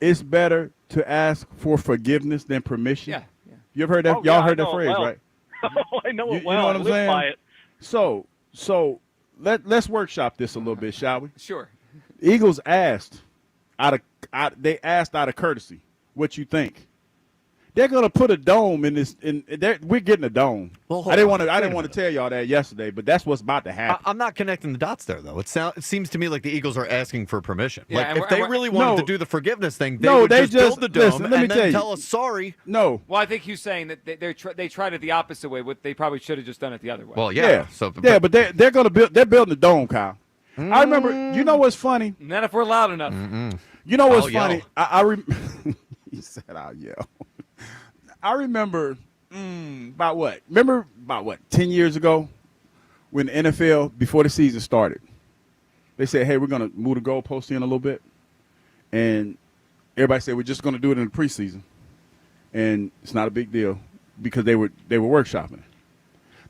Speaker 8: It's better to ask for forgiveness than permission.
Speaker 1: Yeah.
Speaker 8: You ever heard that? Y'all heard that phrase, right?
Speaker 2: Oh, I know it well.
Speaker 8: You know what I'm saying?
Speaker 2: By it.
Speaker 8: So let's workshop this a little bit, shall we?
Speaker 1: Sure.
Speaker 8: Eagles asked out of courtesy, what you think? They're gonna put a dome in this. We're getting a dome.
Speaker 11: Well,
Speaker 8: I didn't want to tell y'all that yesterday, but that's what's about to happen.
Speaker 11: I'm not connecting the dots there, though. It seems to me like the Eagles are asking for permission.
Speaker 1: Yeah,
Speaker 11: if they really wanted to do the forgiveness thing, they would just build the dome
Speaker 8: listen,
Speaker 11: and then tell us sorry.
Speaker 8: No.
Speaker 1: Well, I think he's saying that they tried it the opposite way. They probably should have just done it the other way.
Speaker 11: Well, yeah.
Speaker 8: But they're gonna build. They're building a dome, Kyle. I remember. You know what's funny?
Speaker 1: Not if we're loud enough.
Speaker 8: You know what's
Speaker 11: I'll
Speaker 8: funny? He said, "I'll yell." I remember about what? 10 years ago when the NFL, before the season started, they said, hey, we're going to move the goalpost in a little bit. And everybody said, we're just going to do it in the preseason. And it's not a big deal because they were workshopping it.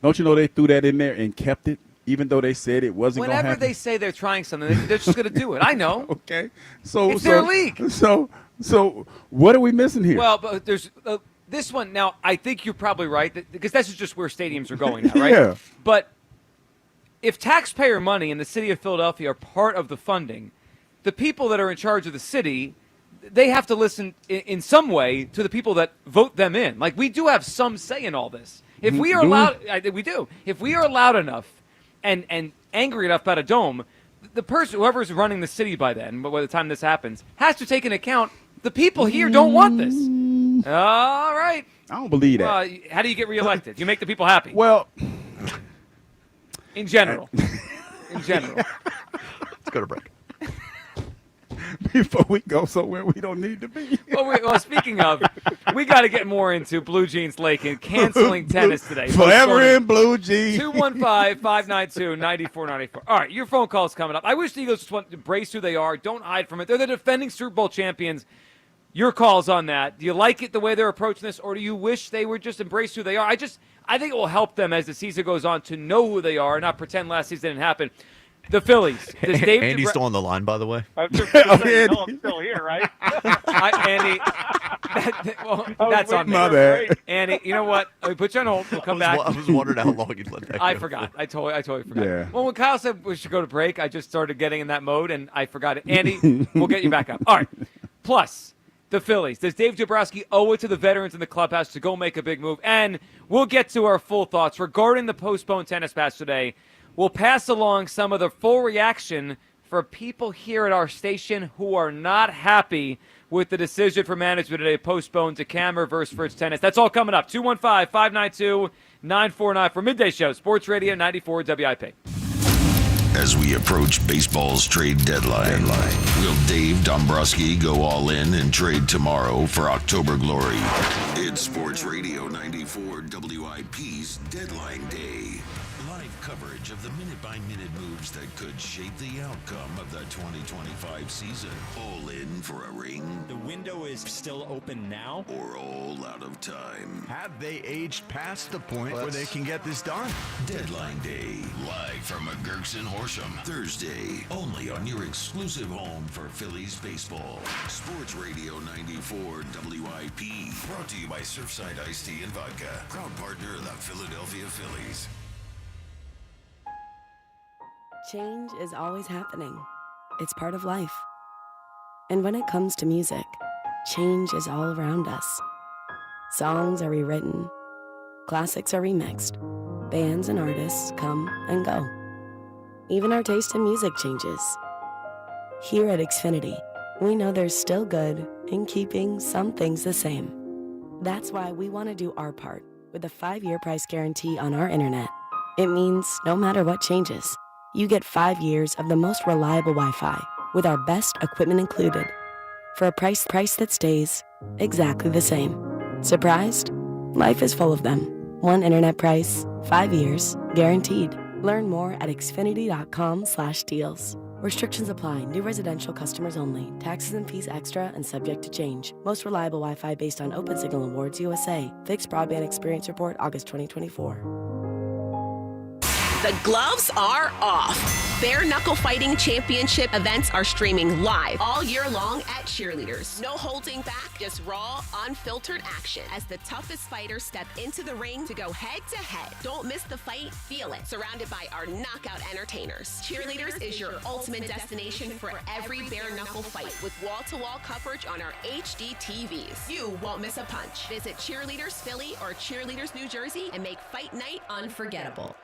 Speaker 8: Don't you know they threw that in there and kept it, even though they said it wasn't going to happen?
Speaker 1: Whenever they say they're trying something, they're just going to do it. I know.
Speaker 8: Okay.
Speaker 1: It's their league.
Speaker 8: So what are we missing here?
Speaker 1: Well, but there's this one. Now, I think you're probably right, because this is just where stadiums are going now, right?
Speaker 8: Yeah.
Speaker 1: But if taxpayer money in the city of Philadelphia are part of the funding, the people that are in charge of the city, they have to listen in some way to the people that vote them in. Like, we do have some say in all this. If we are allowed, we do. If we are loud enough and angry enough about a dome, the person, whoever's running the city by then, by the time this happens, has to take into account the people here don't want this. All right.
Speaker 8: I don't believe that.
Speaker 1: How do you get reelected? You make the people happy.
Speaker 8: Well,
Speaker 1: in general. Let's
Speaker 11: go to break.
Speaker 8: Before we go somewhere we don't need to be.
Speaker 1: Well, speaking of, we got to get more into Blue Jeans Lake and canceling tennis today.
Speaker 8: Forever in Blue Jeans.
Speaker 1: 215-592-9494. All right, your phone call's coming up. I wish the Eagles just want to embrace who they are. Don't hide from it. They're the defending Super Bowl champions. Your call's on that. Do you like it the way they're approaching this, or do you wish they would just embrace who they are? I think it will help them as the season goes on to know who they are and not pretend last season didn't happen. The Phillies.
Speaker 11: Andy's still on the line, by the way.
Speaker 2: I'm still here, right?
Speaker 1: Andy, that's on me.
Speaker 8: My bad.
Speaker 1: Andy, you know what? Let me put you on hold. We'll come back.
Speaker 11: I was wondering how long you'd let that go.
Speaker 1: I forgot. I totally forgot.
Speaker 8: Yeah.
Speaker 1: Well, when Kyle said we should go to break, I just started getting in that mode, and I forgot it. Andy, we'll get you back up. All right. Plus, the Phillies. Does Dave Jabrowski owe it to the veterans in the clubhouse to go make a big move? And we'll get to our full thoughts regarding the postponed tennis match today. We'll pass along some of the full reaction for people here at our station who are not happy with the decision for management today postponed DeCamara versus Fritz tennis. That's all coming up. 215-592-949 for Midday Show, Sports Radio 94 WIP.
Speaker 3: As we approach baseball's trade deadline, will Dave Dombrowski go all in and trade tomorrow for October glory? It's Sports Radio 94 WIP's Deadline Day. Live coverage of the minute-by-minute moves that could shape the outcome of the 2025 season. All in for a ring?
Speaker 7: The window is still open now?
Speaker 3: Or all out of time?
Speaker 9: Have they aged past the point where they can get this done?
Speaker 3: Deadline Day, live from McGurk's in Horsham. Thursday, only on your exclusive home for Phillies baseball. Sports Radio 94 WIP. Brought to you by Surfside Iced Tea and Vodka. Proud partner of the Philadelphia Phillies.
Speaker 13: Change is always happening. It's part of life. And when it comes to music, change is all around us. Songs are rewritten. Classics are remixed. bands and artists come and go. Even our taste in music changes. Here at Xfinity, we know there's still good in keeping some things the same. That's why we want to do our part with a 5-year price guarantee on our internet. It means no matter what changes, you get 5 years of the most reliable Wi-Fi with our best equipment included for a price that stays exactly the same. Surprised? Life is full of them. One internet price, 5 years, guaranteed. Learn more at xfinity.com/deals. Restrictions apply. New residential customers only. Taxes and fees extra and subject to change. Most reliable Wi-Fi based on Open Signal Awards USA. Fixed Broadband Experience Report, August 2024.
Speaker 10: The gloves are off. Bare Knuckle Fighting Championship events are streaming live all year long at Cheerleaders. No holding back, just raw, unfiltered action as the toughest fighters step into the ring to go head to head. Don't miss the fight, feel it. Surrounded by our knockout entertainers. Cheerleaders is your ultimate destination for every bare knuckle fight with wall-to-wall coverage on our HD TVs. You won't miss a punch. Visit Cheerleaders Philly or Cheerleaders New Jersey and make fight night unforgettable.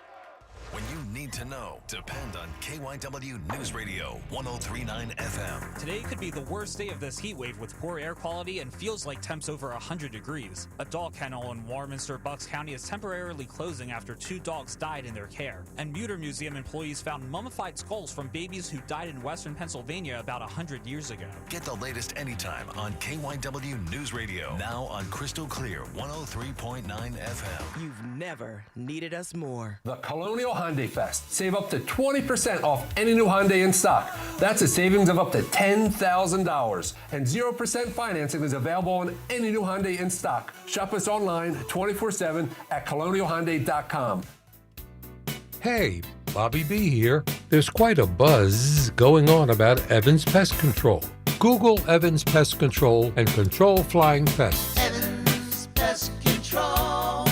Speaker 3: When you need to know, depend on KYW News Radio 103.9 FM.
Speaker 15: Today could be the worst day of this heat wave with poor air quality and feels like temps over 100 degrees. A dog kennel in Warminster, Bucks County is temporarily closing after 2 dogs died in their care. And Muter Museum employees found mummified skulls from babies who died in western Pennsylvania about 100 years ago.
Speaker 3: Get the latest anytime on KYW News Radio. Now on Crystal Clear 103.9 FM.
Speaker 16: You've never needed us more.
Speaker 17: The Colonial Hyundai Fest. Save up to 20% off any new Hyundai in stock. That's a savings of up to $10,000. And 0% financing is available on any new Hyundai in stock. Shop us online 24/7 at colonialhyundai.com.
Speaker 18: Hey, Bobby B here. There's quite a buzz going on about Evans Pest Control. Google Evans Pest Control and control flying pests.
Speaker 19: Evans Pest Control.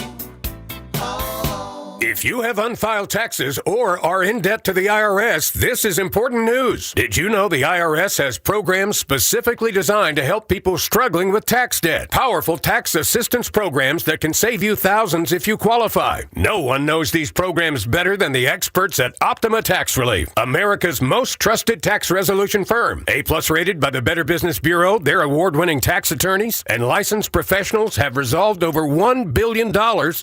Speaker 20: If you have unfiled taxes or are in debt to the IRS, this is important news. Did you know the IRS has programs specifically designed to help people struggling with tax debt? Powerful tax assistance programs that can save you thousands if you qualify. No one knows these programs better than the experts at Optima Tax Relief, America's most trusted tax resolution firm. A+ rated by the Better Business Bureau, their award-winning tax attorneys and licensed professionals have resolved over $1 billion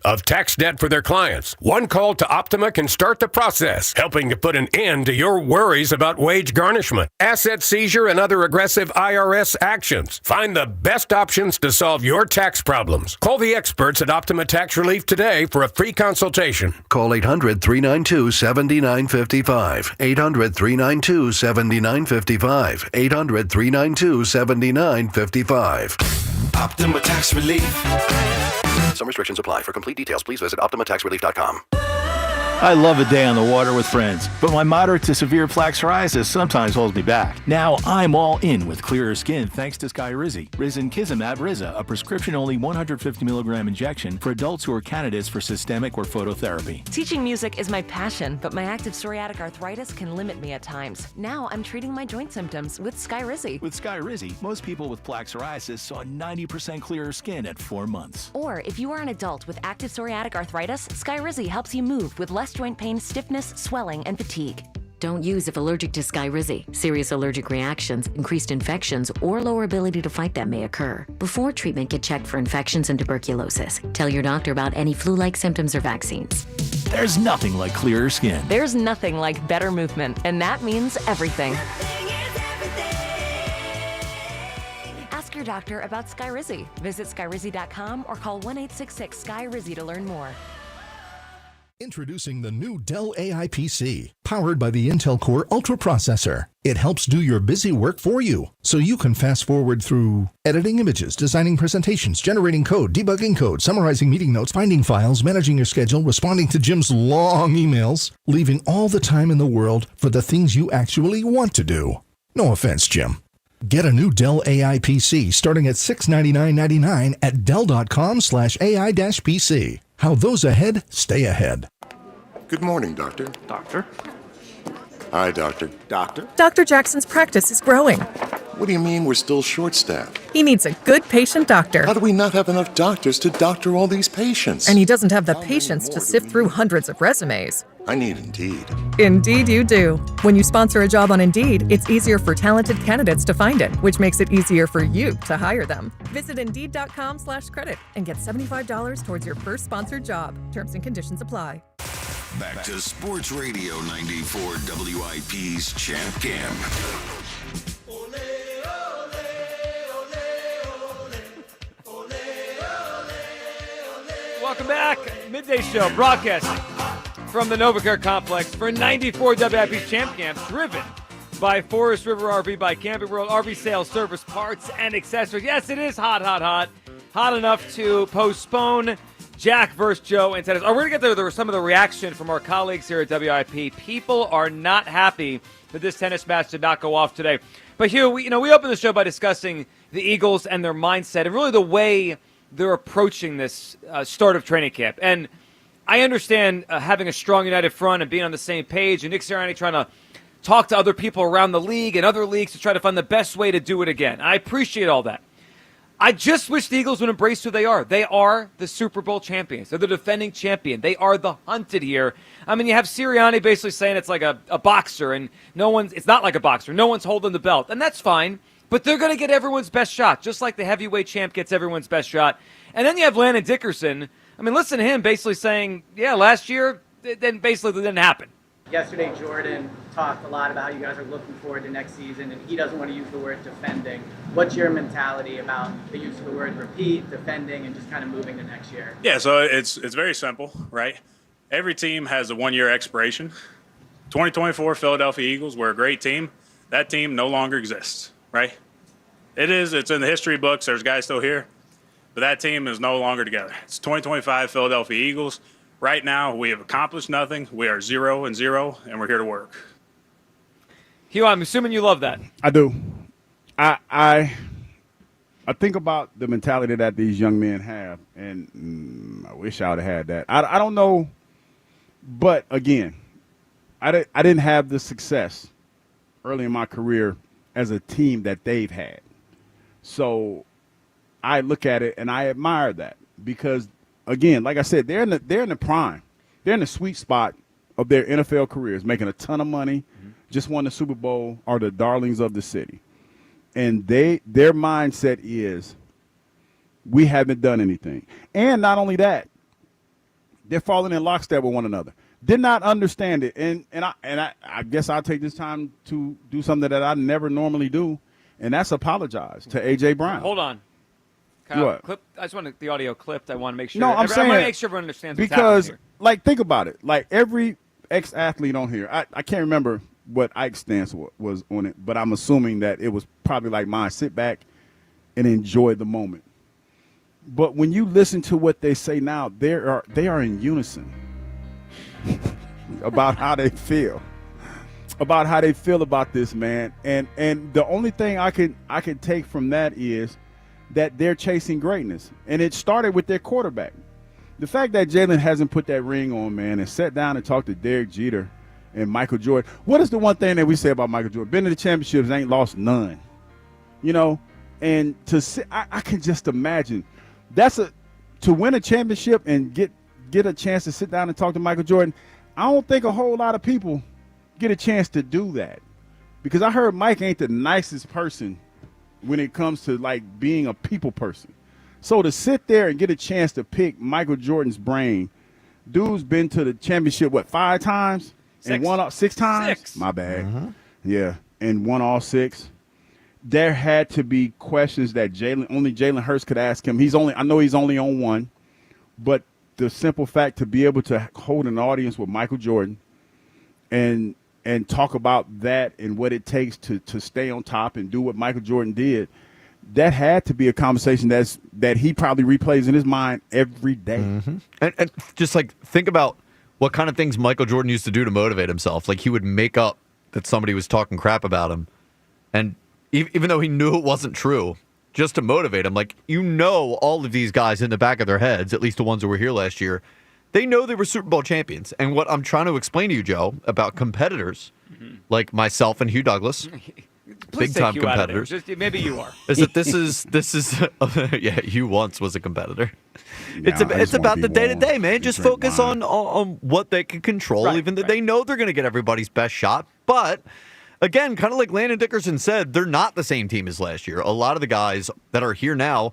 Speaker 20: of tax debt for their clients. One call to Optima can start the process, helping to put an end to your worries about wage garnishment, asset seizure, and other aggressive IRS actions. Find the best options to solve your tax problems. Call the experts at Optima Tax Relief today for a free consultation.
Speaker 21: Call 800-392-7955. 800-392-7955. 800-392-7955.
Speaker 3: Optima Tax Relief.
Speaker 21: Some restrictions apply. For complete details, please visit OptimaTaxRelief.com.
Speaker 22: I love a day on the water with friends, but my moderate to severe plaque psoriasis sometimes holds me back. Now I'm all in with clearer skin thanks to Skyrizi. Risankizumab Riza, a prescription-only 150 milligram injection for adults who are candidates for systemic or phototherapy.
Speaker 23: Teaching music is my passion, but my active psoriatic arthritis can limit me at times. Now I'm treating my joint symptoms with Skyrizi.
Speaker 22: With Skyrizi, most people with plaque psoriasis saw 90% clearer skin at 4 months.
Speaker 23: Or if you are an adult with active psoriatic arthritis, Skyrizi helps you move with less joint pain, stiffness, swelling, and fatigue.
Speaker 31: Don't use if allergic to Skyrizi. Serious allergic reactions, increased infections, or lower ability to fight them may occur. Before treatment, get checked for infections and tuberculosis. Tell your doctor about any flu-like symptoms or vaccines.
Speaker 22: There's nothing like clearer skin.
Speaker 23: There's nothing like better movement, and that means everything. Ask your doctor about Skyrizi. Visit Skyrizi.com or call 1-866-SKY-RIZZI to learn more.
Speaker 24: Introducing the new Dell AI PC, powered by the Intel Core Ultra processor. It helps do your busy work for you, so you can fast forward through editing images, designing presentations, generating code, debugging code, summarizing meeting notes, finding files, managing your schedule, responding to Jim's long emails, leaving all the time in the world for the things you actually want to do. No offense, Jim. Get a new Dell AI PC starting at $699.99 at Dell.com/AI-PC. How those ahead stay ahead.
Speaker 25: Good morning, Doctor.
Speaker 21: Doctor?
Speaker 25: Hi, Doctor.
Speaker 21: Doctor?
Speaker 28: Dr. Jackson's practice is growing.
Speaker 25: What do you mean we're still short-staffed?
Speaker 2: He needs a good patient doctor.
Speaker 25: How do we not have enough doctors to doctor all these patients?
Speaker 2: And he doesn't have the patience to sift through hundreds of resumes.
Speaker 25: I need Indeed.
Speaker 2: Indeed you do. When you sponsor a job on Indeed, it's easier for talented candidates to find it, which makes it easier for you to hire them. Visit Indeed.com/credit and get $75 towards your first sponsored job. Terms and conditions apply.
Speaker 3: Back to Sports Radio 94 WIP's Champ Cam.
Speaker 1: Welcome back. Midday Show broadcasting from the NovaCare Complex for 94 WIP's Champ Camp, driven by Forest River RV by Camping World RV Sales, Service, Parts, and Accessories. Yes, it is hot. Hot enough to postpone Jack versus Joe in tennis. We're going to get there was some of the reaction from our colleagues here at WIP. People are not happy that this tennis match did not go off today. But Hugh, we opened the show by discussing the Eagles and their mindset and really the way they're approaching this start of training camp. And I understand having a strong united front and being on the same page, and Nick Sirianni trying to talk to other people around the league and other leagues to try to find the best way to do it again. I appreciate all that. I just wish the Eagles would embrace who they are. They are the Super Bowl champions. They're the defending champion. They are the hunted here. I mean, you have Sirianni basically saying it's like a boxer, and it's not like a boxer. No one's holding the belt, and that's fine. But they're going to get everyone's best shot, just like the heavyweight champ gets everyone's best shot. And then you have Landon Dickerson. I mean, listen to him basically saying, yeah, last year, then basically it didn't happen.
Speaker 4: Yesterday, Jordan talked a lot about how you guys are looking forward to next season, and he doesn't want to use the word defending. What's your mentality about the use of the word repeat, defending, and just kind of moving to next year?
Speaker 5: Yeah, so it's very simple, right? Every team has a one-year expiration. 2024 Philadelphia Eagles, we're a great team. That team no longer exists, right? It's in the history books. There's guys still here. But that team is no longer together. It's 2025 Philadelphia Eagles. Right now, we have accomplished nothing. We are 0-0, and we're here to work.
Speaker 1: Hugh, I'm assuming you love that.
Speaker 8: I do. I think about the mentality that these young men have, and I wish I would have had that. I don't know, but again, I didn't have the success early in my career as a team that they've had. So I look at it and I admire that because, again, like I said, they're in the prime. They're in the sweet spot of their NFL careers, making a ton of money, just won the Super Bowl, are the darlings of the city. And their mindset is we haven't done anything. And not only that, they're falling in lockstep with one another. Did not understand it. And I guess I'll take this time to do something that I never normally do, and that's apologize to A.J. Brown.
Speaker 1: Hold on. Kyle,
Speaker 8: What?
Speaker 1: I just want the audio clipped. I want to make sure.
Speaker 8: No, I'm saying
Speaker 1: I want to make sure everyone understands what's
Speaker 8: because,
Speaker 1: happening
Speaker 8: like, think about it. Like, every ex-athlete on here, I can't remember what Ike's stance was on it, but I'm assuming that it was probably like mine. Sit back and enjoy the moment. But when you listen to what they say now, they are in unison about how they feel. About how they feel about this, man. And the only thing I can take from that is that they're chasing greatness. And it started with their quarterback. The fact that Jalen hasn't put that ring on, man, and sat down and talked to Derek Jeter and Michael Jordan. What is the one thing that we say about Michael Jordan? Been to the championships, ain't lost none. You know? And to sit, I can just imagine to win a championship and get a chance to sit down and talk to Michael Jordan. I don't think a whole lot of people get a chance to do that, because I heard Mike ain't the nicest person when it comes to like being a people person. So to sit there and get a chance to pick Michael Jordan's brain, dude's been to the championship 5 times and won all 6 times.
Speaker 1: 6.
Speaker 8: My bad. Yeah, and won all 6. There had to be questions that only Jalen Hurts could ask him. I know he's only on 1, but the simple fact to be able to hold an audience with Michael Jordan and talk about that and what it takes to stay on top and do what Michael Jordan did, that had to be a conversation that he probably replays in his mind every day.
Speaker 11: And just like think about what kind of things Michael Jordan used to do to motivate himself. Like he would make up that somebody was talking crap about him, and even though he knew it wasn't true, just to motivate him. Like, all of these guys in the back of their heads, at least the ones who were here last year, they know they were Super Bowl champions. And what I'm trying to explain to you, Joe, about competitors like myself and Hugh Douglas,
Speaker 1: Please
Speaker 11: big
Speaker 1: take
Speaker 11: time
Speaker 1: you out of there.
Speaker 11: competitors.
Speaker 1: Just, maybe you are.
Speaker 11: Is that this is yeah, you once was a competitor.
Speaker 8: Nah,
Speaker 11: It's about the day to day, man. Just focus
Speaker 8: wine.
Speaker 11: on what they can control,
Speaker 1: Right,
Speaker 11: even though they know they're going to get everybody's best shot. But again, kind of like Landon Dickerson said, they're not the same team as last year. A lot of the guys that are here now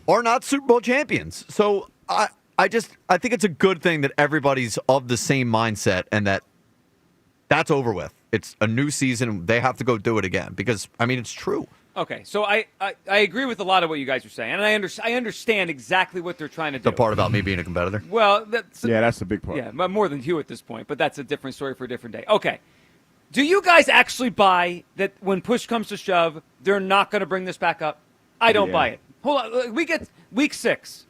Speaker 11: are not Super Bowl champions. So I think it's a good thing that everybody's of the same mindset and that's over with. It's a new season. They have to go do it again because, I mean, it's true.
Speaker 1: Okay, so I agree with a lot of what you guys are saying, and I understand exactly what they're trying to do.
Speaker 11: The part about me being a competitor?
Speaker 1: Well, that's
Speaker 8: the big part.
Speaker 1: Yeah, but more than you at this point, but that's a different story for a different day. Okay, do you guys actually buy that when push comes to shove, they're not going to bring this back up? I don't buy it. Hold on, we get week 6.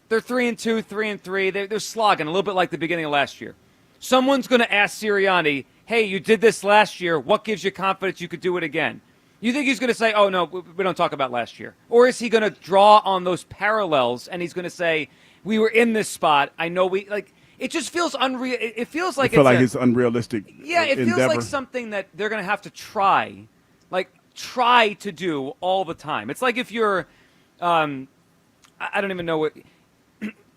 Speaker 1: They're 3-2, 3-3. They're slogging a little bit like the beginning of last year. Someone's going to ask Sirianni, hey, you did this last year. What gives you confidence you could do it again? You think he's going to say, oh, no, we don't talk about last year? Or is he going to draw on those parallels and he's going to say, we were in this spot. I know it just feels unreal. It feels like
Speaker 8: it's unrealistic.
Speaker 1: Yeah, it feels like something that they're going to have to try to do all the time. It's like if you're, I don't even know what,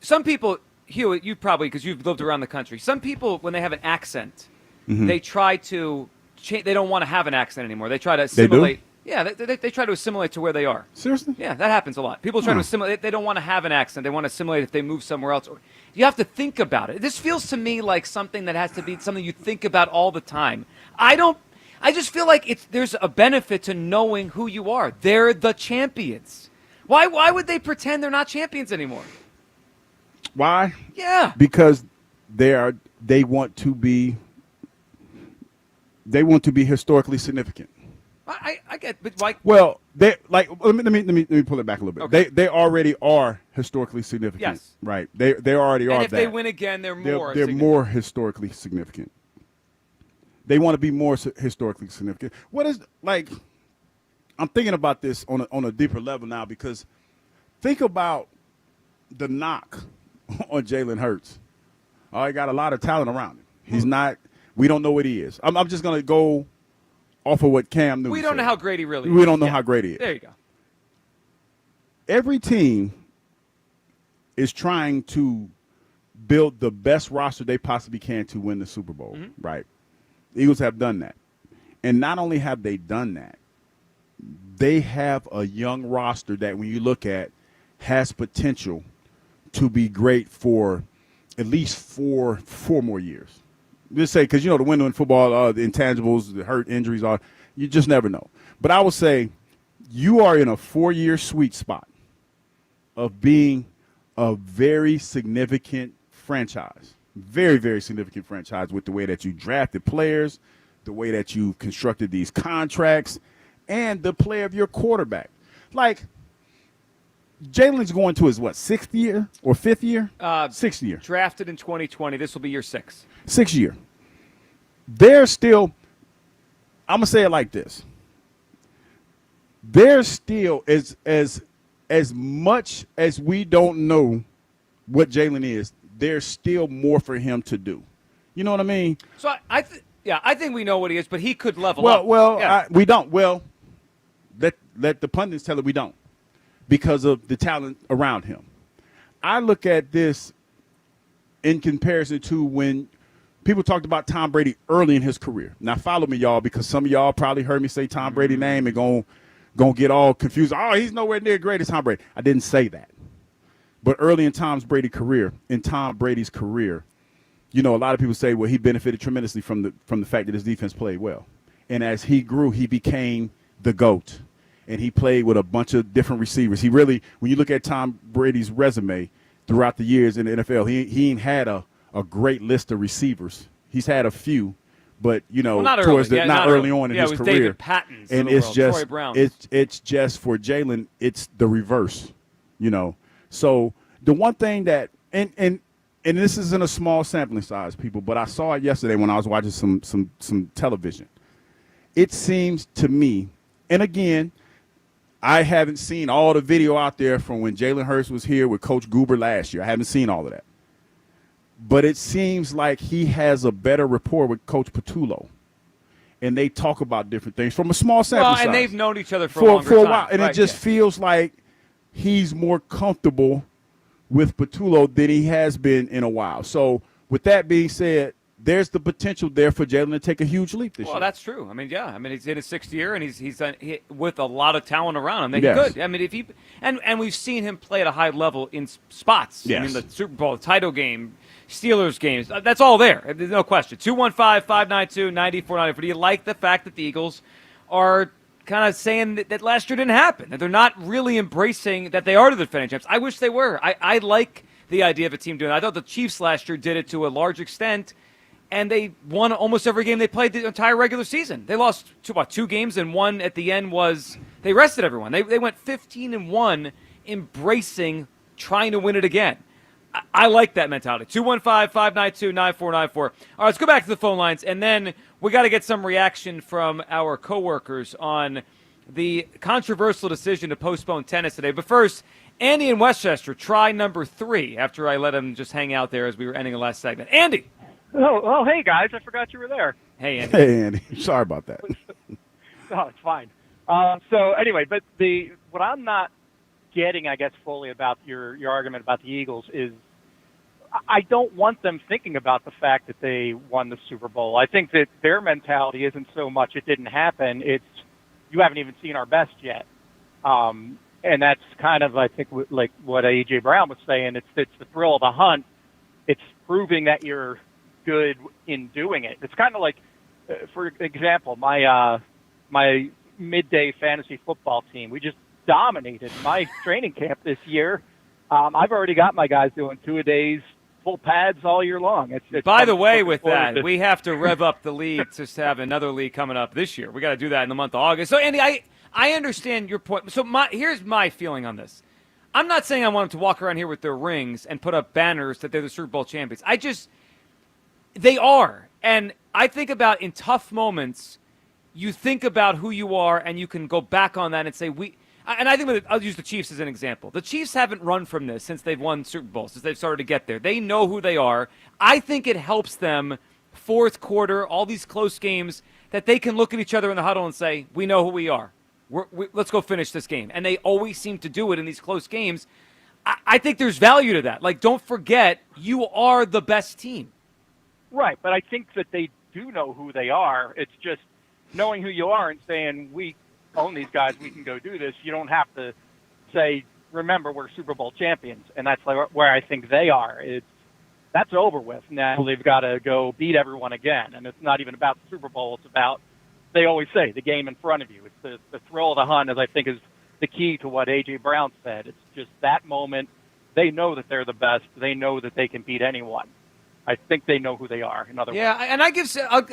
Speaker 1: some people, Hugh, you probably, because you've lived around the country, some people, when they have an accent, they try to they don't want to have an accent anymore. They try to assimilate. Yeah, they try to assimilate to where they are.
Speaker 8: Seriously?
Speaker 1: Yeah, that happens a lot. People try to assimilate. They don't want to have an accent. They want to assimilate if they move somewhere else. You have to think about it. This feels to me like something that has to be something you think about all the time. I just feel like there's a benefit to knowing who you are. They're the champions. Why would they pretend they're not champions anymore?
Speaker 8: Why?
Speaker 1: Yeah.
Speaker 8: Because they want to be historically significant.
Speaker 1: I get, but why?
Speaker 8: Well, let me pull it back a little bit.
Speaker 1: Okay.
Speaker 8: They already are historically significant.
Speaker 1: Yes.
Speaker 8: Right. They already are.
Speaker 1: And if
Speaker 8: that.
Speaker 1: they win again, they're more.
Speaker 8: They're more historically significant. They want to be more historically significant. What is I'm thinking about this on a deeper level now because think about the knock on Jalen Hurts. Oh, he got a lot of talent around him. He's not. We don't know what he is. I'm just going to go off of what Cam Newton
Speaker 1: We don't know
Speaker 8: said.
Speaker 1: how great he really is.
Speaker 8: We don't know how great he is.
Speaker 1: There you go.
Speaker 8: Every team is trying to build the best roster they possibly can to win the Super Bowl, right? The Eagles have done that. And not only have they done that, they have a young roster that when you look at has potential to be great for at least four more years. Just say, because, the window in football, the intangibles, the hurt, injuries, you just never know. But I would say you are in a 4-year sweet spot of being a very significant franchise, very, very significant franchise with the way that you drafted players, the way that you constructed these contracts, and the play of your quarterback. Like, Jalen's going to his, 6th year or 5th year? 6th year.
Speaker 1: Drafted in 2020. This will be your 6th.
Speaker 8: 6th year. They're still, I'm going to say it like this. They're still, as much as we don't know what Jalen is, there's still more for him to do. You know what I mean?
Speaker 1: So I think we know what he is, but he could level up.
Speaker 8: We don't. Well, let the pundits tell it we don't because of the talent around him. I look at this in comparison to when people talked about Tom Brady early in his career. Now, follow me, y'all, because some of y'all probably heard me say Tom Brady's name and gonna get all confused. Oh, he's nowhere near great as Tom Brady. I didn't say that. But early in Tom Brady's career, a lot of people say, well, he benefited tremendously from the fact that his defense played well. And as he grew, he became the GOAT. And he played with a bunch of different receivers. He really, when you look at Tom Brady's resume throughout the years in the NFL, he ain't had a great list of receivers. He's had a few, but
Speaker 1: not
Speaker 8: early on in his
Speaker 1: it was
Speaker 8: career.
Speaker 1: David Patton's
Speaker 8: and
Speaker 1: in the
Speaker 8: it's
Speaker 1: world,
Speaker 8: just
Speaker 1: Troy Brown.
Speaker 8: it's just for Jalen, it's the reverse. So the one thing that and this isn't a small sampling size, people, but I saw it yesterday when I was watching some television. It seems to me, and again, I haven't seen all the video out there from when Jalen Hurts was here with Coach Goober last year. I haven't seen all of that. But it seems like he has a better rapport with Coach Patullo. and they talk about different things from a small sample size.
Speaker 1: And they've known each other for a longer time.
Speaker 8: While, and it just feels like he's more comfortable with Patullo than he has been in a while. So with that being said, there's the potential there for Jalen to take a huge leap this year.
Speaker 1: Well, that's true. I mean, yeah. I mean, he's in his 6th year, and he's with a lot of talent around him. That he could. I mean, if he and we've seen him play at a high level in spots.
Speaker 8: Yes.
Speaker 1: I mean, the Super Bowl, the title game, Steelers games. That's all there. There's no question. 215-592-9494. Do you like the fact that the Eagles are kind of saying that last year didn't happen, that they're not really embracing that they are the defending champs? I wish they were. I like the idea of a team doing it. I thought the Chiefs last year did it to a large extent, and they won almost every game they played the entire regular season. They lost 2 games, and one at the end was they rested everyone. They went 15-1, embracing trying to win it again. I like that mentality. 215-592-9494. All right, let's go back to the phone lines, and then we got to get some reaction from our coworkers on the controversial decision to postpone tennis today. But first, Andy in Westchester, try number 3 after I let him just hang out there as we were ending the last segment. Andy.
Speaker 6: Oh, hey, guys. I forgot you were there.
Speaker 1: Hey, Andy.
Speaker 8: Hey, Andy. Sorry about that.
Speaker 6: Oh, it's fine. So, anyway, but what I'm not getting, I guess, fully about your argument about the Eagles is I don't want them thinking about the fact that they won the Super Bowl. I think that their mentality isn't so much it didn't happen. It's you haven't even seen our best yet. And that's kind of, I think, like what A.J. Brown was saying. It's the thrill of the hunt. It's proving that you're good in doing it. It's kind of like, for example, my midday fantasy football team. We just dominated my training camp this year. I've already got my guys doing 2-a-days, full pads all year long.
Speaker 1: By the way, with that, we have to rev up the league to have another league coming up this year. We got to do that in the month of August. So, Andy, I understand your point. So here's my feeling on this. I'm not saying I want them to walk around here with their rings and put up banners that they're the Super Bowl champions. They are. And I think about in tough moments, you think about who you are and you can go back on that and say, and I think I'll use the Chiefs as an example. The Chiefs haven't run from this since they've won Super Bowls, since they've started to get there. They know who they are. I think it helps them, fourth quarter, all these close games, that they can look at each other in the huddle and say, we know who we are. Let's go finish this game. And they always seem to do it in these close games. I think there's value to that. Like, don't forget, you are the best team.
Speaker 6: Right, but I think that they do know who they are. It's just knowing who you are and saying, we own these guys, we can go do this. You don't have to say, remember, we're Super Bowl champions. And that's where I think they are. That's over with. Now they've got to go beat everyone again. And it's not even about the Super Bowl. It's about, they always say, the game in front of you. It's the thrill of the hunt, as I think is the key to what A.J. Brown said. It's just that moment. They know that they're the best. They know that they can beat anyone. I think they know who they are. In other words.
Speaker 1: Yeah, and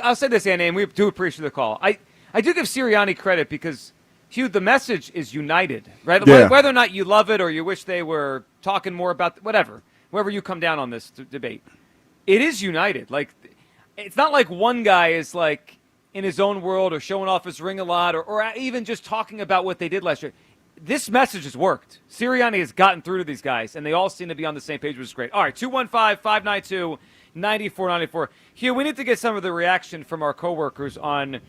Speaker 1: I'll say this, Andy, and we do appreciate the call. I do give Sirianni credit because, Hugh, the message is united, right?
Speaker 8: Yeah.
Speaker 1: Whether or not you love it or you wish they were talking more about whatever, wherever you come down on this debate, it is united. Like, it's not like one guy is like in his own world or showing off his ring a lot or even just talking about what they did last year. This message has worked. Sirianni has gotten through to these guys, and they all seem to be on the same page, which is great. All right, 215-592-9494. Hugh, we need to get some of the reaction from our coworkers on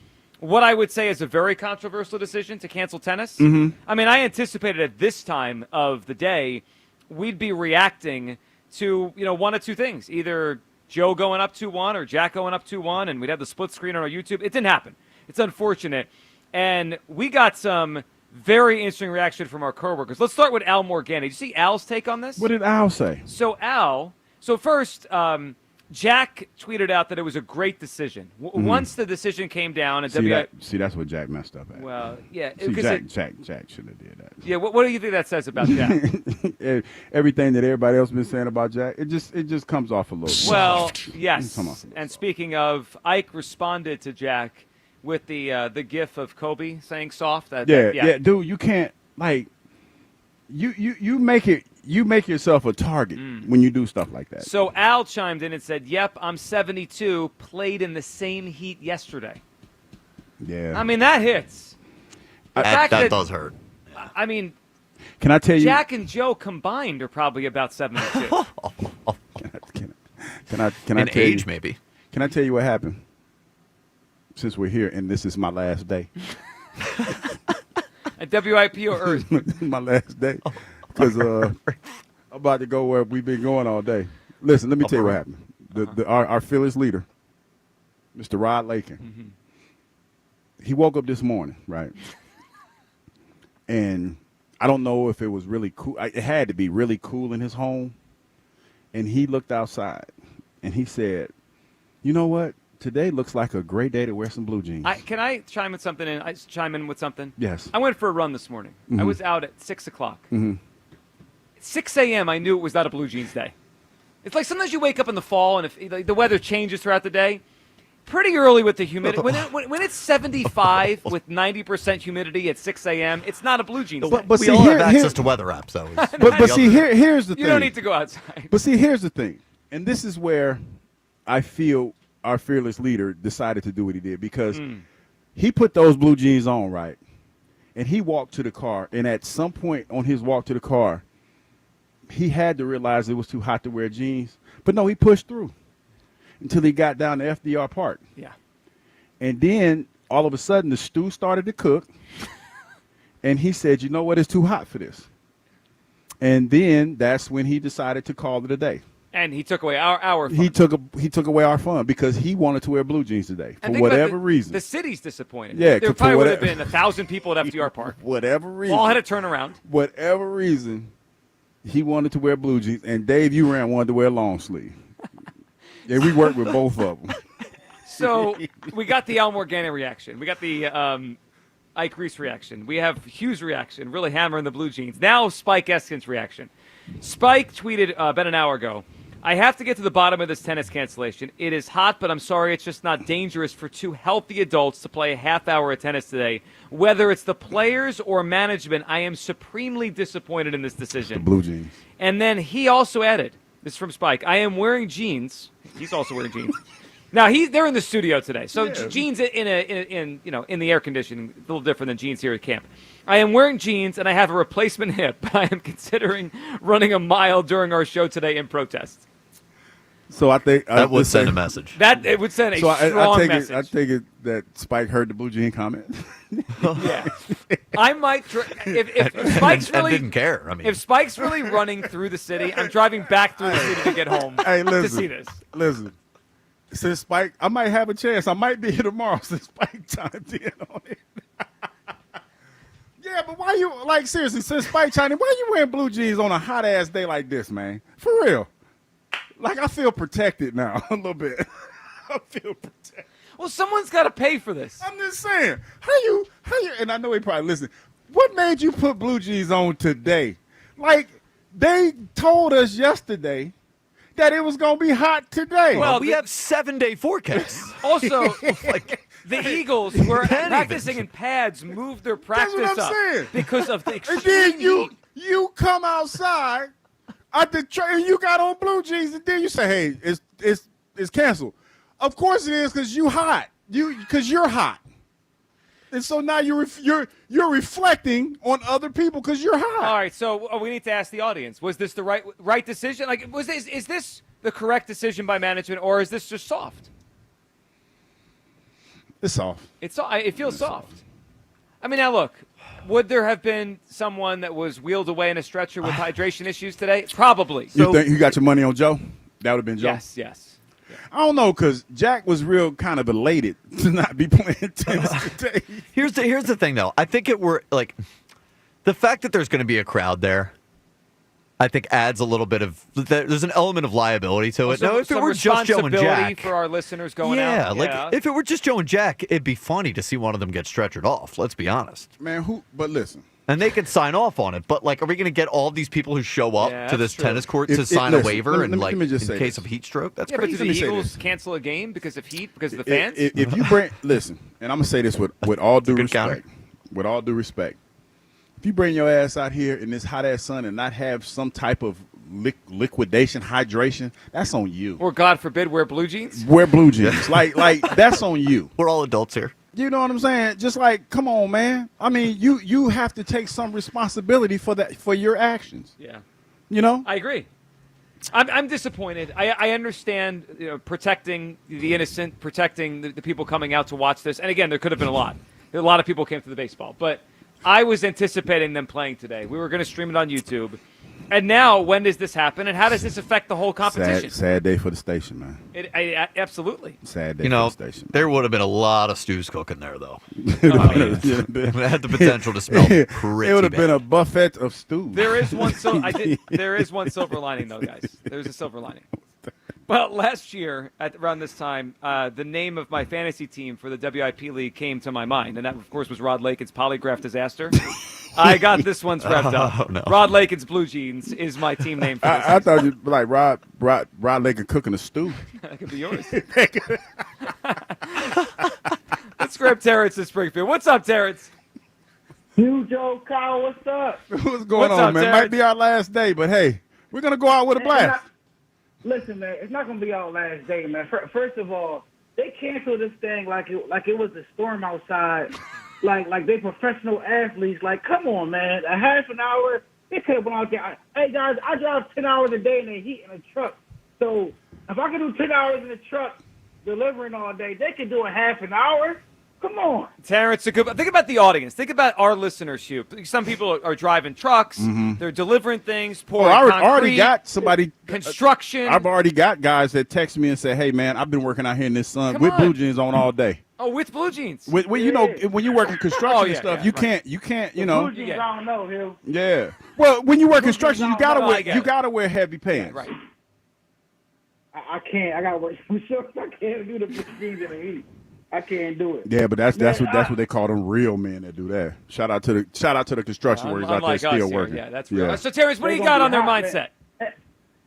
Speaker 1: what I would say is a very controversial decision to cancel tennis.
Speaker 8: Mm-hmm.
Speaker 1: I mean, I anticipated at this time of the day we'd be reacting to, one of two things. Either Joe going up 2-1 or Jack going up 2-1, and we'd have the split screen on our YouTube. It didn't happen. It's unfortunate. And we got some very interesting reaction from our coworkers. Let's start with Al Morgana. Did you see Al's take on this?
Speaker 8: What did Al say?
Speaker 1: So first, Jack tweeted out that it was a great decision. Once the decision came down, and
Speaker 8: see, that's what Jack messed up at.
Speaker 1: Well, yeah,
Speaker 8: Jack should have did that.
Speaker 1: Yeah, what do you think that says about Jack?
Speaker 8: Everything that everybody else been saying about Jack, it just comes off a little.
Speaker 1: Well, yes. And speaking of, Ike responded to Jack with the gif of Kobe saying soft.
Speaker 8: Yeah, dude, you can't you make yourself a target when you do stuff like that.
Speaker 1: So Al chimed in and said, "Yep, I'm 72. Played in the same heat yesterday."
Speaker 8: Yeah,
Speaker 1: I mean that hits.
Speaker 11: That does hurt.
Speaker 1: I mean,
Speaker 8: can I tell you?
Speaker 1: Jack and Joe combined are probably about 72.
Speaker 8: Can I
Speaker 11: in
Speaker 8: tell
Speaker 11: age
Speaker 8: you,
Speaker 11: maybe?
Speaker 8: Can I tell you what happened? since we're here, and this is my last day.
Speaker 1: At WIP or Earth?
Speaker 8: My last day. Because I'm about to go where we've been going all day. Listen, let me tell you what happened. Our Phillies leader, Mr. Rod Lakin, he woke up this morning, right? And I don't know if it was really cool. It had to be really cool in his home. And he looked outside, and he said, you know what? Today looks like a great day to wear some blue jeans.
Speaker 1: Can I chime in with something?
Speaker 8: Yes.
Speaker 1: I went for a run this morning. I was out at 6 o'clock. 6 a.m., I knew it was not a blue jeans day. It's like sometimes you wake up in the fall, and if the weather changes throughout the day, pretty early with the humidity. When it's 75 with 90% humidity at 6 a.m., it's not a blue jeans day.
Speaker 11: But we all have access to weather apps, though.
Speaker 8: But see, here's the thing.
Speaker 1: You don't need to go outside.
Speaker 8: But see, here's the thing. And this is where I feel our fearless leader decided to do what he did, because he put those blue jeans on, right? And he walked to the car. And at some point on his walk to the car, he had to realize it was too hot to wear jeans. But no, he pushed through until he got down to FDR Park.
Speaker 1: Yeah.
Speaker 8: And then all of a sudden the stew started to cook. And he said, you know what, it's too hot for this. And then that's when he decided to call it a day.
Speaker 1: And he took away our fun.
Speaker 8: He took away our fun because he wanted to wear blue jeans today for whatever reason.
Speaker 1: The city's disappointed.
Speaker 8: Yeah,
Speaker 1: there probably would have been 1,000 people at FDR Park.
Speaker 8: Whatever reason.
Speaker 1: All had to turn around.
Speaker 8: Whatever reason, he wanted to wear blue jeans. And Dave, you wanted to wear long sleeve. Yeah, we worked with both of them.
Speaker 1: So we got the Al Morgana reaction. We got the Ike Reese reaction. We have Hughes' reaction, really hammering the blue jeans. Now Spike Eskin's reaction. Spike tweeted about an hour ago, I have to get to the bottom of this tennis cancellation. It is hot, but I'm sorry it's just not dangerous for two healthy adults to play a half hour of tennis today. Whether it's the players or management, I am supremely disappointed in this decision.
Speaker 8: The blue jeans.
Speaker 1: And then he also added, this is from Spike, I am wearing jeans. He's also wearing jeans. Now they're in the studio today, so jeans in the air conditioning, a little different than jeans here at camp. I am wearing jeans and I have a replacement hip, but I am considering running a mile during our show today in protest.
Speaker 8: So I think
Speaker 11: that would send a message.
Speaker 1: That it would send a strong message.
Speaker 8: I take it that Spike heard the blue jean comment.
Speaker 1: Yeah, I might. If Spike's really
Speaker 11: didn't care. I mean,
Speaker 1: if Spike's really running through the city, I'm driving back through the city to get home.
Speaker 8: Hey, listen,
Speaker 1: to see this.
Speaker 8: Listen. Since Spike, I might have a chance. I might be here tomorrow since Spike chimed in on it. Yeah, but why you, seriously, since Spike chimed in, why you wearing blue jeans on a hot-ass day like this, man? For real. I feel protected now a little bit. I feel protected.
Speaker 1: Well, someone's got to pay for this.
Speaker 8: I'm just saying. How you, and I know he probably listened. What made you put blue jeans on today? They told us yesterday that it was going to be hot today.
Speaker 11: Well, we have 7-day forecasts.
Speaker 1: Also, the Eagles were practicing in pads, moved their practice
Speaker 8: That's what I'm saying.
Speaker 1: because of the extreme
Speaker 8: And then
Speaker 1: heat.
Speaker 8: you come outside at the and you got on blue jeans, and then you say, "Hey, it's canceled." Of course it is, because you're hot. Because you're hot, and so now you're reflecting on other people because you're hot.
Speaker 1: All right, so we need to ask the audience: was this the right decision? Is this the correct decision by management, or is this just soft?
Speaker 8: It's soft.
Speaker 1: It feels soft. I mean, now look, would there have been someone that was wheeled away in a stretcher with hydration issues today? Probably.
Speaker 8: You think you got your money on Joe? That would have been Joe?
Speaker 1: Yes. Yeah.
Speaker 8: I don't know, because Jack was real kind of elated to not be playing tennis today.
Speaker 11: Here's the thing, though. I think the fact that there's going to be a crowd there, I think adds a little bit of, there's an element of liability to it. Now, if it were just Joe and Jack,
Speaker 1: for our listeners going out.
Speaker 11: If it were just Joe and Jack, it'd be funny to see one of them get stretchered off. Let's be honest.
Speaker 8: Man, but listen.
Speaker 11: And they could sign off on it. But, are we going to get all these people who show up to this tennis court to sign a waiver in case of heat stroke? That's crazy.
Speaker 1: But do the Eagles cancel a game because of heat, because of the fans?
Speaker 8: If you listen, and I'm going to say this with all due respect. With all due respect. If you bring your ass out here in this hot-ass sun and not have some type of liquidation, hydration, that's on you.
Speaker 1: Or, God forbid, wear blue jeans?
Speaker 8: Wear blue jeans. That's on you.
Speaker 11: We're all adults here.
Speaker 8: You know what I'm saying? Just come on, man. I mean, you have to take some responsibility for your actions.
Speaker 1: Yeah.
Speaker 8: You know?
Speaker 1: I agree. I'm disappointed. I understand protecting the innocent, protecting the people coming out to watch this. And again, there could have been a lot. A lot of people came to the baseball. But I was anticipating them playing today. We were going to stream it on YouTube. And now, when does this happen? And how does this affect the whole competition?
Speaker 8: Sad day for the station, man.
Speaker 1: Absolutely.
Speaker 8: Sad day for the station.
Speaker 11: There would have been a lot of stews cooking there, though. It had the potential to smell pretty
Speaker 8: It would have
Speaker 11: bad.
Speaker 8: been a buffet of stew.
Speaker 1: There is one. There is one silver lining, though, guys. There's a silver lining. Well, last year around this time, the name of my fantasy team for the WIP League came to my mind, and that, of course, was Rod Lakin's Polygraph Disaster. I got this one wrapped up.
Speaker 11: No.
Speaker 1: Rod Lakin's Blue Jeans is my team name for this.
Speaker 8: I thought you'd be like Rod Lakin cooking a stew.
Speaker 1: That could be yours. Let's grab Terrence in Springfield. What's up, Terrence?
Speaker 7: You, Joe, Kyle, what's up?
Speaker 8: What's going on, man?
Speaker 1: Terrence?
Speaker 8: Might be our last day, but hey, we're gonna go out with a blast.
Speaker 7: Listen, man, it's not gonna be our last day, man. First of all, they canceled this thing like it was a storm outside, like they professional athletes. Like, come on, man, a half an hour. They could have went out there. Hey guys, I drive 10 hours a day in the heat in a truck. So if I can do 10 hours in the truck delivering all day, they can do a half an hour. Come on.
Speaker 1: Terrence, think about the audience. Think about our listenership. Some people are driving trucks.
Speaker 8: Mhm.
Speaker 1: They're delivering things,
Speaker 8: Well,
Speaker 1: pouring
Speaker 8: I
Speaker 1: concrete,
Speaker 8: already got somebody.
Speaker 1: construction.
Speaker 8: I've already got guys that text me and say, "Hey, man, I've been working out here in this sun
Speaker 1: Come
Speaker 8: with
Speaker 1: on.
Speaker 8: blue jeans on all day."
Speaker 1: Oh, with blue jeans.
Speaker 8: When you know, when you work in construction
Speaker 1: Oh,
Speaker 8: and
Speaker 1: yeah,
Speaker 8: stuff,
Speaker 1: yeah,
Speaker 8: you
Speaker 1: right.
Speaker 8: can't, you know.
Speaker 7: Blue jeans, I don't know, Hill.
Speaker 8: Yeah. Well, when you work construction, you gotta
Speaker 1: I
Speaker 8: wear
Speaker 1: get it.
Speaker 8: wear heavy pants.
Speaker 1: Right.
Speaker 7: I can't. I gotta work. For sure, I can't do the blue jeans in the heat. I can't do it.
Speaker 8: Yeah, but that's
Speaker 7: Man,
Speaker 8: what they call them real men that do that. Shout out to the construction workers out there
Speaker 1: Unlike us
Speaker 8: still
Speaker 1: here.
Speaker 8: working.
Speaker 1: Yeah, that's real. So, Terrence, what do you got on their mindset?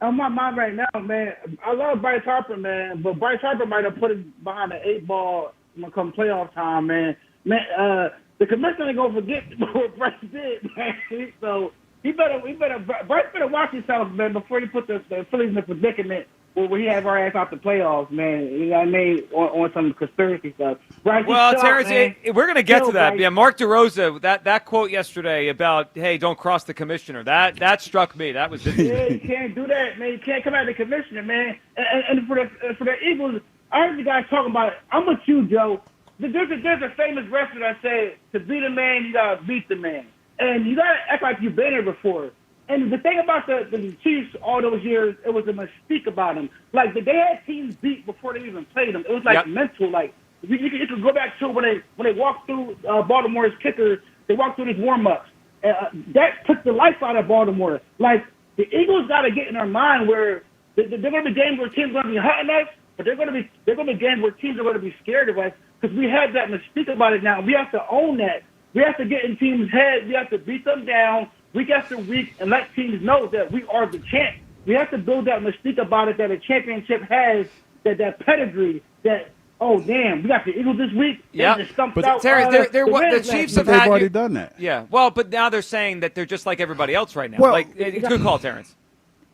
Speaker 7: On my mind right now, man, I love Bryce Harper, man, but Bryce Harper might have put it behind the 8 ball when come playoff time, man. The commissioner ain't gonna forget what Bryce did, man. So Bryce better watch himself, man, before he put the Phillies in a predicament where he has our ass out the playoffs, man. You know what I mean? On some conspiracy stuff. Bryce,
Speaker 1: Well, Terrence,
Speaker 7: man.
Speaker 1: we're going to get to that.
Speaker 7: Bryce.
Speaker 1: Yeah, Mark DeRosa, that quote yesterday about, hey, don't cross the commissioner, that struck me. That was
Speaker 7: Yeah, you can't do that, man. You can't come out of the commissioner, man. And for the Eagles, I heard you guys talking about it. I'm with you, Joe. There's a famous wrestler that said, to beat a man, you got to beat the man. And you got to act like you've been there before. And the thing about the Chiefs all those years, it was a mystique about them. Like, they had teams beat before they even played them. It was like mental. Like, you could go back to when they walked through Baltimore's kicker, they walked through these warm-ups. That took the life out of Baltimore. Like, the Eagles got to get in their mind where they're going to be games where teams are going to be hunting us, but they're going to be games where teams are going to be scared of us because we have that mystique about it now. We have to own that. We have to get in teams' heads. We have to beat them down week after week and let teams know that we are the champ. We have to build that mystique about it that a championship has, that pedigree, that, oh, damn, we got the Eagles this week.
Speaker 1: Yeah, but Terrence, the Chiefs have
Speaker 8: they've already done that.
Speaker 1: Yeah, well, but now they're saying that they're just like everybody else right now.
Speaker 8: Well,
Speaker 1: Good call, Terrence.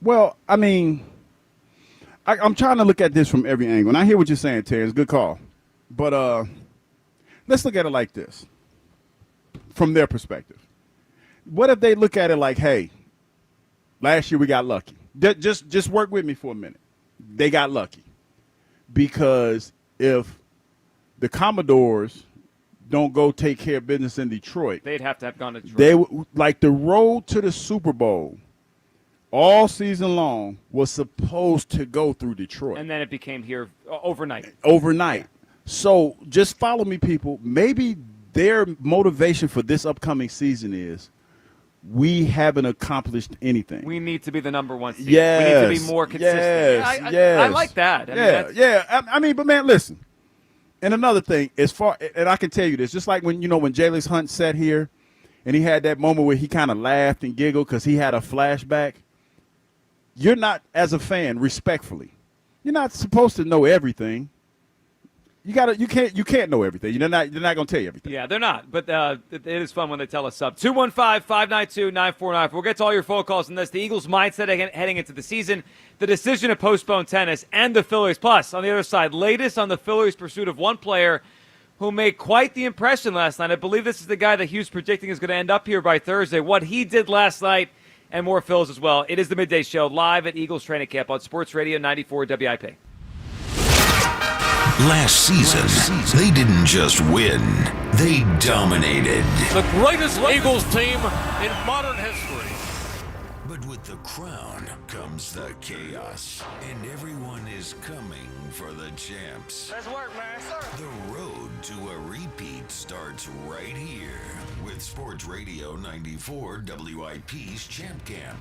Speaker 8: Well, I mean, I'm trying to look at this from every angle, and I hear what you're saying, Terrence. Good call. But let's look at it like this, from their perspective. What if they look at it like, hey, last year we got lucky. Just work with me for a minute. They got lucky. Because if the Commodores don't go take care of business in Detroit,
Speaker 1: They'd have to have gone to Detroit.
Speaker 8: like the road to the Super Bowl all season long was supposed to go through Detroit.
Speaker 1: And then it became here overnight.
Speaker 8: Overnight. So just follow me, people. Maybe their motivation for this upcoming season is we haven't accomplished anything.
Speaker 1: We need to be the number one seed.
Speaker 8: Yes,
Speaker 1: We need to be more consistent.
Speaker 8: Yes.
Speaker 1: I like that.
Speaker 8: I mean, but man, listen. And another thing, and I can tell you this, just like when Jalyx Hunt sat here and he had that moment where he kind of laughed and giggled because he had a flashback. You're not, as a fan, respectfully, you're not supposed to know everything. You can't know everything. They're not going to tell you everything.
Speaker 1: Yeah, they're not. But it is fun when they tell us up. 215-592-9494. We'll get to all your phone calls on this. The Eagles' mindset heading into the season, the decision to postpone tennis, and the Phillies. Plus, on the other side, latest on the Phillies' pursuit of one player who made quite the impression last night. I believe this is the guy that Hugh's predicting is going to end up here by Thursday. What he did last night and more Phils as well. It is the Midday Show live at Eagles Training Camp on Sports Radio 94 WIP.
Speaker 3: Last season, they didn't just win, they dominated.
Speaker 9: The greatest Eagles team in modern history.
Speaker 3: But with the crown comes the chaos, and everyone is coming for the champs.
Speaker 9: Let's work, man.
Speaker 3: The road to a repeat starts right here with Sports Radio 94 WIP's Champ Camp.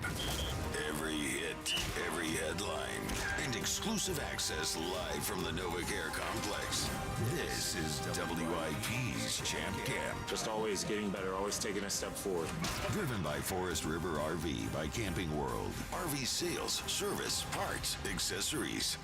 Speaker 3: Every hit, every headline, and exclusive access live from the NovaCare complex. This is WIP's Champ Camp.
Speaker 10: Just always getting better, always taking a step forward.
Speaker 3: Driven by Forest River RV by Camping World. RV sales, service, parts, accessories.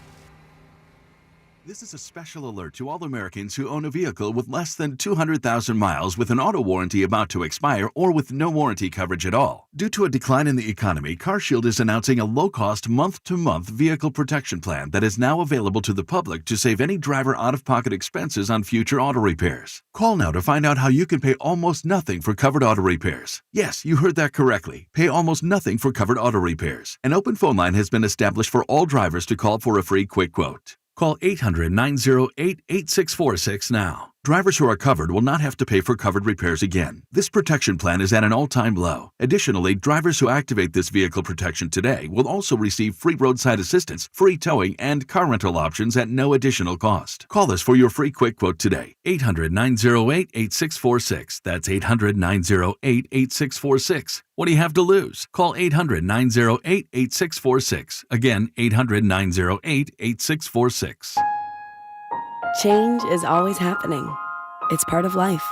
Speaker 12: This is a special alert to all Americans who own a vehicle with less than 200,000 miles with an auto warranty about to expire or with no warranty coverage at all. Due to a decline in the economy, CarShield is announcing a low-cost month-to-month vehicle protection plan that is now available to the public to save any driver out-of-pocket expenses on future auto repairs. Call now to find out how you can pay almost nothing for covered auto repairs. Yes, you heard that correctly. Pay almost nothing for covered auto repairs. An open phone line has been established for all drivers to call for a free quick quote. Call 800-908-8646 now. Drivers who are covered will not have to pay for covered repairs again. This protection plan is at an all-time low. Additionally, drivers who activate this vehicle protection today will also receive free roadside assistance, free towing, and car rental options at no additional cost. Call us for your free quick quote today. 800-908-8646. That's 800-908-8646. What do you have to lose? Call 800-908-8646. Again, 800-908-8646.
Speaker 13: Change is always happening. It's part of life.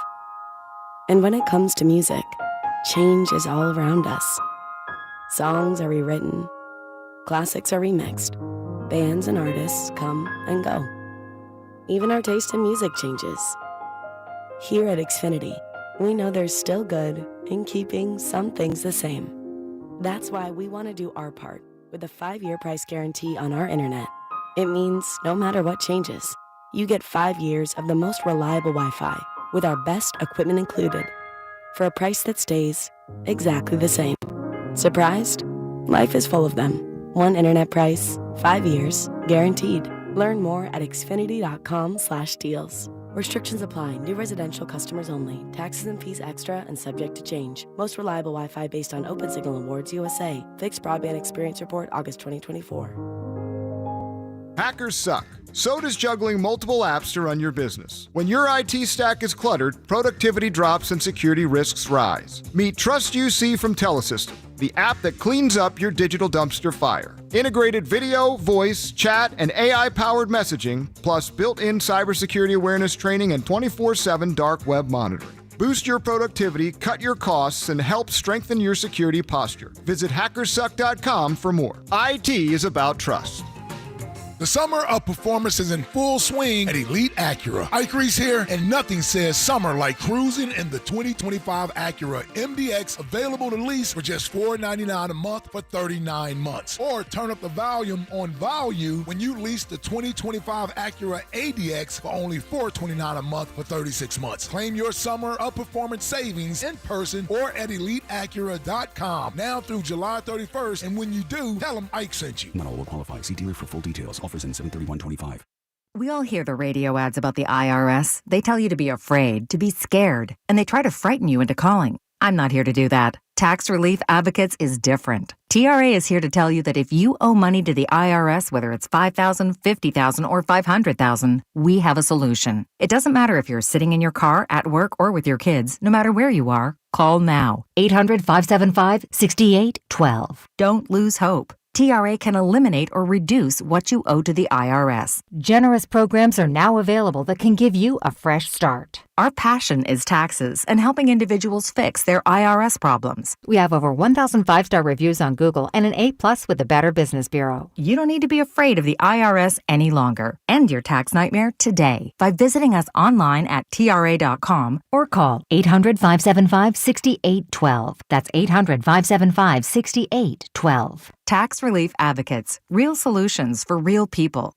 Speaker 13: And when it comes to music, change is all around us. Songs are rewritten. Classics are remixed. Bands and artists come and go. Even our taste in music changes. Here at Xfinity, we know there's still good in keeping some things the same. That's why we want to do our part with a 5-year price guarantee on our internet. It means no matter what changes, you get 5 years of the most reliable Wi-Fi with our best equipment included for a price that stays exactly the same. Surprised? Life is full of them. One internet price, 5 years, guaranteed. Learn more at xfinity.com/deals. Restrictions apply. New residential customers only. Taxes and fees extra and subject to change. Most reliable Wi-Fi based on Open Signal Awards USA. Fixed Broadband Experience Report, August 2024.
Speaker 14: Hackers suck. So does juggling multiple apps to run your business. When your IT stack is cluttered, productivity drops and security risks rise. Meet Trust UC from Telesystem, the app that cleans up your digital dumpster fire. Integrated video, voice, chat, and AI-powered messaging, plus built-in cybersecurity awareness training and 24/7 dark web monitoring. Boost your productivity, cut your costs, and help strengthen your security posture. Visit hackersuck.com for more. IT is about trust.
Speaker 15: The summer of performance is in full swing at Elite Acura. Ike Reese here, and nothing says summer like cruising in the 2025 Acura MDX, available to lease for just $499 a month for 39 months. Or turn up the volume on value when you lease the 2025 Acura ADX for only $429 a month for 36 months. Claim your summer of performance savings in person or at EliteAcura.com now through July 31st. And when you do, tell them Ike sent you.
Speaker 26: Not all will qualify. See dealer for full details. Offers in 7/31/25.
Speaker 27: We all hear the radio ads about the IRS. They tell you to be afraid, to be scared, and they try to frighten you into calling. I'm not here to do that. Tax Relief Advocates is different. TRA is here to tell you that if you owe money to the IRS, whether it's $5,000, $50,000, or $500,000, we have a solution. It doesn't matter if you're sitting in your car, at work, or with your kids. No matter where you are, call now. 800-575-6812. Don't lose hope. TRA can eliminate or reduce what you owe to the IRS. Generous programs are now available that can give you a fresh start. Our passion is taxes and helping individuals fix their IRS problems. We have over 1,000 5-star reviews on Google and an A+ with the Better Business Bureau. You don't need to be afraid of the IRS any longer. End your tax nightmare today by visiting us online at TRA.com or call 800-575-6812. That's 800-575-6812. Tax Relief Advocates. Real solutions for real people.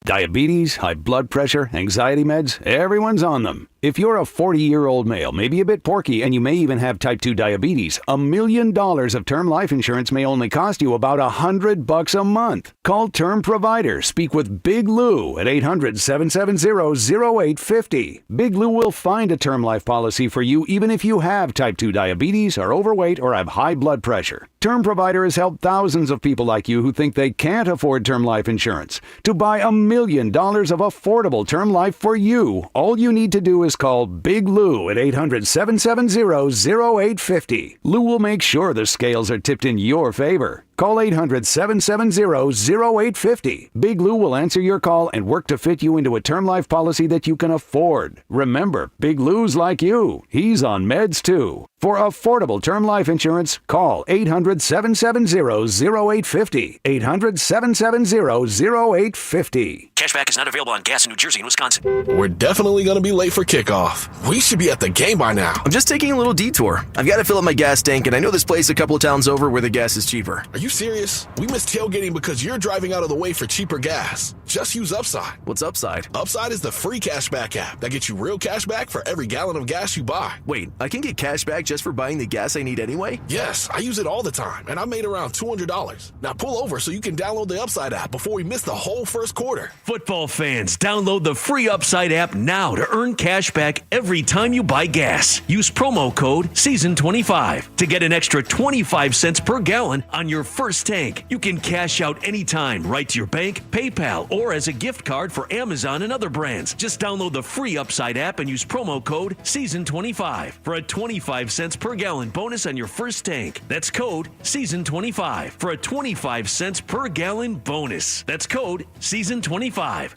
Speaker 28: Diabetes, high blood pressure, anxiety meds, everyone's on them.
Speaker 16: If you're a 40-year-old male, maybe a bit porky, and you may even have type 2 diabetes, $1 million of term life insurance may only cost you about $100 a month. Call Term Provider. Speak with Big Lou at 800-770-0850. Big Lou will find a term life policy for you even if you have type 2 diabetes, are overweight, or have high blood pressure. Term Provider has helped thousands of people like you who think they can't afford term life insurance to buy $1 million of affordable term life for you. All you need to do is call Big Lou at 800-770-0850. Lou will make sure the scales are tipped in your favor. Call 800-770-0850. Big Lou will answer your call and work to fit you into a term life policy that you can afford. Remember, Big Lou's like you. He's on meds too. For affordable term life insurance, call 800-770-0850. 800-770-0850.
Speaker 17: Cashback is not available on gas in New Jersey and Wisconsin.
Speaker 18: We're definitely going to be late for kickoff. We should be at the game by now.
Speaker 19: I'm just taking a little detour. I've got to fill up my gas tank, and I know this place a couple of towns over where the gas is cheaper.
Speaker 18: Are you serious? We missed tailgating because you're driving out of the way for cheaper gas. Just use Upside.
Speaker 19: What's Upside?
Speaker 18: Upside is the free cashback app that gets you real cash back for every gallon of gas you buy.
Speaker 19: Wait, I can get cash back just for buying the gas I need anyway?
Speaker 18: Yes, I use it all the time, and I made around $200. Now pull over so you can download the Upside app before we miss the whole first quarter.
Speaker 20: Football fans, download the free Upside app now to earn cash back every time you buy gas. Use promo code SEASON25 to get an extra 25 cents per gallon on your first tank. You can cash out anytime, right to your bank, PayPal, or as a gift card for Amazon and other brands. Just download the free Upside app and use promo code SEASON25 for a 25 cents per gallon bonus on your first tank. That's code SEASON25 for a 25 cents per gallon bonus. That's code SEASON25.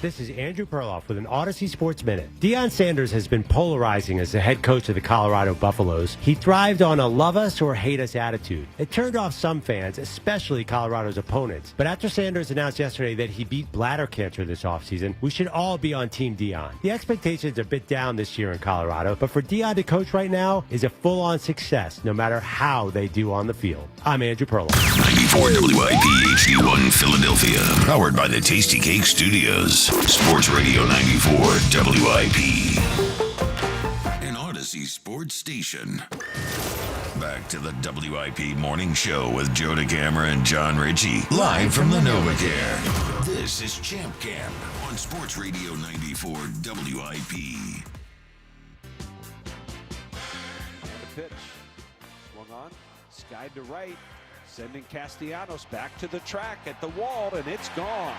Speaker 22: This is Andrew Perloff with an Odyssey Sports Minute. Deion Sanders has been polarizing as the head coach of the Colorado Buffaloes. He thrived on a love us or hate us attitude. It turned off some fans, especially Colorado's opponents. But after Sanders announced yesterday that he beat bladder cancer this offseason, we should all be on Team Deion. The expectations are a bit down this year in Colorado, but for Deion to coach right now is a full-on success, no matter how they do on the field. I'm Andrew Perloff.
Speaker 3: 94 WIP HD1 Philadelphia, powered by the Tasty Cake Studios. Sports Radio 94 WIP. An Odyssey sports station. Back to the WIP Morning Show with Joe DeCamara and John Ritchie. Live from the NovaCare. This is Champ Camp on Sports Radio 94 WIP.
Speaker 23: And a pitch. Swung on. Skied to right. Sending Castellanos back to the track at the wall, and it's gone.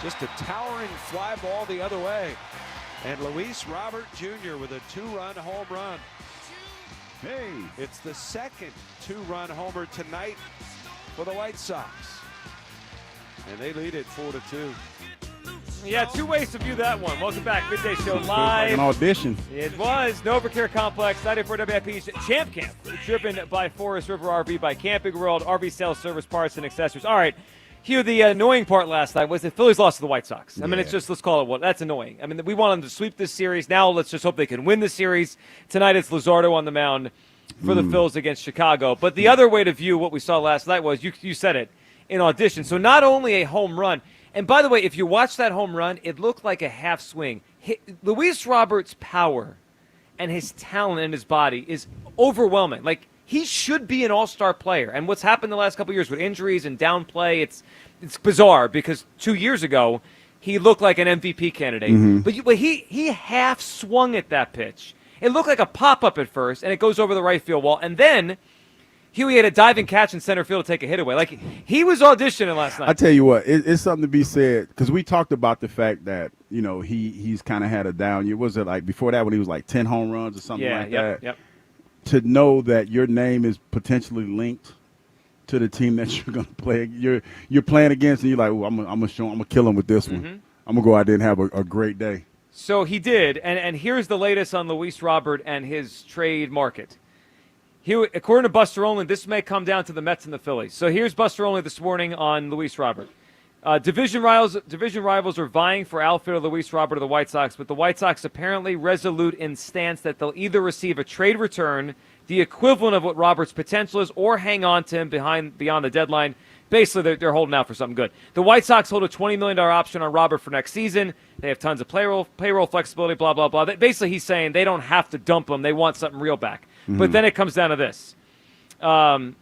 Speaker 23: Just a towering fly ball the other way. And Luis Robert Jr. with a two-run home run. Hey, it's the second two-run homer tonight for the White Sox. And they lead it 4-2.
Speaker 1: Yeah, two ways to view that one. Welcome back, Midday Show Live.
Speaker 8: Like an audition.
Speaker 1: It was NovaCare Complex, 94 WIP's Champ Camp, driven by Forest River RV, by Camping World, RV Sales, Service, Parts, and Accessories. All right, Hugh, the annoying part last night was the Phillies lost to the White Sox. I mean, it's just, let's call it what, that's annoying. I mean, we want them to sweep this series. Now let's just hope they can win the series. Tonight it's Luzardo on the mound for the Phils against Chicago. But the other way to view what we saw last night was, you said it, in audition. So not only a home run, and by the way, if you watch that home run, it looked like a half swing. Luis Roberts' power and his talent in his body is overwhelming. Like, he should be an all-star player. And what's happened the last couple of years with injuries and downplay, it's bizarre because 2 years ago, he looked like an MVP candidate.
Speaker 8: Mm-hmm.
Speaker 1: But he half swung at that pitch. It looked like a pop-up at first, and it goes over the right field wall. And then Huey had a diving catch in center field to take a hit away. Like, he was auditioning last night.
Speaker 8: I tell you what, it's something to be said, because we talked about the fact that, you know, he's kind of had a down year. Was it like before that when he was like 10 home runs or something like that?
Speaker 1: Yep.
Speaker 8: To know that your name is potentially linked to the team that you're going to play, you're playing against, and you're like, I'm gonna kill him with this one.
Speaker 1: Mm-hmm.
Speaker 8: I'm gonna go out there and have a great day.
Speaker 1: So he did, and here's the latest on Luis Robert and his trade market. According to Buster Olney, this may come down to the Mets and the Phillies. So here's Buster Olney this morning on Luis Robert. Division rivals are vying for outfielder Luis Robert of the White Sox, but the White Sox apparently resolute in stance that they'll either receive a trade return, the equivalent of what Robert's potential is, or hang on to him beyond the deadline. basically they're holding out for something good. The White Sox hold a $20 million option on Robert for next season. They have tons of payroll flexibility, blah, blah, blah. Basically, he's saying they don't have to dump him. They want something real back. But then it comes down to this. The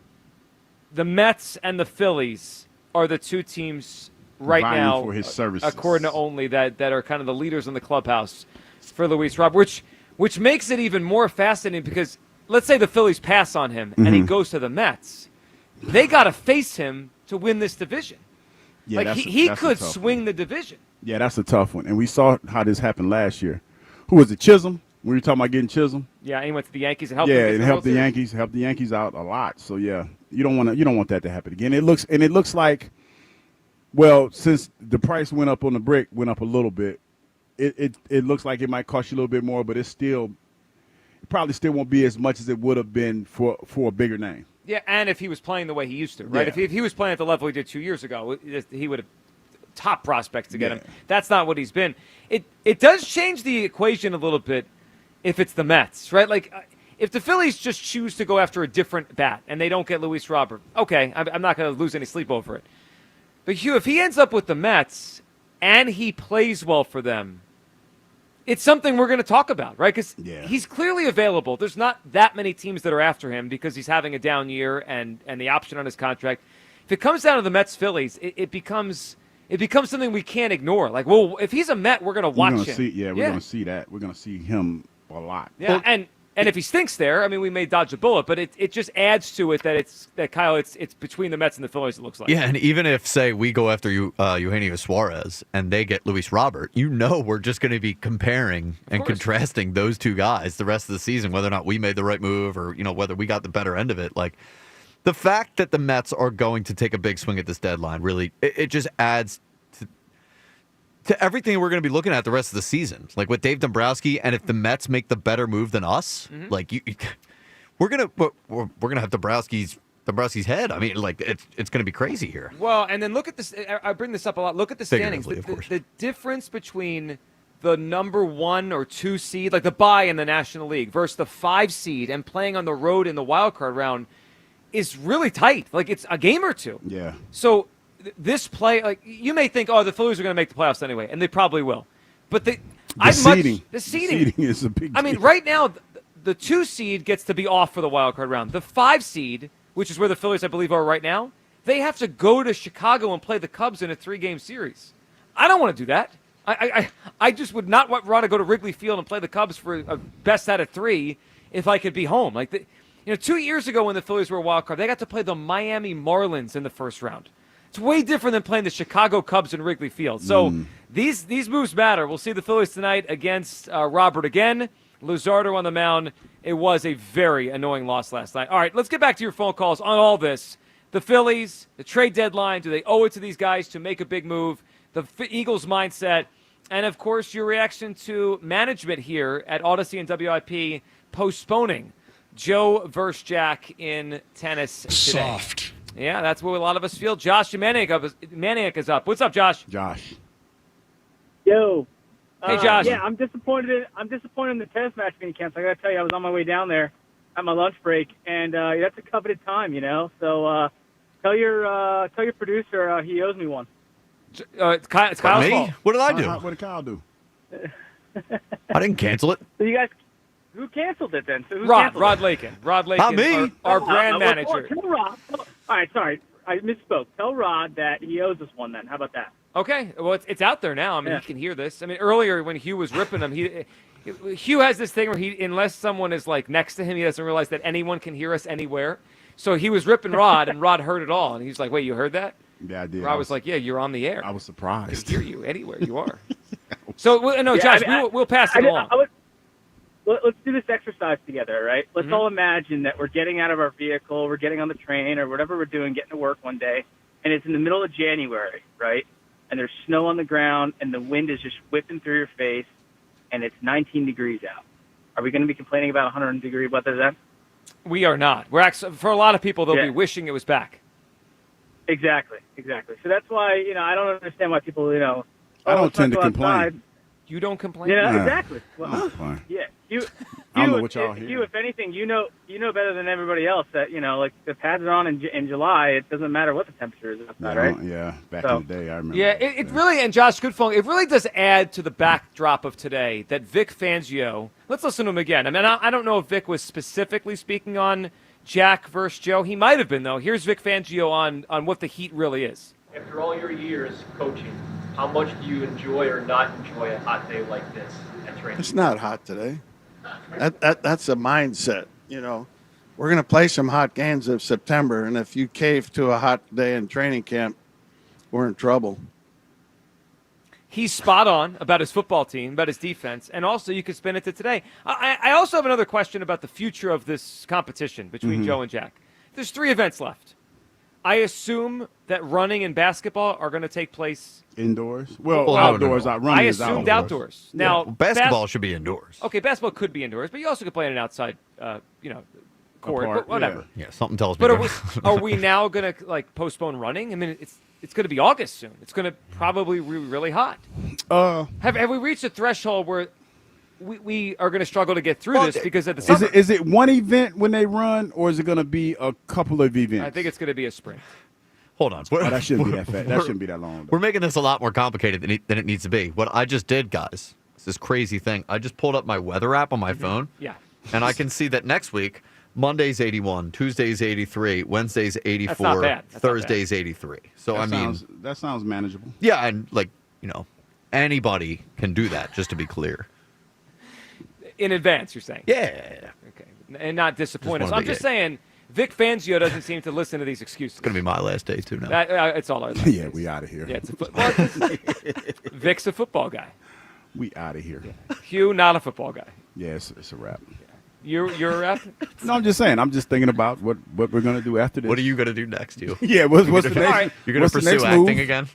Speaker 1: Mets and the Phillies are the two teams right
Speaker 8: vying
Speaker 1: now,
Speaker 8: for his services,
Speaker 1: according to Only, that are kind of the leaders in the clubhouse for Luis Robert, which makes it even more fascinating because let's say the Phillies pass on him and he goes to the Mets. They got to face him to win this division.
Speaker 8: Yeah,
Speaker 1: like he could swing the division.
Speaker 8: Yeah, that's a tough one. And we saw how this happened last year. Who was it, Chisholm? We were talking about getting Chisholm.
Speaker 1: Yeah, he went to the Yankees and helped.
Speaker 8: Yeah, and helped the Yankees out a lot. So yeah, you don't want that to happen again. It looks like, well, since the price went up on the brick, went up a little bit. It looks like it might cost you a little bit more, but it probably still won't be as much as it would have been for a bigger name.
Speaker 1: Yeah, and if he was playing the way he used to, right?
Speaker 8: Yeah.
Speaker 1: If he was playing at the level he did 2 years ago, he would have top prospects to get him. That's not what he's been. It does change the equation a little bit if it's the Mets, right? Like if the Phillies just choose to go after a different bat and they don't get Luis Robert, okay, I'm not going to lose any sleep over it. But Hugh, if he ends up with the Mets and he plays well for them, it's something we're going to talk about, right? Because he's clearly available. There's not that many teams that are after him because he's having a down year and the option on his contract. If it comes down to the Mets-Phillies, it becomes something we can't ignore. Like, well, if he's a Met, we're going to watch him.
Speaker 8: We're going to see that. We're going to see him a lot.
Speaker 1: Yeah, and if he stinks there, I mean, we may dodge a bullet, but it just adds to it that Kyle, it's between the Mets and the Phillies, it looks like.
Speaker 11: Yeah, and even if, say, we go after Eugenio Suarez and they get Luis Robert, we're just going to be comparing and contrasting those two guys the rest of the season, whether or not we made the right move or, whether we got the better end of it. Like, the fact that the Mets are going to take a big swing at this deadline, really, it just adds to everything we're going to be looking at the rest of the season. Like with Dave Dombrowski, and if the Mets make the better move than us, we're gonna have Dombrowski's head. I mean, like it's going to be crazy here.
Speaker 1: Well, and then look at this. I bring this up a lot. Look at the standings. The difference between the number 1 or 2 seed, like the bye in the National League, versus the 5 seed and playing on the road in the wild card round, is really tight. Like it's a game or two.
Speaker 8: Yeah.
Speaker 1: So this play, like you may think, the Phillies are going to make the playoffs anyway, and they probably will. But the seeding
Speaker 8: is a big deal.
Speaker 1: I mean, right now, the 2 seed gets to be off for the wild card round. The 5 seed, which is where the Phillies, I believe, are right now, they have to go to Chicago and play the Cubs in a 3-game series. I don't want to do that. I just would not want to go to Wrigley Field and play the Cubs for a best out of 3 if I could be home. Like 2 years ago when the Phillies were a wild card, they got to play the Miami Marlins in the first round. It's way different than playing the Chicago Cubs in Wrigley Field. So these moves matter. We'll see the Phillies tonight against Robert again. Luzardo on the mound. It was a very annoying loss last night. All right, let's get back to your phone calls on all this. The Phillies, the trade deadline, do they owe it to these guys to make a big move? The Eagles' mindset, and, of course, your reaction to management here at Odyssey and WIP postponing Joe versus Jack in tennis today.
Speaker 15: Soft.
Speaker 1: Yeah, that's what a lot of us feel. Josh Maniac is up. What's up, Josh?
Speaker 2: Yo.
Speaker 1: Hey, Josh.
Speaker 2: Yeah, I'm disappointed in the tennis match being canceled. I got to tell you, I was on my way down there at my lunch break, and that's a coveted time, So tell your producer he owes me one.
Speaker 1: It's Kyle's fault.
Speaker 11: What did I do?
Speaker 8: What did Kyle do?
Speaker 11: I didn't cancel it.
Speaker 2: So you guys, who canceled it then? So
Speaker 1: Rod Lakin. Rod Lakin,
Speaker 11: not me.
Speaker 1: Our brand manager.
Speaker 2: Tell Rod. All right, sorry, I misspoke. Tell Rod that he owes us one. Then how about that?
Speaker 1: Okay, well it's out there now. I mean, he can hear this. I mean, earlier when Hugh was ripping him, Hugh has this thing where unless someone is like next to him, he doesn't realize that anyone can hear us anywhere. So he was ripping Rod, and Rod heard it all, and he's like, "Wait, you heard that?"
Speaker 8: Yeah, I did.
Speaker 1: Rod was like, "Yeah, you're on the air."
Speaker 8: I was surprised.
Speaker 1: I hear you anywhere you are. So no, Josh, we'll pass it along.
Speaker 2: Let's do this exercise together, right? Let's all imagine that we're getting out of our vehicle, we're getting on the train or whatever we're doing, getting to work one day, and it's in the middle of January, right? And there's snow on the ground, and the wind is just whipping through your face, and it's 19 degrees out. Are we going to be complaining about 100-degree weather then?
Speaker 1: We are not. We're actually, for a lot of people, they'll be wishing it was back.
Speaker 2: Exactly. So that's why, I don't understand why people,
Speaker 8: I don't tend to complain.
Speaker 2: Outside.
Speaker 1: You don't complain?
Speaker 2: Yeah, exactly. Well,
Speaker 8: fine.
Speaker 2: yeah.
Speaker 8: I don't know what y'all hear.
Speaker 2: If anything, you know better than everybody else that, like the pads are on in July. It doesn't matter what the temperature is outside, right?
Speaker 8: Yeah, back in the day, I remember.
Speaker 1: Yeah, it really, and Josh Goodphone, it really does add to the backdrop of today that Vic Fangio, let's listen to him again. I mean, I don't know if Vic was specifically speaking on Jack versus Joe. He might have been, though. Here's Vic Fangio on what the heat really is.
Speaker 4: After all your years coaching, how much do you enjoy or not enjoy a hot day like this at training?
Speaker 5: It's not hot today. That's a mindset, We're going to play some hot games in September, and if you cave to a hot day in training camp, we're in trouble.
Speaker 1: He's spot on about his football team, about his defense, and also you could spin it to today. I also have another question about the future of this competition between Joe and Jack. There's 3 events left. I assume that running and basketball are going to take place
Speaker 8: indoors. Well, outdoors. Running
Speaker 1: I
Speaker 8: is
Speaker 1: assumed outdoors. Now,
Speaker 11: basketball should be indoors.
Speaker 1: Okay, basketball could be indoors, but you also could play in an outside, court. But whatever.
Speaker 11: Yeah, something tells me.
Speaker 1: But are we now going to postpone running? I mean, it's going to be August soon. It's going to probably be really hot. Have we reached a threshold where we are going to struggle to get through this because of the summer?
Speaker 8: Is it one event when they run, or is it going to be a couple of events?
Speaker 1: I think it's going to be a sprint.
Speaker 11: Hold on.
Speaker 8: That shouldn't be that fast. That shouldn't be that long. Though.
Speaker 11: We're making this a lot more complicated than it needs to be. What I just did, guys, is this crazy thing. I just pulled up my weather app on my phone.
Speaker 1: Yeah.
Speaker 11: And I can see that next week, Monday's 81, Tuesday's 83, Wednesday's 84,
Speaker 1: That's not bad.
Speaker 11: Thursday's 83. So,
Speaker 8: that sounds manageable.
Speaker 11: Yeah, and anybody can do that, just to be clear.
Speaker 1: In advance, you're saying?
Speaker 11: Yeah.
Speaker 1: Okay. And not disappoint us. I'm just saying, Vic Fangio doesn't seem to listen to these excuses.
Speaker 11: It's going to be my last day, too, now.
Speaker 1: It's all our last
Speaker 8: Yeah,
Speaker 1: days.
Speaker 8: we out of here.
Speaker 1: Yeah, Vic's a football guy.
Speaker 8: We out of here.
Speaker 1: Yeah. Hugh, not a football guy.
Speaker 8: Yeah, it's a wrap.
Speaker 1: You're a rap?
Speaker 8: No, I'm just saying. I'm just thinking about what we're going to do after this.
Speaker 11: What are you going to do next, Hugh?
Speaker 8: Yeah, what's the next?
Speaker 11: You're going to pursue acting again?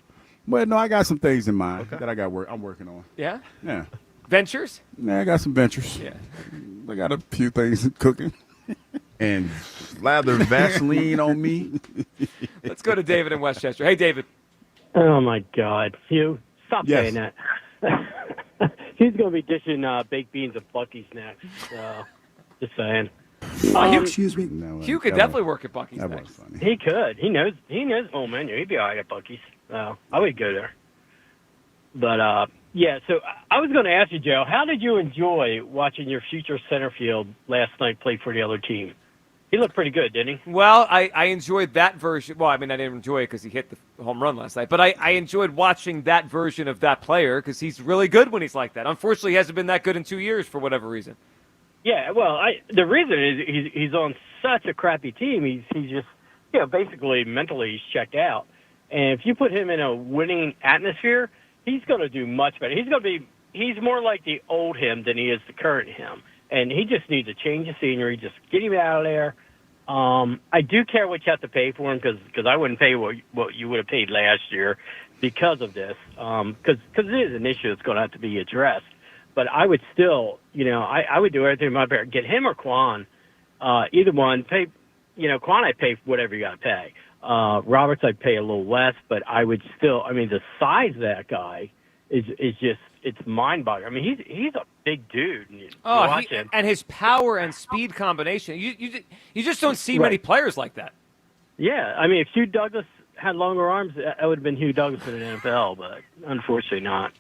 Speaker 8: Well, no, I got some things in mind that I'm working on.
Speaker 1: Yeah?
Speaker 8: Yeah.
Speaker 1: Ventures?
Speaker 8: Yeah, I got some ventures.
Speaker 1: Yeah.
Speaker 8: I got a few things cooking. And lather Vaseline on me.
Speaker 1: Let's go to David in Westchester. Hey, David.
Speaker 6: Oh, my God. Hugh, stop saying that. He's going to be dishing baked beans at Buc-ee's next. Just saying.
Speaker 8: Excuse me. No,
Speaker 1: Hugh could definitely work at Buc-ee's next.
Speaker 6: Funny. He could. He knows the whole menu. He'd be all right at Buc-ee's. I would go there. But, yeah, so I was going to ask you, Joe, how did you enjoy watching your future center field last night play for the other team? He looked pretty good, didn't he?
Speaker 1: Well, I enjoyed that version. Well, I mean, I didn't enjoy it because he hit the home run last night. But I enjoyed watching that version of that player because he's really good when he's like that. Unfortunately, he hasn't been that good in 2 years for whatever reason.
Speaker 6: Yeah, well, the reason is he's on such a crappy team. He's just, basically mentally he's checked out. And if you put him in a winning atmosphere, he's going to do much better. He's more like the old him than he is the current him. And he just needs a change of scenery. Just get him out of there. I do care what you have to pay for him because I wouldn't pay what you would have paid last year because of this. Because it is an issue that's going to have to be addressed. But I would still, I would do everything in my power. Get him or Quan. Either one. Pay, Quan I'd pay whatever you got to pay. Roberts I'd pay a little less, but I would still, the size of that guy is just, it's mind-boggling. I mean, he's a big dude. Watch him.
Speaker 1: And his power and speed combination. You just don't see many players like that.
Speaker 6: Yeah, if Hugh Douglas had longer arms, that would have been Hugh Douglas in the NFL, but unfortunately not.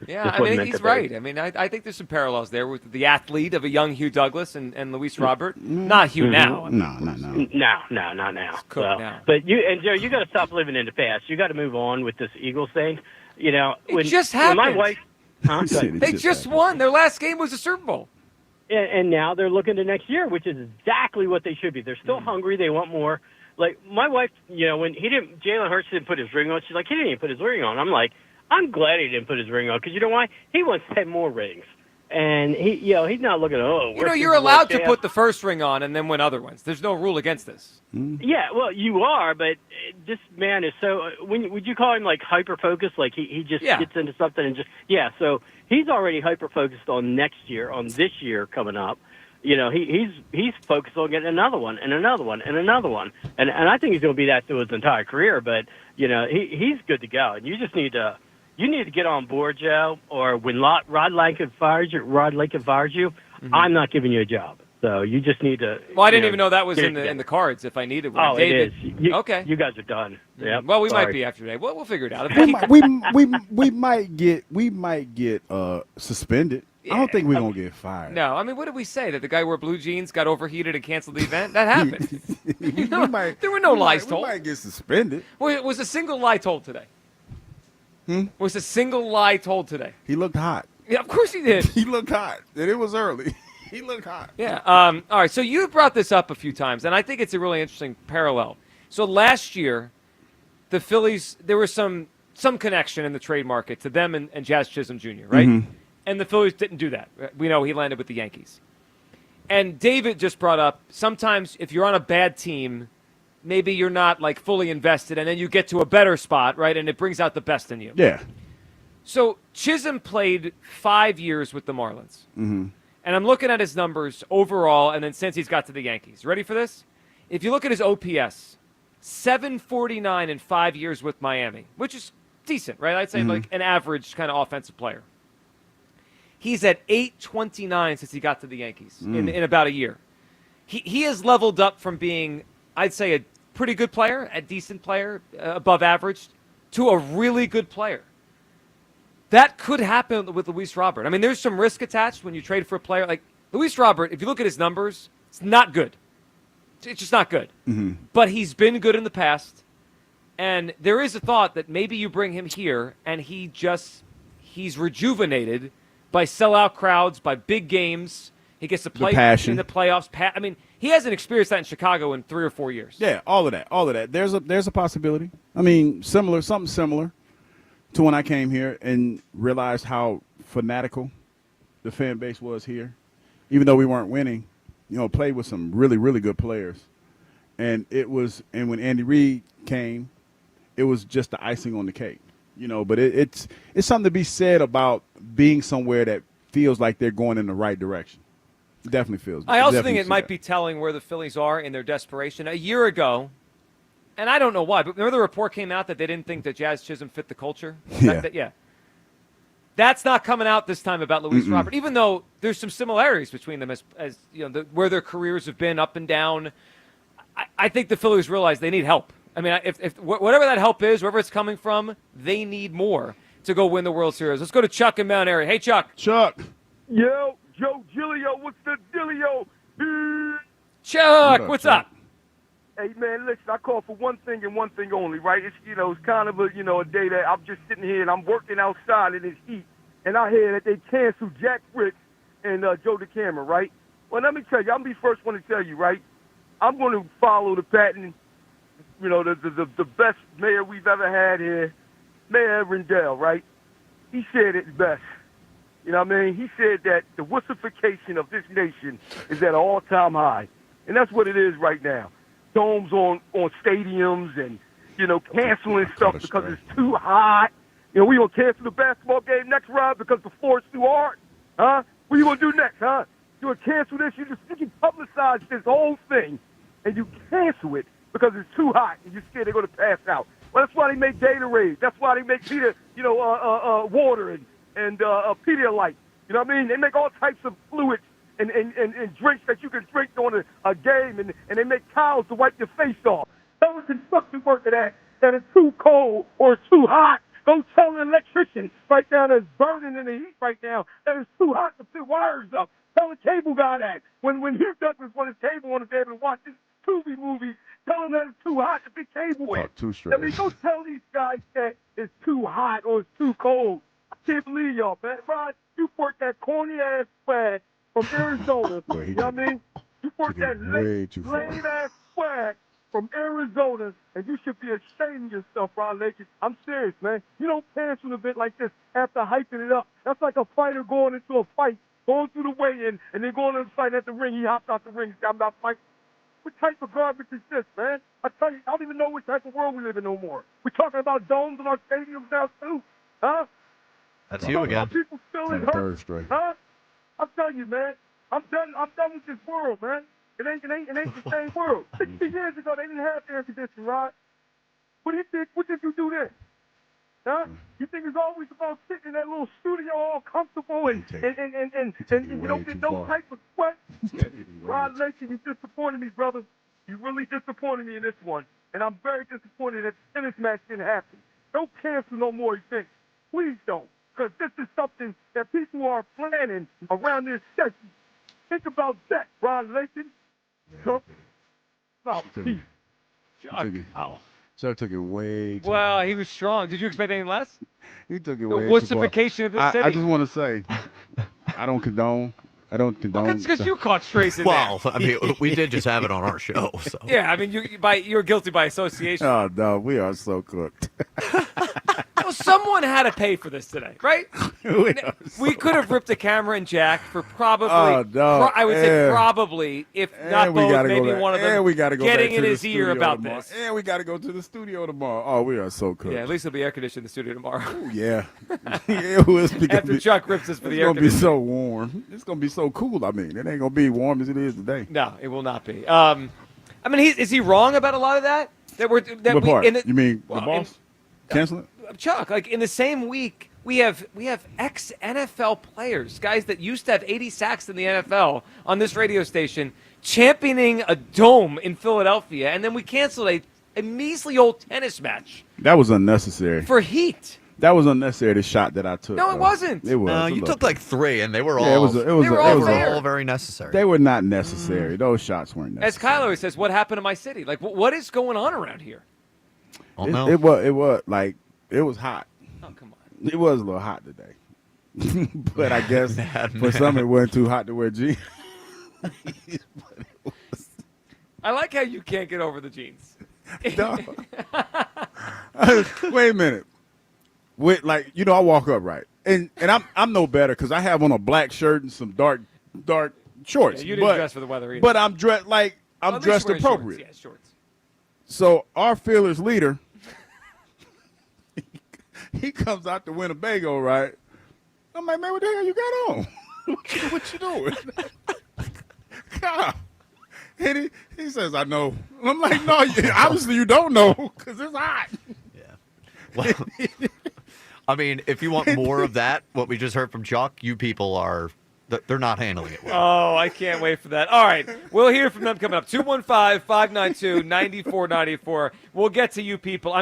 Speaker 1: Yeah, he's right. I think there's some parallels there with the athlete of a young Hugh Douglas and Luis Robert. Not Hugh now.
Speaker 6: No, not now.
Speaker 1: Cooked now.
Speaker 6: But Joe, you got to stop living in the past. You got to move on with this Eagles thing.
Speaker 1: It just happened.
Speaker 6: When my wife,
Speaker 1: they just won. Their last game was a Super Bowl.
Speaker 6: And now they're looking to next year, which is exactly what they should be. They're still hungry. They want more. Like my wife, when Jalen Hurts didn't put his ring on, she's like, he didn't even put his ring on. I'm like, I'm glad he didn't put his ring on because you know why? He wants 10 more rings. And he's not looking at,
Speaker 1: you're allowed to put the first ring on and then win other ones. There's no rule against this.
Speaker 6: Yeah, well, you are, but this man is so. Would you call him like hyper focused? Like he just gets into something and so he's already hyper focused on next year, on this year coming up. He's focused on getting another one and another one and another one, and I think he's going to be that through his entire career. But he's good to go, and you just need to. you need to get on board, Joe, or when Rod Lincoln fires you, I'm not giving you a job. So you just need to.
Speaker 1: Well, I didn't even know that was in the cards if I needed one.
Speaker 6: Oh,
Speaker 1: David,
Speaker 6: it is.
Speaker 1: Okay.
Speaker 6: You guys are done. Yeah.
Speaker 1: Well, we might be after today. We'll figure it out.
Speaker 8: We might get suspended. I don't think we're gonna get fired.
Speaker 1: No, I mean, what did we say? That the guy who wore blue jeans got overheated and canceled the event? That happened. There were no lies told.
Speaker 8: We might get suspended.
Speaker 1: Was a single lie told today? Was a single lie told today?
Speaker 8: He looked hot.
Speaker 1: Yeah, of course he did.
Speaker 8: He looked hot, and it was early. He looked hot.
Speaker 1: Yeah. All right. So you brought this up a few times, and I think it's a really interesting parallel. So last year, the Phillies, there was some connection in the trade market to them and Jazz Chisholm Jr., right?
Speaker 8: Mm-hmm.
Speaker 1: And the Phillies didn't do that. We know he landed with the Yankees. And David just brought up, sometimes if you're on a bad team, maybe you're not like fully invested, and then you get to a better spot, right? And it brings out the best in you.
Speaker 8: Yeah.
Speaker 1: So Chisholm played 5 years with the Marlins.
Speaker 8: Mm-hmm.
Speaker 1: And I'm looking at his numbers overall, and then since he's got to the Yankees. Ready for this? If you look at his OPS, 749 in 5 years with Miami, which is decent, right? I'd say like an average kind of offensive player. He's at 829 since he got to the Yankees in about a year. He has leveled up from being, I'd say, a pretty good player, a decent player, above average, to a really good player. That could happen with Luis Robert. I mean, there's some risk attached when you trade for a player. Like Luis Robert, if you look at his numbers, it's not good. It's just not good.
Speaker 8: Mm-hmm.
Speaker 1: But he's been good in the past. And there is a thought that maybe you bring him here and he's rejuvenated by sellout crowds, by big games. He gets to play in the playoffs. I mean, he hasn't experienced that in Chicago in 3 or 4 years.
Speaker 8: Yeah, all of that. There's a possibility. I mean, something similar to when I came here and realized how fanatical the fan base was here. Even though we weren't winning, played with some really, really good players. And when Andy Reid came, it was just the icing on the cake. But it's something to be said about being somewhere that feels like they're going in the right direction. It definitely feels.
Speaker 1: I also think it might be telling where the Phillies are in their desperation. A year ago, and I don't know why, but remember the report came out that they didn't think that Jazz Chisholm fit the culture?
Speaker 8: Yeah.
Speaker 1: That's not coming out this time about Luis Robert, even though there's some similarities between them as where their careers have been up and down. I think the Phillies realize they need help. I mean, if whatever that help is, wherever it's coming from, they need more to go win the World Series. Let's go to Chuck in Mount Airy. Hey, Chuck.
Speaker 7: Yo, Joe Gilio, what's the dealio?
Speaker 1: Chuck, what's up?
Speaker 7: Hey, man, listen, I call for one thing and one thing only, right? It's, it's kind of a day that I'm just sitting here and I'm working outside in this heat, and I hear that they canceled Jack Fritz and Joe DeCamara, right? Well, let me tell you, I'm the first one to tell you, right? I'm going to follow the pattern. The best mayor we've ever had here, Mayor Rendell, right? He said it best. You know what I mean? He said that the wussification of this nation is at an all-time high. And that's what it is right now. Domes on stadiums and, canceling stuff because it's too hot. We going to cancel the basketball game next round because the floor is too hard? Huh? What you going to do next, huh? You going to cancel this? You can publicize this whole thing and you cancel it because it's too hot and you're scared they're going to pass out. Well, that's why they make Gatorade. That's why they make water and Pedialyte. You know what I mean? They make all types of fluids and drinks that you can drink on a game, and they make towels to wipe your face off. Tell the construction worker that it's too cold or it's too hot. Go tell an electrician right now that's burning in the heat right now that it's too hot to put wires up. Tell the cable guy that. When Hugh Douglas wanted a table on the table to watch this Tubi movie, tell him that it's too hot to put cable in.
Speaker 8: Too straight.
Speaker 7: I mean, go tell these guys that it's too hot or it's too cold. I can't believe y'all, man. Rod, you worked that corny-ass swag from Arizona. You know what I mean? You worked that lame-ass swag from Arizona, and you should be ashamed of yourself, Rod Lakers. I'm serious, man. You don't pass an event like this after hyping it up. That's like a fighter going into a fight, going through the weigh-in, and then going to the fight at the ring. He hopped out the ring. I'm about to fight. What type of garbage is this, man? I tell you, I don't even know what type of world we live in no more. We're talking about domes in our stadiums now, too. Huh?
Speaker 11: That's you again.
Speaker 7: People feeling hurt. Huh? I'm telling you, man. I'm done with this world, man. It ain't the same world. 60 years ago, they didn't have air conditioning, Rod. What did you do then? Huh? You think it's always about sitting in that little studio all comfortable and you don't get no type of sweat? Rod Lacy, you disappointed me, brother. You really disappointed me in this one. And I'm very disappointed that the tennis match didn't happen. Don't cancel no more events. Please don't. Because this is something that people are planning around this session. Think about that, Rod Lacy. Chuck.
Speaker 8: Chuck took it way too
Speaker 1: Well, he was strong. Did you expect anything less?
Speaker 8: He took it
Speaker 1: The
Speaker 8: way
Speaker 1: wussification of
Speaker 8: too
Speaker 1: the
Speaker 8: far.
Speaker 1: city.
Speaker 8: I just want to say, I don't condone.
Speaker 1: It's because you caught strays in
Speaker 11: Well,
Speaker 1: there.
Speaker 11: I mean, we did just have it on our show. So.
Speaker 1: Yeah, I mean, you're guilty by association.
Speaker 8: Oh no, we are so cooked.
Speaker 1: Well, someone had to pay for this today, right? We could have ripped the camera and Jack for probably, I would say probably, if not both, maybe one of them
Speaker 8: we gotta go
Speaker 1: getting
Speaker 8: back
Speaker 1: in
Speaker 8: to
Speaker 1: his
Speaker 8: the
Speaker 1: ear
Speaker 8: studio
Speaker 1: about
Speaker 8: tomorrow.
Speaker 1: this.
Speaker 8: And we got to go to the studio tomorrow. Oh, we are so cooked.
Speaker 1: Yeah, at least it'll be air conditioned in the studio tomorrow.
Speaker 8: Ooh, yeah.
Speaker 1: After Chuck rips us for the air
Speaker 8: It's going to be
Speaker 1: conditioning.
Speaker 8: so warm. It's going to be so cool. I mean, it ain't going to be warm as it is today.
Speaker 1: No, it will not be. I mean, is he wrong about a lot of that?
Speaker 8: What part? You mean the boss? Canceling?
Speaker 1: Chuck, like in the same week, we have ex-NFL players, guys that used to have 80 sacks in the NFL on this radio station, championing a dome in Philadelphia, and then we canceled a measly old tennis match.
Speaker 8: That was unnecessary.
Speaker 1: For heat.
Speaker 8: That was unnecessary, the shot that I took.
Speaker 1: No, it wasn't.
Speaker 8: It was.
Speaker 11: No, you took like 3, and they were all.
Speaker 8: Yeah, it was
Speaker 11: all very necessary.
Speaker 8: They were not necessary. Those shots weren't necessary.
Speaker 1: As Kyle always says, what happened to my city? Like, what is going on around here?
Speaker 8: It was like it was hot.
Speaker 1: Oh, come on.
Speaker 8: It was a little hot today, but I guess for some it wasn't too hot to wear jeans.
Speaker 1: I like how you can't get over the jeans.
Speaker 8: No. Wait a minute. I walk up right, and I'm no better because I have on a black shirt and some dark shorts.
Speaker 1: Yeah, you didn't dress for the weather either.
Speaker 8: But I'm dressed
Speaker 1: At least
Speaker 8: dressed
Speaker 1: wearing
Speaker 8: appropriate.
Speaker 1: Shorts. Yeah, shorts.
Speaker 8: So our fearless leader, he comes out to Winnebago, right? I'm like, man, what the hell you got on? what you doing? God. And he says, I know. I'm like, no, obviously you don't know because it's hot.
Speaker 11: Well, I mean, if you want more of that, what we just heard from Chuck, you people they're not handling it well.
Speaker 1: Oh, I can't wait for that. All right, we'll hear from them coming up. 215-592-9494. We'll get to you people.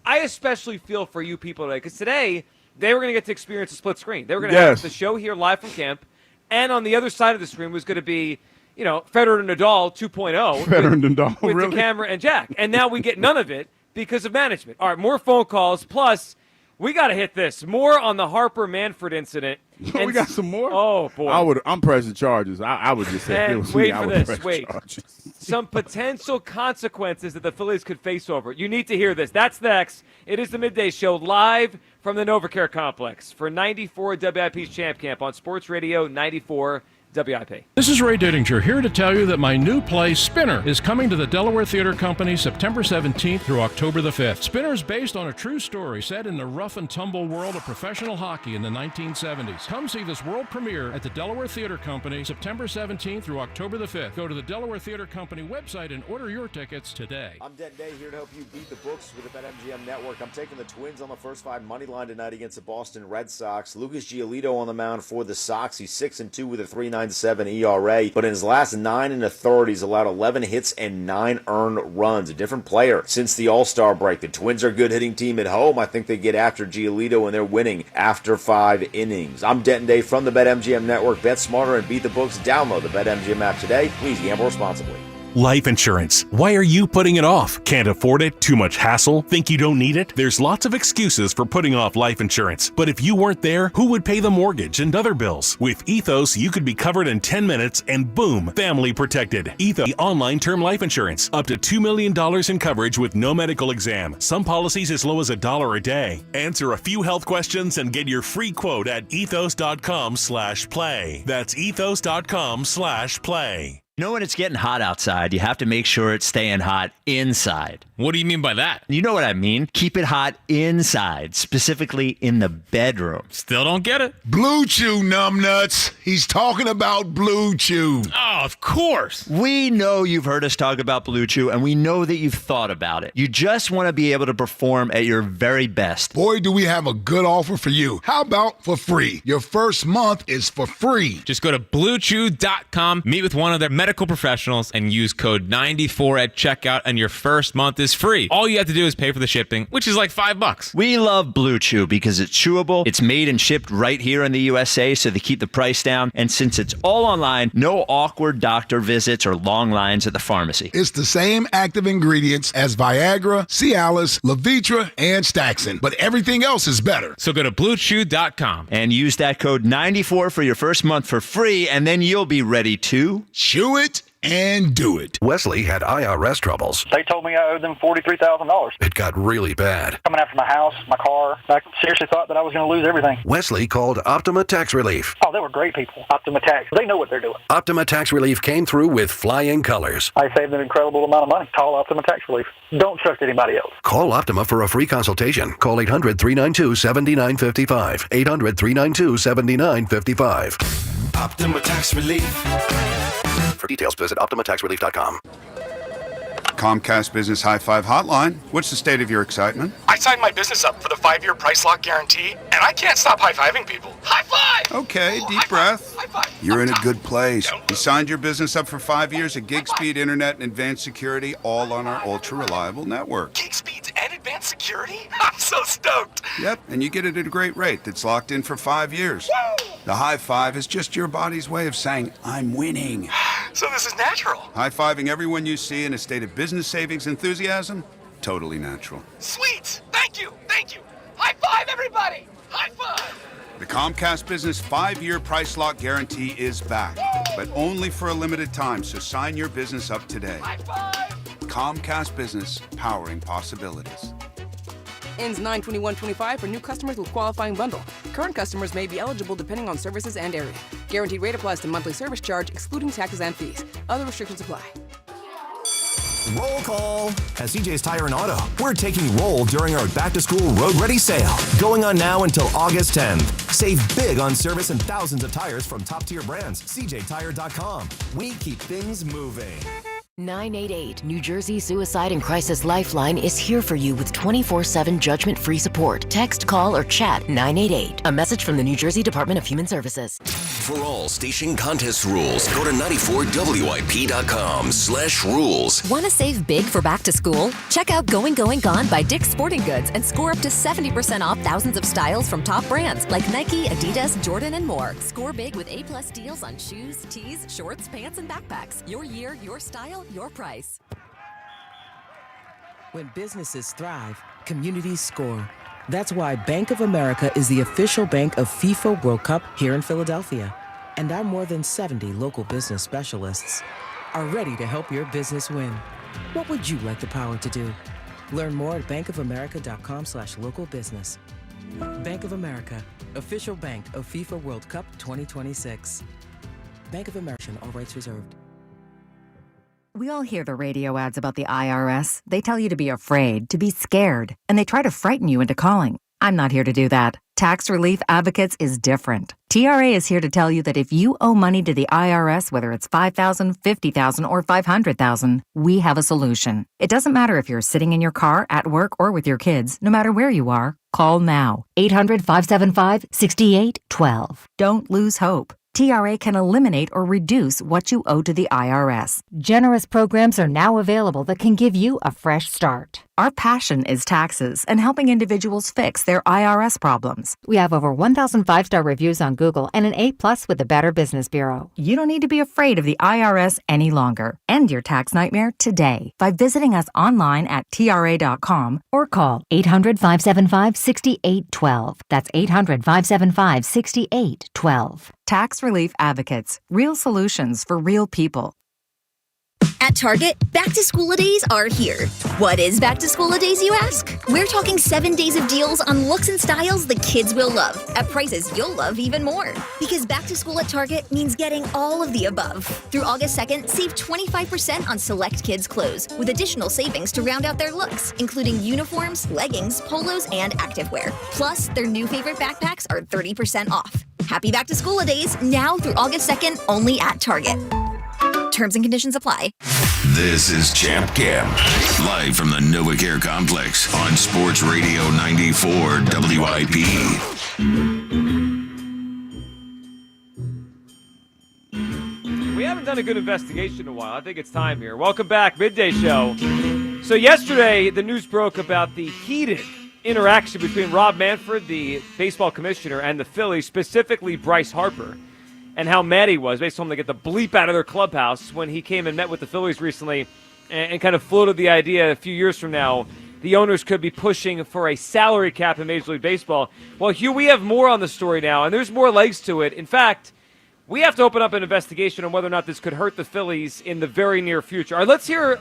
Speaker 1: I especially feel for you people today because today they were going to get to experience a split screen. They were going to have the show here live from camp, and on the other side of the screen was going to be, Federer and Nadal 2.0.
Speaker 8: Federer and Nadal,
Speaker 1: with
Speaker 8: really?
Speaker 1: DeCamara and Jack. And now we get none of it because of management. All right, more phone calls. Plus, we got to hit this. More on the Harper-Manfred incident.
Speaker 8: We got some more?
Speaker 1: Oh, boy.
Speaker 8: I'm pressing charges. I would just say if it was
Speaker 1: wait
Speaker 8: me, I
Speaker 1: for
Speaker 8: would
Speaker 1: this.
Speaker 8: press
Speaker 1: Wait.
Speaker 8: charges.
Speaker 1: Some potential consequences that the Phillies could face over. You need to hear this. That's next. It is the Midday Show live from the NovaCare Complex for 94 WIP's Champ Camp on Sports Radio 94 WIP.
Speaker 9: This is Ray Dittinger here to tell you that my new play, Spinner, is coming to the Delaware Theater Company September 17th through October the 5th. Spinner is based on a true story set in the rough and tumble world of professional hockey in the 1970s. Come see this world premiere at the Delaware Theater Company September 17th through October the 5th. Go to the Delaware Theater Company website and order your tickets today.
Speaker 10: I'm Denton Day here to help you beat the books with the BetMGM Network. I'm taking the Twins on the first 5 money line tonight against the Boston Red Sox. Lucas Giolito on the mound for the Sox. He's 6-2 with a 3.97 ERA, but in his last 9 1/3, he's allowed 11 hits and 9 earned runs. A different player since the All-Star break. The Twins are a good hitting team at home. I think they get after Giolito, and they're winning after 5 innings. I'm Denton Day from the BetMGM Network. Bet smarter and beat the books. Download the BetMGM app today. Please gamble responsibly.
Speaker 20: Life insurance. Why are you putting it off? Can't afford it? Too much hassle? Think you don't need it? There's lots of excuses for putting off life insurance. But if you weren't there, who would pay the mortgage and other bills? With Ethos, you could be covered in 10 minutes and boom, family protected. Ethos online term life insurance. Up to $2 million in coverage with no medical exam. Some policies as low as $1 a day. Answer a few health questions and get your free quote at ethos.com/play. That's ethos.com/play.
Speaker 12: You know, when it's getting hot outside, you have to make sure it's staying hot inside.
Speaker 13: What do you mean by that?
Speaker 12: You know what I mean. Keep it hot inside, specifically in the bedroom.
Speaker 13: Still don't get it.
Speaker 15: Blue Chew, numbnuts. He's talking about Blue Chew.
Speaker 13: Oh, of course.
Speaker 12: We know you've heard us talk about Blue Chew, and we know that you've thought about it. You just want to be able to perform at your very best.
Speaker 15: Boy, do we have a good offer for you. How about for free? Your first month is for free.
Speaker 13: Just go to BlueChew.com, meet with one of their medical professionals, and use code 94 at checkout, and your first month is free. All you have to do is pay for the shipping, which is like $5.
Speaker 12: We love Blue Chew because it's chewable, it's made and shipped right here in the USA, so they keep the price down, and since it's all online, no awkward doctor visits or long lines at the pharmacy.
Speaker 15: It's the same active ingredients as Viagra, Cialis, Levitra, and Staxin, but everything else is better.
Speaker 13: So go to BlueChew.com
Speaker 12: and use that code 94 for your first month for free, and then you'll be ready to
Speaker 15: chew it and do it.
Speaker 14: Wesley had IRS troubles.
Speaker 21: They told me I owed them $43,000.
Speaker 14: It got really bad.
Speaker 21: Coming after my house, my car. I seriously thought that I was going to lose everything.
Speaker 14: Wesley called Optima Tax Relief.
Speaker 21: Oh, they were great people. Optima Tax. They know what they're doing.
Speaker 14: Optima Tax Relief came through with flying colors.
Speaker 21: I saved an incredible amount of money. Call Optima Tax Relief. Don't trust anybody else.
Speaker 14: Call Optima for a free consultation. Call 800-392-7955. 800-392-7955.
Speaker 24: Optima Tax Relief.
Speaker 14: For details, visit OptimaTaxRelief.com.
Speaker 25: Comcast Business High Five Hotline. What's the state of your excitement?
Speaker 26: I signed my business up for the 5-year price lock guarantee, and I can't stop high-fiving people. High five!
Speaker 25: Okay, deep breath.
Speaker 26: High five.
Speaker 25: You're in a good place. You signed your business up for 5 years of gig speed internet and advanced security, all on our ultra-reliable network.
Speaker 26: Gig speeds and advanced security? I'm so stoked.
Speaker 25: Yep, and you get it at a great rate that's locked in for 5 years.
Speaker 26: Woo!
Speaker 25: The high five is just your body's way of saying, I'm winning.
Speaker 26: So this is natural.
Speaker 25: High-fiving everyone you see in a state of business savings enthusiasm? Totally natural.
Speaker 26: Sweet! Thank you! Thank you! High five, everybody! High five!
Speaker 25: The Comcast Business 5-year price lock guarantee is back, but only for a limited time, so sign your business up today.
Speaker 26: High five!
Speaker 25: Comcast Business, powering possibilities.
Speaker 28: Ends 9/21/25 for new customers with qualifying bundle. Current customers may be eligible depending on services and area. Guaranteed rate applies to monthly service charge, excluding taxes and fees. Other restrictions apply.
Speaker 19: Roll call. At CJ's Tire and Auto, we're taking roll during our back-to-school road ready sale. Going on now until August 10th. Save big on service and thousands of tires from top-tier brands. CJTire.com. We keep things moving.
Speaker 29: 988 New Jersey Suicide and Crisis Lifeline is here for you with 24/7 judgment-free support. Text, call, or chat 988. A message from the New Jersey Department of Human Services.
Speaker 3: For all station contest rules, go to 94WIP.com/rules.
Speaker 27: Want to save big for back to school? Check out Going Gone by Dick's Sporting Goods and score up to 70% off thousands of styles from top brands like Nike, Adidas, Jordan, and more. Score big with A+ deals on shoes, tees, shorts, pants, and backpacks. Your year, your style, your price.
Speaker 30: When businesses thrive, communities score. That's why Bank of America is the official bank of FIFA World Cup here in Philadelphia. And our more than 70 local business specialists are ready to help your business win. What would you like the power to do? Learn more at bankofamerica.com/local business. Bank of America, official bank of FIFA World Cup 2026. Bank of America, all rights reserved.
Speaker 27: We all hear the radio ads about the IRS. They tell you to be afraid, to be scared, and they try to frighten you into calling. I'm not here to do that. Tax Relief Advocates is different. TRA is here to tell you that if you owe money to the IRS, whether it's $5,000, $50,000, or $500,000, we have a solution. It doesn't matter if you're sitting in your car, at work, or with your kids. No matter where you are, call now. 800-575-6812. Don't lose hope. TRA can eliminate or reduce what you owe to the IRS. Generous programs are now available that can give you a fresh start. Our passion is taxes and helping individuals fix their IRS problems. We have over 1,000 5-star reviews on Google and an A+ with the Better Business Bureau. You don't need to be afraid of the IRS any longer. End your tax nightmare today by visiting us online at TRA.com or call 800-575-6812. That's 800-575-6812. Tax Relief Advocates. Real solutions for real people.
Speaker 2: At Target, back-to-school-a-days are here. What is back-to-school-a-days, you ask? We're talking 7 days of deals on looks and styles the kids will love, at prices you'll love even more. Because back-to-school at Target means getting all of the above. Through August 2nd, save 25% on select kids' clothes, with additional savings to round out their looks, including uniforms, leggings, polos, and activewear. Plus, their new favorite backpacks are 30% off. Happy back-to-school-a-days now through August 2nd, only at Target. Terms and conditions apply.
Speaker 3: This is Champ Camp, live from the NovaCare Complex on Sports Radio 94 WIP.
Speaker 1: We haven't done a good investigation in a while. I think it's time here. Welcome back, Midday Show. So yesterday, the news broke about the heated interaction between Rob Manfred, the baseball commissioner, and the Phillies, specifically Bryce Harper, and how mad he was. Based on them to get the bleep out of their clubhouse when he came and met with the Phillies recently and kind of floated the idea a few years from now the owners could be pushing for a salary cap in Major League Baseball. Well, Hugh, we have more on the story now, and there's more legs to it. In fact, we have to open up an investigation on whether or not this could hurt the Phillies in the very near future. All right, let's hear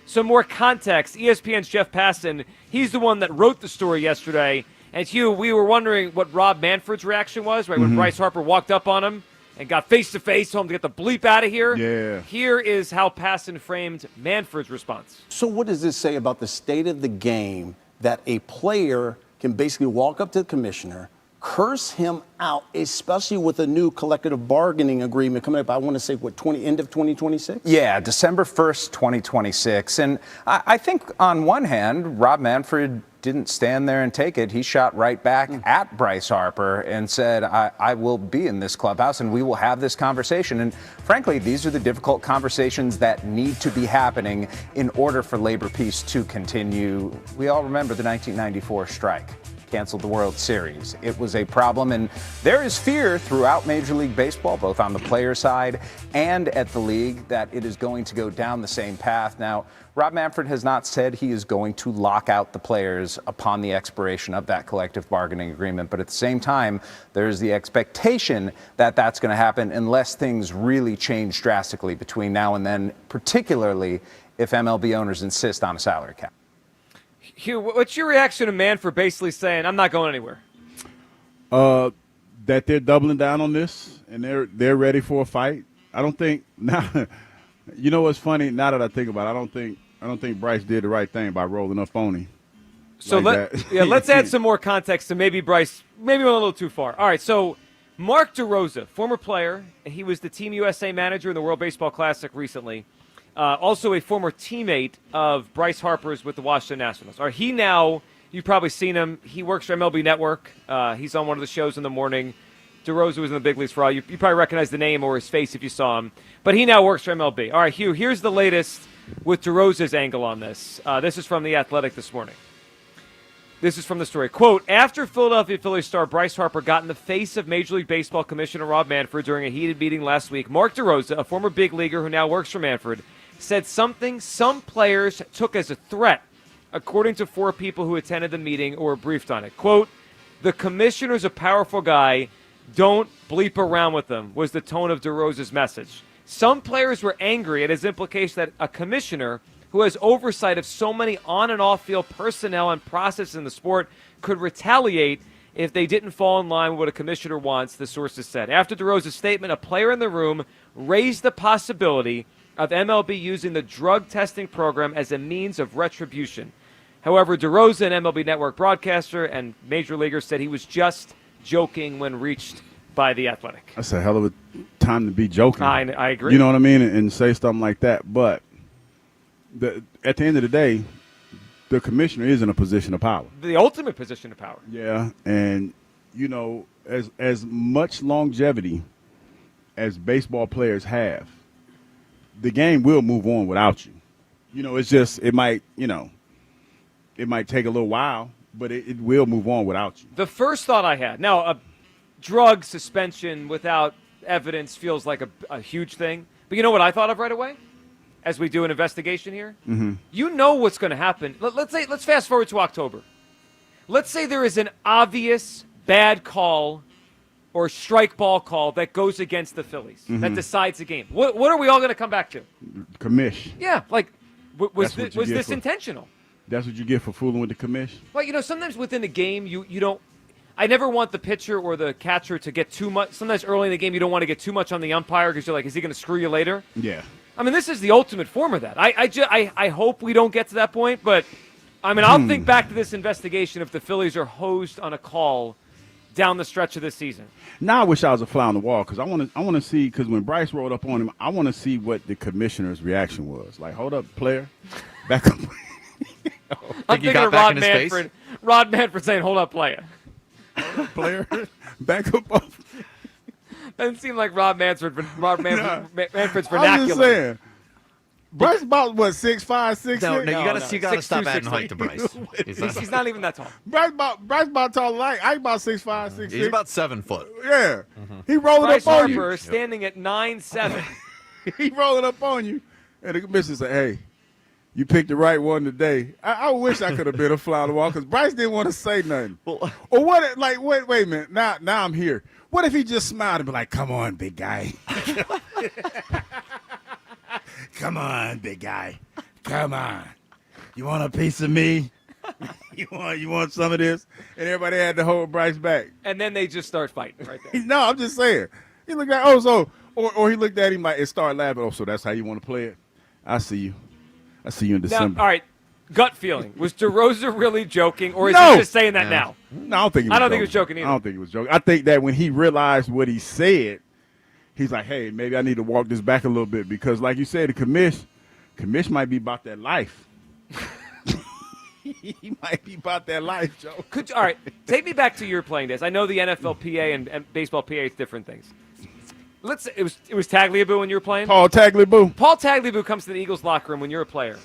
Speaker 1: some more context. ESPN's Jeff Passan, he's the one that wrote the story yesterday. And Hugh, we were wondering what Rob Manfred's reaction was, right, when Bryce Harper walked up on him and got face-to-face, told him to get the bleep out of here.
Speaker 8: Yeah.
Speaker 1: Here is how Passan framed Manfred's response.
Speaker 4: So what does this say about the state of the game that a player can basically walk up to the commissioner, curse him out, especially with a new collective bargaining agreement coming up, I want to say, end of 2026?
Speaker 5: Yeah, December 1st, 2026. And I think on one hand, Rob Manfred didn't stand there and take it. He shot right back at Bryce Harper and said, I will be in this clubhouse and we will have this conversation. And frankly, these are the difficult conversations that need to be happening in order for labor peace to continue. We all remember the 1994 strike. Canceled the World Series. It was a problem, and there is fear throughout Major League Baseball, both on the player side and at the league, that it is going to go down the same path. Now, Rob Manfred has not said he is going to lock out the players upon the expiration of that collective bargaining agreement, but at the same time, there's the expectation that that's going to happen unless things really change drastically between now and then, particularly if MLB owners insist on a salary cap.
Speaker 1: Hugh, what's your reaction to Manfred basically saying, I'm not going anywhere?
Speaker 8: That they're doubling down on this and they're ready for a fight. I don't think now. You know what's funny? Now that I think about it, I don't think Bryce did the right thing by rolling up on him.
Speaker 1: So let's add some more context to maybe Bryce went a little too far. All right, so Mark DeRosa, former player, he was the Team USA manager in the World Baseball Classic recently. Also a former teammate of Bryce Harper's with the Washington Nationals. He now, you've probably seen him, he works for MLB Network. He's on one of the shows in the morning. DeRosa was in the big leagues for all. You probably recognize the name or his face if you saw him. But he now works for MLB. All right, Hugh, here's the latest with DeRosa's angle on this. This is from The Athletic this morning. This is from the story. Quote, after Philadelphia Phillies star Bryce Harper got in the face of Major League Baseball Commissioner Rob Manfred during a heated meeting last week, Mark DeRosa, a former big leaguer who now works for Manfred, said something some players took as a threat, according to 4 people who attended the meeting or were briefed on it. Quote, the commissioner's a powerful guy. Don't bleep around with him, was the tone of DeRosa's message. Some players were angry at his implication that a commissioner who has oversight of so many on- and off-field personnel and processes in the sport could retaliate if they didn't fall in line with what a commissioner wants, the sources said. After DeRosa's statement, a player in the room raised the possibility of MLB using the drug testing program as a means of retribution. However, DeRosa, an MLB Network broadcaster and major leaguer, said he was just joking when reached by The Athletic.
Speaker 8: That's a hell of a time to be joking.
Speaker 1: I agree.
Speaker 8: You know what I mean? And say something like that. But at the end of the day, the commissioner is in a position of power.
Speaker 1: The ultimate position of power.
Speaker 8: Yeah, and, you know, as much longevity as baseball players have, the game will move on without you. You know, it's just, it might take a little while, but it will move on without you.
Speaker 1: The first thought I had, now a drug suspension without evidence feels like a huge thing, but you know what I thought of right away as we do an investigation here?
Speaker 8: Mm-hmm.
Speaker 1: You know what's going to happen. Let's fast forward to October. Let's say there is an obvious bad call or strike ball call that goes against the Phillies, that decides the game? What are we all going to come back to?
Speaker 8: Commish.
Speaker 1: Yeah, like, was this intentional?
Speaker 8: That's what you get for fooling with the commish?
Speaker 1: Well, sometimes within a game, you don't – I never want the pitcher or the catcher to get too much – sometimes early in the game, you don't want to get too much on the umpire because you're like, is he going to screw you later?
Speaker 8: Yeah.
Speaker 1: I mean, this is the ultimate form of that. I hope we don't get to that point, but, I mean, I'll think back to this investigation if the Phillies are hosed on a call down the stretch of this season.
Speaker 8: Now I wish I was a fly on the wall because I want to see, because when Bryce rolled up on him, I want to see what the commissioner's reaction was. Like, hold up, player. Back up.
Speaker 1: I'm thinking of Rod Manfred. Rod Manfred saying, hold up, player.
Speaker 8: Player, back up off.
Speaker 1: Doesn't seem like Manfred's vernacular.
Speaker 8: I'm just saying. Bryce about, what, 6'5", 6'6"?
Speaker 6: No, you gotta stop
Speaker 1: 6'2",
Speaker 6: adding height to Bryce.
Speaker 1: He's not even that tall.
Speaker 8: Bryce about tall like I about 6'5", 6'6".
Speaker 6: He's about 7 foot.
Speaker 8: Yeah. He rolling
Speaker 1: Bryce
Speaker 8: up on
Speaker 1: Harper
Speaker 8: you.
Speaker 1: standing at 9'7".
Speaker 8: He rolling up on you. And the commissioner said, hey, you picked the right one today. I wish I could have been a fly on the wall because Bryce didn't want to say nothing. Or what? Like, wait a minute. Now I'm here. What if he just smiled and be like, come on, big guy. Come on, big guy. Come on. You want a piece of me? You want some of this? And everybody had to hold Bryce back.
Speaker 1: And then they just start fighting right there.
Speaker 8: No, I'm just saying. He looked at or he looked at him like and started laughing. Oh, so that's how you want to play it? I see you. I see you in December.
Speaker 1: Now, all right, gut feeling. Was DeRosa really joking, or is
Speaker 8: No.
Speaker 1: he just saying that now?
Speaker 8: No, I don't think he was joking
Speaker 1: either.
Speaker 8: I don't think he was joking. I think that when he realized what he said, he's like, hey, maybe I need to walk this back a little bit because, like you said, the commish might be about that life. He might be about that life, Joe.
Speaker 1: All right, take me back to your playing days. I know the NFL PA and baseball PA is different things. Let's say it was Tagliabue when you were playing?
Speaker 8: Paul Tagliabue.
Speaker 1: Paul Tagliabue comes to the Eagles locker room when you're a player.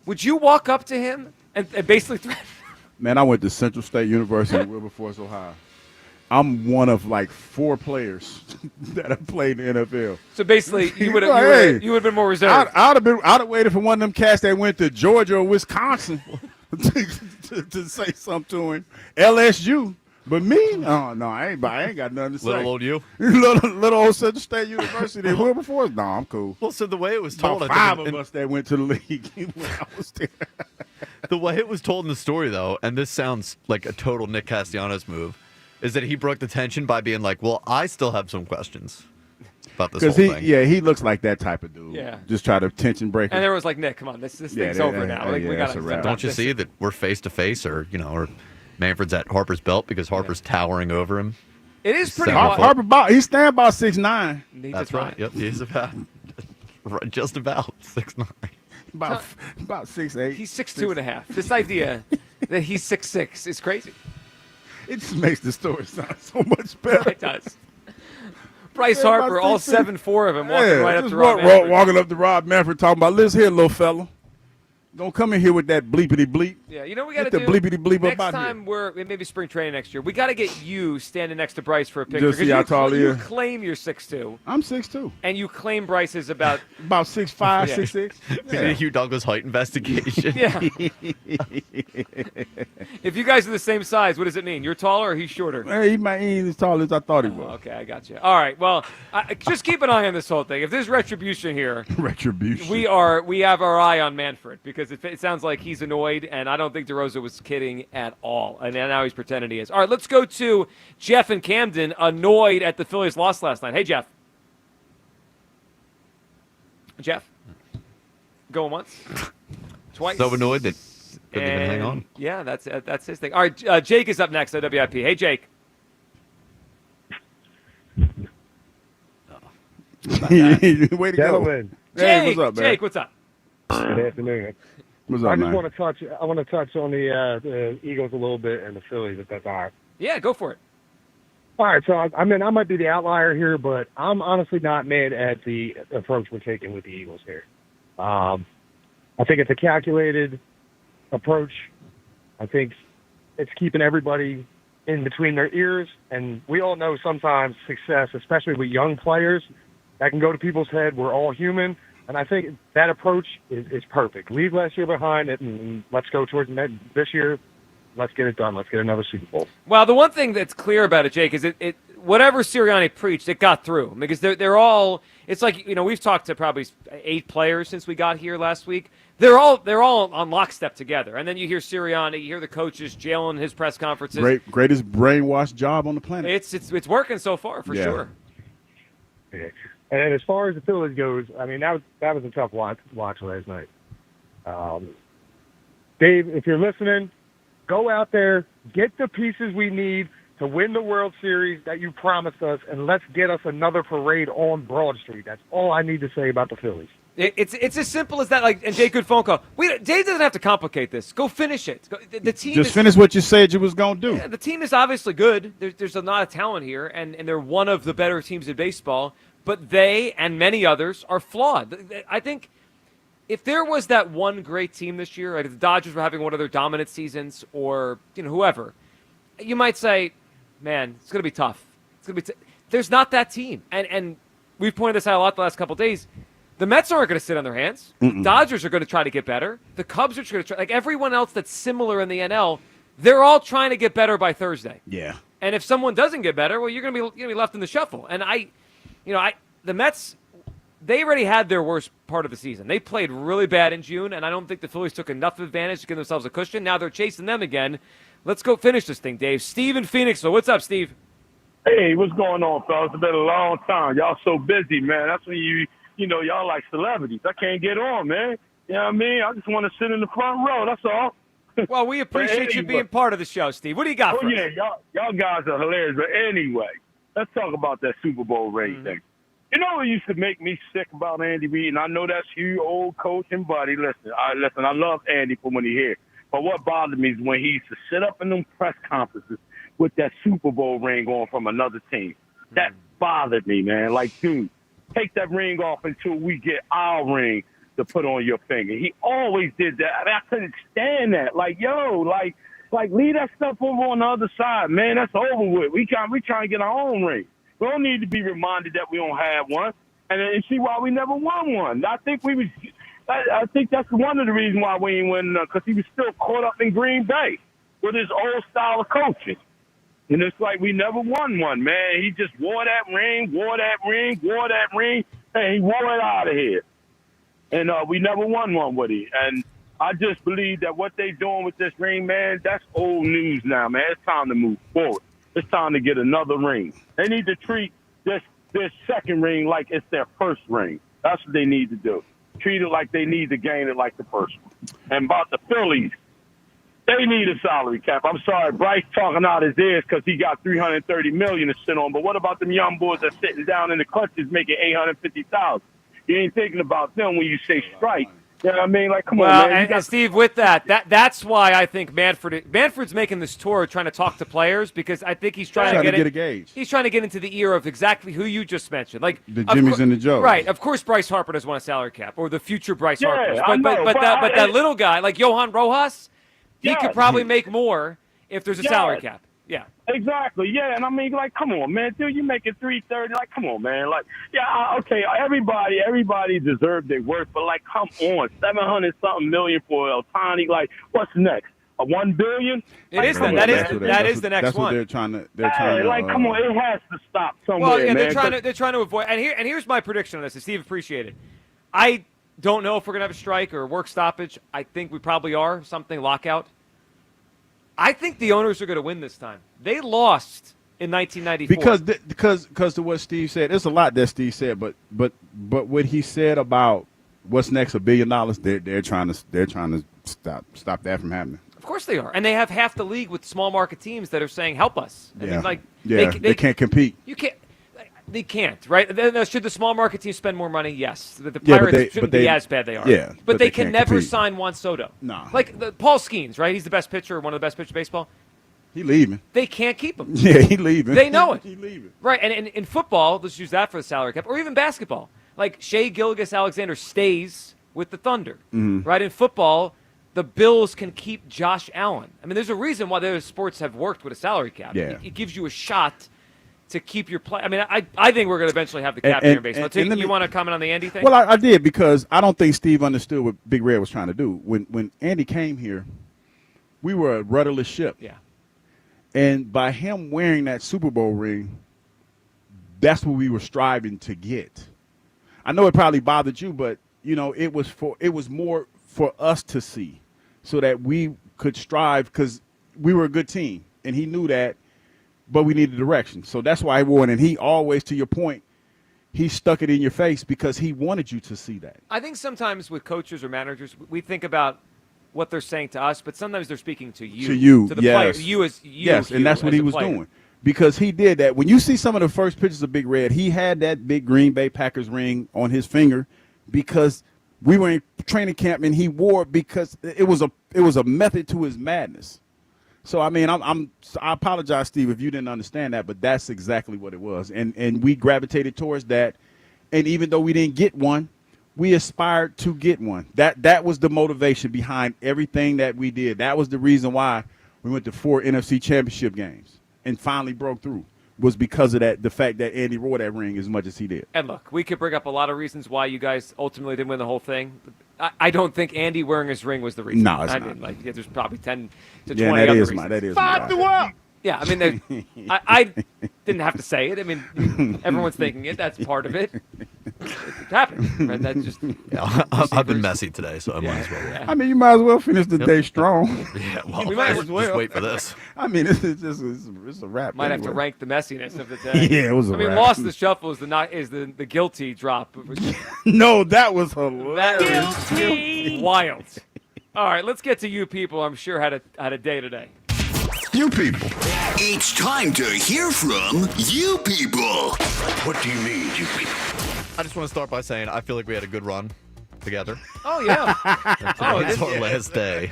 Speaker 1: Would you walk up to him and basically threaten?
Speaker 8: Man, I went to Central State University in Wilberforce, Ohio. I'm one of like 4 players that have played in the NFL.
Speaker 1: So basically, you would have been more reserved.
Speaker 8: I'd have waited for one of them cats that went to Georgia or Wisconsin to say something to him. LSU. But me? Oh, no, I ain't got nothing to say.
Speaker 6: Little old you?
Speaker 8: little old Central State University in Wilberforce? No, I'm cool.
Speaker 6: Well, so the way it was told,
Speaker 8: About 5 of us that went to the league when I was there.
Speaker 6: The way it was told in the story, though, and this sounds like a total Nick Castellanos move, is that he broke the tension by being like, well, I still have some questions about this whole thing.
Speaker 8: Yeah, he looks like that type of dude.
Speaker 1: Yeah.
Speaker 8: Just try to tension break.
Speaker 1: And there was like, Nick, come on, this thing's over now. Like, we gotta.
Speaker 6: Don't you see that we're face to face, or Manfred's at Harper's belt because Harper's towering over him?
Speaker 1: It is pretty
Speaker 8: wild. Harper, he's standing about 6'9".
Speaker 6: That's right. Yep, he's about just about 6'9".
Speaker 8: About 6'8".
Speaker 1: He's 6'2.5". This idea that he's 6'6" is crazy.
Speaker 8: It just makes the story sound so much better.
Speaker 1: It does. Bryce Harper, all 7'4" of him, walking right up to Rob Manfred.
Speaker 8: Walking up to Rob Manfred, talking about, listen here, little fella. Don't come in here with that bleepity bleep.
Speaker 1: Yeah, you know what we got to
Speaker 8: do?
Speaker 1: do?
Speaker 8: Get the bleepity bleep
Speaker 1: next
Speaker 8: up out
Speaker 1: time
Speaker 8: here.
Speaker 1: maybe spring training next year, we got to get you standing next to Bryce for a picture.
Speaker 8: Just see how tall he
Speaker 1: You
Speaker 8: is.
Speaker 1: claim you're 6'2".
Speaker 8: I'm 6'2".
Speaker 1: And you claim Bryce is about
Speaker 8: 6'5", 6'6".
Speaker 6: We did a Hugh Douglas height investigation.
Speaker 1: Yeah. If you guys are the same size, what does it mean? You're taller or he's shorter?
Speaker 8: He ain't as tall as I thought he was.
Speaker 1: Okay, I got you. All right, well, just keep an eye on this whole thing. If there's retribution here, we have our eye on Manfred because it sounds like he's annoyed, and I don't think DeRosa was kidding at all. And now he's pretending he is. All right, let's go to Jeff in Camden, annoyed at the Phillies loss last night. Hey, Jeff. Jeff? Going once? Twice?
Speaker 6: So annoyed that couldn't even hang on.
Speaker 1: Yeah, that's his thing. All right, Jake is up next at WIP. Hey, Jake.
Speaker 8: Way to
Speaker 7: Gentlemen.
Speaker 8: go. Hey, what's up, man?
Speaker 1: Jake, what's up?
Speaker 7: Good afternoon.
Speaker 8: What's up,
Speaker 7: I just
Speaker 8: man?
Speaker 7: want to touch on the Eagles a little bit and the Phillies, if that's all right.
Speaker 1: Yeah, go for it.
Speaker 7: All right, so I might be the outlier here, but I'm honestly not mad at the approach we're taking with the Eagles here. I think it's a calculated approach. I think it's keeping everybody in between their ears, and we all know sometimes success, especially with young players, that can go to people's head. We're all human, and I think that approach is perfect. Leave last year behind it, and let's go towards this year. Let's get it done. Let's get another Super Bowl.
Speaker 1: Well, the one thing that's clear about it, Jake, is it whatever Sirianni preached, it got through because they're all. It's like we've talked to probably 8 players since we got here last week. They're all on lockstep together, and then you hear Sirianni, you hear the coaches, Jalen, his press conferences.
Speaker 8: Greatest brainwash job on the planet.
Speaker 1: It's working so far for sure.
Speaker 7: Yeah. And as far as the Phillies goes, I mean that was a tough watch last night. Dave, if you're listening, go out there, get the pieces we need to win the World Series that you promised us, and let's get us another parade on Broad Street. That's all I need to say about the Phillies.
Speaker 1: It's as simple as that. And Jake, good phone call. Dave doesn't have to complicate this. Go finish it. The team
Speaker 8: just finish what you said you was gonna do.
Speaker 1: Yeah, the team is obviously good. There's a lot of talent here, and they're one of the better teams in baseball. But they and many others are flawed. I think if there was that one great team this year, like if the Dodgers were having one of their dominant seasons, or whoever, you might say, man, it's going to be tough. It's going to be. There's not that team, and we've pointed this out a lot the last couple of days. The Mets aren't going to sit on their hands. The Dodgers are going to try to get better. The Cubs are going to try. Like everyone else that's similar in the NL, they're all trying to get better by Thursday.
Speaker 8: Yeah.
Speaker 1: And if someone doesn't get better, well, you're going to be left in the shuffle. And the Mets, they already had their worst part of the season. They played really bad in June, and I don't think the Phillies took enough advantage to give themselves a cushion. Now they're chasing them again. Let's go finish this thing, Dave. Steve in Phoenixville. What's up, Steve?
Speaker 9: Hey, what's going on, fellas? It's been a long time. Y'all so busy, man. That's when y'all like celebrities. I can't get on, man. You know what I mean? I just want to sit in the front row. That's all.
Speaker 1: Well, we appreciate you being part of the show, Steve. What do you got for us?
Speaker 9: Y'all guys are hilarious. But anyway, let's talk about that Super Bowl ring thing. You know what used to make me sick about Andy Reid? And I know that's you, old coach and buddy. Listen, I love Andy for when he's here. But what bothered me is when he used to sit up in them press conferences with that Super Bowl ring on from another team. That bothered me, man. Like, dude, take that ring off until we get our ring to put on your finger. He always did that. I mean, I couldn't stand that. Like, leave that stuff over on the other side, man. That's over with. We trying to get our own ring. We don't need to be reminded that we don't have one, and see why we never won one. I think that's one of the reasons why we ain't win, because he was still caught up in Green Bay with his old style of coaching. And it's like we never won one, man. He just wore that ring, and he wore it out of here. And we never won one with him. And I just believe that what they doing with this ring, man, that's old news now, man. It's time to move forward. It's time to get another ring. They need to treat this second ring like it's their first ring. That's what they need to do. Treat it like they need to gain it like the first one. And about the Phillies, they need a salary cap. I'm sorry, Bryce talking out his ears because he got $330 million to sit on. But what about them young boys that's sitting down in the clutches making $850,000? You ain't thinking about them when you say strike. You know what I mean? Like, come on, man.
Speaker 1: And Steve, with that's why I think Manfred's making this tour trying to talk to players because I think he's trying to get
Speaker 8: a gauge.
Speaker 1: He's trying to get into the ear of exactly who you just mentioned, like
Speaker 8: the Jimmys and the Joes.
Speaker 1: Right. Of course, Bryce Harper doesn't want a salary cap, or the future Bryce Harpers. But
Speaker 9: but
Speaker 1: that little guy like Johan Rojas, he could probably make more if there's a salary cap. Yeah.
Speaker 9: Exactly. Yeah, and I mean, like, come on, man, dude, you making $330. Like, come on, man. Like, okay, everybody deserved their worth, but like, come on, $700-something million for Ohtani. Like, what's next? A $1 billion?
Speaker 1: That is the next
Speaker 8: that's
Speaker 1: one.
Speaker 8: What they're trying to.
Speaker 9: Like, come on, it has to stop somewhere.
Speaker 1: Well, yeah,
Speaker 9: man,
Speaker 1: they're trying to avoid. And here's my prediction on this. And Steve, appreciate it. I don't know if we're gonna have a strike or a work stoppage. I think we probably are something lockout. I think the owners are going to win this time. They lost in 1994
Speaker 8: because to what Steve said, there's a lot that Steve said, but what he said about what's next, $1 billion, they're trying to stop that from happening.
Speaker 1: Of course they are, and they have half the league with small market teams that are saying help us. I mean,
Speaker 8: they can't compete.
Speaker 1: You can't. They can't, right? Should the small market teams spend more money? Yes. The Pirates shouldn't be as bad they are.
Speaker 8: Yeah,
Speaker 1: but they can never sign Juan Soto.
Speaker 8: No.
Speaker 1: Like Paul Skeens, right? He's the best pitcher, one of the best pitchers in baseball.
Speaker 8: He leaving.
Speaker 1: They can't keep him.
Speaker 8: Yeah, he leaving.
Speaker 1: They know it.
Speaker 8: He leaving.
Speaker 1: Right, and in football, let's use that for the salary cap, or even basketball. Like Shea Gilgeous-Alexander stays with the Thunder, right? In football, the Bills can keep Josh Allen. I mean, there's a reason why those sports have worked with a salary cap.
Speaker 8: Yeah.
Speaker 1: It gives you a shot to keep your play. I mean, I think we're going to eventually have the cap here in baseball. You want to comment on the Andy thing?
Speaker 8: Well, I did because I don't think Steve understood what Big Red was trying to do. When Andy came here, we were a rudderless ship.
Speaker 1: Yeah.
Speaker 8: And by him wearing that Super Bowl ring, that's what we were striving to get. I know it probably bothered you, but it was more for us to see, so that we could strive, because we were a good team, and he knew that, but we needed direction. So that's why he wore it. And he always, to your point, he stuck it in your face because he wanted you to see that.
Speaker 1: I think sometimes with coaches or managers, we think about what they're saying to us, but sometimes they're speaking to you, to the player, you as you.
Speaker 8: Yes, and that's what he was doing, because he did that. When you see some of the first pictures of Big Red, he had that big Green Bay Packers ring on his finger because we were in training camp, and he wore it because it was a method to his madness. So I mean, I apologize, Steve, if you didn't understand that, but that's exactly what it was, and we gravitated towards that. And even though we didn't get one, we aspired to get one. That was the motivation behind everything that we did. That was the reason why we went to 4 NFC championship games and finally broke through, was because of that, the fact that Andy wore that ring as much as he did.
Speaker 1: And look, we could bring up a lot of reasons why you guys ultimately didn't win the whole thing. I don't think Andy wearing his ring was the reason.
Speaker 8: No, it's
Speaker 1: I
Speaker 8: not.
Speaker 1: mean, there's probably 10 to 20 other reasons.
Speaker 8: That is
Speaker 1: 5 to 1. Yeah, I mean, I didn't have to say it. I mean, everyone's thinking it. That's part of it. It happened. Right? That's just.
Speaker 6: Yeah, I've been messy today, so I might as well.
Speaker 1: Yeah.
Speaker 8: I mean, you might as well finish the day strong.
Speaker 6: Yeah, well,
Speaker 1: we might as
Speaker 6: just
Speaker 1: well
Speaker 6: wait for this.
Speaker 8: I mean, it's a wrap.
Speaker 1: Might have to rank the messiness of the day.
Speaker 8: Yeah, it was a
Speaker 1: I mean,
Speaker 8: wrap.
Speaker 1: lost in the shuffle is the guilty drop.
Speaker 8: No, that was hilarious.
Speaker 1: Guilty. Wild. All right, let's get to you people. I'm sure had a day today.
Speaker 3: You people. It's time to hear from you people. What do you mean, you people?
Speaker 6: I just want to start by saying I feel like we had a good run together.
Speaker 1: Oh yeah.
Speaker 6: It's our last day.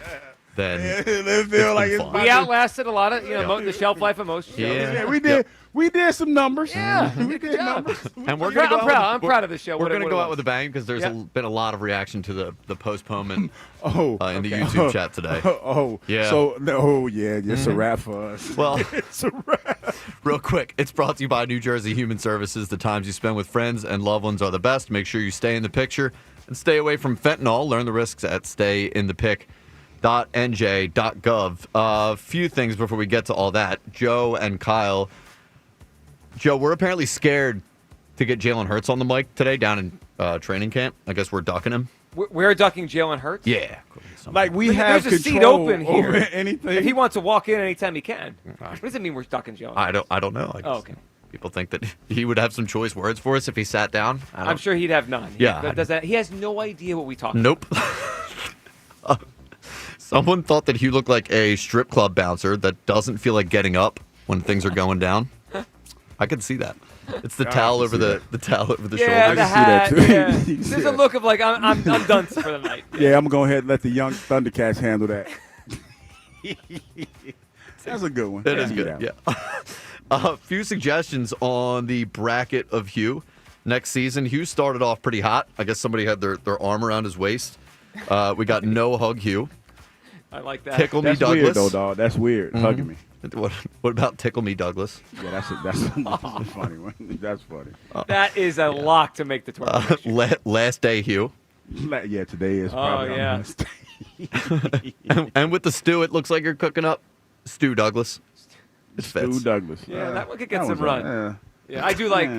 Speaker 6: Then
Speaker 8: it feel like it's
Speaker 1: we outlasted a lot of the shelf life of most shows.
Speaker 6: Yeah.
Speaker 8: we did. We did some numbers.
Speaker 1: Yeah,
Speaker 8: we did numbers.
Speaker 6: And we're
Speaker 1: I'm proud of the show.
Speaker 6: We're going to
Speaker 1: what
Speaker 6: go
Speaker 1: it
Speaker 6: out
Speaker 1: was.
Speaker 6: with a bang because there's been a lot of reaction to the postponement in the
Speaker 8: okay.
Speaker 6: YouTube chat today. Yeah.
Speaker 8: So it's a wrap for us.
Speaker 6: Well,
Speaker 8: it's a wrap.
Speaker 6: Real quick, it's brought to you by New Jersey Human Services. The times you spend with friends and loved ones are the best. Make sure you stay in the picture and stay away from fentanyl. Learn the risks at stayinthepic.nj.gov. A few things before we get to all that. Joe and Kyle. Joe, we're apparently scared to get Jalen Hurts on the mic today down in training camp. I guess we're ducking him.
Speaker 1: We're ducking Jalen Hurts?
Speaker 6: Yeah.
Speaker 8: Like we have
Speaker 1: there's a seat
Speaker 8: control
Speaker 1: open here.
Speaker 8: over anything.
Speaker 1: If he wants to walk in anytime he can. What does it mean we're ducking Jalen Hurts?
Speaker 6: I don't know.
Speaker 1: Okay.
Speaker 6: People think that he would have some choice words for us if he sat down.
Speaker 1: I'm sure he'd have none.
Speaker 6: Yeah.
Speaker 1: He has no idea what we talk
Speaker 6: Nope. Someone thought that he looked like a strip club bouncer that doesn't feel like getting up when things are going down. I can see that. It's the towel over the towel over the shoulder.
Speaker 1: Yeah, the hat.
Speaker 8: see that too.
Speaker 1: Yeah. There's a look of like I'm done for the night.
Speaker 8: Yeah, I'm gonna go ahead and let the young Thundercats handle that. That's a good one.
Speaker 6: That is good. Yeah. A few suggestions on the bracket of Hugh next season. Hugh started off pretty hot. I guess somebody had their arm around his waist. We got no hug Hugh.
Speaker 1: I like that.
Speaker 6: Tickle me,
Speaker 8: That's
Speaker 6: Douglas.
Speaker 8: weird, though, dog. That's weird. Hugging me.
Speaker 6: What about Tickle Me, Douglas?
Speaker 8: Yeah, that's a funny one. That's funny.
Speaker 1: That is a lock to make the tournament.
Speaker 6: Last day, Hugh.
Speaker 8: Yeah, today is probably
Speaker 1: yeah.
Speaker 8: our last day.
Speaker 6: and with the stew, it looks like you're cooking up Stu Douglas. It fits.
Speaker 8: Stu Douglas.
Speaker 1: Yeah, that one could get some
Speaker 8: was
Speaker 1: run. Yeah, I do like.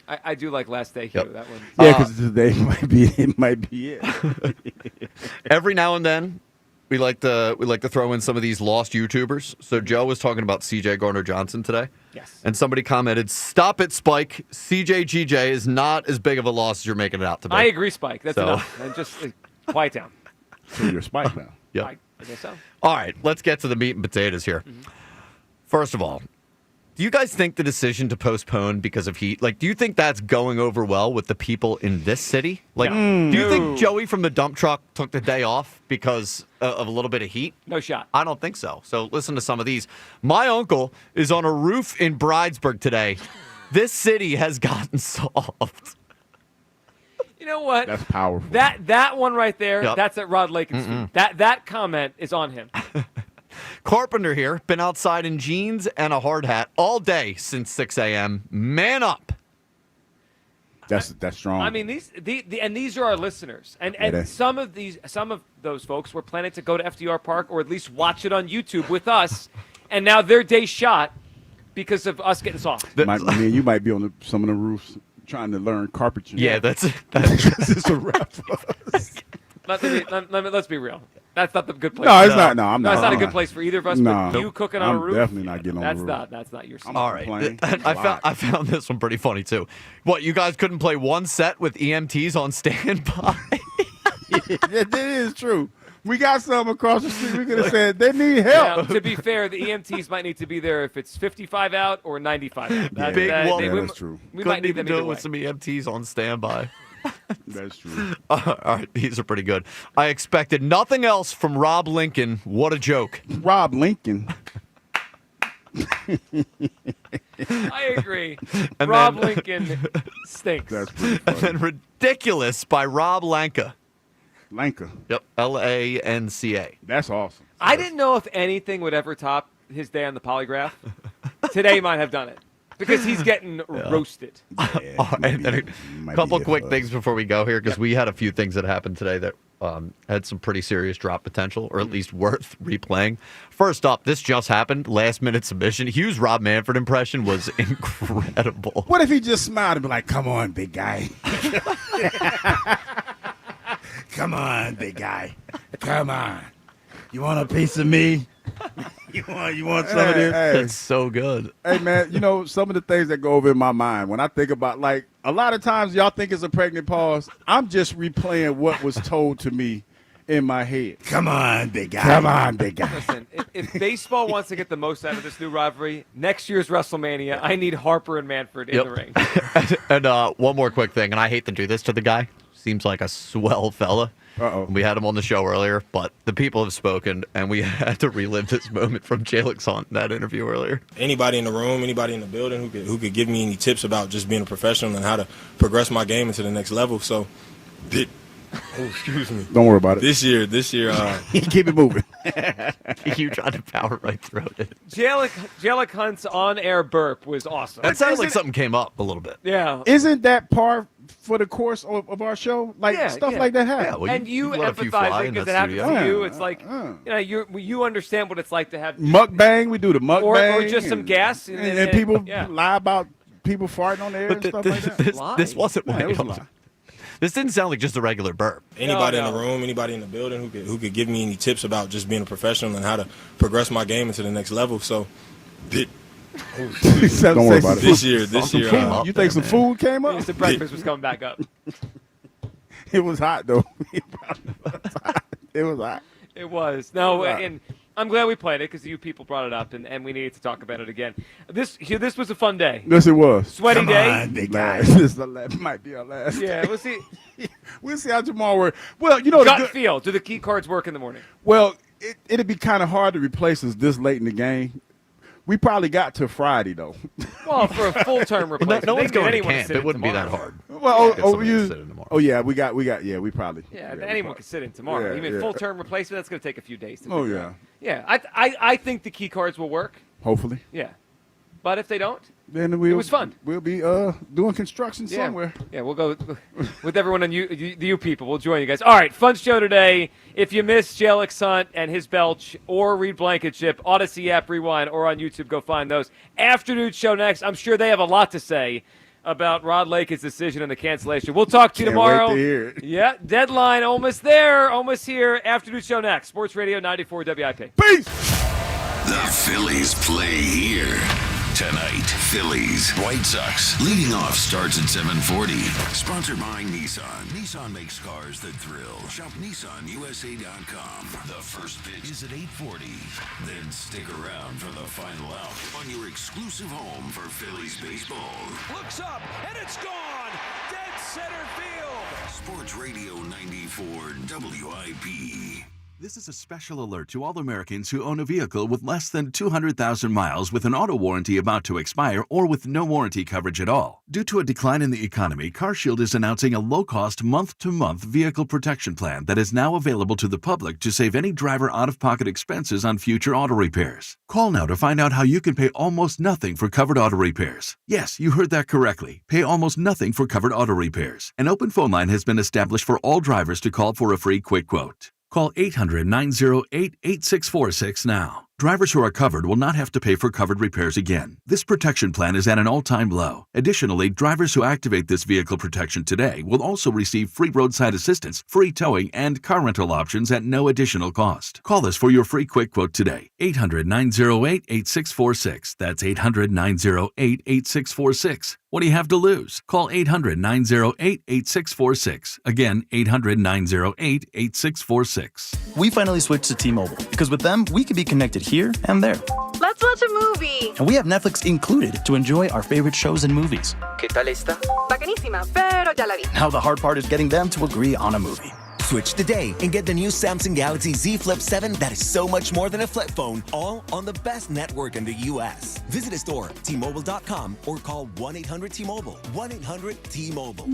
Speaker 1: I do like Last Day Hugh.
Speaker 6: Yep.
Speaker 1: That one.
Speaker 8: Yeah, because today might be it.
Speaker 6: Every now and then, we like to throw in some of these lost YouTubers. So Joe was talking about CJ Gardner-Johnson today.
Speaker 1: Yes.
Speaker 6: And somebody commented, "Stop it, Spike. CJ GJ is not as big of a loss as you're making it out to be."
Speaker 1: I agree, Spike. That's enough. And just quiet down.
Speaker 8: So you're a Spike now.
Speaker 6: Yep.
Speaker 1: I guess so.
Speaker 6: All right, let's get to the meat and potatoes here. First of all, do you guys think the decision to postpone because of heat, do you think that's going over well with the people in this city? Do you think Joey from the dump truck took the day off because of a little bit of heat?
Speaker 1: No shot.
Speaker 6: I don't think so. So listen to some of these. My uncle is on a roof in Bridesburg today. This city has gotten soft.
Speaker 1: You know what?
Speaker 8: That's powerful.
Speaker 1: That one right there,
Speaker 6: Yep.
Speaker 1: that's at Rod Lakin's feet. That comment is on him.
Speaker 6: Carpenter here, been outside in jeans and a hard hat all day since 6 a.m. Man up.
Speaker 8: That's strong.
Speaker 1: I mean, these are our listeners, and some of those folks were planning to go to FDR Park or at least watch it on YouTube with us, and now their day's shot because of us getting soft.
Speaker 8: Me and you might be on some of the roofs trying to learn carpentry.
Speaker 6: Yeah, that's
Speaker 8: it's a wrap for us.
Speaker 1: Let's be real. That's not the good place.
Speaker 8: No, it's not. No, I'm not.
Speaker 1: That's not a good place for either of us.
Speaker 8: No.
Speaker 1: But you cooking on a roof?
Speaker 8: Definitely not getting on the roof.
Speaker 1: That's not your.
Speaker 6: All right. I found this one pretty funny too. What, you guys couldn't play one set with EMTs on standby?
Speaker 8: That is true. We got some across the street. We could have said they need help.
Speaker 1: Now, to be fair, the EMTs might need to be there if it's 55 out or 95 out.
Speaker 8: That's true.
Speaker 1: We might need
Speaker 6: even
Speaker 1: them
Speaker 6: do
Speaker 1: either
Speaker 6: it with
Speaker 1: way.
Speaker 6: some EMTs on standby.
Speaker 8: That's true.
Speaker 6: All right, these are pretty good. I expected nothing else from Rob Lincoln. What a joke.
Speaker 8: Rob Lincoln.
Speaker 1: I agree.
Speaker 6: And
Speaker 1: Rob
Speaker 6: then-
Speaker 1: Lincoln stinks.
Speaker 8: That's pretty
Speaker 6: And
Speaker 8: funny.
Speaker 6: then ridiculous by Rob Lanka.
Speaker 8: Lanka.
Speaker 6: Yep, Lanca.
Speaker 8: That's awesome.
Speaker 1: I didn't know if anything would ever top his day on the polygraph. Today might have done it because he's getting roasted.
Speaker 6: And a couple quick things before we go here, because we had a few things that happened today that had some pretty serious drop potential, or at least worth replaying. First up, this just happened, last-minute submission. Hugh's Rob Manfred impression was incredible.
Speaker 8: What if he just smiled and be like, "Come on, big guy. Come on, big guy. Come on. You want a piece of me? You want some of this?"
Speaker 6: That's so good.
Speaker 8: Hey, man, some of the things that go over in my mind when I think about, like, a lot of times y'all think it's a pregnant pause. I'm just replaying what was told to me in my head. Come on, big guy. Come on, big guy.
Speaker 1: Listen, if baseball wants to get the most out of this new rivalry, next year's WrestleMania, I need Harper and Manfred in the ring.
Speaker 6: And one more quick thing, and I hate to do this to the guy. Seems like a swell fella.
Speaker 8: Uh-oh.
Speaker 6: We had him on the show earlier, but the people have spoken, and we had to relive this moment from Jalyx on that interview earlier.
Speaker 10: Anybody in the room, anybody in the building who could give me any tips about just being a professional and how to progress my game into the next level. So, excuse me.
Speaker 8: Don't worry about it.
Speaker 10: This year.
Speaker 8: Keep it moving.
Speaker 6: You tried to power right through it.
Speaker 1: Jalyx Hunt's on-air burp was awesome.
Speaker 6: That sounds like something came up a little bit.
Speaker 1: Yeah.
Speaker 8: Isn't that par for the course of our show? Like, stuff like that happens.
Speaker 6: Yeah, well,
Speaker 1: And you
Speaker 6: let a few
Speaker 1: empathize
Speaker 6: fly
Speaker 1: it
Speaker 6: in
Speaker 1: because
Speaker 6: that
Speaker 1: it happens
Speaker 6: studio.
Speaker 1: to you. It's like, you understand what it's like to have
Speaker 8: Mukbang. We do the mukbang.
Speaker 1: Or just some gas.
Speaker 8: And people lie about people farting on the air and stuff like that.
Speaker 6: This wasn't
Speaker 8: Yeah,
Speaker 6: what
Speaker 8: it was a lie.
Speaker 6: This didn't sound like just a regular burp.
Speaker 10: Anybody in the room, anybody in the building who could give me any tips about just being a professional and how to progress my game into the next level. So,
Speaker 8: Don't worry about it.
Speaker 10: This year.
Speaker 8: You think some food came up?
Speaker 1: The breakfast was coming back up.
Speaker 8: It was hot, though. It was hot.
Speaker 1: It was. No, and I'm glad we played it because you people brought it up, and we needed to talk about it again. This was a fun day.
Speaker 8: Yes, it was.
Speaker 1: Sweaty day.
Speaker 8: On, big guy. This might be our last.
Speaker 1: Yeah, we'll see.
Speaker 8: We'll see how tomorrow works. Well,
Speaker 1: Gut feel. Do the key cards work in the morning?
Speaker 8: Well, it'd be kind of hard to replace us this late in the game. We probably got to Friday, though.
Speaker 1: Well, for a full-term replacement.
Speaker 6: No one's
Speaker 1: They can
Speaker 6: going to
Speaker 1: anyone
Speaker 6: camp.
Speaker 1: sit
Speaker 6: It
Speaker 1: in
Speaker 6: wouldn't be that
Speaker 1: tomorrow.
Speaker 6: hard.
Speaker 8: Well, we probably.
Speaker 1: Yeah, anyone can sit in tomorrow.
Speaker 8: Yeah,
Speaker 1: Even
Speaker 8: yeah.
Speaker 1: full-term replacement, that's going to take a few days to
Speaker 8: Oh,
Speaker 1: figure
Speaker 8: yeah.
Speaker 1: out. Yeah, I think the key cards will work.
Speaker 8: Hopefully.
Speaker 1: Yeah. But if they don't,
Speaker 8: then it
Speaker 1: was fun.
Speaker 8: We'll be doing construction somewhere.
Speaker 1: Yeah, we'll go with everyone on you people. We'll join you guys. All right, fun show today. If you missed Jalyx Hunt and his belch or read Blankenship, Odyssey app, Rewind, or on YouTube, go find those. Afternoon show next. I'm sure they have a lot to say about Rod Lake's decision and the cancellation. We'll talk to you
Speaker 8: Can't
Speaker 1: tomorrow.
Speaker 8: wait to hear it.
Speaker 1: Yeah, deadline almost there, almost here. Afternoon show next. Sports Radio 94 WIP.
Speaker 8: Peace.
Speaker 3: The Phillies play here. Tonight, Phillies, White Sox. Leading off starts at 7:40. Sponsored by Nissan. Nissan makes cars that thrill. Shop NissanUSA.com. The first pitch is at 8:40. Then stick around for the final out on your exclusive home for Phillies baseball.
Speaker 11: Looks up, and it's gone. Dead center field.
Speaker 3: Sports Radio 94 WIP.
Speaker 12: This is a special alert to all Americans who own a vehicle with less than 200,000 miles with an auto warranty about to expire or with no warranty coverage at all. Due to a decline in the economy, CarShield is announcing a low-cost month-to-month vehicle protection plan that is now available to the public to save any driver out-of-pocket expenses on future auto repairs. Call now to find out how you can pay almost nothing for covered auto repairs. Yes, you heard that correctly. Pay almost nothing for covered auto repairs. An open phone line has been established for all drivers to call for a free quick quote. Call 800-908-8646 now. Drivers who are covered will not have to pay for covered repairs again. This protection plan is at an all-time low. Additionally, drivers who activate this vehicle protection today will also receive free roadside assistance, free towing, and car rental options at no additional cost. Call us for your free quick quote today. 800-908-8646. That's 800-908-8646. What do you have to lose? Call 800-908-8646. Again, 800-908-8646.
Speaker 13: We finally switched to T-Mobile because with them, we can be connected here and there.
Speaker 15: Let's watch a movie.
Speaker 13: And we have Netflix included to enjoy our favorite shows and movies.
Speaker 15: ¿Qué tal esta? Bacanísima, pero ya la vi.
Speaker 13: Now the hard part is getting them to agree on a movie.
Speaker 16: Switch today and get the new Samsung Galaxy Z Flip 7 that is so much more than a flip phone, all on the best network in the U.S. Visit a store, T-Mobile.com, or call 1-800-T-Mobile. 1-800-T-Mobile.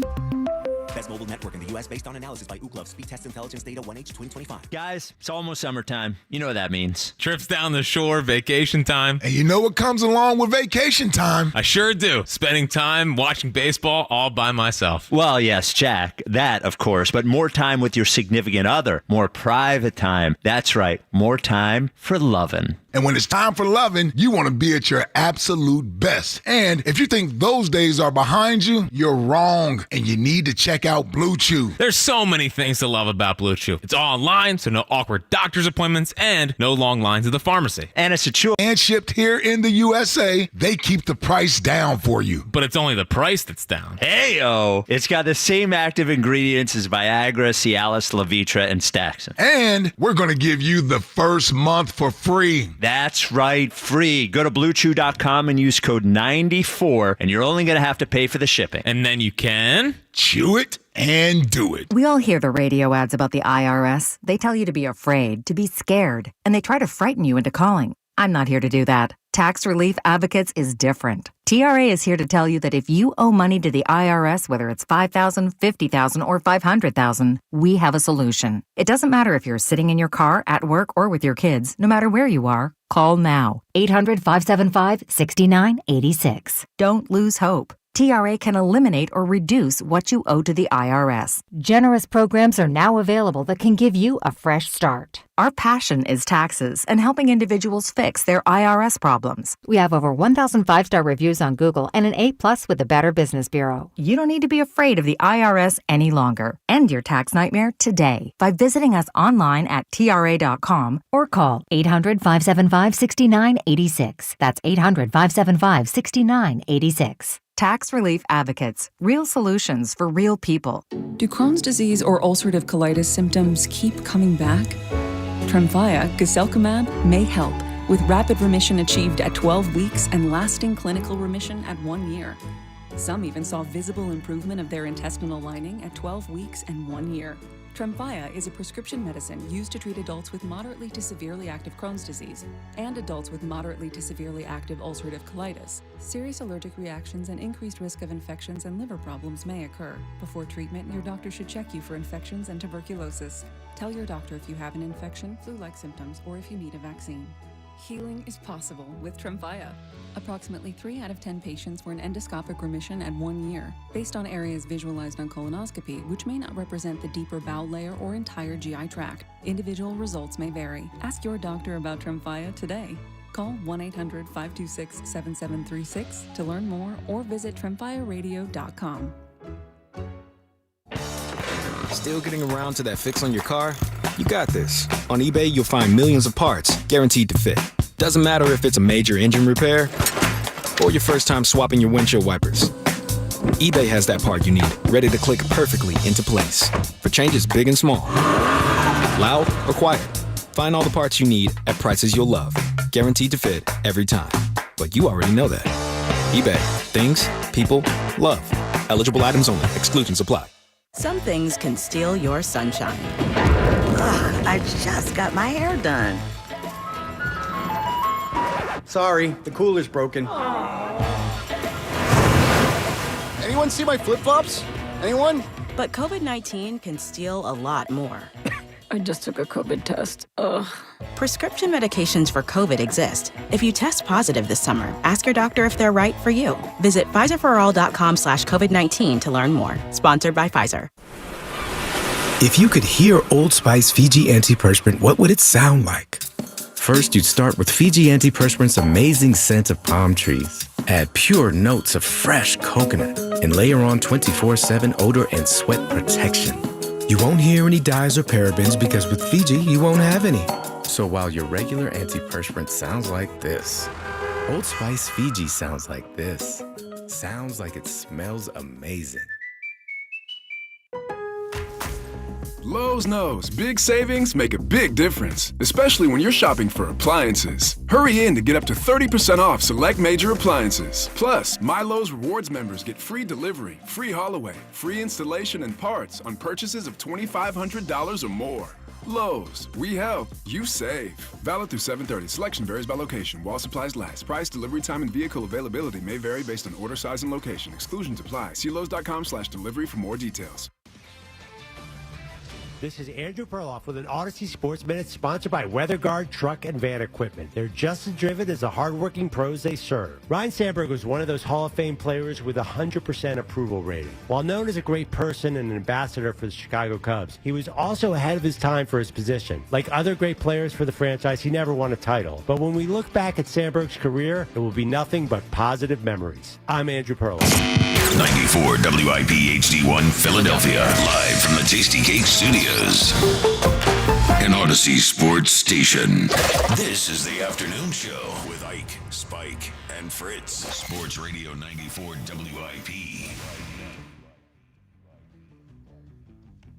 Speaker 16: Best mobile network in the U.S. based on analysis by Ookla. Speed test intelligence data 1H 2025.
Speaker 17: Guys, it's almost summertime. You know what that means.
Speaker 18: Trips down the shore, vacation time.
Speaker 20: And you know what comes along with vacation time?
Speaker 18: I sure do. Spending time watching baseball all by myself.
Speaker 17: Well, yes, Jack. That, of course. But more time with your significant other. More private time. That's right. More time for lovin'.
Speaker 20: And when it's time for loving, you want to be at your absolute best. And if you think those days are behind you, you're wrong. And you need to check out Blue Chew.
Speaker 18: There's so many things to love about Blue Chew. It's all online, so no awkward doctor's appointments and no long lines at the pharmacy.
Speaker 17: And it's a chew.
Speaker 20: And shipped here in the USA, they keep the price down for you.
Speaker 18: But it's only the price that's down.
Speaker 17: Hey-o! It's got the same active ingredients as Viagra, Cialis, Levitra, and Staxin.
Speaker 20: And we're going to give you the first month for free.
Speaker 17: That's right, free. Go to BlueChew.com and use code 94, and you're only going to have to pay for the shipping.
Speaker 18: And then you can
Speaker 20: chew it and do it.
Speaker 27: We all hear the radio ads about the IRS. They tell you to be afraid, to be scared, and they try to frighten you into calling. I'm not here to do that. Tax Relief Advocates is different. TRA is here to tell you that if you owe money to the IRS, whether it's $5,000, $50,000, or $500,000, we have a solution. It doesn't matter if you're sitting in your car, at work, or with your kids. No matter where you are, call now. 800-575-6986. Don't lose hope. TRA can eliminate or reduce what you owe to the IRS. Generous programs are now available that can give you a fresh start. Our passion is taxes and helping individuals fix their IRS problems. We have over 1,000 5-star reviews on Google and an A+ with the Better Business Bureau. You don't need to be afraid of the IRS any longer. End your tax nightmare today by visiting us online at TRA.com or call 800-575-6986. That's 800-575-6986. Tax Relief Advocates. Real solutions for real people.
Speaker 22: Do Crohn's disease or ulcerative colitis symptoms keep coming back? Tremfya, guselkumab, may help, with rapid remission achieved at 12 weeks and lasting clinical remission at 1 year. Some even saw visible improvement of their intestinal lining at 12 weeks and 1 year. Tremfya is a prescription medicine used to treat adults with moderately to severely active Crohn's disease and adults with moderately to severely active ulcerative colitis. Serious allergic reactions and increased risk of infections and liver problems may occur. Before treatment, your doctor should check you for infections and tuberculosis. Tell your doctor if you have an infection, flu-like symptoms, or if you need a vaccine. Healing is possible with Tremfya. Approximately 3 out of 10 patients were in endoscopic remission at 1 year, based on areas visualized on colonoscopy, which may not represent the deeper bowel layer or entire GI tract. Individual results may vary. Ask your doctor about Tremfya today. Call 1-800-526-7736 to learn more or visit tremfyaradio.com.
Speaker 10: Still getting around to that fix on your car? You got this. On eBay, you'll find millions of parts, guaranteed to fit. Doesn't matter if it's a major engine repair or your first time swapping your windshield wipers. eBay has that part you need, ready to click perfectly into place for changes big and small. Loud or quiet, find all the parts you need at prices you'll love. Guaranteed to fit every time. But you already know that. eBay. Things, people, love. Eligible items only. Exclusions apply.
Speaker 23: Some things can steal your sunshine.
Speaker 14: Ugh, I just got my hair done.
Speaker 19: Sorry, the cooler's broken. Anyone see my flip-flops? Anyone?
Speaker 21: But COVID-19 can steal a lot more.
Speaker 22: I just took a COVID test. Ugh.
Speaker 21: Prescription medications for COVID exist. If you test positive this summer, ask your doctor if they're right for you. Visit PfizerForAll.com/COVID-19 to learn more. Sponsored by Pfizer.
Speaker 23: If you could hear Old Spice Fiji Antiperspirant, what would it sound like? First, you'd start with Fiji Antiperspirant's amazing scent of palm trees. Add pure notes of fresh coconut and layer on 24/7 odor and sweat protection. You won't hear any dyes or parabens because with Fiji, you won't have any. So while your regular antiperspirant sounds like this, Old Spice Fiji sounds like this. Sounds like it smells amazing.
Speaker 24: Lowe's knows big savings make a big difference, especially when you're shopping for appliances. Hurry in to get up to 30% off select major appliances. Plus, My Lowe's Rewards members get free delivery, free haul away, free installation and parts on purchases of $2,500 or more. Lowe's, we help, you save. Valid through 7/30. Selection varies by location. While supplies last. Price, delivery time, and vehicle availability may vary based on order size and location. Exclusions apply. See Lowes.com/delivery for more details.
Speaker 25: This is Andrew Perloff with an Odyssey Sports Minute sponsored by WeatherGuard Truck and Van Equipment. They're just as driven as the hardworking pros they serve. Ryan Sandberg was one of those Hall of Fame players with a 100% approval rating. While known as a great person and an ambassador for the Chicago Cubs, he was also ahead of his time for his position. Like other great players for the franchise, he never won a title. But when we look back at Sandberg's career, it will be nothing but positive memories. I'm Andrew Perloff.
Speaker 3: 94 WIP HD1 Philadelphia, live from the Tasty Cake Studios. An Odyssey Sports Station. This is the afternoon show with Ike, Spike, and Fritz. Sports Radio 94 WIP.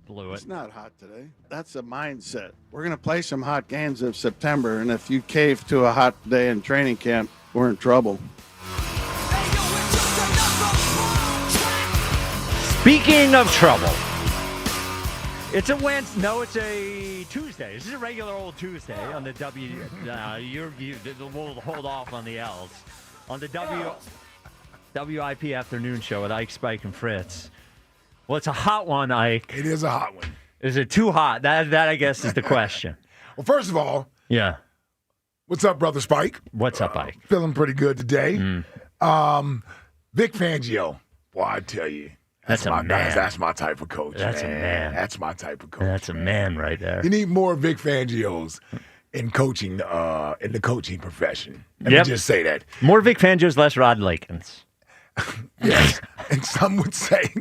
Speaker 1: Blew it.
Speaker 4: It's not hot today. That's a mindset. We're going to play some hot games in September, and if you cave to a hot day in training camp, we're in trouble.
Speaker 1: Speaking of trouble, it's a Wednesday. No, it's a Tuesday. This is a regular old Tuesday on the we'll hold off on the L's. On the WIP afternoon show with Ike, Spike, and Fritz. Well, it's a hot one, Ike.
Speaker 20: It is a hot one.
Speaker 1: Is it too hot? That I guess is the question.
Speaker 20: Well, first of all,
Speaker 1: yeah.
Speaker 20: What's up, brother Spike?
Speaker 1: What's up, Ike?
Speaker 20: Feeling pretty good today. Vic Fangio. Boy, I tell you. That's my type of coach.
Speaker 1: That's
Speaker 20: man.
Speaker 1: a man.
Speaker 20: That's my type of coach.
Speaker 1: That's a man right there.
Speaker 20: You need more Vic Fangios in coaching, in the coaching profession. Let me just say that.
Speaker 1: More Vic Fangios, less Rod Lakins.
Speaker 20: Yes. And some would say,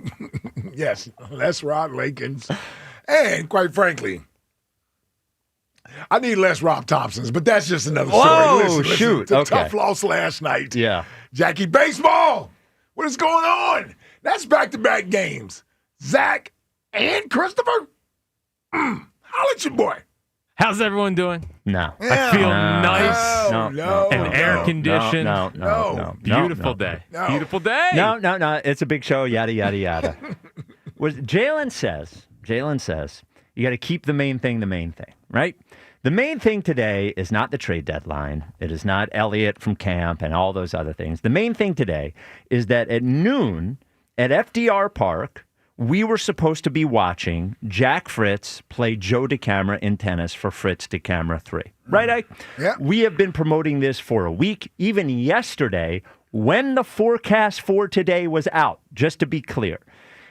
Speaker 20: yes, less Rod Lakins. And quite frankly, I need less Rob Thompsons, but that's just another story.
Speaker 1: Oh, shoot.
Speaker 20: It's a tough loss last night.
Speaker 1: Yeah.
Speaker 20: Jackie Baseball, what is going on? That's back-to-back games. Zach and Christopher? Holla at your boy.
Speaker 18: How's everyone doing?
Speaker 1: No.
Speaker 18: I feel nice
Speaker 20: and
Speaker 18: air-conditioned.
Speaker 20: No.
Speaker 18: Beautiful day. Beautiful day.
Speaker 1: No. It's a big show, yada, yada, yada. Jalen says, you got to keep the main thing, right? The main thing today is not the trade deadline. It is not Elliott from camp and all those other things. The main thing today is that at noon at FDR Park, we were supposed to be watching Jack Fritz play Joe DeCamara in tennis for Fritz DeCamara 3. Right, Ike?
Speaker 20: Yeah.
Speaker 1: We have been promoting this for a week, even yesterday, when the forecast for today was out, just to be clear.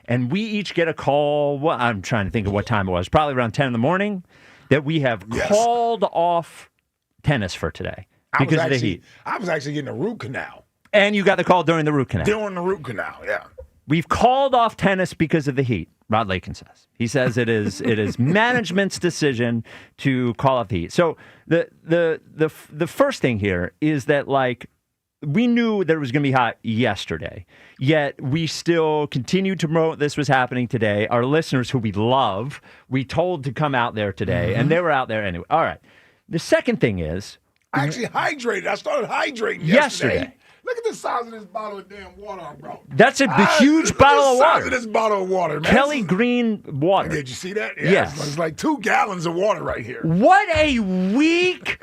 Speaker 1: And we each get a call. Well, I'm trying to think of what time it was. Probably around 10 in the morning. That we have called off tennis for today because of the heat.
Speaker 20: I was actually getting a root canal.
Speaker 1: And you got the call during the root canal.
Speaker 20: During the root canal, yeah.
Speaker 1: We've called off tennis because of the heat. Rod Lakin says. He says it is management's decision to call off the heat. So the first thing here is that, like, we knew that it was going to be hot yesterday, yet we still continued to promote this was happening today. Our listeners, who we love, we told to come out there today, and they were out there anyway. All right. The second thing is,
Speaker 20: I actually hydrated. I started hydrating yesterday. Look at the size of this bottle of damn water I brought.
Speaker 17: That's a huge bottle of
Speaker 20: Look at
Speaker 17: water.
Speaker 20: the size of this bottle of water, man.
Speaker 17: Kelly Green water.
Speaker 20: Did you see that?
Speaker 17: Yes.
Speaker 20: It's like 2 gallons of water right here.
Speaker 17: What a weak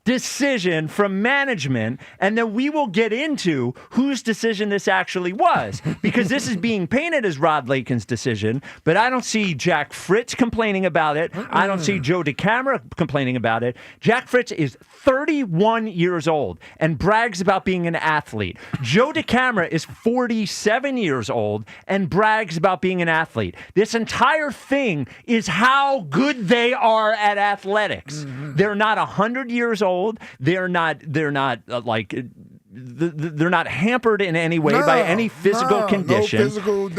Speaker 17: decision from management, and then we will get into whose decision this actually was, because this is being painted as Rod Lakin's decision, but I don't see Jack Fritz complaining about it. I don't see Joe DeCamara complaining about it. Jack Fritz is 31 years old and brags about being an athlete. Joe DeCamara is 47 years old and brags about being an athlete. This entire thing is how good they are at athletics. They're not 100 years old. They're not hampered in any way by any physical condition.
Speaker 20: No physical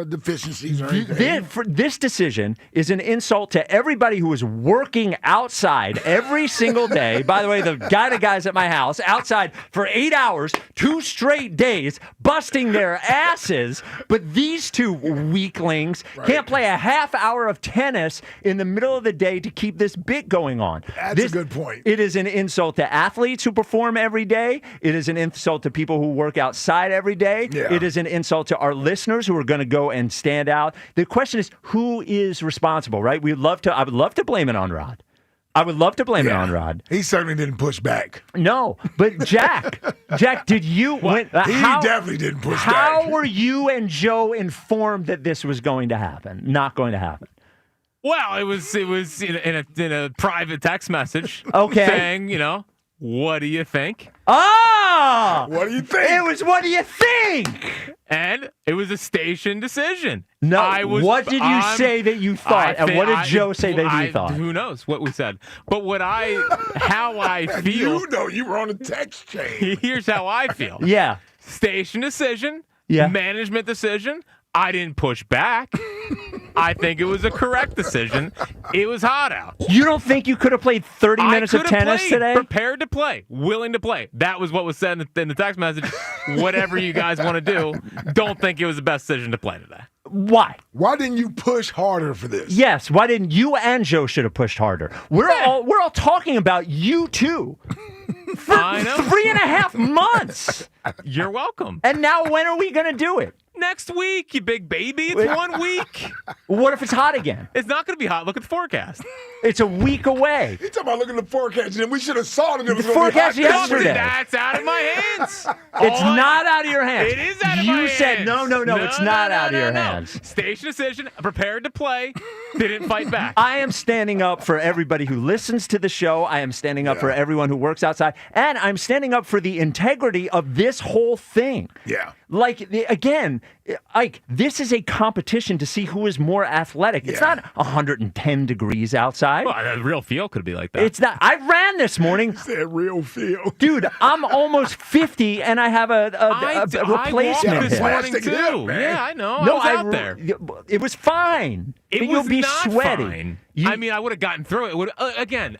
Speaker 20: deficiencies or anything.
Speaker 17: This decision is an insult to everybody who is working outside every single day. By the way, the guys at my house outside for 8 hours, 2 straight days, busting their asses. But these 2 weaklings can't play a half hour of tennis in the middle of the day to keep this bit going on.
Speaker 20: That's a good point.
Speaker 17: It is an insult to athletes who perform every day. It is an insult to people who work outside every day.
Speaker 20: Yeah.
Speaker 17: It is an insult to our listeners who are going to go and stand out. The question is, who is responsible, right? I would love to blame it on Rod. I would love to blame it on Rod.
Speaker 20: He certainly didn't push back.
Speaker 17: No, but Jack, did you?
Speaker 20: He definitely didn't push back.
Speaker 17: How were you and Joe informed that this was going to happen? Not going to happen.
Speaker 18: Well, it was in a private text message.
Speaker 17: Okay.
Speaker 18: Saying, what do you think?
Speaker 17: Ah!
Speaker 20: What do you think?
Speaker 17: It was, what do you think?
Speaker 18: And it was a station decision.
Speaker 17: No, what did you say that you thought? And what did Joe say that he thought?
Speaker 18: Who knows what we said. But how I feel.
Speaker 20: You were on a text chain.
Speaker 18: Here's how I feel.
Speaker 17: Yeah.
Speaker 18: Station decision.
Speaker 17: Yeah.
Speaker 18: Management decision. I didn't push back. I think it was a correct decision. It was hot out.
Speaker 17: You don't think you could have played 30 minutes of tennis today?
Speaker 18: Prepared to play, willing to play. That was what was said in the text message. Whatever you guys want to do, don't think it was the best decision to play today.
Speaker 17: Why?
Speaker 20: Why didn't you push harder for this?
Speaker 17: Yes, why didn't you and Joe should have pushed harder? We're all talking about you two. For
Speaker 18: I know.
Speaker 17: 3.5 months.
Speaker 18: You're welcome.
Speaker 17: And now when are we going to do it?
Speaker 18: Next week, you big baby. It's 1 week.
Speaker 17: What if it's hot again?
Speaker 18: It's not going to be hot. Look at the forecast.
Speaker 17: It's a week away.
Speaker 20: You're talking about looking at the forecast, and we should have saw that it was
Speaker 17: The
Speaker 20: going to be hot
Speaker 17: forecast yesterday.
Speaker 18: That's out of my hands.
Speaker 17: It's not out of your hands.
Speaker 18: It is out of my hands.
Speaker 17: You said, no, it's not out of your hands.
Speaker 18: Station decision, prepared to play, didn't fight back.
Speaker 17: I am standing up for everybody who listens to the show. I am standing up for everyone who works outside. And I'm standing up for the integrity of this whole thing.
Speaker 20: Yeah.
Speaker 17: Again, Ike, this is a competition to see who is more athletic. It's not 110 degrees outside.
Speaker 18: Well, a real feel could be like that.
Speaker 17: It's not. I ran this morning.
Speaker 20: That real feel.
Speaker 17: Dude, I'm almost 50 and I have a replacement
Speaker 18: I walked this morning
Speaker 20: Plastic
Speaker 18: too.
Speaker 20: it up, man.
Speaker 18: Yeah, I know.
Speaker 17: No,
Speaker 18: I was out there.
Speaker 17: It was fine.
Speaker 18: It
Speaker 17: be
Speaker 18: was not
Speaker 17: sweaty.
Speaker 18: fine. I would have gotten through it. Again.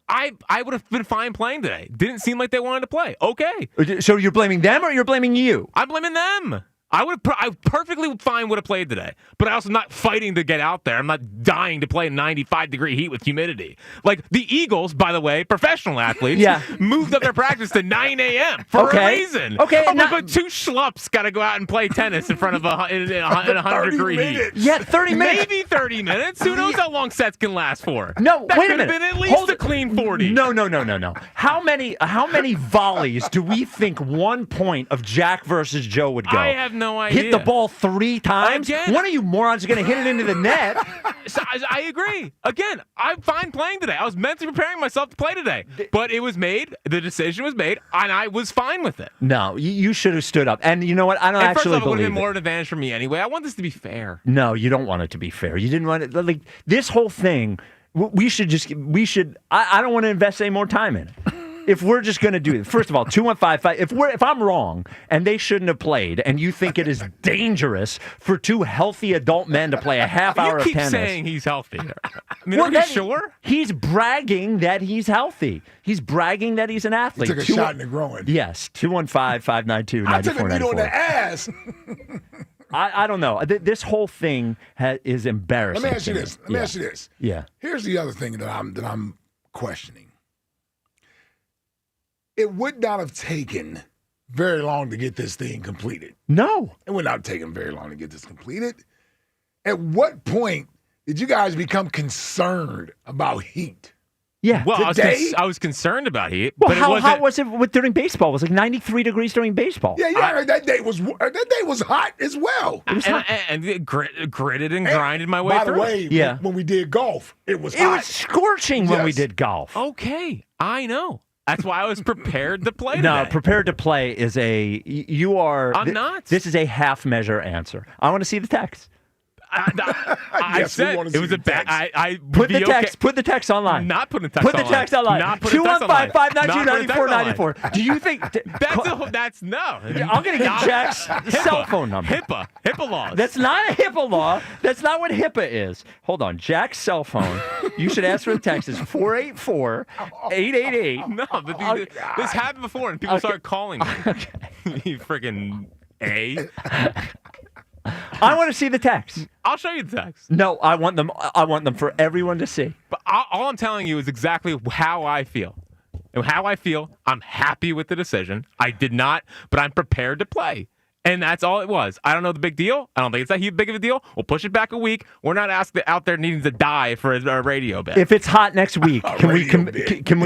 Speaker 18: I would have been fine playing today. Didn't seem like they wanted to play. Okay.
Speaker 17: So you're blaming them or you're blaming you?
Speaker 18: I'm blaming them. I perfectly fine would have played today, but I also not fighting to get out there. I'm not dying to play in 95-degree heat with humidity. Like the Eagles, by the way, professional athletes, moved up their practice to 9 a.m. for a reason.
Speaker 17: Okay,
Speaker 18: but 2 schlups got to go out and play tennis in front of in 100-degree heat.
Speaker 17: Yeah, 30 minutes.
Speaker 18: Maybe 30 minutes. Who knows how long sets can last for?
Speaker 17: No,
Speaker 18: that
Speaker 17: wait a
Speaker 18: could have
Speaker 17: minute.
Speaker 18: been at least a clean 40.
Speaker 17: No. How many volleys do we think 1 point of Jack versus Joe would go?
Speaker 18: I have no idea.
Speaker 17: Hit the ball 3 times?
Speaker 18: Again.
Speaker 17: One of you morons is going to hit it into the net.
Speaker 18: So I agree. Again, I'm fine playing today. I was mentally preparing myself to play today. But it was made, the decision was made, and I was fine with it.
Speaker 17: No, you should have stood up. And you know what? I don't actually
Speaker 18: believe it. It would have been
Speaker 17: believe
Speaker 18: more an advantage for me anyway. I want this to be fair.
Speaker 17: No, you don't want it to be fair. You didn't want it. Like, this whole thing, we should, I don't want to invest any more time in it. If we're just going to do it, first of all, 2-1-5-5. If I'm wrong and they shouldn't have played, and you think it is dangerous for 2 healthy adult men to play a half hour of tennis,
Speaker 18: you keep saying he's healthy. I mean, are you sure?
Speaker 17: He's bragging that he's healthy. He's bragging that he's an athlete.
Speaker 20: He took a shot in the groin.
Speaker 17: Yes, 215-592-9494.
Speaker 20: I took a knee on the ass.
Speaker 17: I don't know. This whole thing is embarrassing.
Speaker 20: Let me ask you this.
Speaker 17: Yeah.
Speaker 20: Here's the other thing that I'm questioning. it would not have taken very long to get this thing completed.
Speaker 17: No.
Speaker 20: It would not have taken very long to get this completed. At what point did you guys become concerned about heat?
Speaker 17: Yeah.
Speaker 18: Well,
Speaker 20: Today?
Speaker 18: I was concerned about heat.
Speaker 17: Well,
Speaker 18: but
Speaker 17: how hot was it during baseball? It was like 93 degrees during baseball.
Speaker 20: Yeah, that day was hot as well.
Speaker 18: And it gritted and grinded my way
Speaker 20: By
Speaker 18: through.
Speaker 20: the way, when we did golf, it was hot.
Speaker 17: It was scorching when we did golf.
Speaker 18: Okay, I know. That's why I was prepared to play
Speaker 17: No,
Speaker 18: today.
Speaker 17: prepared to play is you are.
Speaker 18: I'm not.
Speaker 17: This is a half measure answer. I want to see the text.
Speaker 18: I said it was a bad. I
Speaker 17: put the text. Put the text online.
Speaker 18: Not putting text
Speaker 17: Put
Speaker 18: online.
Speaker 17: the text online.
Speaker 18: Not putting text online.
Speaker 17: 215-592-9494. Do you think
Speaker 18: that's no?
Speaker 17: I'm going to get Jack's cell phone number.
Speaker 18: HIPAA laws.
Speaker 17: That's not a HIPAA law. That's not what HIPAA is. Hold on. Jack's cell phone. You should ask for the text. It's 484-888.
Speaker 18: No, but this happened before, and people started calling me. You freaking A.
Speaker 17: I want to see the text.
Speaker 18: I'll show you the text.
Speaker 17: No, I want them. I want them for everyone to see.
Speaker 18: But all I'm telling you is exactly how I feel. And how I feel, I'm happy with the decision. I did not, but I'm prepared to play. And that's all it was. I don't know the big deal. I don't think it's that big of a deal. We'll push it back a week. We're not out there needing to die for a radio bit.
Speaker 17: If it's hot next week, can we?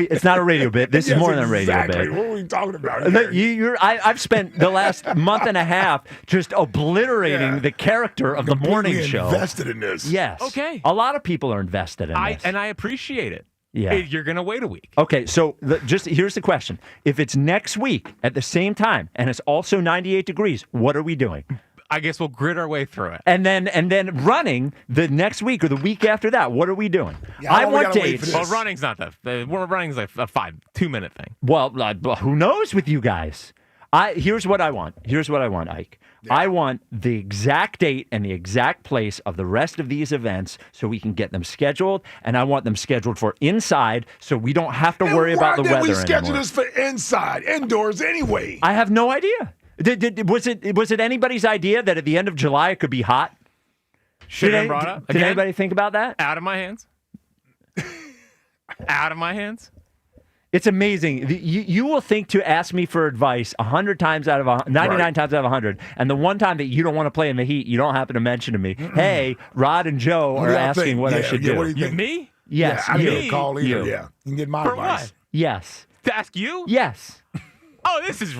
Speaker 17: It's not a radio bit. This is more than a radio bit.
Speaker 20: What are we talking about here?
Speaker 17: I've spent the last month and a half just obliterating the character of the morning show.
Speaker 20: Invested in this.
Speaker 17: Yes.
Speaker 18: Okay.
Speaker 17: A lot of people are invested in this.
Speaker 18: And I appreciate it.
Speaker 17: Yeah.
Speaker 18: You're going to wait a week.
Speaker 17: Okay, so here's the question. If it's next week at the same time and it's also 98 degrees, what are we doing?
Speaker 18: I guess we'll grit our way through it.
Speaker 17: And then running the next week or the week after that, what are we doing? I want dates.
Speaker 18: Well, running's not that. Running's like a 2-minute thing.
Speaker 17: Well, who knows with you guys? Here's what I want. Ike. Yeah. I want the exact date and the exact place of the rest of these events so we can get them scheduled, and I want them scheduled for inside so we don't have to worry about the weather anymore.
Speaker 20: Why did we schedule this for indoors anyway?
Speaker 17: I have no idea. Was it anybody's idea that at the end of July it could be hot?
Speaker 18: Should have brought up?
Speaker 17: Did anybody think about that?
Speaker 18: Out of my hands. Out of my hands.
Speaker 17: It's amazing. You will think to ask me for advice 100 times out of 99 times out of 100, and the one time that you don't want to play in the heat, you don't happen to mention to me, hey, Rod and Joe are asking what I should do.
Speaker 20: What do you think?
Speaker 18: Me?
Speaker 17: Yes,
Speaker 20: I
Speaker 17: you.
Speaker 20: didn't get a call either.
Speaker 17: You.
Speaker 20: Yeah, you can get my
Speaker 18: for
Speaker 20: advice.
Speaker 18: What?
Speaker 17: Yes.
Speaker 18: To ask you?
Speaker 17: Yes.
Speaker 18: Oh, this is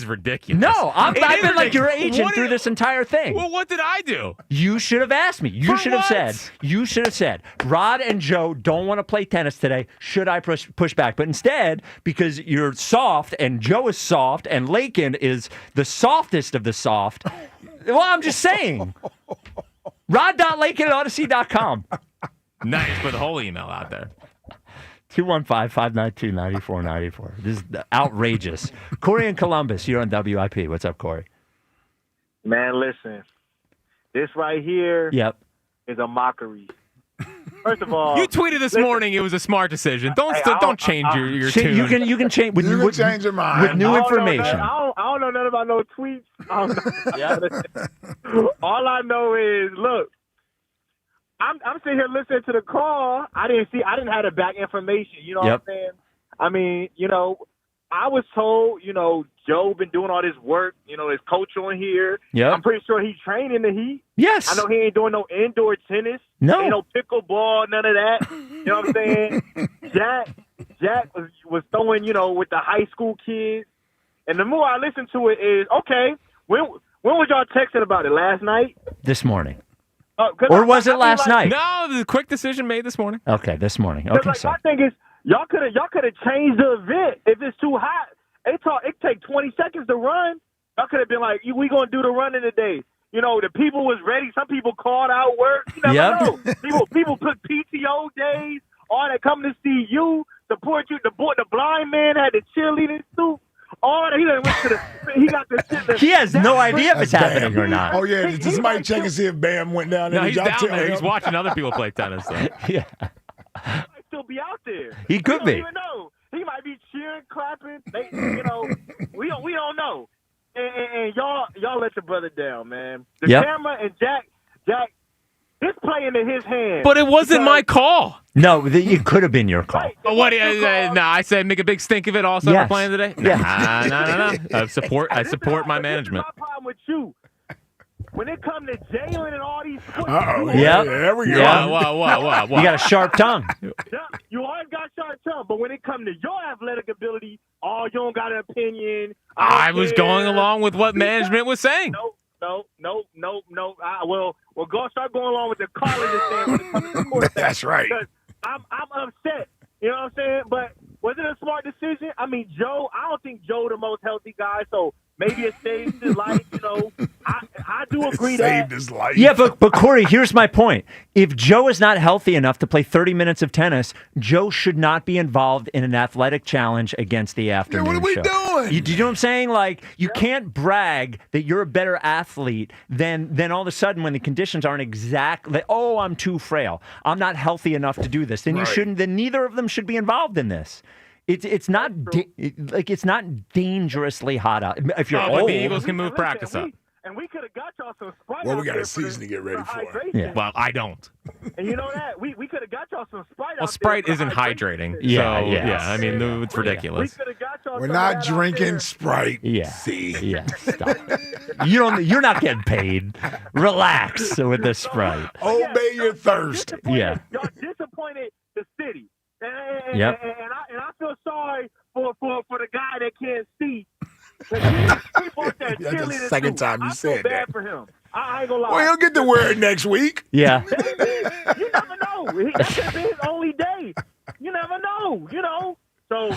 Speaker 18: ridiculous.
Speaker 17: No, I've been like your agent through this entire thing.
Speaker 18: Well, what did I do?
Speaker 17: You should have asked me. You should have said, Rod and Joe don't want to play tennis today. Should I push back? But instead, because you're soft and Joe is soft and Lakin is the softest of the soft, well, I'm just saying. Rod.Lakin@Odyssey.com.
Speaker 18: Nice, put the whole email out there.
Speaker 17: 215-592-9494. This is outrageous. Corey in Columbus, you're on WIP. What's up, Corey?
Speaker 2: Man, listen. This right here is a mockery. First of all,
Speaker 18: you tweeted this morning it was a smart decision. Don't change your tune.
Speaker 17: You can change with
Speaker 20: change your mind
Speaker 17: with new information.
Speaker 2: I don't know nothing about no tweets. All I know is, look, I'm sitting here listening to the call. I didn't have the back information. You know what I'm saying? I mean, I was told, Joe been doing all this work, his coach on here.
Speaker 17: Yep.
Speaker 2: I'm pretty sure he's trained in the heat.
Speaker 17: Yes.
Speaker 2: I know he ain't doing no indoor tennis.
Speaker 17: No.
Speaker 2: Ain't no pickleball, none of that. You know what I'm saying? Jack was throwing, with the high school kids. And the more I listen to it is, okay, when was y'all texting about it? Last night?
Speaker 17: This morning. Or was it last night?
Speaker 18: No, the quick decision made this morning.
Speaker 17: Okay, this morning. Okay, so
Speaker 2: my thing is, y'all could have changed the event if it's too hot. It take 20 seconds to run. Y'all could have been like, we gonna do the running today. The people was ready. Some people called out work. You never know. People put PTO days. All that coming to see you, support you. The blind man had the cheerleading suit. All that he got the shit.
Speaker 17: He has no idea if it's happening or not.
Speaker 20: Oh yeah, does somebody check and see if Bam went down there?
Speaker 18: No, he's down there. He's watching other people play tennis. Though.
Speaker 17: Yeah,
Speaker 2: he might still be out there.
Speaker 17: He could be.
Speaker 2: We don't even know. He might be cheering, clapping. We don't know. And y'all let your brother down, man. DeCamara and Jack, this play into his hands.
Speaker 18: But it wasn't my call.
Speaker 17: No, it could have been your call.
Speaker 2: Right.
Speaker 18: What? No, I said make a big stink of it. All summer
Speaker 17: Yes.
Speaker 18: playing today.
Speaker 17: Yeah.
Speaker 18: No. I support my management.
Speaker 2: This is my problem with you. When it comes to Jalen and all these push,
Speaker 17: Yep.
Speaker 20: There we go.
Speaker 17: Yeah.
Speaker 18: Wow.
Speaker 17: You got a sharp tongue.
Speaker 2: you always got sharp tongue, but when it comes to your athletic ability, you don't got an opinion.
Speaker 18: I was going along with what management was saying.
Speaker 2: No. We'll start going along with the calling this thing when it comes to sports.
Speaker 20: That's right.
Speaker 2: Because I'm upset. You know what I'm saying? But was it a smart decision? I mean, Joe, I don't think Joe the most healthy guy, so maybe it saved his life. You know, I do agree that
Speaker 20: Saved his life.
Speaker 17: Yeah, but Corey, here's my point. If Joe is not healthy enough to play 30 minutes of tennis, Joe should not be involved in an athletic challenge against the afternoon
Speaker 20: what are we
Speaker 17: show.
Speaker 20: doing?
Speaker 17: Do you know what I'm saying? Like, you can't brag that you're a better athlete than all of a sudden when the conditions aren't exactly, I'm too frail. I'm not healthy enough to do this. Then you shouldn't. Then neither of them should be involved in this. It's not it's not dangerously hot out. If you're
Speaker 18: but
Speaker 17: old,
Speaker 18: the Eagles can move practice up.
Speaker 2: And we could have got y'all some Sprite.
Speaker 20: Well, we
Speaker 2: out
Speaker 20: got
Speaker 2: there
Speaker 20: a season to get ready for.
Speaker 2: hydration.
Speaker 17: Yeah.
Speaker 18: Well, I don't.
Speaker 2: And you know that we could have got y'all some Sprite.
Speaker 18: Well,
Speaker 2: out
Speaker 18: Sprite
Speaker 2: there for
Speaker 18: isn't hydrating.
Speaker 17: Yeah,
Speaker 18: So,
Speaker 17: yes.
Speaker 18: I mean, it's ridiculous.
Speaker 2: We could have got y'all
Speaker 20: We're
Speaker 2: some
Speaker 20: not
Speaker 2: of that
Speaker 20: drinking
Speaker 2: out there.
Speaker 20: Sprite.
Speaker 17: Yeah.
Speaker 20: See.
Speaker 17: Yeah, stop. You're not getting paid. Relax with this Sprite.
Speaker 20: Obey your thirst.
Speaker 17: Yeah.
Speaker 2: Y'all disappointed the city. And,
Speaker 17: Yep.
Speaker 2: and I feel sorry for the guy that can't see. He bought that
Speaker 20: That's the
Speaker 2: cheerleader
Speaker 20: second
Speaker 2: too.
Speaker 20: time you
Speaker 2: I
Speaker 20: said
Speaker 2: feel bad
Speaker 20: that.
Speaker 2: for him. I ain't gonna lie.
Speaker 20: Well, he'll get to wear it next week.
Speaker 17: Yeah.
Speaker 2: You never know. That could be his only day. You never know. You know. So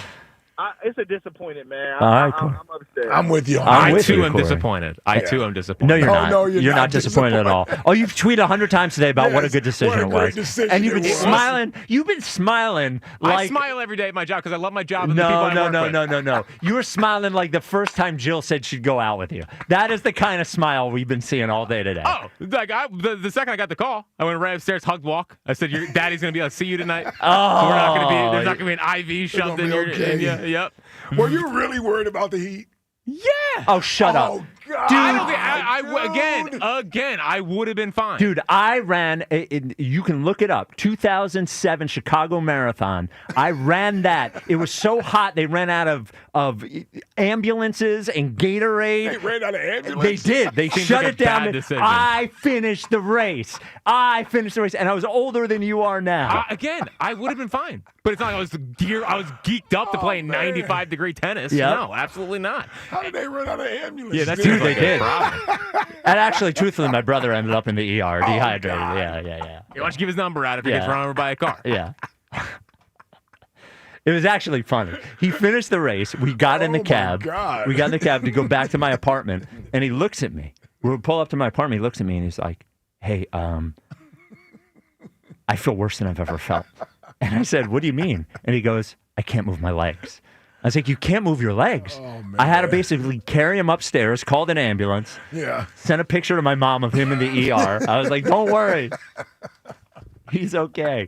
Speaker 2: it's a disappointment, man.
Speaker 17: All right,
Speaker 2: I'm upset.
Speaker 20: I'm with you on
Speaker 17: I'm
Speaker 20: that.
Speaker 17: with you,
Speaker 18: am
Speaker 17: Corey.
Speaker 18: disappointed. I too am disappointed.
Speaker 17: No, you're not.
Speaker 20: no, you're
Speaker 17: not
Speaker 20: not
Speaker 17: disappointed at all. Oh, you've tweeted 100 times today about what a
Speaker 20: Yes,
Speaker 17: good decision
Speaker 20: what a
Speaker 17: it
Speaker 20: great
Speaker 17: was.
Speaker 20: decision
Speaker 17: And you've been
Speaker 20: it was.
Speaker 17: smiling. You've been smiling
Speaker 18: I
Speaker 17: like
Speaker 18: smile every day at my job because I love my job and the people I work with.
Speaker 17: No. You were smiling like the first time Jill said she'd go out with you. That is the kind of smile we've been seeing all day today.
Speaker 18: Oh, like the second I got the call, I went right upstairs, hugged Walk. I said, "Your daddy's gonna be able to see you tonight.
Speaker 17: Oh.
Speaker 18: We're not gonna be. There's not gonna be an IV shoved
Speaker 20: gonna
Speaker 18: in
Speaker 20: be
Speaker 18: your.
Speaker 20: okay.
Speaker 18: In you. Yep.
Speaker 20: Were you really worried about the heat?
Speaker 18: Yeah.
Speaker 17: Oh, shut up.
Speaker 20: Oh, God.
Speaker 18: I don't think again. I would have been fine.
Speaker 17: Dude, I ran, you can look it up, 2007 Chicago Marathon. I ran that. It was so hot, they ran out of ambulances and Gatorade.
Speaker 20: They ran out of ambulances?
Speaker 17: They did. They
Speaker 18: Seems
Speaker 17: shut
Speaker 18: like
Speaker 17: it
Speaker 18: a
Speaker 17: down.
Speaker 18: bad decision.
Speaker 17: I finished the race. And I was older than you are now.
Speaker 18: Again, I would have been fine. But it's not like I was geeked up to play 95-degree tennis.
Speaker 17: Yep.
Speaker 18: No, absolutely not.
Speaker 20: How did they run out of ambulances?
Speaker 18: Yeah, that
Speaker 17: Dude,
Speaker 18: seems
Speaker 17: they
Speaker 18: like
Speaker 17: did.
Speaker 18: a problem.
Speaker 17: And actually, truthfully, my brother ended up in the ER, dehydrated.
Speaker 20: God.
Speaker 17: Yeah.
Speaker 18: Why don't you give his number out if he
Speaker 17: Yeah.
Speaker 18: gets run over by a car?
Speaker 17: Yeah. It was actually funny. He finished the race. We got in the
Speaker 20: Oh, my
Speaker 17: cab.
Speaker 20: God.
Speaker 17: We got in the cab to go back to my apartment, and he looks at me. We pull up to my apartment. He looks at me, and he's like, "Hey, I feel worse than I've ever felt." And I said, "What do you mean?" And he goes, "I can't move my legs." I was like, "You can't move your legs."
Speaker 20: Oh, man.
Speaker 17: I had to basically carry him upstairs, called an ambulance,
Speaker 20: Yeah.
Speaker 17: sent a picture to my mom of him in the ER. I was like, "Don't worry. He's okay."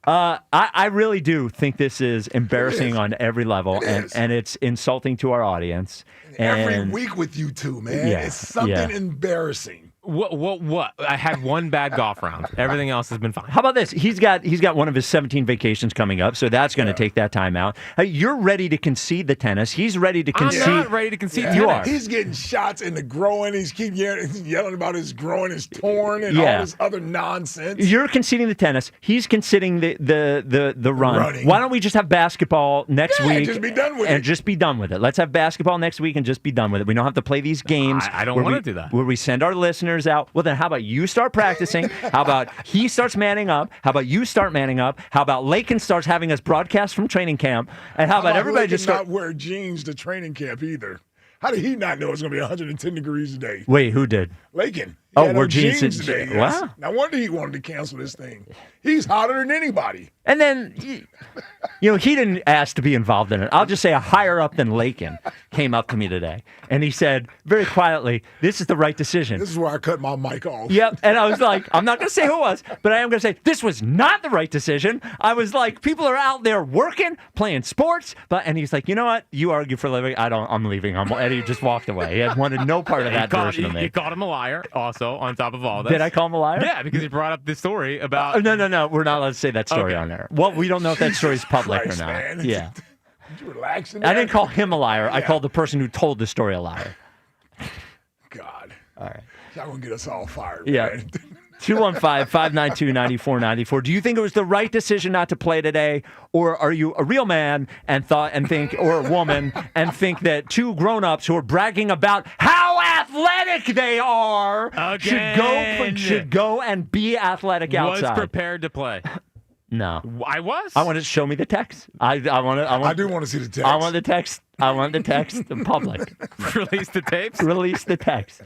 Speaker 17: I really do think this is embarrassing on every level, and it's insulting to our audience.
Speaker 20: Every
Speaker 17: And
Speaker 20: week with you two, man.
Speaker 17: Yeah,
Speaker 20: It's something
Speaker 17: yeah.
Speaker 20: embarrassing.
Speaker 18: What? I had one bad golf round. Everything else has been fine.
Speaker 17: how about this? He's got one of his 17 vacations coming up, so that's going to take that time out. Hey, you're ready to concede the tennis. He's ready to concede.
Speaker 18: I'm not ready to concede
Speaker 17: You
Speaker 18: tennis.
Speaker 17: are.
Speaker 20: He's getting shots in the groin. He's keep yelling about his groin is torn and
Speaker 17: Yeah.
Speaker 20: all this other nonsense.
Speaker 17: You're conceding the tennis. He's conceding the run.
Speaker 20: running.
Speaker 17: Why don't we just have basketball next
Speaker 20: Yeah,
Speaker 17: week?
Speaker 20: just be done with
Speaker 17: and
Speaker 20: it.
Speaker 17: Just be done with it. Let's have basketball next week and just be done with it. We don't have to play these games.
Speaker 18: I don't
Speaker 17: where
Speaker 18: wanna
Speaker 17: we-
Speaker 18: do that.
Speaker 17: Where we send our listeners out. Well, then how about you start practicing? How about he starts manning up? How about you start manning up? How about Lakin starts having us broadcast from training camp? And how about everybody just
Speaker 20: not wear jeans to training camp either? How did he not know it's going to be 110 degrees today?
Speaker 17: Wait, who did?
Speaker 20: Lakin.
Speaker 17: Oh,
Speaker 20: He had
Speaker 17: we're
Speaker 20: on
Speaker 17: jeans
Speaker 20: today.
Speaker 17: and- wow.
Speaker 20: No wonder he wanted to cancel this thing. He's hotter than anybody.
Speaker 17: And then, he didn't ask to be involved in it. I'll just say a higher up than Lakin came up to me today, and he said very quietly, "This is the right decision."
Speaker 20: This is where I cut my mic off.
Speaker 17: Yep. And I was like, I'm not going to say who it was, but I am going to say this was not the right decision. I was like, people are out there working, playing sports, and he's like, you know what? You argue for a living. I'm leaving. And he just walked away. He had wanted no part of that version of me.
Speaker 18: You called him a liar also. also, on top of all this.
Speaker 17: Did I call him a liar?
Speaker 18: Yeah, because he brought up this story about...
Speaker 17: No. We're not allowed to say that story on there. Well, we don't know if that story's public or not.
Speaker 20: Man.
Speaker 17: Yeah.
Speaker 20: Did you relax in
Speaker 17: I
Speaker 20: there?
Speaker 17: didn't call him a liar. I called the person who told the story a liar.
Speaker 20: God.
Speaker 17: All right.
Speaker 20: Y'all going to get us all fired,
Speaker 17: Yeah.
Speaker 20: man.
Speaker 17: 215-592-9494. Do you think it was the right decision not to play today, or are you a real man and think, or a woman, and think that two grown-ups who are bragging about how athletic they are should go and be athletic outside?
Speaker 18: Was prepared to play.
Speaker 17: No,
Speaker 18: I was.
Speaker 17: I want to show me the text. I do
Speaker 20: want to see the text.
Speaker 17: I want the text. I want the text in public.
Speaker 18: Release the tapes.
Speaker 17: Release the text.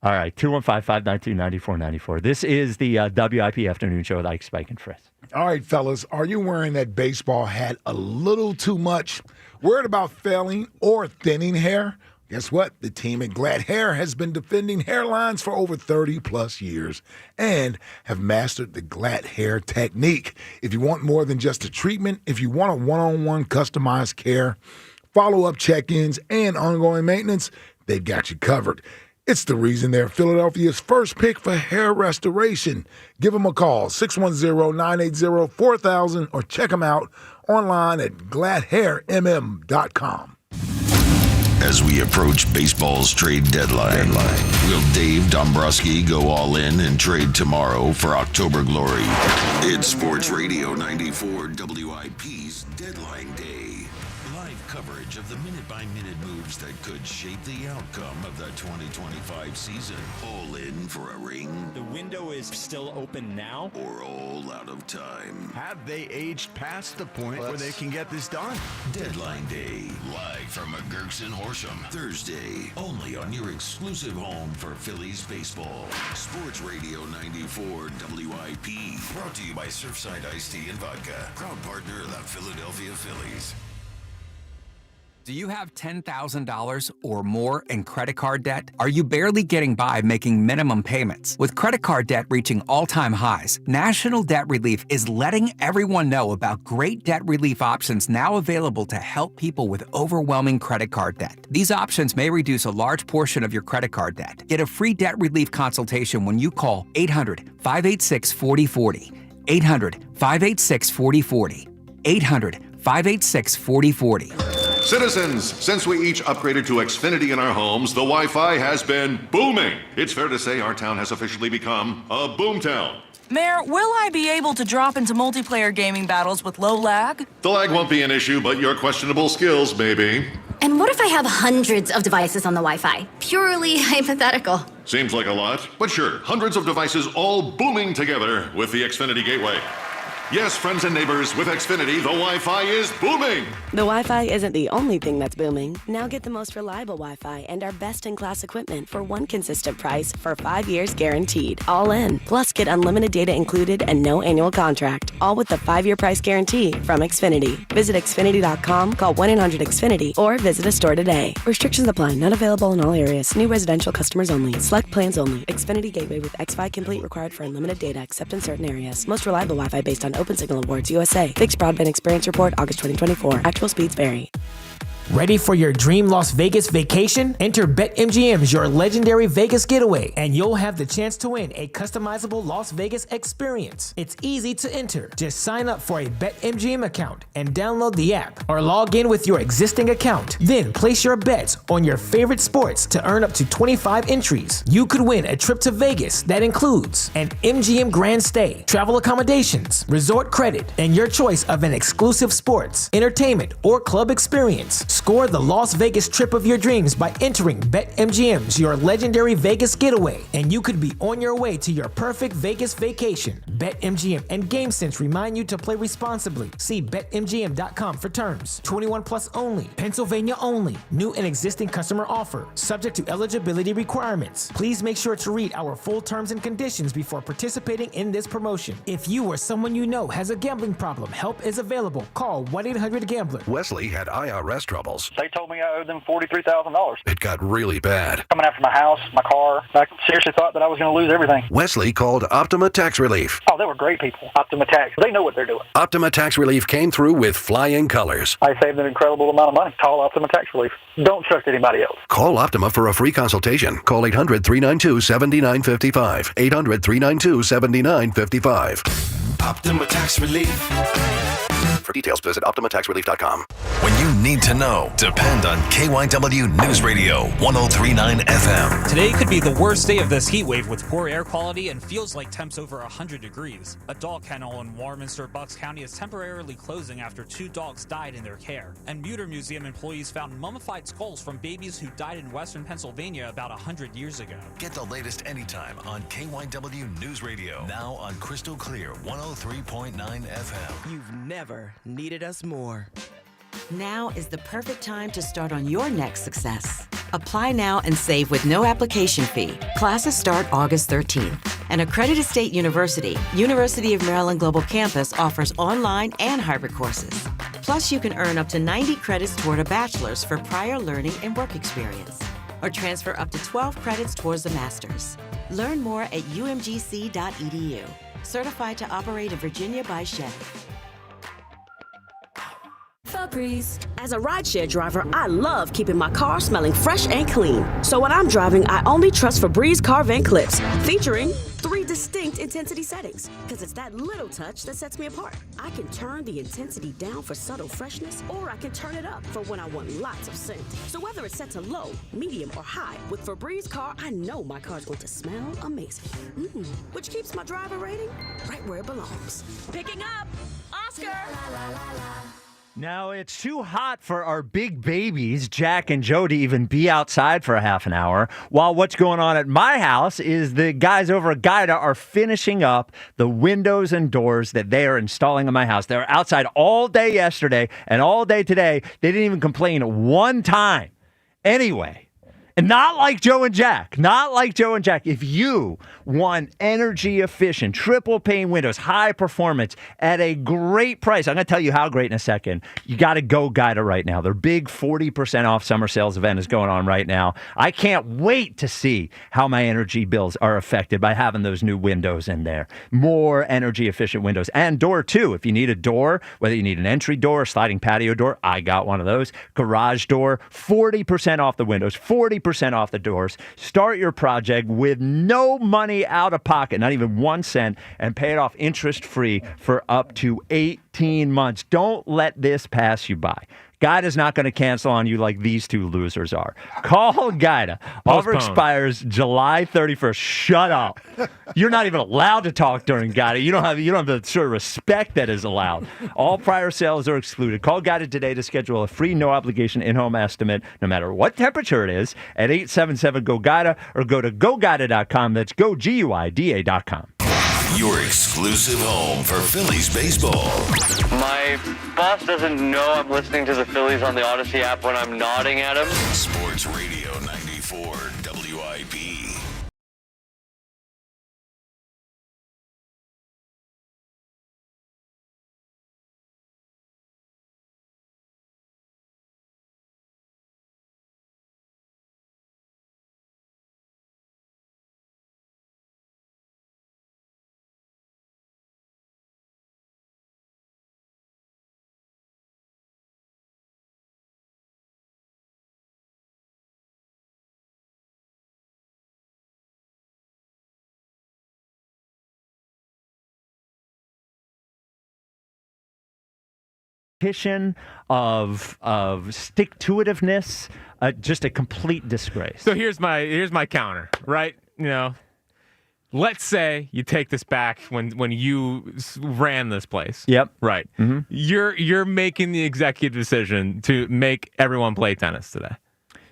Speaker 17: All right, 215-592-9494. This is the WIP Afternoon Show with Ike, Spike, and Fritz.
Speaker 20: All right, fellas, are you wearing that baseball hat a little too much? Worried about failing or thinning hair? Guess what? The team at Glad Hair has been defending hairlines for over 30-plus years and have mastered the Glad Hair technique. If you want more than just a treatment, if you want a one-on-one customized care, follow-up check-ins, and ongoing maintenance, they've got you covered. It's the reason they're Philadelphia's first pick for hair restoration. Give them a call, 610-980-4000, or check them out online at gladhairmm.com.
Speaker 3: As we approach baseball's trade deadline, will Dave Dombrowski go all in and trade tomorrow for October glory? It's Sports Radio 94 WIP's Deadline Day. Live coverage of the minute-by-minute moves that could shape the outcome of the 2025 season. All in for a ring?
Speaker 5: The window is still open now?
Speaker 3: Or all out of time?
Speaker 6: Have they aged past the point where they can get this done?
Speaker 3: Deadline Day, live from McGurk's in Horsham. Thursday, only on your exclusive home for Phillies baseball. Sports Radio 94 WIP. Brought to you by Surfside Iced Tea and Vodka. Proud partner of the Philadelphia Phillies.
Speaker 7: Do you have $10,000 or more in credit card debt? Are you barely getting by making minimum payments? With credit card debt reaching all-time highs, National Debt Relief is letting everyone know about great debt relief options now available to help people with overwhelming credit card debt. These options may reduce a large portion of your credit card debt. Get a free debt relief consultation when you call 800-586-4040. 800-586-4040. 800-586-4040.
Speaker 8: Citizens, since we each upgraded to Xfinity in our homes, the Wi-Fi has been booming. It's fair to say our town has officially become a boomtown.
Speaker 9: Mayor, will I be able to drop into multiplayer gaming battles with low lag?
Speaker 8: The lag won't be an issue, but your questionable skills may be.
Speaker 11: And what if I have hundreds of devices on the Wi-Fi? Purely hypothetical.
Speaker 8: Seems like a lot, but sure, hundreds of devices all booming together with the Xfinity Gateway. Yes, friends and neighbors, with Xfinity, the Wi-Fi is booming.
Speaker 26: The Wi-Fi isn't the only thing that's booming. Now get the most reliable Wi-Fi and our best-in-class equipment for one consistent price for 5 years guaranteed. All in. Plus, get unlimited data included and no annual contract. All with the 5-year price guarantee from Xfinity. Visit Xfinity.com, call 1-800-XFINITY, or visit a store today. Restrictions apply. Not available in all areas. New residential customers only. Select plans only. Xfinity Gateway with XFi Complete required for unlimited data except in certain areas. Most reliable Wi-Fi based on Open Signal Awards USA. Fixed Broadband Experience Report, August 2024. Actual speeds vary.
Speaker 28: Ready for your dream Las Vegas vacation? Enter BetMGM's Your Legendary Vegas Getaway, and you'll have the chance to win a customizable Las Vegas experience. It's easy to enter. Just sign up for a BetMGM account and download the app, or log in with your existing account. Then place your bets on your favorite sports to earn up to 25 entries. You could win a trip to Vegas that includes an MGM Grand Stay, travel accommodations, resort credit, and your choice of an exclusive sports, entertainment, or club experience. Score the Las Vegas trip of your dreams by entering BetMGM's Your Legendary Vegas Getaway, and you could be on your way to your perfect Vegas vacation. BetMGM and GameSense remind you to play responsibly. See BetMGM.com for terms. 21 plus only. Pennsylvania only. New and existing customer offer. Subject to eligibility requirements. Please make sure to read our full terms and conditions before participating in this promotion. If you or someone you know has a gambling problem, help is available. Call 1-800-GAMBLER.
Speaker 29: Wesley had IRS trouble
Speaker 3: troubles.
Speaker 10: They told me I owed them $43,000.
Speaker 3: It got really bad.
Speaker 10: Coming after my house, my car. I seriously thought that I was going to lose everything.
Speaker 3: Wesley called Optima Tax Relief.
Speaker 10: Oh, they were great people. Optima Tax. They know what they're doing.
Speaker 3: Optima Tax Relief came through with flying colors.
Speaker 10: I saved an incredible amount of money. Call Optima Tax Relief. Don't trust anybody else.
Speaker 3: Call Optima for a free consultation. Call 800-392-7955. 800-392-7955.
Speaker 12: Optima Tax Relief.
Speaker 3: For details, visit OptimaTaxRelief.com.
Speaker 12: When you need to know, depend on KYW News Radio 103.9 FM.
Speaker 13: Today could be the worst day of this heat wave with poor air quality and feels like temps over 100 degrees. A dog kennel in Warminster, Bucks County is temporarily closing after 2 dogs died in their care. And Muter Museum employees found mummified skulls from babies who died in western Pennsylvania about 100 years ago.
Speaker 12: Get the latest anytime on KYW News Radio. Now on Crystal Clear 103.9 FM.
Speaker 14: You've never needed us more. Now is the perfect time to start on your next success. Apply now and save with no application fee. Classes start August 13th. An accredited state university, University of Maryland Global Campus offers online and hybrid courses. Plus, you can earn up to 90 credits toward a bachelor's for prior learning and work experience, or transfer up to 12 credits towards a master's. Learn more at umgc.edu. Certified to operate in Virginia by Chevy.
Speaker 26: Febreze. As a rideshare driver, I love keeping my car smelling fresh and clean. So when I'm driving, I only trust Febreze car vent clips, featuring 3 distinct intensity settings. Because it's that little touch that sets me apart. I can turn the intensity down for subtle freshness, or I can turn it up for when I want lots of scent. So whether it's set to low, medium, or high, with Febreze car, I know my car's going to smell amazing. Which keeps my driver rating right where it belongs. Picking up Oscar.
Speaker 17: Now, it's too hot for our big babies, Jack and Joe, to even be outside for a half an hour, while what's going on at my house is the guys over at Gaida are finishing up the windows and doors that they are installing in my house. They were outside all day yesterday and all day today. They didn't even complain one time. Anyway, and not like Joe and Jack. Not like Joe and Jack. If you want energy efficient, triple pane windows, high performance at a great price, I'm going to tell you how great in a second. You got to go Gaida right now. Their big 40% off summer sales event is going on right now. I can't wait to see how my energy bills are affected by having those new windows in there. More energy efficient windows and door too. If you need a door, whether you need an entry door, sliding patio door, I got one of those. Garage door, 40% off the windows, 40% off the doors. Start your project with no money out of pocket, not even 1 cent, and pay it off interest-free for up to 18 months. Don't let this pass you by. Gaida's not going to cancel on you like these two losers are. Call Gaida. Offer expires July 31st. Shut up. You're not even allowed to talk during Gaida. You don't have the sort of respect that is allowed. All prior sales are excluded. Call Gaida today to schedule a free, no-obligation in-home estimate, no matter what temperature it is, at 877-GO-GAIDA, or go to GoGaida.com. That's GoGuida.com.
Speaker 12: Your exclusive home for Phillies baseball.
Speaker 15: My boss doesn't know I'm listening to the Phillies on the Odyssey app when I'm nodding at him.
Speaker 3: Sports Radio 94 WIP.
Speaker 17: Of stick-to-itiveness, just a complete disgrace.
Speaker 18: So here's my counter, right? You know, let's say you take this back when you ran this place.
Speaker 17: Yep.
Speaker 18: Right.
Speaker 17: Mm-hmm.
Speaker 18: You're making the executive decision to make everyone play tennis today.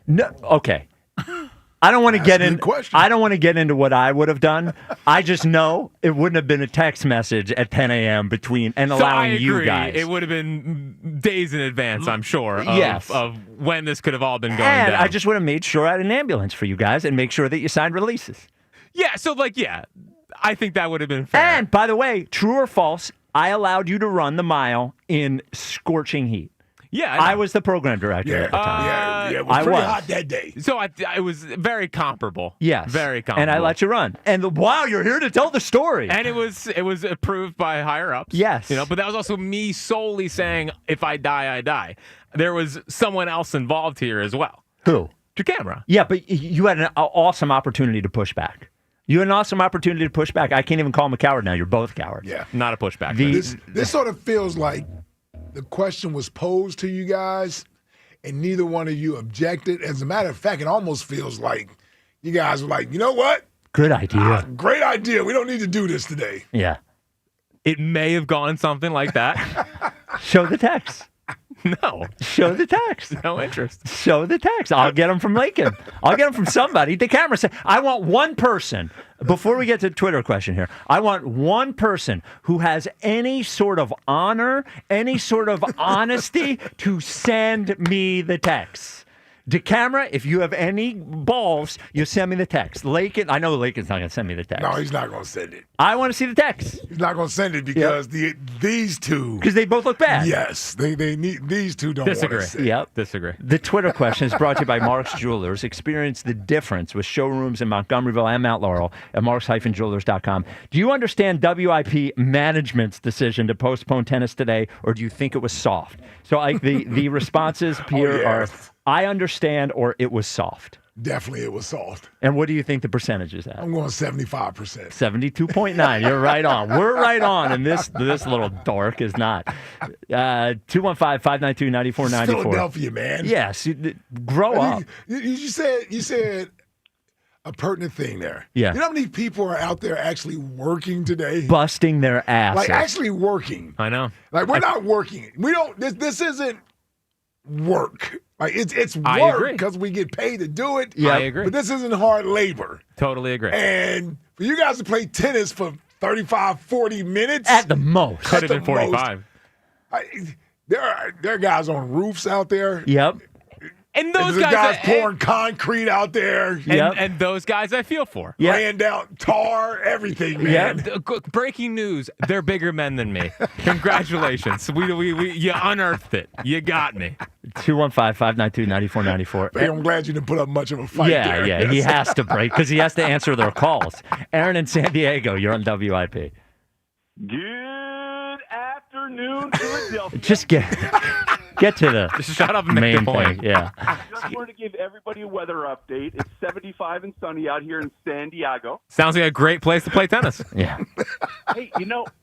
Speaker 17: No. Okay. I don't want to get in. I don't want to get into what I would have done. I just know it wouldn't have been a text message at 10 a.m. between and allowing you guys.
Speaker 18: It would have been days in advance, I'm sure. Of when this could have all been going
Speaker 17: and
Speaker 18: down.
Speaker 17: I just would have made sure I had an ambulance for you guys and make sure that you signed releases.
Speaker 18: Yeah. So I think that would have been fair.
Speaker 17: And by the way, true or false, I allowed you to run the mile in scorching heat.
Speaker 18: Yeah,
Speaker 17: I was the program director at the time.
Speaker 20: It was pretty hot that day.
Speaker 18: So it was very comparable.
Speaker 17: Yes,
Speaker 18: very comparable.
Speaker 17: And I let you run. And wow, you're here to tell the story.
Speaker 18: And it was approved by higher ups.
Speaker 17: Yes,
Speaker 18: but that was also me solely saying, if I die, I die. There was someone else involved here as well.
Speaker 17: Who?
Speaker 18: DeCamara.
Speaker 17: Yeah, but you had an awesome opportunity to push back. You had an awesome opportunity to push back. I can't even call him a coward now. You're both cowards.
Speaker 20: Yeah,
Speaker 18: not a pushback.
Speaker 20: This sort of feels like the question was posed to you guys, and neither one of you objected. As a matter of fact, it almost feels like you guys were like, you know what?
Speaker 17: Good idea.
Speaker 20: Great idea. We don't need to do this today.
Speaker 17: Yeah.
Speaker 18: It may have gone something like that.
Speaker 17: Show the text.
Speaker 18: No.
Speaker 17: Show the text.
Speaker 18: No interest.
Speaker 17: Show the text. I'll get them from Lincoln. I'll get them from somebody. DeCamara said, I want one person, before we get to the Twitter question here, I want one person who has any sort of honor, any sort of honesty to send me the text. DeCamara, if you have any balls, you send me the text. Lincoln, I know Lincoln's not going to send me the text.
Speaker 20: No, he's not going to send it.
Speaker 17: I want to see the text.
Speaker 20: He's not going to send it because these two.
Speaker 17: Because they both look bad.
Speaker 20: Yes, they need these two don't want to send.
Speaker 17: Yep.
Speaker 18: Disagree.
Speaker 17: The Twitter question is brought to you by Mark's Jewelers. Experience the difference with showrooms in Montgomeryville and Mount Laurel at marks-jewelers.com. Do you understand WIP management's decision to postpone tennis today, or do you think it was soft? So the responses here are, I understand, or it was soft.
Speaker 20: Definitely it was soft.
Speaker 17: And what do you think the percentage is at?
Speaker 20: I'm going 75%.
Speaker 17: 72.9. You're right on. We're right on, and this little dork is not. 215-592-9494.
Speaker 20: Philadelphia, man.
Speaker 17: Yes. Grow up.
Speaker 20: You said a pertinent thing there.
Speaker 17: Yeah.
Speaker 20: You know how many people are out there actually working today?
Speaker 17: Busting their asses.
Speaker 20: Like actually working.
Speaker 18: I know.
Speaker 20: Like we're not working. We don't. This isn't work. Like it's
Speaker 18: I
Speaker 20: work
Speaker 18: agree.
Speaker 20: because we get paid to do it.
Speaker 18: Yeah, I agree.
Speaker 20: But this isn't hard labor.
Speaker 18: Totally agree.
Speaker 20: And for you guys to play tennis for 35, 40 minutes
Speaker 17: at the most,
Speaker 18: could have been 45.
Speaker 20: There are guys on roofs out there.
Speaker 17: Yep.
Speaker 18: And those
Speaker 20: there's
Speaker 18: guys
Speaker 20: pouring concrete out there.
Speaker 18: And those guys I feel for.
Speaker 20: Laying down tar, everything, man.
Speaker 18: Breaking news, they're bigger men than me. Congratulations. We you unearthed it. You got me.
Speaker 17: 215-592-9494.
Speaker 20: I'm glad you didn't put up much of a fight there.
Speaker 17: Yeah, he has to break because he has to answer their calls. Aaron in San Diego, you're on WIP.
Speaker 2: Good afternoon, Philadelphia.
Speaker 17: Just get to the
Speaker 18: just shut up and make
Speaker 17: main
Speaker 18: the point.
Speaker 17: thing. Yeah.
Speaker 2: Just wanted to give everybody a weather update. It's 75 and sunny out here in San Diego.
Speaker 18: Sounds like a great place to play tennis.
Speaker 17: Yeah.
Speaker 2: Hey,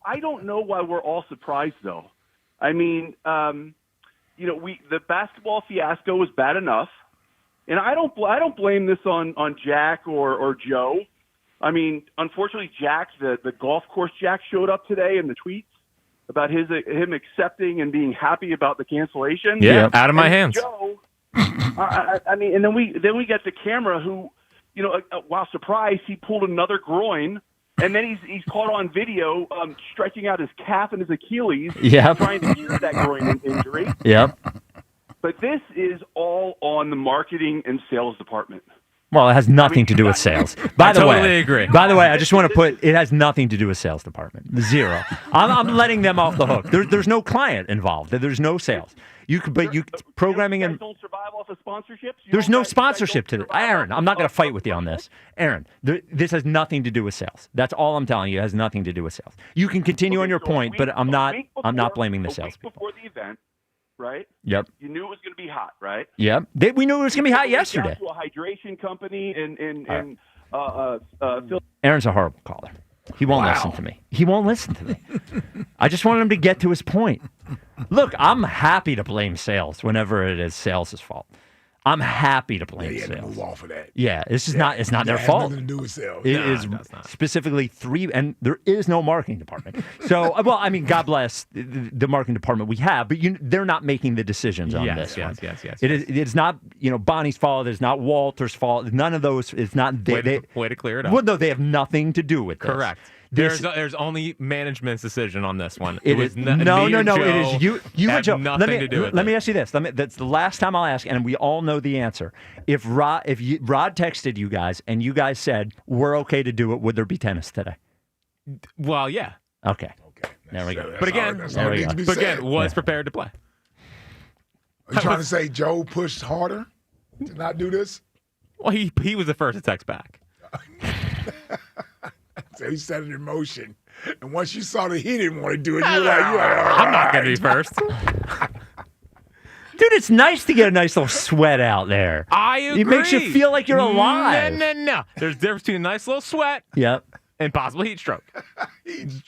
Speaker 2: I don't know why we're all surprised though. I mean, the basketball fiasco was bad enough, and I don't blame this on Jack or Joe. I mean, unfortunately, Jack, the golf course Jack showed up today in the tweets about him accepting and being happy about the cancellation.
Speaker 18: Yeah, out of my hands.
Speaker 2: Joe, I mean, and then we get DeCamara, who, while surprised, he pulled another groin, and then he's caught on video stretching out his calf and his Achilles, trying to cure that groin injury.
Speaker 17: Yep.
Speaker 2: But this is all on the marketing and sales department.
Speaker 17: Well, it has nothing to do with sales. By the way,
Speaker 18: totally agree.
Speaker 17: By the way, I just want to put it has nothing to do with sales department. Zero. I'm letting them off the hook. There's no client involved. There's no sales. Programming and
Speaker 2: don't survive off of sponsorships.
Speaker 17: There's no sponsorship to this. Aaron, I'm not going to fight with you on this. Aaron, this has nothing to do with sales. That's all I'm telling you. It has nothing to do with sales. You can continue on your point, but I'm not blaming the sales people.
Speaker 2: Before the event, right?
Speaker 17: Yep.
Speaker 2: You knew it was going to be hot, right?
Speaker 17: Yep. We knew it was going to be hot yesterday.
Speaker 2: To a hydration company in
Speaker 17: Aaron's a horrible caller. He won't listen to me. He won't listen to me. I just want him to get to his point. Look, I'm happy to blame sales whenever it is sales' fault. I'm happy to blame sales.
Speaker 20: Move off of that.
Speaker 17: Yeah, it's not their fault.
Speaker 20: Nothing to do with sales.
Speaker 17: It is specifically and there is no marketing department. So, well, I mean, God bless the marketing department we have, but they're not making the decisions on this. Yes. It's not Bonnie's fault. It's not Walter's fault. None of those. It's not.
Speaker 18: Way to clear it up.
Speaker 17: Well, no, they have nothing to do with this.
Speaker 18: Correct. There's only management's decision on this one.
Speaker 17: It is no. It is you and Joe.
Speaker 18: Nothing to do with
Speaker 17: Let me ask you this. That's the last time I'll ask, and we all know the answer. If Rod texted you guys and you guys said we're okay to do it, would there be tennis today?
Speaker 18: Well, yeah.
Speaker 17: Okay. There we go.
Speaker 18: But again, was prepared to play.
Speaker 20: Are you trying to say Joe pushed harder to not do this?
Speaker 18: Well, he was the first to text back.
Speaker 20: So he set it in motion. And once you saw that he didn't want to do it, you were like,
Speaker 18: I'm not going to be first.
Speaker 17: Dude, it's nice to get a nice little sweat out there.
Speaker 18: I agree.
Speaker 17: It makes you feel like you're alive.
Speaker 18: No. There's a difference between a nice little sweat and possible heat stroke.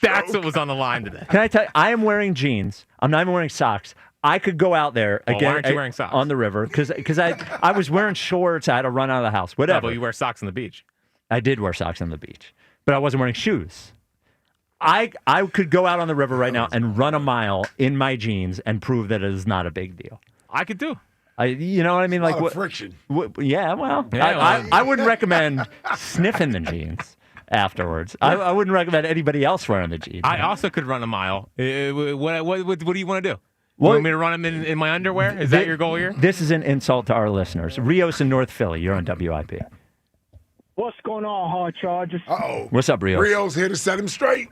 Speaker 18: That's what was on the line today.
Speaker 17: Can I tell you, I am wearing jeans. I'm not even wearing socks. I could go out there again
Speaker 18: why aren't you wearing socks?
Speaker 17: on the river because I was wearing shorts. I had to run out of the house. Whatever.
Speaker 18: No, but you wear socks on the beach.
Speaker 17: I did wear socks on the beach, but I wasn't wearing shoes. I could go out on the river right now and run a mile in my jeans and prove that it is not a big deal.
Speaker 18: I could do.
Speaker 17: You know what I mean? Like what
Speaker 20: friction.
Speaker 17: Yeah, well, I wouldn't recommend sniffing the jeans afterwards. I wouldn't recommend anybody else wearing the jeans.
Speaker 18: I also could run a mile. What do you want to do? You want me to run them in my underwear? Is that your goal here?
Speaker 17: This is an insult to our listeners. Rios in North Philly, you're on WIP.
Speaker 2: What's going on, Hard Chargers?
Speaker 20: Uh-oh.
Speaker 17: What's up, Rios?
Speaker 20: Rios here to set him straight.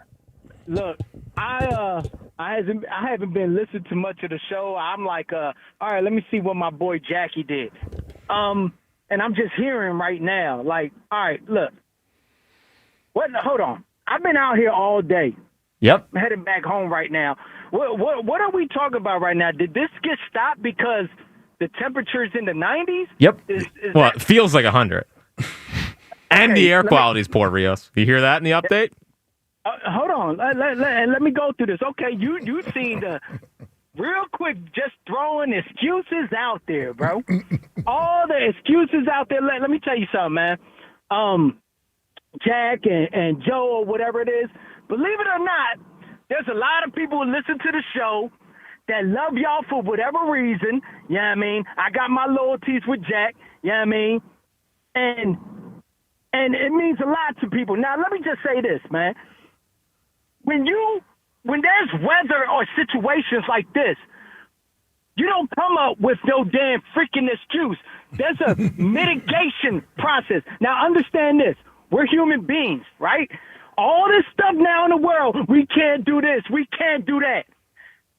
Speaker 2: Look, I haven't been listening to much of the show. I'm like, all right, let me see what my boy Jackie did. And I'm just hearing right now, like, all right, look. Hold on. I've been out here all day.
Speaker 17: Yep.
Speaker 2: I'm heading back home right now. What are we talking about right now? Did this get stopped because the temperature's in the 90s?
Speaker 17: Yep.
Speaker 18: Well, it feels like 100. And the air quality is poor, Rios. You hear that in the update?
Speaker 2: Hold on. Let me go through this. Okay, you seen the real quick just throwing excuses out there, bro. All the excuses out there. Let me tell you something, man. Jack and Joe or whatever it is, believe it or not, there's a lot of people who listen to the show that love y'all for whatever reason. You know what I mean? I got my loyalties with Jack. You know what I mean? And it means a lot to people. Now, let me just say this, man. When there's weather or situations like this, you don't come up with no damn freaking excuse. There's a mitigation process. Now, understand this. We're human beings, right? All this stuff now in the world, we can't do this, we can't do that.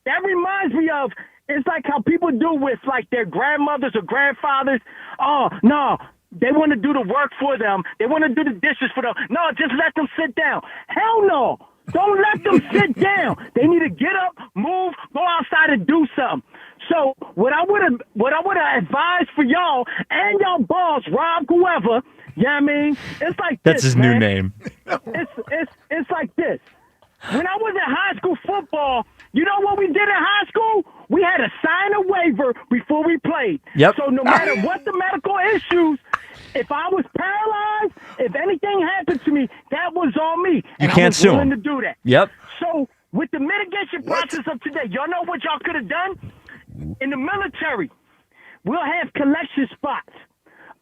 Speaker 2: That reminds me of, it's like how people do with like their grandmothers or grandfathers. Oh, no, they want to do the work for them. They want to do the dishes for them. No, just let them sit down. Hell no. Don't let them sit down. They need to get up, move, go outside and do something. So what I would have advised for y'all and y'all boss, Rob, whoever, you know what I mean? It's like
Speaker 17: That's
Speaker 2: this,
Speaker 17: his
Speaker 2: man.
Speaker 17: new name.
Speaker 2: It's like this. When I was in high school football, you know what we did in high school? We had to sign a waiver before we played.
Speaker 17: Yep.
Speaker 2: So no matter what the medical issues, if I was paralyzed, if anything happened to me, that was on me. And
Speaker 17: can't
Speaker 2: I was
Speaker 17: sue
Speaker 2: willing
Speaker 17: him.
Speaker 2: to do that.
Speaker 17: Yep.
Speaker 2: So with the mitigation process of today, y'all know what y'all could have done? In the military, we'll have collection spots.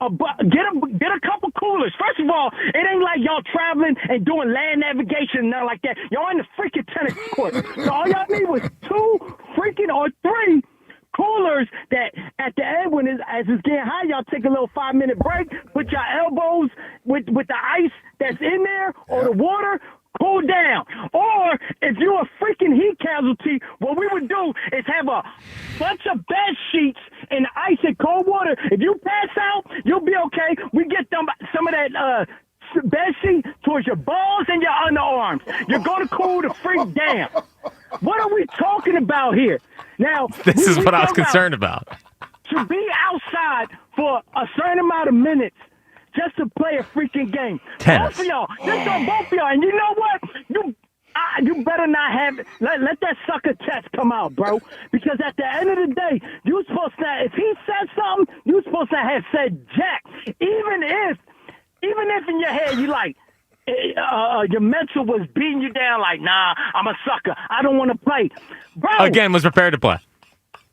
Speaker 2: Get a couple coolers. First of all, it ain't like y'all traveling and doing land navigation and nothing like that. Y'all in the freaking tennis court. So all y'all need was 2 freaking or 3 coolers that at the end, as it's getting high, y'all take a little 5-minute break, put your elbows with the ice that's in there or the water, cool down. Or if you're a freaking heat casualty, what we would do is have a bunch of bed sheets in ice and cold water. If you pass out, you'll be okay. We get some of that bed sheet towards your balls and your underarms. You're going to cool the freak down. What are we talking about here? Now,
Speaker 18: this is what I was concerned about.
Speaker 2: To be outside for a certain amount of minutes just to play a freaking game.
Speaker 17: Tennis.
Speaker 2: Both of y'all. This on both of y'all. And you know what? You better not have it. Let that sucker test come out, bro. Because at the end of the day, you supposed to, if he said something, you supposed to have said Jack. Even if in your head you like, your mental was beating you down like, nah, I'm a sucker. I don't want to play. Bro.
Speaker 18: Again, was prepared to play.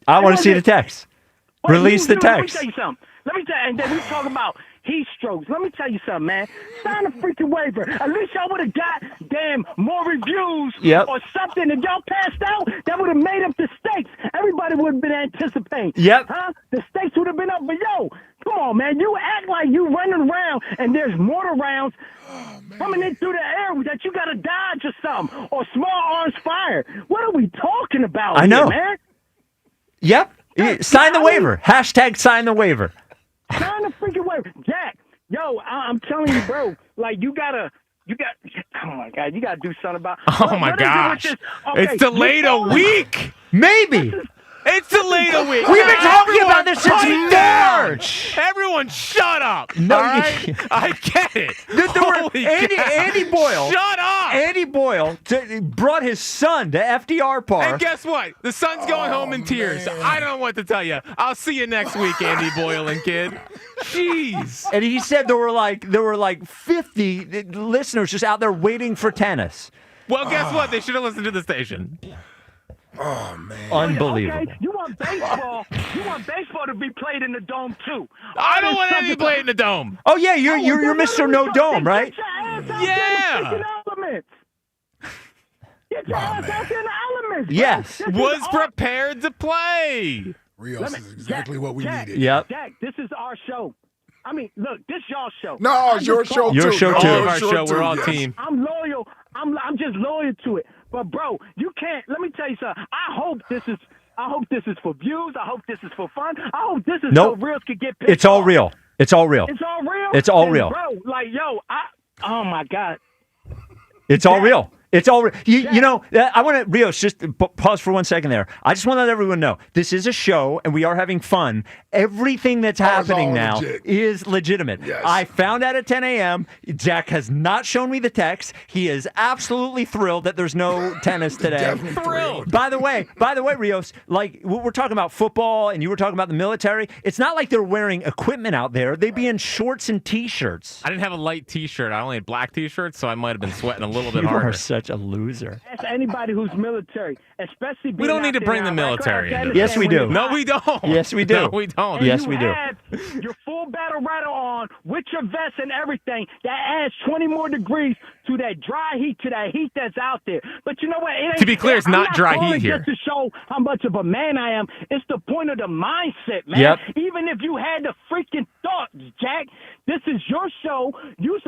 Speaker 17: I want to see the text. Release the text.
Speaker 2: Let me tell you something. And then we talk about heat strokes. Let me tell you something, man. Sign a freaking waiver. At least y'all would have got more reviews or something. If y'all passed out, that would have made up the stakes. Everybody would have been anticipating.
Speaker 17: Yep.
Speaker 2: Huh? The stakes would have been up. But yo, come on, man. You act like you running around and there's mortar rounds coming in through the air that you got to dodge or something. Or small arms fire. What are we talking about
Speaker 17: I know.
Speaker 2: here, man?
Speaker 17: Yep. Sign the waiver. Hashtag sign the waiver.
Speaker 2: Sign the freaking waiver. Jack, yo, I'm telling you, bro, like, oh my God, you got to do something about
Speaker 18: Oh, my gosh. It's delayed a week.
Speaker 17: Maybe.
Speaker 18: It's delayed a week.
Speaker 17: We've been talking about this since March.
Speaker 18: Everyone, shut up.
Speaker 17: No,
Speaker 18: all right? I get it.
Speaker 17: Andy Boyle.
Speaker 18: Shut up.
Speaker 17: Andy Boyle brought his son to FDR Park.
Speaker 18: And guess what? The son's going home in tears. Man. I don't know what to tell you. I'll see you next week, Andy Boyle and kid. Jeez.
Speaker 17: And he said there were like 50 listeners just out there waiting for tennis.
Speaker 18: Well, guess what? They should have listened to the station.
Speaker 20: Oh, man.
Speaker 17: Unbelievable.
Speaker 2: Okay, you want baseball to be played in the dome, too.
Speaker 18: I don't want anything played in the dome.
Speaker 17: Oh, yeah, you're Mr. No Dome, right?
Speaker 2: Yeah. Get your ass out there in the elements.
Speaker 17: Yes.
Speaker 18: Was prepared to play.
Speaker 20: Rios is exactly what we needed.
Speaker 17: Yep.
Speaker 2: Jack, this is our show. I mean, look, this y'all's show.
Speaker 20: No, it's your show, too.
Speaker 17: Your show, too.
Speaker 18: All of our show. We're all team.
Speaker 2: I'm loyal. I'm just loyal to it. But, bro, you can't. Let me tell you something. I hope this is for views. I hope this is for fun. I hope this is so reels could get pissed
Speaker 17: It's all
Speaker 2: off.
Speaker 17: real. It's all real.
Speaker 2: It's all real?
Speaker 17: It's all
Speaker 2: And
Speaker 17: real.
Speaker 2: Bro, like, yo, oh, my God.
Speaker 17: It's all real. It's all real. You know, I want to, Rios, just pause for 1 second there. I just want to let everyone know, this is a show, and we are having fun. Everything that's happening now is legitimate.
Speaker 20: Yes.
Speaker 17: I found out at 10 a.m. Jack has not shown me the text. He is absolutely thrilled that there's no tennis today.
Speaker 20: Definitely thrilled.
Speaker 17: By the way, Rios, like, we're talking about football, and you were talking about the military. It's not like they're wearing equipment out there. They'd be in shorts and T-shirts.
Speaker 18: I didn't have a light T-shirt. I only had black T-shirts, so I might have been sweating a little bit
Speaker 17: You
Speaker 18: harder.
Speaker 17: are such a loser.
Speaker 2: Ask anybody who's military, especially
Speaker 18: We don't need to bring the military into this.
Speaker 17: Yes, we do.
Speaker 18: No, we don't.
Speaker 17: Yes, we do.
Speaker 18: No, we don't.
Speaker 17: Yes, we do.
Speaker 2: Have your full battle rider on with your vest and everything. That adds 20 more degrees to that dry heat, to that heat that's out there. But you know what?
Speaker 18: To be clear, it's not dry heat here.
Speaker 2: Just to show how much of a man I am. It's the point of the mindset, man.
Speaker 17: Yep.
Speaker 2: Even if you had the freaking thoughts, Jack, this is your show.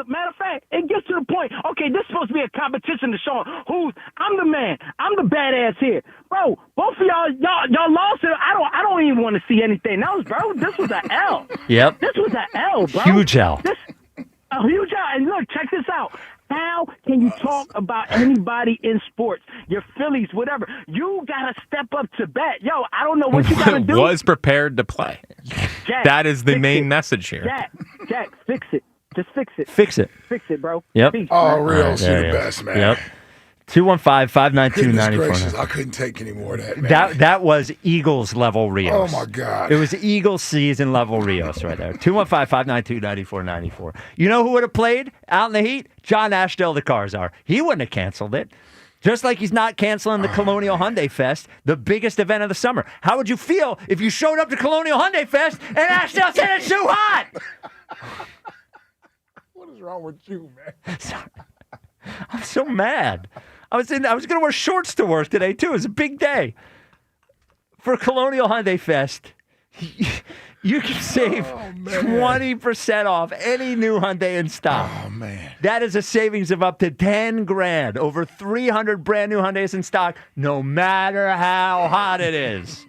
Speaker 2: Matter of fact, it gets to the point. Okay, this is supposed to be a competition to show I'm the man. I'm the badass here, bro. Both of y'all lost it. I don't even want to see anything else, bro. This was an L.
Speaker 17: Yep.
Speaker 2: This was an L, bro.
Speaker 17: Huge L.
Speaker 2: A huge L. And look, check this out. How can you talk about anybody in sports? Your Phillies, whatever. You got to step up to bat. Yo, I don't know what you got to do.
Speaker 18: Was prepared to play.
Speaker 2: Jack,
Speaker 18: that is the main message here.
Speaker 2: Jack, fix it. Just fix it.
Speaker 17: Fix it.
Speaker 2: Fix it, bro.
Speaker 17: Yep.
Speaker 2: Peace,
Speaker 20: Oh,
Speaker 2: man.
Speaker 20: Rios, you're the best, man.
Speaker 17: Yep. 215-592-9400.
Speaker 20: Goodness gracious, I couldn't take any more of that, man.
Speaker 17: That was Eagles level Rios.
Speaker 20: Oh, my God.
Speaker 17: It was Eagles season level Rios right there. 215-592-9494. You know who would have played out in the heat? John Ashdell, the Carzar. He wouldn't have canceled it. Just like he's not canceling the Colonial Hyundai Fest, the biggest event of the summer. How would you feel if you showed up to Colonial Hyundai Fest and Ashdell said it's too hot?
Speaker 20: What is wrong with you, man?
Speaker 17: Sorry. I'm so mad. I was going to wear shorts to work today, too. It was a big day. For Colonial Hyundai Fest, you can save 20% off any new Hyundai in stock.
Speaker 20: Oh, man.
Speaker 17: That is a savings of up to $10,000. Over 300 brand new Hyundais in stock, no matter how hot it is.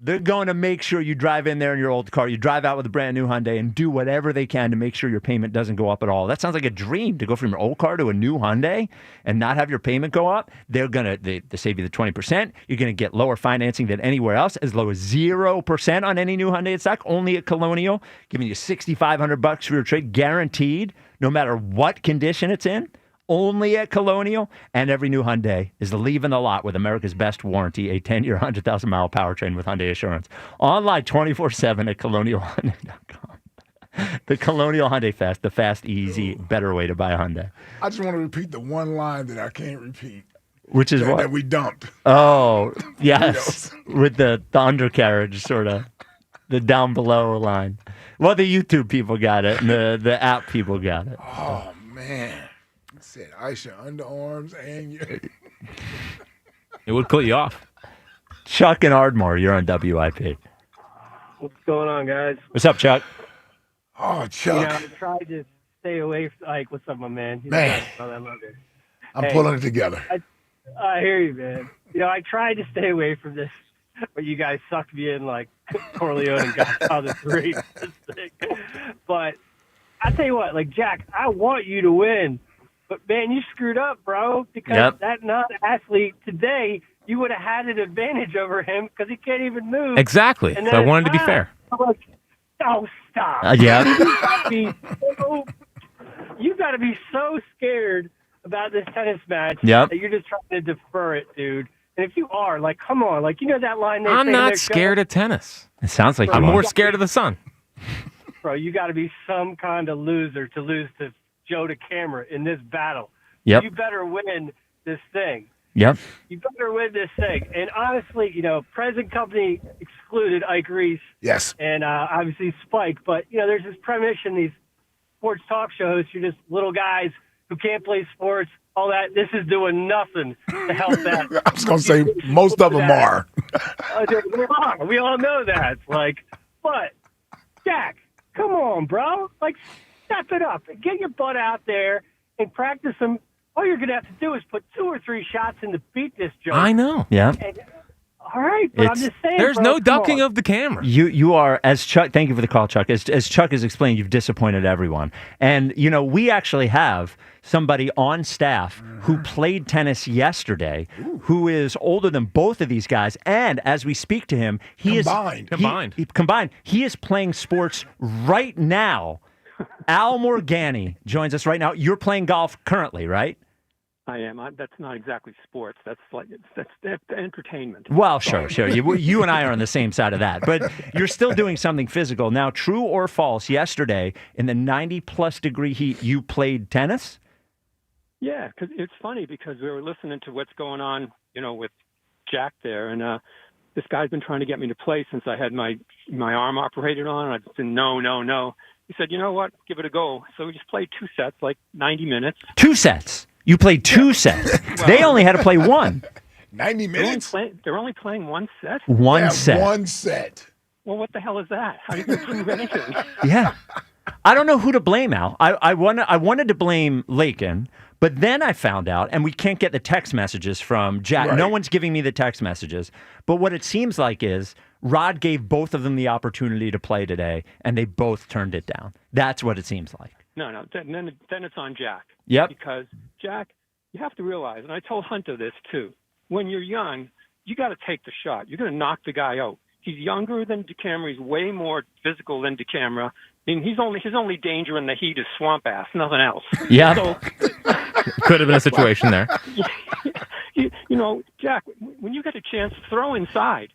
Speaker 17: They're going to make sure you drive in there in your old car. You drive out with a brand new Hyundai and do whatever they can to make sure your payment doesn't go up at all. That sounds like a dream, to go from your old car to a new Hyundai and not have your payment go up. They're going to save you the 20%. You're going to get lower financing than anywhere else, as low as 0% on any new Hyundai in stock, only at Colonial, giving you $6,500 for your trade, guaranteed, no matter what condition it's in. Only at Colonial, and every new Hyundai is leaving the lot with America's best warranty, a 10-year, 100,000-mile powertrain with Hyundai Assurance. Online 24/7 at colonialhyundai.com. The Colonial Hyundai Fest, the fast, easy, better way to buy a Hyundai.
Speaker 20: I just want to repeat the one line that I can't repeat.
Speaker 17: Which is what?
Speaker 20: That we dumped.
Speaker 17: Oh, yes. With the undercarriage, sort of. The down below line. Well, the YouTube people got it, and the app people got it.
Speaker 20: Oh, man. Said ice your underarms and your...
Speaker 18: It would cut you off.
Speaker 17: Chuck and Ardmore, you're on WIP.
Speaker 16: What's going on, guys?
Speaker 17: What's up, Chuck?
Speaker 20: Oh, Chuck.
Speaker 16: You know, I tried to stay away from, what's up, my man?
Speaker 20: Man.
Speaker 16: I love it.
Speaker 20: I'm pulling it together.
Speaker 16: I hear you, man. You know, I tried to stay away from this but you guys sucked me in like Corleone and Godfather 3. But I tell you what, like, Jack, I want you to win. But, man, you screwed up, bro, because that non-athlete today, you would have had an advantage over him because he can't even move.
Speaker 18: Exactly.
Speaker 16: And
Speaker 18: So I wanted to be fair.
Speaker 16: I'm like, oh, stop. You got to be so scared about this tennis match that you're just trying to defer it, dude. And if you are, like, come on. Like, you know that line they
Speaker 18: I'm
Speaker 16: say
Speaker 18: not scared of tennis.
Speaker 17: It sounds like
Speaker 18: I'm more scared of the sun.
Speaker 16: Bro, you got to be some kind of loser to lose to Joe DeCamara in this battle.
Speaker 17: Yep.
Speaker 16: You better win this thing.
Speaker 17: Yep.
Speaker 16: You better win this thing. And honestly, you know, present company excluded Ike Reese.
Speaker 20: Yes.
Speaker 16: And obviously Spike. But, you know, there's this premonition, these sports talk shows, you're just little guys who can't play sports, all that. This is doing nothing to help that.
Speaker 20: I was going to say, most of them are.
Speaker 16: We all know that. Like, but, Jack, come on, bro. Like, step it up and get your butt out there and practice them. All you're going to have to do is put 2 or 3 shots in to beat this joke.
Speaker 18: I know.
Speaker 17: Yeah.
Speaker 16: And, all right, but I'm just saying.
Speaker 18: There's
Speaker 16: bro,
Speaker 18: no
Speaker 16: come
Speaker 18: ducking
Speaker 16: on.
Speaker 18: of the camera.
Speaker 17: You are, as Chuck, thank you for the call, Chuck. As Chuck has explained, you've disappointed everyone. And, you know, we actually have somebody on staff who played tennis yesterday who is older than both of these guys. And as we speak to him, he is playing sports right now. Al Morgani joins us right now. You're playing golf currently, right?
Speaker 4: I am. That's not exactly sports. That's entertainment.
Speaker 17: Well, sure. You and I are on the same side of that. But you're still doing something physical. Now, true or false, yesterday in the 90-plus degree heat, you played tennis?
Speaker 4: Yeah, because it's funny because we were listening to what's going on, you know, with Jack there. And this guy's been trying to get me to play since I had my arm operated on. And I said, no. He said, you know what? Give it a go. So we just played 2 sets, like 90 minutes.
Speaker 17: 2 sets? You played 2 sets.
Speaker 4: Well,
Speaker 17: they only had to play 1.
Speaker 20: 90 minutes?
Speaker 4: They're only playing 1 set?
Speaker 17: One set.
Speaker 20: 1 set.
Speaker 4: Well, what the hell is that? How do you prove anything?
Speaker 17: Yeah. I don't know who to blame, Al. I wanted to blame Lakin, but then I found out, and we can't get the text messages from Jack.
Speaker 20: Right.
Speaker 17: No one's giving me the text messages. But what it seems like is Rod gave both of them the opportunity to play today, and they both turned it down. That's what it seems like.
Speaker 4: No. Then it's on Jack.
Speaker 17: Yep.
Speaker 4: Because, Jack, you have to realize, and I told Hunter this too, when you're young, you got to take the shot. You're going to knock the guy out. He's younger than DeCamara. He's way more physical than DeCamara. I mean, his only danger in the heat is swamp ass, nothing else.
Speaker 17: Yeah.
Speaker 4: So,
Speaker 18: could have been a situation there.
Speaker 4: you know, Jack, when you get a chance, throw inside.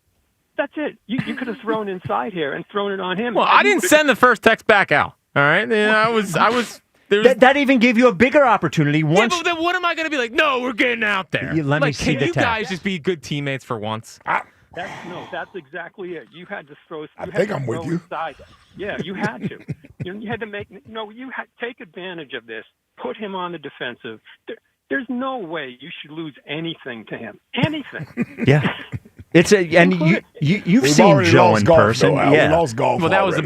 Speaker 4: That's it. You could have thrown inside here and thrown it on him.
Speaker 18: Well, I didn't send the first text back out. All right, and I was.
Speaker 17: That even gave you a bigger opportunity. Once.
Speaker 18: Yeah, but then what am I going to be like? No, we're getting out there.
Speaker 17: Let me see
Speaker 18: can
Speaker 17: the
Speaker 18: you
Speaker 17: text.
Speaker 18: guys just be good teammates for once?
Speaker 4: That's exactly it. You had to throw.
Speaker 20: I think I'm with you.
Speaker 4: Inside. Yeah, you had to. You had to take advantage of this. Put him on the defensive. There's no way you should lose anything to him. Anything.
Speaker 17: Yeah. You've seen Joe in person.
Speaker 20: We lost golf.
Speaker 18: Well, that was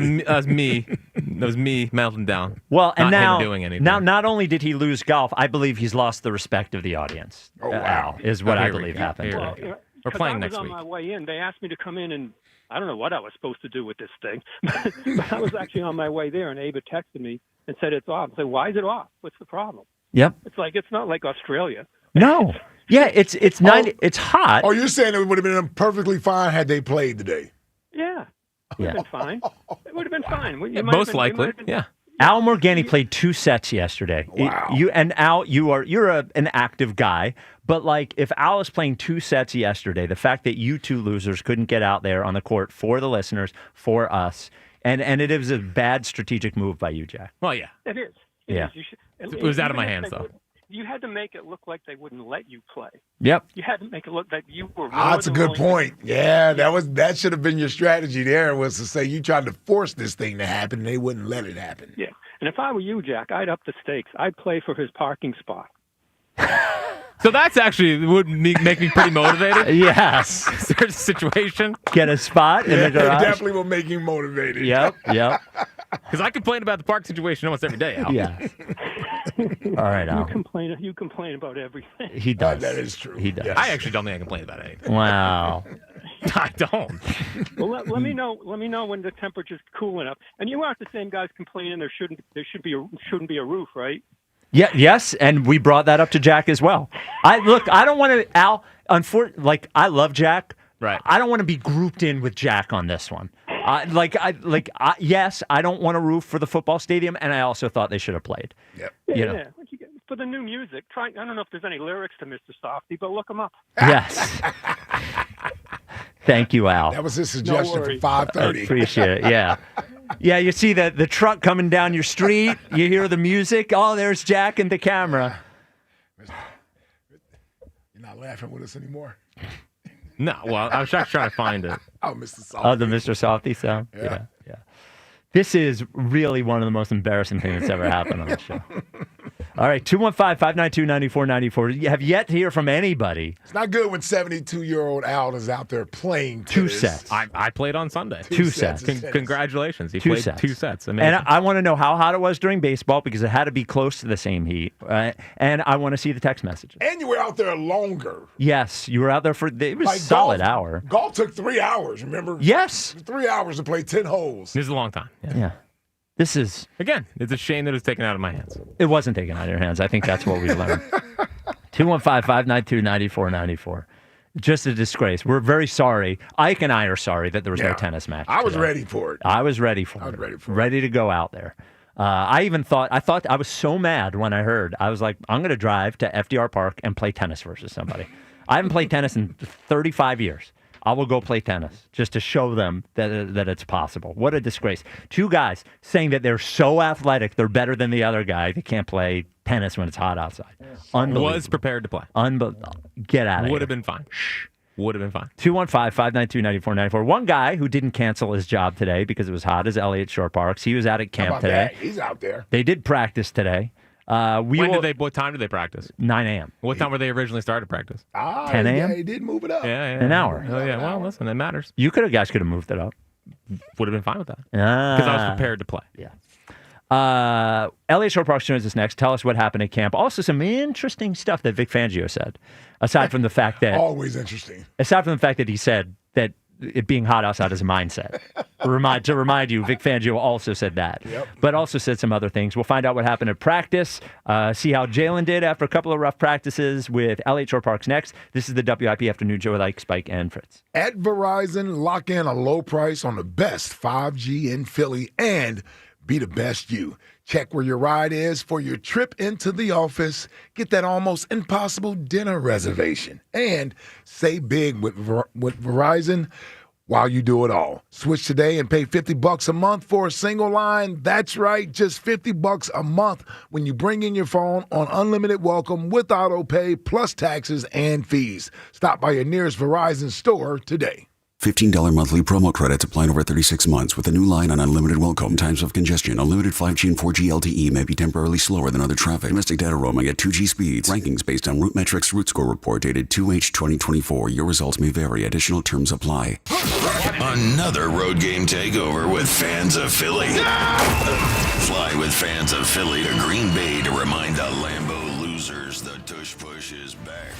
Speaker 18: me. That was me melting down.
Speaker 17: Well, and
Speaker 18: not him doing anything.
Speaker 17: Now, not only did he lose golf, I believe he's lost the respect of the audience.
Speaker 20: Oh, wow.
Speaker 17: Is what I believe happened.
Speaker 18: We're playing next week.
Speaker 4: On my way in, they asked me to come in, and I don't know what I was supposed to do with this thing. But I was actually on my way there, and Ava texted me and said it's off. I said, why is it off? What's the problem?
Speaker 17: Yep.
Speaker 4: It's not like Australia.
Speaker 17: No. Yeah, it's 90. It's hot.
Speaker 20: Oh, you're saying it would have been perfectly fine had they played today?
Speaker 4: Yeah. It would have been fine. It would have been fine.
Speaker 18: Most likely, yeah.
Speaker 17: Al Morgani played 2 sets yesterday.
Speaker 20: Wow.
Speaker 17: Al, you're an active guy, but like if Al is playing 2 sets yesterday, the fact that you 2 losers couldn't get out there on the court for the listeners, for us, and it was a bad strategic move by you, Jack.
Speaker 18: Well, yeah.
Speaker 4: It is.
Speaker 18: It was out of my hands, though.
Speaker 4: You had to make it look like they wouldn't let you play.
Speaker 17: Yep.
Speaker 4: You had to make it look like you were.
Speaker 20: That's a good point. Yeah, that should have been your strategy there, was to say you tried to force this thing to happen and they wouldn't let it happen.
Speaker 4: Yeah. And if I were you, Jack, I'd up the stakes. I'd play for his parking spot.
Speaker 18: So that's actually would make me pretty motivated.
Speaker 17: Yes.
Speaker 18: There's a situation.
Speaker 17: Get a spot in the garage.
Speaker 20: It definitely will make you motivated.
Speaker 17: Yep.
Speaker 18: Because I complain about the park situation almost every day, Al.
Speaker 17: Yeah. All right, Al.
Speaker 4: You complain about everything.
Speaker 17: He does.
Speaker 20: That is true.
Speaker 17: He does.
Speaker 18: I actually don't think I complain about anything.
Speaker 17: Wow.
Speaker 18: I don't.
Speaker 4: Well, let me know. Let me know when the temperature's cool enough. And you aren't the same guys complaining there shouldn't be a roof, right?
Speaker 17: Yeah. Yes, and we brought that up to Jack as well. I don't want to, Al. I love Jack.
Speaker 18: Right.
Speaker 17: I don't want to be grouped in with Jack on this one. Yes, I don't want a roof for the football stadium, and I also thought they should have played.
Speaker 20: Yep.
Speaker 4: Yeah. For the new music, I don't know if there's any lyrics to Mr. Softy, but look them up.
Speaker 17: Yes. Thank you, Al.
Speaker 20: That was his suggestion for 5:30.
Speaker 17: I appreciate it. Yeah. Yeah, you see the truck coming down your street. You hear the music. Oh, there's Jack and DeCamara.
Speaker 20: You're not laughing with us anymore.
Speaker 18: No, well, I was just trying to find it.
Speaker 20: Oh, Mr. Softy.
Speaker 17: Oh, the Mr. Softy sound? Yeah. This is really one of the most embarrassing things that's ever happened on the show. All right, 215-592-9494. You have yet to hear from anybody.
Speaker 20: It's not good when 72-year-old Al is out there playing
Speaker 17: Two
Speaker 20: tennis.
Speaker 17: sets.
Speaker 18: I played on Sunday.
Speaker 17: Two sets.
Speaker 18: Congratulations. He played 2 sets. Amazing.
Speaker 17: And I want to know how hot it was during baseball because it had to be close to the same heat. And I want to see the text messages.
Speaker 20: And you were out there longer.
Speaker 17: Yes, you were out there it was
Speaker 20: Like
Speaker 17: a solid hour.
Speaker 20: Golf took 3 hours, remember?
Speaker 17: Yes.
Speaker 20: 3 hours to play 10 holes.
Speaker 18: This is a long time.
Speaker 17: Yeah. This is...
Speaker 18: Again, it's a shame that it was taken out of my hands.
Speaker 17: It wasn't taken out of your hands. I think that's what we learned. 215-592-9494. Just a disgrace. We're very sorry. Ike and I are sorry that there was no tennis match.
Speaker 20: I was
Speaker 17: today.
Speaker 20: ready for it.
Speaker 17: I was ready for it. Ready to go out there. I thought I was so mad when I heard. I was like, I'm going to drive to FDR Park and play tennis versus somebody. I haven't played tennis in 35 years. I will go play tennis just to show them that it's possible. What a disgrace. 2 guys saying that they're so athletic, they're better than the other guy. They can't play tennis when it's hot outside. Unbelievable.
Speaker 18: Was prepared to play.
Speaker 17: Get out of here.
Speaker 18: Would have been fine. Would have been fine.
Speaker 17: 215-592-9494. One guy who didn't cancel his job today because it was hot is Elliott Shore Parks. He was out at camp today.
Speaker 20: That? He's out there.
Speaker 17: They did practice today.
Speaker 18: What time did they practice?
Speaker 17: 9 a.m.
Speaker 18: What time were they originally started practice?
Speaker 17: 10 a.m.?
Speaker 20: Yeah, he did move it up.
Speaker 18: Yeah.
Speaker 17: An hour.
Speaker 18: Oh, yeah. Well, listen, it matters.
Speaker 17: You guys could have moved it up.
Speaker 18: Would have been fine with that. Because I was prepared to play.
Speaker 17: Yeah. Elliott Shore Parks joins us next. Tell us what happened at camp. Also, some interesting stuff that Vic Fangio said. Aside from the fact that...
Speaker 20: Always interesting.
Speaker 17: Aside from the fact that he said that it being hot outside is a mindset. To remind you, Vic Fangio also said that, but also said some other things. We'll find out what happened at practice, see how Jalen did after a couple of rough practices with Elliott Shore Parks next. This is the WIP Afternoon Show with Ike, Spike, and Fritz.
Speaker 20: At Verizon, lock in a low price on the best 5G in Philly and be the best you. Check where your ride is for your trip into the office. Get that almost impossible dinner reservation. And save big with Verizon while you do it all. Switch today and pay $50 a month for a single line. That's right, just $50 a month when you bring in your phone on unlimited welcome with auto pay plus taxes and fees. Stop by your nearest Verizon store today.
Speaker 1: $15 monthly promo credits applied over 36 months with a new line on unlimited welcome. Times of congestion. Unlimited 5G and 4G LTE may be temporarily slower than other traffic. Domestic data roaming at 2G speeds. Rankings based on Root Metrics Root Score report dated 2H 2024. Your results may vary. Additional terms apply.
Speaker 3: Another road game takeover with fans of Philly. Fly with fans of Philly to Green Bay to remind the Lambeau losers the tush push is back.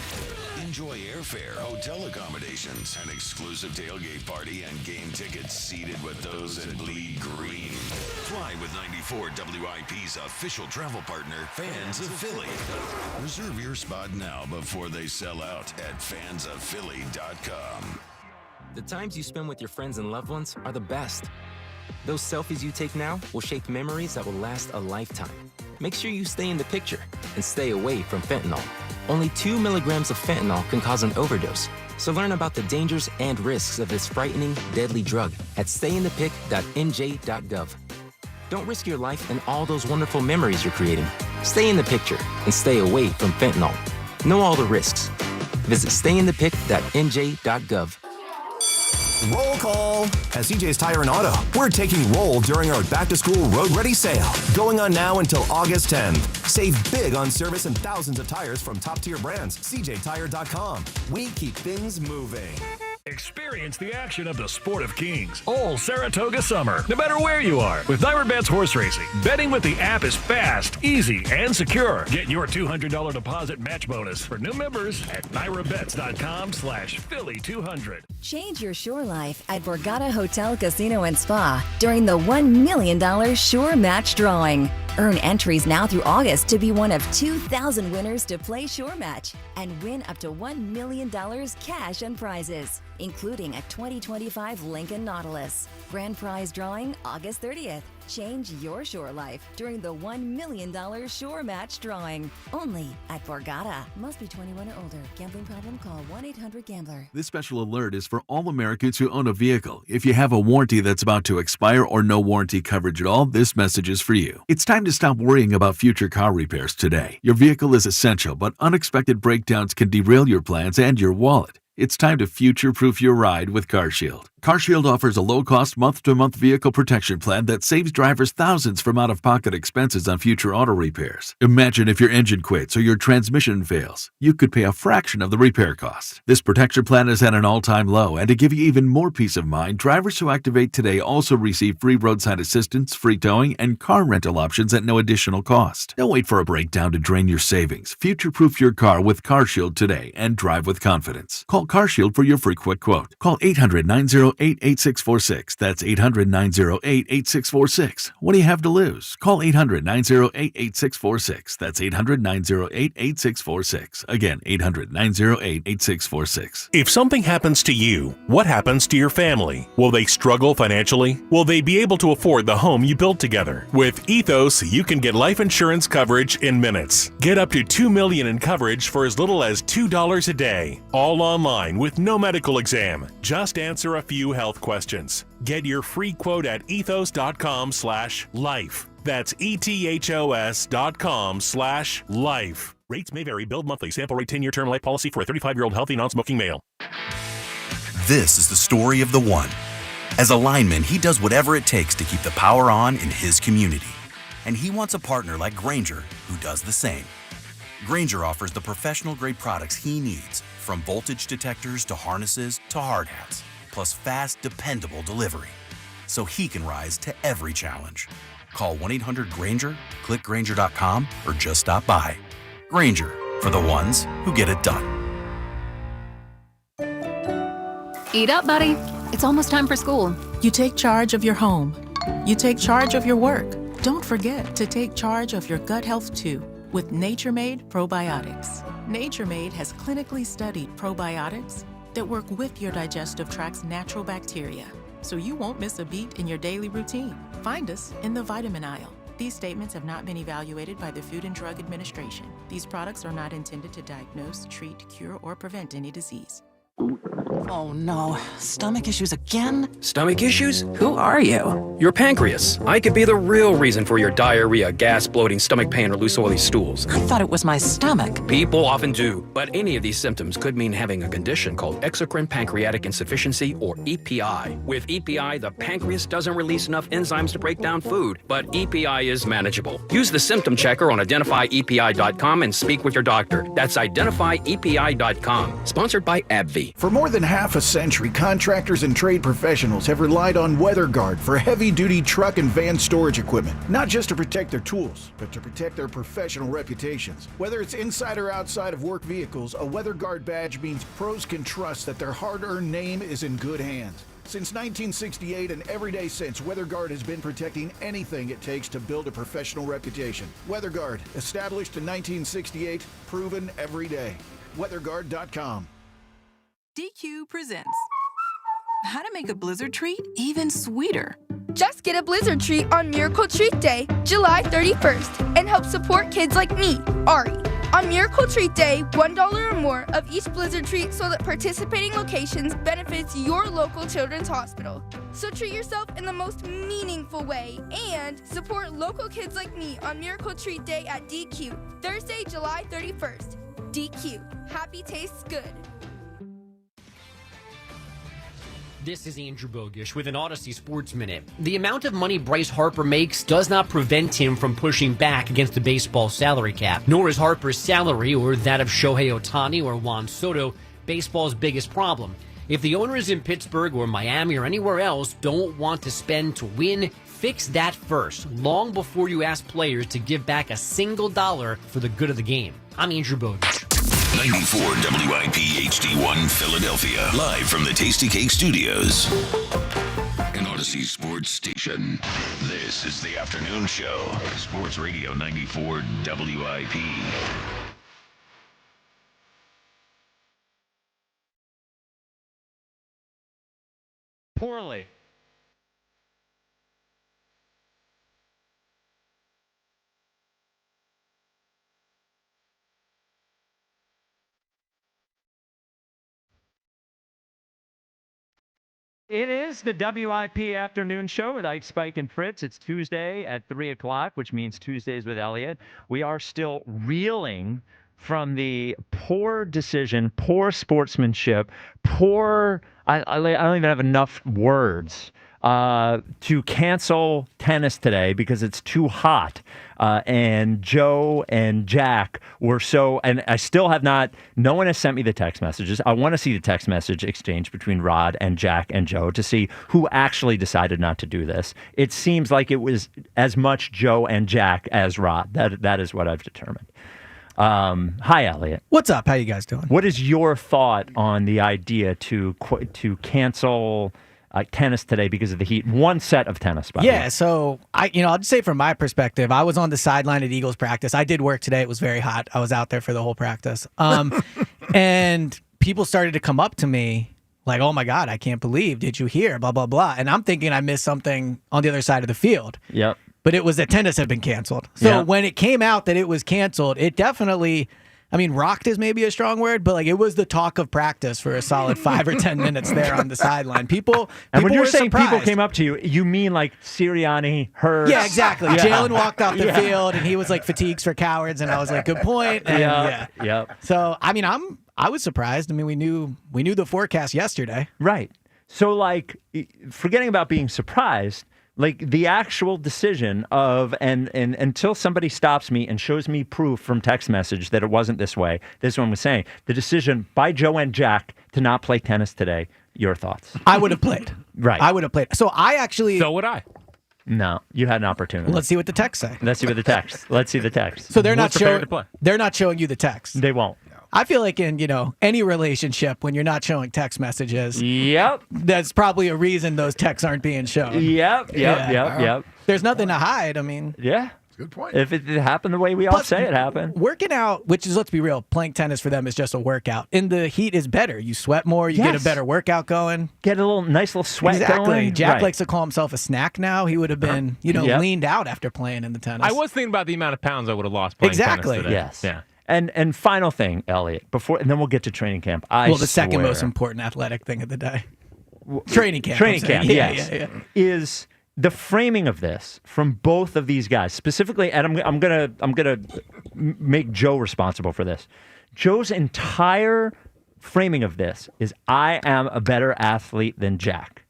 Speaker 3: Enjoy airfare, hotel accommodations, an exclusive tailgate party, and game tickets seated with those that bleed green. Fly with 94 WIP's official travel partner, Fans of Philly. Reserve your spot now before they sell out at fansofphilly.com.
Speaker 19: The times you spend with your friends and loved ones are the best. Those selfies you take now will shape memories that will last a lifetime. Make sure you stay in the picture and stay away from fentanyl. Only 2 milligrams of fentanyl can cause an overdose. So learn about the dangers and risks of this frightening, deadly drug at stayinthepic.nj.gov. Don't risk your life and all those wonderful memories you're creating. Stay in the picture and stay away from fentanyl. Know all the risks. Visit stayinthepic.nj.gov.
Speaker 21: Roll call. At CJ's Tire and Auto, we're taking roll during our back-to-school Road Ready sale. Going on now until August 10th. Save big on service and thousands of tires from top-tier brands. CJTire.com. We keep things moving.
Speaker 5: Experience the action of the Sport of Kings all Saratoga summer, no matter where you are. With NYRA Horse Racing, betting with the app is fast, easy, and secure. Get your $200 deposit match bonus for new members at NYRABets.com/Philly200.
Speaker 6: Change your shore life at Borgata Hotel, Casino, and Spa during the $1 million Shore Match Drawing. Earn entries now through August to be one of 2,000 winners to play Shore Match and win up to $1 million cash and prizes, including a 2025 Lincoln Nautilus. Grand prize drawing August 30th. Change your shore life during the $1 million Shore Match Drawing. Only at Borgata. Must be 21 or older. Gambling problem? Call 1-800-GAMBLER.
Speaker 7: This special alert is for all Americans who own a vehicle. If you have a warranty that's about to expire or no warranty coverage at all, this message is for you. It's time to stop worrying about future car repairs today. Your vehicle is essential, but unexpected breakdowns can derail your plans and your wallet. It's time to future-proof your ride with CarShield. CarShield offers a low-cost month-to-month vehicle protection plan that saves drivers thousands from out-of-pocket expenses on future auto repairs. Imagine if your engine quits or your transmission fails. You could pay a fraction of the repair cost. This protection plan is at an all-time low, and to give you even more peace of mind, drivers who activate today also receive free roadside assistance, free towing, and car rental options at no additional cost. Don't wait for a breakdown to drain your savings. Future-proof your car with CarShield today and drive with confidence. Call CarShield for your free quick quote. Call 800-908-8646. That's 800-908-8646. What do you have to lose? Call 800-908-8646. That's 800-908-8646. Again, 800-908-8646.
Speaker 22: If something happens to you, what happens to your family? Will they struggle financially? Will they be able to afford the home you built together? With Ethos, you can get life insurance coverage in minutes. Get up to $2 million in coverage for as little as $2 a day. All online with no medical exam. Just answer a few health questions. Get your free quote at ethos.com/life. That's ethos.com/life. Rates may vary. Billed monthly. Sample rate 10-year term life policy for a 35-year-old healthy non-smoking male.
Speaker 23: This is the story of the one. As a lineman, he does whatever it takes to keep the power on in his community. And he wants a partner like Grainger who does the same. Grainger offers the professional-grade products he needs, from voltage detectors to harnesses to hard hats, plus fast, dependable delivery, so he can rise to every challenge. Call 1-800-GRAINGER, click Grainger.com, or just stop by. Grainger, for the ones who get it done.
Speaker 24: Eat up, buddy. It's almost time for school.
Speaker 25: You take charge of your home. You take charge of your work. Don't forget to take charge of your gut health, too, with Nature Made Probiotics. Nature Made has clinically studied probiotics that work with your digestive tract's natural bacteria, so you won't miss a beat in your daily routine. Find us in the vitamin aisle. These statements have not been evaluated by the Food and Drug Administration. These products are not intended to diagnose, treat, cure, or prevent any disease.
Speaker 27: Oh no, stomach issues again?
Speaker 29: Stomach issues? Who are you? Your pancreas. I could be the real reason for your diarrhea, gas, bloating, stomach pain, or loose oily stools.
Speaker 27: I thought it was my stomach.
Speaker 29: People often do, but any of these symptoms could mean having a condition called exocrine pancreatic insufficiency, or EPI. With EPI, the pancreas doesn't release enough enzymes to break down food, but EPI is manageable. Use the symptom checker on identifyepi.com and speak with your doctor. That's identifyepi.com. Sponsored by AbbVie.
Speaker 30: For more than half a century, contractors and trade professionals have relied on WeatherGuard for heavy-duty truck and van storage equipment, not just to protect their tools, but to protect their professional reputations. Whether it's inside or outside of work vehicles, a WeatherGuard badge means pros can trust that their hard-earned name is in good hands. Since 1968 and every day since, WeatherGuard has been protecting anything it takes to build a professional reputation. WeatherGuard, established in 1968, proven every day. WeatherGuard.com.
Speaker 31: DQ presents how to make a blizzard treat even sweeter.
Speaker 32: Just get a blizzard treat on Miracle Treat Day, July 31st, and help support kids like me, Ari. On Miracle Treat Day, $1 or more of each blizzard treat sold at participating locations benefits your local children's hospital. So treat yourself in the most meaningful way and support local kids like me on Miracle Treat Day at DQ, Thursday, July 31st. DQ, happy tastes good.
Speaker 33: This is Andrew Bogish with an Odyssey Sports Minute. The amount of money Bryce Harper makes does not prevent him from pushing back against the baseball salary cap, nor is Harper's salary or that of Shohei Ohtani or Juan Soto baseball's biggest problem. If the owners in Pittsburgh or Miami or anywhere else don't want to spend to win, fix that first, long before you ask players to give back a single dollar for the good of the game. I'm Andrew Bogish.
Speaker 3: 94 WIP HD1 Philadelphia. Live from the Tasty Cake Studios. An Odyssey Sports Station. This is the afternoon show. Sports Radio 94 WIP.
Speaker 17: Poorly. It is the WIP afternoon show with Ike, Spike, and Fritz. It's Tuesday at 3 o'clock, which means Tuesdays with Elliot. We are still reeling from the poor decision, poor sportsmanship, poor, I don't even have enough words to cancel tennis today because it's too hot. And Joe and Jack were so, and I still have not, no one has sent me the text messages. I want to see the text message exchange between Rod and Jack and Joe to see who actually decided not to do this. It seems like it was as much Joe and Jack as Rod. That is what I've determined. Hi, Elliot.
Speaker 2: What's up? How you guys doing?
Speaker 17: What is your thought on the idea to cancel tennis today because of the heat? One set of tennis, by the way.
Speaker 2: So I'll just say from my perspective, I was on the sideline at Eagles practice. I did work today. It was very hot. I was out there for the whole practice. And people started to come up to me like, oh my God, I can't believe, did you hear? Blah, blah, blah. And I'm thinking I missed something on the other side of the field.
Speaker 17: Yep.
Speaker 2: But it was that tennis had been canceled. So when it came out that it was canceled, it definitely, rocked is maybe a strong word, but it was the talk of practice for a solid 5 or 10 minutes there on the sideline. People
Speaker 17: when you're saying
Speaker 2: surprised.
Speaker 17: People came up to you, you mean like Sirianni, Hurts?
Speaker 2: Yeah, exactly. Jalen walked off the field and he was like, fatigues for cowards, and I was like, good point. And So I was surprised. we knew the forecast yesterday.
Speaker 17: Right. So forgetting about being surprised, the actual decision of, and until somebody stops me and shows me proof from text message that it wasn't this way, this is what I'm saying. The decision by Joe and Jack to not play tennis today, your thoughts?
Speaker 2: I would have played.
Speaker 17: Right.
Speaker 2: I would have played. So
Speaker 18: So would I.
Speaker 17: No, you had an opportunity.
Speaker 2: Let's see what the text say.
Speaker 17: Let's see the text.
Speaker 2: So they're not showing you the text.
Speaker 17: They won't.
Speaker 2: I feel like in, any relationship, when you're not showing text messages,
Speaker 17: that's
Speaker 2: probably a reason those texts aren't being shown.
Speaker 17: Yep.
Speaker 2: There's nothing to hide.
Speaker 17: Yeah.
Speaker 20: Good point.
Speaker 17: If it happened the way we all say it happened.
Speaker 2: Working out, which is, let's be real, playing tennis for them is just a workout. In the heat is better. You sweat more. You get a better workout going.
Speaker 17: Get a nice little sweat going.
Speaker 2: Jack likes to call himself a snack now. He would have been, leaned out after playing in the tennis.
Speaker 18: I was thinking about the amount of pounds I would have lost playing tennis today.
Speaker 17: Yes.
Speaker 18: Yeah.
Speaker 17: And final thing, Elliot, and then we'll get to training camp.
Speaker 2: The second most important athletic thing of the day. Training camp.
Speaker 17: Yes. Is the framing of this from both of these guys, specifically, and I'm gonna make Joe responsible for this. Joe's entire framing of this is, I am a better athlete than Jack.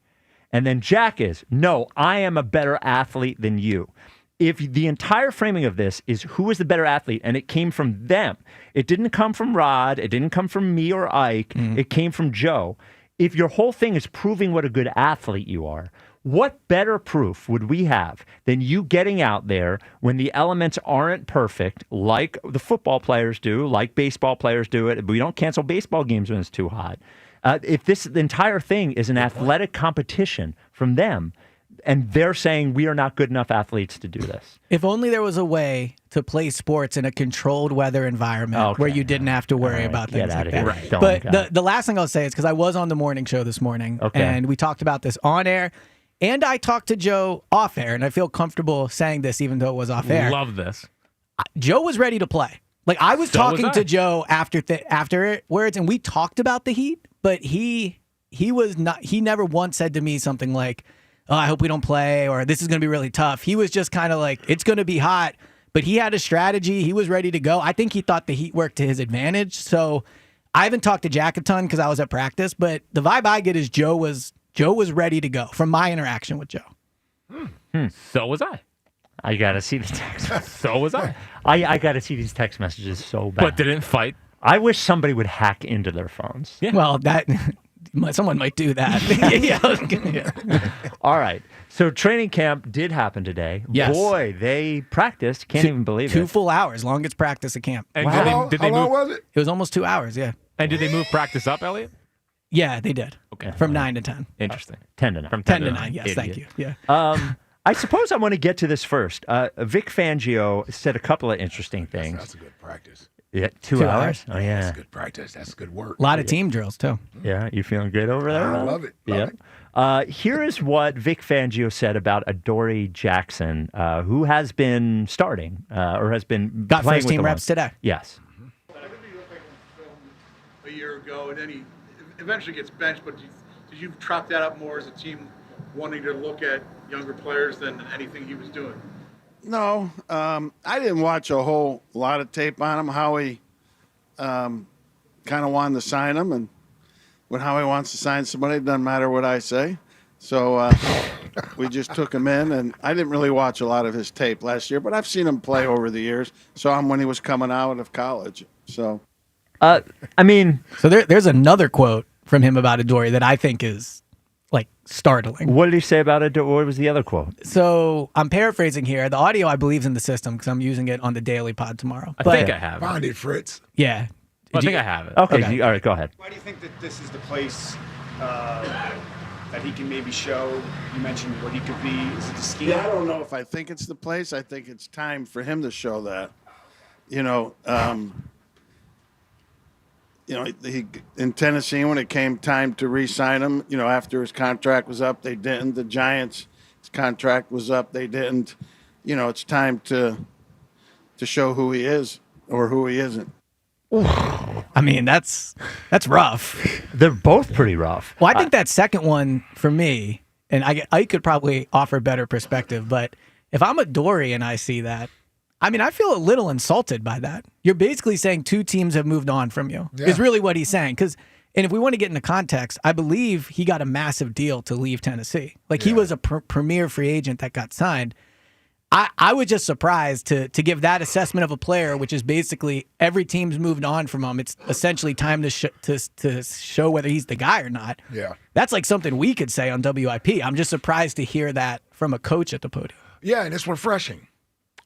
Speaker 17: And then Jack is, no, I am a better athlete than you. If the entire framing of this is who is the better athlete, and it came from them, it didn't come from Rod, it didn't come from me or Ike, it came from Joe. If your whole thing is proving what a good athlete you are, what better proof would we have than you getting out there when the elements aren't perfect, like the football players do, like baseball players do it? We don't cancel baseball games when it's too hot. If the entire thing is an athletic competition from them, and they're saying we are not good enough athletes to do this.
Speaker 2: If only there was a way to play sports in a controlled weather environment where you didn't have to worry about things like that.
Speaker 17: Right.
Speaker 2: But the last thing I'll say is, because I was on the morning show this morning, and we talked about this on air, and I talked to Joe off air, and I feel comfortable saying this even though it was off air.
Speaker 18: Love this.
Speaker 2: Joe was ready to play. I was talking to Joe afterwards, and we talked about the heat, but he was not. He never once said to me something like, oh, I hope we don't play, or this is going to be really tough. He was just kind of like, it's going to be hot, but he had a strategy. He was ready to go. I think he thought the heat worked to his advantage. So I haven't talked to Jack a ton because I was at practice, but the vibe I get is Joe was ready to go from my interaction with Joe.
Speaker 18: So was I.
Speaker 17: I got to see the text.
Speaker 18: So was I.
Speaker 17: I got to see these text messages so bad.
Speaker 18: But didn't fight.
Speaker 17: I wish somebody would hack into their phones.
Speaker 2: Yeah. Well, Someone might do that. Yeah.
Speaker 17: All right. So training camp did happen today.
Speaker 2: Yes.
Speaker 17: Boy, they practiced. Can't even believe it.
Speaker 2: 2 full hours, longest practice at camp.
Speaker 18: And
Speaker 17: Wow.
Speaker 18: did they
Speaker 20: How long
Speaker 18: move?
Speaker 20: was it?
Speaker 2: It was almost 2 hours, yeah.
Speaker 18: And did they move practice up, Elliot?
Speaker 2: Yeah, they did.
Speaker 18: Okay.
Speaker 2: From 9 to 10.
Speaker 18: Interesting.
Speaker 17: 10 to 9.
Speaker 18: From
Speaker 2: 10 to 9, yes, thank you. Yeah.
Speaker 17: I suppose I want to get to this first. Vic Fangio said a couple of interesting things.
Speaker 20: That's a good practice.
Speaker 17: Yeah,
Speaker 2: 2
Speaker 17: 2
Speaker 2: hours?
Speaker 17: hours? Oh, yeah.
Speaker 20: That's good practice. That's good work.
Speaker 2: A lot of team drills, too.
Speaker 17: Yeah, you feeling good over there?
Speaker 20: I
Speaker 17: Rob?
Speaker 20: love it.
Speaker 17: Here is what Vic Fangio said about Adoree Jackson, who has been starting or has been
Speaker 2: Got
Speaker 17: playing
Speaker 2: first
Speaker 17: with
Speaker 2: team
Speaker 17: the
Speaker 2: reps today.
Speaker 17: Yes.
Speaker 1: A year ago, and then he eventually gets benched. But did you chalk that up more as a team wanting to look at younger players than anything he was doing?
Speaker 4: No, I didn't watch a whole lot of tape on him. Howie kind of wanted to sign him, and when Howie wants to sign somebody, it doesn't matter what I say. So we just took him in, and I didn't really watch a lot of his tape last year, but I've seen him play over the years. Saw him when he was coming out of college. So,
Speaker 17: I mean,
Speaker 2: so there's another quote from him about Adoree that I think is like startling.
Speaker 17: What did he say about it? What was the other quote?
Speaker 2: So I'm paraphrasing here. The audio I believe is in the system because I'm using it on the Daily Pod tomorrow.
Speaker 18: I think I have it.
Speaker 20: Find it, Fritz.
Speaker 2: Yeah.
Speaker 18: I think I have it.
Speaker 17: Okay. All right, go ahead.
Speaker 8: Why do you think that this is the place that he can maybe show? You mentioned what he could be. Is it the scheme?
Speaker 4: yeah, I don't know if I think it's the place. I think it's time for him to show that. He in Tennessee when it came time to re-sign him. After his contract was up, they didn't. The Giants, his contract was up, they didn't. It's time to show who he is or who he isn't.
Speaker 2: I mean, that's rough.
Speaker 17: They're both pretty rough.
Speaker 2: Well, I think that second one for me, and I could probably offer better perspective, but if I'm Adoree and I see that, I mean, I feel a little insulted by that. You're basically saying 2 teams have moved on from you, is really what he's saying. And if we want to get into context, I believe he got a massive deal to leave Tennessee. Like, he was a premier free agent that got signed. I was just surprised to give that assessment of a player, which is basically every team's moved on from him. It's essentially time to show whether he's the guy or not.
Speaker 20: Yeah.
Speaker 2: That's like something we could say on WIP. I'm just surprised to hear that from a coach at the podium.
Speaker 20: Yeah, and it's refreshing.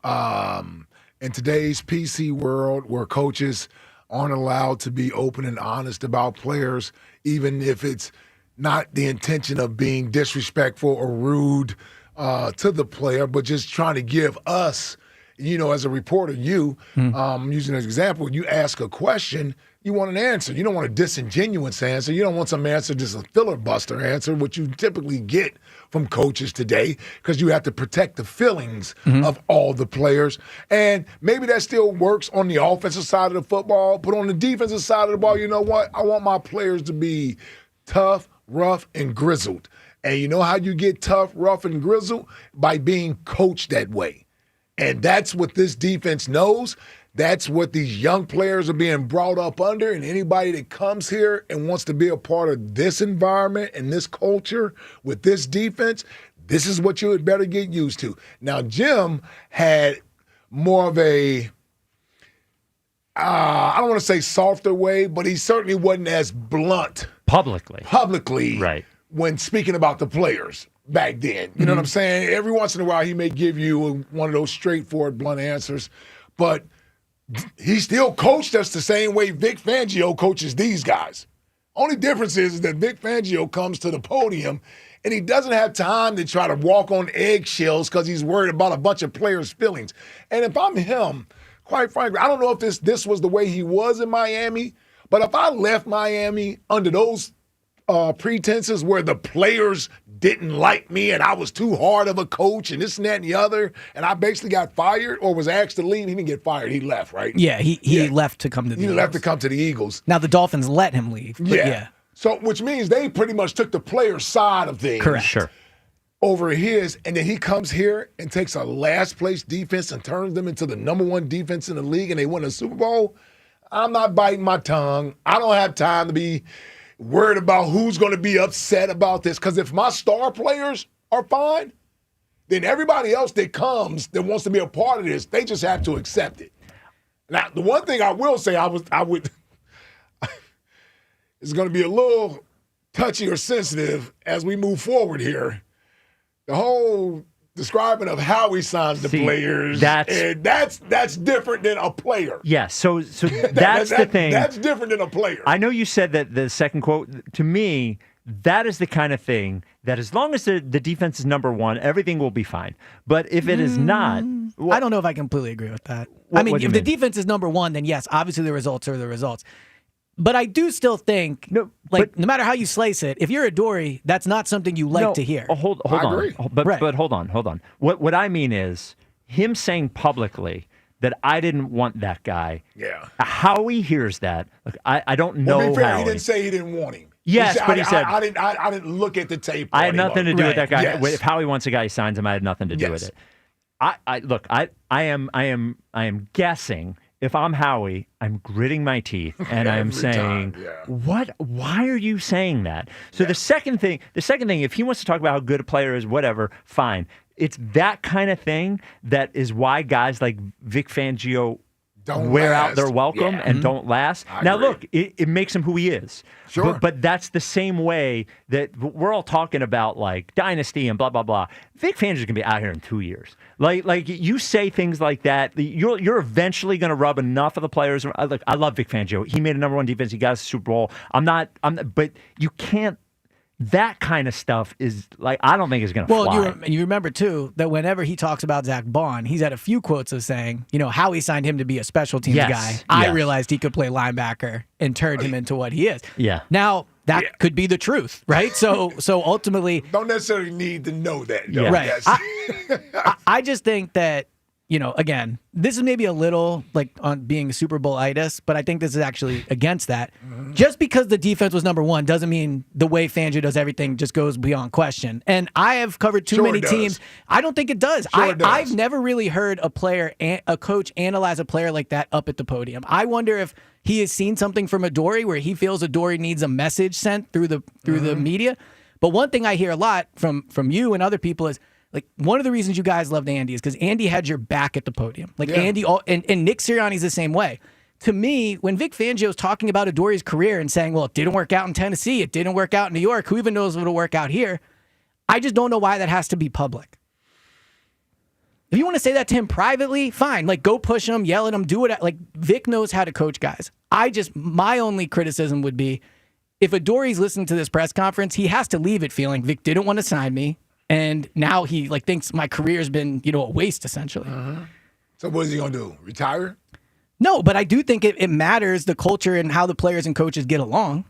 Speaker 20: In today's PC world where coaches aren't allowed to be open and honest about players, even if it's not the intention of being disrespectful or rude to the player, but just trying to give us, as a reporter, using an example, you ask a question, you want an answer. You don't want a disingenuous answer. You don't want some answer, just a filibuster answer, which you typically get from coaches today because you have to protect the feelings of all the players. And maybe that still works on the offensive side of the football, but on the defensive side of the ball, you know what? I want my players to be tough, rough, and grizzled. And you know how you get tough, rough, and grizzled? By being coached that way. And that's what this defense knows. That's what these young players are being brought up under. And anybody that comes here and wants to be a part of this environment and this culture with this defense, this is what you had better get used to. Now, Jim had more of a, I don't want to say softer way, but he certainly wasn't as blunt. Publicly.
Speaker 17: Right.
Speaker 20: When speaking about the players back then. You know what I'm saying? Every once in a while, he may give you one of those straightforward, blunt answers, but he still coached us the same way Vic Fangio coaches these guys. Only difference is that Vic Fangio comes to the podium and he doesn't have time to try to walk on eggshells because he's worried about a bunch of players' feelings. And if I'm him, quite frankly, I don't know if this was the way he was in Miami, but if I left Miami under those pretenses where the players didn't like me and I was too hard of a coach and this and that and the other, and I basically got fired or was asked to leave. He didn't get fired. He left, right?
Speaker 2: Yeah, he left to come to the Eagles.
Speaker 20: He left to come to the Eagles.
Speaker 2: Now, the Dolphins let him leave. But yeah.
Speaker 20: So, which means they pretty much took the player side of things.
Speaker 2: Correct. Sure.
Speaker 20: Over his, and then he comes here and takes a last place defense and turns them into the number 1 defense in the league and they win a Super Bowl. I'm not biting my tongue. I don't have time to be worried about who's going to be upset about this. Because if my star players are fine, then everybody else that comes that wants to be a part of this, they just have to accept it. Now, the one thing I will say, I would, it's going to be a little touchy or sensitive as we move forward here. The whole describing of how he signs the players, that's different than a player.
Speaker 17: Yes, so that's the thing.
Speaker 20: That's different than a player.
Speaker 17: I know you said that the second quote, to me, that is the kind of thing that as long as the defense is number one, everything will be fine. But if it is not...
Speaker 2: Well, I don't know if I completely agree with that.
Speaker 17: What
Speaker 2: I mean,
Speaker 17: do you
Speaker 2: if the
Speaker 17: mean?
Speaker 2: defense is number one, then yes, obviously the results are the results. But I do still think, no matter how you slice it, if you're a Dory, that's not something you like to hear.
Speaker 17: Hold on. But hold on. What I mean is him saying publicly that I didn't want that guy.
Speaker 20: Yeah.
Speaker 17: How he hears that, look, I don't know
Speaker 20: Well, to be fair,
Speaker 17: how.
Speaker 20: he didn't say he didn't want him.
Speaker 17: Yes, but he said
Speaker 20: I didn't look at the tape.
Speaker 17: I had nothing to do with that guy.
Speaker 20: Yes.
Speaker 17: If Howie wants a guy, he signs him. I had nothing to do with it. I am guessing. If I'm Howie, I'm gritting my teeth and I'm saying, "What? Why are you saying that?" So the second thing, if he wants to talk about how good a player is, whatever, fine. It's that kind of thing that is why guys like Vic Fangio
Speaker 20: don't
Speaker 17: wear
Speaker 20: last.
Speaker 17: out their welcome and don't last. Now, look, it makes him who he is.
Speaker 20: Sure.
Speaker 17: But that's the same way that we're all talking about, like, dynasty and blah, blah, blah. Vic Fangio's going to be out here in 2 years. Like you say things like that, you're eventually going to rub enough of the players. Look, I love Vic Fangio. He made a number one defense. He got us a Super Bowl. But you can't. That kind of stuff is like, I don't think is going to fly.
Speaker 2: Well, you remember, too, that whenever he talks about Zach Bond, he's had a few quotes of saying, how he signed him to be a special teams guy. I realized he could play linebacker and turned him into what he is.
Speaker 17: Yeah.
Speaker 2: Now, that could be the truth, right? So ultimately...
Speaker 20: Don't necessarily need to know that.
Speaker 2: Yeah. Right. I just think that, again, this is maybe a little like on being Super Bowl-itis, but I think this is actually against that. Mm-hmm. Just because the defense was number one doesn't mean the way Fangio does everything just goes beyond question. And I have covered too many teams. I don't think it does. I've never really heard a coach analyze a player like that up at the podium. I wonder if he has seen something from Adoree where he feels Adoree needs a message sent through the media. But one thing I hear a lot from you and other people is, like, one of the reasons you guys loved Andy is because Andy had your back at the podium. Like, Andy, and Nick Sirianni's the same way. To me, when Vic Fangio's talking about Adoree's career and saying, well, it didn't work out in Tennessee, it didn't work out in New York, who even knows if it'll work out here? I just don't know why that has to be public. If you want to say that to him privately, fine. Like, go push him, yell at him, do it. Like, Vic knows how to coach guys. My only criticism would be, if Adoree's listening to this press conference, he has to leave it feeling Vic didn't want to sign me. And now he thinks my career's been, a waste, essentially.
Speaker 20: Uh-huh. So what is he going to do? Retire?
Speaker 2: No, but I do think it matters, the culture and how the players and coaches get along.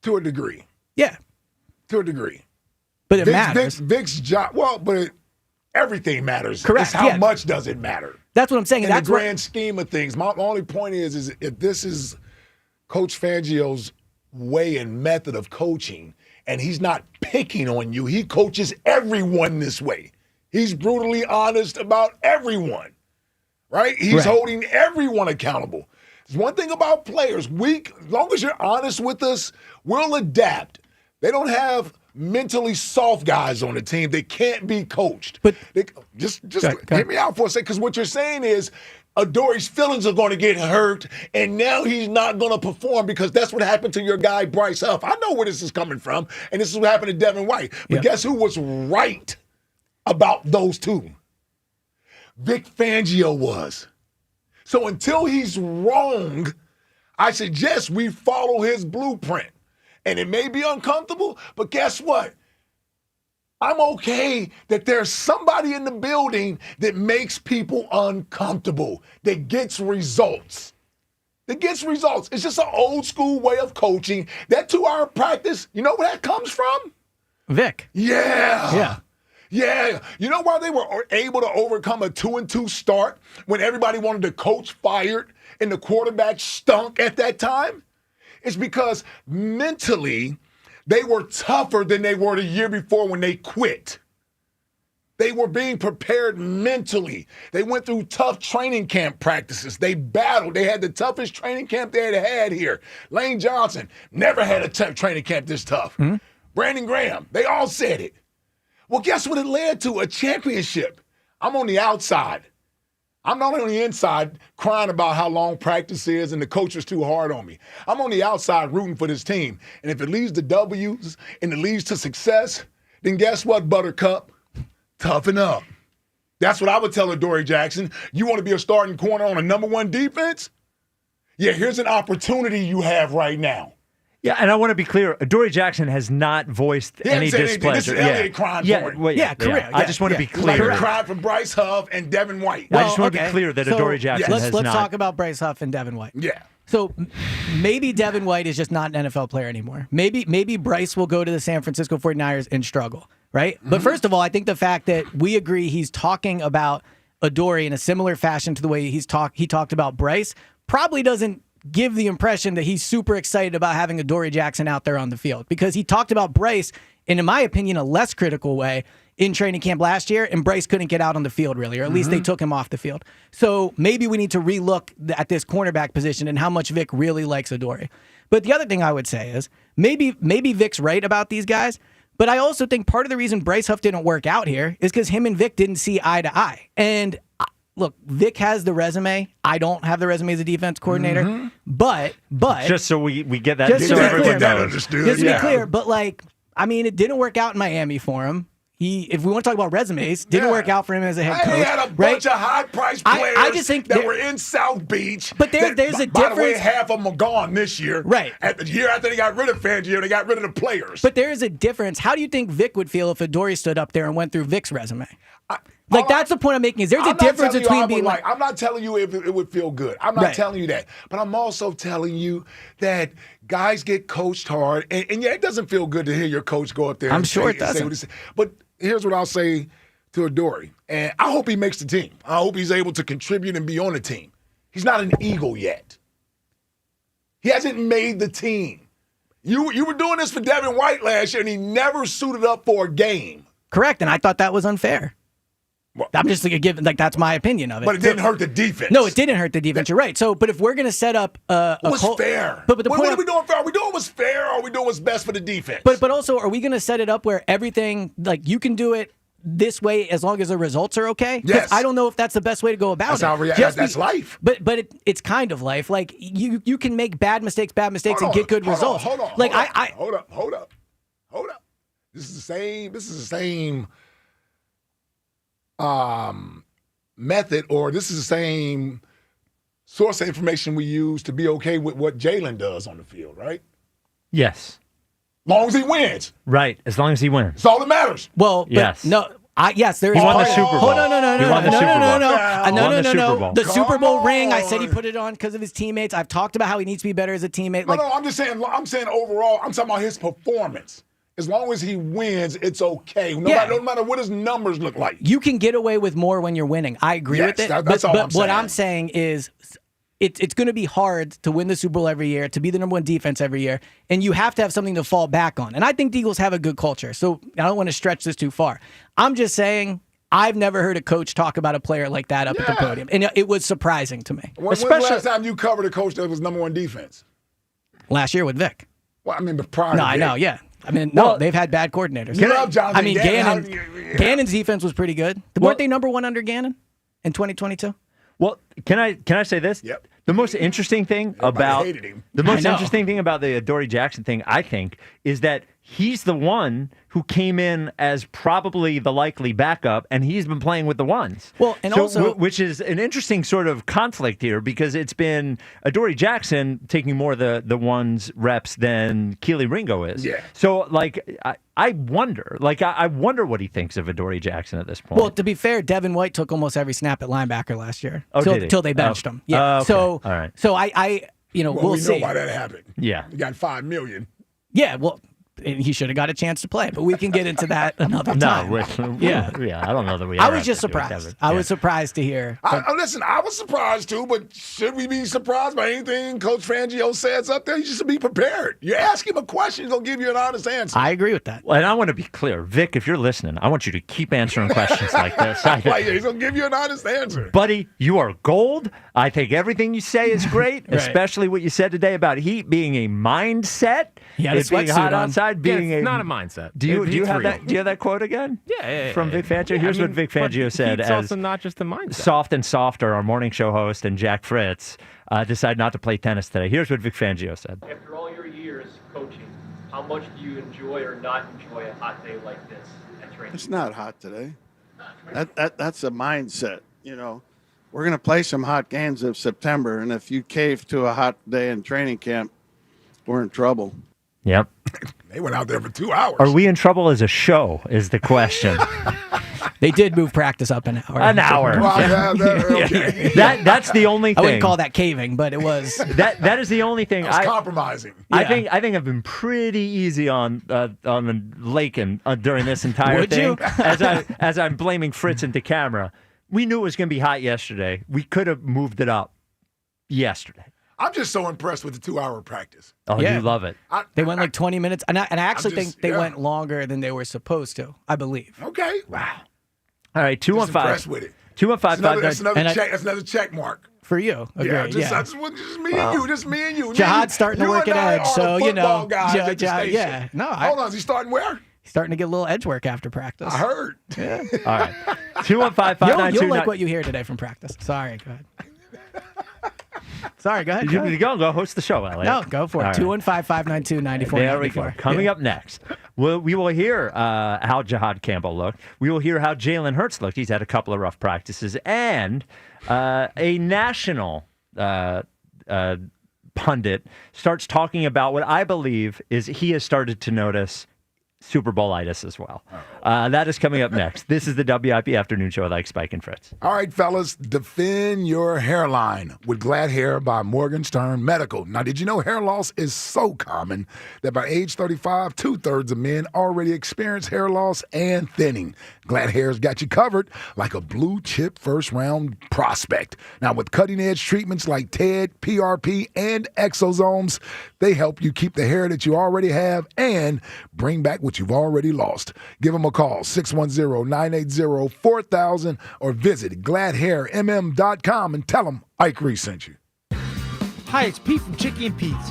Speaker 20: To a degree.
Speaker 2: Yeah.
Speaker 20: To a degree.
Speaker 2: But it matters.
Speaker 20: Vic's job, everything matters.
Speaker 2: Correct.
Speaker 20: It's how much does it matter?
Speaker 2: That's what I'm saying.
Speaker 20: In the grand scheme of things. My only point is if this is Coach Fangio's way and method of coaching, and he's not picking on you. He coaches everyone this way. He's brutally honest about everyone, right? He's holding everyone accountable. There's one thing about players. As long as you're honest with us, we'll adapt. They don't have mentally soft guys on the team. They can't be coached. But just hear me out for a second, because what you're saying is Adoree's feelings are going to get hurt, and now he's not going to perform because that's what happened to your guy, Bryce Huff. I know where this is coming from, and this is what happened to Devin White. But guess who was right about those two? Vic Fangio was. So until he's wrong, I suggest we follow his blueprint. And it may be uncomfortable, but guess what? I'm okay that there's somebody in the building that makes people uncomfortable, that gets results. It's just an old school way of coaching. That 2-hour practice, you know where that comes from?
Speaker 2: Vic.
Speaker 20: Yeah. You know why they were able to overcome a 2-2 start when everybody wanted the coach fired and the quarterback stunk at that time? It's because mentally, they were tougher than they were the year before when they quit. They were being prepared mentally. They went through tough training camp practices. They battled. They had the toughest training camp they had here. Lane Johnson never had a tough training camp this tough. Mm-hmm. Brandon Graham, they all said it. Well, guess what it led to? A championship. I'm on the outside. I'm not on the inside crying about how long practice is and the coach is too hard on me. I'm on the outside rooting for this team. And if it leads to W's and it leads to success, then guess what, Buttercup? Toughen up. That's what I would tell Adoree Jackson. You want to be a starting corner on a number 1 defense? Yeah, here's an opportunity you have right now.
Speaker 17: Yeah, and I want to be clear. Adoree Jackson has not voiced any displeasure.
Speaker 20: This is crying for him.
Speaker 17: Career. I just want to be clear.
Speaker 20: Like cried for Bryce Huff and Devin White.
Speaker 17: I just want to be clear that Adoree Jackson has not.
Speaker 2: Let's talk about Bryce Huff and Devin White.
Speaker 20: Yeah.
Speaker 2: So maybe Devin White is just not an NFL player anymore. Maybe Bryce will go to the San Francisco 49ers and struggle, right? But first of all, I think the fact that we agree he's talking about Adoree in a similar fashion to the way he talked about Bryce probably doesn't give the impression that he's super excited about having Adoree Jackson out there on the field, because he talked about Bryce in my opinion, a less critical way in training camp last year, and Bryce couldn't get out on the field really, or at least they took him off the field. So maybe we need to relook at this cornerback position and how much Vic really likes Adoree. But the other thing I would say is maybe Vic's right about these guys, but I also think part of the reason Bryce Huff didn't work out here is because him and Vic didn't see eye to eye. And look, Vic has the resume. I don't have the resume as a defense coordinator, but
Speaker 17: just so we get that,
Speaker 2: just
Speaker 17: so everyone
Speaker 20: knows.
Speaker 2: Just to be clear, but it didn't work out in Miami for him. If we want to talk about resumes, didn't work out for him as a head coach.
Speaker 20: He had a bunch of high-priced players
Speaker 2: I just think
Speaker 20: that were in South Beach.
Speaker 2: But there's a difference.
Speaker 20: By the way, half of them are gone this year.
Speaker 2: Right.
Speaker 20: At the year after they got rid of Fangio, they got rid of the players.
Speaker 2: But there is a difference. How do you think Vic would feel if Adoree stood up there and went through Vic's resume? That's the point I'm making. Is there's a difference between being like...
Speaker 20: I'm not telling you if it would feel good. I'm not telling you that. But I'm also telling you that guys get coached hard. And yeah, it doesn't feel good to hear your coach go up there
Speaker 2: I'm sure it doesn't.
Speaker 20: But here's what I'll say to Adoree. And I hope he makes the team. I hope he's able to contribute and be on the team. He's not an Eagle yet. He hasn't made the team. You were doing this for Devin White last year, and he never suited up for a game.
Speaker 2: Correct, and I thought that was unfair. Well, I'm just that's my opinion of it.
Speaker 20: But it didn't hurt the defense.
Speaker 2: No, it didn't hurt the defense. You're right. So, but if we're going to set up
Speaker 20: what's fair?
Speaker 2: But the
Speaker 20: what
Speaker 2: point
Speaker 20: are we doing fair? Are we doing what's fair, or are we doing what's best for the defense?
Speaker 2: But also, are we going to set it up where everything, you can do it this way as long as the results are okay?
Speaker 20: Yes.
Speaker 2: I don't know if that's the best way to go about it.
Speaker 20: That's life.
Speaker 2: But it's kind of life. You can make bad mistakes and get good results.
Speaker 20: Hold up. This is the same method, or this is the same source of information we use to be okay with what Jalen does on the field, right?
Speaker 17: Yes.
Speaker 20: As long as he wins.
Speaker 17: Right, as long as he wins.
Speaker 20: That's all that matters.
Speaker 2: Well,
Speaker 17: yes.
Speaker 2: Yes, there is.
Speaker 17: He won the Super Bowl.
Speaker 2: No. The Super Bowl ring. I said he put it on because of his teammates. I've talked about how he needs to be better as a teammate.
Speaker 20: No, I'm just saying. I'm saying overall. I'm talking about his performance. As long as he wins, it's okay. No matter what his numbers look like.
Speaker 2: You can get away with more when you're winning. I agree with it.
Speaker 20: That's all I'm saying.
Speaker 2: What I'm saying is it's going to be hard to win the Super Bowl every year, to be the number one defense every year, and you have to have something to fall back on. And I think the Eagles have a good culture, so I don't want to stretch this too far. I'm just saying I've never heard a coach talk about a player like that up at the podium, and it was surprising to me.
Speaker 20: When's the last time you covered a coach that was number one defense?
Speaker 2: Last year with Vic.
Speaker 20: Well, I mean, but prior to
Speaker 2: I know, yeah. I mean, they've had bad coordinators.
Speaker 20: You love Jonathan
Speaker 2: Gannon's defense was pretty good. Weren't they number one under Gannon in 2022?
Speaker 17: Well, can I say this?
Speaker 20: Yep.
Speaker 17: The most interesting thing about the Adoree Jackson thing, I think, is that he's the one who came in as probably the likely backup, and he's been playing with the ones.
Speaker 2: Well, and also,
Speaker 17: which is an interesting sort of conflict here, because it's been Adoree Jackson taking more of the ones reps than Keely Ringo is.
Speaker 20: Yeah.
Speaker 17: So, I wonder what he thinks of Adoree Jackson at this point.
Speaker 2: Well, to be fair, Devin White took almost every snap at linebacker last year.
Speaker 17: Oh, did he?
Speaker 2: Till they benched him. Yeah.
Speaker 17: Okay.
Speaker 2: So,
Speaker 17: all right.
Speaker 2: So I we'll see.
Speaker 20: We know why that happened.
Speaker 17: Yeah.
Speaker 20: He got $5 million.
Speaker 2: Yeah. Well, he should have got a chance to play, but we can get into that another time.
Speaker 17: Yeah, I don't know that we.
Speaker 2: I was just surprised. I was surprised to hear.
Speaker 20: Listen, I was surprised too, but should we be surprised by anything Coach Fangio says up there? You just be prepared. You ask him a question, he'll give you an honest answer.
Speaker 2: I agree with that.
Speaker 17: Well, and I want to be clear, Vic, if you're listening, I want you to keep answering questions like this.
Speaker 20: He's gonna give you an honest answer,
Speaker 17: buddy. You are gold. I think everything you say is great,
Speaker 2: right.
Speaker 17: Especially what you said today about heat being a mindset.
Speaker 2: Yeah,
Speaker 17: it's being hot outside. Beside being
Speaker 18: it's not a mindset.
Speaker 17: Do you
Speaker 18: It's
Speaker 17: have
Speaker 18: real.
Speaker 17: that? Do you have that quote again?
Speaker 18: Yeah.
Speaker 17: From Vic Fangio. Here's what Vic Fangio said
Speaker 18: It's
Speaker 17: as
Speaker 18: also not just a mindset.
Speaker 17: Soft and Softer, our morning show host, and Jack Fritz decided not to play tennis today. Here's what Vic Fangio said.
Speaker 5: After all your years coaching, how much do you enjoy or not enjoy a hot day like this at training?
Speaker 4: It's not hot today. That's a mindset, you know. We're going to play some hot games of September, and if you cave to a hot day in training camp, we're in trouble.
Speaker 17: Yep.
Speaker 20: They went out there for 2 hours.
Speaker 17: Are we in trouble as a show is the question.
Speaker 2: They did move practice up an hour.
Speaker 17: An hour.
Speaker 20: Okay.
Speaker 17: That's the only thing.
Speaker 2: I wouldn't call that caving, but it was.
Speaker 17: That is the only thing.
Speaker 20: That was compromising.
Speaker 17: I think I've been pretty easy on the Lakin during this entire
Speaker 2: Would
Speaker 17: thing.
Speaker 2: you?
Speaker 17: as I'm blaming Fritz and DeCamara. We knew it was going to be hot yesterday. We could have moved it up yesterday.
Speaker 20: I'm just so impressed with the 2-hour practice.
Speaker 17: Oh,
Speaker 2: Yeah.
Speaker 17: you love it.
Speaker 2: They went like 20 minutes, and I actually
Speaker 20: just-
Speaker 2: think they
Speaker 20: yeah.
Speaker 2: went longer than they were supposed to. I believe.
Speaker 20: Okay.
Speaker 17: Wow. All right,
Speaker 20: Just impressed
Speaker 17: 215.
Speaker 20: with it.
Speaker 17: 215.
Speaker 20: That's another check mark.
Speaker 2: For you, agreed.
Speaker 20: Yeah,
Speaker 2: Yeah,
Speaker 20: just me and you. Just me and you.
Speaker 2: Jihad's starting to work at edge, so you know.
Speaker 20: Yeah.
Speaker 2: Yeah, no,
Speaker 20: Hold on, is he starting where?
Speaker 2: he's starting to get a little edge work after practice.
Speaker 20: I heard.
Speaker 2: Yeah.
Speaker 17: All right. 215-592.
Speaker 2: You'll like what you hear today from practice. Sorry, go ahead. Sorry, go ahead.
Speaker 17: Go host the show, Elliot.
Speaker 2: No, go for it.
Speaker 17: All right.
Speaker 2: 215-592-9494.
Speaker 17: There we go. Coming up next, we will hear how Jihad Campbell looked. We will hear how Jalen Hurts looked. He's had a couple of rough practices. And a national pundit starts talking about what I believe is he has started to notice Super Bowl-itis as well. That is coming up next. This is the WIP Afternoon Show with Ike, Spike, and Fritz.
Speaker 20: All right, fellas, defend your hairline with Glad Hair by Morgan Stern Medical. Now, did you know hair loss is so common that by age 35, 2/3 of men already experience hair loss and thinning? Glad Hair's got you covered like a blue chip first round prospect. Now, with cutting edge treatments like TED, PRP, and exosomes, they help you keep the hair that you already have and bring back what you've already lost. Give them a call, 610-980-4000, or visit gladhairmm.com and tell them Ike Reese sent you.
Speaker 9: Hi, it's Pete from Chicky and Pete's.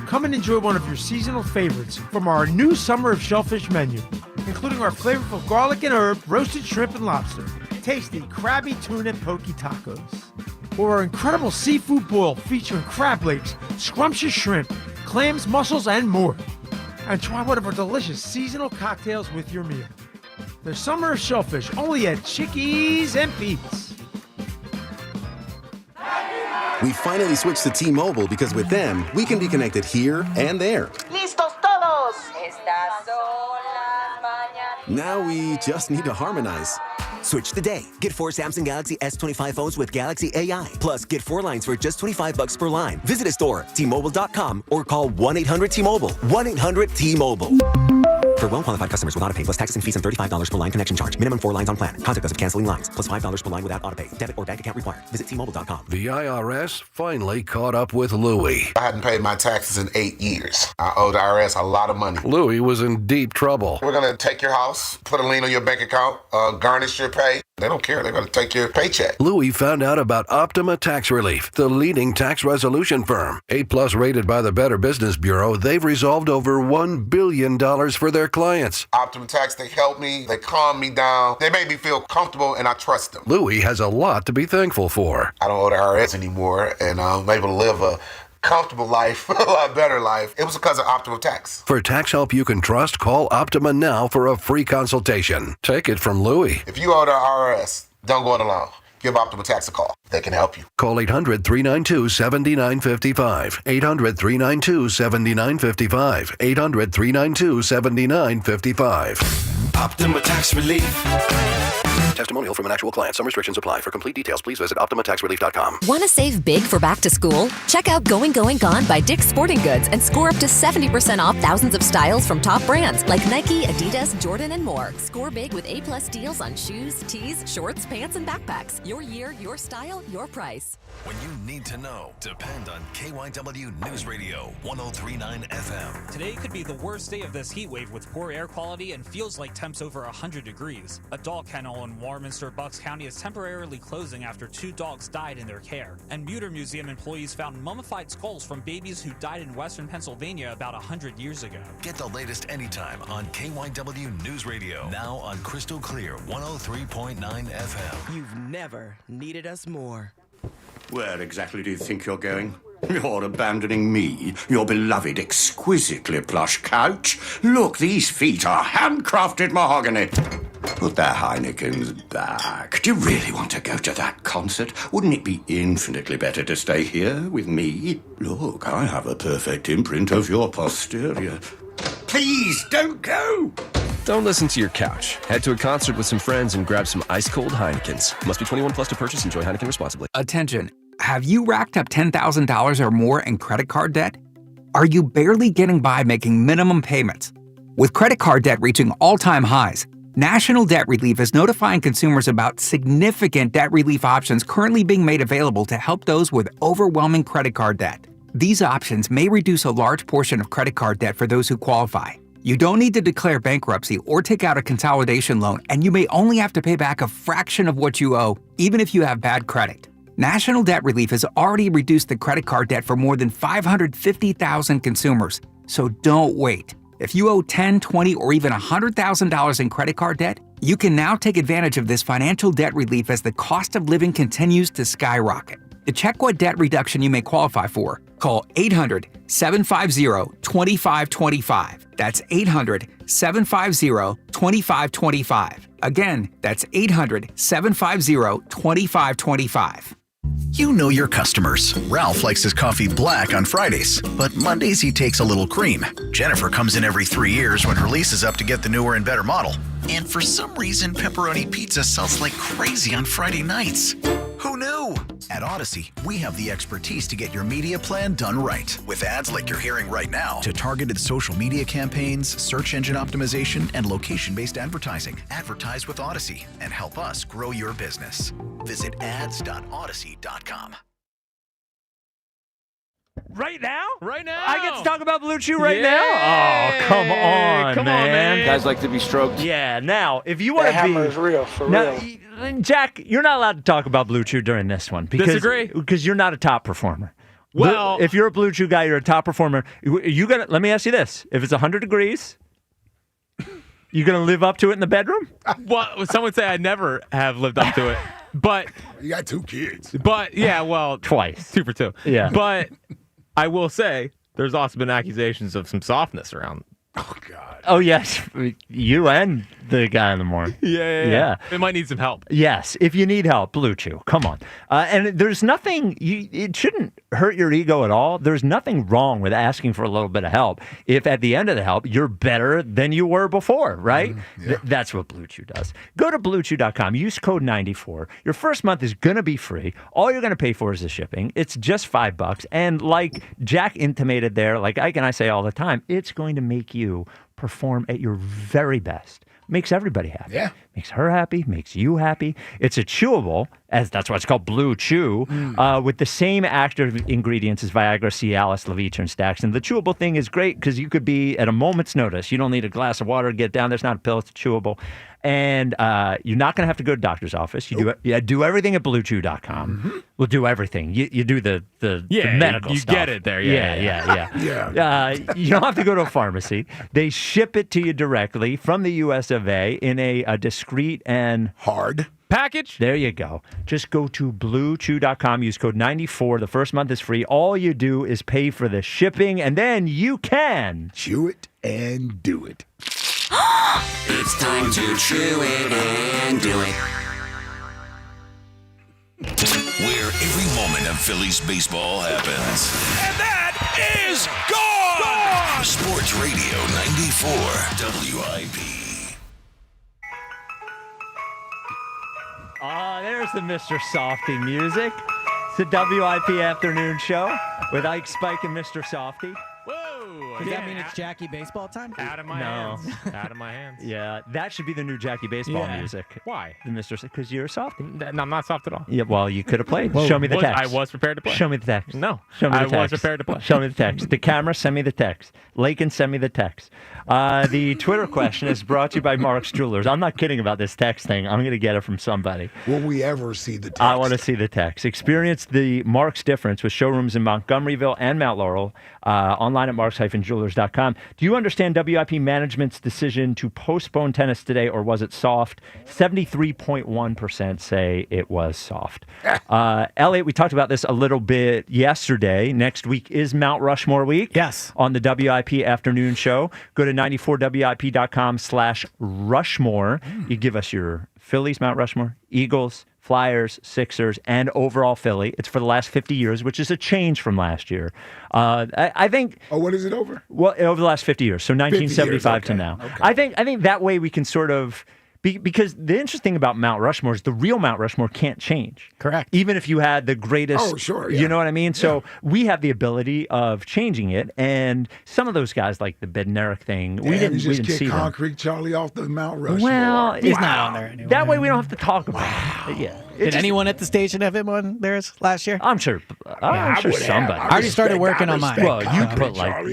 Speaker 9: Come and enjoy one of your seasonal favorites from our new Summer of Shellfish menu, including our flavorful garlic and herb, roasted shrimp and lobster, tasty crabby tuna and poke tacos, or our incredible seafood boil featuring crab legs, scrumptious shrimp, clams, mussels, and more. And try one of our delicious seasonal cocktails with your meal. There's Summer of Shellfish only at Chickies and Pete's.
Speaker 10: We finally switched to T-Mobile because with them, we can be connected here and there.
Speaker 11: ¡Listos todos! Estas son las mañanas.
Speaker 10: Now we just need to harmonize.
Speaker 12: Switch today. Get 4 Samsung Galaxy S25 phones with Galaxy AI. Plus, get 4 lines for just $25 per line. Visit a store, T-Mobile.com, or call 1-800-T-Mobile. 1-800-T-Mobile. For well-qualified customers with autopay plus taxes and fees and $35 per line connection charge. Minimum 4 lines on plan. Contact us if canceling lines. Plus $5 per line without autopay. Debit or bank account required. Visit T-Mobile.com.
Speaker 3: The IRS finally caught up with Louie.
Speaker 13: I hadn't paid my taxes in 8 years. I owed the IRS a lot of money.
Speaker 3: Louie was in deep trouble.
Speaker 13: We're going to take your house, put a lien on your bank account, garnish your pay. They don't care. They're going to take your paycheck.
Speaker 3: Louie found out about Optima Tax Relief, the leading tax resolution firm. A+ rated by the Better Business Bureau, they've resolved over $1 billion for their clients.
Speaker 13: Optima Tax, they helped me. They calmed me down. They made me feel comfortable, and I trust them.
Speaker 3: Louie has a lot to be thankful for.
Speaker 13: I don't owe the IRS anymore, and I'm able to live a comfortable life, a lot better life. It was because of Optima Tax.
Speaker 3: For tax help you can trust, call Optima now for a free consultation. Take it from Louie.
Speaker 13: If you owe the IRS, don't go it alone. Give Optima Tax a call. They can help you.
Speaker 3: Call 800-392-7955. 800-392-7955. 800-392-7955.
Speaker 14: Optima Tax Relief.
Speaker 3: Testimonial from an actual client. Some restrictions apply. For complete details, please visit OptimaTaxRelief.com.
Speaker 6: Want to save big for back to school? Check out Going Gone by Dick's Sporting Goods and score up to 70% off thousands of styles from top brands like Nike, Adidas, Jordan, and more. Score big with A+ deals on shoes, tees, shorts, pants, and backpacks. Your year, your style, your price.
Speaker 14: When you need to know, depend on KYW News Radio 103.9 FM.
Speaker 15: Today could be the worst day of this heat wave with poor air quality and feels like temps over 100 degrees. A doll kennel and
Speaker 7: Warminster, Bucks County is temporarily closing after 2 dogs died in their care. And Muter Museum employees found mummified skulls from babies who died in western Pennsylvania about 100 years ago.
Speaker 14: Get the latest anytime on KYW News Radio. Now on Crystal Clear 103.9 FM.
Speaker 15: You've never needed us more.
Speaker 16: Where exactly do you think you're going? You're abandoning me, your beloved, exquisitely plush couch. Look, these feet are handcrafted mahogany. Put their Heinekens back. Do you really want to go to that concert? Wouldn't it be infinitely better to stay here with me? Look, I have a perfect imprint of your posterior. Please, don't go!
Speaker 19: Don't listen to your couch. Head to a concert with some friends and grab some ice-cold Heinekens. Must be 21 plus to purchase. Enjoy Heineken responsibly.
Speaker 21: Attention. Have you racked up $10,000 or more in credit card debt? Are you barely getting by making minimum payments? With credit card debt reaching all-time highs, National Debt Relief is notifying consumers about significant debt relief options currently being made available to help those with overwhelming credit card debt. These options may reduce a large portion of credit card debt for those who qualify. You don't need to declare bankruptcy or take out a consolidation loan, and you may only have to pay back a fraction of what you owe, even if you have bad credit. National Debt Relief has already reduced the credit card debt for more than 550,000 consumers. So don't wait. If you owe $10,000, $20,000, or even $100,000 in credit card debt, you can now take advantage of this financial debt relief as the cost of living continues to skyrocket. To check what debt reduction you may qualify for, call 800-750-2525. That's 800-750-2525. Again, that's 800-750-2525.
Speaker 22: You know your customers. Ralph likes his coffee black on Fridays, but Mondays he takes a little cream. Jennifer comes in every 3 years when her lease is up to get the newer and better model. And for some reason, pepperoni pizza sells like crazy on Friday nights. Who knew? At Odyssey, we have the expertise to get your media plan done right. With ads like you're hearing right now, to targeted social media campaigns, search engine optimization, and location-based advertising. Advertise with Odyssey and help us grow your business. Visit ads.odyssey.com.
Speaker 17: Right now?
Speaker 18: Right now.
Speaker 17: I get to talk about Blue Chew right
Speaker 18: Yay!
Speaker 17: now? Oh, come on, man.
Speaker 23: Guys like to be stroked.
Speaker 17: Yeah, now, if you want
Speaker 23: That
Speaker 17: to be...
Speaker 23: hammer is real, for
Speaker 17: now,
Speaker 23: real.
Speaker 17: Jack, you're not allowed to talk about Blue Chew during this one.
Speaker 18: Disagree.
Speaker 17: Because you're not a top performer.
Speaker 18: Well...
Speaker 17: If you're a Blue Chew guy, you're a top performer. Let me ask you this. If it's 100 degrees, you going to live up to it in the bedroom?
Speaker 18: Well, some would say I never have lived up to it. But...
Speaker 20: You got 2 kids.
Speaker 18: But, yeah, well...
Speaker 17: Twice.
Speaker 18: 2 for 2.
Speaker 17: Yeah.
Speaker 18: But... I will say, there's also been accusations of some softness around.
Speaker 20: Oh, God.
Speaker 17: Oh, yes. You and the guy in the morning.
Speaker 18: Yeah. It might need some help.
Speaker 17: Yes. If you need help, Blue Chew. Come on. And there's nothing, it shouldn't hurt your ego at all. There's nothing wrong with asking for a little bit of help if at the end of the help, you're better than you were before, right?
Speaker 20: Yeah.
Speaker 17: That's what Blue Chew does. Go to BlueChew.com. Use code 94. Your first month is going to be free. All you're going to pay for is the shipping. It's just $5. And like Jack intimated there, like Ike and I say all the time, it's going to make you perform at your very best. Makes everybody happy.
Speaker 20: Yeah.
Speaker 17: Makes her happy, makes you happy. It's a chewable, as that's why it's called Blue Chew, with the same active ingredients as Viagra, Cialis, Levitra, and Staxon. The chewable thing is great because you could be at a moment's notice. You don't need a glass of water to get down. There's not a pill. It's chewable. And you're not going to have to go to the doctor's office. You do everything at BlueChew.com.
Speaker 20: Mm-hmm.
Speaker 17: We'll do everything. You do the medical
Speaker 18: you
Speaker 17: stuff.
Speaker 18: get it there.
Speaker 17: Yeah. You don't have to go to a pharmacy. They ship it to you directly from the US of A in a discreet and
Speaker 20: hard
Speaker 18: package.
Speaker 17: There you go. Just go to BlueChew.com. Use code 94. The first month is free. All you do is pay for the shipping, and then you can
Speaker 20: chew it and do it.
Speaker 24: It's time to chew it and do it.
Speaker 3: Where every moment of Phillies baseball happens.
Speaker 14: And that is gone!
Speaker 3: Sports Radio 94 WIP.
Speaker 17: There's the Mr. Softy music. It's the WIP afternoon show with Ike, Spike, and Mr. Softy.
Speaker 18: Whoa!
Speaker 2: Does that mean it's Jackie baseball time?
Speaker 18: Out of my hands. Out of my hands.
Speaker 17: Yeah, that should be the new Jackie baseball music.
Speaker 18: Why?
Speaker 17: Because you're soft.
Speaker 18: No, I'm not soft at all.
Speaker 17: Yeah, well, you could have played. Show me the text.
Speaker 18: I was prepared to play.
Speaker 17: Show me the text.
Speaker 18: No.
Speaker 17: Show me the text.
Speaker 18: I was prepared to play.
Speaker 17: Show me the text. DeCamara, send me the text. Lakin, send me the text. The Twitter question is brought to you by Mark's Jewelers. I'm not kidding about this text thing. I'm going to get it from somebody.
Speaker 20: Will we ever see the text?
Speaker 17: I want to see the text. Experience the Mark's difference with showrooms in Montgomeryville and Mount Laurel. Online at marks-jewelers.com. Do you understand WIP management's decision to postpone tennis today, or was it soft? 73.1% say it was soft. Elliot, we talked about this a little bit yesterday. Next week is Mount Rushmore week.
Speaker 2: Yes.
Speaker 17: On the WIP afternoon show. Go to 94WIP.com/Rushmore. You give us your Phillies, Mount Rushmore, Eagles, Flyers, Sixers, and overall Philly. It's for the last 50 years, which is a change from last year. I think.
Speaker 20: Oh, what is it over?
Speaker 17: Well, over the last 50 years, so 1975 to now.
Speaker 20: Okay.
Speaker 17: I think that way we can sort of. Because the interesting thing about Mount Rushmore is the real Mount Rushmore can't change.
Speaker 2: Correct.
Speaker 17: Even if you had the greatest.
Speaker 20: Oh, sure. Yeah.
Speaker 17: You know what I mean? So we have the ability of changing it. And some of those guys, like the Bednarik thing, we didn't see them.
Speaker 20: Concrete Charlie off the Mount Rushmore.
Speaker 17: Well,
Speaker 2: he's not on there anymore.
Speaker 17: That way we don't have to talk about it. Yeah.
Speaker 2: Did anyone at the station have him on theirs last year?
Speaker 17: I'm sure. I'm sure somebody.
Speaker 2: I already started working on mine.
Speaker 17: Well, you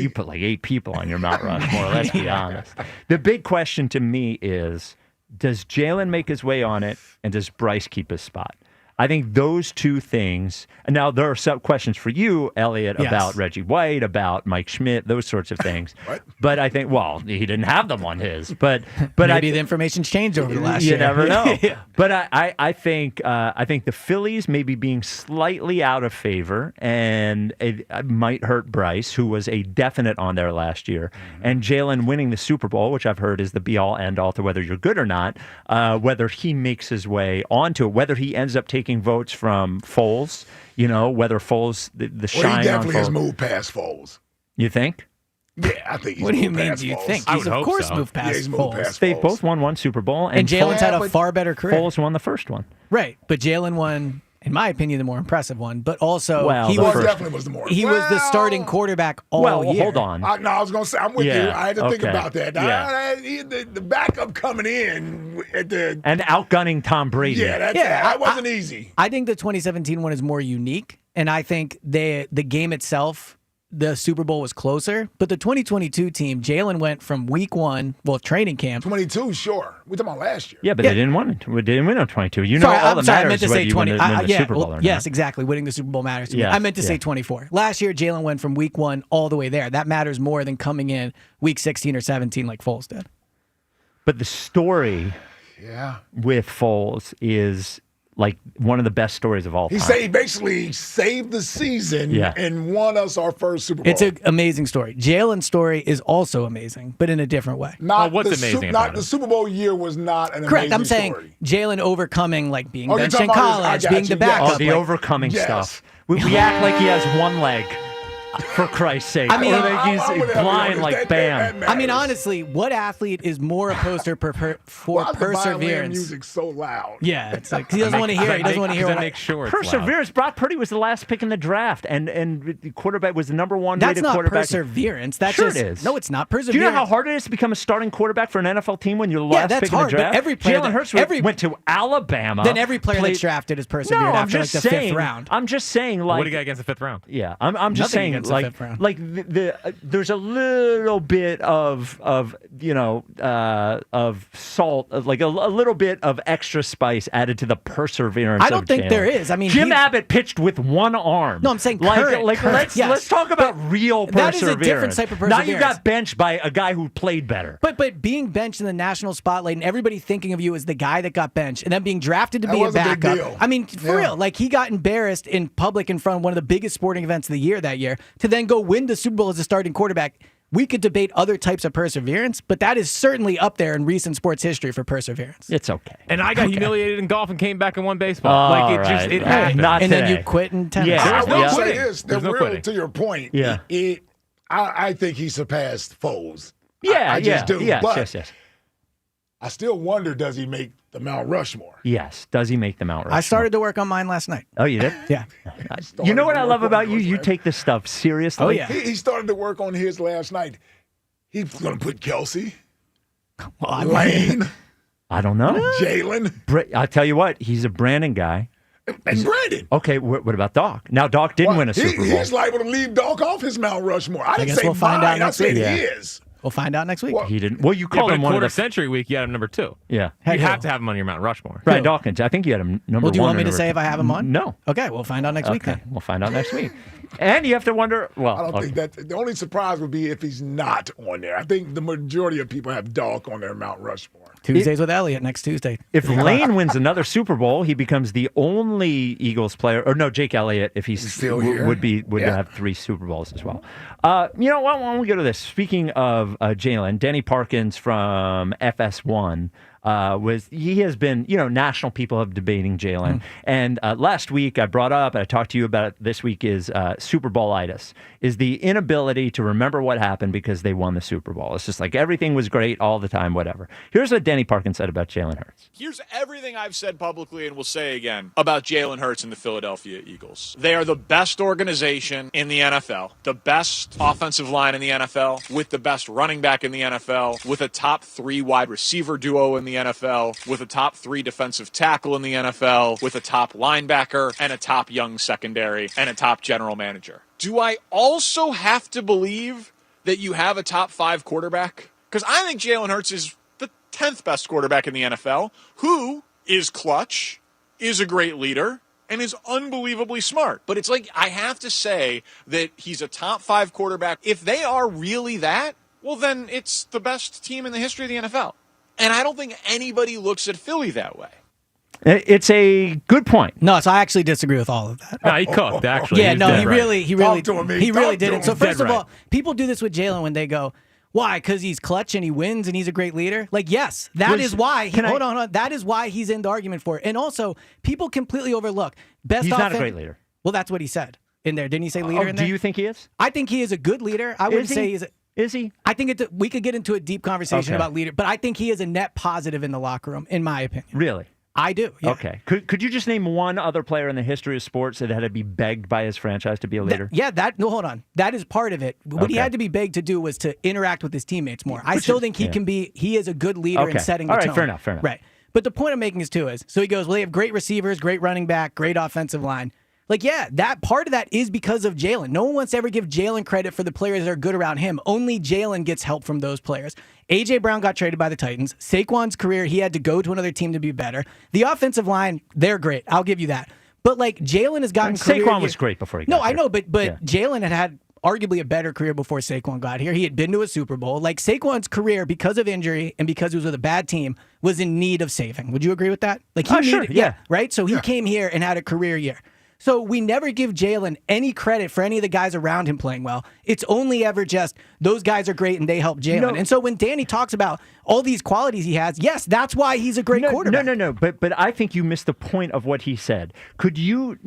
Speaker 17: put like 8 people on your Mount Rushmore. Let's be honest. The big question to me is, does Jalen make his way on it, and does Bryce keep his spot? I think those two things. And now there are some questions for you, Elliot, about Reggie White, about Mike Schmidt, those sorts of things.
Speaker 20: What?
Speaker 17: But I think, well, he didn't have them on his. But
Speaker 2: maybe the information's changed over the last year.
Speaker 17: You never know. But I think the Phillies may be being slightly out of favor, and it might hurt Bryce, who was a definite on there last year. Mm-hmm. And Jalen winning the Super Bowl, which I've heard is the be-all, end-all to whether you're good or not, whether he makes his way onto it, whether he ends up taking votes from Foles, whether Foles, the shine on Foles.
Speaker 20: He definitely has moved past Foles.
Speaker 17: You think?
Speaker 20: Yeah, I think he's
Speaker 2: What do you
Speaker 20: moved
Speaker 2: mean,
Speaker 20: past
Speaker 2: do you
Speaker 20: Foles.
Speaker 2: think? He's of course moved past Foles.
Speaker 17: They both won one Super Bowl.
Speaker 2: And Jalen's had a far better career.
Speaker 17: Foles won the first one.
Speaker 2: Right, but Jalen won, in my opinion, the more impressive one. But also,
Speaker 20: he definitely was the more.
Speaker 2: He was the starting quarterback all year.
Speaker 17: Hold on.
Speaker 20: I was going to say, I'm with you. I had to think about that.
Speaker 17: Yeah.
Speaker 20: The backup coming in at the
Speaker 17: and outgunning Tom Brady.
Speaker 20: Yeah, that wasn't easy.
Speaker 2: I think the 2017 one is more unique, and I think the game itself, the Super Bowl was closer. But the 2022 team, Jalen went from week 1, training camp.
Speaker 20: 22, sure. We're talking about last year.
Speaker 17: Yeah, but they didn't win it. We didn't win on 22. All that matters
Speaker 2: I meant to say 20.
Speaker 17: win the Super Bowl or not.
Speaker 2: Yes, exactly. Winning the Super Bowl matters to me. I meant to say 24. Last year, Jalen went from week 1 all the way there. That matters more than coming in week 16 or 17 like Foles did.
Speaker 17: But the story with Foles is like one of the best stories of all time.
Speaker 20: He basically saved the season and won us our first Super Bowl.
Speaker 2: It's an amazing story. Jalen's story is also amazing, but in a different way.
Speaker 18: What's amazing about it?
Speaker 20: The Super Bowl year was not an
Speaker 2: Correct.
Speaker 20: amazing
Speaker 2: I'm
Speaker 20: story.
Speaker 2: saying Jalen overcoming, like being
Speaker 20: Oh,
Speaker 2: benched
Speaker 20: you're
Speaker 2: in
Speaker 20: talking about
Speaker 2: college,
Speaker 20: his- I
Speaker 2: being
Speaker 20: got
Speaker 2: the
Speaker 20: you,
Speaker 2: backup.
Speaker 20: yes.
Speaker 17: The overcoming stuff. We act like he has one leg. For Christ's sake.
Speaker 2: I mean,
Speaker 17: or like he's blind like Bam.
Speaker 2: I mean, honestly, what athlete is more a poster for
Speaker 20: Why is the violin
Speaker 2: perseverance?
Speaker 20: music so loud?
Speaker 2: Yeah, it's like he doesn't want to hear it. He doesn't want to hear it.
Speaker 17: Perseverance. Brock Purdy was the last pick in the draft, and the quarterback was the number one
Speaker 2: That's
Speaker 17: rated
Speaker 2: not
Speaker 17: quarterback.
Speaker 2: Perseverance. That's
Speaker 17: sure
Speaker 2: just,
Speaker 17: it is.
Speaker 2: No, it's not perseverance.
Speaker 17: Do you know how hard it is to become a starting quarterback for an NFL team when you're the last
Speaker 2: that's
Speaker 17: pick in the
Speaker 2: hard, but
Speaker 17: draft?
Speaker 2: every player
Speaker 17: Jalen Hurts went to Alabama.
Speaker 2: Then every player that's drafted is persevered after like the 5th round.
Speaker 17: I'm just saying, like,
Speaker 18: what do you got against the 5th round?
Speaker 17: Yeah, I'm just
Speaker 2: Nothing
Speaker 17: saying,
Speaker 2: against the
Speaker 17: like,
Speaker 2: 5th round.
Speaker 17: there's a little bit of salt, like a little bit of extra spice added to the perseverance.
Speaker 2: I don't think there is. I mean,
Speaker 17: Jim Abbott pitched with one arm.
Speaker 2: No, I'm saying
Speaker 17: current.
Speaker 2: Yes.
Speaker 17: Let's talk about real perseverance.
Speaker 2: That is a different type of perseverance.
Speaker 17: Now you got benched by a guy who played better.
Speaker 2: But being benched in the national spotlight and everybody thinking of you as the guy that got benched and then being drafted to be a backup. I mean, for real, like he got embarrassed in public in front of one of the biggest sporting events of the year that year to then go win the Super Bowl as a starting quarterback. We could debate other types of perseverance, but that is certainly up there in recent sports history for perseverance.
Speaker 17: It's okay.
Speaker 18: And I got humiliated in golf and came back and won baseball. It happened.
Speaker 17: Not
Speaker 2: and
Speaker 17: today.
Speaker 2: then you quit in tennis.
Speaker 20: I will say
Speaker 18: quitting.
Speaker 20: this:
Speaker 18: There's no quitting.
Speaker 20: to your point.
Speaker 17: Yeah.
Speaker 20: I think he surpassed Foles.
Speaker 17: Yeah,
Speaker 20: I just do.
Speaker 17: Yes,
Speaker 20: but
Speaker 17: yes.
Speaker 20: I still wonder: does he make the Mount Rushmore.
Speaker 17: Yes. Does he make the Mount Rushmore?
Speaker 2: I started to work on mine last night.
Speaker 17: Oh, you did?
Speaker 2: Yeah.
Speaker 17: You know what I love about you? You take this stuff seriously.
Speaker 2: Oh, yeah.
Speaker 20: He started to work on his last night. He's going to put Kelsey,
Speaker 2: Well,
Speaker 20: Lane,
Speaker 17: I don't know.
Speaker 20: Jalen.
Speaker 17: I'll tell you what. He's a Brandon guy.
Speaker 20: And Brandon.
Speaker 17: Okay, what about Doc? Now, Doc didn't win a Super Bowl.
Speaker 20: He's liable to leave Doc off his Mount Rushmore. I didn't
Speaker 2: guess
Speaker 20: say
Speaker 2: we'll find out
Speaker 20: mine. I
Speaker 2: next
Speaker 20: said
Speaker 2: week.
Speaker 20: he is.
Speaker 2: We'll find out next week.
Speaker 17: He didn't. Well, you called
Speaker 18: but
Speaker 17: him
Speaker 18: a
Speaker 17: one of
Speaker 18: quarter
Speaker 17: the
Speaker 18: century week, you had him number 2.
Speaker 17: Yeah.
Speaker 18: You have to have him on your Mount Rushmore.
Speaker 17: Brian Dawkins. I think you had him number 1.
Speaker 2: Well, do you want me
Speaker 17: or
Speaker 2: to
Speaker 17: number
Speaker 2: say
Speaker 17: 2.
Speaker 2: if I have him on?
Speaker 17: No.
Speaker 2: Okay, we'll find out next week then.
Speaker 17: We'll find out next week. And you have to wonder, well,
Speaker 20: I don't think that the only surprise would be if he's not on there. I think the majority of people have Doc on their Mount Rushmore.
Speaker 2: Tuesdays with Elliott next Tuesday.
Speaker 17: If Lane wins another Super Bowl, he becomes the only Eagles player, or no, Jake Elliott, if he's
Speaker 20: still here,
Speaker 17: would have 3 Super Bowls as well. You know what? Why don't we go to this? Speaking of Jalen, Danny Parkins from FS1. He has been, national people have debating Jalen. And last week I brought up, and I talked to you about it this week, is Super Bowl-itis, is the inability to remember what happened because they won the Super Bowl. It's just like everything was great all the time, whatever. Here's what Danny Parkins said about Jalen Hurts.
Speaker 1: Here's everything I've said publicly and will say again about Jalen Hurts and the Philadelphia Eagles. They are the best organization in the NFL, the best offensive line in the NFL, with the best running back in the NFL, with a top 3 wide receiver duo in the NFL, with a top 3 defensive tackle in the NFL, with a top linebacker and a top young secondary and a top general manager. Do I also have to believe that you have a top 5 quarterback? Because I think Jalen Hurts is the 10th best quarterback in the NFL, who is clutch, is a great leader, and is unbelievably smart. But it's like I have to say that he's a top 5 quarterback. If they are really that, well, then it's the best team in the history of the NFL. And I don't think anybody looks at Philly that way.
Speaker 17: It's a good point.
Speaker 2: No, so I actually disagree with all of that.
Speaker 18: No, he cooked, actually.
Speaker 2: Yeah, no, he really
Speaker 20: Talk
Speaker 2: didn't.
Speaker 20: to
Speaker 2: So
Speaker 20: him.
Speaker 2: first
Speaker 18: Dead
Speaker 2: of all,
Speaker 18: right.
Speaker 2: people do this with Jalen when they go, why? Because he's clutch and he wins and he's a great leader? Like, yes, that is why. Hold on. That is why he's in the argument for it. And also, people completely overlook best
Speaker 17: He's
Speaker 2: offense.
Speaker 17: not a great leader.
Speaker 2: Well, that's what he said in there. Didn't he say leader in there?
Speaker 17: Do you think he is?
Speaker 2: I think he is a good leader. I wouldn't say he's
Speaker 17: Is he?
Speaker 2: I think we could get into a deep conversation
Speaker 17: Okay.
Speaker 2: about leader, but I think he is a net positive in the locker room, in my opinion.
Speaker 17: Really?
Speaker 2: I do. Yeah.
Speaker 17: Okay. Could you just name one other player in the history of sports that had to be begged by his franchise to be a leader?
Speaker 2: Hold on. That is part of it. What he
Speaker 17: Okay.
Speaker 2: had to be begged to do was to interact with his teammates more. I still think he is a good leader in setting the
Speaker 17: All right,
Speaker 2: tone.
Speaker 17: fair enough.
Speaker 2: Right. But the point I'm making is so he goes, well, they have great receivers, great running back, great offensive line. Like, yeah, that part of that is because of Jalen. No one wants to ever give Jalen credit for the players that are good around him. Only Jalen gets help from those players. A.J. Brown got traded by the Titans. Saquon's career, he had to go to another team to be better. The offensive line, they're great. I'll give you that. But, like, Jalen has gotten
Speaker 17: Saquon was great before he got
Speaker 2: No, I
Speaker 17: here.
Speaker 2: know, but Jalen had arguably a better career before Saquon got here. He had been to a Super Bowl. Like, Saquon's career, because of injury and because he was with a bad team, was in need of saving. Would you agree with that? Like, he
Speaker 17: Sure,
Speaker 2: needed,
Speaker 17: yeah.
Speaker 2: right? So he came here and had a career year. So we never give Jalen any credit for any of the guys around him playing well. It's only ever just those guys are great and they help Jalen.
Speaker 17: No.
Speaker 2: And so when Danny talks about all these qualities he has, yes, that's why he's a great quarterback.
Speaker 17: No. But I think you missed the point of what he said. Could you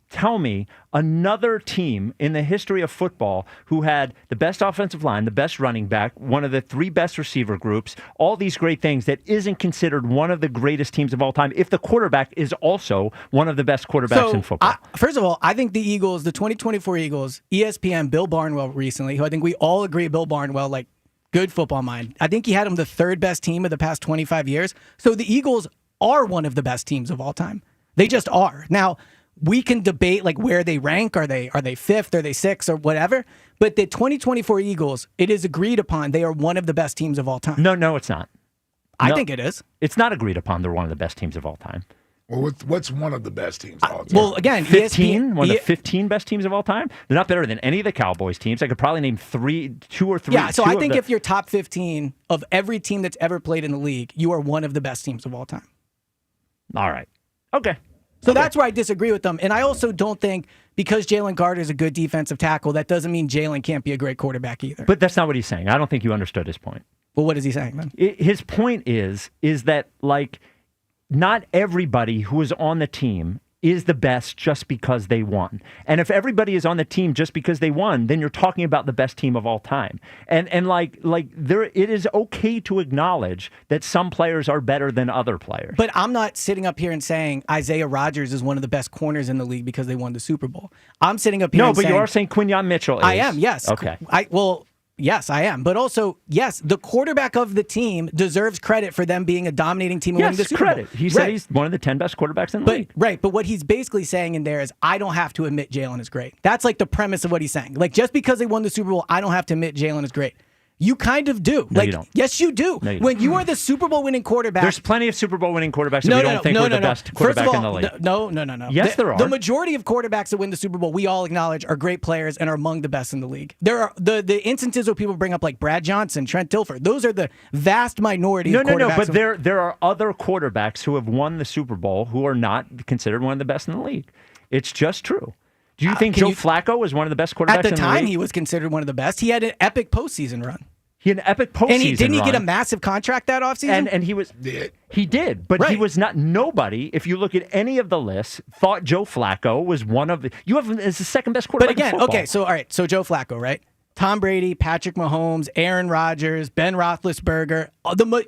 Speaker 17: tell me another team in the history of football who had the best offensive line, the best running back, one of the 3 best receiver groups, all these great things that isn't considered one of the greatest teams of all time if the quarterback is also one of the best quarterbacks in football?
Speaker 2: First of all, I think the Eagles, the 2024 Eagles, ESPN, Bill Barnwell recently, who I think we all agree Bill Barnwell, like, good football mind. I think he had them the 3rd best team of the past 25 years. So the Eagles are one of the best teams of all time. They just are. Now, we can debate like where they rank. Are they 5th? Are they 6th or whatever? But the 2024 Eagles, it is agreed upon they are one of the best teams of all time.
Speaker 17: No, it's not.
Speaker 2: I think it is.
Speaker 17: It's not agreed upon they're one of the best teams of all time.
Speaker 20: Well, what's one of the best teams of all time?
Speaker 2: Well, again,
Speaker 17: 15, one of the 15 best teams of all time. They're not better than any of the Cowboys teams. I could probably name 2 or 3.
Speaker 2: Yeah, so I think if you're top 15 of every team that's ever played in the league, you are one of the best teams of all time.
Speaker 17: All right. Okay.
Speaker 2: So that's where I disagree with them. And I also don't think because Jalen Carter is a good defensive tackle, that doesn't mean Jalen can't be a great quarterback either.
Speaker 17: But that's not what he's saying. I don't think you understood his point.
Speaker 2: Well, what is he saying then?
Speaker 17: His point is that, like, not everybody who is on the team is the best just because they won. And if everybody is on the team just because they won, then you're talking about the best team of all time. And like there, it is okay to acknowledge that some players are better than other players.
Speaker 2: But I'm not sitting up here and saying Isaiah Rodgers is one of the best corners in the league because they won the Super Bowl. I'm sitting up here
Speaker 17: No,
Speaker 2: and
Speaker 17: but
Speaker 2: saying,
Speaker 17: you are saying Quinyon Mitchell is.
Speaker 2: I am, yes.
Speaker 17: Okay.
Speaker 2: Yes, I am. But also, yes, the quarterback of the team deserves credit for them being a dominating team and winning the Super
Speaker 17: credit.
Speaker 2: Bowl.
Speaker 17: He said he's one of the 10 best quarterbacks in the league.
Speaker 2: Right, but what he's basically saying in there is, I don't have to admit Jalen is great. That's like the premise of what he's saying. Like, just because they won the Super Bowl, I don't have to admit Jalen is great. You kind of do.
Speaker 17: No, you don't.
Speaker 2: Yes, you do.
Speaker 17: No, you
Speaker 2: when you are the Super Bowl winning quarterback.
Speaker 17: There's plenty of Super Bowl winning quarterbacks that we don't think were the best quarterback in the league.
Speaker 2: No.
Speaker 17: Yes, there are.
Speaker 2: The majority of quarterbacks that win the Super Bowl, we all acknowledge, are great players and are among the best in the league. There are the instances where people bring up like Brad Johnson, Trent Dilfer. Those are the vast minority of quarterbacks.
Speaker 17: But there are other quarterbacks who have won the Super Bowl who are not considered one of the best in the league. It's just true. Do you think Joe Flacco was one of the best quarterbacks in the league?
Speaker 2: At the time, he was considered one of the best. He had an epic postseason run.
Speaker 17: He had an epic postseason
Speaker 2: And didn't he get a
Speaker 17: run.
Speaker 2: massive contract that offseason?
Speaker 17: And he was he did, but he was not nobody. If you look at any of the lists, thought Joe Flacco was one of the. You have him as the second best quarterback.
Speaker 2: But again,
Speaker 17: in football.
Speaker 2: okay, so all right, so Joe Flacco, right? Tom Brady, Patrick Mahomes, Aaron Rodgers, Ben Roethlisberger.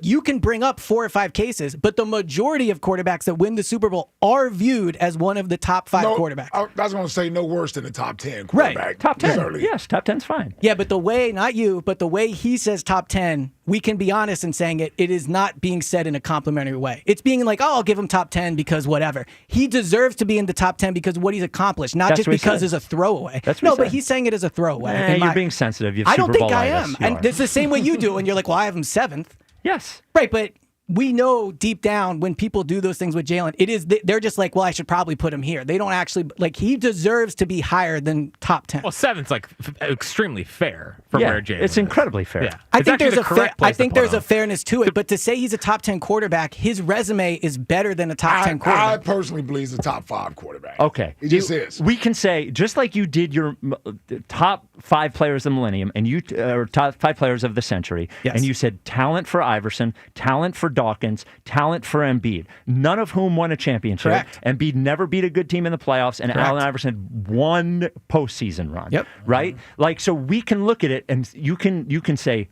Speaker 2: You can bring up 4 or 5 cases, but the majority of quarterbacks that win the Super Bowl are viewed as one of the top 5 quarterbacks.
Speaker 20: I was going to say no worse than the top 10 quarterback.
Speaker 2: Right,
Speaker 17: top 10.
Speaker 20: Certainly.
Speaker 17: Yes, top 10's fine.
Speaker 2: Yeah, but the way, not you, but the way he says top 10, we can be honest in saying it is not being said in a complimentary way. It's being like, oh, I'll give him top 10 because whatever. He deserves to be in the top 10 because of what he's accomplished, not
Speaker 17: That's
Speaker 2: just
Speaker 17: what he
Speaker 2: because
Speaker 17: said.
Speaker 2: it's a throwaway.
Speaker 17: That's what
Speaker 2: no,
Speaker 17: he
Speaker 2: but
Speaker 17: said.
Speaker 2: he's saying it as a throwaway.
Speaker 17: You're being sensitive. You have
Speaker 2: I don't
Speaker 17: Super
Speaker 2: think I
Speaker 17: Bowl-itis.
Speaker 2: am.
Speaker 17: You
Speaker 2: And
Speaker 17: are.
Speaker 2: it's the same way you do, and you're like, well, I have him 7th.
Speaker 17: Yes.
Speaker 2: Right, but we know deep down when people do those things with Jalen, they're just like, well, I should probably put him here. They don't actually, like, he deserves to be higher than top 10.
Speaker 18: Well, 7's like extremely fair for where Jalen
Speaker 17: it's
Speaker 18: is.
Speaker 17: incredibly fair.
Speaker 18: Yeah.
Speaker 2: I
Speaker 18: It's
Speaker 2: think
Speaker 18: actually
Speaker 2: there's
Speaker 18: the
Speaker 2: a
Speaker 18: correct place to put
Speaker 2: there's
Speaker 18: him.
Speaker 2: a fairness to it, but to say he's a top 10 quarterback, his resume is better than a top 10
Speaker 20: I
Speaker 2: quarterback.
Speaker 20: personally believe he's a top 5 quarterback.
Speaker 17: Okay.
Speaker 20: He just is.
Speaker 17: We can say, just like you did your top 5 players of the millennium and or top 5 players of the century, and you said talent for Iverson, talent for Dawkins, talent for Embiid, none of whom won a championship.
Speaker 2: Correct.
Speaker 17: Embiid never beat a good team in the playoffs, and
Speaker 2: Correct.
Speaker 17: Allen Iverson had one postseason run.
Speaker 2: Yep.
Speaker 17: Right? Like, so we can look at it and you can say,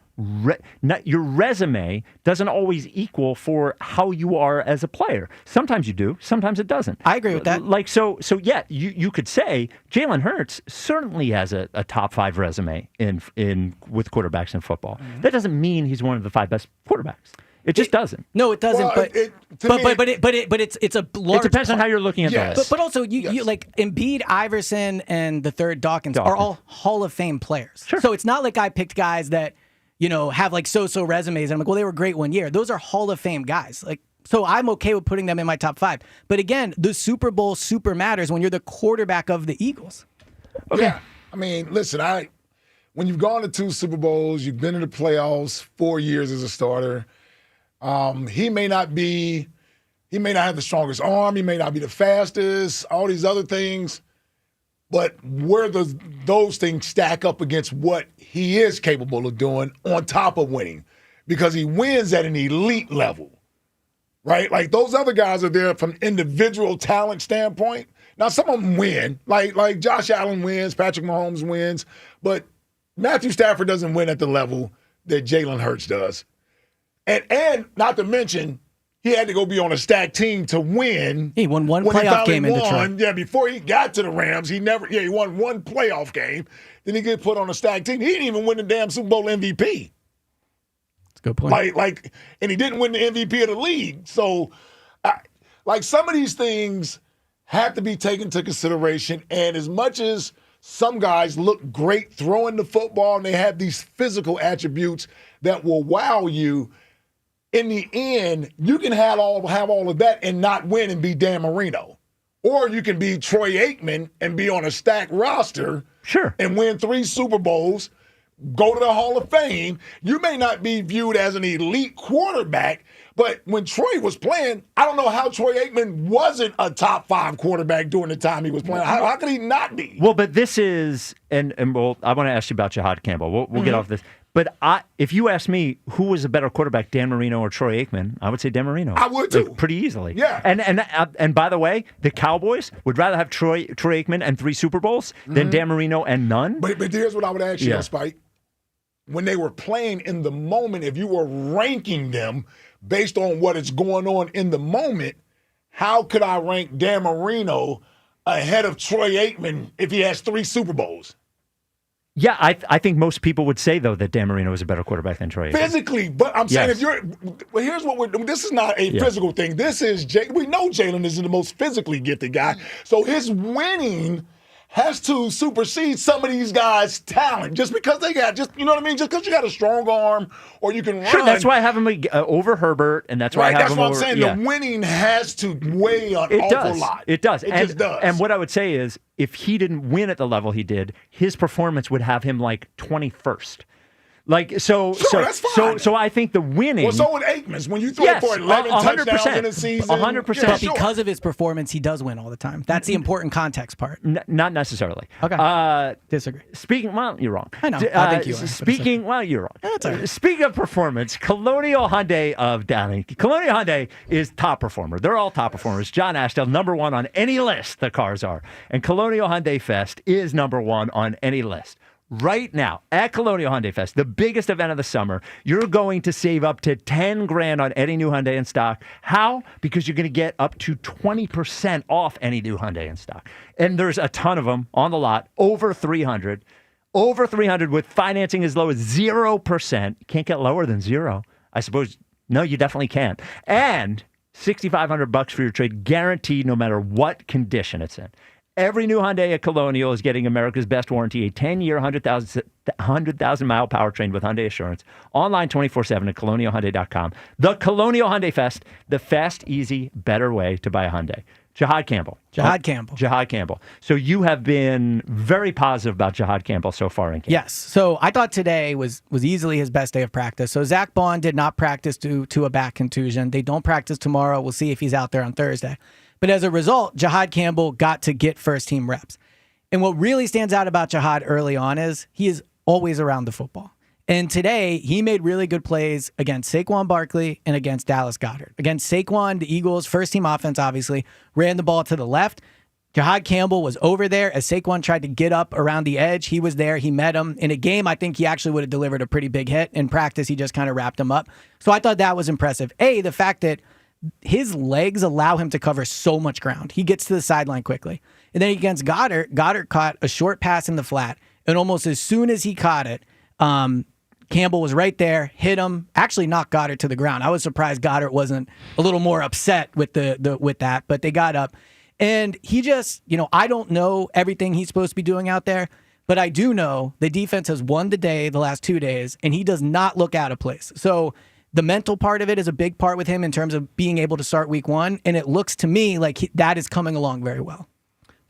Speaker 17: your resume doesn't always equal for how you are as a player. Sometimes you do, sometimes it doesn't.
Speaker 2: I agree with that.
Speaker 17: Like, so yeah, you could say Jalen Hurts certainly has a top 5 resume in with quarterbacks in football.
Speaker 2: Mm-hmm.
Speaker 17: That doesn't mean he's one of the 5 best quarterbacks. It just doesn't.
Speaker 2: No, it doesn't.
Speaker 20: Well,
Speaker 2: but it's a large.
Speaker 17: It depends on how you're looking at
Speaker 20: Yes.
Speaker 17: this.
Speaker 2: But also, you like Embiid, Iverson, and the third Dawkins are all Hall of Fame players.
Speaker 17: Sure.
Speaker 2: So it's not like I picked guys that have like so-so resumes. And I'm like, well, they were great one year. Those are Hall of Fame guys. Like, so I'm okay with putting them in my top 5. But again, the Super Bowl super matters when you're the quarterback of the Eagles.
Speaker 17: Okay.
Speaker 20: Yeah. I mean, listen, when you've gone to 2 Super Bowls, you've been in the playoffs 4 years as a starter. He may not have the strongest arm. He may not be the fastest, all these other things. But where does those things stack up against what he is capable of doing on top of winning? Because he wins at an elite level, right? Like those other guys are there from individual talent standpoint. Now, some of them win, like Josh Allen wins, Patrick Mahomes wins, but Matthew Stafford doesn't win at the level that Jalen Hurts does. And not to mention, he had to go be on a stacked team to win.
Speaker 2: He won one
Speaker 20: When he
Speaker 2: playoff
Speaker 20: finally
Speaker 2: game in
Speaker 20: won,
Speaker 2: Detroit.
Speaker 20: Yeah, before he got to the Rams, he won one playoff game. Then he get put on a stacked team. He didn't even win the damn Super Bowl MVP.
Speaker 2: That's a good point.
Speaker 20: And he didn't win the MVP of the league. So, some of these things have to be taken into consideration. And as much as some guys look great throwing the football and they have these physical attributes that will wow you, in the end, you can have all of that and not win and be Dan Marino. Or you can be Troy Aikman and be on a stacked roster and win 3 Super Bowls, go to the Hall of Fame. You may not be viewed as an elite quarterback, but when Troy was playing, I don't know how Troy Aikman wasn't a top 5 quarterback during the time he was playing. How could he not be?
Speaker 17: Well, but this is, and I want to ask you about Jahad Campbell. We'll get off this. But if you ask me who was a better quarterback, Dan Marino or Troy Aikman, I would say Dan Marino.
Speaker 20: I would too.
Speaker 17: Pretty easily.
Speaker 20: Yeah.
Speaker 17: And by the way, the Cowboys would rather have Troy Aikman and 3 Super Bowls than Dan Marino and none.
Speaker 20: But here's what I would ask you, Spike. When they were playing in the moment, if you were ranking them based on what is going on in the moment, how could I rank Dan Marino ahead of Troy Aikman if he has 3 Super Bowls?
Speaker 17: Yeah, I think most people would say, though, that Dan Marino is a better quarterback than Troy Aikman.
Speaker 20: Physically, but I'm saying if you're – well, here's what we're doing. This is not a physical thing. This is – we know Jalen is the most physically gifted guy. So his winning – has to supersede some of these guys' talent just because they got you know what I mean? Just because you got a strong arm or you can run.
Speaker 17: Sure, that's why I have him over Herbert, and that's why I have him over.
Speaker 20: That's what I'm saying. The winning has to weigh an awful lot.
Speaker 17: It does.
Speaker 20: It just does.
Speaker 17: And what I would say is, if he didn't win at the level he did, his performance would have him like 21st. Like so,
Speaker 20: that's fine.
Speaker 17: So I think the winning.
Speaker 20: Well, so would Aikman's when you throw for 11 touchdowns in a season.
Speaker 17: 100%.
Speaker 2: But because of his performance, he does win all the time. That's the important context part.
Speaker 17: Not necessarily.
Speaker 2: Okay. Disagree.
Speaker 17: You're wrong.
Speaker 2: I know. I think you are.
Speaker 17: You're wrong.
Speaker 2: That's all right.
Speaker 17: Speaking of performance, Colonial Hyundai of Downey. Colonial Hyundai is top performer. They're all top performers. John Ashdale, number 1 on any list. The cars are, and Colonial Hyundai Fest is number 1 on any list. Right now, at Colonial Hyundai Fest, the biggest event of the summer, you're going to save up to $10,000 on any new Hyundai in stock. How? Because you're going to get up to 20% off any new Hyundai in stock. And there's a ton of them on the lot, over 300. Over 300 with financing as low as 0%. Can't get lower than 0. I suppose, no, you definitely can't. And $6,500 for your trade, guaranteed no matter what condition it's in. Every new Hyundai at Colonial is getting America's best warranty, a 10-year, 100,000-mile powertrain with Hyundai Assurance. Online 24/7 at colonialhyundai.com. The Colonial Hyundai Fest, the fast, easy, better way to buy a Hyundai. Jahad Campbell. So you have been very positive about Jahad Campbell so far in camp.
Speaker 2: Yes. So I thought today was easily his best day of practice. So Zach Bond did not practice due to a back contusion. They don't practice tomorrow. We'll see if he's out there on Thursday. But as a result, Jahad Campbell got to get first-team reps. And what really stands out about Jahad early on is he is always around the football. And today, he made really good plays against Saquon Barkley and against Dallas Goedert. Against Saquon, the Eagles' first-team offense, obviously, ran the ball to the left. Jahad Campbell was over there as Saquon tried to get up around the edge. He was there. He met him. In a game, I think he actually would have delivered a pretty big hit. In practice, he just kind of wrapped him up. So I thought that was impressive. The fact that his legs allow him to cover so much ground. He gets to the sideline quickly. And then against Goddard caught a short pass in the flat. And almost as soon as he caught it, Campbell was right there, hit him, actually knocked Goddard to the ground. I was surprised Goddard wasn't a little more upset with with that, but they got up. And he just, I don't know everything he's supposed to be doing out there, but I do know the defense has won the day the last 2 days, and he does not look out of place. So the mental part of it is a big part with him in terms of being able to start week 1, and it looks to me like that is coming along very well.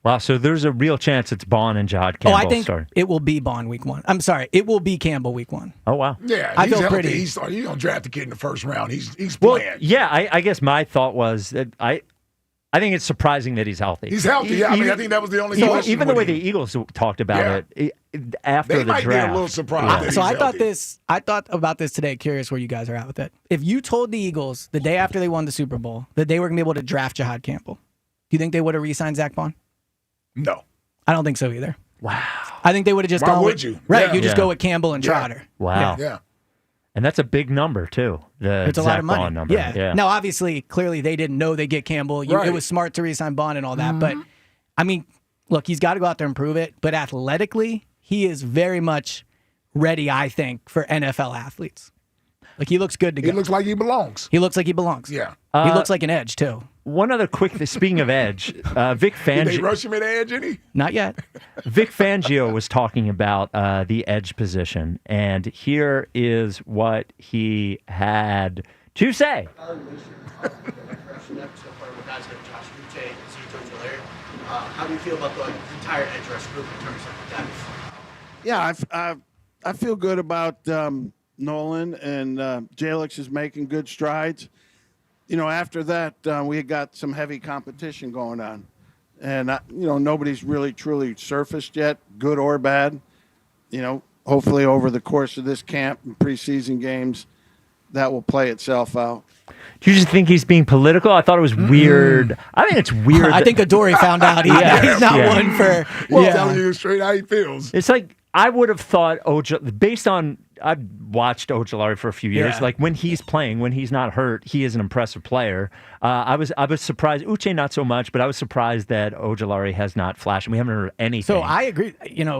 Speaker 17: Wow, so there's a real chance it's Bond and Jahad Campbell.
Speaker 2: I think it will be Bond week 1. I'm sorry, it will be Campbell week 1.
Speaker 17: Oh, wow.
Speaker 20: Yeah,
Speaker 2: I feel
Speaker 20: healthy.
Speaker 2: pretty.
Speaker 20: He's going to draft the kid in the first round. He's playing.
Speaker 17: Yeah, I guess my thought was that I think it's surprising that he's healthy.
Speaker 20: He's healthy. I think that was the only question.
Speaker 17: Even the way the Eagles talked about it after
Speaker 20: they
Speaker 17: the
Speaker 20: might
Speaker 17: draft.
Speaker 20: Be a little surprised.
Speaker 2: Yeah. So I thought about this today. Curious where you guys are at with it. If you told the Eagles the day after they won the Super Bowl that they were going to be able to draft Jahad Campbell, do you think they would have re-signed Zach Bond?
Speaker 20: No.
Speaker 2: I don't think so either.
Speaker 17: Wow.
Speaker 2: I think they would have just gone with you. Right, you just go with Campbell and Trotter.
Speaker 17: Wow.
Speaker 20: Yeah.
Speaker 17: And that's a big number, too.
Speaker 2: It's a
Speaker 17: Zach
Speaker 2: lot of money.
Speaker 17: Bond number.
Speaker 2: Yeah. Now, obviously, clearly, they didn't know they'd get Campbell. It was smart to re-sign Bond and all that. But, I mean, look, he's got to go out there and prove it. But athletically, he is very much ready, I think, for NFL athletes. Like, he looks good to go.
Speaker 20: He looks like he belongs.
Speaker 2: Yeah. He looks like an edge, too.
Speaker 17: One other quick, speaking of edge, Vic Fangio.
Speaker 20: Did they rush him at edge, any?
Speaker 2: Not yet.
Speaker 17: Vic Fangio was talking about the edge position, and here is what he had to say.
Speaker 4: How do you feel about the entire edge rush group in terms of depth?
Speaker 5: Yeah, I feel good about Nolan, and Jalyx is making good strides. After that, we had got some heavy competition going on. And, nobody's really truly surfaced yet, good or bad. hopefully over the course of this camp and preseason games, that will play itself out.
Speaker 17: Do you just think he's being political? I thought it was weird. I think it's weird.
Speaker 2: I think Adoree found out he's not one for.
Speaker 20: Well, telling you straight how he feels.
Speaker 17: It's like I would have thought based on I've watched Ojulari for a few years.
Speaker 2: Yeah.
Speaker 17: Like when he's playing, when he's not hurt, he is an impressive player. I was surprised. Uche not so much, but I was surprised that Ojulari has not flashed. We haven't heard anything.
Speaker 2: So I agree.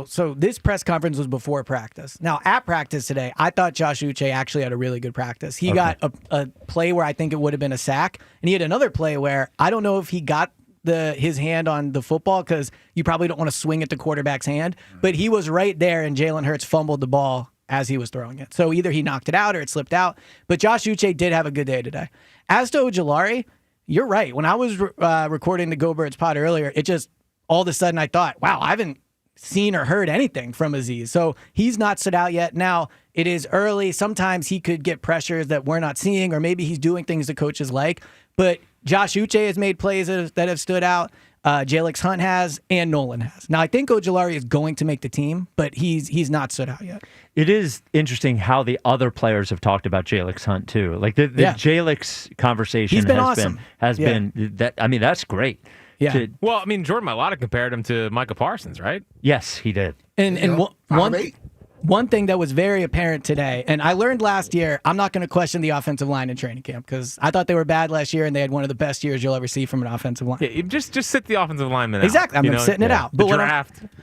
Speaker 2: So this press conference was before practice. Now at practice today, I thought Josh Uche actually had a really good practice. He got a play where I think it would have been a sack, and he had another play where I don't know if he got his hand on the football because you probably don't want to swing at the quarterback's hand, but he was right there, and Jalen Hurts fumbled the ball as he was throwing it. So either he knocked it out or it slipped out. But Josh Uche did have a good day today. As to Ojulari, you're right. When I was recording the Go Birds pod earlier, it just all of a sudden I thought, wow, I haven't seen or heard anything from Aziz. So he's not stood out yet. Now, it is early. Sometimes he could get pressures that we're not seeing, or maybe he's doing things the coaches like. But Josh Uche has made plays that have stood out. Jalyx Hunt has, and Nolan has. Now, I think Ojulari is going to make the team, but he's not stood out yet.
Speaker 17: It is interesting how the other players have talked about Jalyx Hunt too. Like the Jalyx conversation has been that. I mean, that's great.
Speaker 2: Yeah.
Speaker 18: Well, I mean, Jordan Mailata compared him to Micah Parsons, right?
Speaker 17: Yes, he did.
Speaker 2: And one thing that was very apparent today, and I learned last year, I'm not going to question the offensive line in training camp because I thought they were bad last year and they had one of the best years you'll ever see from an offensive line.
Speaker 18: Yeah, just sit the offensive lineman out.
Speaker 2: Exactly. I'm sitting it out. But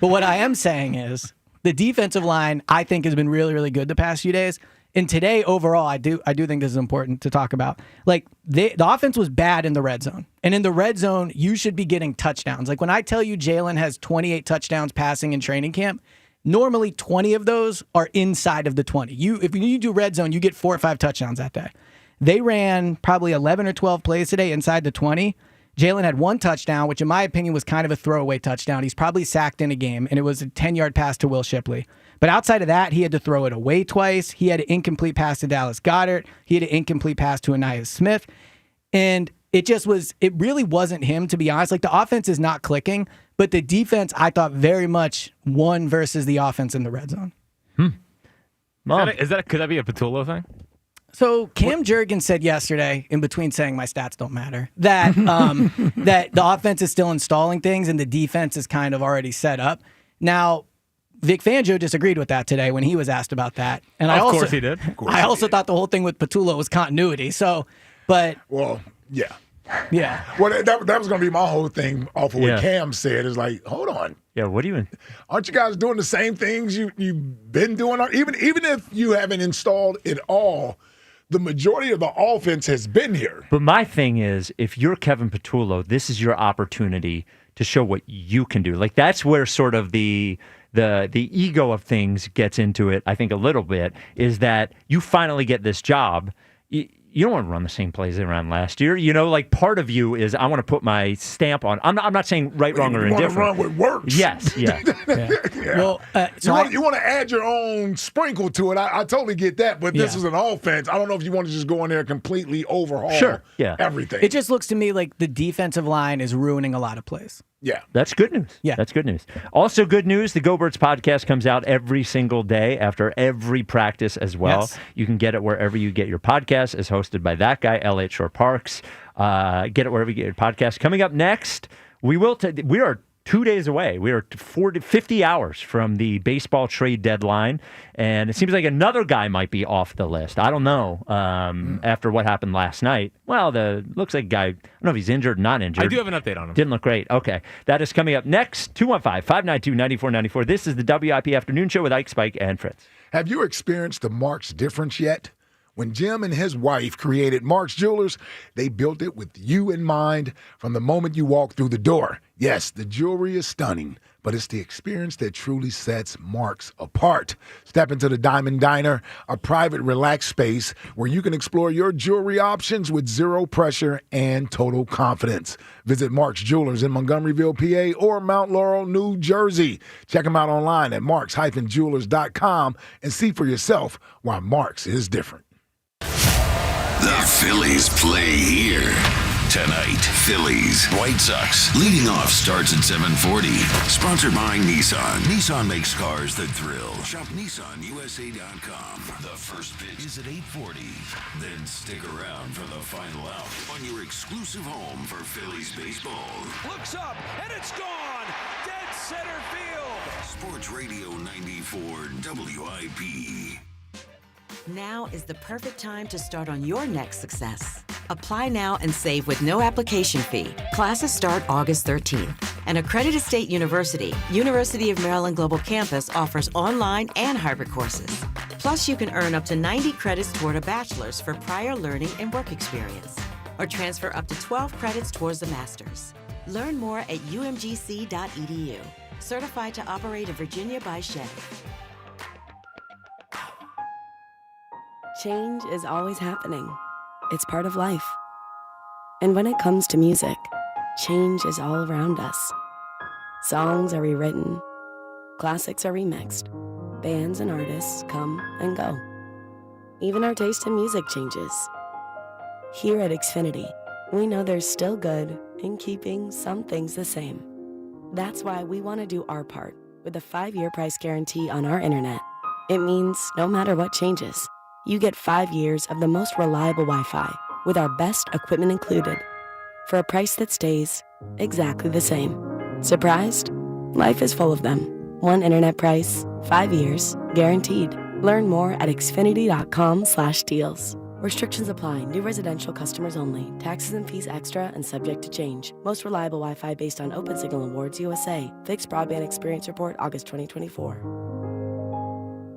Speaker 18: But
Speaker 2: what I am saying is the defensive line, I think, has been really, really good the past few days. And today, overall, I do think this is important to talk about. Like, the offense was bad in the red zone. And in the red zone, you should be getting touchdowns. Like, when I tell you Jalen has 28 touchdowns passing in training camp, normally 20 of those are inside of the 20. If you do red zone, you get 4 or 5 touchdowns that day. They ran probably 11 or 12 plays today inside the 20. Jalen had 1 touchdown, which in my opinion was kind of a throwaway touchdown. He's probably sacked in a game, and it was a 10-yard pass to Will Shipley. But outside of that, he had to throw it away twice. He had an incomplete pass to Dallas Goedert. He had an incomplete pass to Aniyah Smith. And it really wasn't him, to be honest. Like, the offense is not clicking, but the defense, I thought, very much won versus the offense in the red zone.
Speaker 18: Could that be a Patullo thing?
Speaker 2: So Cam Jurgens said yesterday, in between saying my stats don't matter, that that the offense is still installing things and the defense is kind of already set up. Now, Vic Fangio disagreed with that today when he was asked about that. And
Speaker 18: of course he did.
Speaker 2: I also thought the whole thing with Patullo was continuity. So, but...
Speaker 20: Well, yeah.
Speaker 2: Yeah.
Speaker 20: Well, that was going to be my whole thing off of what Cam said. Is like, hold on.
Speaker 17: Yeah, what do you mean?
Speaker 20: Aren't you guys doing the same things you've been doing? Even if you haven't installed it all, the majority of the offense has been here.
Speaker 17: But my thing is, if you're Kevin Patullo, this is your opportunity to show what you can do. Like, that's where sort of the ego of things gets into it, I think, a little bit, is that you finally get this job. You don't want to run the same plays they ran last year. You know, like, part of you is, I want to put my stamp on. I'm not saying right, wrong, or indifferent.
Speaker 20: You want to run what works.
Speaker 17: Yes, yeah.
Speaker 2: Well,
Speaker 20: you want to add your own sprinkle to it. I totally get that, but this is an offense. I don't know if you want to just go in there and completely overhaul everything.
Speaker 2: It just looks to me like the defensive line is ruining a lot of plays.
Speaker 20: Yeah.
Speaker 17: That's good news.
Speaker 2: Yeah.
Speaker 17: That's good news. Also good news, the Go Birds podcast comes out every single day after every practice as well.
Speaker 2: Yes.
Speaker 17: You can get it wherever you get your podcast. It's hosted by that guy, Elliot Shore Parks. Get it wherever you get your podcast. Coming up next, we are 2 days away. We are 50 hours from the baseball trade deadline, and it seems like another guy might be off the list. I don't know after what happened last night. Well, looks like a guy, I don't know if he's injured or not injured.
Speaker 18: I do have an update on him.
Speaker 17: Didn't look great. Okay. That is coming up next. 215-592-9494. This is the WIP Afternoon Show with Ike, Spike, and Fritz.
Speaker 20: Have you experienced the Marks difference yet? When Jim and his wife created Marks Jewelers, they built it with you in mind from the moment you walk through the door. Yes, the jewelry is stunning, but it's the experience that truly sets Marks apart. Step into the Diamond Diner, a private, relaxed space where you can explore your jewelry options with zero pressure and total confidence. Visit Marks Jewelers in Montgomeryville, PA, or Mount Laurel, New Jersey. Check them out online at marks-jewelers.com and see for yourself why Marks is different.
Speaker 3: The Phillies play here. Tonight, Phillies, White Sox. Leading off starts at 7:40. Sponsored by Nissan. Nissan makes cars that thrill. Shop NissanUSA.com. The first pitch is at 8:40. Then stick around for the final out on your exclusive home for Phillies baseball.
Speaker 8: Looks up, and it's gone. Dead center field.
Speaker 3: Sports Radio 94 WIP.
Speaker 15: Now is the perfect time to start on your next success. Apply now and save with no application fee. Classes start August 13th. An accredited state university, University of Maryland Global Campus offers online and hybrid courses. Plus, you can earn up to 90 credits toward a bachelor's for prior learning and work experience, or transfer up to 12 credits towards a master's. Learn more at umgc.edu. Certified to operate in Virginia by Chevy.
Speaker 9: Change is always happening. It's part of life. And when it comes to music, change is all around us. Songs are rewritten, classics are remixed, bands and artists come and go. Even our taste in music changes. Here at Xfinity, we know there's still good in keeping some things the same. That's why we want to do our part with a 5-year price guarantee on our internet. It means no matter what changes, you get 5 years of the most reliable Wi-Fi with our best equipment included for a price that stays exactly the same. Surprised? Life is full of them. One internet price, 5 years, guaranteed. Learn more at xfinity.com/deals. Restrictions apply. New residential customers only. Taxes and fees extra and subject to change. Most reliable Wi-Fi based on Open Signal Awards USA. Fixed Broadband Experience Report, August 2024.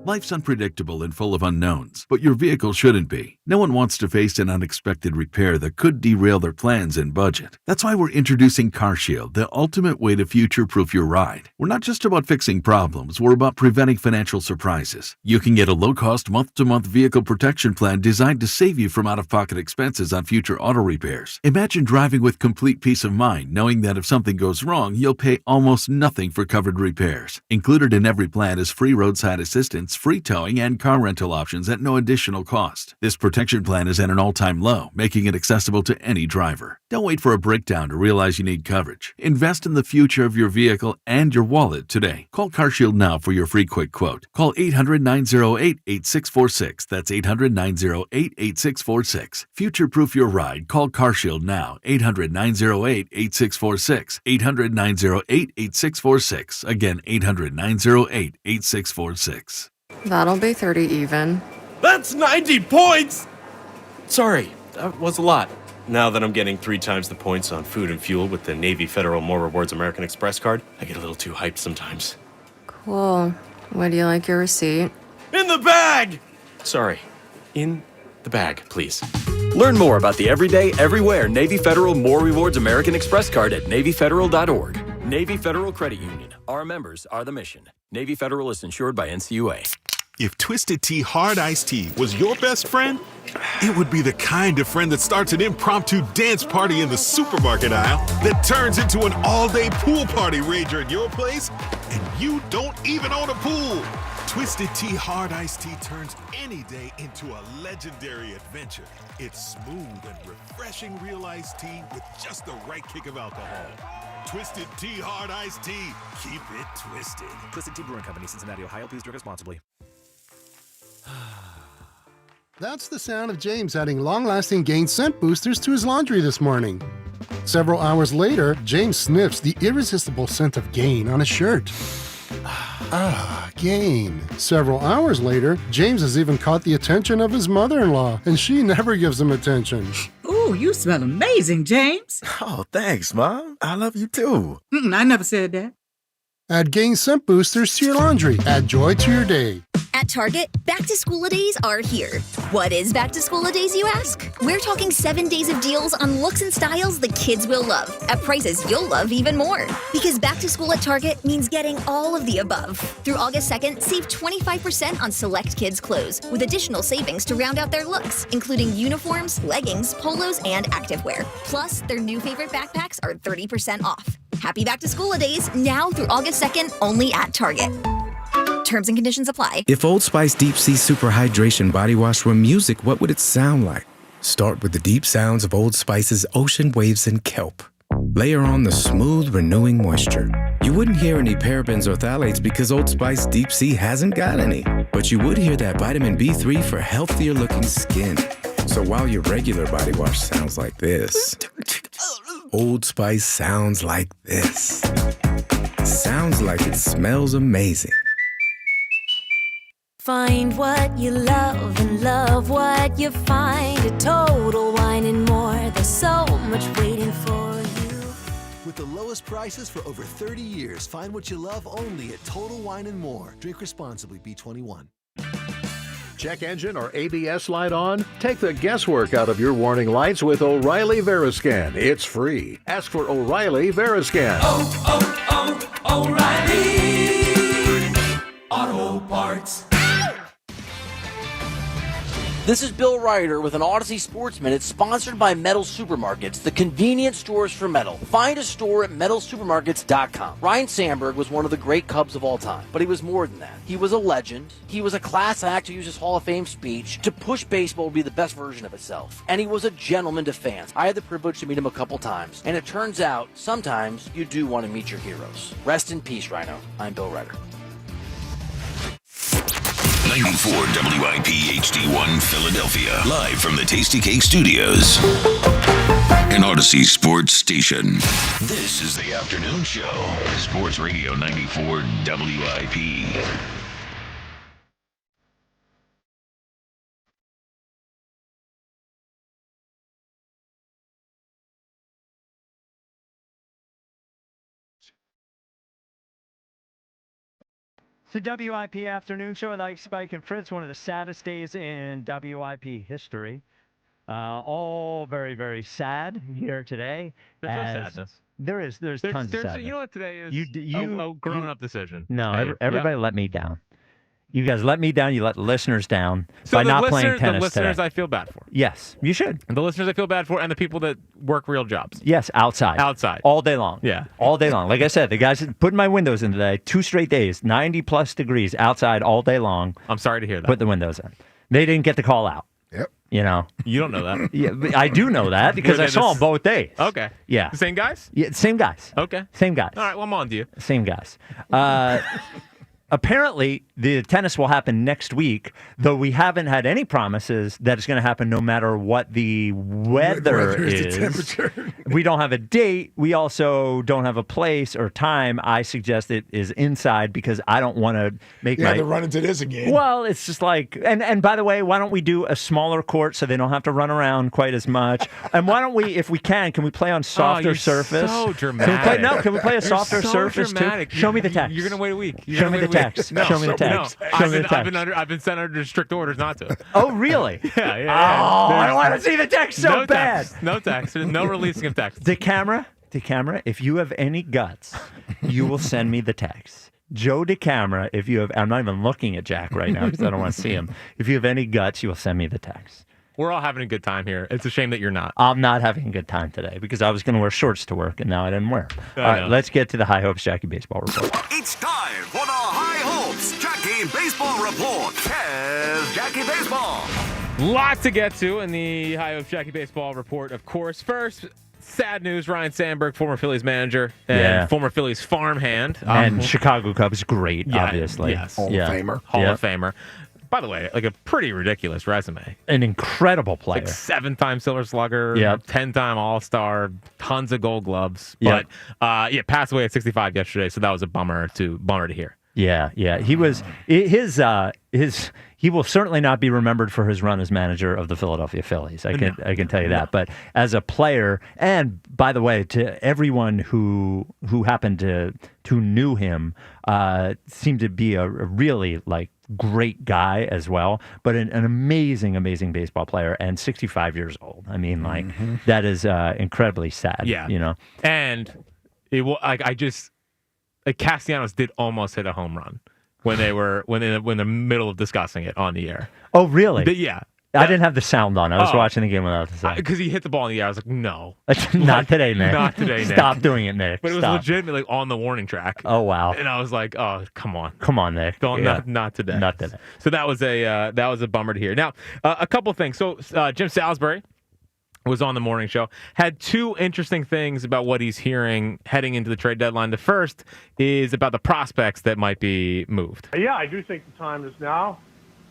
Speaker 11: Life's unpredictable and full of unknowns, but your vehicle shouldn't be. No one wants to face an unexpected repair that could derail their plans and budget. That's why we're introducing CarShield, the ultimate way to future-proof your ride. We're not just about fixing problems, we're about preventing financial surprises. You can get a low-cost month-to-month vehicle protection plan designed to save you from out-of-pocket expenses on future auto repairs. Imagine driving with complete peace of mind, knowing that if something goes wrong, you'll pay almost nothing for covered repairs. Included in every plan is free roadside assistance, free towing, and car rental options at no additional cost. This protection plan is at an all-time low, making it accessible to any driver. Don't wait for a breakdown to realize you need coverage. Invest in the future of your vehicle and your wallet today. Call CarShield now for your free quick quote. Call 800-908-8646. That's 800-908-8646. Future-proof your ride. Call CarShield now. 800-908-8646. 800-908-8646. Again, 800-908-8646.
Speaker 23: That'll be 30 even.
Speaker 25: That's 90 points! Sorry, that was a lot. Now that I'm getting 3 times the points on food and fuel with the Navy Federal More Rewards American Express card, I get a little too hyped sometimes.
Speaker 23: Cool. Would you like your receipt?
Speaker 25: In the bag! Sorry, in the bag, please.
Speaker 26: Learn more about the everyday, everywhere Navy Federal More Rewards American Express card at NavyFederal.org. Navy Federal Credit Union. Our members are the mission. Navy Federal is insured by NCUA.
Speaker 27: If Twisted Tea Hard Iced Tea was your best friend, it would be the kind of friend that starts an impromptu dance party in the supermarket aisle that turns into an all-day pool party rager at your place, and you don't even own a pool. Twisted Tea Hard Iced Tea turns any day into a legendary adventure. It's smooth and refreshing real iced tea with just the right kick of alcohol. Twisted Tea Hard Iced Tea. Keep it twisted.
Speaker 28: Twisted Tea Brewing Company, Cincinnati, Ohio. Please drink responsibly.
Speaker 29: That's the sound of James adding long-lasting Gain scent boosters to his laundry this morning. Several hours later, James sniffs the irresistible scent of Gain on his shirt. Gain. Several hours later, James has even caught the attention of his mother-in-law, and she never gives him attention.
Speaker 30: Ooh, you smell amazing, James.
Speaker 31: Oh, thanks, Mom. I love you too.
Speaker 30: I never said that.
Speaker 29: Add Gain scent boosters to your laundry. Add joy to your day.
Speaker 32: At Target, back-to-school-a-days are here. What is back-to-school-a-days, you ask? We're talking 7 days of deals on looks and styles the kids will love, at prices you'll love even more. Because back-to-school at Target means getting all of the above. Through August 2nd, save 25% on select kids' clothes, with additional savings to round out their looks, including uniforms, leggings, polos, and activewear. Plus, their new favorite backpacks are 30% off. Happy back-to-school-a-days, now through August 2nd, only at Target. Terms and conditions apply.
Speaker 33: If Old Spice Deep Sea Super Hydration Body Wash were music, what would it sound like?
Speaker 1: Start with the deep sounds of Old Spice's ocean waves and kelp. Layer on the smooth, renewing moisture. You wouldn't hear any parabens or phthalates because Old Spice Deep Sea hasn't got any. But you would hear that vitamin B3 for healthier looking skin. So while your regular body wash sounds like this, Old Spice sounds like this. Sounds like it smells amazing.
Speaker 6: Find what you love and love what you find at Total Wine and More. There's so much waiting for you.
Speaker 7: With the lowest prices for over 30 years, find what you love only at Total Wine and More. Drink responsibly, B21.
Speaker 10: Check engine or ABS light on? Take the guesswork out of your warning lights with O'Reilly Veriscan. It's free. Ask for O'Reilly Veriscan.
Speaker 8: O'Reilly Auto Parts.
Speaker 12: This is Bill Ryder with an Odyssey Sports Minute sponsored by Metal Supermarkets, the convenience stores for metal. Find a store at metalsupermarkets.com. Ryne Sandberg was one of the great Cubs of all time, but he was more than that. He was a legend. He was a class act who used his Hall of Fame speech to push baseball to be the best version of itself. And he was a gentleman to fans. I had the privilege to meet him a couple times, and it turns out sometimes you do want to meet your heroes. Rest in peace, Rhino. I'm Bill Ryder.
Speaker 3: 94 WIP HD1 Philadelphia. Live from the Tasty Cake Studios. An Odyssey Sports Station. This is the afternoon show. Sports Radio 94 WIP.
Speaker 17: It's the WIP afternoon show with Ike, Spike, and Fritz. One of the saddest days in WIP history. All very, very sad here today.
Speaker 18: There's no sadness.
Speaker 17: There's tons of sadness.
Speaker 18: You know what today is? A grown-up decision.
Speaker 17: No, everybody let me down. You guys let me down. You let listeners down by not playing tennis
Speaker 18: the listeners
Speaker 17: today.
Speaker 18: I feel bad for.
Speaker 17: Yes, you should.
Speaker 18: The listeners I feel bad for, and the people that work real jobs.
Speaker 17: Yes, outside. All day long.
Speaker 18: Yeah.
Speaker 17: All day long. Like I said, the guys putting my windows in today, 2 straight days, 90-plus degrees outside all day long.
Speaker 18: I'm sorry to hear that.
Speaker 17: Put the windows in. They didn't get the call out.
Speaker 20: Yep.
Speaker 17: You know.
Speaker 18: You don't know that.
Speaker 17: Yeah, I do know that because I saw them both days.
Speaker 18: Okay.
Speaker 17: Yeah.
Speaker 18: The same guys?
Speaker 17: Yeah, same guys.
Speaker 18: Okay.
Speaker 17: Same guys.
Speaker 18: All right, well, I'm on to you.
Speaker 17: Same guys. Apparently, the tennis will happen next week, though we haven't had any promises that it's going to happen no matter what the weather is.
Speaker 20: The temperature.
Speaker 17: We don't have a date. We also don't have a place or time. I suggest it is inside because I don't want to make
Speaker 20: to run into this again.
Speaker 17: Well, it's just like, and by the way, why don't we do a smaller court so they don't have to run around quite as much? And why don't we, if we can we play on softer surface?
Speaker 18: So dramatic.
Speaker 17: Can we play a softer surface
Speaker 18: dramatic.
Speaker 17: too? Show me the text.
Speaker 18: You're going to wait a week.
Speaker 17: Show me the text. Show me the text. Show me the text.
Speaker 18: I've been sent under strict orders not to.
Speaker 17: Oh, really?
Speaker 18: Yeah.
Speaker 17: Oh, I want to see the text so bad.
Speaker 18: No text. There's no releasing of text.
Speaker 17: DeCamara, if you have any guts, you will send me the text. Joe DeCamara, if you have, I'm not even looking at Jack right now because I don't want to see him. If you have any guts, you will send me the text.
Speaker 18: We're all having a good time here. It's a shame that you're not.
Speaker 17: I'm not having a good time today because I was going to wear shorts to work and now I didn't wear them. All right, let's get to the High Hopes Jackie Baseball Report.
Speaker 13: It's time for the High Hopes Jackie Baseball Report. Here's Jackie Baseball.
Speaker 18: Lot to get to in the High Hopes Jackie Baseball Report, of course. First, sad news, Ryne Sandberg, former Phillies manager and former Phillies farmhand.
Speaker 17: And Chicago Cubs, great, obviously.
Speaker 18: Yes.
Speaker 20: Hall of Famer.
Speaker 18: Hall of Famer. By the way, like a pretty ridiculous resume.
Speaker 17: An incredible player.
Speaker 18: Like 7-time Silver Slugger, 10-time All-Star, tons of Gold Gloves. But passed away at 65 yesterday, so that was a bummer to hear.
Speaker 17: Yeah. He was he will certainly not be remembered for his run as manager of the Philadelphia Phillies. I can tell you that. But as a player, and by the way, to everyone who happened to knew him, seemed to be a really great guy as well, but an amazing
Speaker 18: baseball
Speaker 17: player and 65 years old. I mean, that is incredibly sad.
Speaker 18: Yeah.
Speaker 17: You know,
Speaker 18: and it will Castellanos did almost hit a home run when they were when in the middle of discussing it on the air.
Speaker 17: Oh, really?
Speaker 18: Yeah.
Speaker 17: I didn't have the sound on. I was watching the game without the sound.
Speaker 18: Because he hit the ball in the air. I was like, no.
Speaker 17: Not today, Nick.
Speaker 18: Not today, Nick.
Speaker 17: Stop doing it, Nick.
Speaker 18: But it was
Speaker 17: Stop.
Speaker 18: legitimately on the warning track.
Speaker 17: Oh, wow.
Speaker 18: And I was like, oh, come on.
Speaker 17: Come on, Nick.
Speaker 18: Not today.
Speaker 17: Not today.
Speaker 18: So that was a bummer to hear. Now, a couple things. So Jim Salisbury was on the morning show, had two interesting things about what he's hearing heading into the trade deadline. The first is about the prospects that might be moved.
Speaker 2: Yeah, I do think the time is now,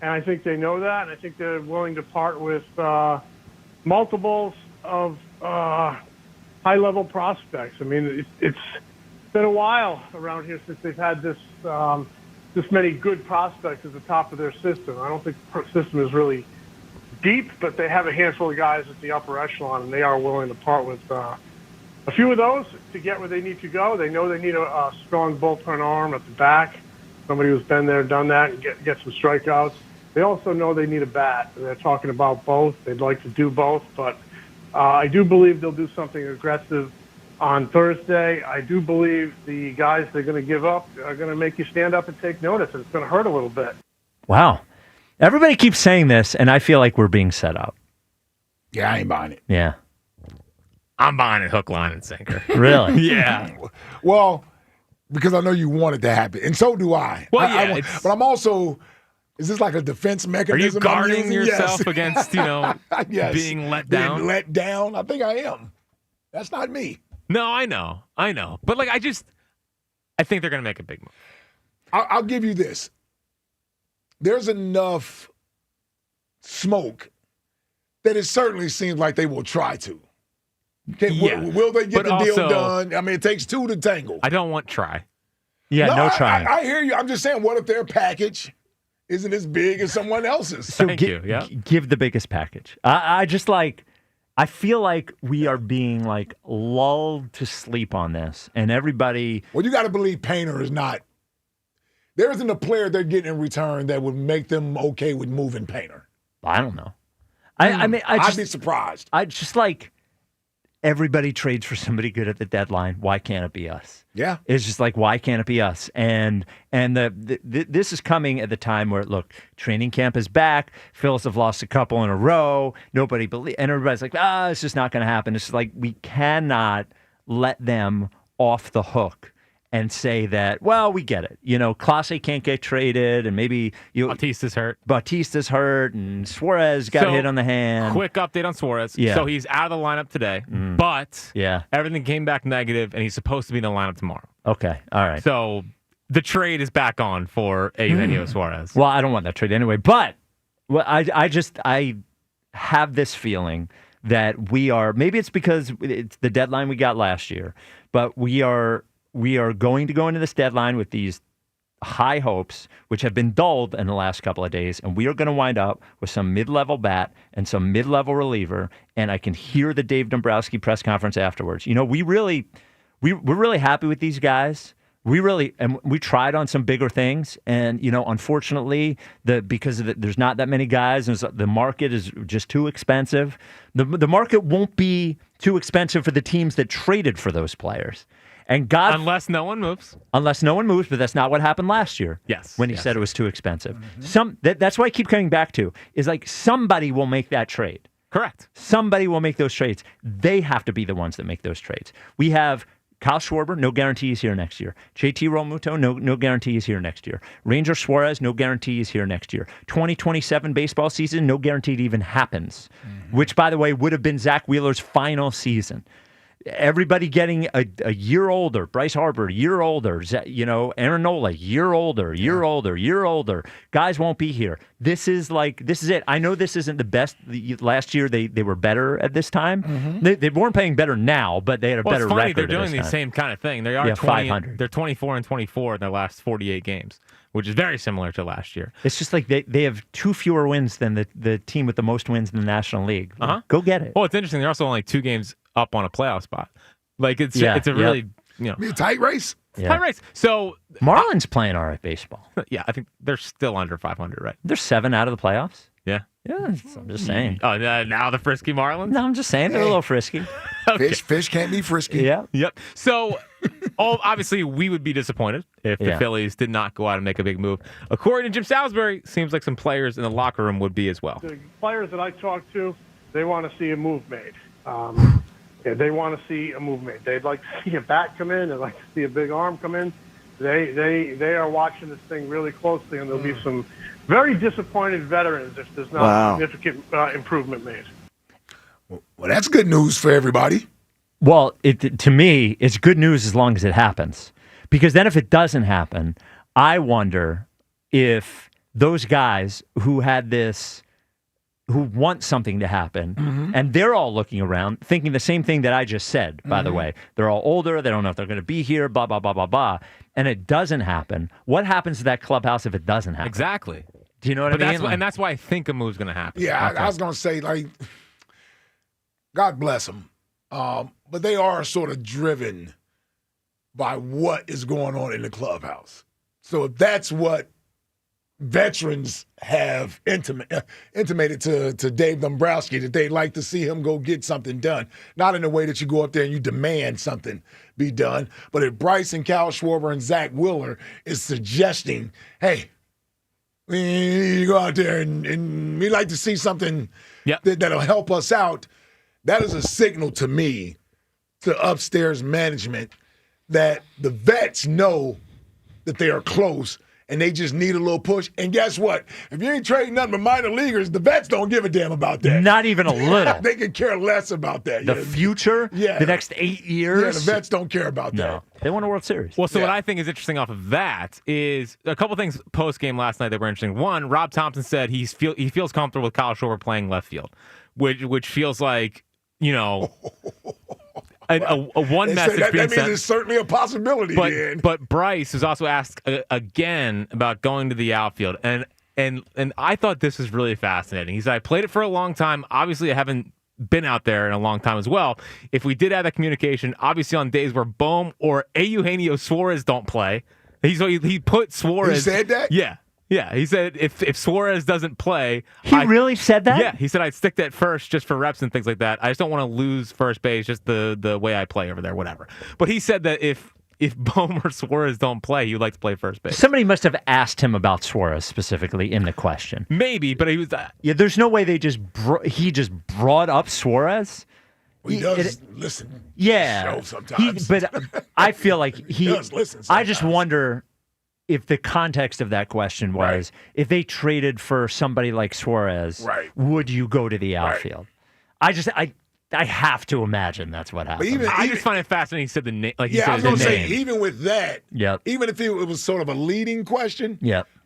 Speaker 2: and I think they know that, and I think they're willing to part with multiples of high-level prospects. I mean, it's been a while around here since they've had this many good prospects at the top of their system. I don't think the system is really deep, but they have a handful of guys at the upper echelon, and they are willing to part with a few of those to get where they need to go. They know they need a strong bullpen arm at the back, somebody who's been there, done that, and get some strikeouts. They also know they need a bat. They're talking about both. They'd like to do both, but I do believe they'll do something aggressive on Thursday. I do believe the guys they're going to give up are going to make you stand up and take notice, and it's going to hurt a little bit.
Speaker 17: Wow. Everybody keeps saying this, and I feel like we're being set up.
Speaker 20: Yeah, I ain't buying it.
Speaker 17: Yeah.
Speaker 18: I'm buying it hook, line, and sinker.
Speaker 17: Really?
Speaker 18: Yeah.
Speaker 20: Well, because I know you want it to happen, and so do I.
Speaker 18: Well, yeah.
Speaker 20: But I'm also, is this like a defense mechanism?
Speaker 18: Are you guarding yourself
Speaker 20: yes.
Speaker 18: against,
Speaker 20: yes.
Speaker 18: being let down?
Speaker 20: Being let down? I think I am. That's not me.
Speaker 18: No, I know. But, I think they're going to make a big move.
Speaker 20: I'll give you this. There's enough smoke that it certainly seems like they will try to. Will they get the deal done? I mean, it takes two to tangle.
Speaker 18: I don't want try.
Speaker 17: Yeah, no trying.
Speaker 20: I hear you. I'm just saying, what if their package isn't as big as someone else's?
Speaker 17: So give the biggest package. I feel like we are being lulled to sleep on this, and everybody.
Speaker 20: Well, you got to believe Painter is not. There isn't a player they're getting in return that would make them okay with moving Painter.
Speaker 17: I don't know.
Speaker 20: I'd be surprised.
Speaker 17: I just everybody trades for somebody good at the deadline. Why can't it be us?
Speaker 20: Yeah.
Speaker 17: It's just why can't it be us? And this is coming at the time where, look, training camp is back. Phillies have lost a couple in a row. Nobody believes, and everybody's like, it's just not going to happen. It's we cannot let them off the hook and say that, well, we get it. Clase can't get traded, and maybe
Speaker 18: Bautista's
Speaker 17: hurt, and Suarez got hit on the hand.
Speaker 18: Quick update on Suarez.
Speaker 17: Yeah.
Speaker 18: So he's out of the lineup today, but
Speaker 17: yeah,
Speaker 18: everything came back negative, and he's supposed to be in the lineup tomorrow.
Speaker 17: Okay, all right.
Speaker 18: So the trade is back on for Eugenio Suarez.
Speaker 17: Well, I don't want that trade anyway, but I have this feeling that we are, maybe it's because it's the deadline we got last year, but we are going to go into this deadline with these high hopes, which have been dulled in the last couple of days, and we are going to wind up with some mid-level bat and some mid-level reliever, and I can hear the Dave Dombrowski press conference afterwards. We're really happy with these guys. We tried on some bigger things, and unfortunately, because there's not that many guys, and the market is just too expensive. The market won't be too expensive for the teams that traded for those players. And
Speaker 18: unless no one moves.
Speaker 17: But that's not what happened last year.
Speaker 18: Yes.
Speaker 17: When he said it was too expensive. That's why I keep coming back to is somebody will make that trade.
Speaker 18: Correct.
Speaker 17: Somebody will make those trades. They have to be the ones that make those trades. We have Kyle Schwarber, no guarantee he's here next year. JT Realmuto, no guarantee he's here next year. Ranger Suarez, no guarantee he's here next year. 2027 baseball season, no guarantee it even happens. Which, by the way, would have been Zach Wheeler's final season. Everybody getting a year older. Bryce Harper, a year older. Aaron Nola, year older. Guys won't be here. This is it. I know this isn't the best. Last year they were better at this time. Mm-hmm. They weren't playing better now, but they had a better
Speaker 18: it's funny,
Speaker 17: record.
Speaker 18: They're doing the same kind of thing. They are 500. They're 24 and 24 in their last 48 games, which is very similar to last year.
Speaker 17: It's just they have 2 fewer wins than the team with the most wins in the National League. Go get it.
Speaker 18: Well, it's interesting. They're also only 2 games up on a playoff spot. It's a really
Speaker 20: a tight race.
Speaker 18: Tight race. So
Speaker 17: Marlins playing all right baseball.
Speaker 18: Yeah, I think they're still under 500, right?
Speaker 17: They're 7 out of the playoffs.
Speaker 18: Yeah.
Speaker 17: Yeah, I'm just saying.
Speaker 18: Oh, now the frisky Marlins?
Speaker 17: No, I'm just saying they're a little frisky.
Speaker 18: Okay.
Speaker 20: Fish can't be frisky.
Speaker 17: Yeah.
Speaker 18: Yep. So, obviously, we would be disappointed if the Phillies did not go out and make a big move. According to Jim Salisbury, seems like some players in the locker room would be as well.
Speaker 2: The players that I talked to, they want to see a move made. They want to see a move made. They'd like to see a bat come in. They'd like to see a big arm come in. They are watching this thing really closely, and there'll be some very disappointed veterans if there's not significant improvement made.
Speaker 20: Well, that's good news for everybody.
Speaker 17: Well, to me, it's good news as long as it happens. Because then if it doesn't happen, I wonder if those guys who had this, who want something to happen, and they're all looking around thinking the same thing that I just said, by the way. They're all older. They don't know if they're going to be here, blah, blah, blah, blah, blah. And it doesn't happen. What happens to that clubhouse if it doesn't happen?
Speaker 18: Exactly.
Speaker 17: Do you know what I mean?
Speaker 18: And that's why I think a move's going to happen.
Speaker 20: Yeah, I was going to say, like, God bless them. But they are sort of driven by what is going on in the clubhouse. So if that's what veterans have intimated to Dave Dombrowski, that they'd like to see him go get something done, not in the way that you go up there and you demand something be done, but if Bryce and Cal Schwarber and Zach Wheeler is suggesting, hey, we go out there and we like to see something that'll help us out, that is a signal to me, to upstairs management, that the vets know that they are close and they just need a little push. And guess what? If you ain't trading nothing but minor leaguers, the vets don't give a damn about that.
Speaker 17: Not even a little.
Speaker 20: They can care less about that.
Speaker 17: The future?
Speaker 20: Yeah.
Speaker 17: The next 8 years?
Speaker 20: Yeah, the vets don't care about that.
Speaker 17: They want a World Series.
Speaker 18: Well, so what I think is interesting off of that is a couple things post-game last night that were interesting. One, Rob Thompson said he feels comfortable with Kyle Schwarber playing left field, which feels like, you know, a one message
Speaker 20: that
Speaker 18: being
Speaker 20: means
Speaker 18: sent.
Speaker 20: it's certainly a possibility.
Speaker 18: But Bryce was also asked again about going to the outfield, and I thought this was really fascinating. He said, I played it for a long time. Obviously, I haven't been out there in a long time as well. If we did have that communication, obviously on days where Bohm or Eugenio Suarez don't play, he put Suarez.
Speaker 20: He said that?
Speaker 18: Yeah. Yeah, he said if Suarez doesn't play...
Speaker 17: He really said that?
Speaker 18: Yeah, he said I'd stick that first just for reps and things like that. I just don't want to lose first base, just the way I play over there, whatever. But he said that if Bohm or Suarez don't play, he'd like to play first base.
Speaker 17: Somebody must have asked him about Suarez specifically in the question.
Speaker 18: Maybe, but he was...
Speaker 17: yeah, there's no way he just brought up Suarez.
Speaker 20: Well, he does listen.
Speaker 17: Yeah.
Speaker 20: Show sometimes.
Speaker 17: But I feel like
Speaker 20: he does listen sometimes.
Speaker 17: I just wonder... if the context of that question was, if they traded for somebody like Suarez, would you go to the outfield? I have to imagine that's what happened.
Speaker 18: I just find it fascinating he said the name. Like he
Speaker 20: yeah,
Speaker 18: said
Speaker 20: I was going to say,
Speaker 18: name.
Speaker 20: even with that, even if it was sort of a leading question,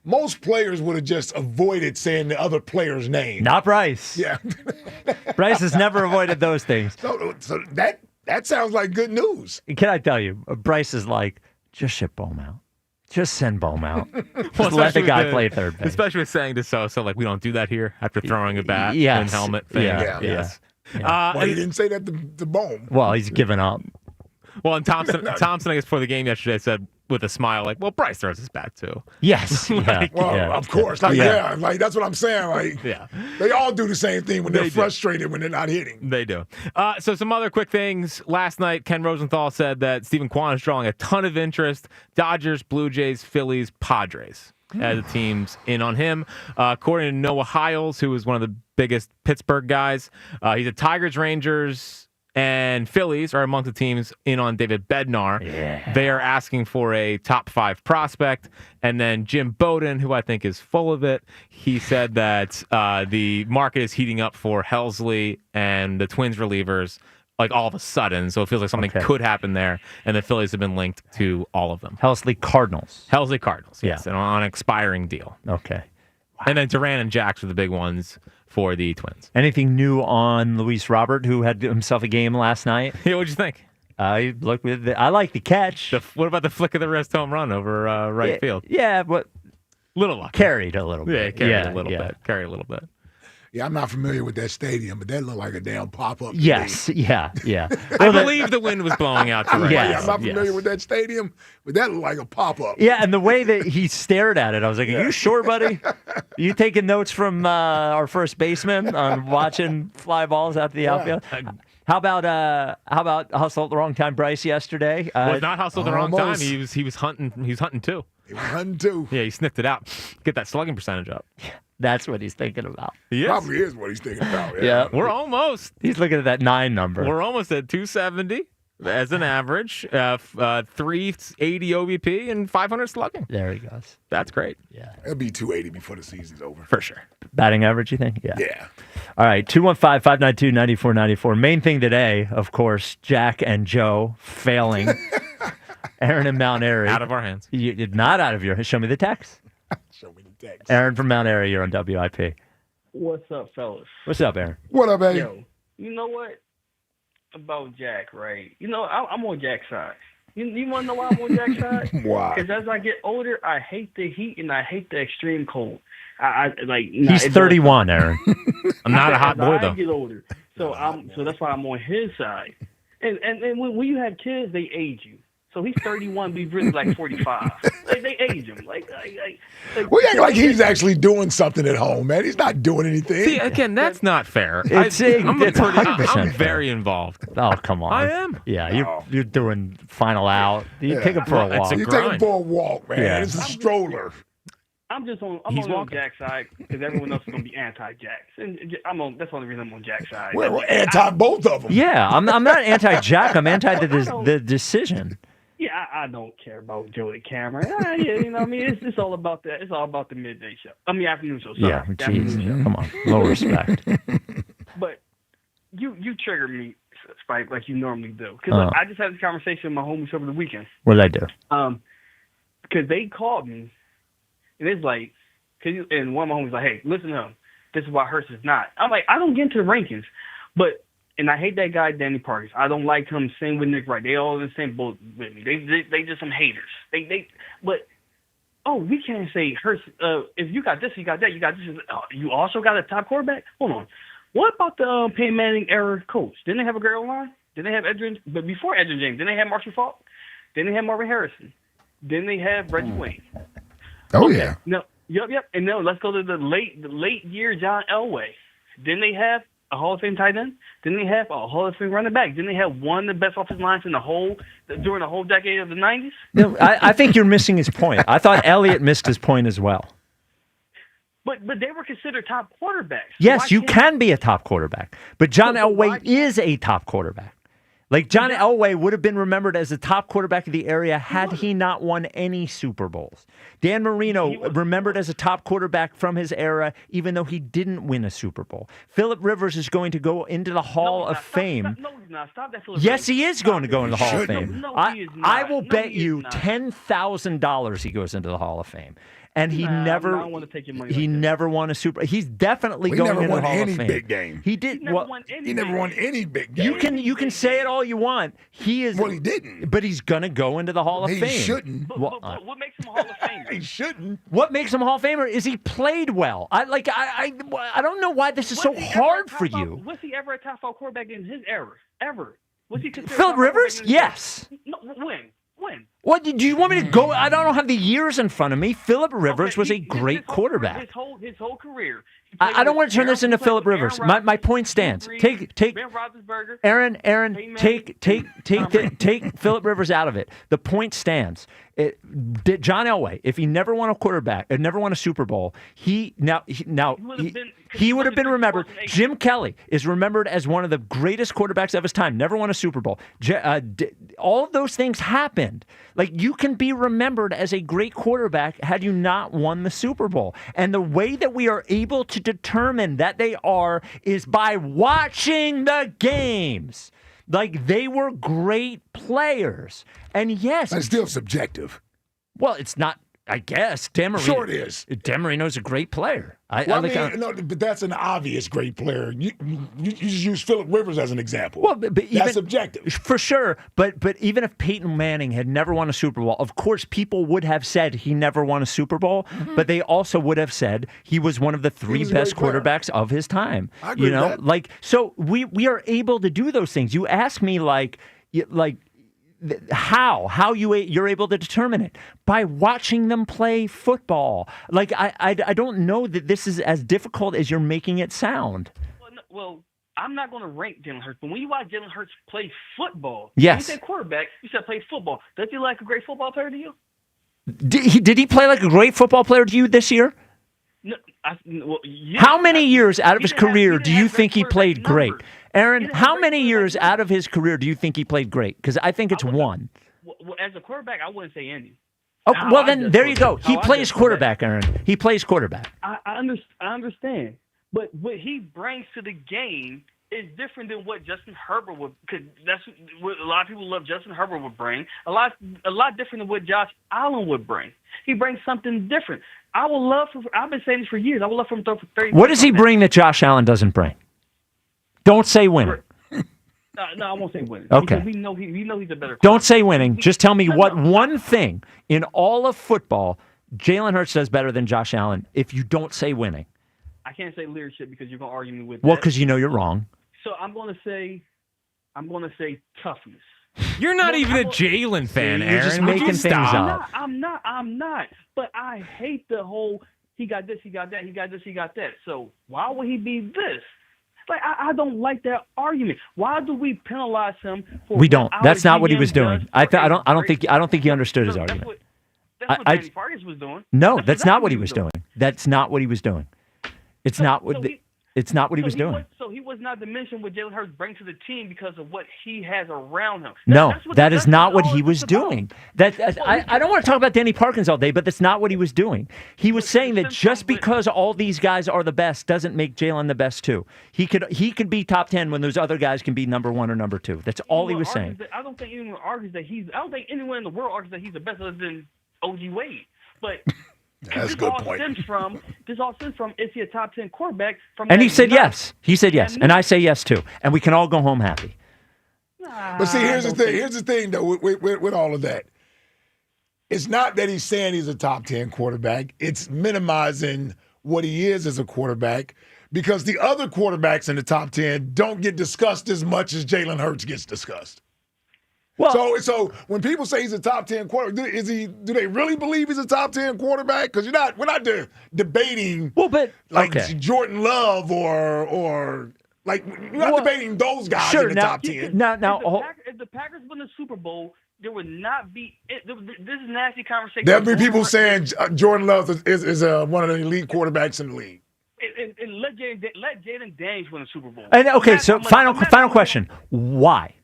Speaker 20: most players would have just avoided saying the other player's name.
Speaker 17: Not Bryce.
Speaker 20: Yeah.
Speaker 17: Bryce has never avoided those things.
Speaker 20: So that sounds like good news.
Speaker 17: Can I tell you, Bryce is like, just ship Bohm out. Just send Bohm out. Just let the guy play third base.
Speaker 18: Especially with saying to Sosa, like, we don't do that here after throwing a bat and helmet thing.
Speaker 20: Yes. Well, he didn't say that to Bohm.
Speaker 17: Well, he's given up.
Speaker 18: Well, and Thompson, I guess, before the game yesterday said with a smile, like, well, Bryce throws his bat too.
Speaker 17: Yes.
Speaker 20: Of course. Like, like that's what I'm saying. Like, they all do the same thing when they're frustrated when they're not hitting.
Speaker 18: They do. So some other quick things. Last night, Ken Rosenthal said that Stephen Kwan is drawing a ton of interest. Dodgers, Blue Jays, Phillies, Padres as the teams in on him. According to Noah Hiles, who is one of the biggest Pittsburgh guys, he's a Tigers, Rangers, and Phillies are among the teams in on David Bednar.
Speaker 17: Yeah.
Speaker 18: They are asking for a top 5 prospect. And then Jim Bowden, who I think is full of it, he said that the market is heating up for Helsley and the Twins relievers like all of a sudden. So it feels like something could happen there. And the Phillies have been linked to all of them.
Speaker 17: Helsley Cardinals,
Speaker 18: yes. And on an expiring deal.
Speaker 17: Okay.
Speaker 18: Wow. And then Duran and Jax are the big ones for the Twins.
Speaker 17: Anything new on Luis Robert, who had himself a game last night?
Speaker 18: Yeah, what'd you think?
Speaker 17: I like the catch.
Speaker 18: What about the flick of the wrist home run over right field?
Speaker 17: Yeah, but
Speaker 18: little lucky.
Speaker 17: Carried a little bit.
Speaker 18: Yeah, carried a little bit.
Speaker 20: Yeah, I'm not familiar with that stadium, but that looked like a damn pop-up.
Speaker 17: Yes, yeah.
Speaker 18: I believe the wind was blowing out to right.
Speaker 17: Yes,
Speaker 20: I'm not familiar with that stadium, but that looked like a pop-up.
Speaker 17: Yeah, and the way that he stared at it, I was like, "Are you sure, buddy? You taking notes from our first baseman on watching fly balls out to the outfield?" How about hustle at the wrong time, Bryce yesterday?
Speaker 18: Was not hustle at the wrong time. He was hunting. He was hunting too.
Speaker 20: He was hunting too.
Speaker 18: Yeah, he sniffed it out. Get that slugging percentage up.
Speaker 17: That's what he's thinking about.
Speaker 20: Probably is what he's thinking about.
Speaker 17: Yeah,
Speaker 18: we're almost.
Speaker 17: He's looking at that 9 number.
Speaker 18: We're almost at 270 as an average, 380 OBP and 500 slugging.
Speaker 17: There he goes.
Speaker 18: That's great.
Speaker 17: Yeah,
Speaker 20: it'll be 280 before the season's over.
Speaker 18: For sure.
Speaker 17: Batting average, you think?
Speaker 20: Yeah.
Speaker 17: All right, 215-592-9494. Main thing today, of course, Jack and Joe failing. Aaron in Mount Airy.
Speaker 18: Out of our hands.
Speaker 17: Not out of your hands. Show me the text.
Speaker 20: Show me the text.
Speaker 17: Aaron from Mount Airy, you're on WIP.
Speaker 4: What's up, fellas?
Speaker 17: What's up, Aaron?
Speaker 20: What up, Aaron?
Speaker 4: Yo, you know what? About Jack, right? You know, I'm on Jack's side. You want to know why I'm on Jack's side?
Speaker 20: Why?
Speaker 4: Because as I get older, I hate the heat and I hate the extreme cold.
Speaker 17: He's 31, Aaron.
Speaker 18: I'm not a hot boy,
Speaker 4: I
Speaker 18: though.
Speaker 4: get older, so that's why I'm on his side. And when you have kids, they age you. So he's 31, but he's really like 45. They age him.
Speaker 20: We act like he's actually doing something at home, man. He's not doing anything.
Speaker 18: See, again, that's not fair.
Speaker 17: It's 100%
Speaker 18: I'm very involved.
Speaker 17: Oh, come on.
Speaker 18: I am.
Speaker 17: Yeah, you're doing final out. You take him for a walk.
Speaker 20: You take him for a walk, man.
Speaker 17: Yeah.
Speaker 20: It's a stroller.
Speaker 4: I'm
Speaker 18: He's
Speaker 4: on
Speaker 18: walking.
Speaker 4: Jack's side because everyone else is going to be anti-Jack. And that's the only reason I'm on Jack's side.
Speaker 20: We're anti both of them.
Speaker 17: Yeah, I'm not anti-Jack. I'm anti the decision.
Speaker 4: Yeah, I don't care about Joe DeCamara. You know what I mean? It's all about that. It's all about the midday show. Afternoon show. Sorry.
Speaker 17: Yeah, jeez. Come on. Low respect.
Speaker 4: But you trigger me, Spike, like you normally do. Because I just had this conversation with my homies over the weekend.
Speaker 17: What did I do?
Speaker 4: Because they called me, and it's like, and one of my homies was like, hey, listen to him. This is why Hurst is not. I'm like, I don't get into the rankings. And I hate that guy, Danny Parkes. I don't like him. Same with Nick Wright. They all in the same boat with me. They just some haters. But we can't say Hurst. If you got this, you got that, you got this. You also got a top quarterback. Hold on. What about the Peyton Manning era coach? Didn't they have a great line? Didn't they have Edgerrin? But before Edgerrin James, didn't they have Marshall Faulk? Didn't they have Marvin Harrison? Didn't they have Reggie Wayne?
Speaker 20: Oh yeah.
Speaker 4: No. Yep. And now let's go to the late year John Elway. Didn't they have a Hall of Fame tight end? Didn't they have a Hall of Fame running back? Didn't they have one of the best offensive lines in during the whole decade of the 90s?
Speaker 17: No, I think you're missing his point. I thought Elliott missed his point as well.
Speaker 4: But they were considered top quarterbacks.
Speaker 17: Yes, you can be a top quarterback. But John Elway is a top quarterback. Like, John Elway would have been remembered as the top quarterback of the area had he not won any Super Bowls. Dan Marino remembered as a top quarterback from his era, even though he didn't win a Super Bowl. Phillip Rivers is going to go into the Hall of Fame.
Speaker 4: Stop that, Phillip
Speaker 17: Yes,
Speaker 4: Rivers.
Speaker 17: he is going to go into the Hall of Fame.
Speaker 4: No, he is not.
Speaker 17: I will
Speaker 4: No,
Speaker 17: bet
Speaker 4: he is
Speaker 17: you
Speaker 4: not.
Speaker 17: $10,000 he goes into the Hall of Fame. And he never,
Speaker 4: I don't want to take your money
Speaker 17: he
Speaker 4: like that.
Speaker 17: never won a Super. He's definitely
Speaker 20: He
Speaker 17: going
Speaker 20: never
Speaker 17: into
Speaker 20: won
Speaker 17: the Hall
Speaker 20: any
Speaker 17: of Fame.
Speaker 20: big game.
Speaker 17: He did.
Speaker 4: He never won
Speaker 20: any big game.
Speaker 17: You can say it all you want. He is.
Speaker 20: Well, he didn't.
Speaker 17: But he's gonna go into the Hall of
Speaker 20: He
Speaker 17: Fame.
Speaker 20: shouldn't.
Speaker 4: But what makes him a Hall of Famer?
Speaker 20: He shouldn't.
Speaker 17: What makes him a Hall of Famer is he played well. I don't know why this is so hard for you.
Speaker 4: Was he ever a top 5 quarterback in his era? Ever? Was he considered
Speaker 17: Phillip
Speaker 4: a top 5
Speaker 17: Rivers?
Speaker 4: quarterback in his
Speaker 17: Yes.
Speaker 4: era? No, when?
Speaker 17: What do you want me to go? I don't have the years in front of me. Phillip Rivers was a great quarterback.
Speaker 4: His whole career.
Speaker 17: I don't want to turn this into Phillip Rivers. My point stands. Take
Speaker 4: Ben Roethlisberger.
Speaker 17: Aaron, take Phillip Rivers out of it. The point stands. John Elway, if he never won a quarterback, never won a Super Bowl, he would have been remembered. Jim Kelly is remembered as one of the greatest quarterbacks of his time. Never won a Super Bowl. All of those things happened. Like, you can be remembered as a great quarterback had you not won the Super Bowl. And the way that we are able to determine that they are is by watching the games. Like, they were great players. And yes,
Speaker 20: That's still subjective.
Speaker 17: Well, it's not I guess Dan Marino.
Speaker 20: Sure, it is.
Speaker 17: Dan Marino's a great player.
Speaker 20: But that's an obvious great player. You just use Phillip Rivers as an example.
Speaker 17: Well, but
Speaker 20: that's subjective.
Speaker 17: For sure. But even if Peyton Manning had never won a Super Bowl, of course people would have said he never won a Super Bowl, but they also would have said he was one of the three best quarterbacks of his time.
Speaker 20: I agree with that.
Speaker 17: So we are able to do those things. You ask me how you're able to determine it by watching them play football. I don't know that this is as difficult as you're making it sound.
Speaker 4: Well, I'm not going to rank Jalen Hurts, but when you watch Jalen Hurts play football,
Speaker 17: yes,
Speaker 4: when you say quarterback, you said play football. Does he like a great football player to you?
Speaker 17: Did he play like a great football player to you this year?
Speaker 4: No,
Speaker 17: how many years out of his career do you think he played great? Aaron, how many years out of his career do you think he played great? Because I think it's one.
Speaker 4: Well, as a quarterback, I wouldn't say any.
Speaker 17: Oh, well, then there you go. He plays quarterback, Aaron. He plays quarterback.
Speaker 4: I understand. But what he brings to the game is different than what Justin Herbert would. Because that's what a lot of people love Justin Herbert would bring. A lot different than what Josh Allen would bring. He brings something different. I've been saying this for years. I would love for him to throw for 30.
Speaker 17: What does he bring that Josh Allen doesn't bring? Don't say winning.
Speaker 4: No, I won't say winning.
Speaker 17: Okay.
Speaker 4: Because we know he's a better.
Speaker 17: Don't say winning. Just tell me what one thing in all of football Jalen Hurts does better than Josh Allen if you don't say winning.
Speaker 4: I can't say leadership because you're going to argue me with
Speaker 17: Well,
Speaker 4: that.
Speaker 17: because you know you're wrong.
Speaker 4: So I'm going to say toughness.
Speaker 18: You're not even a Jalen fan, Aaron.
Speaker 17: You're just making things up.
Speaker 4: I'm not. But I hate the whole he got this, he got that, he got this, he got that. So why would he be this? I don't like that argument. Why do we penalize him for?
Speaker 17: We don't. That's not what he was doing. I don't think he understood his argument.
Speaker 4: That's what Danny Parkins was doing.
Speaker 17: No, that's not what he was doing. That's not what he was doing. It's not what he was doing.
Speaker 4: So he was not diminishing what Jalen Hurts brings to the team because of what he has around him.
Speaker 17: No, that is not what he was doing. I don't want to talk about Danny Parkins all day, but that's not what he was doing. He was saying that just because all these guys are the best doesn't make Jalen the best too. He could be top 10 when those other guys can be number 1 or number 2. That's all he was saying.
Speaker 4: I don't think anyone argues that I don't think anyone in the world argues that he's the best other than O.G. Wade. But
Speaker 20: that's a good point.
Speaker 4: This all stems from is he a top 10 quarterback?
Speaker 17: And he said yes. He said yes, and I say yes too. And we can all go home happy.
Speaker 20: But see, here's the thing. Here's the thing, though, with all of that. It's not that he's saying he's a top 10 quarterback. It's minimizing what he is as a quarterback because the other quarterbacks in the top 10 don't get discussed as much as Jalen Hurts gets discussed. Well, so when people say he's a top 10 quarterback, do they really believe he's a top 10 quarterback? Because we're not debating Jordan Love or we're not debating those guys in the top 10.
Speaker 4: If the Packers win the Super Bowl, there would not be this is a nasty conversation.
Speaker 20: There'll be people saying Jordan Love is one of the elite quarterbacks in the league.
Speaker 4: And let Jaden Daniels win the Super Bowl.
Speaker 17: And okay, so final question: why?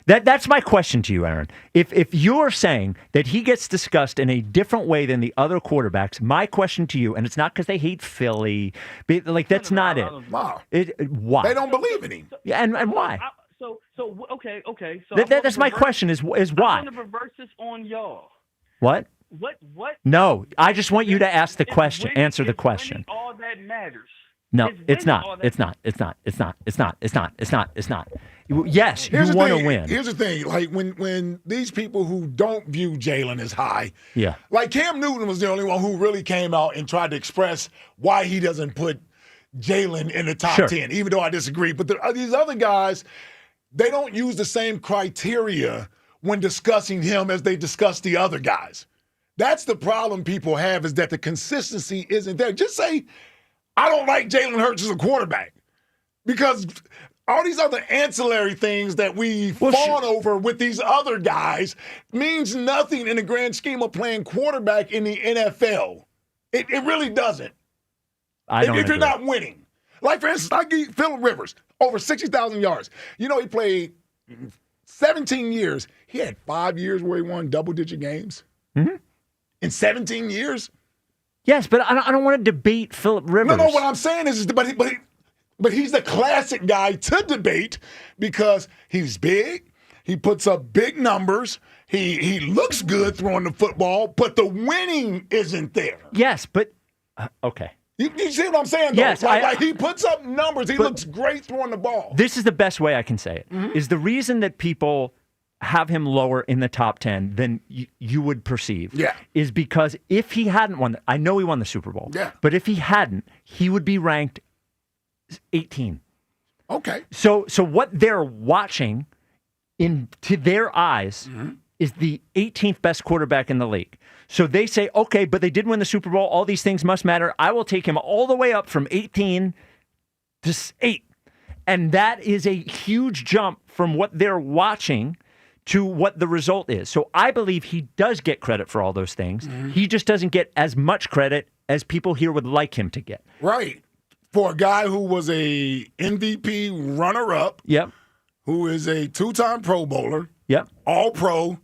Speaker 17: That's my question to you, Aaron. If you're saying that he gets discussed in a different way than the other quarterbacks, my question to you, and it's not because they hate Philly, that's not it.
Speaker 20: Wow.
Speaker 17: Why?
Speaker 20: They don't believe in him.
Speaker 17: Yeah, and why?
Speaker 4: Okay. So
Speaker 17: that's my question is why?
Speaker 4: I'm going to reverse this on y'all.
Speaker 17: What?
Speaker 4: What?
Speaker 17: No, I just want you to ask the question. Answer the question.
Speaker 4: All that matters.
Speaker 17: No, it's not. It's not. Yes, you want to win.
Speaker 20: Here's the thing. Like when these people who don't view Jalen as high,
Speaker 17: yeah,
Speaker 20: like Cam Newton was the only one who really came out and tried to express why he doesn't put Jalen in the top 10, even though I disagree. But these other guys, they don't use the same criteria when discussing him as they discuss the other guys. That's the problem people have, is that the consistency isn't there. Just say, I don't like Jalen Hurts as a quarterback, because all these other ancillary things that we fawn over with these other guys means nothing in the grand scheme of playing quarterback in the NFL. It really doesn't. If you're not winning. Like, for instance, I give Philip Rivers over 60,000 yards. You know, he played 17 years. He had 5 years where he won double-digit games.
Speaker 17: Mm-hmm.
Speaker 20: In 17 years?
Speaker 17: Yes, but I don't want to debate Philip Rivers.
Speaker 20: No, what I'm saying is, but he's the classic guy to debate because he's big, He puts up big numbers. He looks good throwing the football, but the winning isn't there.
Speaker 17: Yes, but okay.
Speaker 20: You see what I'm saying, though?
Speaker 17: Yes,
Speaker 20: like he puts up numbers. He looks great throwing the ball.
Speaker 17: This is the best way I can say it. Is the reason that people have him lower in the top 10 than you would perceive is because if he hadn't won, I know he won the Super Bowl, but if he hadn't, he would be ranked 18.
Speaker 20: Okay.
Speaker 17: So what they're watching to their eyes is the 18th best quarterback in the league. So they say, okay, but they did win the Super Bowl. All these things must matter. I will take him all the way up from 18 to 8. And that is a huge jump from what they're watching to what the result is. So I believe he does get credit for all those things. He just doesn't get as much credit as people here would like him to get.
Speaker 20: Right. For a guy who was a MVP runner-up.
Speaker 17: Yep.
Speaker 20: Who is a 2-time Pro Bowler.
Speaker 17: Yep.
Speaker 20: All-Pro.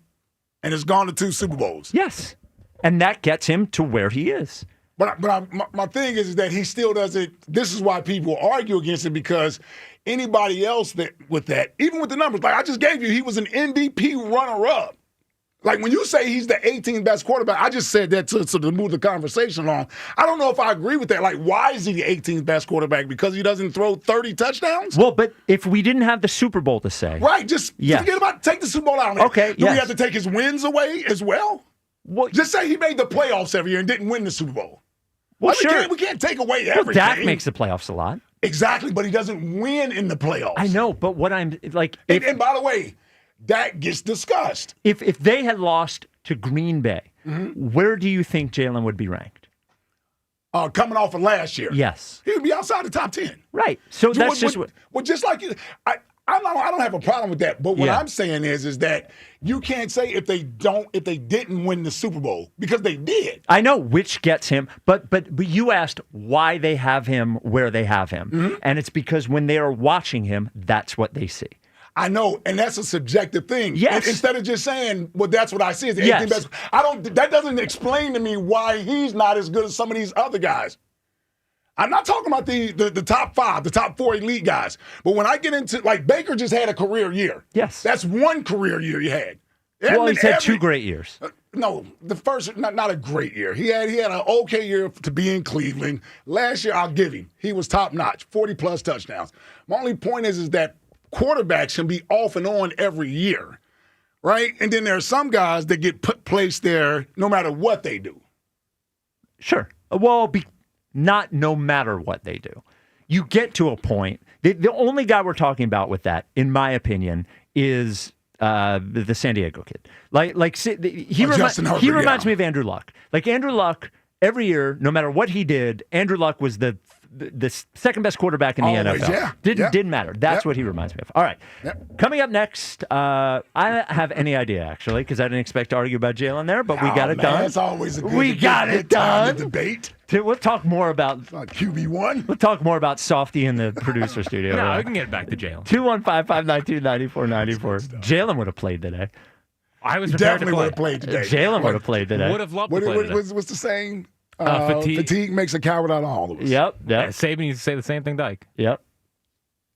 Speaker 20: And has gone to 2 Super Bowls.
Speaker 17: Yes. And that gets him to where he is.
Speaker 20: But my thing is that he still doesn't. This is why people argue against it, because anybody else with that, even with the numbers, like I just gave you, he was an MVP runner-up. Like when you say he's the 18th best quarterback, I just said that to move the conversation along. I don't know if I agree with that. Like, why is he the 18th best quarterback? Because he doesn't throw 30 touchdowns?
Speaker 17: Well, but if we didn't have the Super Bowl to say.
Speaker 20: Right, just forget about take the Super Bowl out.
Speaker 17: Okay,
Speaker 20: Do we have to take his wins away as well? Just say he made the playoffs every year and didn't win the Super Bowl.
Speaker 17: Well, sure.
Speaker 20: We can't take away everything.
Speaker 17: Dak makes the playoffs a lot.
Speaker 20: Exactly, but he doesn't win in the playoffs.
Speaker 17: I know, but what I'm like...
Speaker 20: And by the way, Dak gets discussed.
Speaker 17: If they had lost to Green Bay, where do you think Jalen would be ranked?
Speaker 20: Coming off of last year.
Speaker 17: Yes.
Speaker 20: He would be outside the top 10.
Speaker 17: Right. So that's just what...
Speaker 20: Well, just like I don't have a problem with that. But what I'm saying is that you can't say if they didn't win the Super Bowl, because they did.
Speaker 17: I know, which gets him, but you asked why they have him where they have him. And it's because when they are watching him, that's what they see.
Speaker 20: I know, and that's a subjective thing.
Speaker 17: Yes.
Speaker 20: Instead of just saying, well, that's what I see as the 18th best. That doesn't explain to me why he's not as good as some of these other guys. I'm not talking about the top 5, the top 4 elite guys. But when I get into, like, Baker just had a career year.
Speaker 17: Yes.
Speaker 20: That's one career year he had.
Speaker 17: Well, he's had 2 great years.
Speaker 20: No, the first, not a great year. He had an okay year to be in Cleveland. Last year, I'll give him. He was top-notch, 40-plus touchdowns. My only point is that quarterbacks can be off and on every year, right? And then there are some guys that get placed there no matter what they do.
Speaker 17: Sure. Well, not no matter what they do. You get to a point. The only guy we're talking about with that, in my opinion, is the San Diego kid. He reminds me of Andrew Luck. Like Andrew Luck, every year, no matter what he did, Andrew Luck was the second best quarterback in the NFL. Didn't matter. That's what he reminds me of. All right. Coming up next, I have any idea, actually, because I didn't expect to argue about Jalen there, but we got it done.
Speaker 20: It's always a
Speaker 17: good time
Speaker 20: to debate.
Speaker 17: We'll talk more about
Speaker 20: QB1.
Speaker 17: We'll talk more about Softy in the producer studio.
Speaker 18: No, we can get back to Jalen.
Speaker 17: 215-592-9494. Jalen would have played today.
Speaker 18: I was
Speaker 20: definitely would have played today.
Speaker 17: Jalen would have played today.
Speaker 18: Would have loved to play today.
Speaker 20: What's the saying?
Speaker 18: Fatigue
Speaker 20: makes a coward out of all of us.
Speaker 17: Yep.
Speaker 18: Yeah, Saban used to say the same thing, Dyke.
Speaker 17: Yep.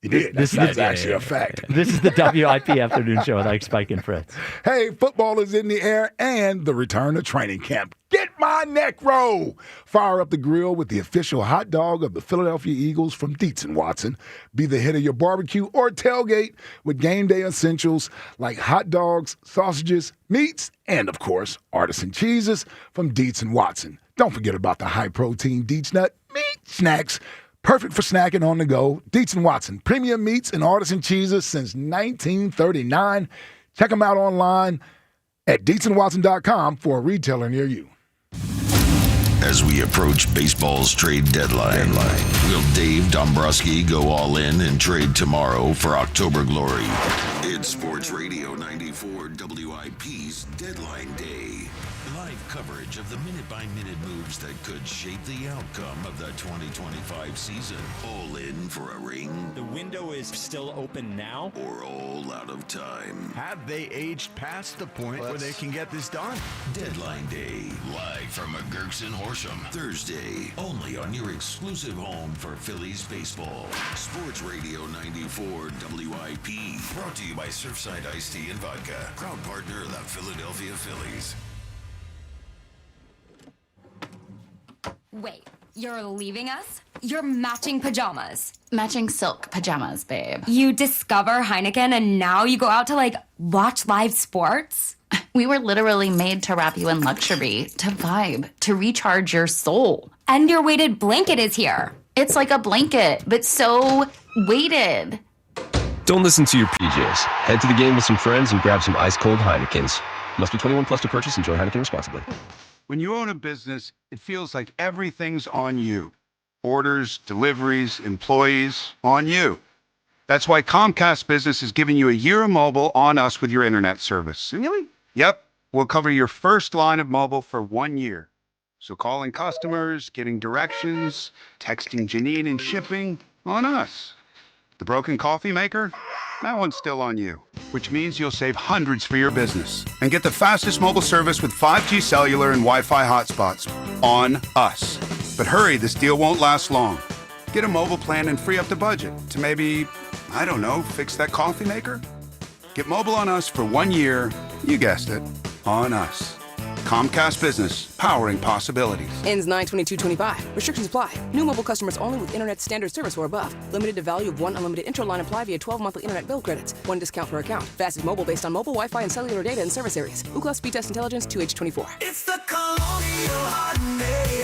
Speaker 20: He did. That's actually a fact.
Speaker 17: This is the WIP Afternoon Show with Ike, Spike, and Fritz.
Speaker 20: Hey, football is in the air and the return to training camp. Get my neck roll. Fire up the grill with the official hot dog of the Philadelphia Eagles from Dietz & Watson. Be the hit of your barbecue or tailgate with game day essentials like hot dogs, sausages, meats, and, of course, artisan cheeses from Dietz & Watson. Don't forget about the high-protein Dietz Nut meat snacks. Perfect for snacking on the go. Dietz & Watson, premium meats and artisan cheeses since 1939. Check them out online at DietzandWatson.com for a retailer near you.
Speaker 3: As we approach baseball's trade deadline, will Dave Dombrowski go all in and trade tomorrow for October glory? It's Sports Radio 94 WIP's Deadline Day. Live coverage of the minute-by-minute moves that could shape the outcome of the 2025 season. All in for a ring?
Speaker 5: The window is still open now?
Speaker 3: Or all out of time?
Speaker 9: Have they aged past the point where they can get this done?
Speaker 3: Deadline Day, live from McGurk's in Horsham. Thursday, only on your exclusive home for Phillies baseball. Sports Radio 94 WIP. Brought to you by Surfside Iced Tea and Vodka. Proud partner of the Philadelphia Phillies.
Speaker 11: Wait, you're leaving us? You're matching pajamas.
Speaker 14: Matching silk pajamas, babe.
Speaker 11: You discover Heineken and now you go out to, watch live sports?
Speaker 14: We were literally made to wrap you in luxury, to vibe, to recharge your soul.
Speaker 11: And your weighted blanket is here.
Speaker 14: It's like a blanket, but so weighted.
Speaker 15: Don't listen to your PJs. Head to the game with some friends and grab some ice-cold Heinekens. Must be 21 plus to purchase. Enjoy Heineken responsibly.
Speaker 16: When you own a business, it feels like everything's on you. Orders, deliveries, employees, on you. That's why Comcast Business is giving you a year of mobile on us with your internet service. Really? Yep. We'll cover your first line of mobile for 1 year. So calling customers, getting directions, texting Janine and shipping, on us. The broken coffee maker? That one's still on you, which means you'll save hundreds for your business and get the fastest mobile service with 5G cellular and Wi-Fi hotspots on us. But hurry, this deal won't last long. Get a mobile plan and free up the budget to maybe, I don't know, fix that coffee maker? Get mobile on us for 1 year, you guessed it, on us. Comcast Business, powering possibilities.
Speaker 19: Ends 9/22/25. Restrictions apply. New mobile customers only with internet standard service or above. Limited to value of one unlimited intro line apply via 12 monthly internet bill credits. One discount per account. Fastest mobile based on mobile Wi-Fi and cellular data in service areas. Ookla Speed Test Intelligence 2H24.
Speaker 21: It's the Colonial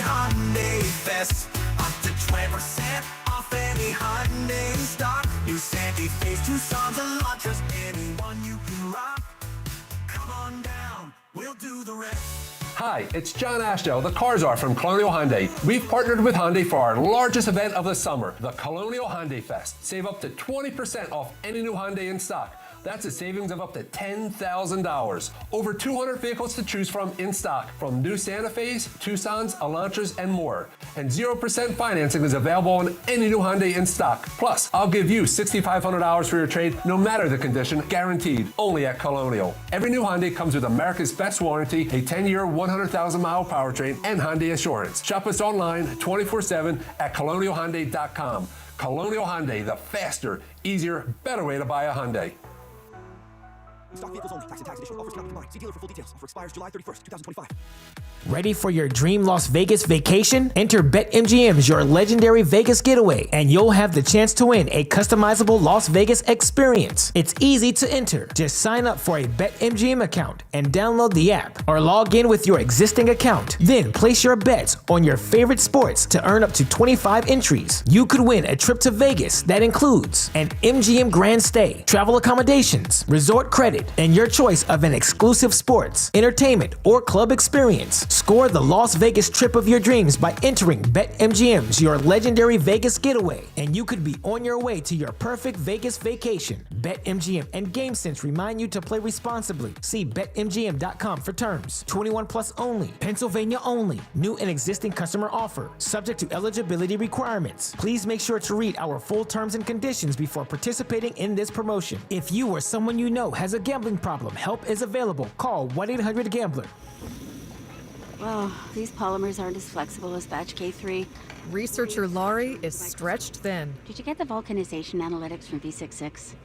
Speaker 21: Hyundai Fest. Up to 20% off any Hyundai in stock. New Santa Fe's, Tucson's, Elantras, anyone you can rock. Come on down, we'll do the rest.
Speaker 22: Hi, it's John Ashdale, the car czar from Colonial Hyundai. We've partnered with Hyundai for our largest event of the summer, the Colonial Hyundai Fest. Save up to 20% off any new Hyundai in stock. That's a savings of up to $10,000. Over 200 vehicles to choose from in stock, from new Santa Fe's, Tucson's, Elantras, and more. And 0% financing is available on any new Hyundai in stock. Plus, I'll give you $6,500 for your trade, no matter the condition, guaranteed, only at Colonial. Every new Hyundai comes with America's best warranty, a 10-year, 100,000-mile powertrain, and Hyundai Assurance. Shop us online 24/7 at colonialhyundai.com. Colonial Hyundai, the faster, easier, better way to buy a Hyundai.
Speaker 23: Stock vehicles only. Tax and tax additional offers cannot be combined. See dealer for full details. Offer expires July 31st, 2025.
Speaker 24: Ready for your dream Las Vegas vacation? Enter BetMGM's Your Legendary Vegas Getaway, and you'll have the chance to win a customizable Las Vegas experience. It's easy to enter. Just sign up for a BetMGM account and download the app, or log in with your existing account. Then place your bets on your favorite sports to earn up to 25 entries. You could win a trip to Vegas that includes an MGM Grand Stay, travel accommodations, resort credit, and your choice of an exclusive sports, entertainment, or club experience. Score the Las Vegas trip of your dreams by entering BetMGM's Your Legendary Vegas Getaway, and you could be on your way to your perfect Vegas vacation. BetMGM and GameSense remind you to play responsibly. See BetMGM.com for terms. 21 plus only. Pennsylvania only. New and existing customer offer. Subject to eligibility requirements. Please make sure to read our full terms and conditions before participating in this promotion. If you or someone you know has a gambling problem, help is available. Call 1-800-GAMBLER.
Speaker 25: Oh, these polymers aren't as flexible as batch K3.
Speaker 33: Researcher Laurie is stretched thin.
Speaker 25: Did you get the vulcanization analytics from V66?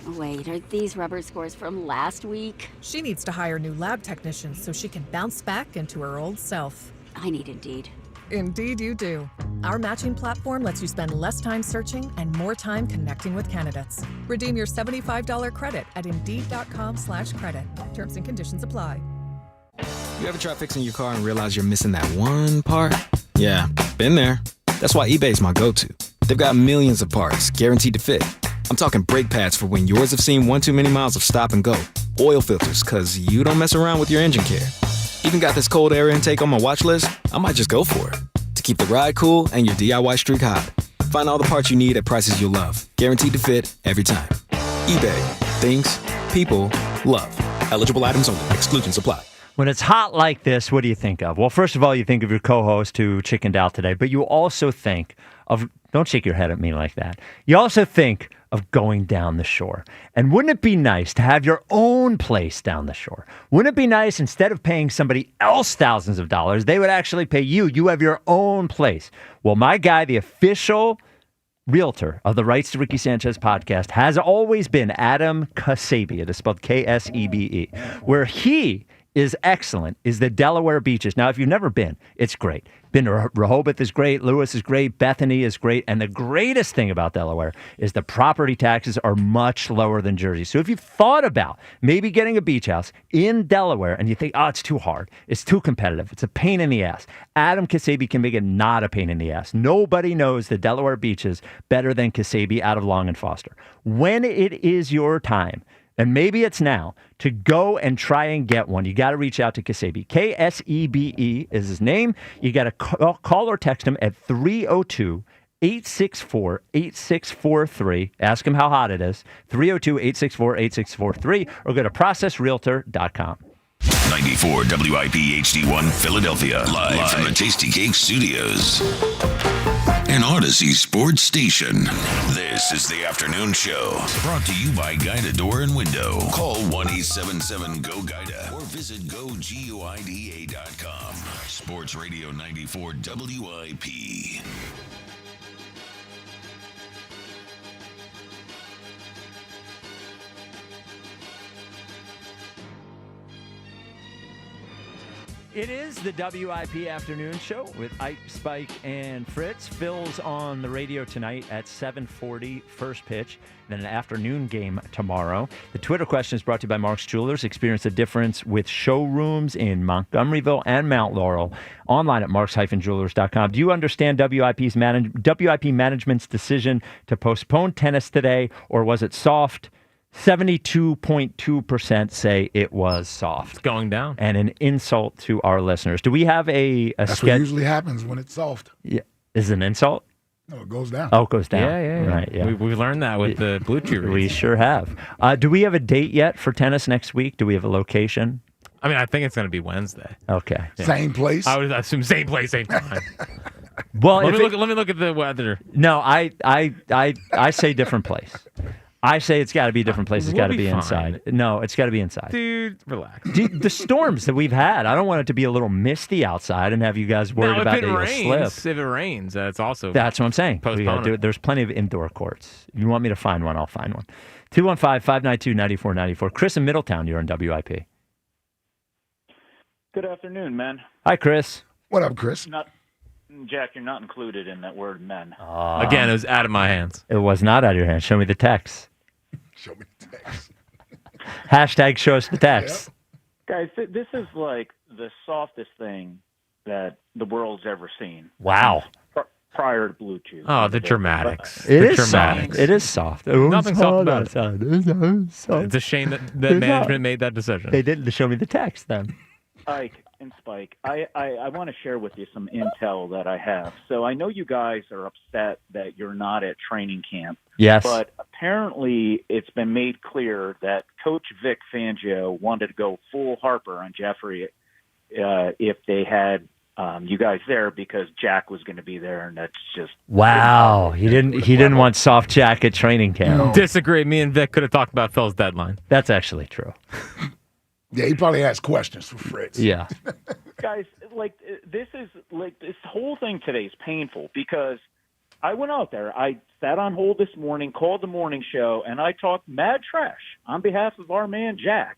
Speaker 25: Oh, wait, are these rubber scores from last week?
Speaker 33: She needs to hire new lab technicians so she can bounce back into her old self.
Speaker 25: I need Indeed.
Speaker 33: Indeed you do. Our matching platform lets you spend less time searching and more time connecting with candidates. Redeem your $75 credit at Indeed.com/credit. Terms and conditions apply.
Speaker 34: You ever try fixing your car and realize you're missing that one part? Yeah, been there. That's why eBay's my go-to. They've got millions of parts, guaranteed to fit. I'm talking brake pads for when yours have seen one too many miles of stop and go. Oil filters, cause you don't mess around with your engine care. Even got this cold air intake on my watch list. I might just go for it. To keep the ride cool and your DIY streak hot. Find all the parts you need at prices you'll love. Guaranteed to fit every time. eBay. Things. People. Love. Eligible items only. Exclusions apply.
Speaker 17: When it's hot like this, what do you think of? Well, first of all, you think of your co-host who chickened out today, but you also think of, don't shake your head at me like that. You also think of going down the shore. And wouldn't it be nice to have your own place down the shore? Wouldn't it be nice, instead of paying somebody else thousands of dollars, they would actually pay you? You have your own place. Well, my guy, the official realtor of the Rights to Ricky Sanchez podcast, has always been Adam Kasebe. It is spelled K-S-E-B-E. Where he is excellent is the Delaware beaches. Now, if you've never been, it's great. Been to Rehoboth is great, Lewis is great, Bethany is great, and the greatest thing about Delaware is the property taxes are much lower than Jersey. So if you've thought about maybe getting a beach house in Delaware and you think, oh, it's too hard, it's too competitive, it's a pain in the ass, Adam Kasebe can make it not a pain in the ass. Nobody knows the Delaware beaches better than Kasebe out of Long and Foster. When it is your time, and maybe it's now, to go and try and get one, you got to reach out to Kasebe. K-S-E-B-E is his name. You got to call or text him at 302-864-8643. Ask him how hot it is. 302-864-8643, or go to processrealtor.com.
Speaker 3: 94 WIP HD1 Philadelphia, live from the Tasty Cake Studios. An Odyssey sports station. This is the afternoon show, brought to you by Guida Door and Window. Call 1-877-GO-GUIDA or visit GoGuida.com. Sports Radio 94 WIP.
Speaker 17: It is the WIP Afternoon Show with Ike, Spike, and Fritz. Phil's on the radio tonight at 7:40, first pitch, then an afternoon game tomorrow. The Twitter question is brought to you by Mark's Jewelers. Experience the difference with showrooms in Montgomeryville and Mount Laurel. Online at marks-jewelers.com. Do you understand WIP management's decision to postpone tennis today, or was it soft? 72.2% say it was soft.
Speaker 18: It's going down.
Speaker 17: And an insult to our listeners. Do we have a
Speaker 20: That's what usually happens when it's soft.
Speaker 17: Yeah. Is it an insult?
Speaker 20: No, it goes down.
Speaker 17: Oh, it goes down.
Speaker 18: Yeah.
Speaker 17: Right, yeah.
Speaker 18: We've learned that with the Blue Chew reads.
Speaker 17: We sure have. Do we have a date yet for tennis next week? Do we have a location?
Speaker 18: I mean, I think it's going to be Wednesday.
Speaker 17: Okay.
Speaker 18: Yeah.
Speaker 20: Same place?
Speaker 18: I would assume same place, same time.
Speaker 17: Well,
Speaker 18: let me look at the weather.
Speaker 17: No, I say different place. I say it's got to be a different place. It's got to be inside. No, it's got to be inside.
Speaker 18: Dude, relax.
Speaker 17: The storms that we've had, I don't want it to be a little misty outside and have you guys worried about that you'll slip.
Speaker 18: If it rains, it's also
Speaker 17: That's what I'm saying. We gotta do it. There's plenty of indoor courts. If you want me to find one, I'll find one. 215-592-9494. Chris in Middletown, you're on WIP.
Speaker 1: Good afternoon, men.
Speaker 17: Hi, Chris.
Speaker 20: What up, Chris?
Speaker 1: Jack, you're not included in that word, men.
Speaker 18: Again, it was out of my hands.
Speaker 17: It was not out of your hands. Show me the text.
Speaker 20: Show me the text.
Speaker 17: Hashtag show us the text.
Speaker 1: Guys, this is like the softest thing that the world's ever seen.
Speaker 17: Wow.
Speaker 1: Prior to Blue Chew.
Speaker 18: Oh, the dramatics.
Speaker 17: It
Speaker 18: the
Speaker 17: is
Speaker 18: dramatics.
Speaker 17: soft. It is soft.
Speaker 18: Nothing soft about it.
Speaker 17: Soft.
Speaker 18: It's a shame that management made that decision.
Speaker 17: They didn't show me the text then.
Speaker 1: Ike and Spike, I want to share with you some intel that I have. So I know you guys are upset that you're not at training camp.
Speaker 17: Yes.
Speaker 1: But apparently it's been made clear that Coach Vic Fangio wanted to go full Harper on Jeffrey if they had you guys there, because Jack was going to be there, and that's just
Speaker 17: wow. He didn't want soft Jack at training camp.
Speaker 18: No. Disagree. Me and Vic could have talked about Phil's deadline.
Speaker 17: That's actually true.
Speaker 20: Yeah, he probably has questions for Fritz.
Speaker 17: Yeah.
Speaker 1: Guys, this whole thing today is painful because I went out there. I sat on hold this morning, called the morning show, and I talked mad trash on behalf of our man Jack.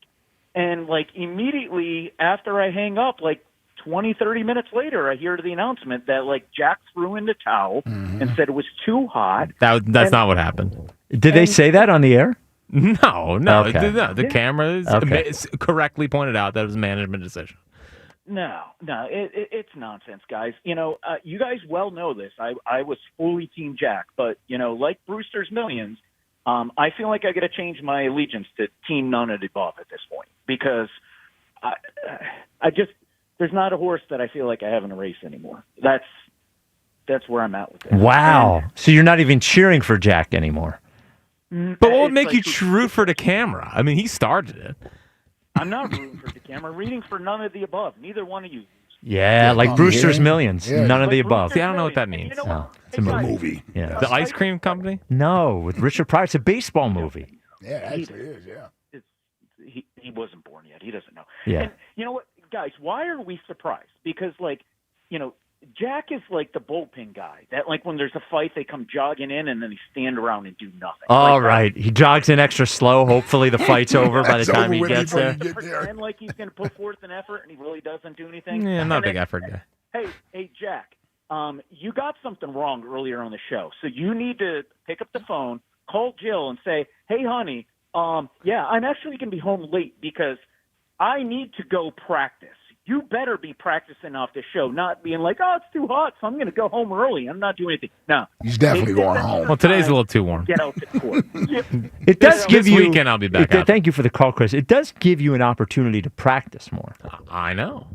Speaker 1: And immediately after I hang up, 20, 30 minutes later, I hear the announcement that Jack threw in the towel and said it was too hot.
Speaker 18: That's not what happened.
Speaker 17: Did they say that on the air?
Speaker 18: No.
Speaker 17: Okay.
Speaker 18: The camera correctly pointed out that it was a management decision.
Speaker 1: No, it's nonsense, guys. You guys well know this. I was fully Team Jack, but like Brewster's Millions, I feel like I got to change my allegiance to Team none of the above at this point, because I just there's not a horse that I feel like I have in a race anymore. That's where I'm at with it.
Speaker 17: Wow. So you're not even cheering for Jack anymore.
Speaker 18: But what would make you root for the camera? I mean, he started it.
Speaker 1: I'm not rooting for DeCamara. I'm rooting for none of the above. Neither one of you.
Speaker 17: Yeah, like Brewster's Millions. None of the above.
Speaker 18: See, I don't know what that means.
Speaker 17: No, it's a movie. Yeah.
Speaker 18: The ice cream company?
Speaker 17: No, with Richard Pryor. It's a baseball movie.
Speaker 20: Yeah, it actually is, yeah.
Speaker 1: He wasn't born yet. He doesn't know.
Speaker 17: Yeah.
Speaker 1: And you know what, guys? Why are we surprised? Because, Jack is like the bullpen guy. That, when there's a fight, they come jogging in and then they stand around and do nothing.
Speaker 17: All right. He jogs in extra slow. Hopefully the fight's over by the time he gets there.
Speaker 1: Pretend like he's going to put forth an effort and he really doesn't do anything.
Speaker 18: Yeah, I'm not a big effort guy.
Speaker 1: Hey, Jack, you got something wrong earlier on the show. So you need to pick up the phone, call Jill and say, hey, honey, yeah, I'm actually going to be home late because I need to go practice. You better be practicing off the show, not being like, oh, it's too hot, so I'm going to go home early. I'm not doing anything. No.
Speaker 20: He's definitely going home.
Speaker 18: Well, today's a little too warm.
Speaker 1: Get out the court.
Speaker 17: It does give
Speaker 18: this
Speaker 17: you.
Speaker 18: weekend I'll be back out.
Speaker 17: Thank you for the call, Chris. It does give you an opportunity to practice more.
Speaker 18: I know.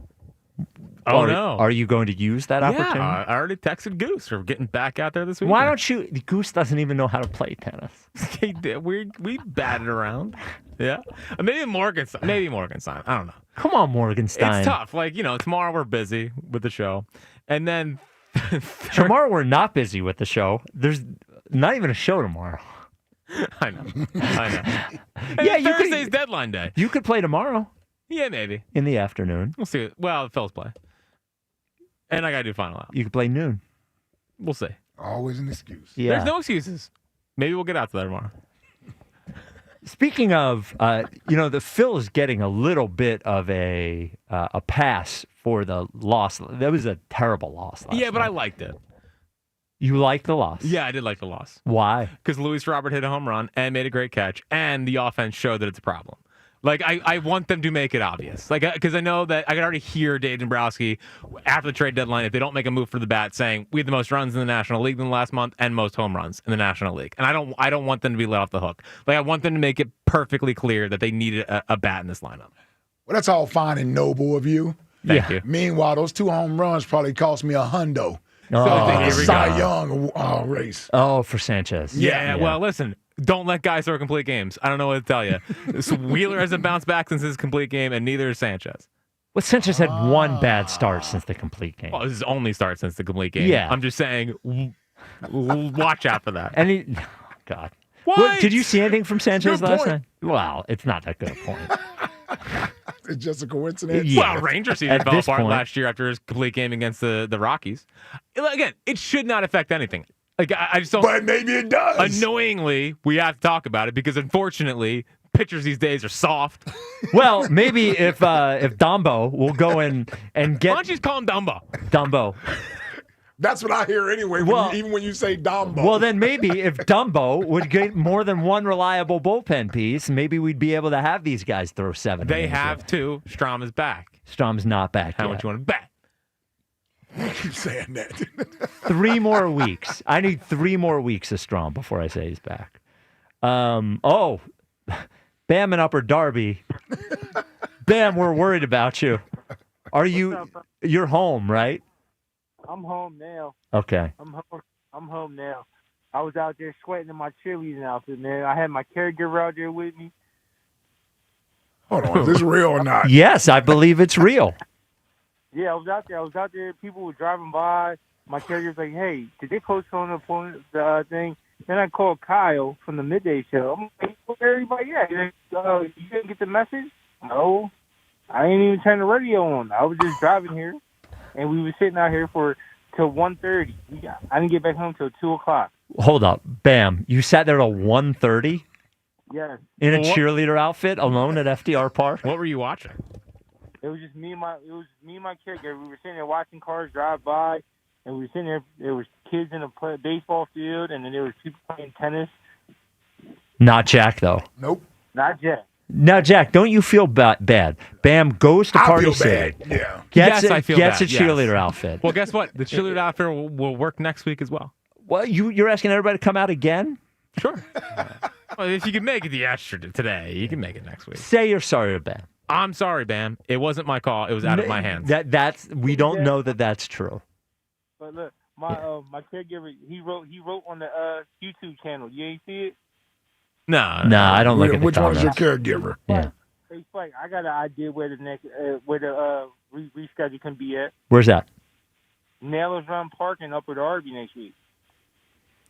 Speaker 18: Oh, no.
Speaker 17: Are you going to use that opportunity?
Speaker 18: I already texted Goose for getting back out there this weekend.
Speaker 17: Why don't you? Goose doesn't even know how to play tennis.
Speaker 18: we batted around. Yeah. Maybe Morgenstein. I don't know.
Speaker 17: Come on, Morgenstein.
Speaker 18: It's tough. Tomorrow we're busy with the show. And then
Speaker 17: tomorrow we're not busy with the show. There's not even a show tomorrow.
Speaker 18: I know.
Speaker 17: Yeah,
Speaker 18: Thursday's deadline day.
Speaker 17: You could play tomorrow.
Speaker 18: Yeah, maybe.
Speaker 17: In the afternoon.
Speaker 18: We'll see. Well, the Phillies play. And I got to do final out.
Speaker 17: You could play noon.
Speaker 18: We'll see.
Speaker 20: Always an excuse.
Speaker 17: Yeah.
Speaker 18: There's no excuses. Maybe we'll get out to that tomorrow.
Speaker 17: Speaking of, the Phil is getting a little bit of a pass for the loss. That was a terrible loss last
Speaker 18: but
Speaker 17: night.
Speaker 18: I liked it.
Speaker 17: You liked the loss?
Speaker 18: Yeah, I did like the loss.
Speaker 17: Why?
Speaker 18: Because Luis Robert hit a home run and made a great catch, and the offense showed that it's a problem. I want them to make it obvious. Because I know that I could already hear Dave Dombrowski after the trade deadline, if they don't make a move for the bat, saying we had the most runs in the National League in the last month and most home runs in the National League. And I don't want them to be let off the hook. I want them to make it perfectly clear that they needed a bat in this lineup.
Speaker 20: Well, that's all fine and noble of you.
Speaker 18: Thank you.
Speaker 20: Meanwhile, those 2 home runs probably cost me $100.
Speaker 18: Cy
Speaker 20: Young race.
Speaker 17: Oh, for Sanchez.
Speaker 18: Yeah, well, listen. Don't let guys throw complete games. I don't know what to tell you. So Wheeler hasn't bounced back since his complete game, and neither is Sanchez.
Speaker 17: Well, Sanchez had one bad start since the complete game.
Speaker 18: Well, this is only start since the complete game.
Speaker 17: Yeah.
Speaker 18: I'm just saying, watch out for that.
Speaker 17: And God.
Speaker 18: What?
Speaker 17: Well, did you see anything from Sanchez
Speaker 20: Good
Speaker 17: last
Speaker 20: point.
Speaker 17: night? Well, it's not that good a point.
Speaker 20: It's just a coincidence.
Speaker 17: Yeah.
Speaker 18: Well, Rangers season
Speaker 17: At
Speaker 18: fell
Speaker 17: this
Speaker 18: apart
Speaker 17: point.
Speaker 18: last year after his complete game against the Rockies. Again, it should not affect anything. I just don't.
Speaker 20: But maybe it does.
Speaker 18: Annoyingly, we have to talk about it because unfortunately, pitchers these days are soft.
Speaker 17: Well, maybe if Dumbo will go and get.
Speaker 18: Why don't you just call him Dumbo?
Speaker 17: Dumbo.
Speaker 20: That's what I hear anyway, even when you say Dumbo.
Speaker 17: Well, then maybe if Dumbo would get more than one reliable bullpen piece, maybe we'd be able to have these guys throw 7.
Speaker 18: They
Speaker 17: innings
Speaker 18: have to. Strom is back.
Speaker 17: Strom's not back
Speaker 18: How
Speaker 17: yet.
Speaker 18: much you want to bet?
Speaker 20: I keep saying that.
Speaker 17: 3 more weeks. I need 3 more weeks of Strom before I say he's back. Bam and Upper Darby. Bam, we're worried about you. You're home, right?
Speaker 2: I'm home now.
Speaker 17: Okay.
Speaker 2: I'm home now. I was out there sweating in my cheerleading outfit, man. I had my caregiver out there with me.
Speaker 20: Hold on, is this real or not?
Speaker 17: Yes, I believe it's real.
Speaker 2: Yeah, I was out there. People were driving by. My caregiver's like, "Hey, did they postpone the thing?" Then I called Kyle from the midday show. I'm like, "Where everybody at?" He's like, "You didn't get the message?" No, I ain't even turn the radio on. I was just driving here, and we were sitting out here till 1:30. I didn't get back home till 2:00.
Speaker 17: Hold up. Bam. You sat there till 1:30
Speaker 2: Yes.
Speaker 17: in a cheerleader outfit alone at FDR Park?
Speaker 18: What were you watching?
Speaker 2: It was just me and my caregiver. We were sitting there watching cars drive by, and we were sitting there. There was kids in a baseball field, and then there was people playing tennis.
Speaker 17: Not Jack, though.
Speaker 20: Nope.
Speaker 2: Not Jack.
Speaker 17: Now, Jack, don't you feel bad? Bam goes to
Speaker 20: I
Speaker 17: Party
Speaker 20: feel
Speaker 17: City.
Speaker 20: bad. Yeah.
Speaker 17: Gets
Speaker 18: I feel
Speaker 17: gets
Speaker 18: bad.
Speaker 17: a cheerleader outfit.
Speaker 18: Well, guess what? The cheerleader outfit will work next week as well.
Speaker 17: Well, you're asking everybody to come out again?
Speaker 18: Sure. Well, if you can make it the extra today, you can make it next week.
Speaker 17: Say you're sorry to Bam.
Speaker 18: I'm sorry, Bam. It wasn't my call. It was out of my hands.
Speaker 17: We don't know that that's true.
Speaker 2: But look, my caregiver, he wrote on the YouTube channel. You ain't see it?
Speaker 18: No,
Speaker 17: I don't look at the
Speaker 20: Which one is your
Speaker 17: comments.
Speaker 20: caregiver?
Speaker 17: Yeah.
Speaker 2: Hey, Spike, I got an idea where the next reschedule can be at.
Speaker 17: Where's that?
Speaker 2: Nailers Run Park in Upper Darby next week.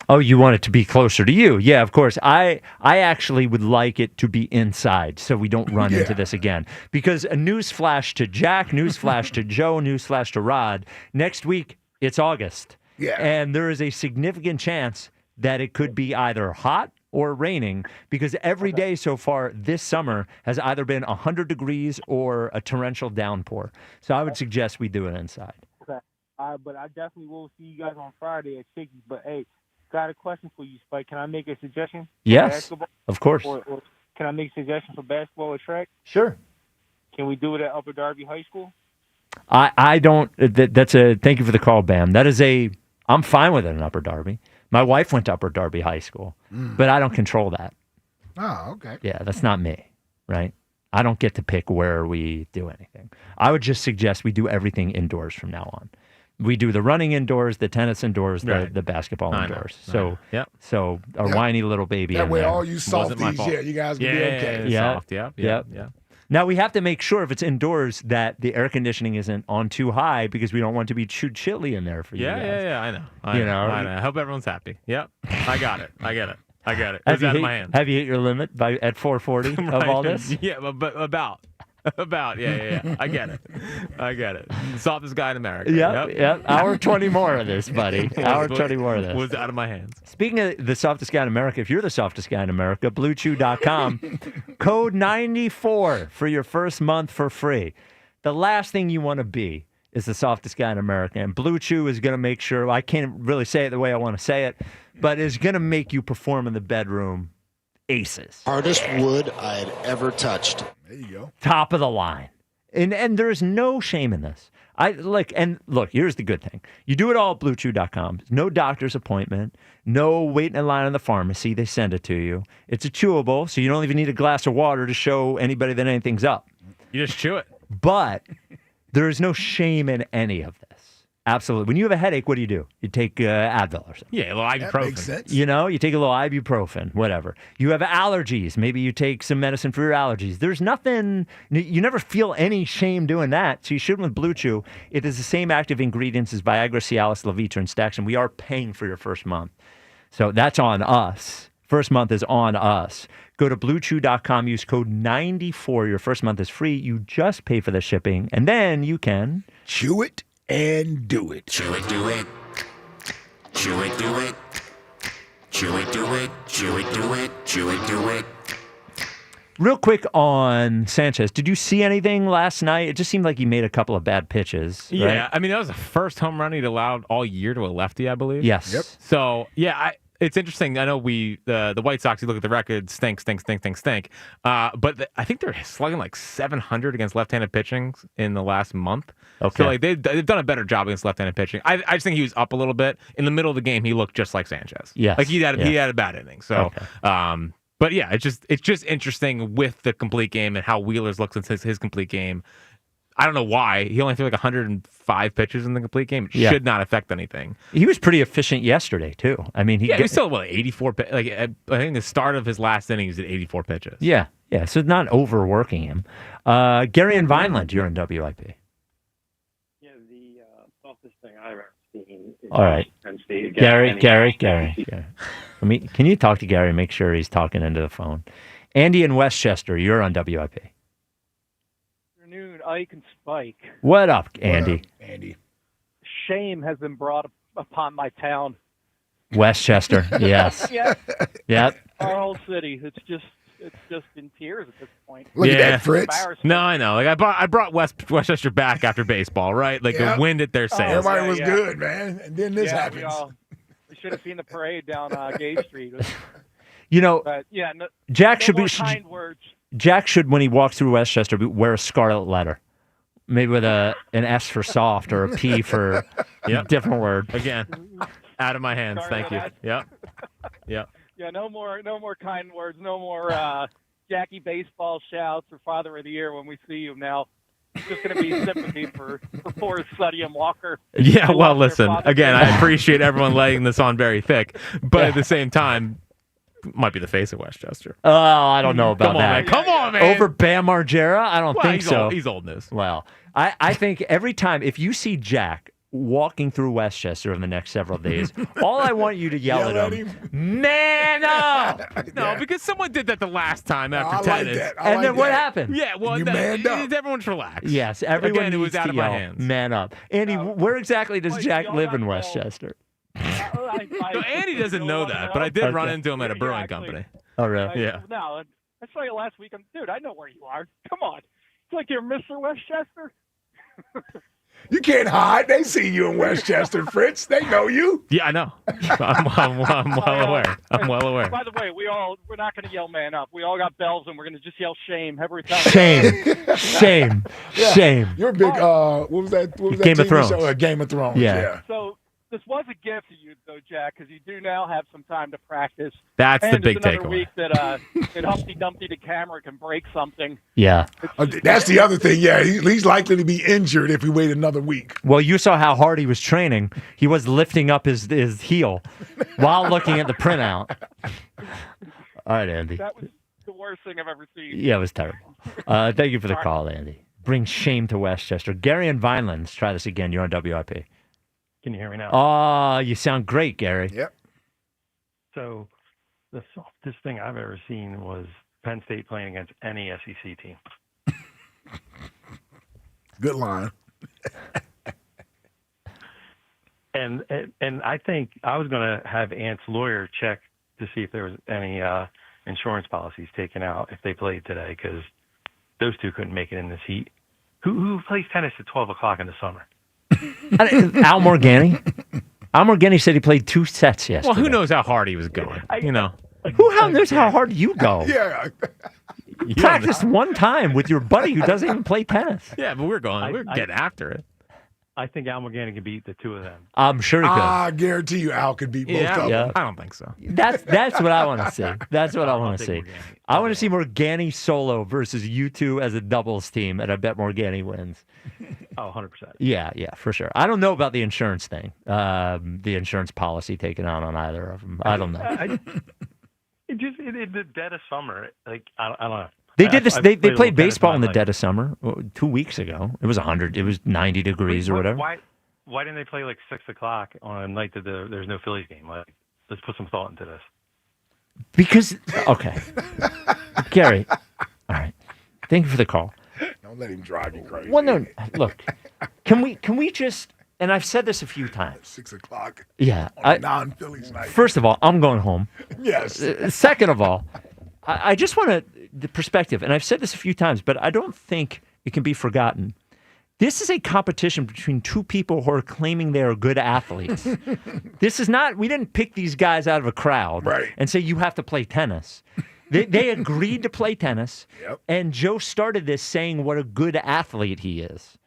Speaker 17: Oh, you want it to be closer to you. Yeah, of course. I actually would like it to be inside so we don't run into this again. Because a news flash to Jack, news flash to Joe, news flash to Rod. Next week, it's August.
Speaker 20: Yeah.
Speaker 17: And there is a significant chance that it could be either hot or raining because every day so far this summer has either been 100 degrees or a torrential downpour. So I would suggest we do it inside.
Speaker 2: Okay. But I definitely will see you guys on Friday at Chickies. But, hey, got a question for you, Spike. Can I make a suggestion?
Speaker 17: Yes, of course.
Speaker 2: Or can I make a suggestion for basketball or track?
Speaker 17: Sure.
Speaker 2: Can we do it at Upper Darby High School?
Speaker 17: I don't. That's a. Thank you for the call, Bam. That is a. I'm fine with it in Upper Darby. My wife went to Upper Darby High School, but I don't control that.
Speaker 20: Oh, okay.
Speaker 17: Yeah, that's not me, right? I don't get to pick where we do anything. I would just suggest we do everything indoors from now on. We do the running indoors, the tennis indoors, the basketball indoors. So, so our whiny little baby.
Speaker 20: That
Speaker 17: in
Speaker 20: way,
Speaker 17: there.
Speaker 20: all you softies, you guys can be okay.
Speaker 18: Soft, yeah.
Speaker 17: Now we have to make sure if it's indoors that the air conditioning isn't on too high because we don't want to be too chilly in there for you guys.
Speaker 18: Yeah. I know. I know. I hope everyone's happy. Yep. I got it. I get it. It's out of my hands.
Speaker 17: Have you hit your limit at 440 of all this?
Speaker 18: Yeah, but about. Yeah. I get it. Softest guy in America.
Speaker 17: Yep. Hour 20 more of this, buddy. Hour 20 more of this.
Speaker 18: Was out of my hands.
Speaker 17: Speaking of the softest guy in America, if you're the softest guy in America, BlueChew.com, code 94 for your first month for free. The last thing you want to be is the softest guy in America. And Blue Chew is going to make sure, I can't really say it the way I want to say it, but is going to make you perform in the bedroom aces.
Speaker 4: Hardest wood I'd ever touched.
Speaker 20: There you go.
Speaker 17: Top of the line. And there's no shame in this. Look, here's the good thing. You do it all at BlueChew.com. No doctor's appointment. No waiting in line in the pharmacy. They send it to you. It's a chewable, so you don't even need a glass of water to show anybody that anything's up.
Speaker 18: You just chew it.
Speaker 17: But there is no shame in any of this. Absolutely. When you have a headache, what do? You take Advil or something.
Speaker 18: Yeah, a little ibuprofen.
Speaker 20: That makes sense.
Speaker 17: You take a little ibuprofen, whatever. You have allergies. Maybe you take some medicine for your allergies. There's nothing, you never feel any shame doing that. So you should with Blue Chew. It is the same active ingredients as Viagra, Cialis, Levitra, and Stax, and we are paying for your first month. So that's on us. First month is on us. Go to BlueChew.com, use code 94. Your first month is free. You just pay for the shipping, and then you can
Speaker 20: chew it and do it.
Speaker 3: Chew it, do it. Chew it, do it. Chew it, do it. Chew it, do it. Chew it, do it.
Speaker 17: Real quick on Sanchez, did you see anything last night? It just seemed like he made a couple of bad pitches. Right?
Speaker 18: Yeah, I mean, that was the first home run he'd allowed all year to a lefty, I believe.
Speaker 17: Yes.
Speaker 20: Yep.
Speaker 18: So, yeah, it's interesting. I know the White Sox, you look at the record, stink. But I think they're slugging like 700 against left-handed pitching in the last month.
Speaker 17: Okay.
Speaker 18: So they've done a better job against left-handed pitching. I just think he was up a little bit. In the middle of the game, he looked just like Sanchez.
Speaker 17: Yes.
Speaker 18: Like he had a bad inning. So, but yeah, it's just interesting with the complete game and how Wheeler's looked since his complete game. I don't know why. He only threw like 105 pitches in the complete game. It should not affect anything.
Speaker 17: He was pretty efficient yesterday, too. I mean, he
Speaker 18: was still, 84 like I think the start of his last inning, he was at 84 pitches.
Speaker 17: Yeah, so not overworking him. Gary and Vineland, you're in WIP.
Speaker 6: Yeah, the softest thing I've ever seen is
Speaker 17: all right. Gary. Can you talk to Gary and make sure he's talking into the phone? Andy in Westchester, you're on WIP.
Speaker 7: Afternoon, Ike and Spike.
Speaker 17: What up, Andy?
Speaker 20: Andy.
Speaker 7: Shame has been brought upon my town.
Speaker 17: Westchester, yes. Yep.
Speaker 7: Our whole city. It's just in tears at this point.
Speaker 20: Look at that, Fritz.
Speaker 18: No, I know. Like I brought Westchester back after baseball, right? Like the wind at their sails.
Speaker 20: Everybody was good, man. And then this happens.
Speaker 7: We should have seen the parade down Gage Street. But,
Speaker 17: Jack should be
Speaker 7: kind words.
Speaker 17: Jack should, when he walks through Westchester, wear a scarlet letter. Maybe with an S for soft or a P for a different word.
Speaker 18: Again, out of my hands. Thank you. Yep.
Speaker 7: Yeah, no more kind words. No more Jackie baseball shouts or Father of the Year when we see you now. It's just going to be sympathy for poor Sodium Walker.
Speaker 18: Yeah, well, listen. Again, I appreciate everyone laying this on very thick. But at the same time, might be the face of Westchester.
Speaker 17: Oh, I don't know about that.
Speaker 18: Come on, man.
Speaker 17: Over Bam Margera? I don't think so.
Speaker 18: He's old news.
Speaker 17: Well, I think every time, if you see Jack walking through Westchester in the next several days, all I want you to yell at him, man up!
Speaker 18: No, because someone did that the last time after
Speaker 20: I like
Speaker 18: tennis.
Speaker 20: that.
Speaker 17: And then what happened?
Speaker 18: Yeah, well,
Speaker 20: You manned up.
Speaker 18: everyone's relaxed.
Speaker 17: Yes, everyone
Speaker 18: Again, it was
Speaker 17: needs
Speaker 18: out
Speaker 17: to
Speaker 18: of my
Speaker 17: yell,
Speaker 18: hands.
Speaker 17: man up. Andy, where exactly does Jack live in Westchester?
Speaker 18: So Andy doesn't know that, but I did run into him at a brewing company.
Speaker 17: Oh, really?
Speaker 18: Yeah.
Speaker 7: No, I saw you last week. Dude, I know where you are. Come on. It's like you're Mr. Westchester.
Speaker 20: You can't hide. They see you in Westchester, Fritz. They know you.
Speaker 18: Yeah, I know. I'm well aware. I'm well aware.
Speaker 7: By the way, we're not going to yell man up. We all got bells, and we're going to just yell shame every time.
Speaker 17: Shame.
Speaker 20: Yeah.
Speaker 17: Shame.
Speaker 20: You're a big, what was that
Speaker 17: Game of
Speaker 20: TV
Speaker 17: Thrones.
Speaker 20: show? Game of Thrones.
Speaker 17: Yeah.
Speaker 7: So this was a gift to you, though, Jack, because you do now have some time to practice.
Speaker 18: That's
Speaker 7: and
Speaker 18: the big
Speaker 7: it's another
Speaker 18: takeaway.
Speaker 7: week that Humpty Dumpty DeCamara can break something.
Speaker 17: Yeah.
Speaker 20: That's the other thing. Yeah, he's likely to be injured if we wait another week.
Speaker 17: Well, you saw how hard he was training. He was lifting up his heel while looking at the printout. All right, Andy.
Speaker 7: That was the worst thing I've ever seen.
Speaker 17: Yeah, it was terrible. Thank you for the call, Andy. Bring shame to Westchester. Gary and Vineland, try this again. You're on WIP.
Speaker 6: Can you hear me now?
Speaker 17: Oh, you sound great, Gary.
Speaker 20: Yep.
Speaker 6: So the softest thing I've ever seen was Penn State playing against any SEC team.
Speaker 20: Good line.
Speaker 6: And I think I was going to have Ant's lawyer check to see if there was any insurance policies taken out if they played today, because those two couldn't make it in this heat. Who plays tennis at 12 o'clock in the summer?
Speaker 17: Al Morgani? Al Morgani said he played 2 sets yesterday.
Speaker 18: Well, who knows how hard he was going? You know.
Speaker 17: Who knows how hard you go?
Speaker 20: Yeah.
Speaker 17: You practiced one time with your buddy who doesn't even play tennis.
Speaker 18: Yeah, but we're getting after it.
Speaker 6: I think Al Morgani can beat the two of them.
Speaker 17: I'm sure he could.
Speaker 20: I guarantee you Al could beat both of them.
Speaker 18: I don't think so.
Speaker 17: That's what I want to see. That's what I want to see. I want to see Morgani solo versus you two as a doubles team, and I bet Morgani wins.
Speaker 6: Oh, 100%.
Speaker 17: Yeah, for sure. I don't know about the insurance thing, the insurance policy taken out on either of them. I don't know.
Speaker 6: In the dead of summer, like I don't know.
Speaker 17: They did this. They
Speaker 6: played
Speaker 17: played
Speaker 6: tennis
Speaker 17: baseball in the
Speaker 6: life.
Speaker 17: dead of summer 2 weeks ago. It was 100. It was 90 degrees or whatever.
Speaker 6: Why didn't they play like 6 o'clock on a night that there's no Phillies game? Like, let's put some thought into this.
Speaker 17: Because okay, Gary. All right. Thank you for the call.
Speaker 20: Don't let him drive you crazy.
Speaker 17: Well, no. Look, can we just? And I've said this a few times.
Speaker 20: 6 o'clock.
Speaker 17: Yeah.
Speaker 20: On a non-Phillies night.
Speaker 17: First of all, I'm going home.
Speaker 20: Yes.
Speaker 17: Second of all, I just want the perspective, and I've said this a few times, but I don't think it can be forgotten. This is a competition between two people who are claiming they are good athletes. This is not, we didn't pick these guys out of a crowd and say, you have to play tennis. They agreed to play tennis, and Joe started this saying what a good athlete he is.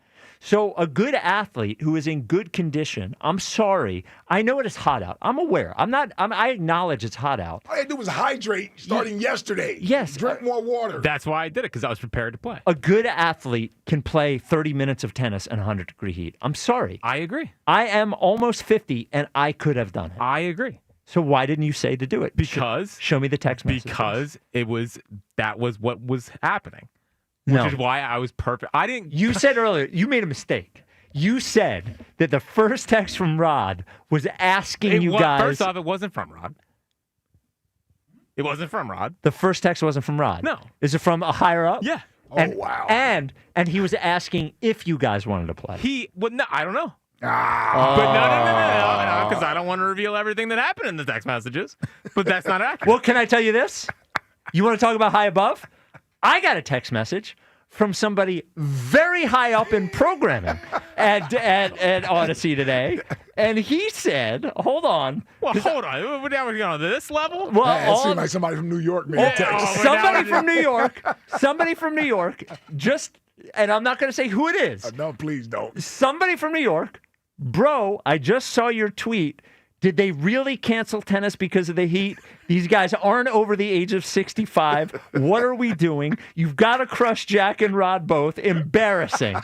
Speaker 17: So a good athlete who is in good condition, I'm sorry, I know it is hot out. I'm aware. I acknowledge it's hot out.
Speaker 20: All I had to do was hydrate starting yesterday.
Speaker 17: Yes.
Speaker 20: Drink more water.
Speaker 18: That's why I did it, because I was prepared to play.
Speaker 17: A good athlete can play 30 minutes of tennis in 100-degree heat. I'm sorry.
Speaker 18: I agree.
Speaker 17: I am almost 50, and I could have done it.
Speaker 18: I agree.
Speaker 17: So why didn't you say to do it?
Speaker 18: Because
Speaker 17: show me the text message.
Speaker 18: Because that was what was happening.
Speaker 17: No.
Speaker 18: Which is why I was perfect. I didn't.
Speaker 17: You said earlier, you made a mistake. You said that the first text from Rod was asking you guys.
Speaker 18: First off, it wasn't from Rod. It wasn't from Rod.
Speaker 17: The first text wasn't from Rod.
Speaker 18: No.
Speaker 17: Is it from a higher up?
Speaker 18: Yeah.
Speaker 20: Wow.
Speaker 17: And he was asking if you guys wanted to play.
Speaker 18: No, I don't know. But no, because I don't want to reveal everything that happened in the text messages. But that's not accurate.
Speaker 17: Well, can I tell you this? You want to talk about high above? I got a text message from somebody very high up in programming at Odyssey today, and he said, "Hold on."
Speaker 18: Well, hold on. Now we're going on this level.
Speaker 17: Well,
Speaker 20: it seemed like somebody from New York made a text.
Speaker 17: Somebody from New York. Just, and I'm not going to say who it is.
Speaker 20: No, please don't.
Speaker 17: Somebody from New York, bro. I just saw your tweet. Did they really cancel tennis because of the heat? These guys aren't over the age of 65. What are we doing? You've got to crush Jack and Rod both. Embarrassing.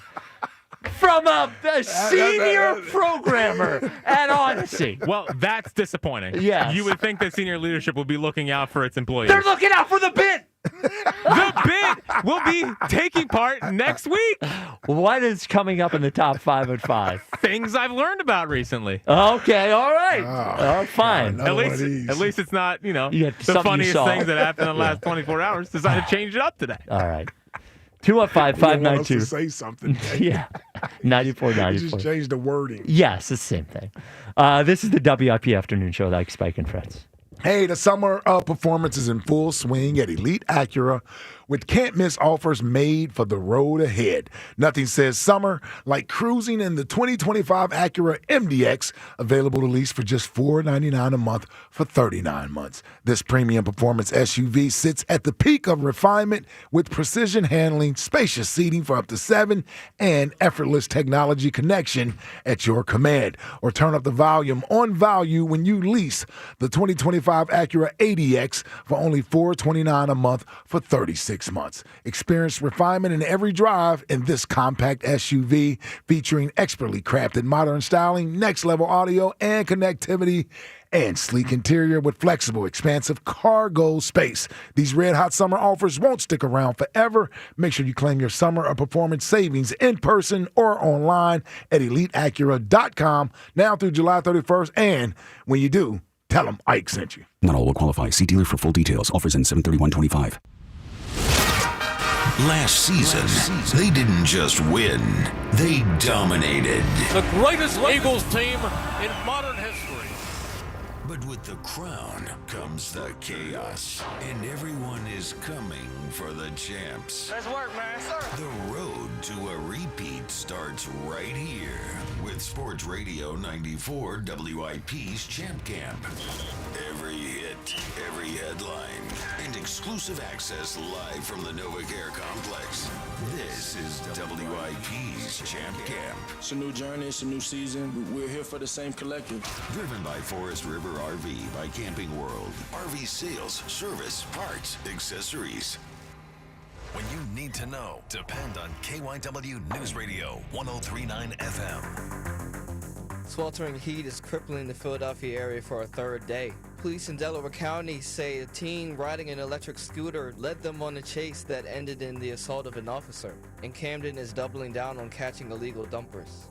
Speaker 17: from a senior programmer at Odyssey.
Speaker 18: Well, that's disappointing.
Speaker 17: Yes.
Speaker 18: You would think that senior leadership would be looking out for its employees.
Speaker 17: They're looking out for the bit.
Speaker 18: The bit will be taking part next week.
Speaker 17: What is coming up in the top 5 at 5?
Speaker 18: Things I've learned about recently.
Speaker 17: Okay, all right. Fine.
Speaker 18: At least it's not,
Speaker 17: You
Speaker 18: the
Speaker 17: had something you
Speaker 18: funniest
Speaker 17: saw.
Speaker 18: things that happened in the last 24 hours. Decided to change it up today.
Speaker 17: All right. 215-592.
Speaker 20: Say something.
Speaker 17: Yeah. 94-94.
Speaker 20: You just change the wording.
Speaker 17: Yes, it's the same thing. This is the WIP Afternoon Show, like Spike and Fritz.
Speaker 20: Hey, the summer of performance is in full swing at Elite Acura with can't-miss offers made for the road ahead. Nothing says summer like cruising in the 2025 Acura MDX, available to lease for just $499 a month for 39 months. This premium performance SUV sits at the peak of refinement with precision handling, spacious seating for up to 7, and effortless technology connection at your command. Or turn up the volume on value when you lease the 2025 Acura ADX for only $429 a month for 36 months. Experience refinement in every drive in this compact SUV featuring expertly crafted modern styling, next-level audio and connectivity, and sleek interior with flexible, expansive cargo space. These red-hot summer offers won't stick around forever. Make sure you claim your summer of performance savings in person or online at EliteAcura.com now through July 31st. And when you do, tell them Ike sent you.
Speaker 5: Not all will qualify. See dealer for full details. Offers in 7/31/25.
Speaker 3: Last season, they didn't just win, they dominated.
Speaker 8: The greatest Eagles team in modern history.
Speaker 3: But with the crown comes the chaos, and everyone is coming for the champs.
Speaker 8: Let's work, man.
Speaker 3: The road to a repeat starts right here with Sports Radio 94 WIP's Champ Camp. Every hit, every headline, and exclusive access live from the NovaCare complex. This is WIP's Champ Camp.
Speaker 9: It's a new journey, it's a new season. We're here for the same collective.
Speaker 3: Driven by Forest River RV by Camping World. RV sales, service, parts, accessories.
Speaker 10: When you need to know, depend on KYW News Radio 103.9 FM.
Speaker 11: Sweltering heat is crippling the Philadelphia area for a third day. Police in Delaware County say a teen riding an electric scooter led them on a chase that ended in the assault of an officer. And Camden is doubling down on catching illegal dumpers.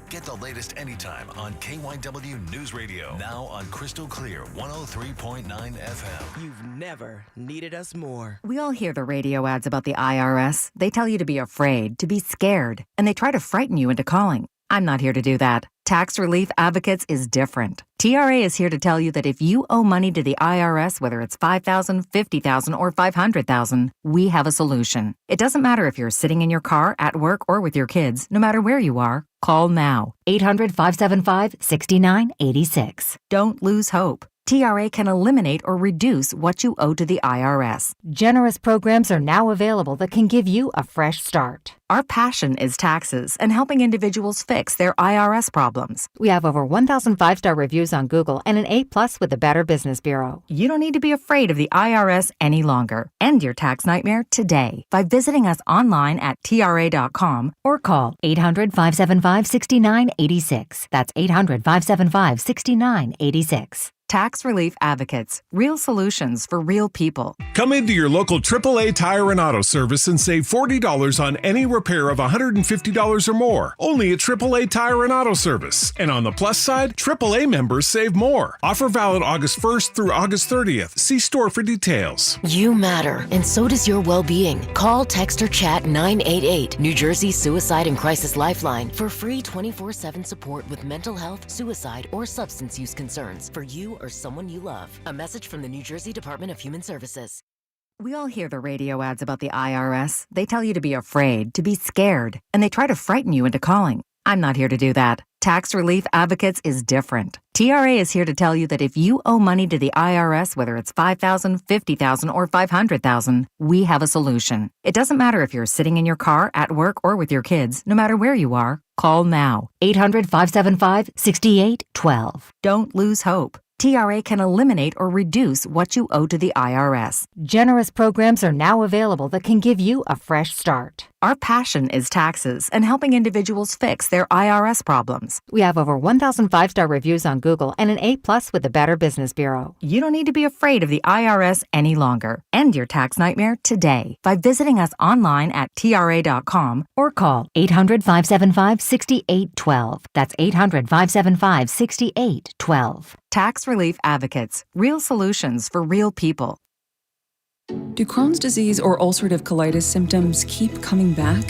Speaker 10: Get the latest anytime on KYW News Radio. Now on Crystal Clear 103.9 FM.
Speaker 12: You've never needed us more.
Speaker 13: We all hear the radio ads about the IRS. They tell you to be afraid, to be scared, and they try to frighten you into calling. I'm not here to do that. Tax Relief Advocates is different. TRA is here to tell you that if you owe money to the IRS, whether it's $5,000, $50,000, or $500,000, we have a solution. It doesn't matter if you're sitting in your car, at work, or with your kids. No matter where you are, call now. 800-575-6986. Don't lose hope. TRA can eliminate or reduce what you owe to the IRS.
Speaker 26: Generous programs are now available that can give you a fresh start.
Speaker 13: Our passion is taxes and helping individuals fix their IRS problems.
Speaker 26: We have over 1,000 5-star reviews on Google and an A+ with the Better Business Bureau.
Speaker 13: You don't need to be afraid of the IRS any longer. End your tax nightmare today by visiting us online at TRA.com
Speaker 26: or call 800-575-6986. That's 800-575-6986.
Speaker 13: Tax Relief Advocates. Real solutions for real people.
Speaker 27: Come into your local AAA Tire and Auto Service and save $40 on any repair of $150 or more. Only at AAA Tire and Auto Service. And on the plus side, AAA members save more. Offer valid August 1st through August 30th. See store for details.
Speaker 28: You matter, and so does your well-being. Call, text, or chat 988, New Jersey Suicide and Crisis Lifeline, for free 24/7 support with mental health, suicide, or substance use concerns for you or someone you love. A message from the New Jersey Department of Human Services.
Speaker 13: We all hear the radio ads about the IRS. They tell you to be afraid, to be scared, and they try to frighten you into calling. I'm not here to do that. Tax Relief Advocates is different. TRA is here to tell you that if you owe money to the IRS, whether it's $5,000, $50,000, or $500,000, we have a solution. It doesn't matter if you're sitting in your car, at work, or with your kids. No matter where you are, call now.
Speaker 26: 800-575-6812.
Speaker 13: Don't lose hope. TRA can eliminate or reduce what you owe to the IRS.
Speaker 26: Generous programs are now available that can give you a fresh start.
Speaker 13: Our passion is taxes and helping individuals fix their IRS problems.
Speaker 26: We have over 1,000 5-star reviews on Google and an A+ with the Better Business Bureau.
Speaker 13: You don't need to be afraid of the IRS any longer. End your tax nightmare today by visiting us online at TRA.com
Speaker 26: or call 800-575-6812. That's 800-575-6812.
Speaker 13: Tax Relief Advocates. Real solutions for real people.
Speaker 14: Do Crohn's disease or ulcerative colitis symptoms keep coming back?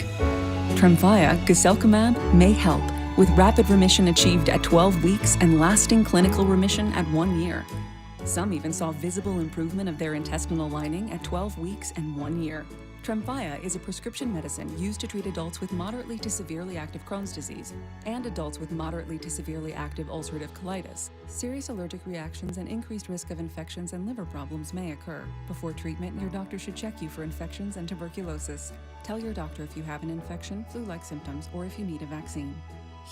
Speaker 14: Tremfya, guselkumab, may help, with rapid remission achieved at 12 weeks and lasting clinical remission at 1 year. Some even saw visible improvement of their intestinal lining at 12 weeks and 1 year. Tremfya is a prescription medicine used to treat adults with moderately to severely active Crohn's disease and adults with moderately to severely active ulcerative colitis. Serious allergic reactions and increased risk of infections and liver problems may occur. Before treatment, your doctor should check you for infections and tuberculosis. Tell your doctor if you have an infection, flu-like symptoms, or if you need a vaccine.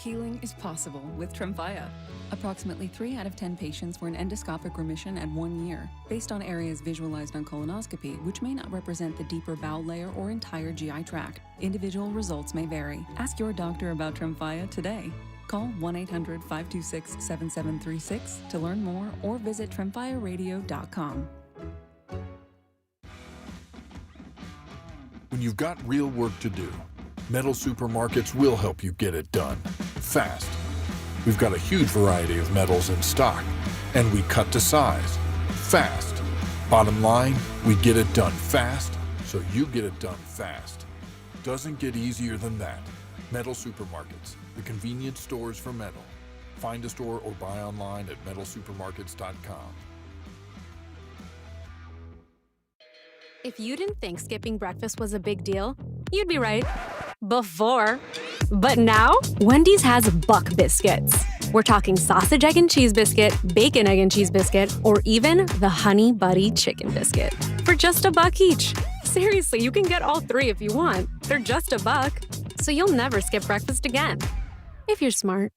Speaker 14: Healing is possible with Tremfya. Approximately 3 out of 10 patients were in endoscopic remission at 1 year, based on areas visualized on colonoscopy, which may not represent the deeper bowel layer or entire GI tract. Individual results may vary. Ask your doctor about Tremfya today. Call 1-800-526-7736 to learn more or visit tremfyaradio.com.
Speaker 15: When you've got real work to do, Metal Supermarkets will help you get it done fast. We've got a huge variety of metals in stock, and we cut to size fast. Bottom line, we get it done fast, so you get it done fast. Doesn't get easier than that. Metal Supermarkets, the convenience stores for metal. Find a store or buy online at metalsupermarkets.com.
Speaker 16: If you didn't think skipping breakfast was a big deal, you'd be right. Before. But now, Wendy's has Buck Biscuits. We're talking sausage, egg, and cheese biscuit, bacon, egg, and cheese biscuit, or even the Honey Buddy Chicken Biscuit for just $1 each. Seriously, you can get all 3 if you want. They're just $1, so you'll never skip breakfast again. If you're smart.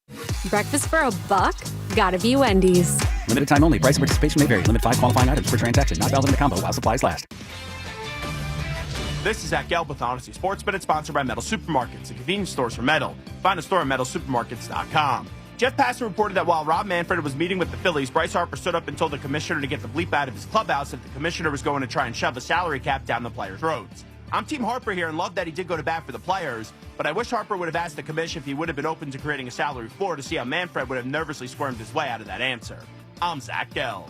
Speaker 16: Breakfast for $1? Gotta be Wendy's.
Speaker 5: Limited time only. Price and participation may vary. Limit 5 qualifying items per transaction. Not valid in the combo while supplies last.
Speaker 19: This is Zach Gelb with Honesty Sports, but it's sponsored by Metal Supermarkets, the convenience stores for metal. Find a store at metalsupermarkets.com. Jeff Passan reported that while Rob Manfred was meeting with the Phillies, Bryce Harper stood up and told the commissioner to get the bleep out of his clubhouse if the commissioner was going to try and shove the salary cap down the players' throats. I'm Team Harper here and love that he did go to bat for the players, but I wish Harper would have asked the commission if he would have been open to creating a salary floor to see how Manfred would have nervously squirmed his way out of that answer. I'm Zach Gelb.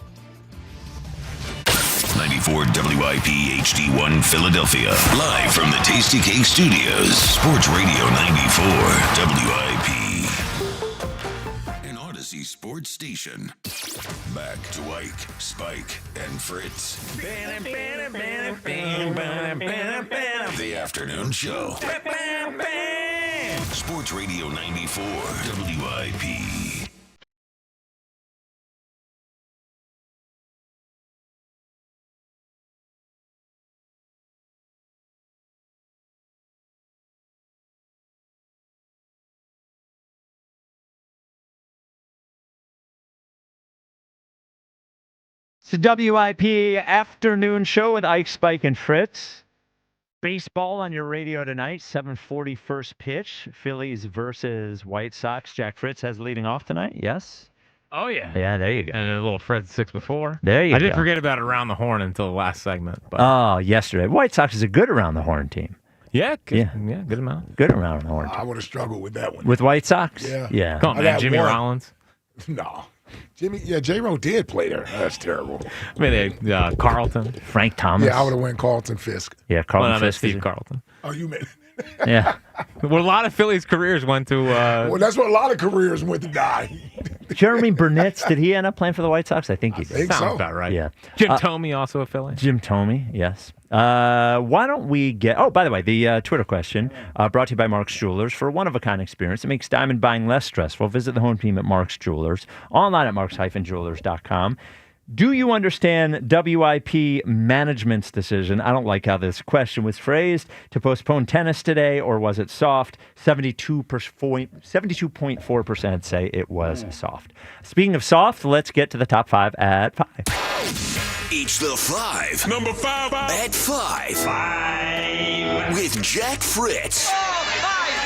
Speaker 3: 94 WIP HD1 Philadelphia. Live from the Tasty Cake Studios. Sports Radio 94 WIP. An Odyssey Sports Station. Back to Ike, Spike, and Fritz. The Afternoon Show. Sports Radio 94 WIP.
Speaker 17: It's the WIP Afternoon Show with Ike, Spike, and Fritz. Baseball on your radio tonight, 7:40 first pitch. Phillies versus White Sox. Jack Fritz has leading off tonight, yes?
Speaker 18: Oh, yeah.
Speaker 17: Yeah, there you go.
Speaker 18: And a little Fred 6 before.
Speaker 17: There you go.
Speaker 18: I did forget about Around the Horn until the last segment. But.
Speaker 17: Oh, yesterday. White Sox is a good around the horn team.
Speaker 18: Yeah, good amount.
Speaker 17: Good around the horn team.
Speaker 20: I would have struggled with that one.
Speaker 17: With White Sox?
Speaker 20: Yeah.
Speaker 17: Yeah.
Speaker 18: Come on, man. Jimmy Rollins?
Speaker 20: No. J-Ro did play there. That's terrible.
Speaker 18: I mean, Carlton.
Speaker 17: Frank Thomas.
Speaker 20: Yeah, I would have went Carlton Fisk.
Speaker 17: Yeah, Carlton
Speaker 18: Fisk. Steve Carlton.
Speaker 20: Oh, you meant
Speaker 17: Yeah.
Speaker 18: Well, a lot of Phillies careers went to...
Speaker 20: well, that's what a lot of careers went to die.
Speaker 17: Jeremy Burnett, did he end up playing for the White Sox? I think he did.
Speaker 20: think
Speaker 18: Sounds
Speaker 20: so.
Speaker 18: about right.
Speaker 17: Yeah.
Speaker 18: Jim Thome, also a Philly.
Speaker 17: Jim Thome, yes. Why don't we get... Oh, by the way, the Twitter question brought to you by Mark's Jewelers. For a one-of-a-kind experience that makes diamond buying less stressful, visit the home team at Mark's Jewelers, online at marks-jewelers.com. Do you understand WIP management's decision? I don't like how this question was phrased. To postpone tennis today, or was it soft? 72.4% say it was soft. Speaking of soft, let's get to the top 5 at 5.
Speaker 3: It's the 5.
Speaker 27: Number 5.
Speaker 3: At 5. 5. With Jack Fritz.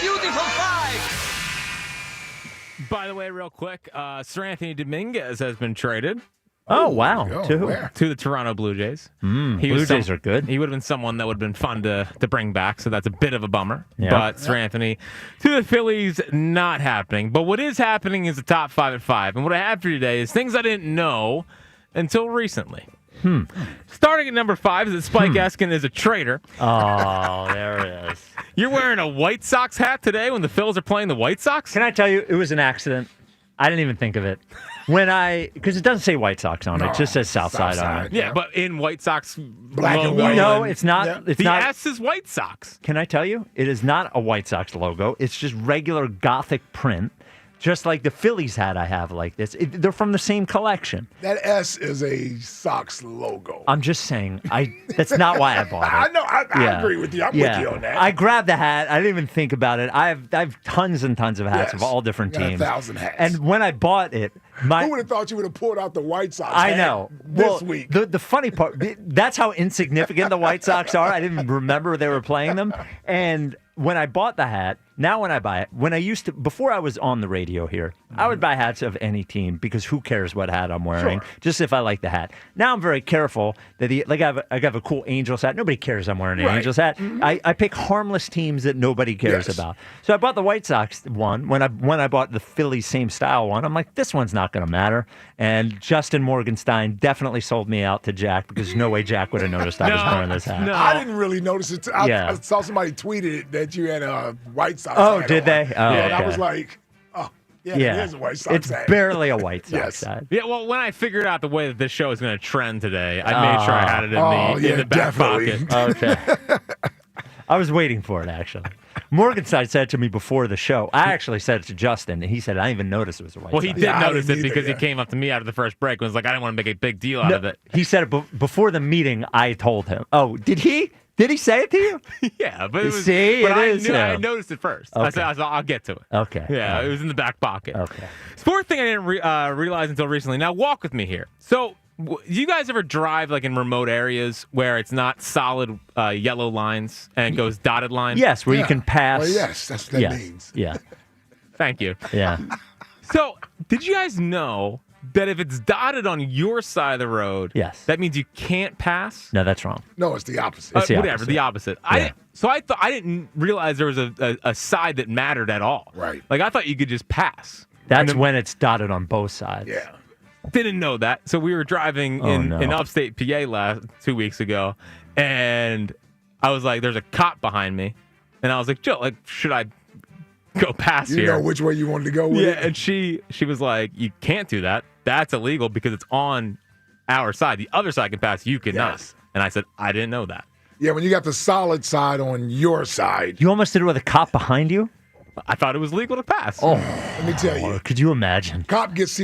Speaker 8: Beautiful 5.
Speaker 18: By the way, real quick, Sir Anthony Dominguez has been traded.
Speaker 17: Oh, wow. To who?
Speaker 18: To the Toronto Blue Jays.
Speaker 17: Blue Jays are good.
Speaker 18: He would have been someone that would have been fun to bring back, so that's a bit of a bummer.
Speaker 17: Yeah.
Speaker 18: But Sir Anthony to the Phillies, not happening. But what is happening is the top 5 at 5. And what I have for you today is things I didn't know until recently. Starting at number 5 is that Spike Eskin is a traitor.
Speaker 17: Oh, there it is.
Speaker 18: You're wearing a White Sox hat today when the Phils are playing the White Sox?
Speaker 17: Can I tell you, it was an accident. I didn't even think of it. Because it doesn't say White Sox on it. It just says Southside on it.
Speaker 18: Yeah, but in White Sox
Speaker 20: Black and
Speaker 18: logo.
Speaker 20: white.
Speaker 17: No, it's not.
Speaker 20: Yeah.
Speaker 17: It's
Speaker 18: The
Speaker 17: not.
Speaker 18: S is White Sox.
Speaker 17: Can I tell you? It is not a White Sox logo. It's just regular Gothic print. Just like the Phillies hat I have like this. They're from the same collection.
Speaker 20: That S is a Sox logo.
Speaker 17: I'm just saying, that's not why I bought it.
Speaker 20: I know. I agree with you. I'm with you on that.
Speaker 17: I grabbed the hat. I didn't even think about it. I have tons and tons of hats of all different
Speaker 20: You got
Speaker 17: teams.
Speaker 20: 1,000 hats.
Speaker 17: And when I bought it,
Speaker 20: Who would have thought you would have pulled out the White Sox
Speaker 17: I
Speaker 20: hat
Speaker 17: know.
Speaker 20: this week?
Speaker 17: The funny part, that's how insignificant the White Sox are. I didn't even remember they were playing them. And when I bought the hat, now when I buy it, before I was on the radio here, I would buy hats of any team because who cares what hat I'm wearing, just if I like the hat. Now I'm very careful that I have a cool Angels hat. Nobody cares I'm wearing an Angels hat. I pick harmless teams that nobody cares about. So I bought the White Sox one. When I bought the Phillies same style one, I'm like, this one's not going to matter. And Justin Morgenstein definitely sold me out to Jack because there's no way Jack would have noticed I was wearing this hat.
Speaker 20: No. I didn't really notice it. I saw somebody tweeted that you had a White Sox hat
Speaker 17: did
Speaker 20: on.
Speaker 17: they? Oh,
Speaker 20: and
Speaker 17: okay.
Speaker 20: I was like, it is a White Sox
Speaker 17: It's
Speaker 20: hat.
Speaker 17: barely a White Sox hat.
Speaker 18: Yeah, well, when I figured out the way that this show is going to trend today, I made sure I had it in the back pocket.
Speaker 17: Okay. I was waiting for it, actually. Morgenstein said to me before the show, I actually said it to Justin, and he said, I didn't even notice it was a White
Speaker 18: Well,
Speaker 17: Sox
Speaker 18: he did
Speaker 17: hat.
Speaker 18: notice it because he came up to me after the first break and was like, I didn't want to make a big deal out of it.
Speaker 17: He said it before the meeting, I told him. Oh, did he? Did he say it to you?
Speaker 18: Yeah, but it was.
Speaker 17: See,
Speaker 18: but
Speaker 17: it
Speaker 18: I
Speaker 17: is
Speaker 18: knew,
Speaker 17: him.
Speaker 18: I noticed it first.
Speaker 17: Okay.
Speaker 18: I said, I'll get to it.
Speaker 17: Okay.
Speaker 18: Yeah, it was in the back pocket.
Speaker 17: Okay.
Speaker 18: Fourth thing I didn't realize until recently. Now, walk with me here. So, do you guys ever drive like in remote areas where it's not solid yellow lines and it goes dotted lines?
Speaker 17: Yes, where you can pass.
Speaker 20: Well, yes, that's what that means.
Speaker 17: Yeah.
Speaker 18: Thank you.
Speaker 17: Yeah.
Speaker 18: So, did you guys know that if it's dotted on your side of the road, that means you can't pass?
Speaker 17: No, that's wrong.
Speaker 20: No, it's the opposite.
Speaker 18: Whatever, the opposite. I didn't realize there was a side that mattered at all.
Speaker 20: Right.
Speaker 18: Like I thought you could just pass.
Speaker 17: That's when it's dotted on both sides.
Speaker 20: Yeah.
Speaker 18: Didn't know that. So we were driving in upstate PA 2 weeks ago, and I was like, "There's a cop behind me," and I was like, "Joe, like, should I go past
Speaker 20: You
Speaker 18: here?"
Speaker 20: know which way you wanted to go with
Speaker 18: Yeah,
Speaker 20: it?
Speaker 18: and she was like, "You can't do that. That's illegal because it's on our side. The other side can pass. You cannot."
Speaker 20: Yes.
Speaker 18: And I said, "I didn't know that."
Speaker 20: Yeah, when you got the solid side on your side.
Speaker 17: You almost did it with a cop behind you?
Speaker 18: I thought it was legal to pass.
Speaker 17: Oh,
Speaker 20: let me tell you.
Speaker 17: Could you imagine?
Speaker 20: Cop gets,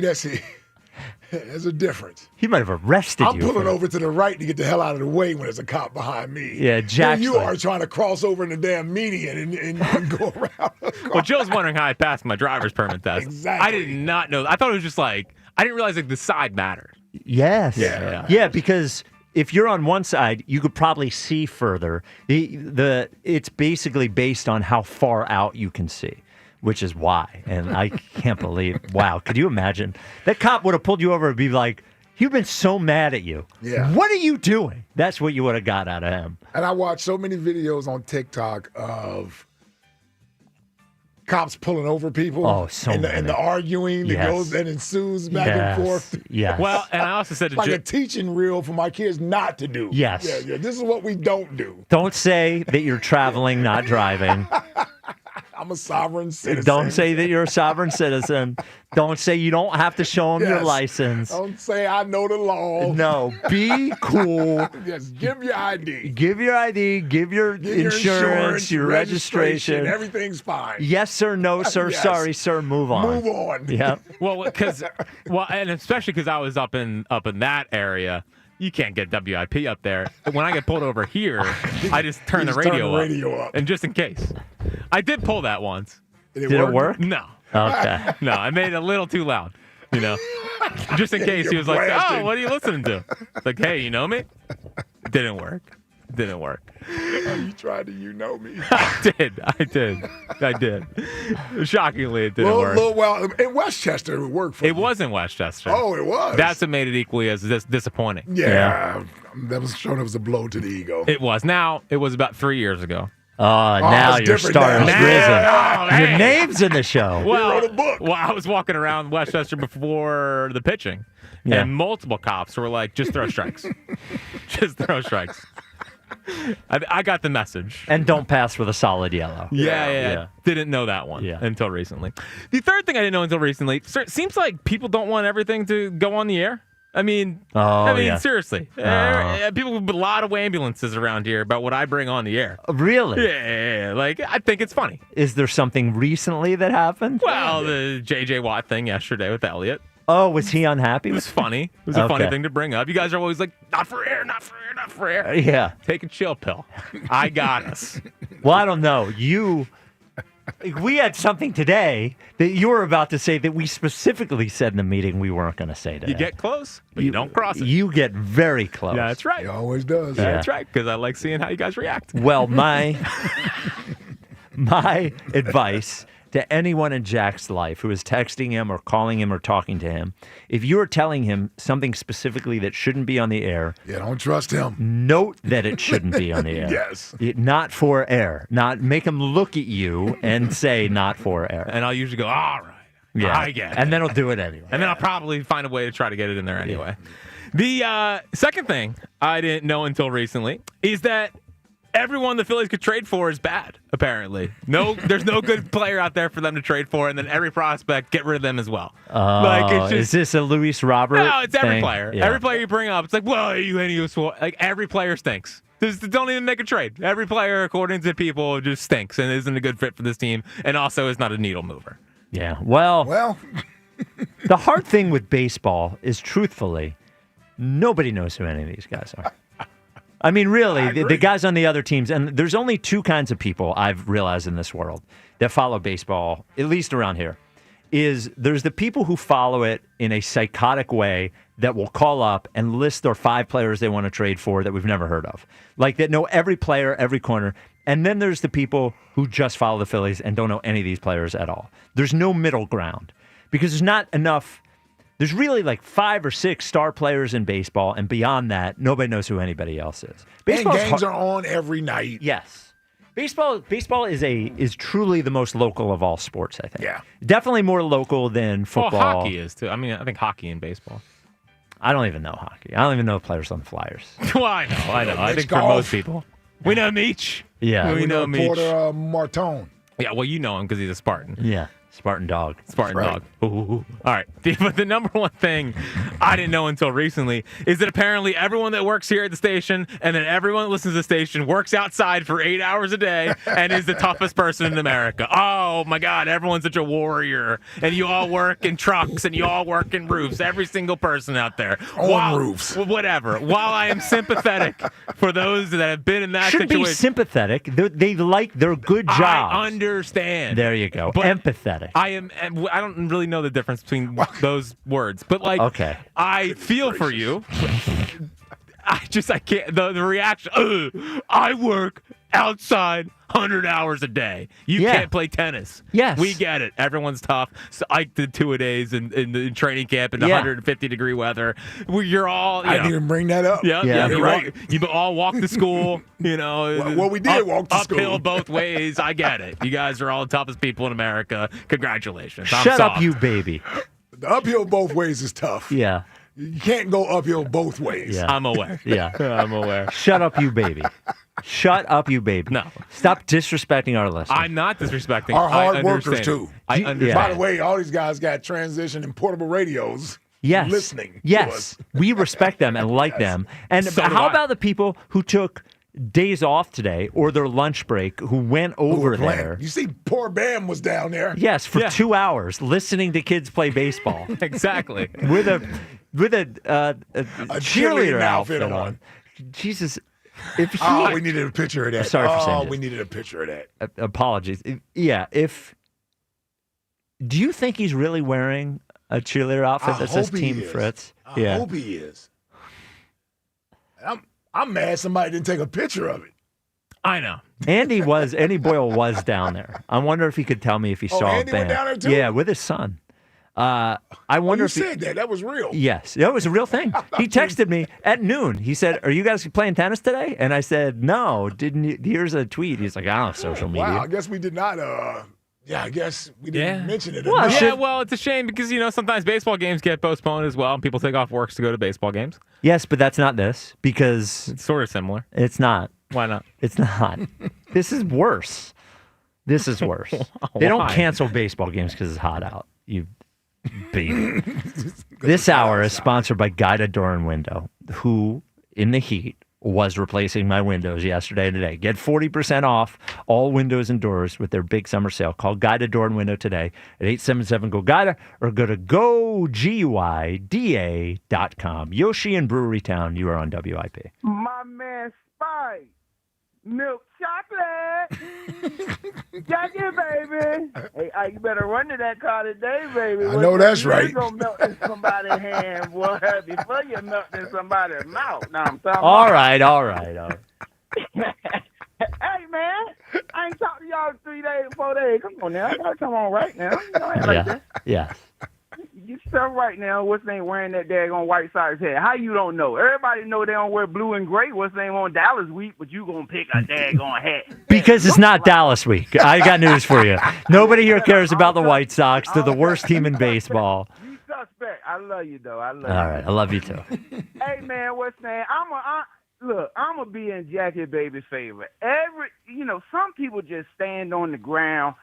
Speaker 20: there's a difference.
Speaker 17: He might have arrested you.
Speaker 20: I'm pulling over to the right to get the hell out of the way when there's a cop behind me.
Speaker 17: Yeah, Jack's
Speaker 20: Here you
Speaker 17: like-
Speaker 20: are trying to cross over in the damn median and go around.
Speaker 18: Well, Joe's wondering how I passed my driver's permit test.
Speaker 20: Exactly.
Speaker 18: I did not know. I thought it was just like, I didn't realize like the side mattered.
Speaker 17: Yes.
Speaker 18: Yeah.
Speaker 17: Because if you're on one side, you could probably see further. It's basically based on how far out you can see, which is why. And I can't believe, wow, could you imagine? That cop would have pulled you over and be like, "You've been so mad at you.
Speaker 20: Yeah.
Speaker 17: What are you doing?" That's what you would have got out of him.
Speaker 20: And I watched so many videos on TikTok of cops pulling over people.
Speaker 17: Oh, so
Speaker 20: and
Speaker 17: many.
Speaker 20: the arguing that ensues back and forth.
Speaker 17: Yes.
Speaker 18: Well, and I also said to
Speaker 20: Like a teaching reel for my kids not to do.
Speaker 17: Yes.
Speaker 20: Yeah. This is what we don't do.
Speaker 17: Don't say that you're traveling, not driving.
Speaker 20: I'm a sovereign citizen.
Speaker 17: Don't say that you're a sovereign citizen. Don't say you don't have to show them your license.
Speaker 20: Don't say I know the law.
Speaker 17: No, be cool.
Speaker 20: Yes, give your ID.
Speaker 17: Give your ID, give your insurance, your registration.
Speaker 20: Everything's fine.
Speaker 17: Yes, sir, no, sir,
Speaker 20: Yes.
Speaker 17: sorry, sir, move on.
Speaker 20: Move on.
Speaker 17: Yeah.
Speaker 18: Well, and especially because I was up in that area. You can't get WIP up there. When I get pulled over here, I just turn the radio up. And just in case. I did pull that once.
Speaker 20: Did
Speaker 17: it work?
Speaker 18: No.
Speaker 17: Okay.
Speaker 18: No, I made it a little too loud. You know, just in case he was like,
Speaker 20: blasted.
Speaker 18: "Oh, what are you listening to?" Like, "Hey, you know me?" Didn't work.
Speaker 20: You tried to, me.
Speaker 18: I did. Shockingly, it didn't work.
Speaker 20: Well, in Westchester, it worked for
Speaker 18: It was in Westchester.
Speaker 20: Oh, it was.
Speaker 18: That's what made it equally as disappointing.
Speaker 20: Yeah. That was showing it was a blow to the ego.
Speaker 18: It was. Now, it was about 3 years ago.
Speaker 17: Now
Speaker 20: it's
Speaker 17: your
Speaker 20: different
Speaker 17: star
Speaker 20: now.
Speaker 17: is risen. Your name's in the show.
Speaker 18: Well,
Speaker 20: wrote a book.
Speaker 18: Well, I was walking around Westchester before the pitching, and multiple cops were like, "Just throw strikes. Just throw strikes." I got the message.
Speaker 17: And don't pass with a solid yellow.
Speaker 18: Yeah. Didn't know that one until recently. The third thing I didn't know until recently, it seems like people don't want everything to go on the air. I mean, seriously. People with a lot of ambulances around here about what I bring on the air.
Speaker 17: Really?
Speaker 18: Yeah. Like, I think it's funny.
Speaker 17: Is there something recently that happened?
Speaker 18: Well, the J.J. Watt thing yesterday with Elliot.
Speaker 17: Oh, was he unhappy?
Speaker 18: It was funny. It was a funny thing to bring up. You guys are always like, not for air, not for air, not for air.
Speaker 17: Yeah.
Speaker 18: Take a chill pill. I got us.
Speaker 17: Well, I don't know. We had something today that you were about to say that we specifically said in the meeting we weren't going to say today.
Speaker 18: You get close, but you don't cross it.
Speaker 17: You get very close.
Speaker 18: Yeah, that's right.
Speaker 20: He always does.
Speaker 18: Yeah. That's right, because I like seeing how you guys react.
Speaker 17: Well, my advice to anyone in Jack's life who is texting him or calling him or talking to him, if you are telling him something specifically that shouldn't be on the air,
Speaker 20: don't trust him.
Speaker 17: Note that it shouldn't be on the air.
Speaker 20: Yes.
Speaker 17: Not for air. Not make him look at you and say not for air.
Speaker 18: And I'll usually go, all right.
Speaker 17: Yeah.
Speaker 18: I get it.
Speaker 17: And then he'll do it anyway.
Speaker 18: And then I'll probably find a way to try to get it in there anyway. The second thing I didn't know until recently is that everyone the Phillies could trade for is bad, apparently. There's no good player out there for them to trade for, and then every prospect, get rid of them as well.
Speaker 17: Is this a Luis Robert?
Speaker 18: No, it's every
Speaker 17: thing?
Speaker 18: player.
Speaker 17: Yeah.
Speaker 18: Every player you bring up, it's like, well, are you any useful? Like, every player stinks. Just don't even make a trade. Every player, according to people, just stinks and isn't a good fit for this team, and also is not a needle mover.
Speaker 17: Yeah, well, the hard thing with baseball is, truthfully, nobody knows who any of these guys are. I mean, really, the guys on the other teams, and there's only two kinds of people I've realized in this world that follow baseball, at least around here, is there's the people who follow it in a psychotic way that will call up and list their 5 players they want to trade for that we've never heard of. Like, that know every player, every corner. And then there's the people who just follow the Phillies and don't know any of these players at all. There's no middle ground because there's not enough. There's really like 5 or 6 star players in baseball, and beyond that, nobody knows who anybody else is.
Speaker 20: And games are on every night.
Speaker 17: Yes. Baseball is truly the most local of all sports, I think.
Speaker 20: Yeah.
Speaker 17: Definitely more local than football.
Speaker 18: Well, hockey is, too. I mean, I think hockey and baseball.
Speaker 17: I don't even know hockey. I don't even know players on the Flyers.
Speaker 18: Well, I know. I think for most people. We know Meach.
Speaker 17: Yeah.
Speaker 18: We know Meach.
Speaker 20: Porter Martone.
Speaker 18: Yeah, well, you know him because he's a Spartan.
Speaker 17: Yeah. Spartan dog.
Speaker 18: Spartan dog. Ooh. All right. But the number one thing I didn't know until recently is that apparently everyone that works here at the station and then everyone that listens to the station works outside for 8 hours a day and is the toughest person in America. Oh, my God. Everyone's such a warrior. And you all work in trucks and you all work in roofs. Every single person out there.
Speaker 20: On roofs.
Speaker 18: Whatever. While I am sympathetic for those that have been in that
Speaker 17: Shouldn't
Speaker 18: situation.
Speaker 17: be sympathetic. They're good jobs.
Speaker 18: I understand.
Speaker 17: There you go.
Speaker 18: But
Speaker 17: empathetic.
Speaker 18: I don't really know the difference between those words, but like,
Speaker 17: okay.
Speaker 18: I feel for you. I can't. The reaction. I work outside 100 hours a day. You can't play tennis.
Speaker 17: Yes,
Speaker 18: we get it. Everyone's tough. So I did 2-a-days in training camp in 150-degree weather. You're all.
Speaker 20: I didn't even bring that up.
Speaker 18: Yeah. You're right. You all walk to school. You know.
Speaker 20: Well, we did walk to school.
Speaker 18: Uphill both ways. I get it. You guys are all the toughest people in America. Congratulations.
Speaker 17: Shut up, you baby.
Speaker 20: The uphill both ways is tough.
Speaker 17: Yeah.
Speaker 20: You can't go uphill both ways.
Speaker 17: Yeah.
Speaker 18: I'm aware.
Speaker 17: Yeah.
Speaker 18: I'm aware.
Speaker 17: Shut up, you baby. Shut up, you baby.
Speaker 18: No.
Speaker 17: Stop disrespecting our listeners.
Speaker 18: I'm not disrespecting.
Speaker 20: Our hard workers, too.
Speaker 18: I understand.
Speaker 20: By the way, all these guys got transition and portable radios.
Speaker 17: Yes.
Speaker 20: Listening.
Speaker 17: Yes. We respect them and like them. And
Speaker 18: So do
Speaker 17: how
Speaker 18: I.
Speaker 17: about the people who took days off today or their lunch break who went over there?
Speaker 20: You see, poor Bam was down there.
Speaker 17: Yes, for 2 hours listening to kids play baseball.
Speaker 18: Exactly.
Speaker 17: With a cheerleader outfit on. Jesus. If he,
Speaker 20: we needed a picture of that.
Speaker 17: Sorry for saying this.
Speaker 20: We needed a picture of that.
Speaker 17: Apologies. Do you think he's really wearing A cheerleader outfit that says
Speaker 20: hope he
Speaker 17: Team
Speaker 20: is.
Speaker 17: Fritz.
Speaker 20: I hope he is. I'm mad somebody didn't take a picture of it.
Speaker 18: I know.
Speaker 17: Andy Boyle was down there. I wonder if he could tell me if he saw
Speaker 20: Andy
Speaker 17: a band.
Speaker 20: went down there too?
Speaker 17: Yeah, with his son. I wonder
Speaker 20: you
Speaker 17: if he
Speaker 20: said that. That was real.
Speaker 17: Yes, it was a real thing. He texted me at noon. He said, "Are you guys playing tennis today?" And I said, "No." Didn't you? Here's a tweet. He's like, "I don't have social media."
Speaker 20: Wow, I guess we did not. Yeah, I guess we didn't mention it.
Speaker 18: Well,
Speaker 20: enough.
Speaker 18: well, it's a shame because sometimes baseball games get postponed as well, and people take off works to go to baseball games.
Speaker 17: Yes, but that's not this because
Speaker 18: it's sort of similar.
Speaker 17: It's not.
Speaker 18: Why not?
Speaker 17: It's not. This is worse. This is worse. They don't
Speaker 18: Why?
Speaker 17: cancel baseball games because it's hot out. You baby. This hour is sponsored by Guided Door and Window, who in the heat was replacing my windows yesterday and today. Get 40% off all windows and doors with their big summer sale. Call Guided Door and Window today at 877-GO-GUIDA or go to GoGuida.com. Yoshi in Brewery Town, you are on WIP.
Speaker 1: My man Spike. Milk chocolate. Jackie, baby. Hey, you better run to that car today, baby.
Speaker 20: I know that's right.
Speaker 1: You're going to melt in somebody's hand, boy, before you melt in somebody's mouth. Now I'm talking
Speaker 17: All right.
Speaker 1: Hey, man. I ain't talked to y'all 3 days, 4 days. Come on now. I got to come on right now. You know, like that.
Speaker 17: Yes.
Speaker 1: You stuff right now. What's name wearing that daggone White Sox hat? How you don't know? Everybody know they don't wear blue and gray. What's name on Dallas week, but you gonna pick a daggone hat?
Speaker 17: Because it's not Dallas week. I got news for you. Nobody here cares about the White Sox. They're the worst team in baseball.
Speaker 1: You suspect. I love you though. I love you.
Speaker 17: All right. I love you too.
Speaker 1: Hey man, what's name? Look, I'm gonna be in Jackie Baby's favor. Some people just stand on the ground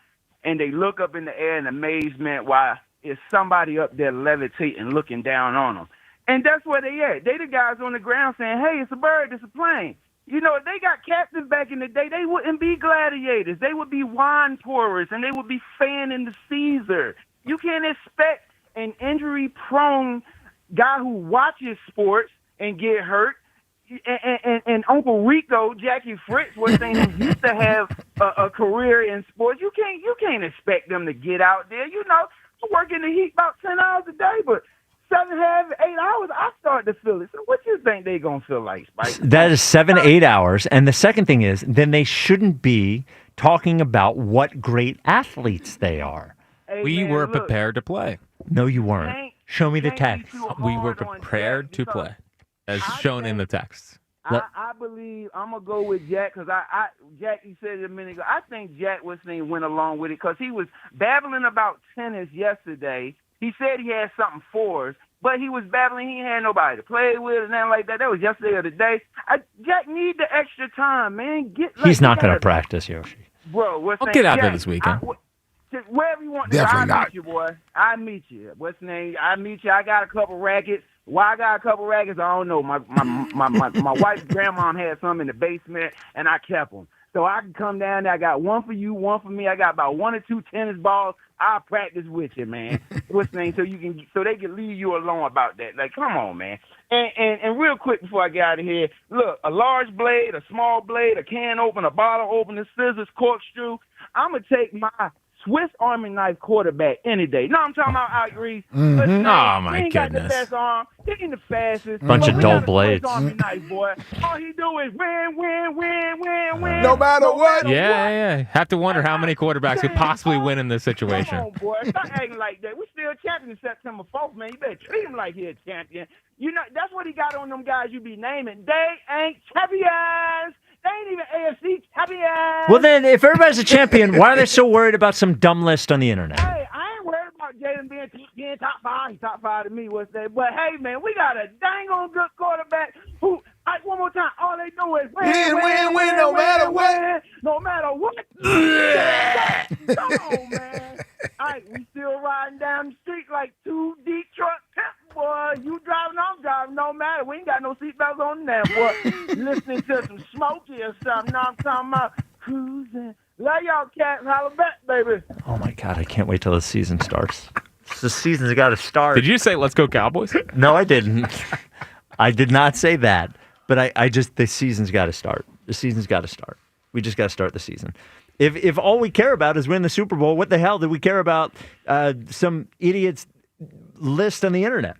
Speaker 1: and they look up in the air in amazement while is somebody up there levitating, looking down on them. And that's where they at. They the guys on the ground saying, hey, it's a bird, it's a plane. If they got captains back in the day, they wouldn't be gladiators. They would be wine pourers, and they would be fanning the Caesar. You can't expect an injury-prone guy who watches sports and get hurt. And Uncle Rico, Jackie Fritz, was saying who used to have a career in sports. You can't expect them to get out there. I work in the heat about 10 hours a day, but 7.5, 8 hours, I start to feel it. So what you think they going to feel like, Spike?
Speaker 17: That is 7-8 hours. And the second thing is, then they shouldn't be talking about what great athletes they are.
Speaker 1: Hey,
Speaker 18: we were prepared to play.
Speaker 17: No, you weren't. Show me the text.
Speaker 18: We were prepared to play, as shown in the text.
Speaker 1: I believe I'm going to go with Jack because Jack, you said it a minute ago. I think Jack went along with it because he was babbling about tennis yesterday. He said he had something for us, but he was babbling. He ain't had nobody to play with and nothing like that. That was yesterday or today. Jack need the extra time, man.
Speaker 17: He's not going to practice, Yoshi.
Speaker 1: Bro,
Speaker 18: I'll get out there this weekend.
Speaker 1: Wherever you want to
Speaker 20: Definitely
Speaker 1: I'll
Speaker 20: not.
Speaker 1: meet you, boy. I meet you. What's the name? I meet you. I got a couple rackets. Why I got a couple rackets, I don't know. My wife's grandmom had some in the basement, and I kept them. So I can come down there. I got one for you, one for me. I got about 1 or 2 tennis balls. I'll practice with you, man. What's the name? So they can leave you alone about that. Like, come on, man. And real quick before I get out of here, look, a large blade, a small blade, a can opener, a bottle opener, scissors, corkscrew. I'm going to take my Swiss Army knife quarterback any day. No, I'm talking about Outreach.
Speaker 17: Mm-hmm.
Speaker 18: Oh, my
Speaker 1: he ain't got the
Speaker 18: goodness.
Speaker 1: best arm. He ain't the fastest.
Speaker 17: Bunch of dull blades.
Speaker 1: Swiss Army knife, boy. All he do is win.
Speaker 20: No matter what.
Speaker 18: Yeah. Have to wonder how many quarterbacks could possibly win in this situation.
Speaker 1: Come on, boy. Stop acting like that. We're still champions September 4th, man. You better treat him like he's a champion. That's what he got on them guys you be naming. They ain't champions. They ain't even AFC champions.
Speaker 17: Well, then, if everybody's a champion, why are they so worried about some dumb list on the internet?
Speaker 1: Hey, I ain't worried about Jalen being top 5. He's top 5 to me, what's that? But, hey, man, we got a dang on good quarterback who, one more time, all they do is win, no matter what. No matter what. Come on, man. All right, we still riding down the street like 2 Detroit pimps, boy. You driving, I'm driving, no matter. We ain't got no seatbelts on there, boy. Listening to some Smokey or something. Now I'm talking about cruising. Love y'all, cats. Holla back, baby.
Speaker 17: Oh, my God. I can't wait till the season starts. The season's got to start.
Speaker 18: Did you say let's go Cowboys?
Speaker 17: No, I didn't. I did not say that. But the season's got to start. The season's got to start. We just got to start the season. If all we care about is win the Super Bowl, what the hell do we care about some idiots list on the internet.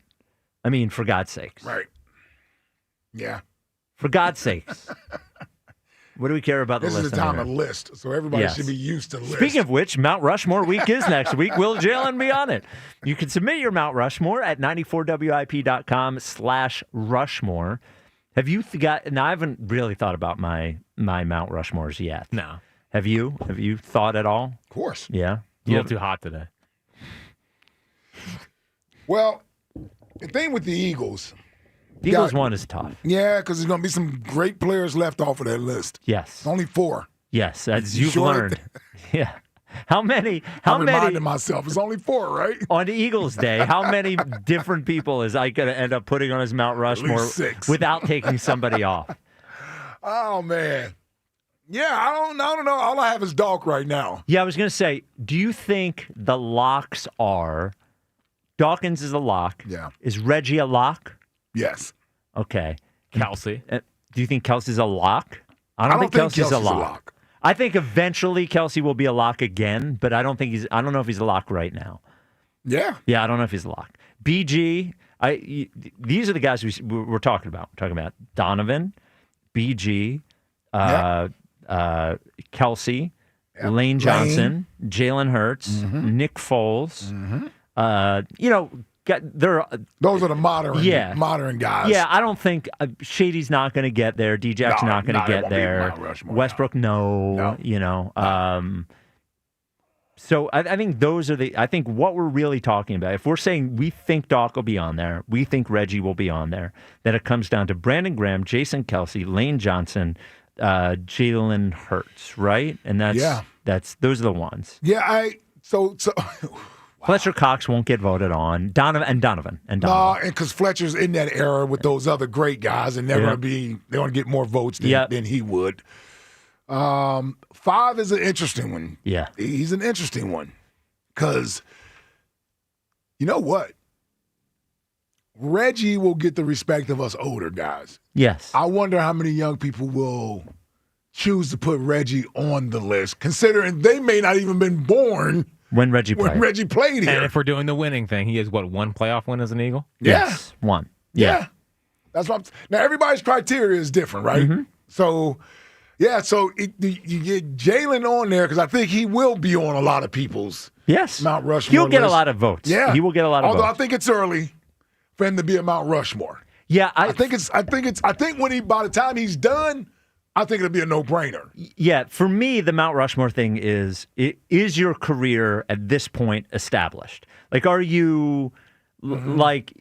Speaker 17: I mean, for God's sakes.
Speaker 20: Right. Yeah.
Speaker 17: For God's sakes. What do we care about the list?
Speaker 20: This is the time of list, so everybody should be used to list.
Speaker 17: Speaking of which, Mount Rushmore week is next week. Will Jalen be on it? You can submit your Mount Rushmore at 94WIP.com/Rushmore. Have you got? Now, I haven't really thought about my Mount Rushmores yet.
Speaker 18: No.
Speaker 17: Have you? Have you thought at all?
Speaker 20: Of course.
Speaker 17: Yeah.
Speaker 18: A little too hot today.
Speaker 20: Well, the thing with the Eagles.
Speaker 17: The Eagles one is tough.
Speaker 20: Yeah, because there's going to be some great players left off of that list.
Speaker 17: Yes.
Speaker 20: Only 4.
Speaker 17: Yes, as you've learned. Yeah. How many?
Speaker 20: I'm reminding myself. It's only 4, right?
Speaker 17: On Eagles Day, how many different people is I going to end up putting on his Mount Rushmore
Speaker 20: 6.
Speaker 17: without taking somebody off?
Speaker 20: Oh, man. Yeah, I don't know. All I have is Doc right now.
Speaker 17: Yeah, I was going to say, do you think the locks are Dawkins is a lock?
Speaker 20: Yeah.
Speaker 17: Is Reggie a lock?
Speaker 20: Yes.
Speaker 17: Okay.
Speaker 18: Kelsey.
Speaker 17: Do you think Kelsey's a lock? I don't think Kelsey's a lock. I think eventually Kelsey will be a lock again, but I don't know if he's a lock right now.
Speaker 20: Yeah.
Speaker 17: Yeah, I don't know if he's a lock. BG, these are the guys we're talking about. We're talking about Donovan, BG, Kelsey, Lane Johnson, Jalen Hurts, Nick Foles.
Speaker 20: Those are the modern guys.
Speaker 17: Yeah, I don't think Shady's not going to get there. D-Jack's not going to get there. Westbrook, no. So I think those are I think what we're really talking about. If we're saying we think Doc will be on there, we think Reggie will be on there, then it comes down to Brandon Graham, Jason Kelsey, Lane Johnson, Jalen Hurts, right? And those are the ones.
Speaker 20: Yeah, so
Speaker 17: Fletcher Cox won't get voted on. Donovan.
Speaker 20: No, because Fletcher's in that era with those other great guys, and they're going to get more votes than he would. 5 is an interesting one.
Speaker 17: Yeah,
Speaker 20: he's an interesting one because you know what? Reggie will get the respect of us older guys.
Speaker 17: Yes.
Speaker 20: I wonder how many young people will choose to put Reggie on the list, considering they may not even been born
Speaker 17: when Reggie
Speaker 20: played here.
Speaker 18: And if we're doing the winning thing, he has one playoff win as an Eagle?
Speaker 17: Yes, 1. Yeah.
Speaker 20: That's what now everybody's criteria is different, right?
Speaker 17: Mm-hmm.
Speaker 20: So you get Jalen on there because I think he will be on a lot of people's Mount Rushmore
Speaker 17: He'll get
Speaker 20: list.
Speaker 17: a lot of votes.
Speaker 20: Yeah.
Speaker 17: He will get a lot of votes.
Speaker 20: Although I think it's early for him to be a Mount Rushmore.
Speaker 17: Yeah,
Speaker 20: I think when by the time he's done, I think it'll be a no-brainer.
Speaker 17: Yeah, for me, the Mount Rushmore thing is your career at this point established? Like, are you like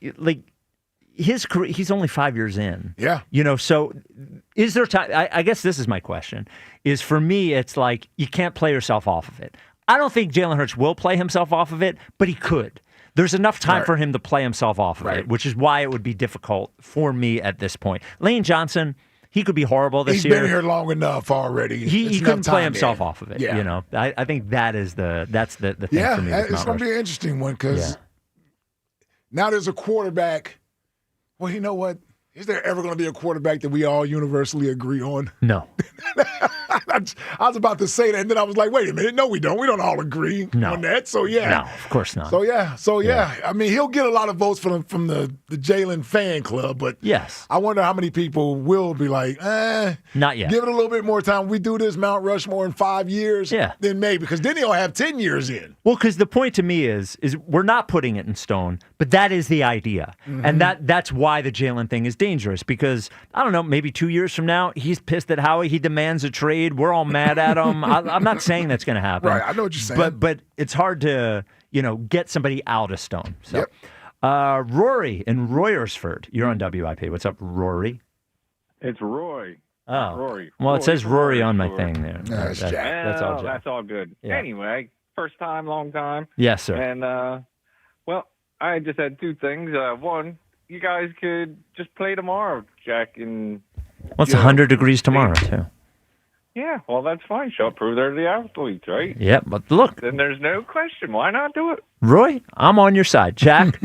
Speaker 17: his career? He's only 5 years in.
Speaker 20: Yeah,
Speaker 17: so is there time? I guess this is my question. Is for me, it's like you can't play yourself off of it. I don't think Jalen Hurts will play himself off of it, but he could. There's enough time for him to play himself off of it, which is why it would be difficult for me at this point. Lane Johnson. He could be horrible this year.
Speaker 20: He's been here long enough already.
Speaker 17: He couldn't play himself off of it. Yeah. I think that's the thing for me.
Speaker 20: Yeah, it's going to be an interesting one because now there's a quarterback. Well, you know what? Is there ever going to be a quarterback that we all universally agree on?
Speaker 17: No.
Speaker 20: I was about to say that, and then I was like, wait a minute. No, we don't. We don't all agree on that. So, yeah.
Speaker 17: No, of course not.
Speaker 20: So, yeah. I mean, he'll get a lot of votes from the Jalen fan club, but I wonder how many people will be like,
Speaker 17: not yet.
Speaker 20: Give it a little bit more time. We do this Mount Rushmore in 5 years, then maybe, because then he'll have 10 years in.
Speaker 17: Well, because the point to me is we're not putting it in stone, but that is the idea. Mm-hmm. And that's why the Jalen thing is dangerous, because, I don't know, maybe 2 years from now, he's pissed at Howie. He demands a trade. We're all mad at him. I'm not saying that's going to happen.
Speaker 20: Right, I know what you're saying.
Speaker 17: But it's hard to, get somebody out of stone. So, Rory in Royersford, you're on WIP. What's up, Rory?
Speaker 2: It's Roy.
Speaker 17: Oh,
Speaker 2: Rory.
Speaker 17: Well, it says Rory on my thing there.
Speaker 20: That's Jack.
Speaker 17: That's all Jack.
Speaker 2: That's all good.
Speaker 17: Yeah.
Speaker 2: Anyway, first time, long time.
Speaker 17: Yes, sir.
Speaker 2: And, I just had 2 things. One, you guys could just play tomorrow, Jack and...
Speaker 17: Well, it's 100 degrees tomorrow, too.
Speaker 2: Yeah, well, that's fine. Show prove they're the athletes, right?
Speaker 17: Yeah, but look.
Speaker 2: Then there's no question. Why not do it?
Speaker 17: Roy, I'm on your side. Jack,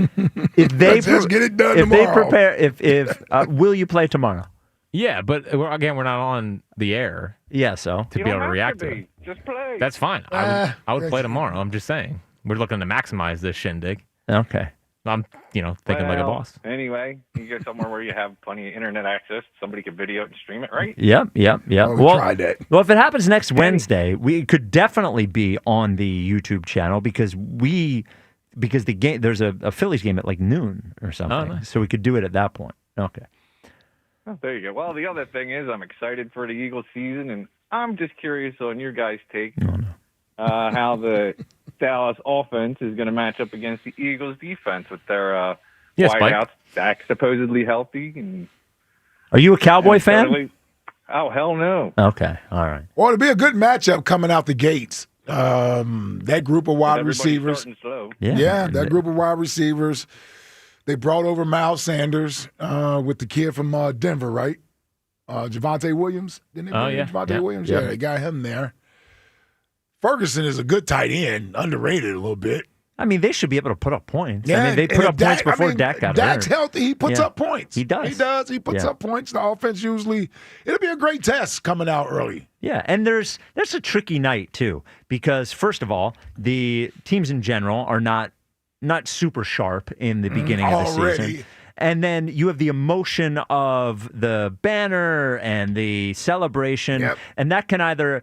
Speaker 17: if they
Speaker 20: let's get it done
Speaker 17: if
Speaker 20: tomorrow.
Speaker 17: They prepare, if will you play tomorrow?
Speaker 18: Yeah, but we're not on the air.
Speaker 17: Yeah, so
Speaker 18: to be able to react to it.
Speaker 2: Just play.
Speaker 18: That's fine. I would play tomorrow. I'm just saying. We're looking to maximize this shindig.
Speaker 17: Okay.
Speaker 18: I'm, thinking like a boss.
Speaker 2: Anyway, you go somewhere where you have plenty of internet access. Somebody can video it and stream it, right?
Speaker 17: Yep.
Speaker 20: Oh, we tried that.
Speaker 17: Well, if it happens next Wednesday, we could definitely be on the YouTube channel because the game there's a Phillies game at like noon or something,
Speaker 18: nice.
Speaker 17: so we could do it at that point. Okay.
Speaker 2: Oh, there you go. Well, the other thing is I'm excited for the Eagles season, and I'm just curious on your guys' take how the Dallas offense is going to match up against the Eagles defense with their wideouts, Dak supposedly healthy. And
Speaker 17: are you a Cowboy fan?
Speaker 2: Oh, hell no.
Speaker 17: Okay, all right.
Speaker 20: Well, it'll be a good matchup coming out the gates. That group of wide receivers.
Speaker 2: Slow.
Speaker 20: That group of wide receivers. They brought over Miles Sanders with the kid from Denver, right? Javonte Williams. Didn't they bring Javonte Williams? Yeah, they got him there. Ferguson is a good tight end, underrated a little bit.
Speaker 17: I mean, they should be able to put up points. I mean, they put up points before Dak got hurt.
Speaker 20: Dak's healthy. He puts up points.
Speaker 17: He does.
Speaker 20: He puts up points. The offense usually, it'll be a great test coming out early.
Speaker 17: Yeah, and there's a tricky night, too, because, first of all, the teams in general are not super sharp in the beginning of the season. And then you have the emotion of the banner and the celebration, and that can either,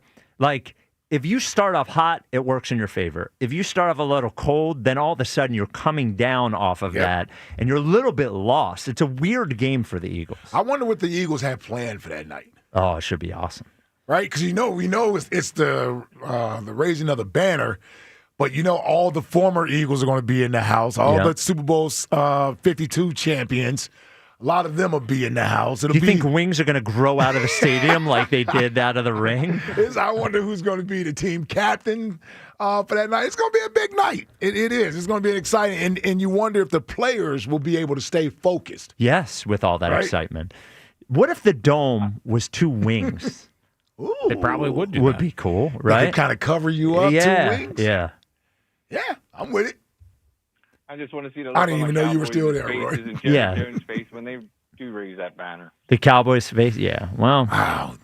Speaker 17: if you start off hot, it works in your favor. If you start off a little cold, then all of a sudden you're coming down off of that, and you're a little bit lost. It's a weird game for the Eagles.
Speaker 20: I wonder what the Eagles have planned for that night.
Speaker 17: Oh, it should be awesome.
Speaker 20: Right? Because we know it's the raising of the banner, but all the former Eagles are going to be in the house. All the Super Bowl 52 champions. A lot of them will be in the house.
Speaker 17: Do you think wings are going to grow out of the stadium like they did out of the ring?
Speaker 20: I wonder who's going to be the team captain for that night. It's going to be a big night. It is. It's going to be exciting. And you wonder if the players will be able to stay focused.
Speaker 17: Yes, with all that excitement. What if the dome was two wings?
Speaker 20: Ooh,
Speaker 18: they probably would do
Speaker 17: Would
Speaker 18: that.
Speaker 17: be cool, right?
Speaker 20: They could kind of cover you up, two wings.
Speaker 17: Yeah.
Speaker 20: Yeah, I'm with it.
Speaker 2: I just want to see the.
Speaker 20: I didn't even know you were still there, Roy.
Speaker 2: Jones' face when they do raise that banner.
Speaker 17: The Cowboys' face, yeah. Well, I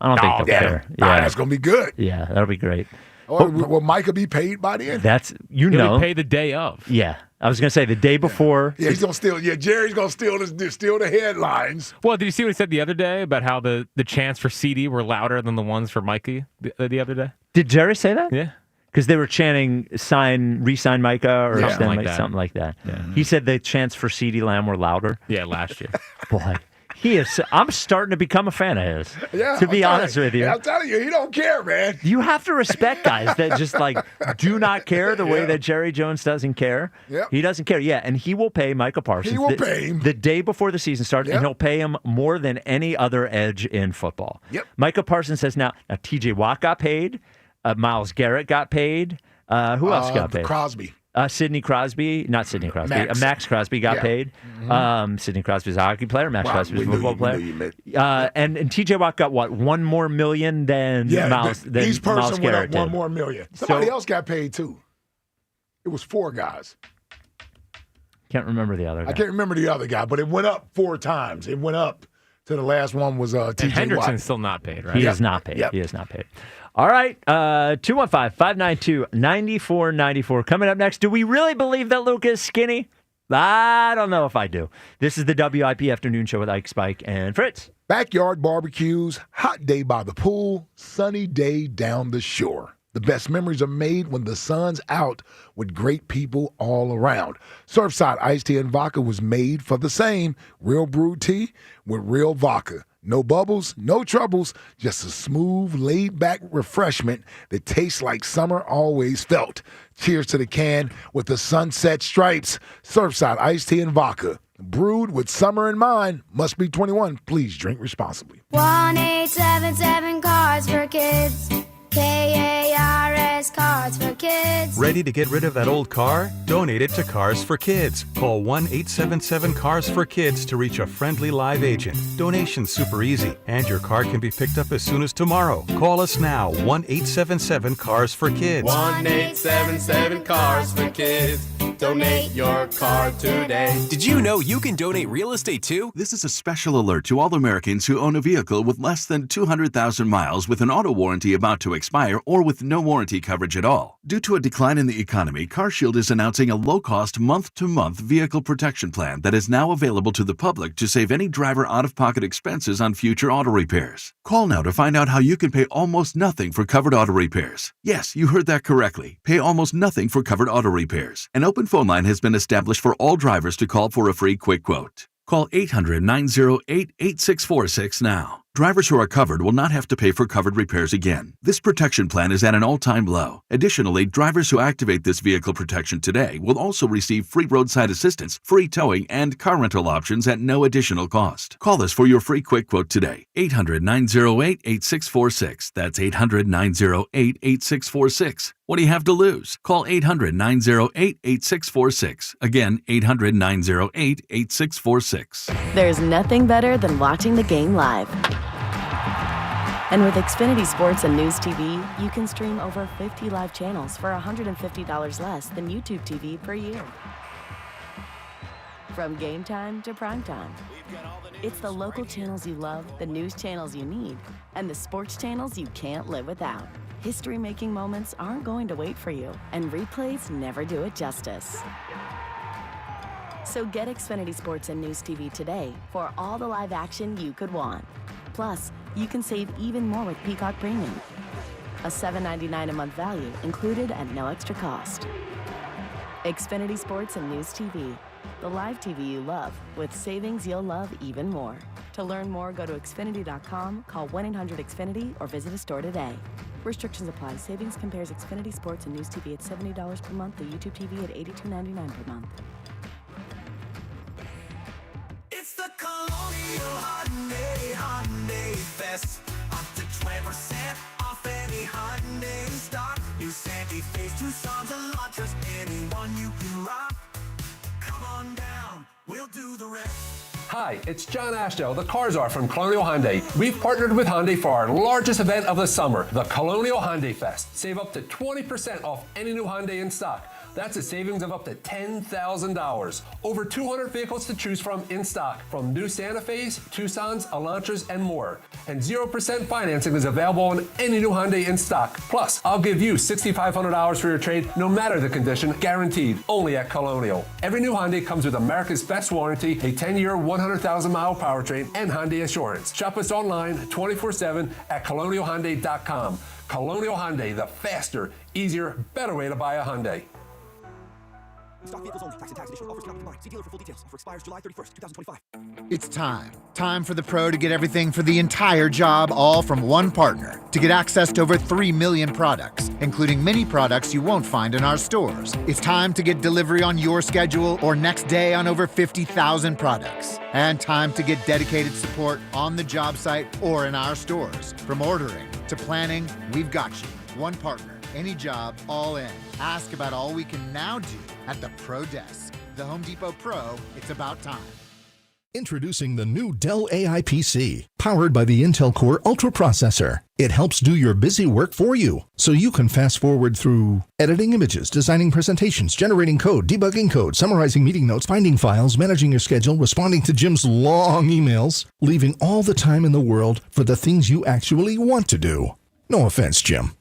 Speaker 17: don't think they'll care. Yeah,
Speaker 20: that's gonna be good.
Speaker 17: Yeah, that'll be great.
Speaker 20: Will Micah be paid by the end?
Speaker 17: That's
Speaker 18: He'll be paid the day of.
Speaker 17: Yeah, I was gonna say the day before.
Speaker 20: Yeah, he's gonna steal. Yeah, Jerry's gonna steal the headlines.
Speaker 18: Well, did you see what he said the other day about how the chants for CD were louder than the ones for Mikey the other day?
Speaker 17: Did Jerry say that?
Speaker 18: Yeah.
Speaker 17: Because they were chanting re-sign Micah or something like that.
Speaker 18: Yeah.
Speaker 17: He said the chants for CeeDee Lamb were louder.
Speaker 18: Yeah, last year.
Speaker 17: Boy, I'm starting to become a fan of his.
Speaker 20: Yeah,
Speaker 17: to be honest with you.
Speaker 20: Yeah, I'm telling you, he don't care, man.
Speaker 17: You have to respect guys that just do not care the way that Jerry Jones doesn't care.
Speaker 20: Yep.
Speaker 17: He doesn't care. Yeah, and he will pay Micah Parsons.
Speaker 20: He will pay him
Speaker 17: the day before the season starts, and he'll pay him more than any other edge in football.
Speaker 20: Yep.
Speaker 17: Micah Parsons says now TJ Watt got paid. Myles Garrett got paid. Who else got paid?
Speaker 20: Crosby.
Speaker 17: Sidney Crosby. Not Sidney Crosby. Max Crosby got paid.
Speaker 20: Mm-hmm.
Speaker 17: Sidney Crosby's a hockey player. Max Crosby's a football player. And TJ Watt got what? $1 more million than Myles Garrett.
Speaker 20: Each person went up $1 more million. Somebody else got paid too. It was 4 guys.
Speaker 17: Can't remember the other guy.
Speaker 20: I can't remember the other guy, but it went up 4 times. It went up to the last one was TJ Watt.
Speaker 18: Hendrickson's still not paid, right?
Speaker 17: He is not paid.
Speaker 20: Yep.
Speaker 17: He is not paid. All right, 215-592-9494. Coming up next, do we really believe that Luka is skinny? I don't know if I do. This is the WIP Afternoon Show with Ike, Spike, and Fritz.
Speaker 20: Backyard barbecues, hot day by the pool, sunny day down the shore. The best memories are made when the sun's out with great people all around. Surfside iced tea and vodka was made for the same. Real brewed tea with real vodka. No bubbles, no troubles, just a smooth, laid-back refreshment that tastes like summer always felt. Cheers to the can with the sunset stripes. Surfside iced tea and vodka. Brewed with summer in mind. Must be 21. Please drink responsibly.
Speaker 4: 1-877 Cards for Kids. KARS Cards for Kids.
Speaker 6: Ready to get rid of that old car? Donate it to Cars for Kids. Call 1-877-CARS-FOR-KIDS to reach a friendly live agent. Donation's super easy, and your car can be picked up as soon as tomorrow. Call us now, 1-877-CARS-FOR-KIDS.
Speaker 4: 1-877 Cars for Kids. Donate your car today.
Speaker 7: Did you know you can donate real estate too?
Speaker 9: This is a special alert to all Americans who own a vehicle with less than 200,000 miles with an auto warranty about to expire or with no warranty coverage at all. Due to a decline in the economy, CarShield is announcing a low-cost month-to-month vehicle protection plan that is now available to the public to save any driver out-of-pocket expenses on future auto repairs. Call now to find out how you can pay almost nothing for covered auto repairs. Yes, you heard that correctly. Pay almost nothing for covered auto repairs. An open phone line has been established for all drivers to call for a free quick quote. Call 800-908-8646 now. Drivers who are covered will not have to pay for covered repairs again. This protection plan is at an all-time low. Additionally, drivers who activate this vehicle protection today will also receive free roadside assistance, free towing, and car rental options at no additional cost. Call us for your free quick quote today. 800-908-8646. That's 800-908-8646. What do you have to lose? Call 800-908-8646. Again, 800-908-8646.
Speaker 28: There's nothing better than watching the game live. And with Xfinity Sports and News TV, you can stream over 50 live channels for $150 less than YouTube TV per year. From game time to prime time. It's the local channels you love, the news channels you need, and the sports channels you can't live without. History-making moments aren't going to wait for you, and replays never do it justice. So get Xfinity Sports and News TV today for all the live action you could want. Plus, you can save even more with Peacock Premium. A $7.99 a month value included at no extra cost. Xfinity Sports and News TV. The live TV you love with savings you'll love even more. To learn more, go to Xfinity.com, call 1-800-XFINITY, or visit a store today. Restrictions apply. Savings compares Xfinity Sports and News TV at $70 per month to YouTube TV at $82.99 per month.
Speaker 11: It's the Colonial Hyundai Fest. Up to 20% off any Hyundai stock. New Santa Fe's, Tucson's, and Elantras. Anyone you can rock. Come on down, we'll do the rest.
Speaker 21: Hi, it's John Ashdale, the Car Czar from Colonial Hyundai. We've partnered with Hyundai for our largest event of the summer, the Colonial Hyundai Fest. Save up to 20% off any new Hyundai in stock. That's a savings of up to $10,000. Over 200 vehicles to choose from in stock, from new Santa Fe's, Tucson's, Elantras, and more. And 0% financing is available on any new Hyundai in stock. Plus, I'll give you $6,500 for your trade, no matter the condition, guaranteed, only at Colonial. Every new Hyundai comes with America's best warranty, a 10-year, 100,000-mile powertrain, and Hyundai Assurance. Shop us online 24/7 at colonialhyundai.com. Colonial Hyundai, the faster, easier, better way to buy a Hyundai.
Speaker 22: Stock vehicles only. Tax and tax additional. Offers cannot be combined. See dealer for full details. Offer expires July 31st, 2025.
Speaker 23: It's time. Time for the pro to get everything for the entire job, all from one partner. To get access to over 3 million products, including many products you won't find in our stores. It's time to get delivery on your schedule or next day on over 50,000 products. And time to get dedicated support on the job site or in our stores. From ordering to planning, we've got you. One partner. Any job, all in. Ask about all we can now do at the Pro Desk. The Home Depot Pro, it's about time.
Speaker 27: Introducing the new Dell AI PC, powered by the Intel Core Ultra processor. It helps do your busy work for you, so you can fast forward through editing images, designing presentations, generating code, debugging code, summarizing meeting notes, finding files, managing your schedule, responding to Jim's long emails, leaving all the time in the world for the things you actually want to do. No offense, Jim.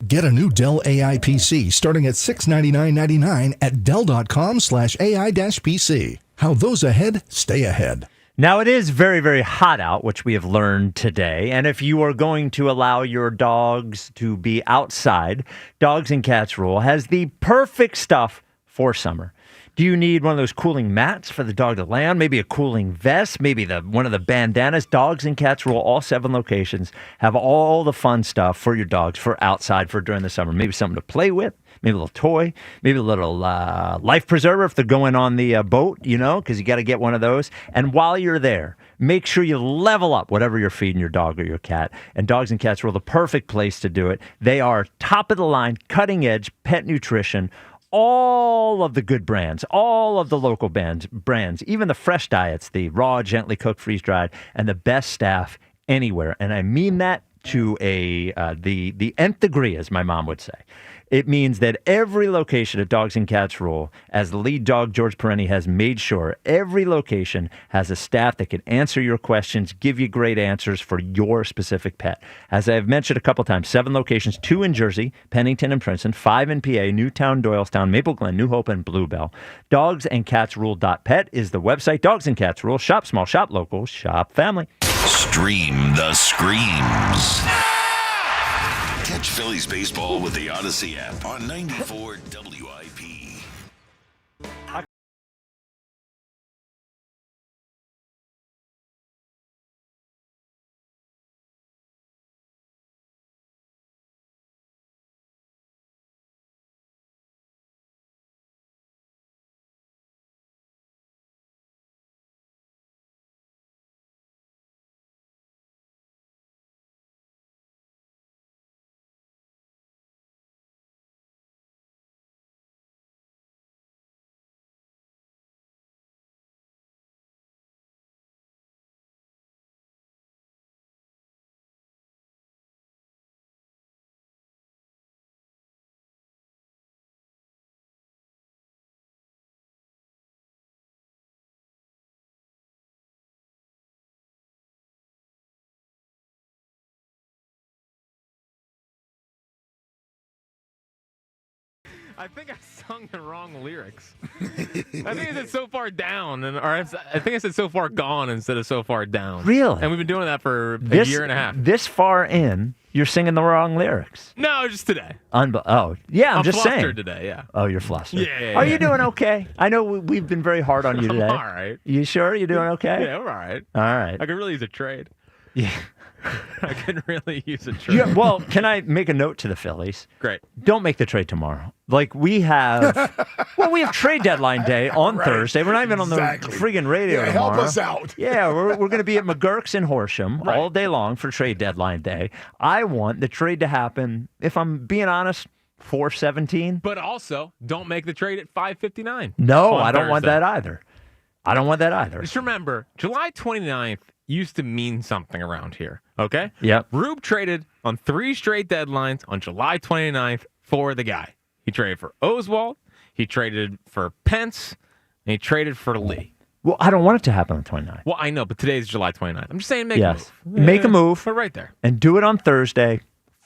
Speaker 27: Get a new Dell AI PC starting at $699.99 at Dell.com/AI-PC. How those ahead stay ahead.
Speaker 17: Now, it is very, very hot out, which we have learned today. And if you are going to allow your dogs to be outside, Dogs and Cats Rule has the perfect stuff for summer. Do you need one of those cooling mats for the dog to lay on? Maybe a cooling vest? Maybe one of the bandanas? Dogs and Cats Rule, all 7 locations, have all the fun stuff for your dogs for outside for during the summer. Maybe something to play with, maybe a little toy, maybe a little life preserver if they're going on the boat, because you got to get one of those. And while you're there, make sure you level up whatever you're feeding your dog or your cat. And Dogs and Cats Rule, the perfect place to do it. They are top of the line, cutting edge pet nutrition. All of the good brands, all of the local brands, even the fresh diets, the raw, gently cooked, freeze-dried, and the best staff anywhere. And I mean that to the nth degree, as my mom would say. It means that every location at Dogs and Cats Rule, as the lead dog, George Perenni, has made sure every location has a staff that can answer your questions, give you great answers for your specific pet. As I've mentioned a couple times, 7 locations, 2 in Jersey, Pennington and Princeton, 5 in PA, Newtown, Doylestown, Maple Glen, New Hope, and Bluebell. Dogsandcatsrule.pet is the website. Dogs and Cats Rule. Shop small, shop local, shop family.
Speaker 3: Stream the screams. Catch Phillies baseball with the Odyssey app on 94 WIP.
Speaker 18: I think I sung the wrong lyrics. I think I said so far down, I think I said so far gone instead of so far down.
Speaker 17: Really?
Speaker 18: And we've been doing that for a year and a half.
Speaker 17: This far in, you're singing the wrong lyrics.
Speaker 18: No, just today.
Speaker 17: Oh, yeah, I'm just saying.
Speaker 18: flustered today, yeah.
Speaker 17: Oh, you're flustered.
Speaker 18: Yeah.
Speaker 17: Are you doing okay? I know we've been very hard on you today.
Speaker 18: I'm all right.
Speaker 17: You sure you're doing okay?
Speaker 18: Yeah, we're all right.
Speaker 17: All right.
Speaker 18: I could really use a trade.
Speaker 17: Yeah.
Speaker 18: I could really use a trade.
Speaker 17: Yeah, well, can I make a note to the Phillies?
Speaker 18: Great.
Speaker 17: Don't make the trade tomorrow. Like we have trade deadline day on Thursday. We're not even on the friggin' radio tomorrow.
Speaker 20: Help us out.
Speaker 17: Yeah, we're going to be at McGurk's in Horsham all day long for trade deadline day. I want the trade to happen, if I'm being honest, 4/17.
Speaker 18: But also, don't make the trade at 5:59.
Speaker 17: No, I don't want that either. I don't want that either.
Speaker 18: Just remember, July 29th used to mean something around here, okay?
Speaker 17: Yep.
Speaker 18: Rube traded on 3 straight deadlines on July 29th for the guy. He traded for Oswald, he traded for Pence, and he traded for Lee.
Speaker 17: Well, I don't want it to happen on the 29th.
Speaker 18: Well, I know, but today is July 29th. I'm just saying make a move.
Speaker 17: Make a move.
Speaker 18: Put it right there.
Speaker 17: And do it on Thursday,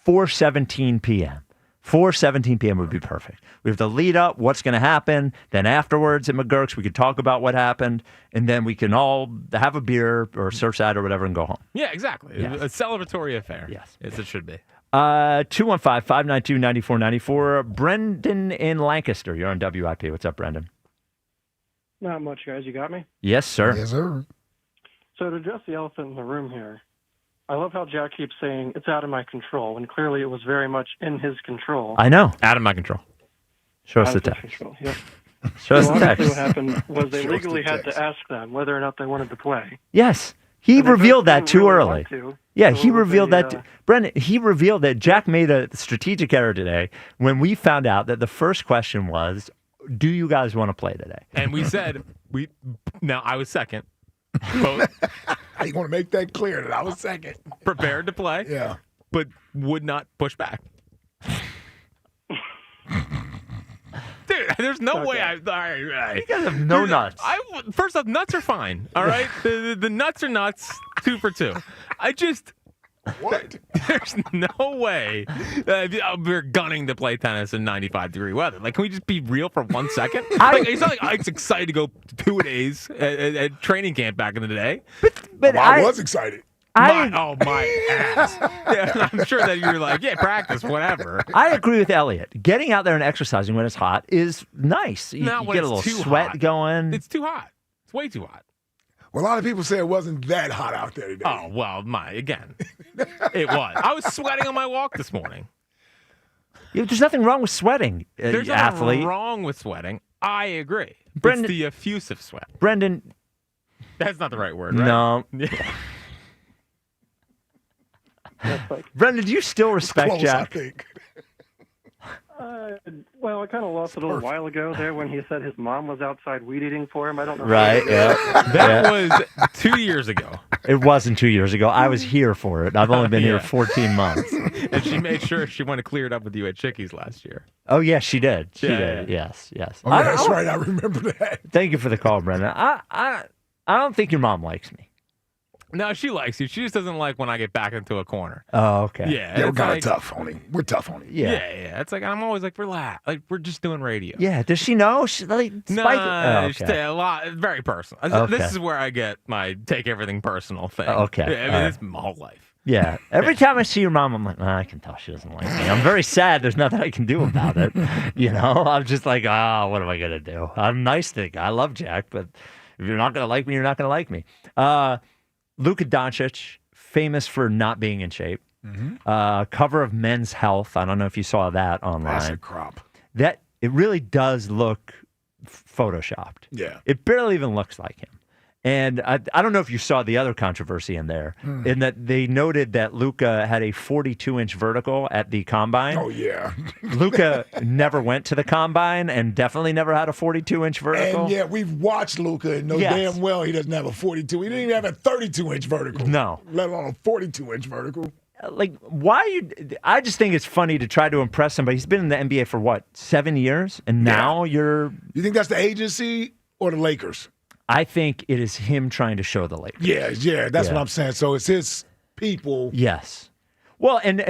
Speaker 17: 4:17 p.m. 4:17 p.m. would be perfect. We have the lead up, what's going to happen. Then afterwards at McGurk's, we could talk about what happened. And then we can all have a beer or Surfside or whatever and go home.
Speaker 18: Yeah, exactly.
Speaker 17: Yes.
Speaker 18: A celebratory affair.
Speaker 17: Yes.
Speaker 18: As it should be.
Speaker 17: 215-592-9494. Brendan in Lancaster. You're on WIP. What's up, Brendan?
Speaker 10: Not much, guys. You got me?
Speaker 17: Yes, sir.
Speaker 20: Yes, sir.
Speaker 10: So to address the elephant in the room here, I love how Jack keeps saying it's out of my control, when clearly it was very much in his control.
Speaker 17: I know.
Speaker 18: Out of my control.
Speaker 17: Show us
Speaker 10: Out
Speaker 17: the
Speaker 10: of his
Speaker 17: text.
Speaker 10: control, yep.
Speaker 17: Show us
Speaker 10: So
Speaker 17: the
Speaker 10: honestly
Speaker 17: text.
Speaker 10: what happened was they
Speaker 17: Show us
Speaker 10: legally
Speaker 17: the
Speaker 10: had
Speaker 17: text.
Speaker 10: to ask them whether or not they wanted to play.
Speaker 17: Yes. He
Speaker 10: And they
Speaker 17: revealed
Speaker 10: both
Speaker 17: that
Speaker 10: didn't
Speaker 17: too
Speaker 10: really
Speaker 17: early.
Speaker 10: want to,
Speaker 17: Yeah,
Speaker 10: so
Speaker 17: he
Speaker 10: it was
Speaker 17: revealed
Speaker 10: a,
Speaker 17: that. Brendan, he revealed that Jack made a strategic error today when we found out that the first question was, do you guys want to play today?
Speaker 18: And we said, now I was second. Both
Speaker 20: You want to make that clear that I was second.
Speaker 18: prepared to play.
Speaker 20: Yeah.
Speaker 18: But would not push back. Dude, there's no way I. All right.
Speaker 17: You guys have no nuts.
Speaker 18: First off, nuts are fine. All right, the nuts are nuts. 2 for 2. I just.
Speaker 20: What?
Speaker 18: There's no way we're gunning to play tennis in 95-degree weather. Like, can we just be real for 1 second? It's not like Ike's excited to go 2 days at training camp back in the day.
Speaker 17: But
Speaker 20: I was excited.
Speaker 18: My ass. Yeah, I'm sure that you're like, yeah, practice, whatever.
Speaker 17: I agree with Elliot. Getting out there and exercising when it's hot is nice. You
Speaker 18: Not when
Speaker 17: get a
Speaker 18: it's
Speaker 17: little
Speaker 18: too
Speaker 17: sweat
Speaker 18: hot.
Speaker 17: going.
Speaker 18: It's too hot. It's way too hot.
Speaker 20: Well, a lot of people say it wasn't that hot out there today.
Speaker 18: Oh, well, again, it was. I was sweating on my walk this morning.
Speaker 17: Yeah, there's nothing wrong with sweating,
Speaker 18: There's
Speaker 17: athlete.
Speaker 18: nothing wrong with sweating. I agree.
Speaker 17: Brendan-
Speaker 18: It's the effusive sweat.
Speaker 17: Brendan.
Speaker 18: That's not the right word, right?
Speaker 17: No. Brendan, do you still respect
Speaker 20: Close,
Speaker 17: Jack?
Speaker 20: I think.
Speaker 10: Well, I kind of lost it a little while ago there when he said his mom was outside weed eating for him. I don't know.
Speaker 17: Right, yeah.
Speaker 18: That was 2 years ago.
Speaker 17: It wasn't 2 years ago. I was here for it. I've only been here 14 months.
Speaker 18: And she made sure she went to clear it up with you at Chickies last year.
Speaker 17: Oh, yes, she did. She
Speaker 18: Yeah,
Speaker 17: did.
Speaker 18: yeah.
Speaker 17: Yes.
Speaker 20: Oh, yeah, that's right. I remember that.
Speaker 17: Thank you for the call, Brendan. I don't think your mom likes me.
Speaker 18: No, she likes you. She just doesn't like when I get back into a corner.
Speaker 17: Oh, okay.
Speaker 18: Yeah,
Speaker 20: we're
Speaker 18: it's
Speaker 20: kind of
Speaker 18: like-
Speaker 20: tough on him. We're tough on him.
Speaker 18: Yeah. It's like I'm always like, relax. Like we're just doing radio.
Speaker 17: Yeah. Does she know? She, like,
Speaker 18: No,
Speaker 17: Spike- Oh,
Speaker 18: it's
Speaker 17: okay.
Speaker 18: a lot. Very personal.
Speaker 17: Okay.
Speaker 18: This is where I get my take everything personal thing.
Speaker 17: Okay,
Speaker 18: I mean,
Speaker 17: all right.
Speaker 18: it's my whole life.
Speaker 17: Yeah. Every time I see your mom, I'm like, I can tell she doesn't like me. I'm very sad. There's nothing I can do about it. You know, I'm just like, what am I going to do? I'm nice to I love Jack, but if you're not going to like me, you're not going to like me. Luka Doncic, famous for not being in shape. Cover of Men's Health. I don't know if you saw that online.
Speaker 20: That's a crop.
Speaker 17: That it really does look photoshopped.
Speaker 20: Yeah.
Speaker 17: It barely even looks like him. And I don't know if you saw the other controversy in there, in that they noted that Luka had a 42-inch vertical at the combine.
Speaker 20: Oh, yeah.
Speaker 17: Luka never went to the combine and definitely never had a 42-inch vertical.
Speaker 20: And, yeah, we've watched Luka and know
Speaker 17: Yes.
Speaker 20: damn well he doesn't have a 42. He didn't even have a 32-inch vertical.
Speaker 17: No.
Speaker 20: Let alone a 42-inch vertical.
Speaker 17: Like, why you? I just think it's funny to try to impress somebody. He's been in the NBA for, 7 years? And now you're...
Speaker 20: You think that's the agency or the Lakers?
Speaker 17: I think it is him trying to show the Lakers.
Speaker 20: Yeah, that's what I'm saying. So it's his people.
Speaker 17: Yes. Well, and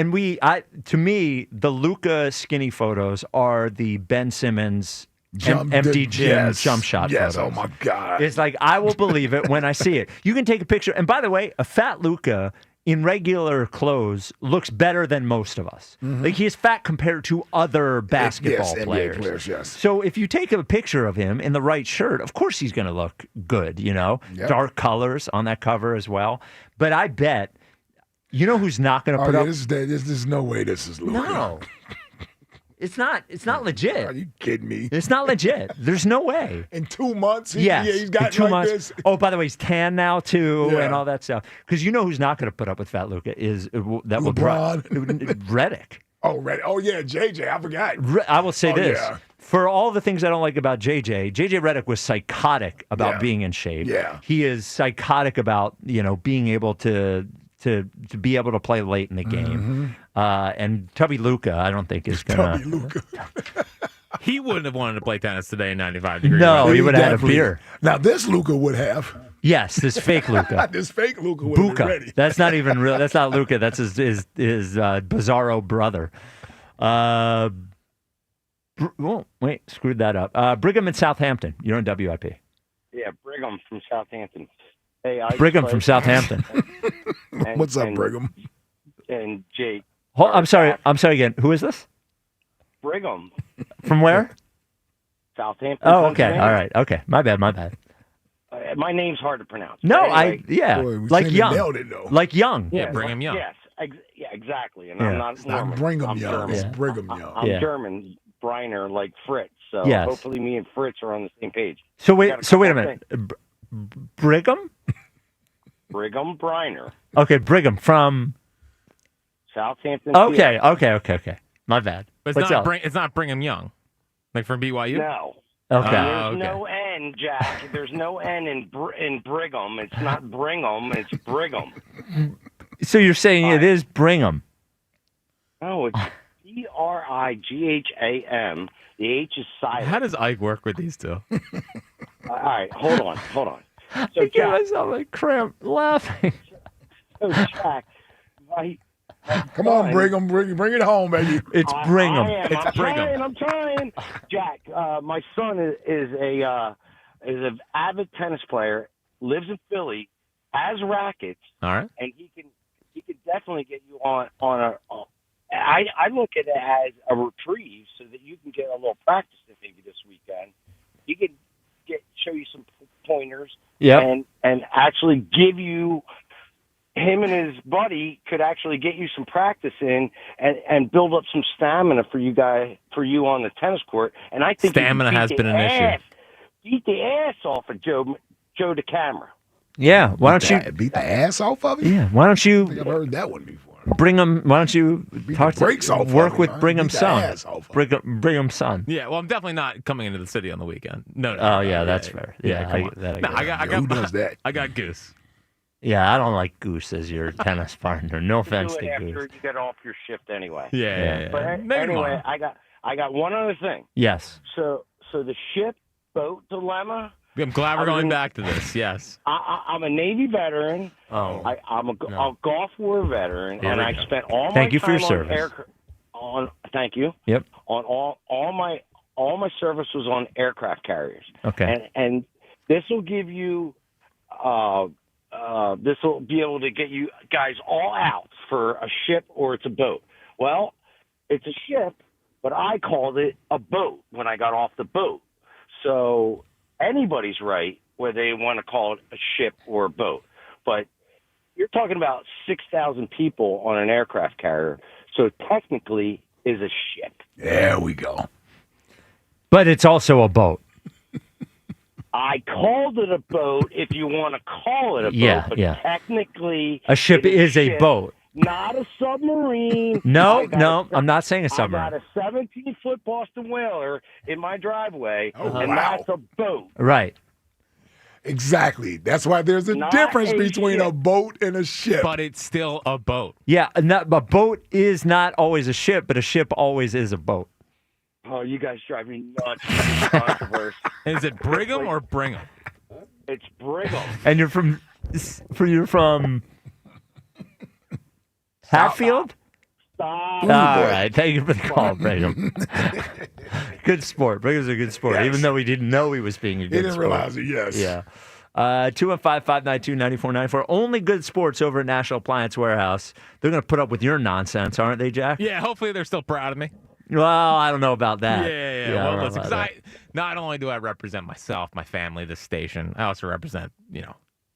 Speaker 17: to me, the Luka skinny photos are the Ben Simmons empty gym jump shot
Speaker 20: Yes,
Speaker 17: photos.
Speaker 20: oh my God.
Speaker 17: It's like, I will believe it when I see it. You can take a picture. And by the way, a fat Luka in regular clothes looks better than most of us. Like, he is fat compared to other basketball
Speaker 20: NBA
Speaker 17: players.
Speaker 20: yes.
Speaker 17: So if you take a picture of him in the right shirt, of course he's going to look good, you know?
Speaker 20: Yep.
Speaker 17: Dark colors on that cover as well. But I bet, you know who's not going to put up...
Speaker 20: There's no way this is Luka.
Speaker 17: No. It's not legit.
Speaker 20: Are you kidding me?
Speaker 17: It's not legit. There's no way.
Speaker 20: In 2 months?
Speaker 17: Yes.
Speaker 20: He's got
Speaker 17: in 2
Speaker 20: like
Speaker 17: months.
Speaker 20: this.
Speaker 17: Oh, by the way, he's tan now too,
Speaker 20: Yeah.
Speaker 17: and all that stuff. Because you know who's not going to put up with fat Luka is that
Speaker 20: LeBron.
Speaker 17: Reddick.
Speaker 20: Oh, right. Oh, yeah, JJ. I forgot.
Speaker 17: I will say this.
Speaker 20: Yeah.
Speaker 17: For all the things I don't like about JJ Redick was psychotic about
Speaker 20: Yeah.
Speaker 17: being in shape.
Speaker 20: Yeah.
Speaker 17: He is psychotic about, being able to be able to play late in the game. And Tubby Luka, I don't think is going
Speaker 20: Tubby
Speaker 17: to.
Speaker 20: Luka.
Speaker 18: He wouldn't have wanted to play tennis today in 95 degrees.
Speaker 17: No,
Speaker 18: weather.
Speaker 17: he would have had a
Speaker 20: Definitely.
Speaker 17: beer.
Speaker 20: Now, this Luka would have.
Speaker 17: Yes, this fake Luka.
Speaker 20: This fake Luka would have been
Speaker 17: Buka.
Speaker 20: ready.
Speaker 17: That's not even real. That's not Luka. That's his bizarro brother. Wait, screwed that up. Brigham in Southampton. You're on WIP.
Speaker 12: Yeah, Brigham from Southampton. Hey,
Speaker 17: Brigham from Southampton.
Speaker 20: What's up, Brigham?
Speaker 12: And Jake.
Speaker 17: I'm sorry again. Who is this?
Speaker 12: Brigham.
Speaker 17: From where?
Speaker 12: Southampton.
Speaker 17: Oh, okay.
Speaker 12: Pennsylvania.
Speaker 17: All right. Okay. My bad.
Speaker 12: My name's hard to pronounce.
Speaker 17: No,
Speaker 12: But anyway,
Speaker 20: Boy, we
Speaker 17: like
Speaker 20: seem to
Speaker 17: young.
Speaker 20: nailed it, though.
Speaker 17: Like young.
Speaker 18: Yeah, Brigham Young.
Speaker 12: Yes, exactly. And
Speaker 17: Yeah.
Speaker 12: I'm not
Speaker 20: It's not
Speaker 12: Norman.
Speaker 20: Brigham
Speaker 12: I'm
Speaker 20: Young.
Speaker 12: German.
Speaker 20: It's Brigham Young.
Speaker 12: I'm
Speaker 17: Yeah.
Speaker 12: German, Briner, like Fritz. So
Speaker 17: Yes.
Speaker 12: hopefully me and Fritz are on the same page.
Speaker 17: So
Speaker 12: We
Speaker 17: wait.
Speaker 12: got a
Speaker 17: So wait a
Speaker 12: couple
Speaker 17: minute.
Speaker 12: things.
Speaker 17: Brigham.
Speaker 12: Brigham Briner,
Speaker 17: Okay, Brigham from.
Speaker 12: Southampton.
Speaker 17: Okay.
Speaker 12: PA.
Speaker 17: Okay. My bad.
Speaker 18: But
Speaker 17: What's up?
Speaker 18: it's not Brigham Young, like from BYU.
Speaker 12: No.
Speaker 17: Okay.
Speaker 12: There's no N, Jack. There's no N in Brigham. It's not Brigham. It's Brigham.
Speaker 17: So you're saying it is Brigham?
Speaker 12: No, it's Brigham. The H is silent.
Speaker 18: How does Ike work with these two?
Speaker 12: All right, hold on. So
Speaker 17: I give
Speaker 12: Jack,
Speaker 17: myself a cramp laughing.
Speaker 12: Jack,
Speaker 20: Come on, Brigham. Bring it home, baby.
Speaker 17: It's Brigham.
Speaker 12: I'm trying. Jack, my son is an avid tennis player, lives in Philly, has rackets,
Speaker 18: All right.
Speaker 12: and he can definitely get you on a. I look at it as a reprieve so that you can get a little practice in maybe this weekend. He could show you some pointers,
Speaker 17: Yep.
Speaker 12: and actually give you. Him and his buddy could actually get you some practice in and build up some stamina for you on the tennis court. And I think
Speaker 18: Stamina has been an issue.
Speaker 12: Beat the ass off of Joe DeCamara.
Speaker 17: Yeah. Why don't you
Speaker 20: beat the ass off of it?
Speaker 17: Yeah. Why don't
Speaker 20: I think I've
Speaker 17: you?
Speaker 20: heard that one before.
Speaker 17: Brigham, why don't you work with Brigham's son? Brigham's son.
Speaker 18: Yeah, well, I'm definitely not coming into the city on the weekend. No.
Speaker 17: Oh, yeah, that's fair. Yeah,
Speaker 18: come on. I got
Speaker 20: Who does that?
Speaker 18: I got Goose.
Speaker 17: Yeah, I don't like Goose as your tennis partner. No offense
Speaker 12: do
Speaker 17: to
Speaker 12: it after
Speaker 17: Goose.
Speaker 12: you get off your shift anyway.
Speaker 18: Yeah.
Speaker 12: But
Speaker 18: Maybe
Speaker 12: anyway,
Speaker 18: tomorrow.
Speaker 12: I got one other thing.
Speaker 17: Yes.
Speaker 12: So the ship boat dilemma.
Speaker 18: I'm glad we're going back to this. Yes.
Speaker 12: I'm a Navy veteran.
Speaker 17: Oh.
Speaker 12: I'm a Gulf War veteran,
Speaker 17: There
Speaker 12: and
Speaker 17: we
Speaker 12: I
Speaker 17: go.
Speaker 12: spent all
Speaker 17: Thank
Speaker 12: my
Speaker 17: you for your
Speaker 12: time
Speaker 17: service.
Speaker 12: Thank you.
Speaker 17: Yep.
Speaker 12: On all my service was on aircraft carriers.
Speaker 17: Okay.
Speaker 12: And this will give you this will be able to get you guys all out for a ship or it's a boat. Well, it's a ship, but I called it a boat when I got off the boat. So anybody's right whether they want to call it a ship or a boat. But you're talking about 6,000 people on an aircraft carrier, so technically is a ship.
Speaker 20: There we go.
Speaker 17: But it's also a boat.
Speaker 12: I called it a boat if you want to call it a boat, but technically
Speaker 17: a ship is a
Speaker 12: ship,
Speaker 17: boat.
Speaker 12: not a submarine.
Speaker 17: No, I'm not saying a submarine.
Speaker 12: I got a 17-foot Boston whaler in my driveway, and
Speaker 20: wow.
Speaker 12: that's a boat.
Speaker 17: Right.
Speaker 20: Exactly. That's why there's a
Speaker 12: Not
Speaker 20: difference
Speaker 12: a
Speaker 20: between
Speaker 12: ship.
Speaker 20: a boat and a ship.
Speaker 18: But it's still a boat.
Speaker 17: Yeah, a boat is not always a ship, but a ship always is a boat.
Speaker 12: Oh, you guys drive me nuts with this controversy.
Speaker 18: Is it Brigham or Brigham?
Speaker 12: It's Brigham.
Speaker 17: And you're from Hatfield?
Speaker 12: Stop.
Speaker 17: All right. Thank you for the call, Brigham. Good sport. Brigham's a good sport,
Speaker 20: Yes.
Speaker 17: even though we didn't know he was being a good sport.
Speaker 20: He didn't realize it, yes.
Speaker 17: Yeah. 215-592-9494. Only good sports over at National Appliance Warehouse. They're going to put up with your nonsense, aren't they, Jack?
Speaker 18: Yeah, hopefully they're still proud of me.
Speaker 17: Well, I don't know about that.
Speaker 18: Yeah.
Speaker 17: I
Speaker 18: Well,
Speaker 17: don't know
Speaker 18: listen,
Speaker 17: about
Speaker 18: because not only do I represent myself, my family, this station, I also represent,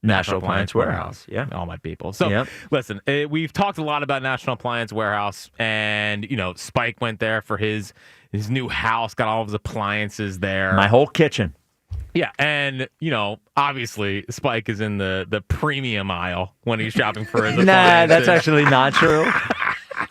Speaker 17: National Appliance Warehouse. Yeah.
Speaker 18: All my people. So, listen, we've talked a lot about National Appliance Warehouse, and, Spike went there for his new house, got all of his appliances there.
Speaker 17: My whole kitchen.
Speaker 18: Yeah, and, obviously, Spike is in the premium aisle when he's shopping for his appliances.
Speaker 17: Nah, that's actually not true.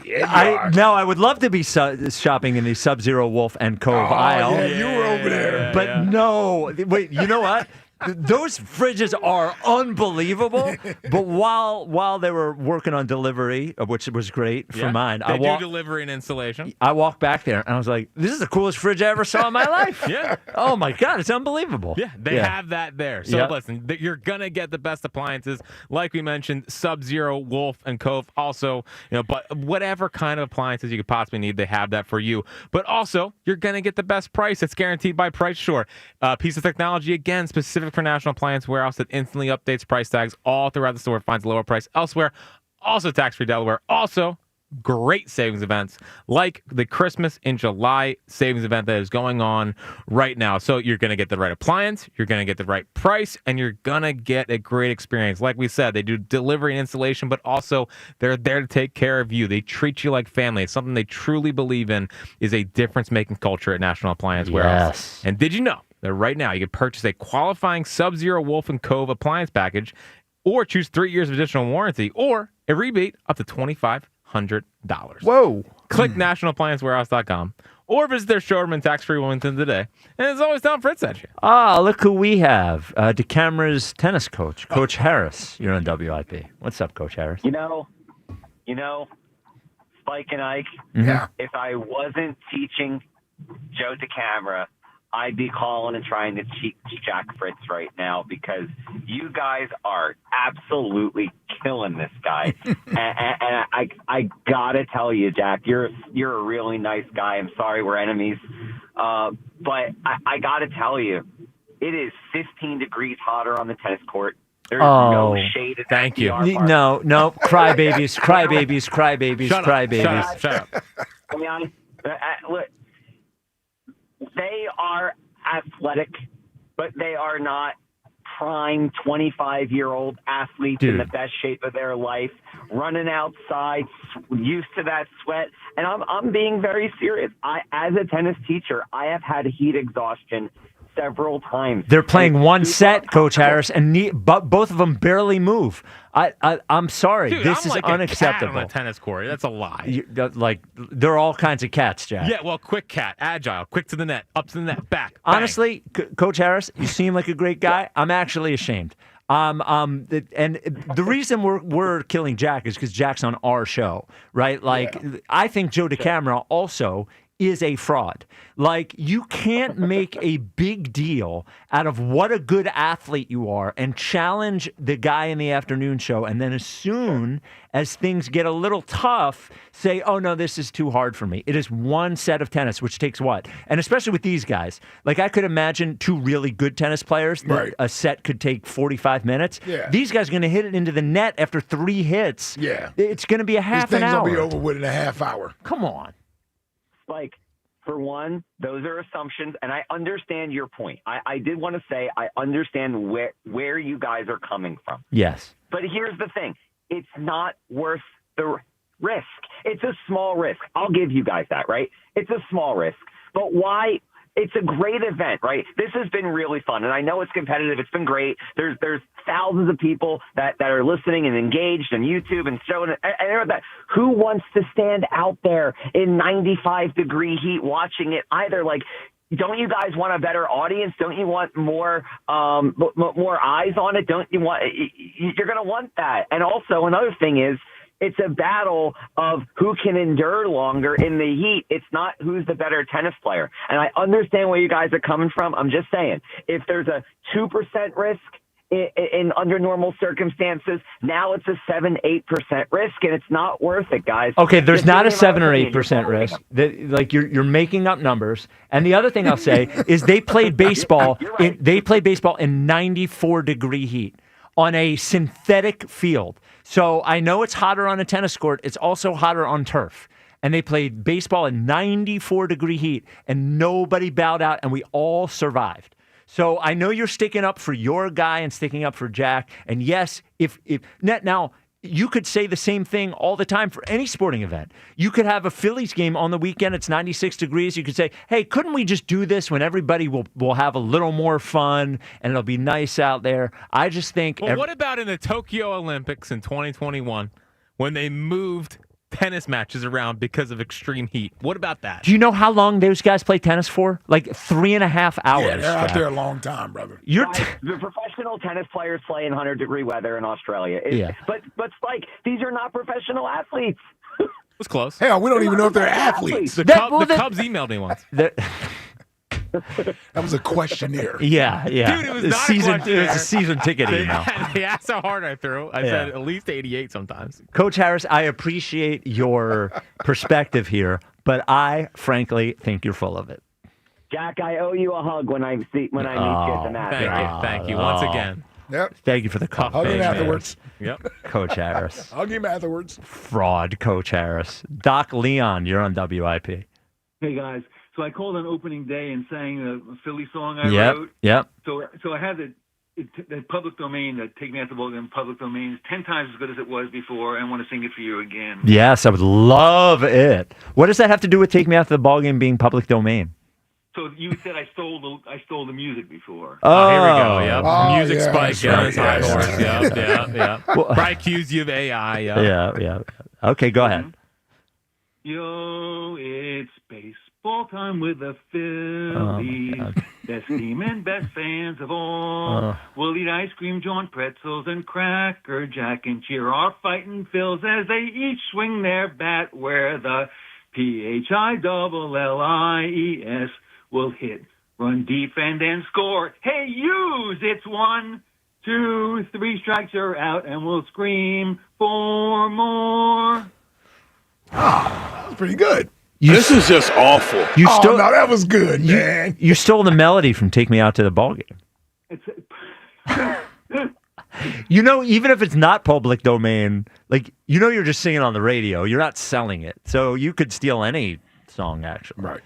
Speaker 20: Yeah,
Speaker 17: I would love to be shopping in the Sub-Zero Wolf and Cove aisle.
Speaker 20: Yeah, you were over there.
Speaker 17: But no, wait, you know what? Those fridges are unbelievable. But while they were working on delivery, which was great for mine,
Speaker 18: They do delivery and installation.
Speaker 17: I walked back there and I was like, "This is the coolest fridge I ever saw in my life."
Speaker 18: Yeah.
Speaker 17: Oh my God, it's unbelievable.
Speaker 18: Yeah, they have that there. So listen, you're gonna get the best appliances, like we mentioned, Sub-Zero, Wolf, and Cove. Also, but whatever kind of appliances you could possibly need, they have that for you. But also, you're gonna get the best price. It's guaranteed by Price Sure. Piece of technology again, specific for National Appliance Warehouse that instantly updates price tags all throughout the store, finds a lower price elsewhere. Also tax-free Delaware. Also great savings events like the Christmas in July savings event that is going on right now. So you're going to get the right appliance, you're going to get the right price, and you're going to get a great experience. Like we said, they do delivery and installation, but also they're there to take care of you. They treat you like family. It's something they truly believe in is a difference-making culture at National Appliance Warehouse. And did you know that right now you can purchase a qualifying Sub-Zero Wolf and Cove appliance package or choose 3 years of additional warranty or a rebate up to $2,500.
Speaker 17: Whoa.
Speaker 18: Click nationalappliancewarehouse.com or visit their showroom in tax-free Wilmington today. And it's always Tom Fritz at you.
Speaker 17: Look who we have. DeCamara's tennis coach, Coach Harris. You're on WIP. What's up, Coach Harris?
Speaker 5: You know, Spike and Ike, if I wasn't teaching Joe DeCamara, I'd be calling and trying to teach Jack Fritz right now because you guys are absolutely killing this guy. and I gotta tell you, Jack, you're a really nice guy. I'm sorry we're enemies, but I gotta tell you, it is 15 degrees hotter on the tennis court. There's no shade in
Speaker 18: Thank you.
Speaker 17: No. Crybabies.
Speaker 18: Shut up.
Speaker 5: I mean, look. They are athletic, but they are not prime 25-year-old athletes in the best shape of their life, running outside, used to that sweat. And I'm being very serious. As a tennis teacher, I have had heat exhaustion several times.
Speaker 17: They're playing one set, Coach Harris, and but both of them barely move. I'm sorry.
Speaker 18: Dude,
Speaker 17: this
Speaker 18: I'm
Speaker 17: is
Speaker 18: like
Speaker 17: unacceptable.
Speaker 18: A cat on a tennis court. That's a lie.
Speaker 17: There are all kinds of cats, Jack.
Speaker 18: Yeah, well, quick cat, agile, quick to the net, up to the net, back.
Speaker 17: Honestly, Coach Harris, you seem like a great guy. I'm actually ashamed. And the reason we're killing Jack is because Jack's on our show, right? Like, I think Joe DeCamara also is a fraud. Like, you can't make a big deal out of what a good athlete you are and challenge the guy in the afternoon show, and then as soon as things get a little tough, say, oh no, this is too hard for me. It is one set of tennis, which takes what? And especially with these guys, like, I could imagine two really good tennis players that a set could take 45 minutes.
Speaker 20: Yeah.
Speaker 17: These guys are going to hit it into the net after 3 hits.
Speaker 20: Yeah.
Speaker 17: It's going to be a half an hour.
Speaker 20: This thing's going to be over with in a half hour.
Speaker 17: Come on.
Speaker 5: Like, for one, those are assumptions, and I understand your point. I did want to say I understand where you guys are coming from.
Speaker 17: Yes.
Speaker 5: But here's the thing. It's not worth the risk. It's a small risk. I'll give you guys that, right? It's a small risk. But why? It's a great event, right? This has been really fun, and I know it's competitive. It's been great. There's thousands of people that are listening and engaged on YouTube and showing it. And that. Who wants to stand out there in 95-degree heat watching it either? Like, don't you guys want a better audience? Don't you want more eyes on it? Don't you want? You're going to want that. And also, another thing is, it's a battle of who can endure longer in the heat. It's not who's the better tennis player. And I understand where you guys are coming from. I'm just saying, if there's a 2% risk in under normal circumstances, now it's a 7-8% risk, and it's not worth it, guys.
Speaker 17: Okay, there's
Speaker 5: Just
Speaker 17: not a
Speaker 5: give me
Speaker 17: 7 or
Speaker 5: my
Speaker 17: 8%
Speaker 5: opinion.
Speaker 17: risk. Like, you're making up numbers. And the other thing I'll say is they played baseball. They played baseball in 94-degree heat on a synthetic field. So I know it's hotter on a tennis court. It's also hotter on turf. And they played baseball in 94-degree heat, and nobody bowed out, and we all survived. So I know you're sticking up for your guy and sticking up for Jack. And yes, if now you could say the same thing all the time for any sporting event. You could have a Phillies game on the weekend. It's 96 degrees. You could say, hey, couldn't we just do this when everybody will have a little more fun and it'll be nice out there? I just think.
Speaker 18: Well, what about in the Tokyo Olympics in 2021 when they moved tennis matches around because of extreme heat? What about that?
Speaker 17: Do you know how long those guys play tennis for? Like 3.5 hours.
Speaker 20: Yeah, they're out there a long time, brother.
Speaker 5: The professional tennis players play in 100-degree weather in Australia. But Spike, these are not professional athletes.
Speaker 18: It was close.
Speaker 20: Hell, we don't even know if they're athletes.
Speaker 18: The Cubs emailed me once.
Speaker 20: That was a questionnaire.
Speaker 17: Yeah.
Speaker 18: Dude, it was not
Speaker 17: season.
Speaker 18: a questionnaire.
Speaker 17: It was a season ticket email.
Speaker 18: They asked how hard I threw. I said at least 88 sometimes.
Speaker 17: Coach Harris, I appreciate your perspective here, but I frankly think you're full of it.
Speaker 5: Jack, I owe you a hug when I meet you at the match.
Speaker 18: Thank you once again.
Speaker 20: Yep.
Speaker 17: Thank you for the coffee.
Speaker 20: Hug him afterwards.
Speaker 18: Yep.
Speaker 17: Coach Harris.
Speaker 20: Hug him afterwards.
Speaker 17: Fraud, Coach Harris. Doc Leon, you're on WIP.
Speaker 13: Hey, guys. So I called on opening day and sang a Philly song I wrote.
Speaker 17: Yep.
Speaker 13: So I had the public domain, the Take Me Out the Ballgame public domain is 10 times as good as it was before, and I want to sing it for you again.
Speaker 17: Yes, I would love it. What does that have to do with Take Me Out the Ballgame being public domain?
Speaker 13: So you said I stole the music before.
Speaker 17: Oh,
Speaker 18: here we go. Yep.
Speaker 20: Oh,
Speaker 18: Music
Speaker 20: yeah,
Speaker 18: spike.
Speaker 20: that's
Speaker 18: Yeah,
Speaker 20: right.
Speaker 18: that's high
Speaker 20: Yes.
Speaker 18: horse. Yep.
Speaker 17: Well,
Speaker 18: Probably accused you of AI. Yep.
Speaker 17: Yeah. Okay, go ahead.
Speaker 13: Yo, it's baseball time with the Phillies. Best team and best fans of all. We'll eat ice cream, John, pretzels, and Cracker Jack, and cheer our fighting Phils as they each swing their bat where the PHILLIES will hit, run, defend, and score. Hey, use! It's 1, 2, 3 strikes, you're out, and we'll scream for more.
Speaker 20: That was pretty good.
Speaker 14: This is just awful.
Speaker 20: No, that was good, man.
Speaker 17: You stole the melody from Take Me Out to the Ballgame. Even if it's not public domain, you're just singing on the radio. You're not selling it. So you could steal any song, actually.
Speaker 20: Right.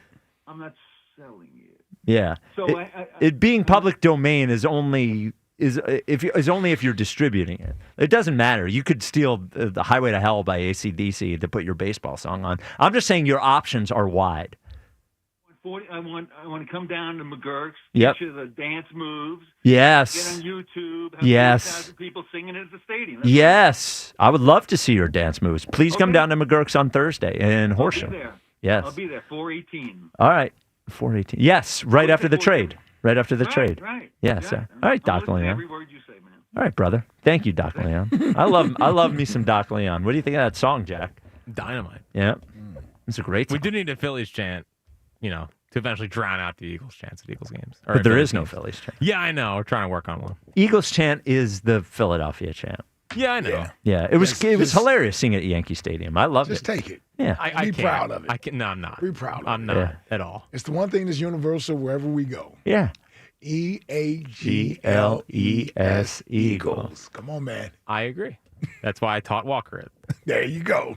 Speaker 13: I'm not selling it.
Speaker 17: Yeah.
Speaker 13: So
Speaker 17: it being public domain is only if you're distributing it. It doesn't matter. You could steal the Highway to Hell by AC/DC to put your baseball song on. I'm just saying your options are wide.
Speaker 13: I want to come down to McGurk's.
Speaker 17: Yep.
Speaker 13: Get you the dance moves.
Speaker 17: Yes.
Speaker 13: Get on YouTube. Have
Speaker 17: Yes.
Speaker 13: 40,000 people singing at the stadium.
Speaker 17: Yes. I would love to see your dance moves. Please come down to McGurk's on Thursday in Horsham.
Speaker 13: I'll be there.
Speaker 17: Yes.
Speaker 13: I'll be there. 418.
Speaker 17: All right. 418. Yes. Right after the trade. Right after the trade.
Speaker 13: Right.
Speaker 17: Yes.
Speaker 13: Yeah.
Speaker 17: All right,
Speaker 13: I'll
Speaker 17: Doc
Speaker 13: listen to
Speaker 17: Leon.
Speaker 13: every word you say, man.
Speaker 17: All right, brother. Thank you, Doc Leon. I love me some Doc Leon. What do you think of that song, Jack?
Speaker 18: Dynamite.
Speaker 17: Yeah. It's a great song.
Speaker 18: We do need a Phillies chant, to eventually drown out the Eagles chants at Eagles games. Or
Speaker 17: But there
Speaker 18: Phillies
Speaker 17: is no
Speaker 18: games.
Speaker 17: Phillies chant.
Speaker 18: Yeah, I know. We're trying to work on one.
Speaker 17: Eagles chant is the Philadelphia chant.
Speaker 18: Yeah, I know.
Speaker 17: Yeah, it was hilarious seeing it at Yankee Stadium. I loved
Speaker 20: Just
Speaker 17: it.
Speaker 20: take it.
Speaker 17: Yeah.
Speaker 18: I
Speaker 20: Be
Speaker 18: can't.
Speaker 20: proud of it.
Speaker 18: No, I'm not.
Speaker 20: Be proud of
Speaker 18: I'm
Speaker 20: it.
Speaker 18: not at all.
Speaker 20: It's the one thing that's universal wherever we go.
Speaker 17: Yeah.
Speaker 20: EAGLES Eagles. Come on, man.
Speaker 18: I agree. That's why I taught Walker it.
Speaker 20: There you go.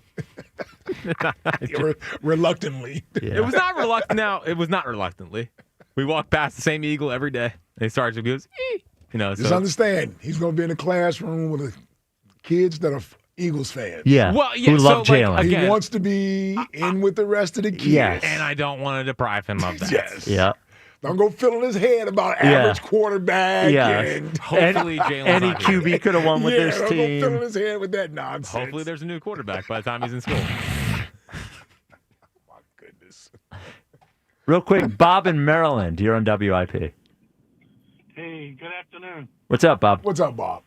Speaker 20: Reluctantly.
Speaker 18: It was not reluctant. Now it was not reluctantly. We walk past the same Eagle every day. And he starts to goes,
Speaker 20: Just understand, he's going to be in a classroom with kids that are Eagles fans.
Speaker 17: Yeah.
Speaker 18: Well, yeah.
Speaker 17: Who love Jalen.
Speaker 20: He wants to be in with the rest of the kids.
Speaker 17: Yes.
Speaker 18: And I don't want to deprive him of that.
Speaker 20: Yes.
Speaker 17: Yeah.
Speaker 20: Don't go filling his head about average quarterback.
Speaker 17: Yeah.
Speaker 20: And
Speaker 18: Hopefully, Jalen's
Speaker 17: any
Speaker 18: not here.
Speaker 17: QB could have won with this
Speaker 20: don't go
Speaker 17: team.
Speaker 20: filling his head with that nonsense.
Speaker 18: Hopefully, there's a new quarterback by the time he's in school.
Speaker 20: My goodness.
Speaker 17: Real quick, Bob in Maryland. You're on WIP.
Speaker 1: Hey, good afternoon.
Speaker 17: What's up, Bob?
Speaker 20: What's up, Bob?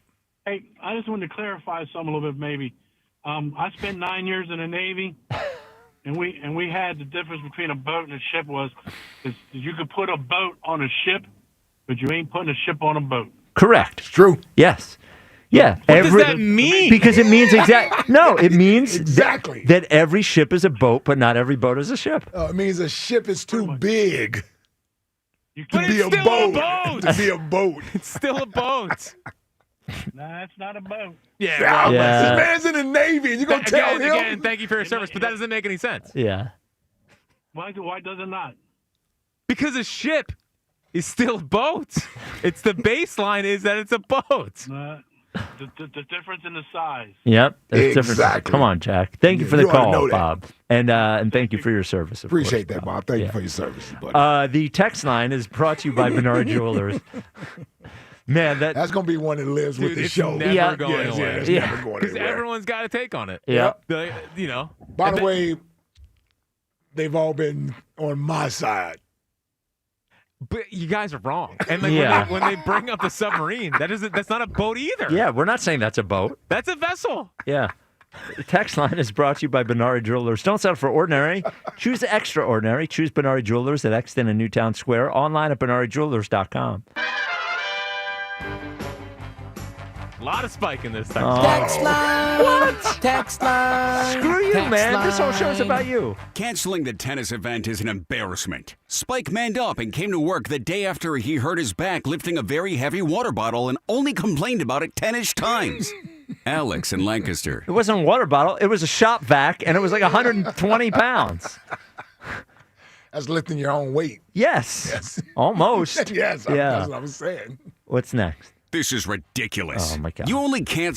Speaker 1: Hey, I just wanted to clarify something a little bit, maybe. I spent 9 years in the Navy, and we had the difference between a boat and a ship is you could put a boat on a ship, but you ain't putting a ship on a boat.
Speaker 17: Correct.
Speaker 20: It's true.
Speaker 17: Yes. Yeah.
Speaker 18: What does that mean?
Speaker 17: Because it means No, it means
Speaker 20: exactly
Speaker 17: that every ship is a boat, but not every boat is a ship.
Speaker 20: It means a ship is too big
Speaker 18: But
Speaker 20: to be
Speaker 18: it's
Speaker 20: a
Speaker 18: still
Speaker 20: boat.
Speaker 18: a boat.
Speaker 20: To be a boat.
Speaker 18: It's still a boat.
Speaker 1: Nah, it's not a boat.
Speaker 18: Yeah.
Speaker 20: This man's in the Navy, and you're going to tell him?
Speaker 18: Again, thank you for your service, but that doesn't make any sense.
Speaker 17: Yeah.
Speaker 1: Why does it not?
Speaker 18: Because a ship is still a boat. It's the baseline is that it's a boat.
Speaker 1: The difference in the size.
Speaker 17: Yep. There's
Speaker 20: Exactly.
Speaker 17: difference. Come on, Jack. Thank you for the
Speaker 20: You ought to
Speaker 17: call,
Speaker 20: know that.
Speaker 17: Bob. And thank you for your service.
Speaker 20: Appreciate that, Bob. Thank you for your service, buddy.
Speaker 17: The text line is brought to you by Bernard Jewelers. Man,
Speaker 20: that's going to be one that lives with the
Speaker 18: it's
Speaker 20: show.
Speaker 18: never going away.
Speaker 20: It's never going
Speaker 18: Because
Speaker 20: anywhere.
Speaker 18: everyone's got a take on it.
Speaker 17: Yeah.
Speaker 20: By the way, they've all been on my side.
Speaker 18: But you guys are wrong. And like
Speaker 17: Yeah.
Speaker 18: when they bring up the submarine, that's not a boat either.
Speaker 17: Yeah, we're not saying that's a boat.
Speaker 18: That's a vessel.
Speaker 17: Yeah. The text line is brought to you by Bernard Jewelers. Don't settle for ordinary. Choose the extraordinary. Choose Bernard Jewelers at Exton and Newtown Square. Online at bernardjewelers.com.
Speaker 18: A lot of spike in this text.
Speaker 17: Text
Speaker 8: line.
Speaker 17: What?
Speaker 8: Text line.
Speaker 17: Screw you,
Speaker 8: Text
Speaker 17: man. This whole show's
Speaker 8: line.
Speaker 17: about you.
Speaker 15: Canceling the tennis event is an embarrassment. Spike manned up and came to work the day after he hurt his back lifting a very heavy water bottle and only complained about it 10-ish times. Alex in Lancaster.
Speaker 17: It wasn't a water bottle. It was a shop vac, and it was like 120 pounds.
Speaker 20: That's lifting your own weight.
Speaker 17: Yes. Almost.
Speaker 20: Yes,
Speaker 17: Yeah.
Speaker 20: that's what I was saying.
Speaker 17: What's next?
Speaker 15: This is ridiculous.
Speaker 17: Oh, my God.
Speaker 15: You only can't